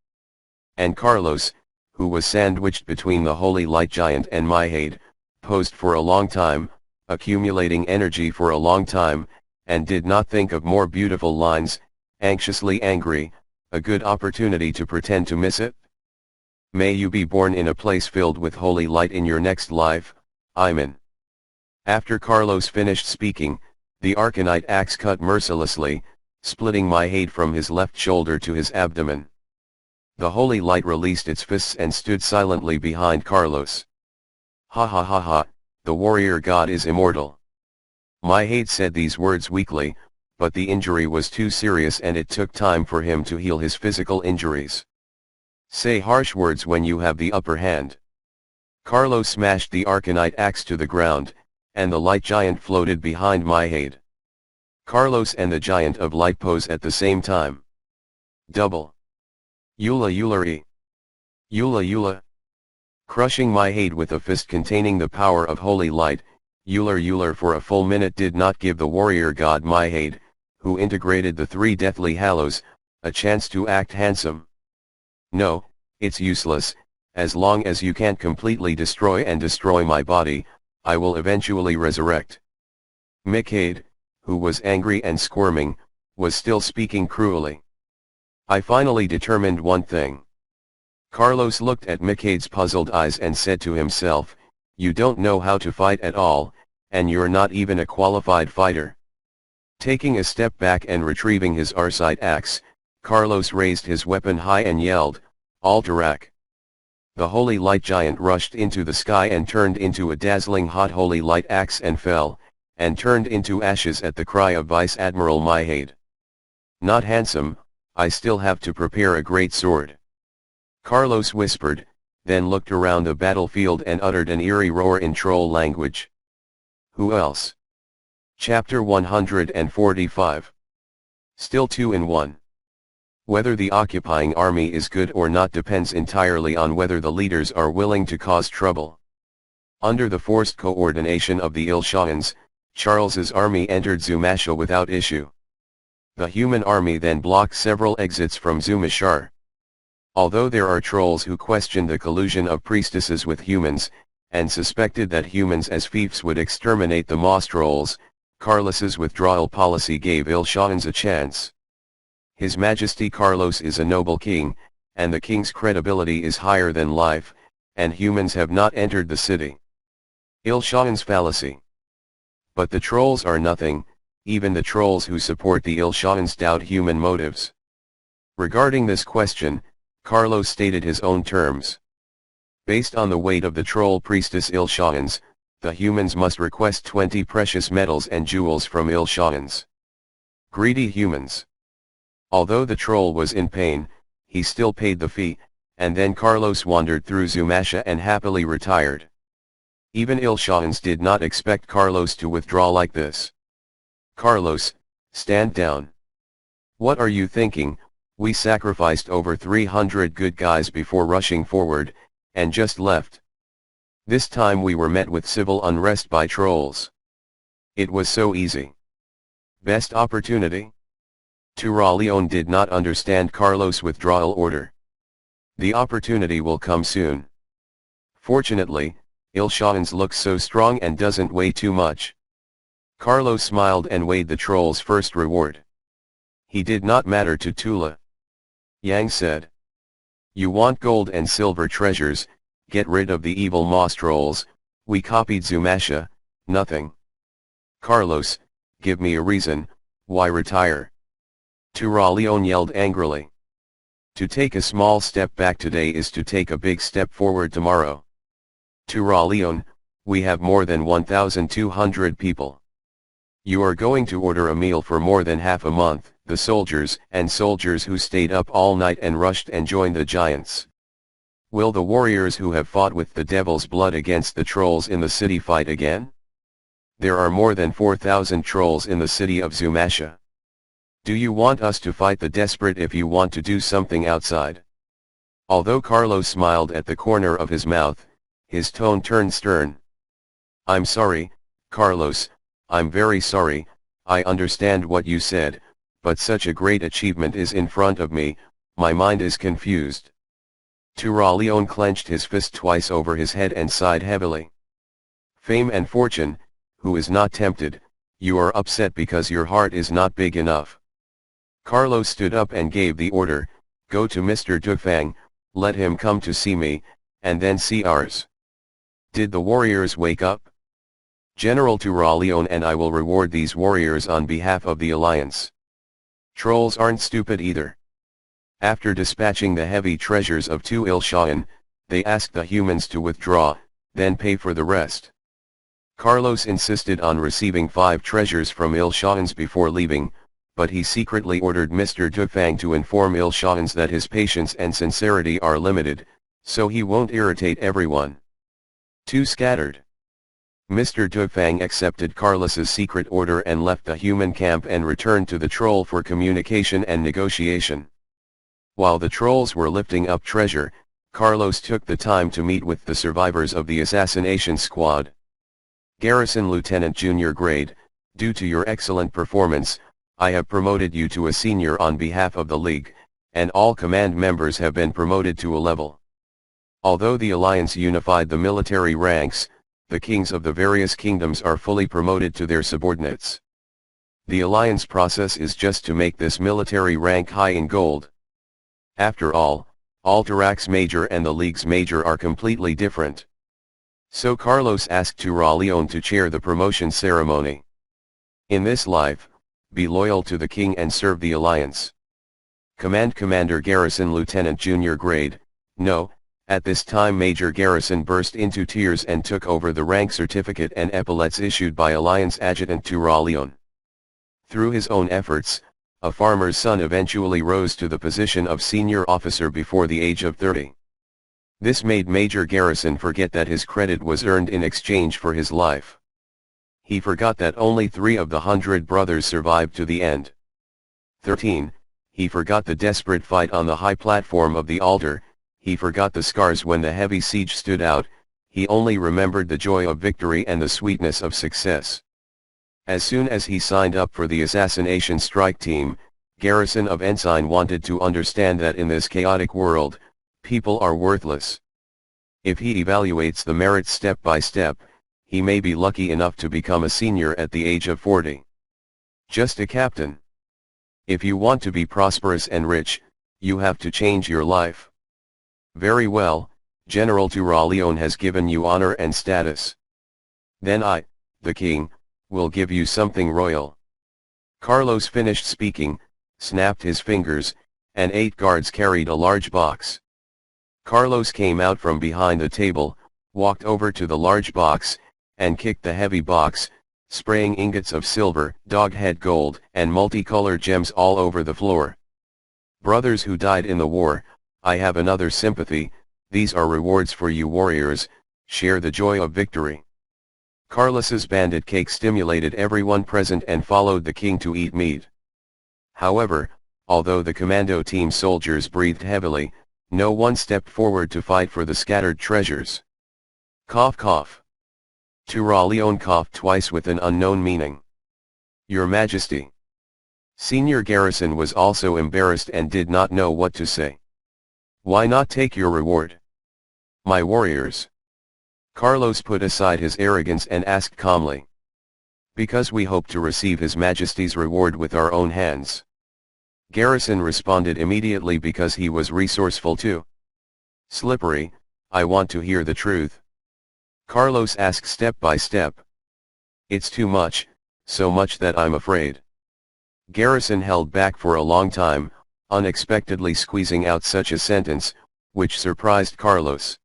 And Carlos, who was sandwiched between the holy light giant and Maihade, posed for a long time, accumulating energy for a long time, and did not think of more beautiful lines, anxiously angry, a good opportunity to pretend to miss it. May you be born in a place filled with holy light in your next life, Iman. After Carlos finished speaking, the Arcanite axe cut mercilessly, splitting Maihade from his left shoulder to his abdomen. The holy light released its fists and stood silently behind Carlos. Ha ha ha ha, the warrior god is immortal. Maihade said these words weakly, but the injury was too serious and it took time for him to heal his physical injuries. Say harsh words when you have the upper hand. Carlos smashed the Arcanite axe to the ground, and the light giant floated behind Maihade. Carlos and the giant of light pose at the same time. Double. Eula Euleri. Eula Eula. Crushing Maihade with a fist containing the power of holy light, Euler Euler for a full minute did not give the warrior god Maihade, who integrated the 3 deathly hallows, a chance to act handsome. No, it's useless, as long as you can't completely destroy my body, I will eventually resurrect. Mikhaid, who was angry and squirming, was still speaking cruelly. I finally determined one thing. Carlos looked at Mikhaid's puzzled eyes and said to himself, you don't know how to fight at all, and you're not even a qualified fighter. Taking a step back and retrieving his Arsite axe, Carlos raised his weapon high and yelled, Altarak. The holy light giant rushed into the sky and turned into a dazzling hot holy light axe and fell, and turned into ashes at the cry of Vice Admiral Mikhaid. Not handsome, I still have to prepare a great sword. Carlos whispered, then looked around the battlefield and uttered an eerie roar in troll language. Who else? Chapter 145. Still 2 in 1. Whether the occupying army is good or not depends entirely on whether the leaders are willing to cause trouble. Under the forced coordination of the Ilshans, Charles's army entered Zumasha without issue. The human army then blocked several exits from Zumashar. Although there are trolls who question the collusion of priestesses with humans, and suspected that humans as fiefs would exterminate the Moss trolls, Carlos's withdrawal policy gave Ilshans a chance. His Majesty Carlos is a noble king, and the king's credibility is higher than life, and humans have not entered the city. Ilshans fallacy. But the trolls are nothing, even the trolls who support the Ilshans doubt human motives. Regarding this question, Carlos stated his own terms. Based on the weight of the troll priestess Ilshans, the humans must request 20 precious metals and jewels from Ilshans. Greedy humans. Although the troll was in pain, he still paid the fee, and then Carlos wandered through Zumasha and happily retired. Even Ilshans did not expect Carlos to withdraw like this. Carlos, stand down. What are you thinking? We sacrificed over 300 good guys before rushing forward, and just left. This time we were met with civil unrest by trolls. It was so easy. Best opportunity? Turaleon did not understand Carlos' withdrawal order. The opportunity will come soon. Fortunately, Ilshans looks so strong and doesn't weigh too much. Carlos smiled and weighed the troll's first reward. He did not matter to Tula. Yang said. You want gold and silver treasures, get rid of the evil Moss trolls, we copied Zumasha, nothing. Carlos, give me a reason, why retire? Turaleon yelled angrily. To take a small step back today is to take a big step forward tomorrow. Turaleon, we have more than 1,200 people. You are going to order a meal for more than half a month, the soldiers who stayed up all night and rushed and joined the giants. Will the warriors who have fought with the devil's blood against the trolls in the city fight again? There are more than 4,000 trolls in the city of Zumasha. Do you want us to fight the desperate if you want to do something outside? Although Carlos smiled at the corner of his mouth, his tone turned stern. I'm sorry, Carlos, I'm very sorry, I understand what you said, but such a great achievement is in front of me, my mind is confused. Turaleon clenched his fist twice over his head and sighed heavily. Fame and fortune, who is not tempted, you are upset because your heart is not big enough. Carlos stood up and gave the order, go to Mr. Dufang, let him come to see me, and then see ours. Did the warriors wake up? General Turaleon and I will reward these warriors on behalf of the Alliance. Trolls aren't stupid either. After dispatching the heavy treasures of 2 Ilshan, they asked the humans to withdraw, then pay for the rest. Carlos insisted on receiving 5 treasures from Ilshans before leaving, but he secretly ordered Mr. Dufang to inform Ilshans that his patience and sincerity are limited, so he won't irritate everyone. Too scattered. Mr. Dufang accepted Carlos's secret order and left the human camp and returned to the troll for communication and negotiation. While the trolls were lifting up treasure, Carlos took the time to meet with the survivors of the assassination squad. Garrison Lieutenant Junior Grade, due to your excellent performance, I have promoted you to a senior on behalf of the League, and all command members have been promoted to a level. Although the Alliance unified the military ranks, the kings of the various kingdoms are fully promoted to their subordinates. The alliance process is just to make this military rank high in gold. After all, Altarak's major and the League's major are completely different. So Carlos asked Turaleon to chair the promotion ceremony. In this life, be loyal to the king and serve the alliance. Command Commander Garrison Lieutenant Junior Grade, no. At this time Major Garrison burst into tears and took over the rank certificate and epaulets issued by Alliance Adjutant Turaleon. Through his own efforts, a farmer's son eventually rose to the position of senior officer before the age of 30. This made Major Garrison forget that his credit was earned in exchange for his life. He forgot that only 3 of the 100 brothers survived to the end. 13. He forgot the desperate fight on the high platform of the altar. He forgot the scars when the heavy siege stood out. He only remembered the joy of victory and the sweetness of success. As soon as he signed up for the assassination strike team, Garrison of Ensign wanted to understand that in this chaotic world, people are worthless. If he evaluates the merits step by step, he may be lucky enough to become a senior at the age of 40. Just a captain. If you want to be prosperous and rich, you have to change your life. Very well, General Turaleon has given you honor and status. Then I, the king, will give you something royal. Carlos finished speaking, snapped his fingers, and 8 guards carried a large box. Carlos came out from behind the table, walked over to the large box, and kicked the heavy box, spraying ingots of silver, dog-head gold, and multicolored gems all over the floor. Brothers who died in the war, I have another sympathy. These are rewards for you warriors, share the joy of victory. Carlos's bandit cake stimulated everyone present and followed the king to eat meat. However, although the commando team soldiers breathed heavily, no one stepped forward to fight for the scattered treasures. Cough cough. Turaleon coughed twice with an unknown meaning. Your Majesty. Senior Garrison was also embarrassed and did not know what to say. Why not take your reward? My warriors. Carlos put aside his arrogance and asked calmly. Because we hope to receive His Majesty's reward with our own hands. Garrison responded immediately because he was resourceful too. Slippery, I want to hear the truth. Carlos asked step by step. It's too much, so much that I'm afraid. Garrison held back for a long time, unexpectedly squeezing out such a sentence, which surprised Carlos.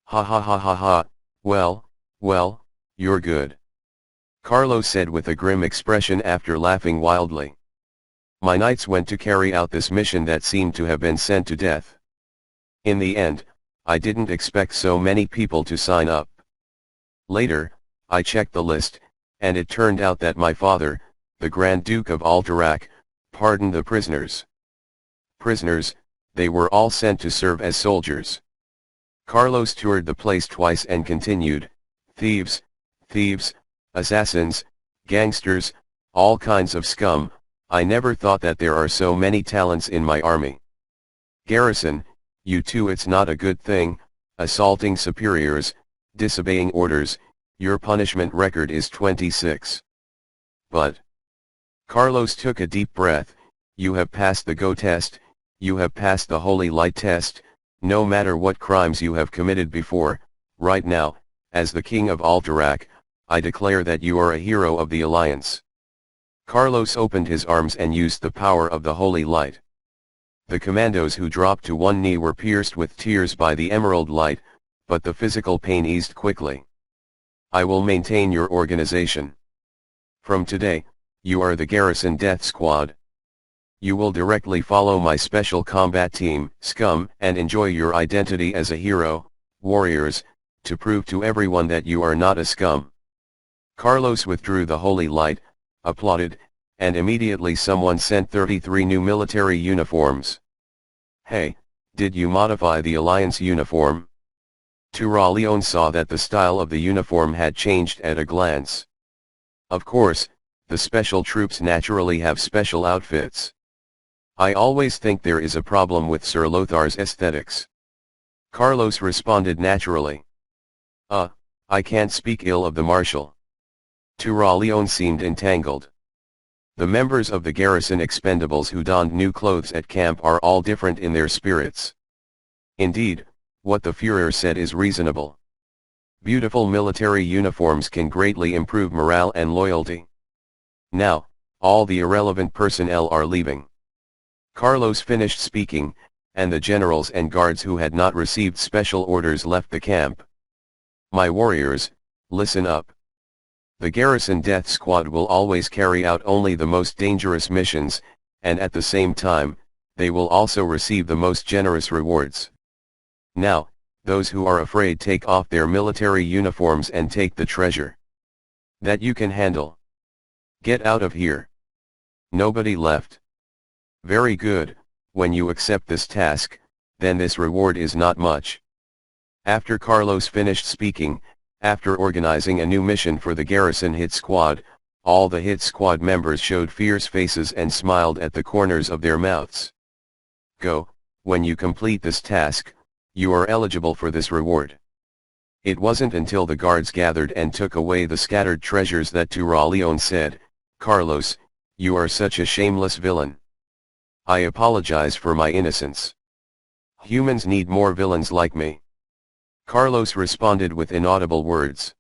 Ha ha ha ha ha, well, you're good. Carlos said with a grim expression after laughing wildly. My knights went to carry out this mission that seemed to have been sent to death. In the end, I didn't expect so many people to sign up. Later, I checked the list, and it turned out that my father, the Grand Duke of Altarak, pardoned the prisoners. Prisoners, they were all sent to serve as soldiers. Carlos toured the place twice and continued, thieves, assassins, gangsters, all kinds of scum. I never thought that there are so many talents in my army. Garrison, you too, it's not a good thing, assaulting superiors, disobeying orders. Your punishment record is 26. But Carlos took a deep breath. You have passed the Go test, you have passed the Holy Light test. No matter what crimes you have committed before, right now, as the King of Altarak, I declare that you are a hero of the Alliance. Carlos opened his arms and used the power of the Holy Light. The commandos who dropped to one knee were pierced with tears by the emerald light, but the physical pain eased quickly. I will maintain your organization. From today, you are the Garrison Death Squad. You will directly follow my special combat team, Scum, and enjoy your identity as a hero, warriors, to prove to everyone that you are not a scum. Carlos withdrew the holy light, applauded, and immediately someone sent 33 new military uniforms. Hey, did you modify the Alliance uniform? Turaleon saw that the style of the uniform had changed at a glance. Of course, the special troops naturally have special outfits. I always think there is a problem with Sir Lothar's aesthetics. Carlos responded naturally. I can't speak ill of the marshal. Turaleon seemed entangled. The members of the garrison expendables who donned new clothes at camp are all different in their spirits. Indeed, what the Führer said is reasonable. Beautiful military uniforms can greatly improve morale and loyalty. Now, all the irrelevant personnel are leaving. Carlos finished speaking, and the generals and guards who had not received special orders left the camp. My warriors, listen up. The garrison death squad will always carry out only the most dangerous missions, and at the same time, they will also receive the most generous rewards. Now, those who are afraid take off their military uniforms and take the treasure that you can handle. Get out of here. Nobody left. Very good, when you accept this task, then this reward is not much. After Carlos finished speaking, after organizing a new mission for the garrison hit squad, all the hit squad members showed fierce faces and smiled at the corners of their mouths. Go, when you complete this task, you are eligible for this reward. It wasn't until the guards gathered and took away the scattered treasures that Turaleon said, Carlos, you are such a shameless villain. I apologize for my innocence. Humans need more villains like me. Carlos responded with inaudible words.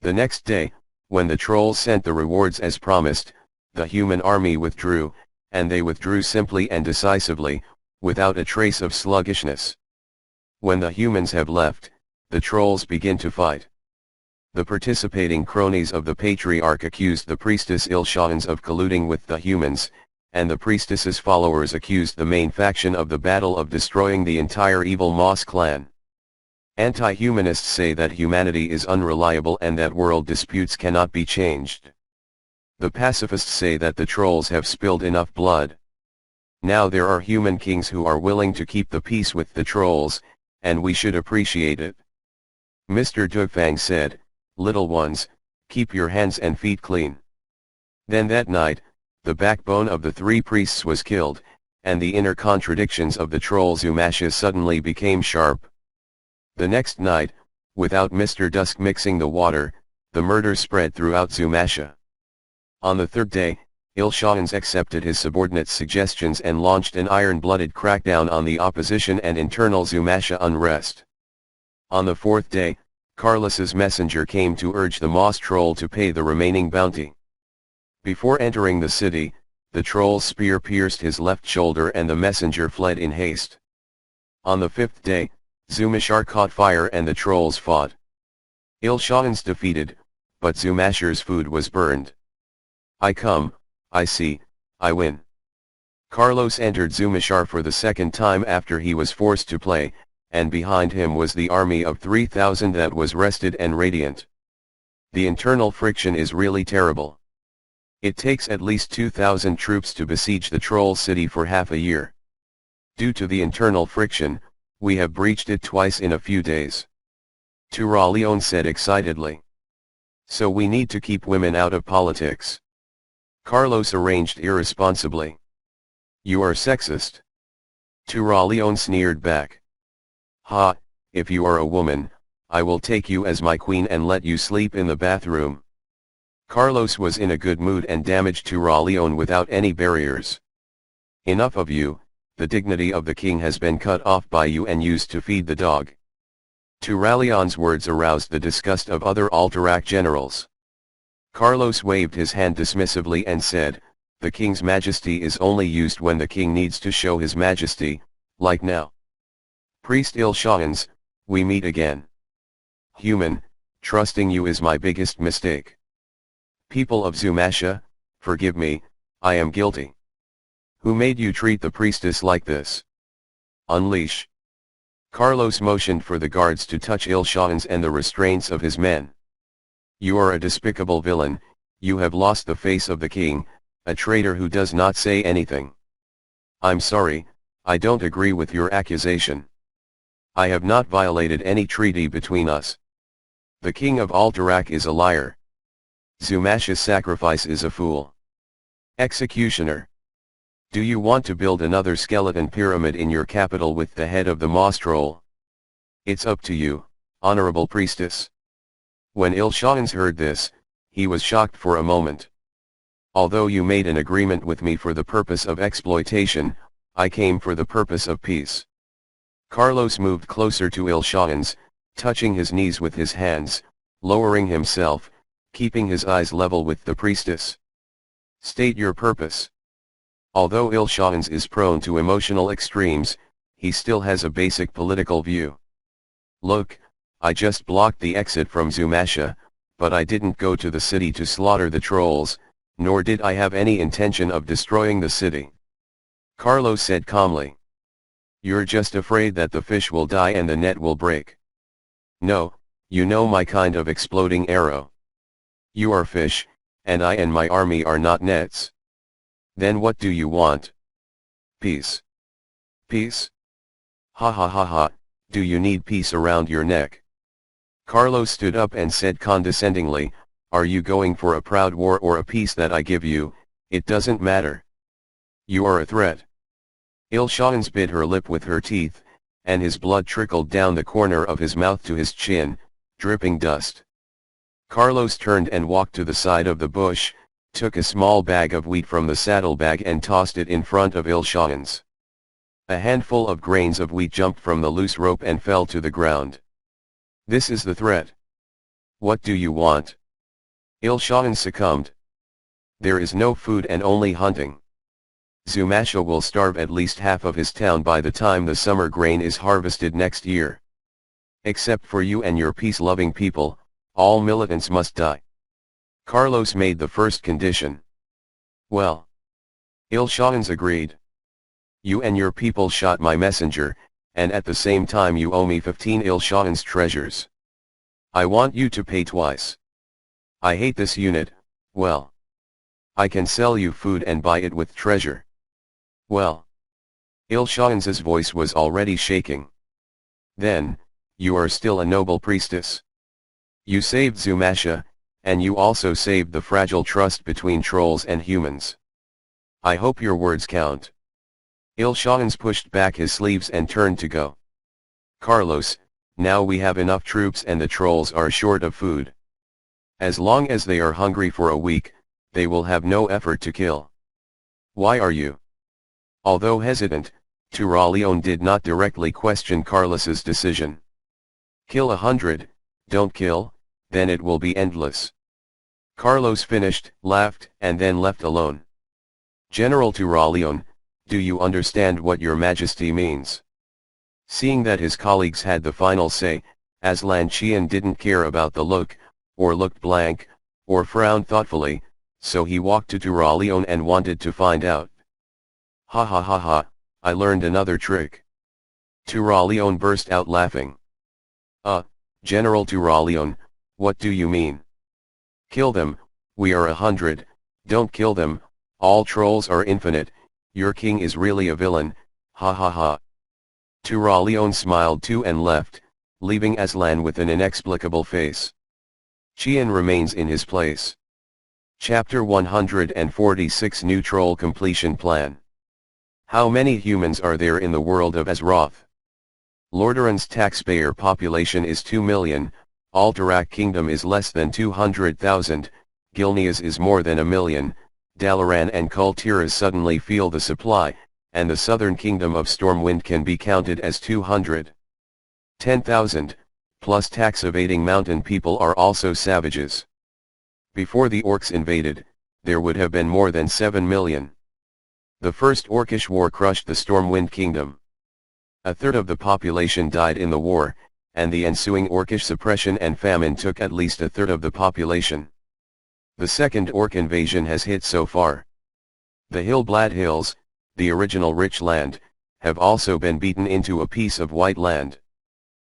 The next day, when the trolls sent the rewards as promised, the human army withdrew, and they withdrew simply and decisively, without a trace of sluggishness. When the humans have left, the trolls begin to fight. The participating cronies of the patriarch accused the priestess Ilshans of colluding with the humans, and the priestess's followers accused the main faction of the battle of destroying the entire evil Moss clan. Anti-humanists say that humanity is unreliable and that world disputes cannot be changed. The pacifists say that the trolls have spilled enough blood. Now there are human kings who are willing to keep the peace with the trolls, and we should appreciate it. Mr. Dugfang said, little ones, keep your hands and feet clean. Then that night, the backbone of the three priests was killed, and the inner contradictions of the troll Zumasha suddenly became sharp. The next night, without Mr. Dusk mixing the water, the murder spread throughout Zumasha. On the third day, Ilshans accepted his subordinate's suggestions and launched an iron-blooded crackdown on the opposition and internal Zumasha unrest. On the fourth day, Carlos's messenger came to urge the Moss troll to pay the remaining bounty. Before entering the city, the troll's spear pierced his left shoulder and the messenger fled in haste. On the fifth day, Zumashar caught fire and the trolls fought. Ilshans defeated, but Zumashar's food was burned. I come, I see, I win. Carlos entered Zumashar for the second time after he was forced to play, and behind him was the army of 3,000 that was rested and radiant. The internal friction is really terrible. It takes at least 2,000 troops to besiege the troll city for half a year. Due to the internal friction, we have breached it twice in a few days. Turaleon said excitedly. So we need to keep women out of politics. Carlos arranged irresponsibly. You are sexist. Turaleon sneered back. Ha, if you are a woman, I will take you as my queen and let you sleep in the bathroom. Carlos was in a good mood and damaged Turaleon without any barriers. Enough of you, the dignity of the king has been cut off by you and used to feed the dog. Turaleon's words aroused the disgust of other Alterac generals. Carlos waved his hand dismissively and said, the king's majesty is only used when the king needs to show his majesty, like now. Priest Ilshans, we meet again. Human, trusting you is my biggest mistake. People of Zumasha, forgive me, I am guilty. Who made you treat the priestess like this? Unleash. Carlos motioned for the guards to touch Ilshans and the restraints of his men. You are a despicable villain, you have lost the face of the king, a traitor who does not say anything. I'm sorry, I don't agree with your accusation. I have not violated any treaty between us. The king of Alterac is a liar. Zumasha's sacrifice is a fool. Executioner. Do you want to build another skeleton pyramid in your capital with the head of the Moss troll? It's up to you, honorable priestess. When Il-Shahans heard this, he was shocked for a moment. Although you made an agreement with me for the purpose of exploitation, I came for the purpose of peace. Carlos moved closer to Il-Shahans, touching his knees with his hands, lowering himself, keeping his eyes level with the priestess. State your purpose. Although Il-Shahans is prone to emotional extremes, he still has a basic political view. Look, I just blocked the exit from Zumasha, but I didn't go to the city to slaughter the trolls, nor did I have any intention of destroying the city. Carlos said calmly. You're just afraid that the fish will die and the net will break. No, you know my kind of exploding arrow. You are fish, and I and my army are not nets. Then what do you want? Peace. Peace? Ha ha ha ha, do you need peace around your neck? Carlos stood up and said condescendingly, are you going for a proud war or a peace that I give you? It doesn't matter. You are a threat. Il-Shahans bit her lip with her teeth, and his blood trickled down the corner of his mouth to his chin, dripping dust. Carlos turned and walked to the side of the bush, took a small bag of wheat from the saddlebag and tossed it in front of Il-Shahans. A handful of grains of wheat jumped from the loose rope and fell to the ground. This is the threat. What do you want? Il-Shahans succumbed. There is no food and only hunting. Zumasha will starve at least half of his town by the time the summer grain is harvested next year. Except for you and your peace-loving people, all militants must die. Carlos made the first condition. Well. Il-Shahans agreed. You and your people shot my messenger, and at the same time you owe me 15 Il-Shahans treasures. I want you to pay twice. I hate this unit, well. I can sell you food and buy it with treasure. Well. Il-Shahans' voice was already shaking. Then, you are still a noble priestess. You saved Zumasha, and you also saved the fragile trust between trolls and humans. I hope your words count. Il-Shahans pushed back his sleeves and turned to go. Carlos, now we have enough troops and the trolls are short of food. As long as they are hungry for a week, they will have no effort to kill. Why are you? Although hesitant, Turaleon did not directly question Carlos's decision. Kill 100, don't kill, then it will be endless. Carlos finished, laughed, and then left alone. General Turaleon, do you understand what your majesty means? Seeing that his colleagues had the final say, Aslan Qian didn't care about the look, or looked blank, or frowned thoughtfully, so he walked to Turaleon and wanted to find out. Ha ha ha ha, I learned another trick. Turaleon burst out laughing. General Turaleon, what do you mean? Kill them, we are 100, don't kill them, all trolls are infinite, your king is really a villain, ha ha ha. Turaleon smiled too and left, leaving Aslan with an inexplicable face. Qian remains in his place. Chapter 146 New Troll Completion Plan. How many humans are there in the world of Azeroth? Lordaeron's taxpayer population is 2 million, Alterac Kingdom is less than 200,000, Gilneas is more than 1 million, Dalaran and Kul Tiras suddenly feel the supply, and the southern kingdom of Stormwind can be counted as 210,000, plus tax-evading mountain people are also savages. Before the orcs invaded, there would have been more than 7 million. The first Orcish war crushed the Stormwind Kingdom. A third of the population died in the war, and the ensuing Orcish suppression and famine took at least a third of the population. The second Orc invasion has hit so far. The Hillblad Hills, the original rich land, have also been beaten into a piece of white land.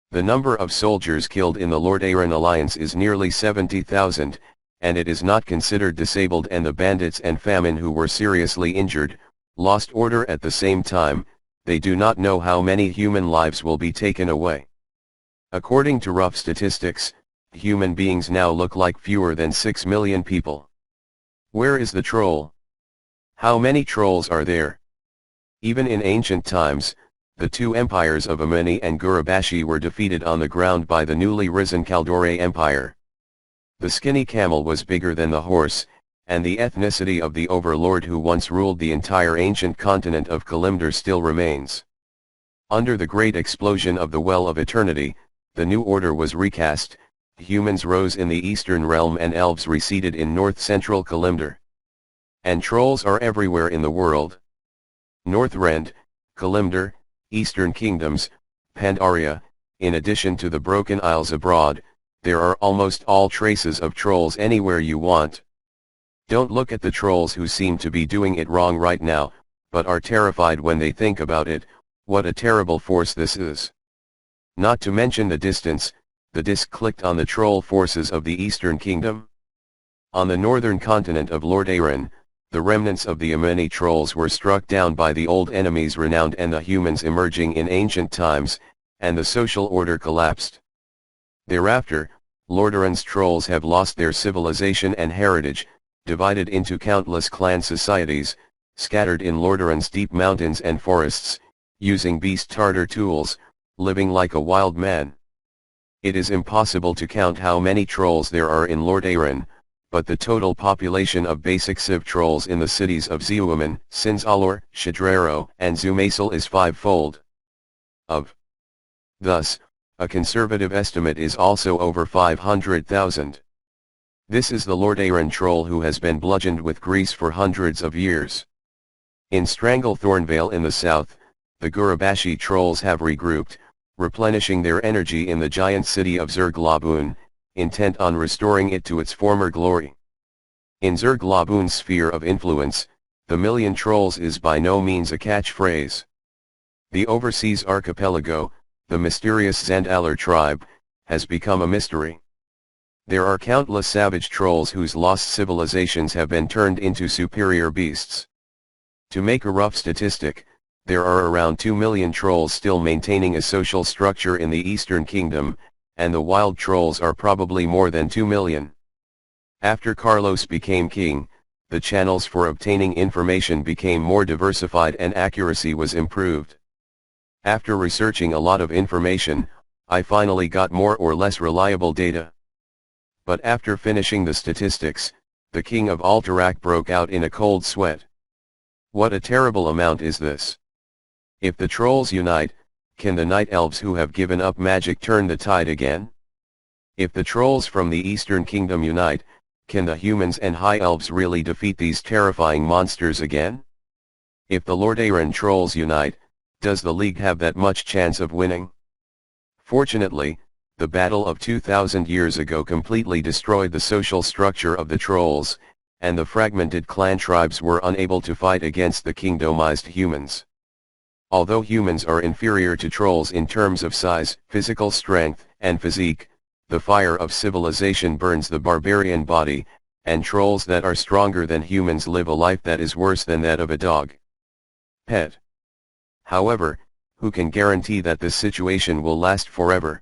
The number of soldiers killed in the Lordaeron alliance is nearly 70,000, and it is not considered disabled, and the bandits and famine who were seriously injured, lost order at the same time. They do not know how many human lives will be taken away. According to rough statistics, human beings now look like fewer than 6 million people. Where is the troll? How many trolls are there? Even in ancient times, the two empires of Amani and Gurabashi were defeated on the ground by the newly risen Kaldore Empire. The skinny camel was bigger than the horse, and the ethnicity of the overlord who once ruled the entire ancient continent of Kalimdor still remains. Under the great explosion of the Well of Eternity, the new order was recast, humans rose in the eastern realm and elves receded in north-central Kalimdor. And trolls are everywhere in the world. Northrend, Kalimdor, Eastern Kingdoms, Pandaria, in addition to the Broken Isles abroad, there are almost all traces of trolls anywhere you want. Don't look at the trolls who seem to be doing it wrong right now, but are terrified when they think about it. What a terrible force this is. Not to mention the distance, the disc clicked on the troll forces of the Eastern Kingdom. On the northern continent of Lord Aaron, the remnants of the Ameni trolls were struck down by the old enemies renowned and the humans emerging in ancient times, and the social order collapsed. Thereafter, Lordaeron's trolls have lost their civilization and heritage, divided into countless clan societies, scattered in Lordaeron's deep mountains and forests, using beast Tartar tools, living like a wild man. It is impossible to count how many trolls there are in Lord Aaron, but the total population of basic civ trolls in the cities of Zeuaman, Sinzalor, Shadraro, and Zumasel is fivefold. Thus, a conservative estimate is also over 500,000. This is the Lord Aaron troll who has been bludgeoned with grease for hundreds of years. In Strangle Thornvale in the south, the Gurabashi trolls have regrouped, replenishing their energy in the giant city of Zerglabun, intent on restoring it to its former glory. In Zerglabun's sphere of influence, the million trolls is by no means a catchphrase. The overseas archipelago, the mysterious Zandalar tribe, has become a mystery. There are countless savage trolls whose lost civilizations have been turned into superior beasts. To make a rough statistic, there are around 2 million trolls still maintaining a social structure in the Eastern Kingdom, and the wild trolls are probably more than 2 million. After Carlos became king, the channels for obtaining information became more diversified and accuracy was improved. After researching a lot of information, I finally got more or less reliable data. But after finishing the statistics, the king of Alterac broke out in a cold sweat. What a terrible amount is this? If the trolls unite, can the night elves who have given up magic turn the tide again? If the trolls from the Eastern Kingdom unite, can the humans and high elves really defeat these terrifying monsters again? If the Lord Aaron trolls unite, does the League have that much chance of winning? Fortunately, the battle of 2,000 years ago completely destroyed the social structure of the trolls, and the fragmented clan tribes were unable to fight against the kingdomized humans. Although humans are inferior to trolls in terms of size, physical strength, and physique, the fire of civilization burns the barbarian body, and trolls that are stronger than humans live a life that is worse than that of a dog. Pet. However, who can guarantee that this situation will last forever?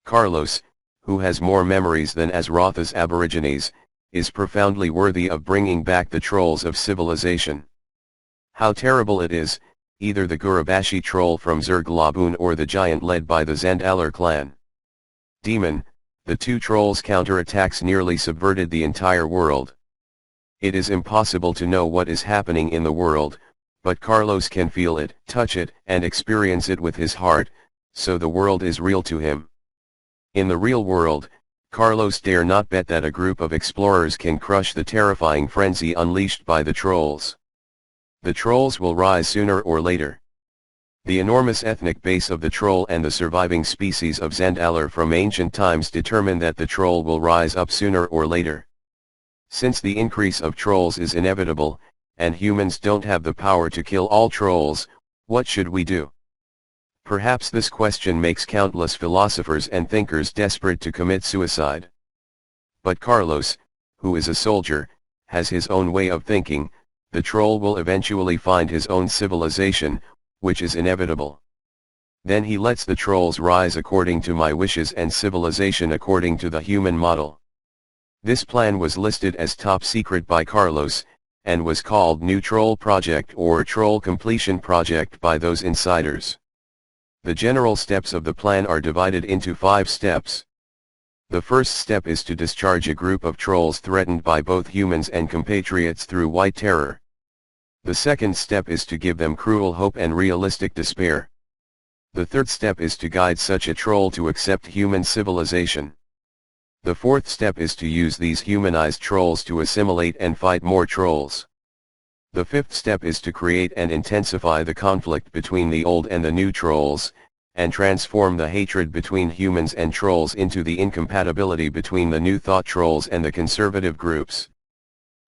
Carlos, who has more memories than Azrotha's aborigines, is profoundly worthy of bringing back the trolls of civilization. How terrible it is, either the Gurabashi troll from Zerglabun or the giant led by the Zandalar clan. Demon, the two trolls' counterattacks nearly subverted the entire world. It is impossible to know what is happening in the world, but Carlos can feel it, touch it, and experience it with his heart, so the world is real to him. In the real world, Carlos dare not bet that a group of explorers can crush the terrifying frenzy unleashed by the trolls. The trolls will rise sooner or later. The enormous ethnic base of the troll and the surviving species of Zandalar from ancient times determine that the troll will rise up sooner or later. Since the increase of trolls is inevitable, and humans don't have the power to kill all trolls, what should we do? Perhaps this question makes countless philosophers and thinkers desperate to commit suicide. But Carlos, who is a soldier, has his own way of thinking. The troll will eventually find his own civilization, which is inevitable. Then he lets the trolls rise according to my wishes and civilization according to the human model. This plan was listed as top secret by Carlos, and was called New Troll Project or Troll Completion Project by those insiders. The general steps of the plan are divided into 5 steps. The first step is to discharge a group of trolls threatened by both humans and compatriots through white terror. The second step is to give them cruel hope and realistic despair. The third step is to guide such a troll to accept human civilization. The fourth step is to use these humanized trolls to assimilate and fight more trolls. The fifth step is to create and intensify the conflict between the old and the new trolls, and transform the hatred between humans and trolls into the incompatibility between the new thought trolls and the conservative groups.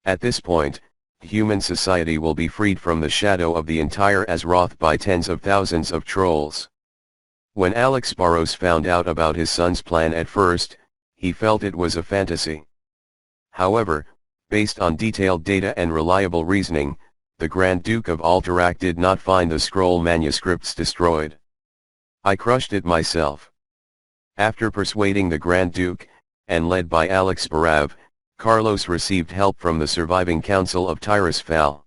At this point, human society will be freed from the shadow of the entire Azeroth by tens of thousands of trolls. When Alex Barros found out about his son's plan at first, he felt it was a fantasy. However, based on detailed data and reliable reasoning, the Grand Duke of Alterac did not find the scroll manuscripts destroyed. I crushed it myself. After persuading the Grand Duke, and led by Alex Barav, Carlos received help from the surviving Council of Tirisfal.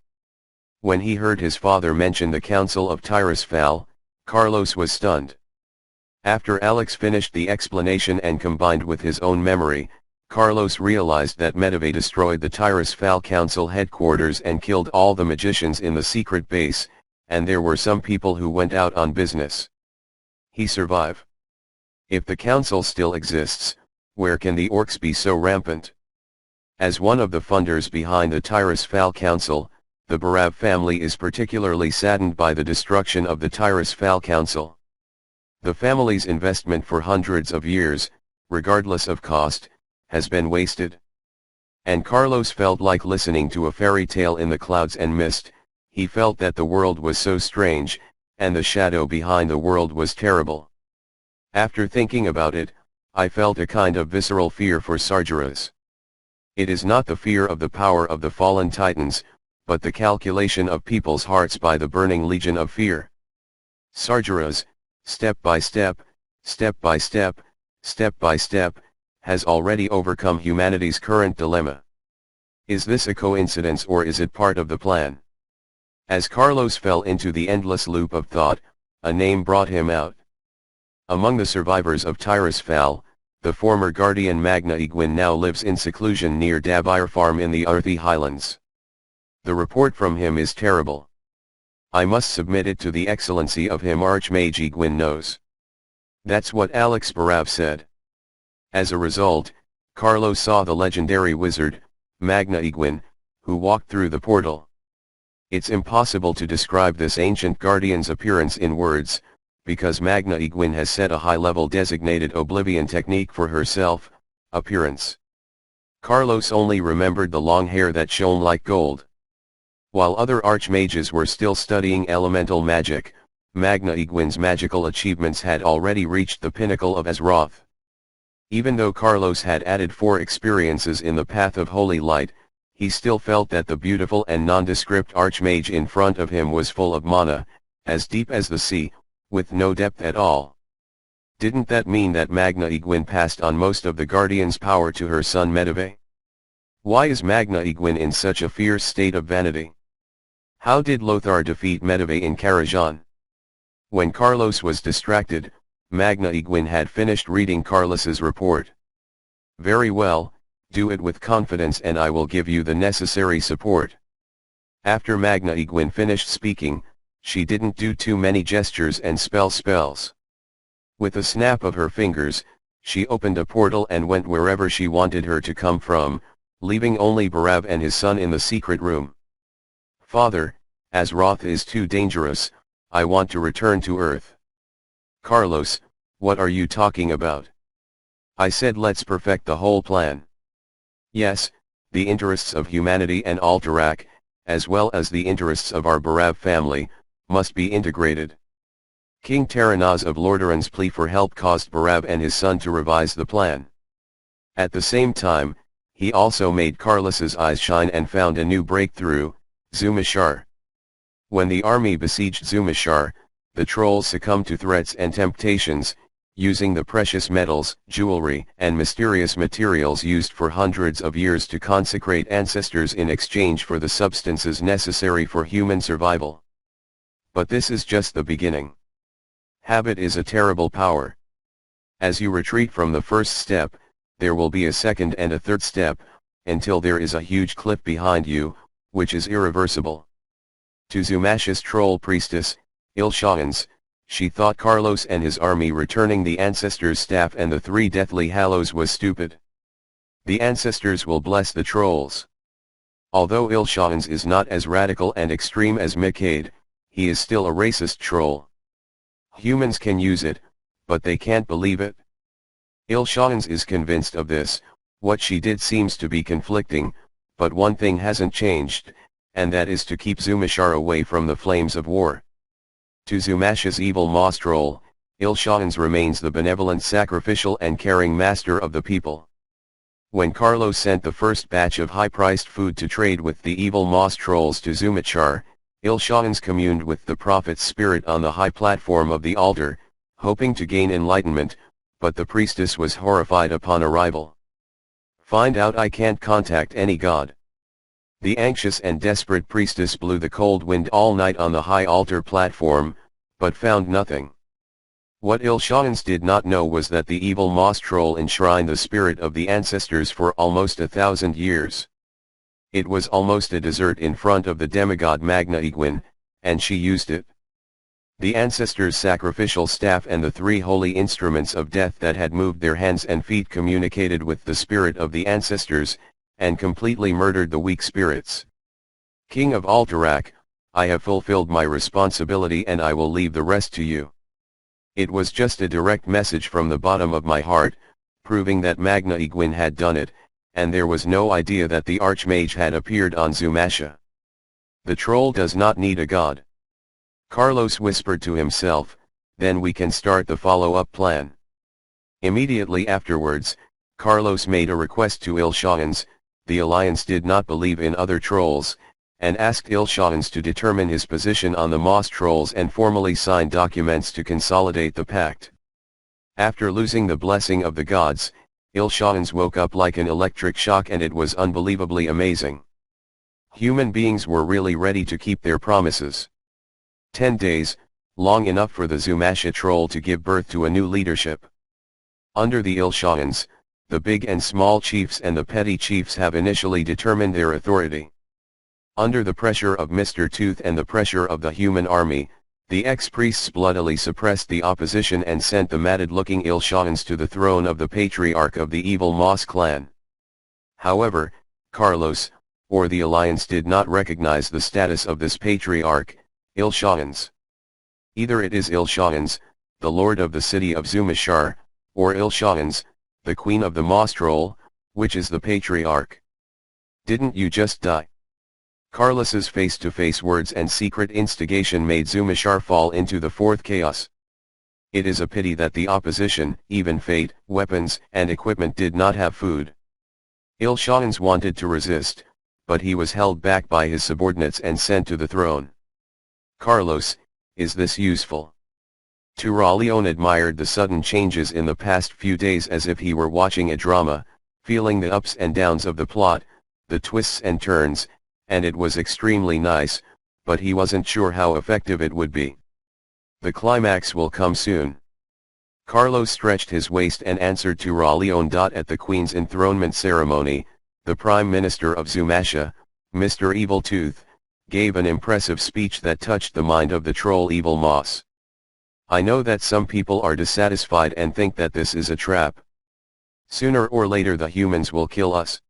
When he heard his father mention the Council of Tirisfal, Carlos was stunned. After Alex finished the explanation and combined with his own memory, Carlos realized that Medivh destroyed the Tirisfal Council headquarters and killed all the magicians in the secret base, and there were some people who went out on business. He survived. If the council still exists, where can the orcs be so rampant? As one of the funders behind the Tirisfal Council, the Barav family is particularly saddened by the destruction of the Tirisfal Council. The family's investment for hundreds of years, regardless of cost, has been wasted. And Carlos felt like listening to a fairy tale in the clouds and mist. He felt that the world was so strange, and the shadow behind the world was terrible. After thinking about it, I felt a kind of visceral fear for Sargeras. It is not the fear of the power of the fallen titans, but the calculation of people's hearts by the burning legion of fear. Sargeras, step by step, step by step, step by step, has already overcome humanity's current dilemma. Is this a coincidence or is it part of the plan? As Carlos fell into the endless loop of thought, a name brought him out. Among the survivors of Tirisfal, the former guardian Magna Iguin now lives in seclusion near Davire Farm in the Arthi Highlands. The report from him is terrible. I must submit it to the excellency of him. Archmage Iguin knows. That's what Alex Barav said. As a result, Carlos saw the legendary wizard, Magna Iguin, who walked through the portal. It's impossible to describe this ancient guardian's appearance in words, because Magna Iguin has set a high-level designated oblivion technique for herself, appearance. Carlos only remembered the long hair that shone like gold. While other archmages were still studying elemental magic, Magna Iguin's magical achievements had already reached the pinnacle of Azeroth. Even though Carlos had added 4 experiences in the Path of Holy Light, he still felt that the beautiful and nondescript archmage in front of him was full of mana, as deep as the sea, with no depth at all. Didn't that mean that Magna Iguin passed on most of the Guardian's power to her son Medivh? Why is Magna Iguin in such a fierce state of vanity? How did Lothar defeat Medivh in Karajan? When Carlos was distracted, Magna Iguin had finished reading Carlos's report. Very well, do it with confidence and I will give you the necessary support. After Magna Iguin finished speaking, she didn't do too many gestures and spells. With a snap of her fingers, she opened a portal and went wherever she wanted her to come from, leaving only Barav and his son in the secret room. Father, Azeroth is too dangerous, I want to return to Earth. Carlos, what are you talking about? I said let's perfect the whole plan. Yes, the interests of humanity and Alterac, as well as the interests of our Barav family, must be integrated. King Terranaz of Lordaeron's plea for help caused Barav and his son to revise the plan. At the same time, he also made Carlos's eyes shine and found a new breakthrough, Zumashar. When the army besieged Zumashar, the trolls succumbed to threats and temptations, using the precious metals, jewelry, and mysterious materials used for hundreds of years to consecrate ancestors in exchange for the substances necessary for human survival. But this is just the beginning. Habit is a terrible power. As you retreat from the first step, there will be a second and a third step, until there is a huge cliff behind you, which is irreversible. To Zumasha's troll priestess, Ilshans, she thought Carlos and his army returning the ancestors' staff and the 3 deathly hallows was stupid. The ancestors will bless the trolls. Although Ilshans is not as radical and extreme as Mikade, he is still a racist troll. Humans can use it, but they can't believe it. Ilshans is convinced of this. What she did seems to be conflicting, but one thing hasn't changed, and that is to keep Zumashar away from the flames of war. To Zumasha's evil Moss troll, Ilshans remains the benevolent, sacrificial and caring master of the people. When Carlos sent the first batch of high-priced food to trade with the evil Moss trolls to Zumachar, Ilshans communed with the prophet's spirit on the high platform of the altar, hoping to gain enlightenment, but the priestess was horrified upon arrival. "Find out I can't contact any god." The anxious and desperate priestess blew the cold wind all night on the high altar platform, but found nothing. What Ilshans did not know was that the evil Moss troll enshrined the spirit of the ancestors for almost 1,000 years. It was almost a desert in front of the demigod Magna Iguin, and she used it. The ancestors' sacrificial staff and the 3 holy instruments of death that had moved their hands and feet communicated with the spirit of the ancestors, and completely murdered the weak spirits. "King of Alterac, I have fulfilled my responsibility and I will leave the rest to you." It was just a direct message from the bottom of my heart, proving that Magna Iguin had done it, and there was no idea that the Archmage had appeared on Zumasha. The troll does not need a god. Carlos whispered to himself, then we can start the follow-up plan. Immediately afterwards, Carlos made a request to Ilshans. The Alliance did not believe in other trolls, and asked Ilshans to determine his position on the Moss trolls and formally sign documents to consolidate the pact. After losing the blessing of the gods, Ilshans woke up like an electric shock, and it was unbelievably amazing. Human beings were really ready to keep their promises. 10 days, long enough for the Zumasha troll to give birth to a new leadership. Under the Ilshans, the big and small chiefs and the petty chiefs have initially determined their authority. Under the pressure of Mr. Tooth and the pressure of the human army, the ex-priests bloodily suppressed the opposition and sent the matted-looking Ilshans to the throne of the patriarch of the evil Moss clan. However, Carlos, or the Alliance, did not recognize the status of this patriarch, Ilshans. Either it is Ilshans, the lord of the city of Zumashar, or Ilshans, the queen of the Moss troll, which is the patriarch. "Didn't you just die?" Carlos's face-to-face words and secret instigation made Zumashar fall into the 4th chaos. It is a pity that the opposition, even fate, weapons, and equipment, did not have food. Ilshans wanted to resist, but he was held back by his subordinates and sent to the throne. Carlos, is this useful? Turaleon admired the sudden changes in the past few days as if he were watching a drama, feeling the ups and downs of the plot, the twists and turns, and it was extremely nice, but he wasn't sure how effective it would be. "The climax will come soon." Carlos stretched his waist and answered Turaleon. At the Queen's enthronement ceremony, the Prime Minister of Zumasha, Mr. Evil Tooth, gave an impressive speech that touched the mind of the troll Evil Moss. "I know that some people are dissatisfied and think that this is a trap. Sooner or later the humans will kill us.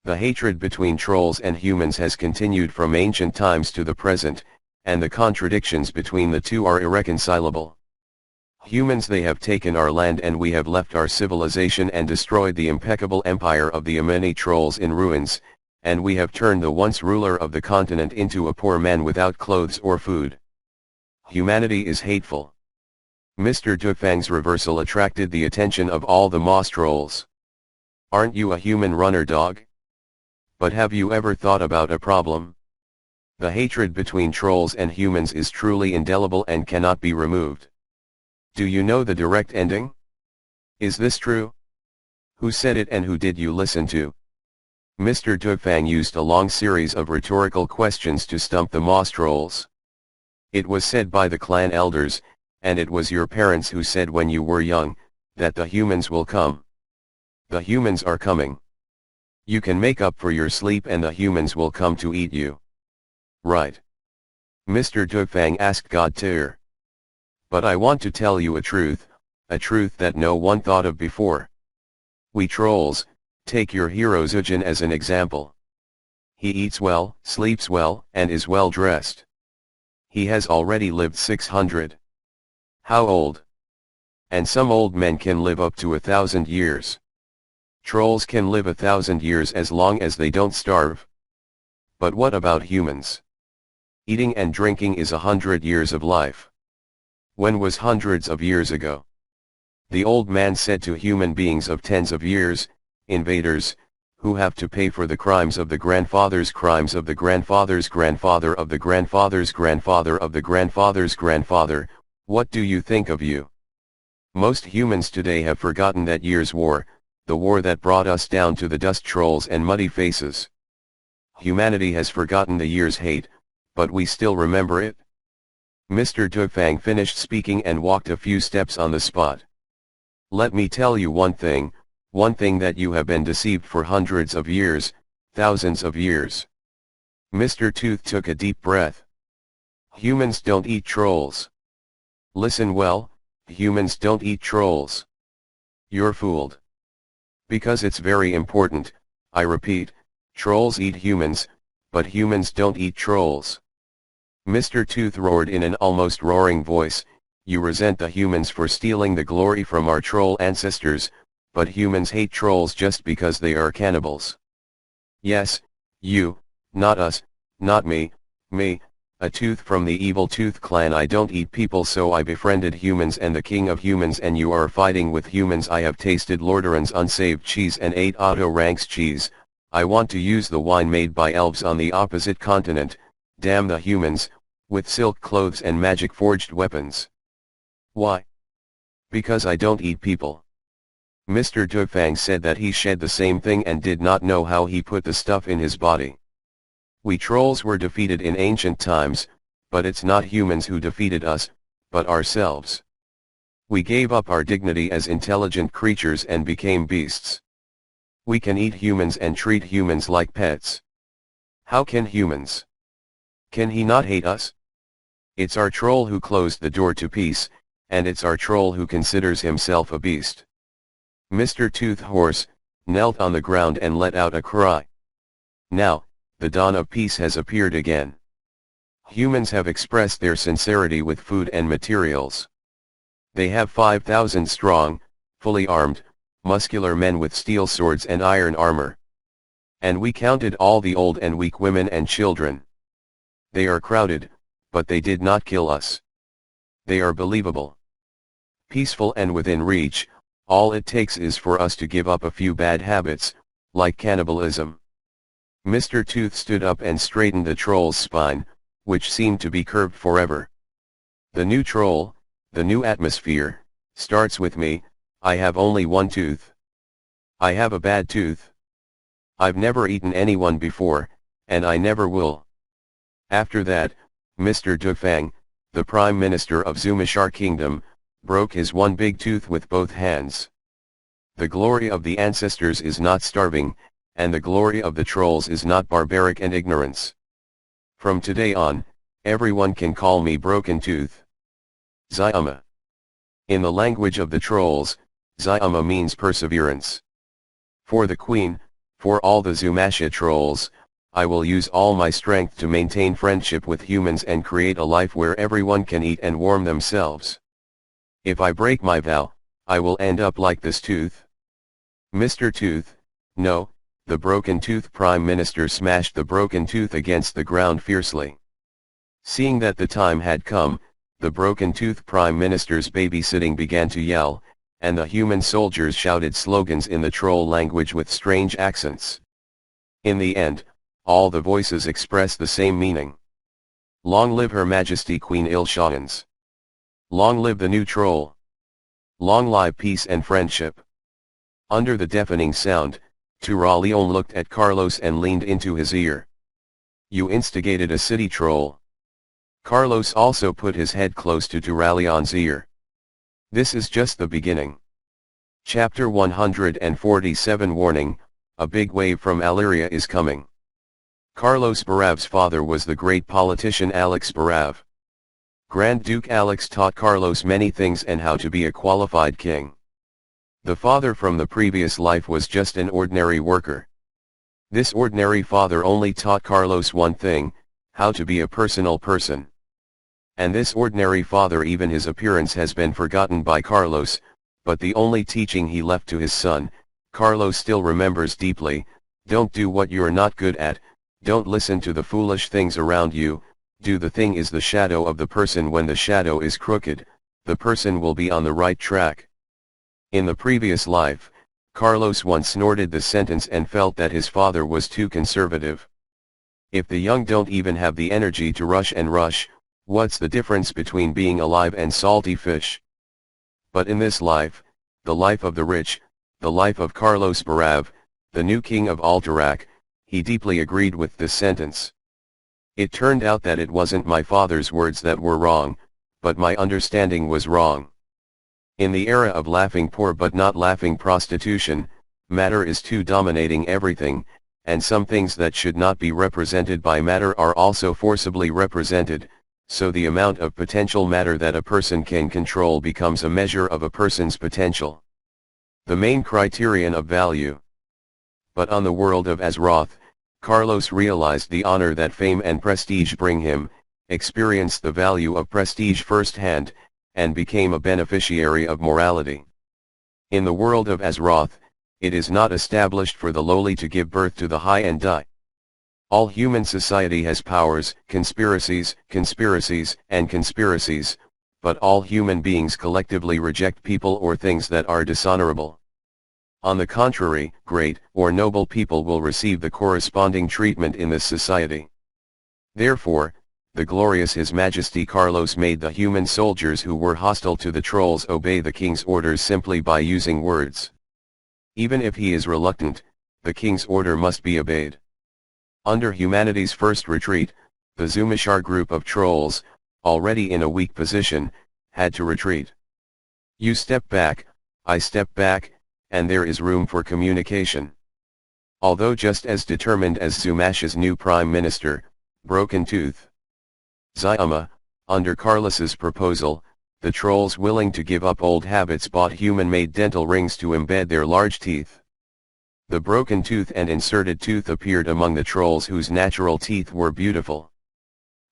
The hatred between trolls and humans has continued from ancient times to the present, and the contradictions between the two are irreconcilable. Humans, they have taken our land and we have left our civilization and destroyed the impeccable empire of the Ameni trolls in ruins, and we have turned the once ruler of the continent into a poor man without clothes or food. Humanity is hateful." Mr. Dufang's reversal attracted the attention of all the Moss trolls. "Aren't you a human runner, dog? But have you ever thought about a problem? The hatred between trolls and humans is truly indelible and cannot be removed. Do you know the direct ending? Is this true? Who said it and who did you listen to?" Mr. Dufang used a long series of rhetorical questions to stump the Moss trolls. "It was said by the clan elders, and it was your parents who said when you were young, that the humans will come. The humans are coming. You can make up for your sleep and the humans will come to eat you. Right. Mr. Dufang asked God Tyr. But I want to tell you a truth that no one thought of before. We trolls, take your hero Zujin as an example. He eats well, sleeps well, and is well dressed. He has already lived 600. How old? And some old men can live up to 1,000 years. Trolls can live 1,000 years as long as they don't starve. But what about humans? Eating and drinking is 100 years of life. When was hundreds of years ago? The old man said to human beings of tens of years, invaders, who have to pay for the crimes of the grandfather's crimes of the grandfather's grandfather of the grandfather's grandfather of the grandfather's grandfather, what do you think of you? Most humans today have forgotten that year's war, the war that brought us down to the dust trolls and muddy faces. Humanity has forgotten the year's hate, but we still remember it. Mr. Dufang finished speaking and walked a few steps on the spot. Let me tell you one thing that you have been deceived for hundreds of years, thousands of years. Mr. Tooth took a deep breath. Humans don't eat trolls. Listen well, humans don't eat trolls. You're fooled. Because it's very important, I repeat, trolls eat humans, but humans don't eat trolls. Mr. Tooth roared in an almost roaring voice, you resent the humans for stealing the glory from our troll ancestors, but humans hate trolls just because they are cannibals. Yes, you, not us, not me, a tooth from the evil Tooth clan. I don't eat people, so I befriended humans and the king of humans, and you are fighting with humans. I have tasted Lordaeron's unsaved cheese and ate Otto Rank's cheese. I want to use the wine made by elves on the opposite continent, damn the humans, with silk clothes and magic forged weapons. Why? Because I don't eat people. Mr. Dufang said that he shed the same thing and did not know how he put the stuff in his body. We trolls were defeated in ancient times, but it's not humans who defeated us, but ourselves. We gave up our dignity as intelligent creatures and became beasts. We can eat humans and treat humans like pets. How can humans? Can he not hate us? It's our troll who closed the door to peace, and it's our troll who considers himself a beast. Mr. Tooth Horse knelt on the ground and let out a cry. Now, the dawn of peace has appeared again. Humans have expressed their sincerity with food and materials. They have 5,000 strong, fully armed, muscular men with steel swords and iron armor. And we counted all the old and weak women and children. They are crowded, but they did not kill us. They are believable. Peaceful and within reach. All it takes is for us to give up a few bad habits, like cannibalism. Mr. Tooth stood up and straightened the troll's spine, which seemed to be curved forever. The new troll, the new atmosphere, starts with me. I have only one tooth. I have a bad tooth. I've never eaten anyone before, and I never will. After that, Mr. Dufang, the Prime Minister of Zumashar Kingdom, broke his one big tooth with both hands. The glory of the ancestors is not starving, and the glory of the trolls is not barbaric and ignorance. From today on, everyone can call me Broken Tooth. Zyuma. In the language of the trolls, Zyuma means perseverance. For the Queen, for all the Zumasha trolls, I will use all my strength to maintain friendship with humans and create a life where everyone can eat and warm themselves. If I break my vow, I will end up like this tooth. Mr. Tooth, no. The Broken Tooth Prime Minister smashed the broken tooth against the ground fiercely. Seeing that the time had come, the Broken Tooth Prime Minister's babysitting began to yell, and the human soldiers shouted slogans in the troll language with strange accents. In the end, all the voices express the same meaning. Long live Her Majesty Queen Ilshans. Long live the new troll. Long live peace and friendship. Under the deafening sound, Turalion looked at Carlos and leaned into his ear. You instigated a city troll. Carlos also put his head close to Turalion's ear. This is just the beginning. Chapter 147 Warning, a big wave from Illyria is coming. Carlos Barav's father was the great politician Alex Barav. Grand Duke Alex taught Carlos many things and how to be a qualified king. The father from the previous life was just an ordinary worker. This ordinary father only taught Carlos one thing, how to be a personal person. And this ordinary father, even his appearance has been forgotten by Carlos, but the only teaching he left to his son, Carlos still remembers deeply: don't do what you're not good at, don't listen to the foolish things around you, do the thing is the shadow of the person. When the shadow is crooked, the person will be on the right track. In the previous life, Carlos once snorted the sentence and felt that his father was too conservative. If the young don't even have the energy to rush, what's the difference between being alive and salty fish? But in this life, the life of the rich, the life of Carlos Barav, the new king of Alterac, he deeply agreed with this sentence. It turned out that it wasn't my father's words that were wrong, but my understanding was wrong. In the era of laughing poor but not laughing prostitution, matter is too dominating everything, and some things that should not be represented by matter are also forcibly represented, so the amount of potential matter that a person can control becomes a measure of a person's potential, the main criterion of value. But on the world of Azeroth, Carlos realized the honor that fame and prestige bring him, experienced the value of prestige firsthand, and became a beneficiary of morality. In the world of Azeroth, it is not established for the lowly to give birth to the high and die. All human society has powers, conspiracies, and conspiracies, but all human beings collectively reject people or things that are dishonorable. On the contrary, great or noble people will receive the corresponding treatment in this society. Therefore, the glorious His Majesty Carlos made the human soldiers who were hostile to the trolls obey the king's orders simply by using words. Even if he is reluctant, the king's order must be obeyed. Under humanity's first retreat, the Zumashar group of trolls, already in a weak position, had to retreat. You step back, I step back, and there is room for communication. Although just as determined as Zumash's new prime minister, Broken Tooth. Zyuma, under Carlos's proposal, the trolls willing to give up old habits bought human-made dental rings to embed their large teeth. The broken tooth and inserted tooth appeared among the trolls whose natural teeth were beautiful.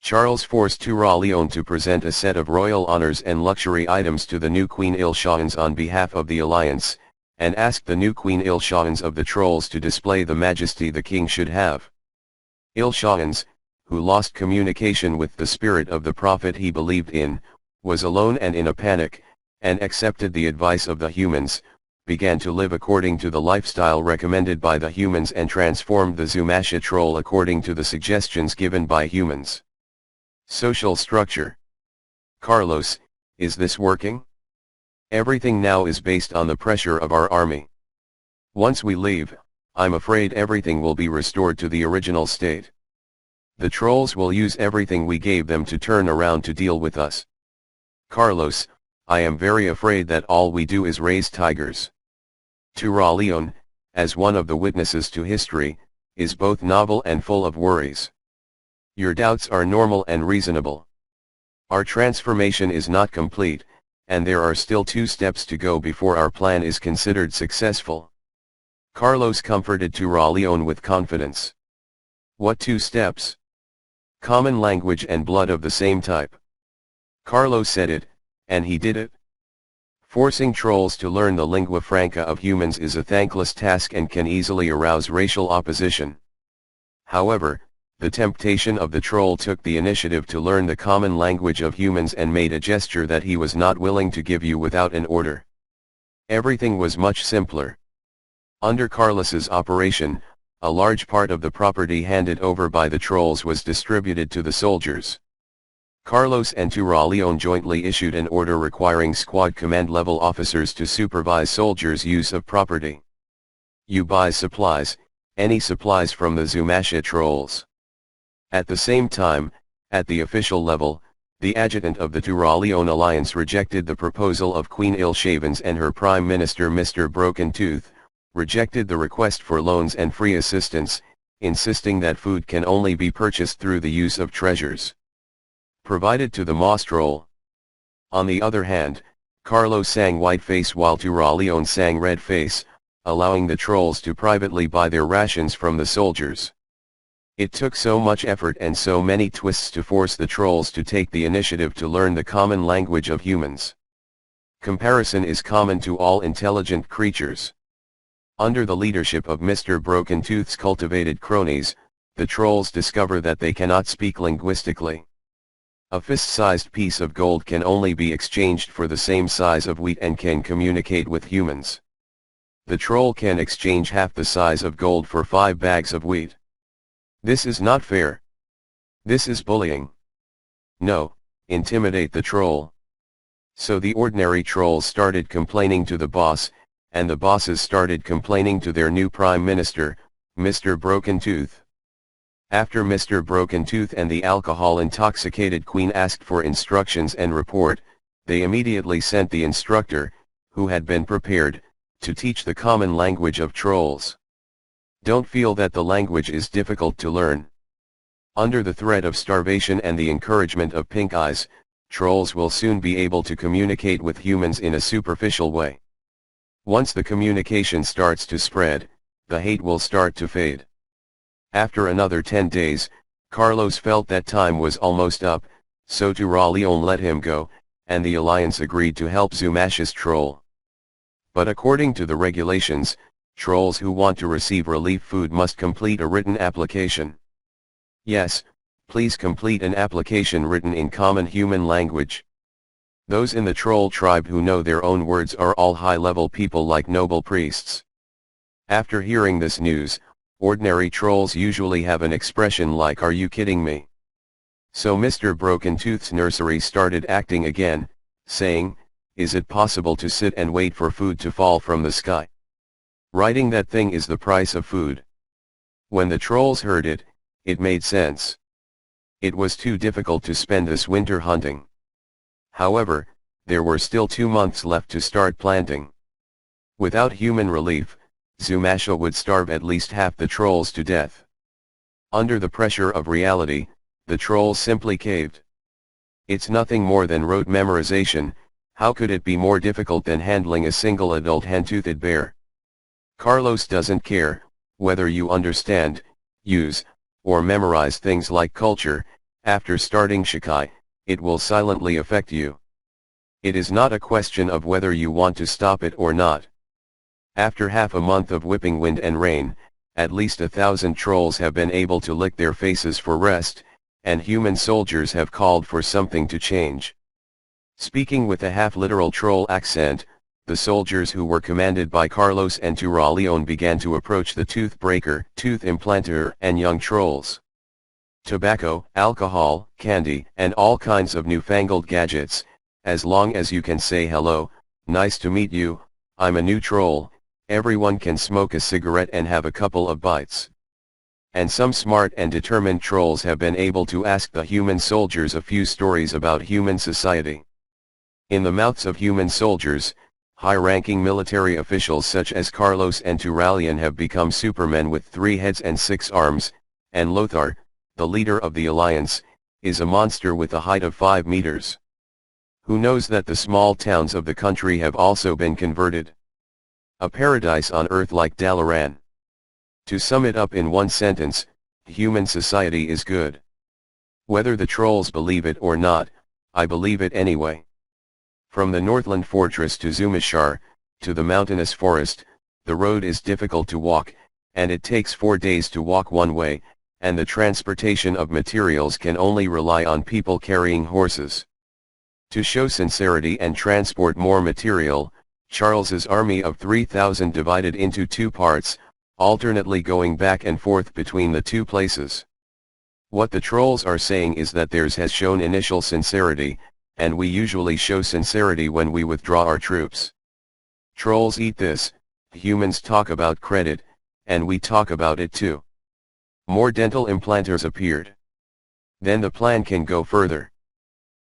Charles forced Turaleon to present a set of royal honors and luxury items to the new Queen Ilshans on behalf of the alliance, and asked the new Queen Ilshans of the trolls to display the majesty the king should have. Ilshans, who lost communication with the spirit of the prophet he believed in, was alone and in a panic, and accepted the advice of the humans, began to live according to the lifestyle recommended by the humans and transformed the Zumasha troll according to the suggestions given by humans. Social structure. Carlos, is this working? Everything now is based on the pressure of our army. Once we leave, I'm afraid everything will be restored to the original state. The trolls will use everything we gave them to turn around to deal with us. Carlos, I am very afraid that all we do is raise tigers. Turaleon, as one of the witnesses to history, is both novel and full of worries. Your doubts are normal and reasonable. Our transformation is not complete, and there are still 2 steps to go before our plan is considered successful. Carlos comforted Turaleon with confidence. What 2 steps? Common language and blood of the same type. Carlos said it, and he did it. Forcing trolls to learn the lingua franca of humans is a thankless task and can easily arouse racial opposition. However, the temptation of the troll took the initiative to learn the common language of humans and made a gesture that he was not willing to give you without an order. Everything was much simpler. Under Carlos's operation, a large part of the property handed over by the trolls was distributed to the soldiers. Carlos and Turaleon jointly issued an order requiring squad command level officers to supervise soldiers' use of property. You buy supplies, any supplies from the Zumasha trolls. At the same time, at the official level, The adjutant of the Turalion alliance rejected the proposal of Queen Illshavens, and her Prime Minister Mr. Broken Tooth rejected the request for loans and free assistance, insisting that food can only be purchased through the use of treasures provided to the Mostrol. On the other hand, Carlos sang Whiteface while Turalion sang Redface, allowing the trolls to privately buy their rations from the soldiers. It took so much effort and so many twists to force the trolls to take the initiative to learn the common language of humans. Comparison is common to all intelligent creatures. Under the leadership of Mr. Broken Tooth's cultivated cronies, the trolls discover that they cannot speak linguistically. A fist-sized piece of gold can only be exchanged for the same size of wheat and can communicate with humans. The troll can exchange half the size of gold for 5 bags of wheat. This is not fair. This is bullying. No, intimidate the troll. So the ordinary trolls started complaining to the boss, and the bosses started complaining to their new Prime Minister, Mr. Broken Tooth. After Mr. Broken Tooth and the alcohol-intoxicated Queen asked for instructions and report, they immediately sent the instructor, who had been prepared, to teach the common language of trolls. Don't feel that the language is difficult to learn. Under the threat of starvation and the encouragement of pink eyes, trolls will soon be able to communicate with humans in a superficial way. Once the communication starts to spread, the hate will start to fade. After another 10 days, Carlos felt that time was almost up, so Turalion let him go, and the alliance agreed to help Zumash's troll. But according to the regulations, trolls who want to receive relief food must complete a written application. Yes, please complete an application written in common human language. Those in the troll tribe who know their own words are all high-level people like noble priests. After hearing this news, ordinary trolls usually have an expression like "Are you kidding me?" So Mr. Broken Tooth's nursery started acting again, saying, "Is it possible to sit and wait for food to fall from the sky? Writing that thing is the price of food." When the trolls heard it, it made sense. It was too difficult to spend this winter hunting. However, there were still 2 months left to start planting. Without human relief, Zumasha would starve at least half the trolls to death. Under the pressure of reality, the trolls simply caved. It's nothing more than rote memorization. How could it be more difficult than handling a single adult hen-toothed bear? Carlos doesn't care whether you understand, use, or memorize things like culture. After starting Shikai, it will silently affect you. It is not a question of whether you want to stop it or not. After half a month of whipping wind and rain, at least 1,000 trolls have been able to lick their faces for rest, and human soldiers have called for something to change. Speaking with a half-literal troll accent, the soldiers who were commanded by Carlos and Turalion began to approach the tooth breaker, tooth implanter, and young trolls. Tobacco, alcohol, candy, and all kinds of newfangled gadgets. As long as you can say hello, nice to meet you, I'm a new troll, everyone can smoke a cigarette and have a couple of bites. And some smart and determined trolls have been able to ask the human soldiers a few stories about human society. In the mouths of human soldiers, high-ranking military officials such as Carlos and Turalion have become supermen with 3 heads and 6 arms, and Lothar, the leader of the alliance, is a monster with a height of 5 meters. Who knows that the small towns of the country have also been converted? A paradise on earth like Dalaran. To sum it up in one sentence, human society is good. Whether the trolls believe it or not, I believe it anyway. From the Northland fortress to Zumashar, to the mountainous forest, the road is difficult to walk, and it takes 4 days to walk one way, and the transportation of materials can only rely on people carrying horses. To show sincerity and transport more material, Charles's army of 3,000 divided into 2 parts, alternately going back and forth between the 2 places. What the trolls are saying is that theirs has shown initial sincerity, and we usually show sincerity when we withdraw our troops. Trolls eat this, humans talk about credit, and we talk about it too. More dental implanters appeared. Then the plan can go further.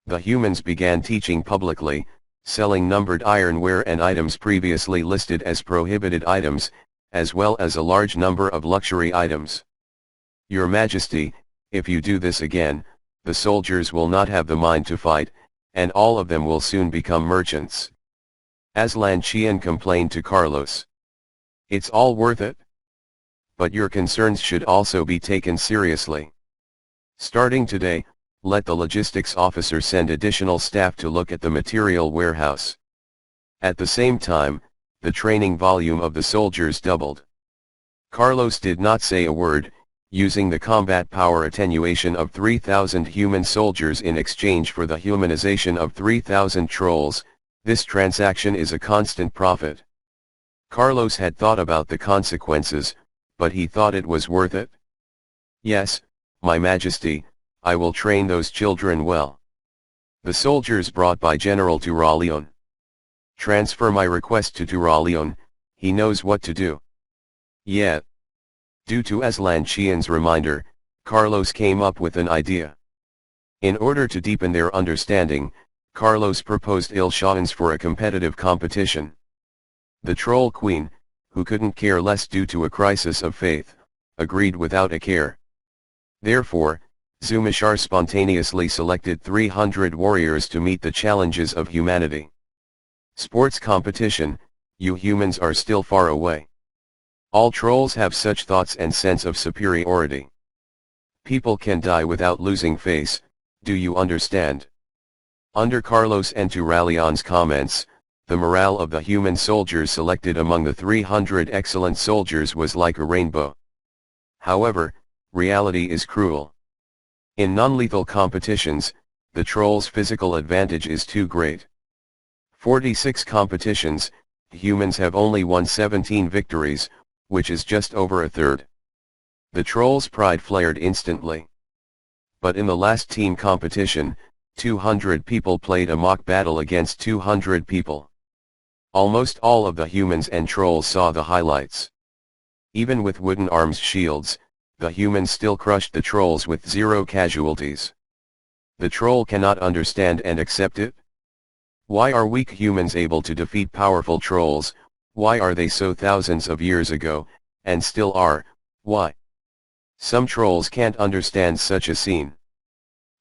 The humans began teaching publicly, selling numbered ironware and items previously listed as prohibited items, as well as a large number of luxury items. Your Majesty, if you do this again, the soldiers will not have the mind to fight, and all of them will soon become merchants. Aslan Qian complained to Carlos. It's all worth it. But your concerns should also be taken seriously. Starting today, let the logistics officer send additional staff to look at the material warehouse. At the same time, the training volume of the soldiers doubled. Carlos did not say a word, using the combat power attenuation of 3,000 human soldiers in exchange for the humanization of 3,000 trolls. This transaction is a constant profit. Carlos had thought about the consequences, but he thought it was worth it. Yes, My Majesty, I will train those children well. The soldiers brought by General Turalion. Transfer my request to Turalion, he knows what to do. Yeah. Due to Aslan Qian's reminder, Carlos came up with an idea. In order to deepen their understanding, Carlos proposed Ilshans for a competitive competition. The Troll Queen, who couldn't care less due to a crisis of faith, agreed without a care. Therefore, Zumashar spontaneously selected 300 warriors to meet the challenges of humanity. Sports competition, you humans are still far away. All trolls have such thoughts and sense of superiority. People can die without losing face, do you understand? Under Carlos and Turalion's comments, the morale of the human soldiers selected among the 300 excellent soldiers was like a rainbow. However, reality is cruel. In non-lethal competitions, the trolls' physical advantage is too great. 46 competitions, humans have only won 17 victories, which is just over a third. The trolls' pride flared instantly. But in the last team competition, 200 people played a mock battle against 200 people. Almost all of the humans and trolls saw the highlights. Even with wooden arms shields, the humans still crushed the trolls with 0 casualties. The troll cannot understand and accept it. Why are weak humans able to defeat powerful trolls? Why are they so thousands of years ago, and still are? Why? Some trolls can't understand such a scene.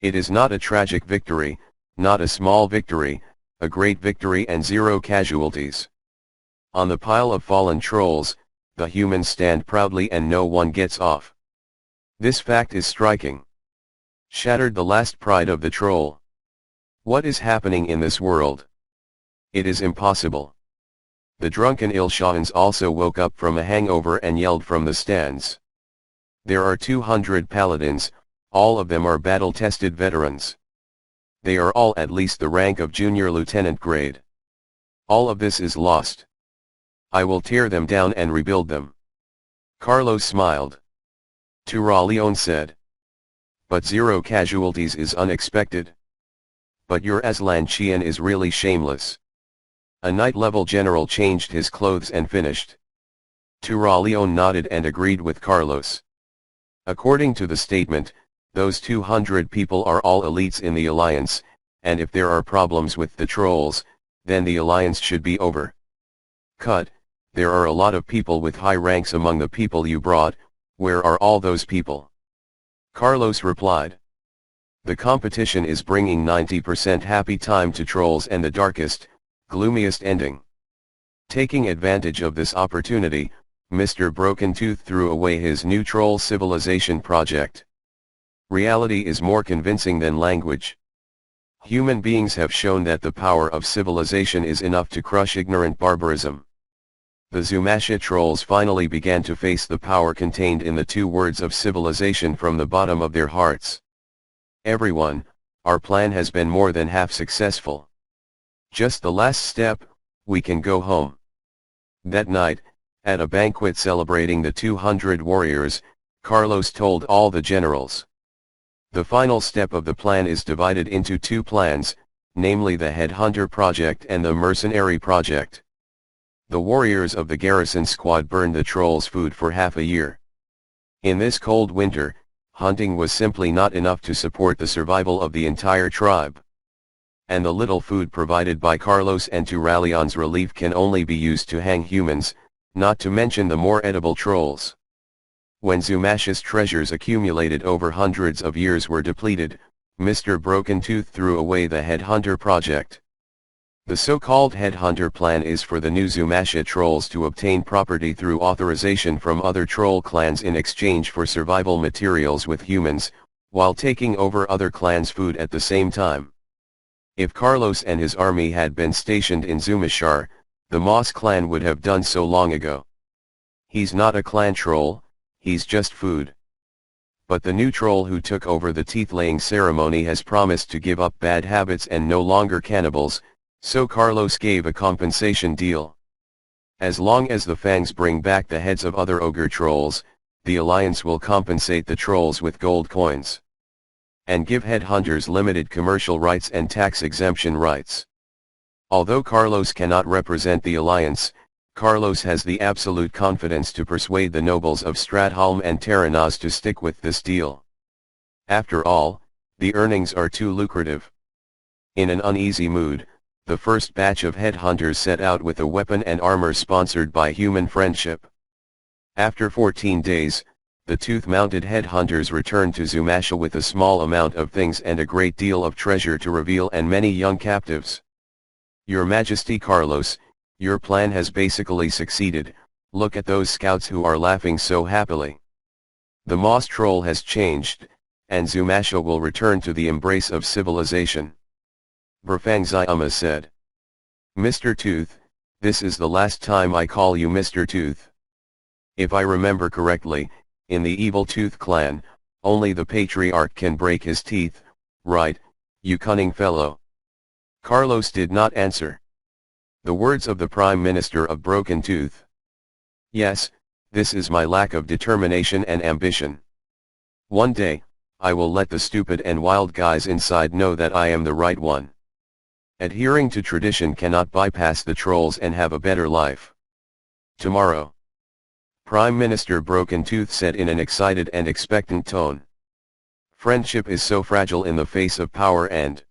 It is not a tragic victory, not a small victory, a great victory and 0 casualties. On the pile of fallen trolls, the humans stand proudly and no one gets off. This fact is striking. Shattered the last pride of the troll. What is happening in this world? It is impossible. The drunken Ilshans also woke up from a hangover and yelled from the stands. There are 200 paladins, all of them are battle-tested veterans. They are all at least the rank of junior lieutenant grade. All of this is lost. I will tear them down and rebuild them. Carlos smiled. Turalion said. But 0 casualties is unexpected. But your Aslan Qian is really shameless. A knight-level general changed his clothes and finished. Turalion nodded and agreed with Carlos. According to the statement, those 200 people are all elites in the alliance, and if there are problems with the trolls, then the alliance should be over. Cut, there are a lot of people with high ranks among the people you brought, where are all those people? Carlos replied. The competition is bringing 90% happy time to trolls and the darkest, gloomiest ending. Taking advantage of this opportunity, Mr. Broken Tooth threw away his new troll civilization project. Reality is more convincing than language. Human beings have shown that the power of civilization is enough to crush ignorant barbarism. The Zumasha trolls finally began to face the power contained in the 2 words of civilization from the bottom of their hearts. Everyone, our plan has been more than half successful. Just the last step, we can go home. That night, at a banquet celebrating the 200 warriors, Carlos told all the generals. The final step of the plan is divided into 2 plans, namely the Headhunter Project and the Mercenary Project. The warriors of the garrison squad burned the trolls' food for half a year. In this cold winter, hunting was simply not enough to support the survival of the entire tribe. and the little food provided by Carlos and Turalion's relief can only be used to hang humans, not to mention the more edible trolls. When Zumasha's treasures accumulated over hundreds of years were depleted, Mr. Broken Tooth threw away the Headhunter project. The so-called Headhunter plan is for the new Zumasha trolls to obtain property through authorization from other troll clans in exchange for survival materials with humans, while taking over other clans' food at the same time. If Carlos and his army had been stationed in Zumashar, the Moss clan would have done so long ago. He's not a clan troll, he's just food. But the new troll who took over the teeth-laying ceremony has promised to give up bad habits and no longer cannibals, so Carlos gave a compensation deal. As long as the Fangs bring back the heads of other ogre trolls, the Alliance will compensate the trolls with gold coins. And give headhunters limited commercial rights and tax exemption rights. Although Carlos cannot represent the Alliance, Carlos has the absolute confidence to persuade the nobles of Stratholm and Terranaz to stick with this deal. After all, the earnings are too lucrative. In an uneasy mood, the first batch of headhunters set out with a weapon and armor sponsored by Human Friendship. After 14 days, the tooth-mounted headhunters returned to Zumasha with a small amount of things and a great deal of treasure to reveal and many young captives. Your Majesty Carlos, your plan has basically succeeded. Look at those scouts who are laughing so happily. The Moss Troll has changed, and Zumasha will return to the embrace of civilization. Brafang Zyuma said. Mr. Tooth, this is the last time I call you Mr. Tooth. If I remember correctly, in the Evil Tooth clan, only the patriarch can break his teeth, right, you cunning fellow? Carlos did not answer. The words of the Prime Minister of Broken Tooth. Yes, this is my lack of determination and ambition. One day, I will let the stupid and wild guys inside know that I am the right one. Adhering to tradition cannot bypass the trolls and have a better life. Tomorrow. Prime Minister Broken Tooth said in an excited and expectant tone. Friendship is so fragile in the face of power and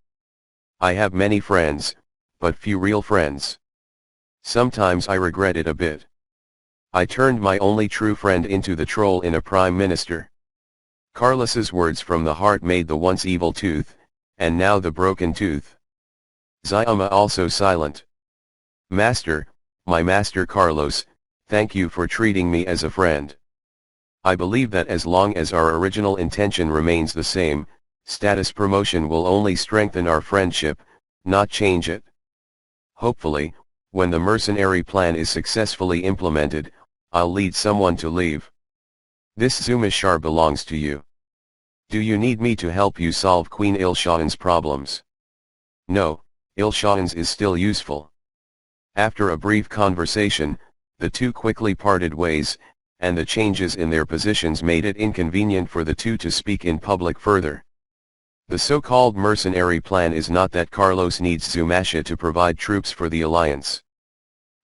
I have many friends, but few real friends. Sometimes I regret it a bit. I turned my only true friend into the troll in a prime minister. Carlos's words from the heart made the once evil Tooth, and now the Broken Tooth. Zyuma also silent. Master, my master Carlos, thank you for treating me as a friend. I believe that as long as our original intention remains the same, status promotion will only strengthen our friendship, not change it. Hopefully, when the mercenary plan is successfully implemented, I'll lead someone to leave. This Zumashar belongs to you. Do you need me to help you solve Queen Ilshaan's problems? No, Ilshaan's is still useful. After a brief conversation, the two quickly parted ways, and the changes in their positions made it inconvenient for the two to speak in public further. The so-called mercenary plan is not that Carlos needs Zumasha to provide troops for the Alliance.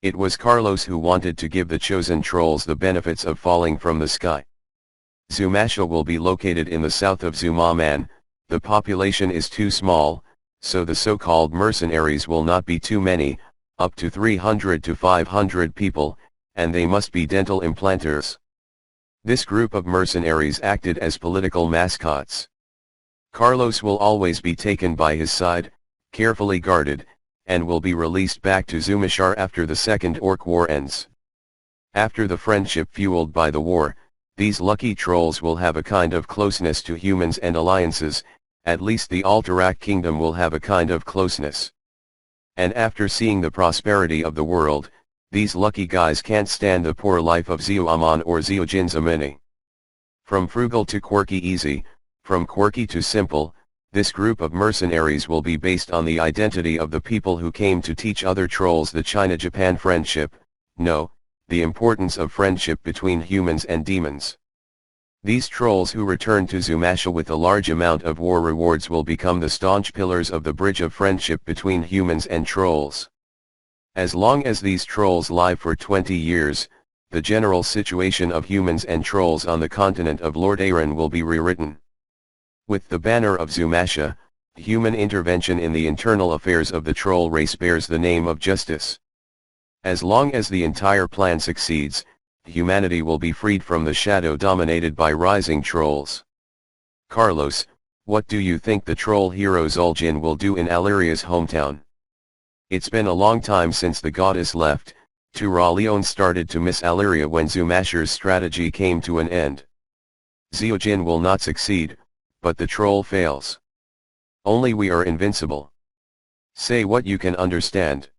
It was Carlos who wanted to give the chosen trolls the benefits of falling from the sky. Zumasha will be located in the south of Zumaman, the population is too small, so the so-called mercenaries will not be too many, up to 300 to 500 people, and they must be dental implanters. This group of mercenaries acted as political mascots. Carlos will always be taken by his side, carefully guarded, and will be released back to Zumashar after the Second Orc War ends. After the friendship fueled by the war, these lucky trolls will have a kind of closeness to humans and alliances, at least the Alterac kingdom will have a kind of closeness. And after seeing the prosperity of the world, these lucky guys can't stand the poor life of Zioaman or Ziojinzamini. From frugal to quirky easy, from quirky to simple, this group of mercenaries will be based on the identity of the people who came to teach other trolls the China-Japan friendship, no, the importance of friendship between humans and demons. These trolls who return to Zumasha with a large amount of war rewards will become the staunch pillars of the bridge of friendship between humans and trolls. As long as these trolls live for 20 years, the general situation of humans and trolls on the continent of Lord Aaron will be rewritten. With the banner of Zumasha, human intervention in the internal affairs of the troll race bears the name of justice. As long as the entire plan succeeds, humanity will be freed from the shadow dominated by rising trolls. Carlos, what do you think the troll hero Zul'jin will do in Aleria's hometown? It's been a long time since the goddess left. Turalion started to miss Aleria when Zumasher's strategy came to an end. Zul'jin will not succeed, but the troll fails. Only we are invincible. Say what you can understand.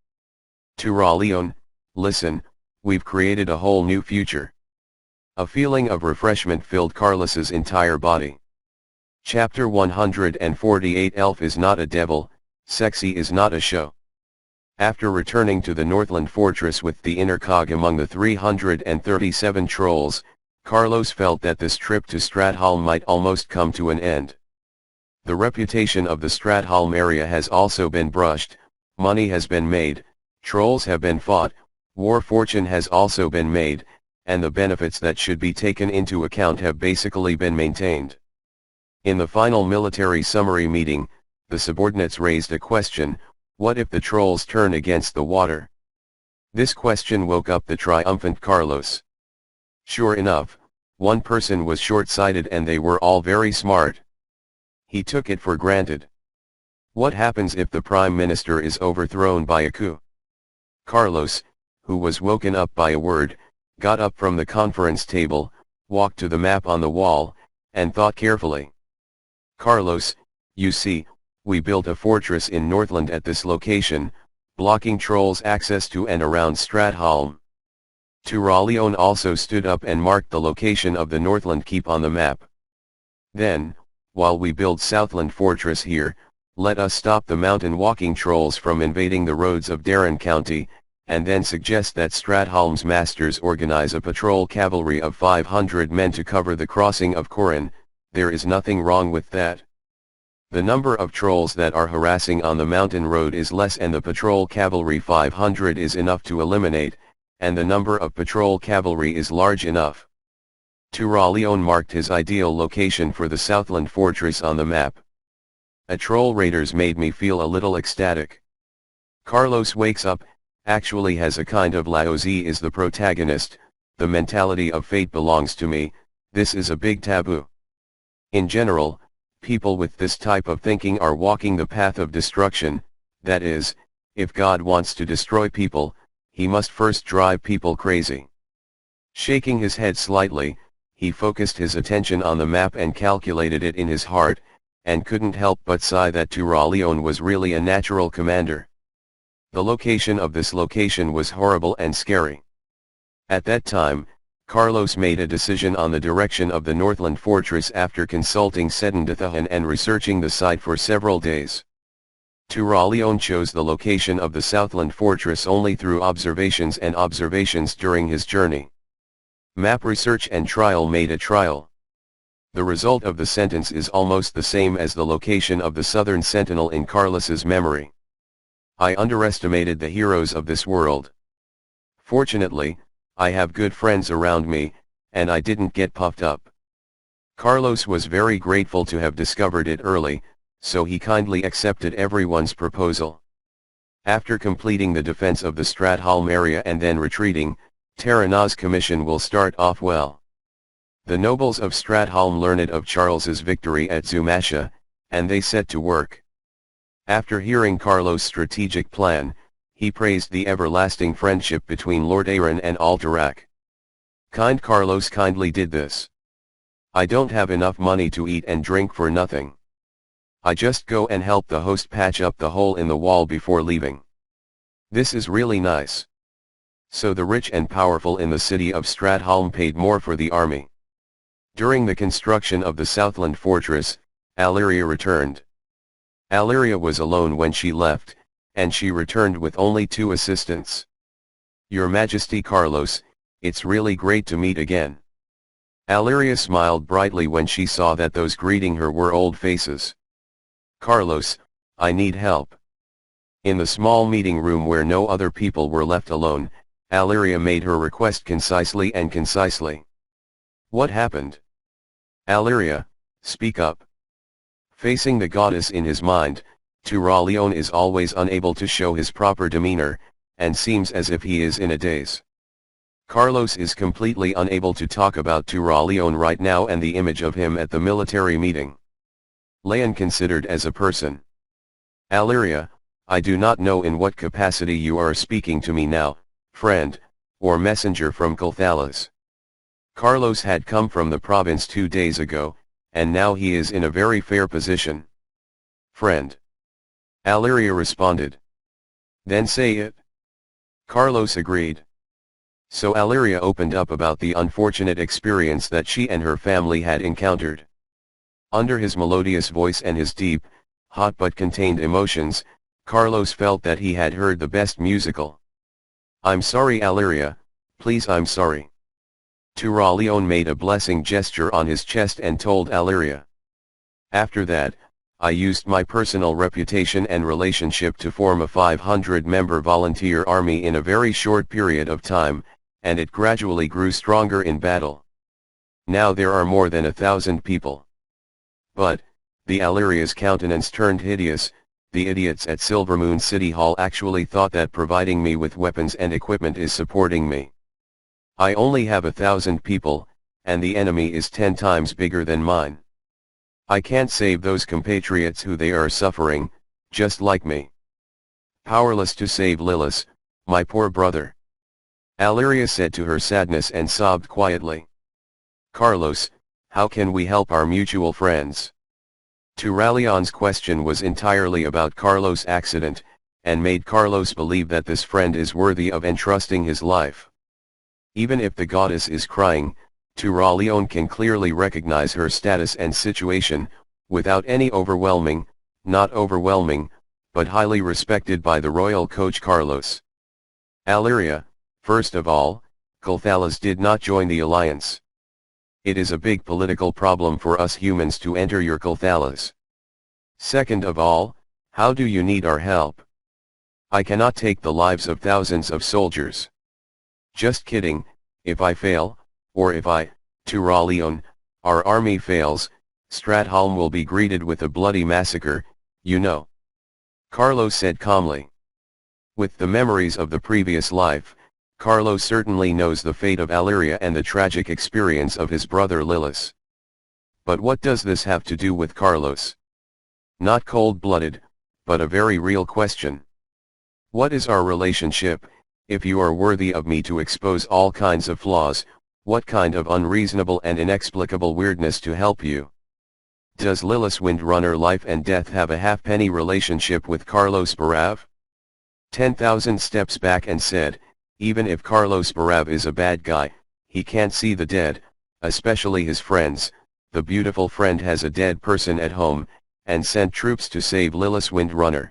Turalion, listen, we've created a whole new future. A feeling of refreshment filled Carlos's entire body. Chapter 148. Elf is not a devil, sexy is not a show. After returning to the Northland fortress with the inner cog among the 337 trolls, Carlos felt that this trip to Stratholm might almost come to an end. The reputation of the Stratholm area has also been brushed, money has been made, trolls have been fought, war fortune has also been made, and the benefits that should be taken into account have basically been maintained. In the final military summary meeting, the subordinates raised a question: what if the trolls turn against the water? This question woke up the triumphant Carlos. Sure enough, one person was short-sighted and they were all very smart. He took it for granted. What happens if the Prime Minister is overthrown by a coup? Carlos, who was woken up by a word, got up from the conference table, walked to the map on the wall, and thought carefully. Carlos, you see, we built a fortress in Northland at this location, blocking trolls' access to and around Stratholm. Turalion also stood up and marked the location of the Northland keep on the map. Then, while we build Southland Fortress here, let us stop the mountain-walking trolls from invading the roads of Darren County, and then suggest that Stratholm's masters organize a patrol cavalry of 500 men to cover the crossing of Corin. There is nothing wrong with that. The number of trolls that are harassing on the mountain road is less and the patrol cavalry 500 is enough to eliminate, and the number of patrol cavalry is large enough. Turalion marked his ideal location for the Southland Fortress on the map. A troll raiders made me feel a little ecstatic. Carlos wakes up, actually has a kind of Laozi is the protagonist, the mentality of fate belongs to me, this is a big taboo. In general, people with this type of thinking are walking the path of destruction, that is, if God wants to destroy people, he must first drive people crazy. Shaking his head slightly, he focused his attention on the map and calculated it in his heart, and couldn't help but sigh that Turalion was really a natural commander. The location of this location was horrible and scary. At that time, Carlos made a decision on the direction of the Northland Fortress after consulting Sedendathan and researching the site for several days. Turalion chose the location of the Southland Fortress only through observations and observations during his journey. Map research and trial made a trial. The result of the sentence is almost the same as the location of the Southern Sentinel in Carlos's memory. I underestimated the heroes of this world. Fortunately, I have good friends around me, and I didn't get puffed up. Carlos was very grateful to have discovered it early, so he kindly accepted everyone's proposal. After completing the defense of the Stratholm area and then retreating, Terranaz's commission will start off well. The nobles of Stratholm learned of Charles's victory at Zumasha, and they set to work. After hearing Carlos' strategic plan, he praised the everlasting friendship between Lord Aaron and Alterac. Kind Carlos kindly did this. I don't have enough money to eat and drink for nothing. I just go and help the host patch up the hole in the wall before leaving. This is really nice. So the rich and powerful in the city of Stratholm paid more for the army. During the construction of the Southland Fortress, Aleria returned. Aleria was alone when she left, and she returned with only 2 assistants. Your Majesty Carlos, it's really great to meet again. Aleria smiled brightly when she saw that those greeting her were old faces. Carlos, I need help. In the small meeting room where no other people were left alone, Aleria made her request concisely and concisely. What happened? Aleria, speak up. Facing the goddess in his mind, Turalion is always unable to show his proper demeanor, and seems as if he is in a daze. Carlos is completely unable to talk about Turalion right now and the image of him at the military meeting. Leon considered as a person. Aliria, I do not know in what capacity you are speaking to me now, friend, or messenger from Colthalas. Carlos had come from the province 2 days ago, and now he is in a very fair position. Friend. Aliria responded. Then say it. Carlos agreed. So Aliria opened up about the unfortunate experience that she and her family had encountered. Under his melodious voice and his deep, hot but contained emotions, Carlos felt that he had heard the best musical. I'm sorry Aliria, please I'm sorry. Turalion made a blessing gesture on his chest and told Aliria. After that, I used my personal reputation and relationship to form a 500-member volunteer army in a very short period of time, and it gradually grew stronger in battle. Now there are more than 1,000 people. But, the Aliria's countenance turned hideous, the idiots at Silvermoon City Hall actually thought that providing me with weapons and equipment is supporting me. I only have 1,000 people, and the enemy is 10 times bigger than mine. I can't save those compatriots who they are suffering, just like me. Powerless to save Lilith, my poor brother. Aliria said to her sadness and sobbed quietly. Carlos, how can we help our mutual friends? Turalion's question was entirely about Carlos' accident, and made Carlos believe that this friend is worthy of entrusting his life. Even if the goddess is crying, Turalion can clearly recognize her status and situation, without any overwhelming, not overwhelming, but highly respected by the royal coach Carlos. Aliria, first of all, Colthalas did not join the alliance. It is a big political problem for us humans to enter your Colthalas. Second of all, how do you need our help? I cannot take the lives of thousands of soldiers. Just kidding, if I fail, or if I, Turalion, our army fails, Stratholm will be greeted with a bloody massacre, you know. Carlos said calmly. With the memories of the previous life, Carlos certainly knows the fate of Aliria and the tragic experience of his brother Lilith. But what does this have to do with Carlos? Not cold-blooded, but a very real question. What is our relationship? If you are worthy of me to expose all kinds of flaws, what kind of unreasonable and inexplicable weirdness to help you? Does Lilith's Windrunner life and death have a halfpenny relationship with Carlos Barav? 10,000 steps back and said, even if Carlos Barav is a bad guy, he can't see the dead, especially his friends. The beautiful friend has a dead person at home, and sent troops to save Lilith's Windrunner.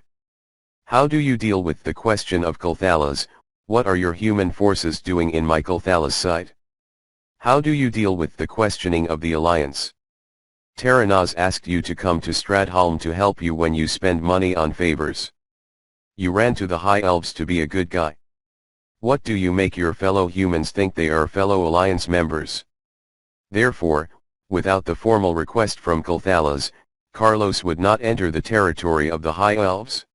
How do you deal with the question of Colthalas? What are your human forces doing in my Colthalas site? How do you deal with the questioning of the alliance? Terranaz asked you to come to Stratholm to help you when you spend money on favors. You ran to the High Elves to be a good guy. What do you make your fellow humans think they are fellow alliance members? Therefore, without the formal request from Colthalas, Carlos would not enter the territory of the High Elves.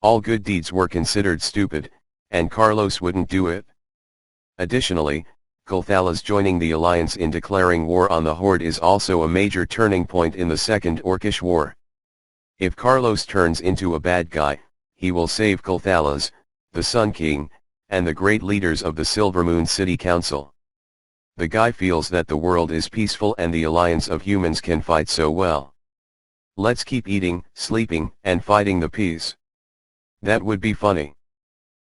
All good deeds were considered stupid, and Carlos wouldn't do it. Additionally, Colthalas joining the alliance in declaring war on the Horde is also a major turning point in the Second Orcish War. If Carlos turns into a bad guy, he will save Colthalas, the Sun King, and the great leaders of the Silvermoon City Council. The guy feels that the world is peaceful and the alliance of humans can fight so well. Let's keep eating, sleeping, and fighting the peace. That would be funny.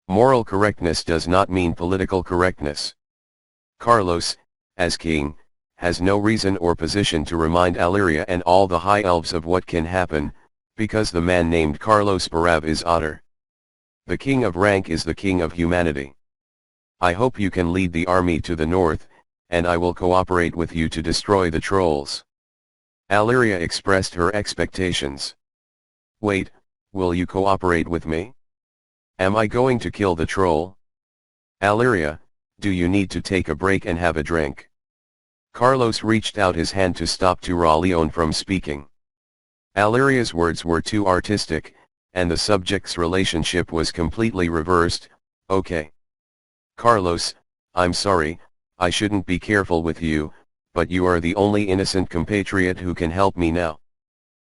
Moral correctness does not mean political correctness. Carlos, as king, has no reason or position to remind Aliria and all the High Elves of what can happen, because the man named Carlos Barav is Otter. The king of rank is the king of humanity. I hope you can lead the army to the north, and I will cooperate with you to destroy the trolls. Aliria expressed her expectations. Wait, will you cooperate with me? Am I going to kill the troll? Aliria, do you need to take a break and have a drink? Carlos reached out his hand to stop Turalion from speaking. Aleria's words were too artistic, and the subject's relationship was completely reversed. Okay. Carlos, I'm sorry, I shouldn't be careful with you, but you are the only innocent compatriot who can help me now.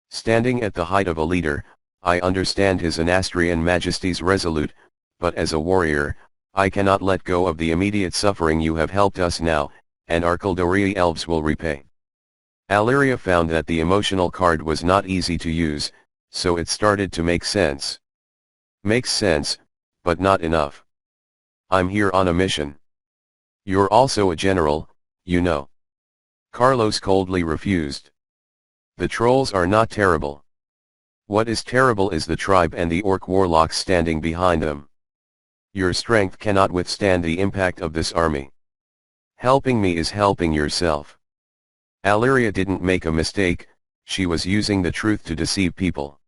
Standing at the height of a leader, I understand His Anastrian Majesty's resolute, but as a warrior, I cannot let go of the immediate suffering you have helped us now, and our Kaldori elves will repay. Aleria found that the emotional card was not easy to use, so it started to make sense. Makes sense, but not enough. I'm here on a mission. You're also a general, you know. Carlos coldly refused. The trolls are not terrible. What is terrible is the tribe and the orc warlocks standing behind them. Your strength cannot withstand the impact of this army. Helping me is helping yourself. Aleria didn't make a mistake, she was using the truth to deceive people.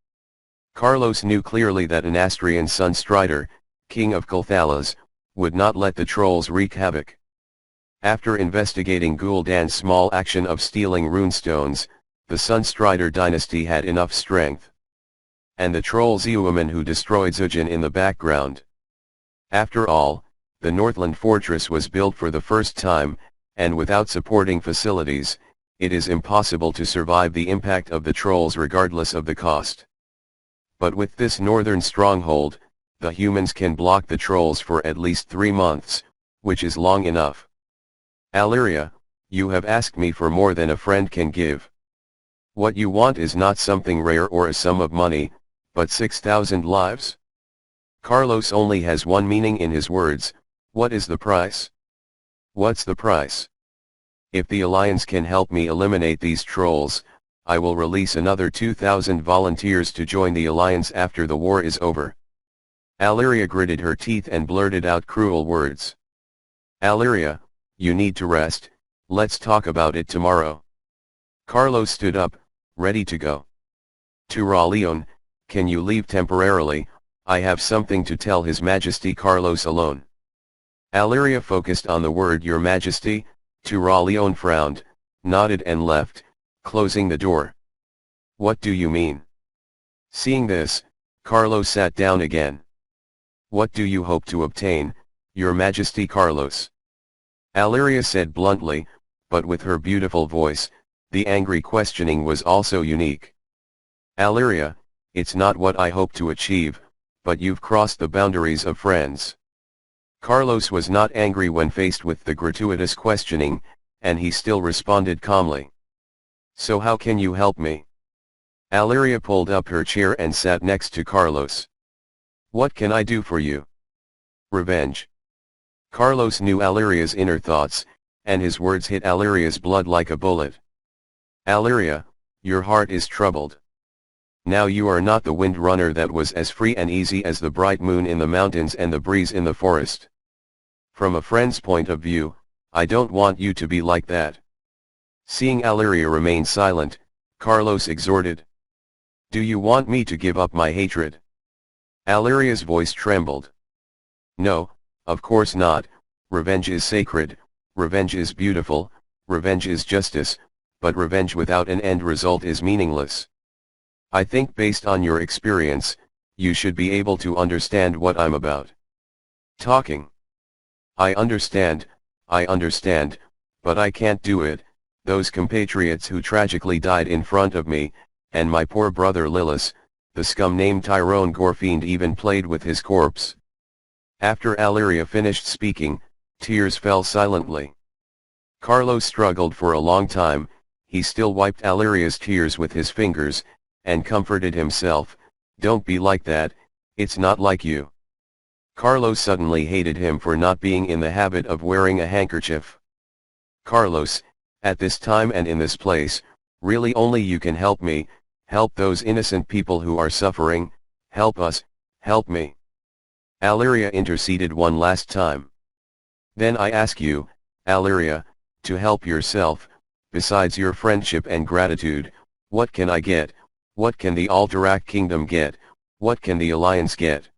Carlos knew clearly that an Astrian Sun Strider, king of Kulthalas, would not let the trolls wreak havoc. After investigating Gul'dan's small action of stealing runestones, the Sunstrider dynasty had enough strength. And the troll Zeoman who destroyed Zujin in the background. After all, the Northland fortress was built for the first time, and without supporting facilities, it is impossible to survive the impact of the trolls regardless of the cost. But with this northern stronghold, the humans can block the trolls for at least 3 months, which is long enough. Aleria, you have asked me for more than a friend can give. What you want is not something rare or a sum of money, but 6,000 lives? Carlos only has one meaning in his words. What is the price? What's the price? If the Alliance can help me eliminate these trolls, I will release another 2,000 volunteers to join the Alliance after the war is over. Aleria gritted her teeth and blurted out cruel words. Aleria, you need to rest, let's talk about it tomorrow. Carlos stood up, ready to go. To Leon, can you leave temporarily, I have something to tell His Majesty Carlos alone. Aleria focused on the word Your Majesty, Leon frowned, nodded and left, closing the door. What do you mean? Seeing this, Carlos sat down again. What do you hope to obtain, Your Majesty Carlos? Aleria said bluntly, but with her beautiful voice, the angry questioning was also unique. Aleria, it's not what I hope to achieve, but you've crossed the boundaries of friends. Carlos was not angry when faced with the gratuitous questioning, and he still responded calmly. So how can you help me? Aleria pulled up her chair and sat next to Carlos. What can I do for you? Revenge. Carlos knew Aleria's inner thoughts, and his words hit Aleria's blood like a bullet. Aleria, your heart is troubled. Now you are not the wind runner that was as free and easy as the bright moon in the mountains and the breeze in the forest. From a friend's point of view, I don't want you to be like that. Seeing Aleria remain silent, Carlos exhorted. Do you want me to give up my hatred? Aleria's voice trembled. No, of course not. Revenge is sacred, revenge is beautiful, revenge is justice, but revenge without an end result is meaningless. I think based on your experience, you should be able to understand what I'm about. Talking. I understand, but I can't do it. Those compatriots who tragically died in front of me, and my poor brother Lillis, the scum named Tyrone Gorfiend even played with his corpse. After Aleria finished speaking, tears fell silently. Carlos struggled for a long time, he still wiped Aleria's tears with his fingers, and comforted himself, don't be like that, it's not like you. Carlos suddenly hated him for not being in the habit of wearing a handkerchief. Carlos, at this time and in this place, really only you can help me, help those innocent people who are suffering, help us, help me. Aleria interceded one last time. Then I ask you, Aleria, to help yourself, besides your friendship and gratitude, what can I get, what can the Alterac kingdom get, what can the Alliance get?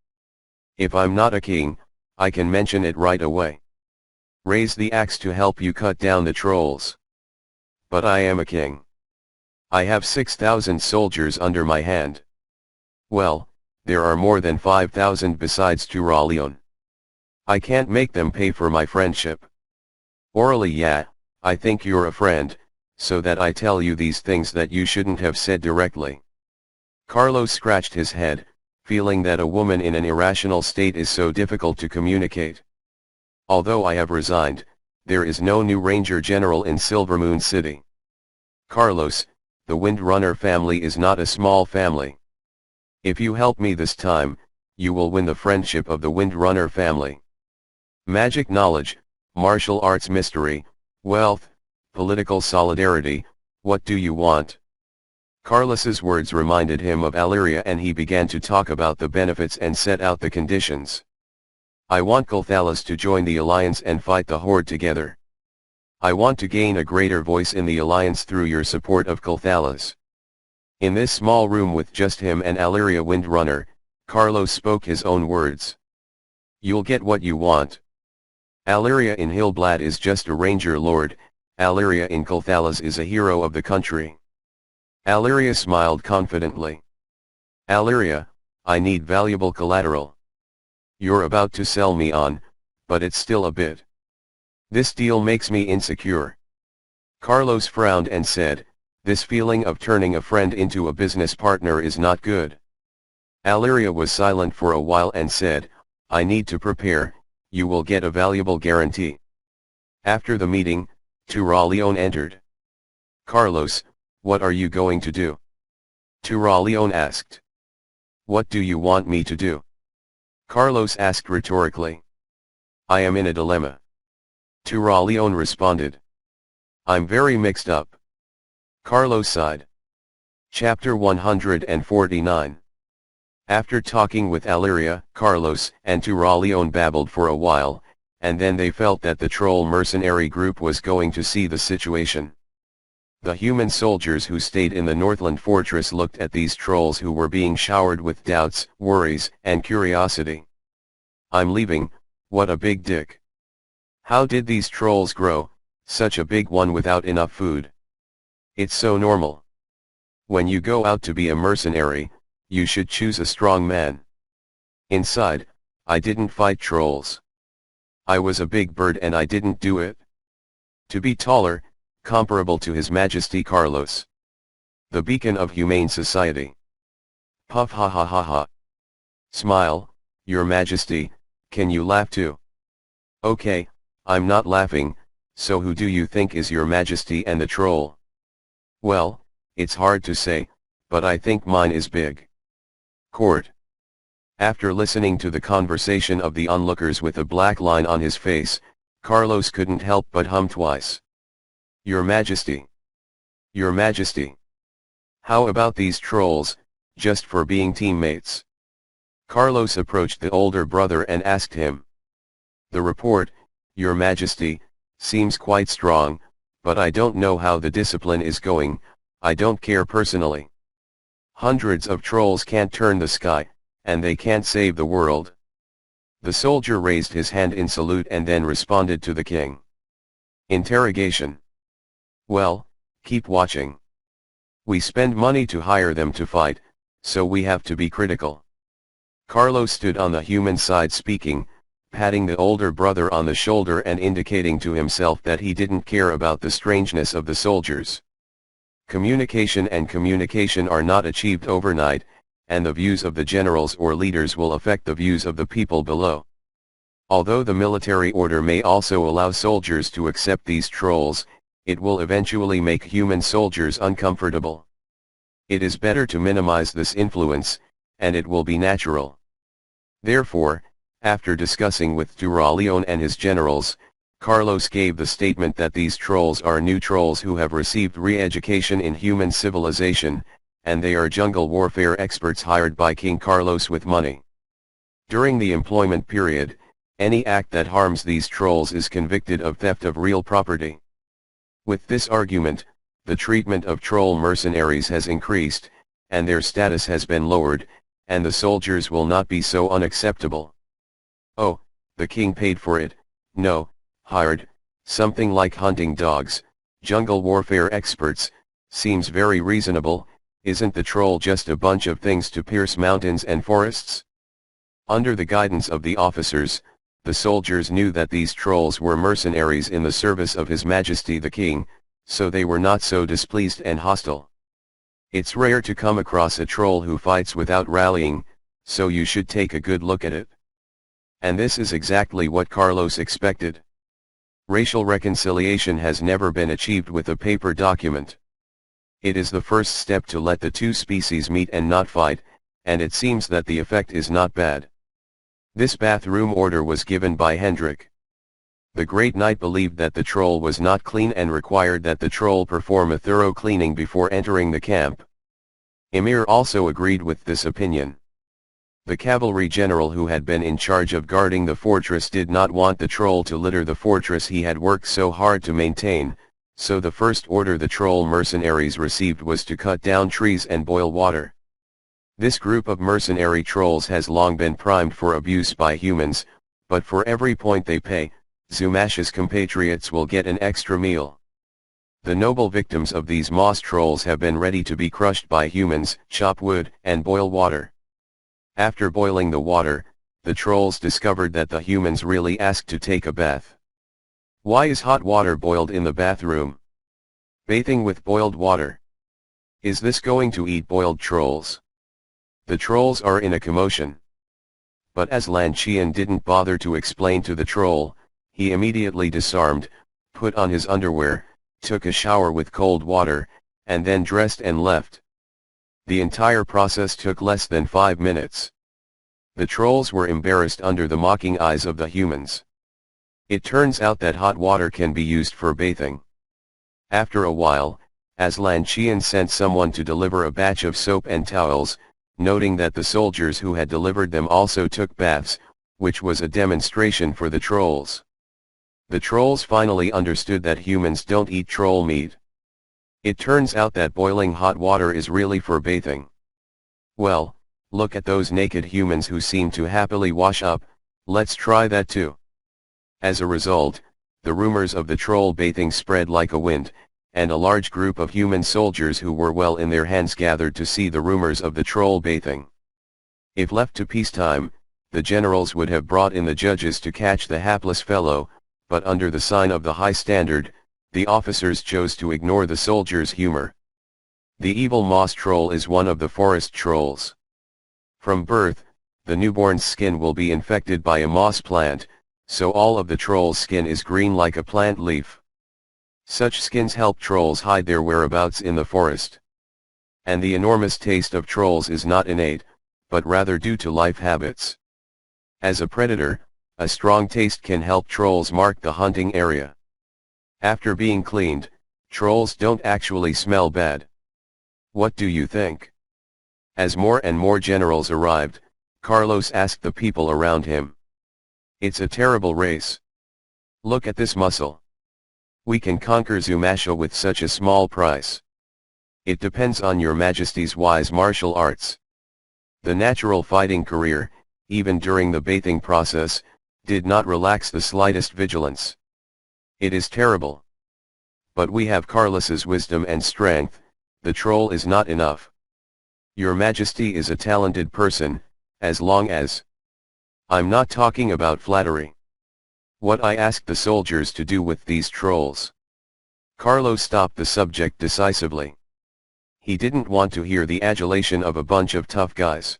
If I'm not a king, I can mention it right away. Raise the axe to help you cut down the trolls. But I am a king. I have 6,000 soldiers under my hand. Well, there are more than 5,000 besides Turalion. I can't make them pay for my friendship. Orally, yeah, I think you're a friend, so that I tell you these things that you shouldn't have said directly. Carlos scratched his head, feeling that a woman in an irrational state is so difficult to communicate. Although I have resigned, there is no new Ranger General in Silvermoon City. Carlos, the Windrunner family is not a small family. If you help me this time, you will win the friendship of the Windrunner family. Magic knowledge, martial arts mystery, wealth, political solidarity, what do you want? Carlos's words reminded him of Alleria, and he began to talk about the benefits and set out the conditions. I want Colthalis to join the alliance and fight the Horde together. I want to gain a greater voice in the alliance through your support of Colthalis. In this small room with just him and Alleria Windrunner, Carlos spoke his own words. You'll get what you want. Alleria in Hillblad is just a ranger lord, Alleria in Colthalis is a hero of the country. Alleria smiled confidently. Alleria, I need valuable collateral. You're about to sell me on, but it's still a bit. This deal makes me insecure. Carlos frowned and said, this feeling of turning a friend into a business partner is not good. Alleria was silent for a while and said, I need to prepare, you will get a valuable guarantee. After the meeting, Turalion entered. Carlos, what are you going to do? Turalion asked. What do you want me to do? Carlos asked rhetorically. I am in a dilemma. Turalion responded. I'm very mixed up. Carlos sighed. Chapter 149. After talking with Alleria, Carlos and Turalion babbled for a while, and then they felt that the troll mercenary group was going to see the situation. The human soldiers who stayed in the Northland fortress looked at these trolls who were being showered with doubts, worries, and curiosity. I'm leaving, what a big dick. How did these trolls grow, such a big one without enough food? It's so normal. When you go out to be a mercenary, you should choose a strong man. Inside, I didn't fight trolls. I was a big bird and I didn't do it. To be taller, comparable to His Majesty Carlos. The beacon of humane society. Puff ha ha ha ha. Smile, Your Majesty, can you laugh too? Okay, I'm not laughing, so who do you think is Your Majesty and the troll? Well, it's hard to say, but I think mine is big. Court. After listening to the conversation of the onlookers with a black line on his face, Carlos couldn't help but hum twice. Your Majesty. Your Majesty. How about these trolls, just for being teammates? Carlos approached the older brother and asked him. The report, Your Majesty, seems quite strong, but I don't know how the discipline is going, I don't care personally. Hundreds of trolls can't turn the sky, and they can't save the world. The soldier raised his hand in salute and then responded to the king. Interrogation. Well, keep watching. We spend money to hire them to fight, so we have to be critical. Carlos stood on the human side speaking, patting the older brother on the shoulder and indicating to himself that he didn't care about the strangeness of the soldiers. Communication and communication are not achieved overnight, and the views of the generals or leaders will affect the views of the people below. Although the military order may also allow soldiers to accept these trolls, it will eventually make human soldiers uncomfortable. It is better to minimize this influence, and it will be natural. Therefore, after discussing with Turalion and his generals, Carlos gave the statement that these trolls are new trolls who have received re-education in human civilization, and they are jungle warfare experts hired by King Carlos with money. During the employment period, any act that harms these trolls is convicted of theft of real property. With this argument, the treatment of troll mercenaries has increased, and their status has been lowered, and the soldiers will not be so unacceptable. Oh, the king paid for it, no, hired, something like hunting dogs, jungle warfare experts, Seems very reasonable, isn't the troll just a bunch of things to pierce mountains and forests? Under the guidance of the officers, the soldiers knew that these trolls were mercenaries in the service of His Majesty the King, so they were not so displeased and hostile. It's rare to come across a troll who fights without rallying, so you should take a good look at it. And this is exactly what Carlos expected. Racial reconciliation has never been achieved with a paper document. It is the first step to let the two species meet and not fight, and it seems that the effect is not bad. This bathroom order was given by Hendrik. The Great Knight believed that the troll was not clean and required that the troll perform a thorough cleaning before entering the camp. Emir also agreed with this opinion. The cavalry general who had been in charge of guarding the fortress did not want the troll to litter the fortress he had worked so hard to maintain, so the first order the troll mercenaries received was to cut down trees and boil water. This group of mercenary trolls has long been primed for abuse by humans, but for every point they pay, Zumash's compatriots will get an extra meal. The noble victims of these moss trolls have been ready to be crushed by humans, chop wood, and boil water. After boiling the water, the trolls discovered that the humans really asked to take a bath. Why is hot water boiled in the bathroom? Bathing with boiled water. Is this going to eat boiled trolls? The trolls are in a commotion. But as Lan Qian didn't bother to explain to the troll, he immediately disarmed, put on his underwear, took a shower with cold water, and then dressed and left. The entire process took less than 5 minutes. The trolls were embarrassed under the mocking eyes of the humans. It turns out that hot water can be used for bathing. After a while, Aslan Qian sent someone to deliver a batch of soap and towels, noting that the soldiers who had delivered them also took baths, which was a demonstration for the trolls. The trolls finally understood that humans don't eat troll meat. It turns out that boiling hot water is really for bathing. Well, look at those naked humans who seem to happily wash up, let's try that too. As a result, the rumors of the troll bathing spread like a wind, and a large group of human soldiers who were well in their hands gathered to see the rumors of the troll bathing. If left to peacetime, the generals would have brought in the judges to catch the hapless fellow, but under the sign of the high standard, the officers chose to ignore the soldiers' humor. The evil moss troll is one of the forest trolls. From birth, the newborn's skin will be infected by a moss plant, so all of the troll's skin is green like a plant leaf. Such skins help trolls hide their whereabouts in the forest. And the enormous taste of trolls is not innate, but rather due to life habits. As a predator, a strong taste can help trolls mark the hunting area. After being cleaned, trolls don't actually smell bad. What do you think? As more and more generals arrived, Carlos asked the people around him. It's a terrible race. Look at this muscle. We can conquer Zumasha with such a small price. It depends on your Majesty's wise martial arts. The natural fighting career, even during the bathing process, did not relax the slightest vigilance. It is terrible. But we have Carlos's wisdom and strength, the troll is not enough. Your Majesty is a talented person, as long as... I'm not talking about flattery. What I asked the soldiers to do with these trolls. Carlos stopped the subject decisively. He didn't want to hear the adulation of a bunch of tough guys.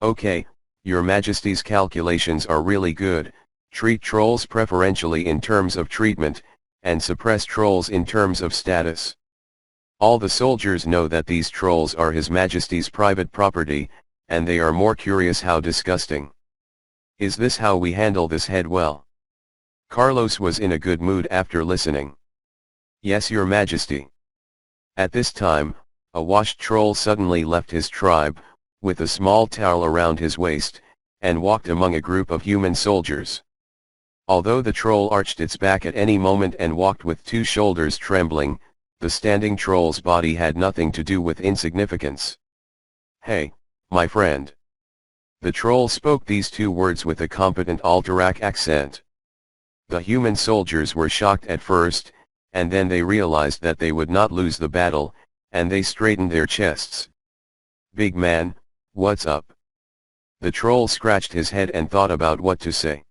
Okay, Your Majesty's calculations are really good, treat trolls preferentially in terms of treatment, and suppress trolls in terms of status. All the soldiers know that these trolls are His Majesty's private property, and they are more curious how disgusting. Is this how we handle this head well? Carlos was in a good mood after listening. Yes, Your Majesty. At this time, a washed troll suddenly left his tribe, with a small towel around his waist, and walked among a group of human soldiers. Although the troll arched its back at any moment and walked with 2 shoulders trembling, the standing troll's body had nothing to do with insignificance. Hey, my friend. The troll spoke these 2 words with a competent Alterac accent. The human soldiers were shocked at first, and then they realized that they would not lose the battle, and they straightened their chests. "Big man, what's up?" The troll scratched his head and thought about what to say.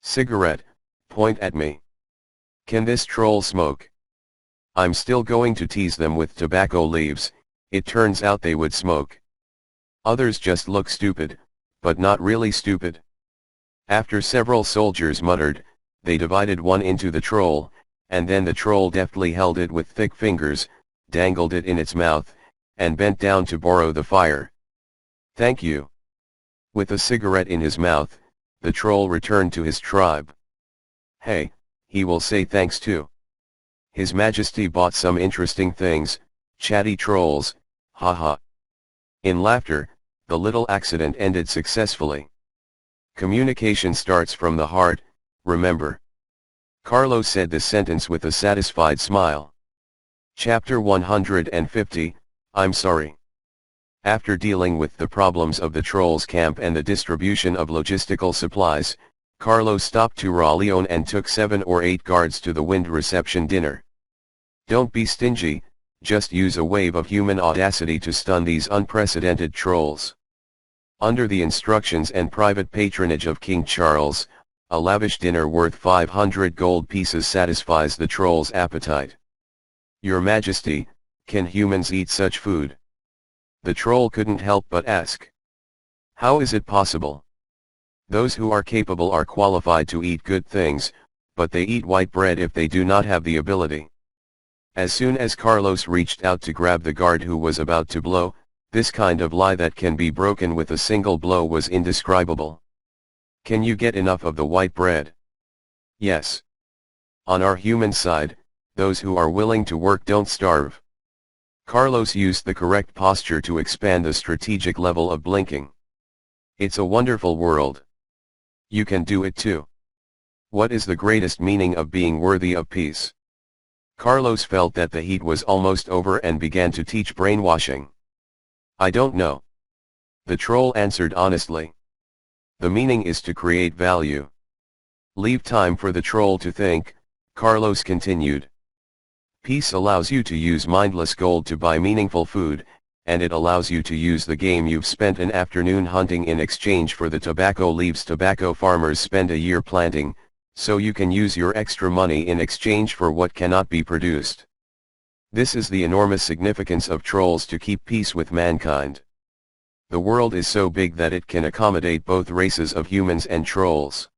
"Cigarette, point at me. Can this troll smoke?" I'm still going to tease them with tobacco leaves. It turns out they would smoke. Others just look stupid, but not really stupid. After several soldiers muttered, they divided one into the troll, and then the troll deftly held it with thick fingers, dangled it in its mouth, and bent down to borrow the fire. "Thank you." With a cigarette in his mouth, the troll returned to his tribe. "Hey, he will say thanks too. His Majesty bought some interesting things, chatty trolls, haha." In laughter, the little accident ended successfully. Communication starts from the heart, remember. Carlos said this sentence with a satisfied smile. Chapter 150, I'm sorry. After dealing with the problems of the trolls camp and the distribution of logistical supplies, Carlos stopped to Raleon and took 7 or 8 guards to the wind reception dinner. Don't be stingy, just use a wave of human audacity to stun these unprecedented trolls. Under the instructions and private patronage of King Charles, a lavish dinner worth 500 gold pieces satisfies the troll's appetite. Your Majesty, can humans eat such food? The troll couldn't help but ask. How is it possible? Those who are capable are qualified to eat good things, but they eat white bread if they do not have the ability. As soon as Carlos reached out to grab the guard who was about to blow, this kind of lie that can be broken with a single blow was indescribable. Can you get enough of the white bread? Yes. On our human side, those who are willing to work don't starve. Carlos used the correct posture to expand the strategic level of blinking. It's a wonderful world. You can do it too. What is the greatest meaning of being worthy of peace? Carlos felt that the heat was almost over and began to teach brainwashing. I don't know. The troll answered honestly. The meaning is to create value. Leave time for the troll to think, Carlos continued. Peace allows you to use mindless gold to buy meaningful food, and it allows you to use the game you've spent an afternoon hunting in exchange for the tobacco leaves tobacco farmers spend a year planting, so you can use your extra money in exchange for what cannot be produced. This is the enormous significance of trolls to keep peace with mankind. The world is so big that it can accommodate both races of humans and trolls.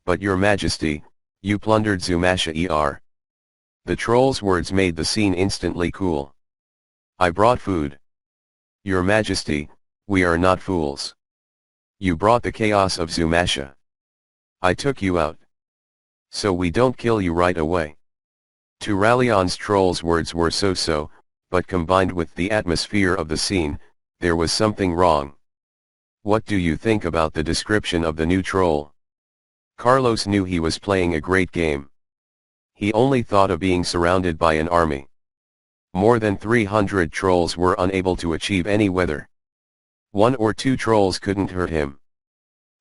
But Your Majesty, you plundered Zumasha. The troll's words made the scene instantly cool. I brought food. Your Majesty, we are not fools. You brought the chaos of Zumasha. I took you out. So we don't kill you right away. To Raleon's troll's words were so-so, but combined with the atmosphere of the scene, there was something wrong. What do you think about the description of the new troll? Carlos knew he was playing a great game. He only thought of being surrounded by an army. More than 300 trolls were unable to achieve any weather. 1 or 2 trolls couldn't hurt him.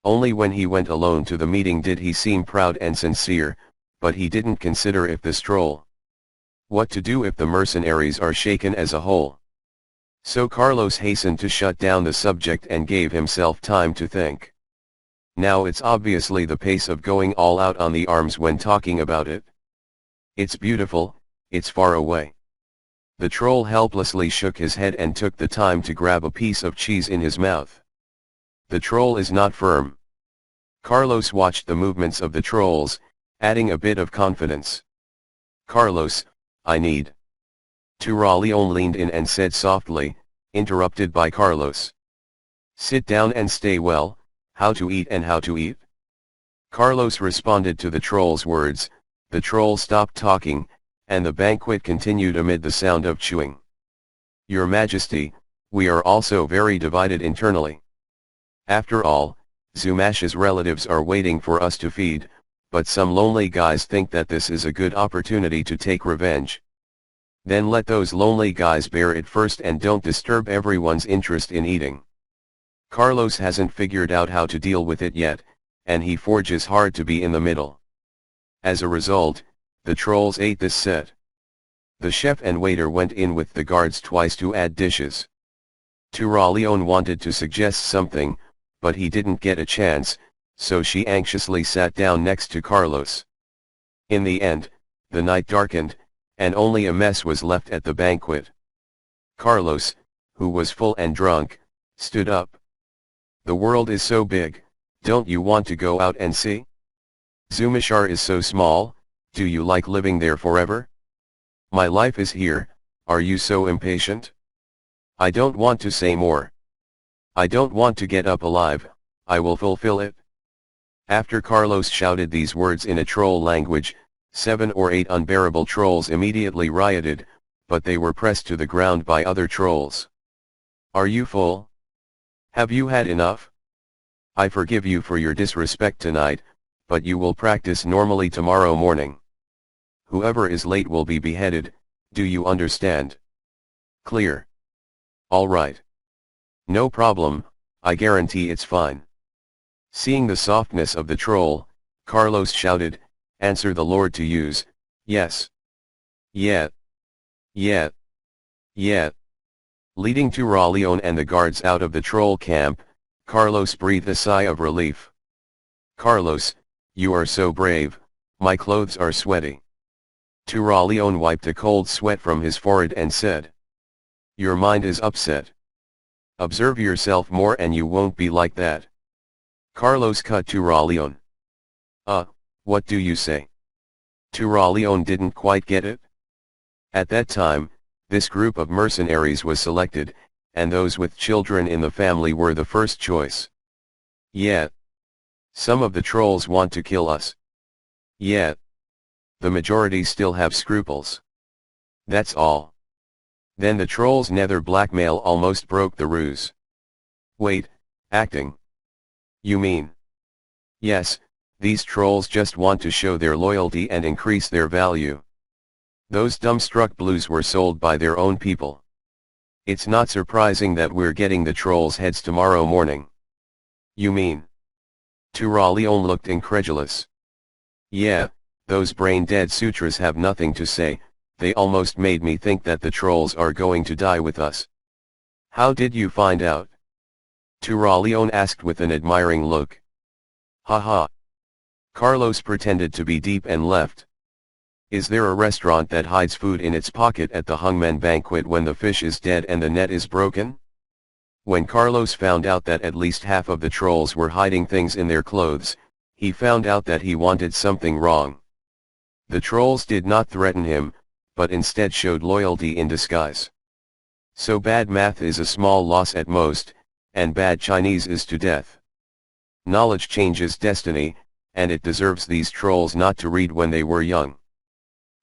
Only when he went alone to the meeting did he seem proud and sincere, but he didn't consider if this troll. What to do if the mercenaries are shaken as a whole? So Carlos hastened to shut down the subject and gave himself time to think. Now it's obviously the pace of going all out on the arms when talking about it. It's beautiful, it's far away. The troll helplessly shook his head and took the time to grab a piece of cheese in his mouth. The troll is not firm. Carlos watched the movements of the trolls, adding a bit of confidence. Carlos, I need. Turaleon leaned in and said softly, interrupted by Carlos. Sit down and stay well, how to eat and how to eat? Carlos responded to the troll's words, the troll stopped talking, and the banquet continued amid the sound of chewing. Your Majesty, we are also very divided internally. After all, Zumasha's relatives are waiting for us to feed, but some lonely guys think that this is a good opportunity to take revenge. Then let those lonely guys bear it first and don't disturb everyone's interest in eating. Carlos hasn't figured out how to deal with it yet, and he forges hard to be in the middle. As a result, The trolls ate this set. The chef and waiter went in with the guards twice to add dishes. Turalion wanted to suggest something, but he didn't get a chance, so she anxiously sat down next to Carlos. In the end, the night darkened, and only a mess was left at the banquet. Carlos, who was full and drunk, stood up. "The world is so big, don't you want to go out and see? Zumashar is so small, do you like living there forever? My life is here, are you so impatient? I don't want to say more. I don't want to get up alive, I will fulfill it." After Carlos shouted these words in a troll language, 7 or 8 unbearable trolls immediately rioted, but they were pressed to the ground by other trolls. "Are you full? Have you had enough? I forgive you for your disrespect tonight, but you will practice normally tomorrow morning. Whoever is late will be beheaded, do you understand? Clear? All right. No problem, I guarantee it's fine." Seeing the softness of the troll, Carlos shouted, "Answer the Lord to use, yes. Yet. Yet. Yet." Leading Turalion and the guards out of the troll camp, Carlos breathed a sigh of relief. "Carlos, you are so brave, my clothes are sweaty." Turalion wiped a cold sweat from his forehead and said, "Your mind is upset. Observe yourself more and you won't be like that." Carlos cut Turalion. What do you say?" Turalion didn't quite get it. At that time, this group of mercenaries was selected, and those with children in the family were the first choice. Yet. Some of the trolls want to kill us. Yet. The majority still have scruples. That's all. Then the troll's nether blackmail almost broke the ruse. "Wait, acting? You mean?" "Yes, these trolls just want to show their loyalty and increase their value. Those dumbstruck blues were sold by their own people. It's not surprising that we're getting the trolls' heads tomorrow morning." "You mean?" Turalion looked incredulous. "Yeah, those brain-dead sutras have nothing to say, they almost made me think that the trolls are going to die with us." "How did you find out?" Turalion asked with an admiring look. "Ha ha." Carlos pretended to be deep and left. "Is there a restaurant that hides food in its pocket at the hangman banquet when the fish is dead and the net is broken?" When Carlos found out that at least half of the trolls were hiding things in their clothes, he found out that he wanted something wrong. The trolls did not threaten him, but instead showed loyalty in disguise. So bad math is a small loss at most, and bad Chinese is to death. Knowledge changes destiny, and it deserves these trolls not to read when they were young.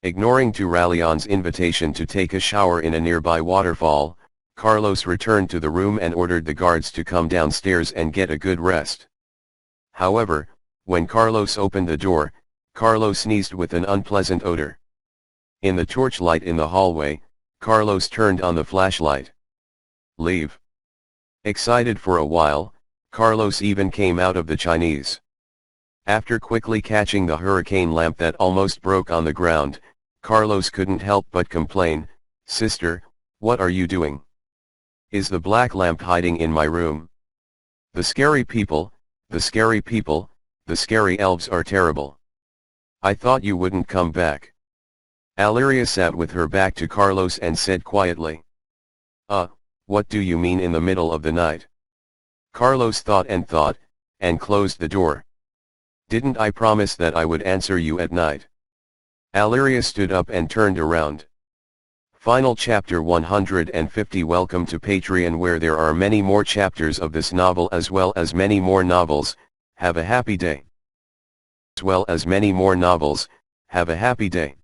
Ignoring Turalion's invitation to take a shower in a nearby waterfall, Carlos returned to the room and ordered the guards to come downstairs and get a good rest. However, when Carlos opened the door, Carlos sneezed with an unpleasant odor. In the torchlight in the hallway, Carlos turned on the flashlight. "Leave." Excited for a while, Carlos even came out of the Chinese. After quickly catching the hurricane lamp that almost broke on the ground, Carlos couldn't help but complain, "Sister, what are you doing? Is the black lamp hiding in my room? The scary people, the scary people, the scary elves are terrible. I thought you wouldn't come back." Aliria sat with her back to Carlos and said quietly, What do you mean in the middle of the night?" Carlos thought, and closed the door. "Didn't I promise that I would answer you at night?" Aliria stood up and turned around. Final chapter 150. Welcome to Patreon, where there are many more chapters of this novel as well as many more novels. Have a happy day. As well as many more novels. Have a happy day.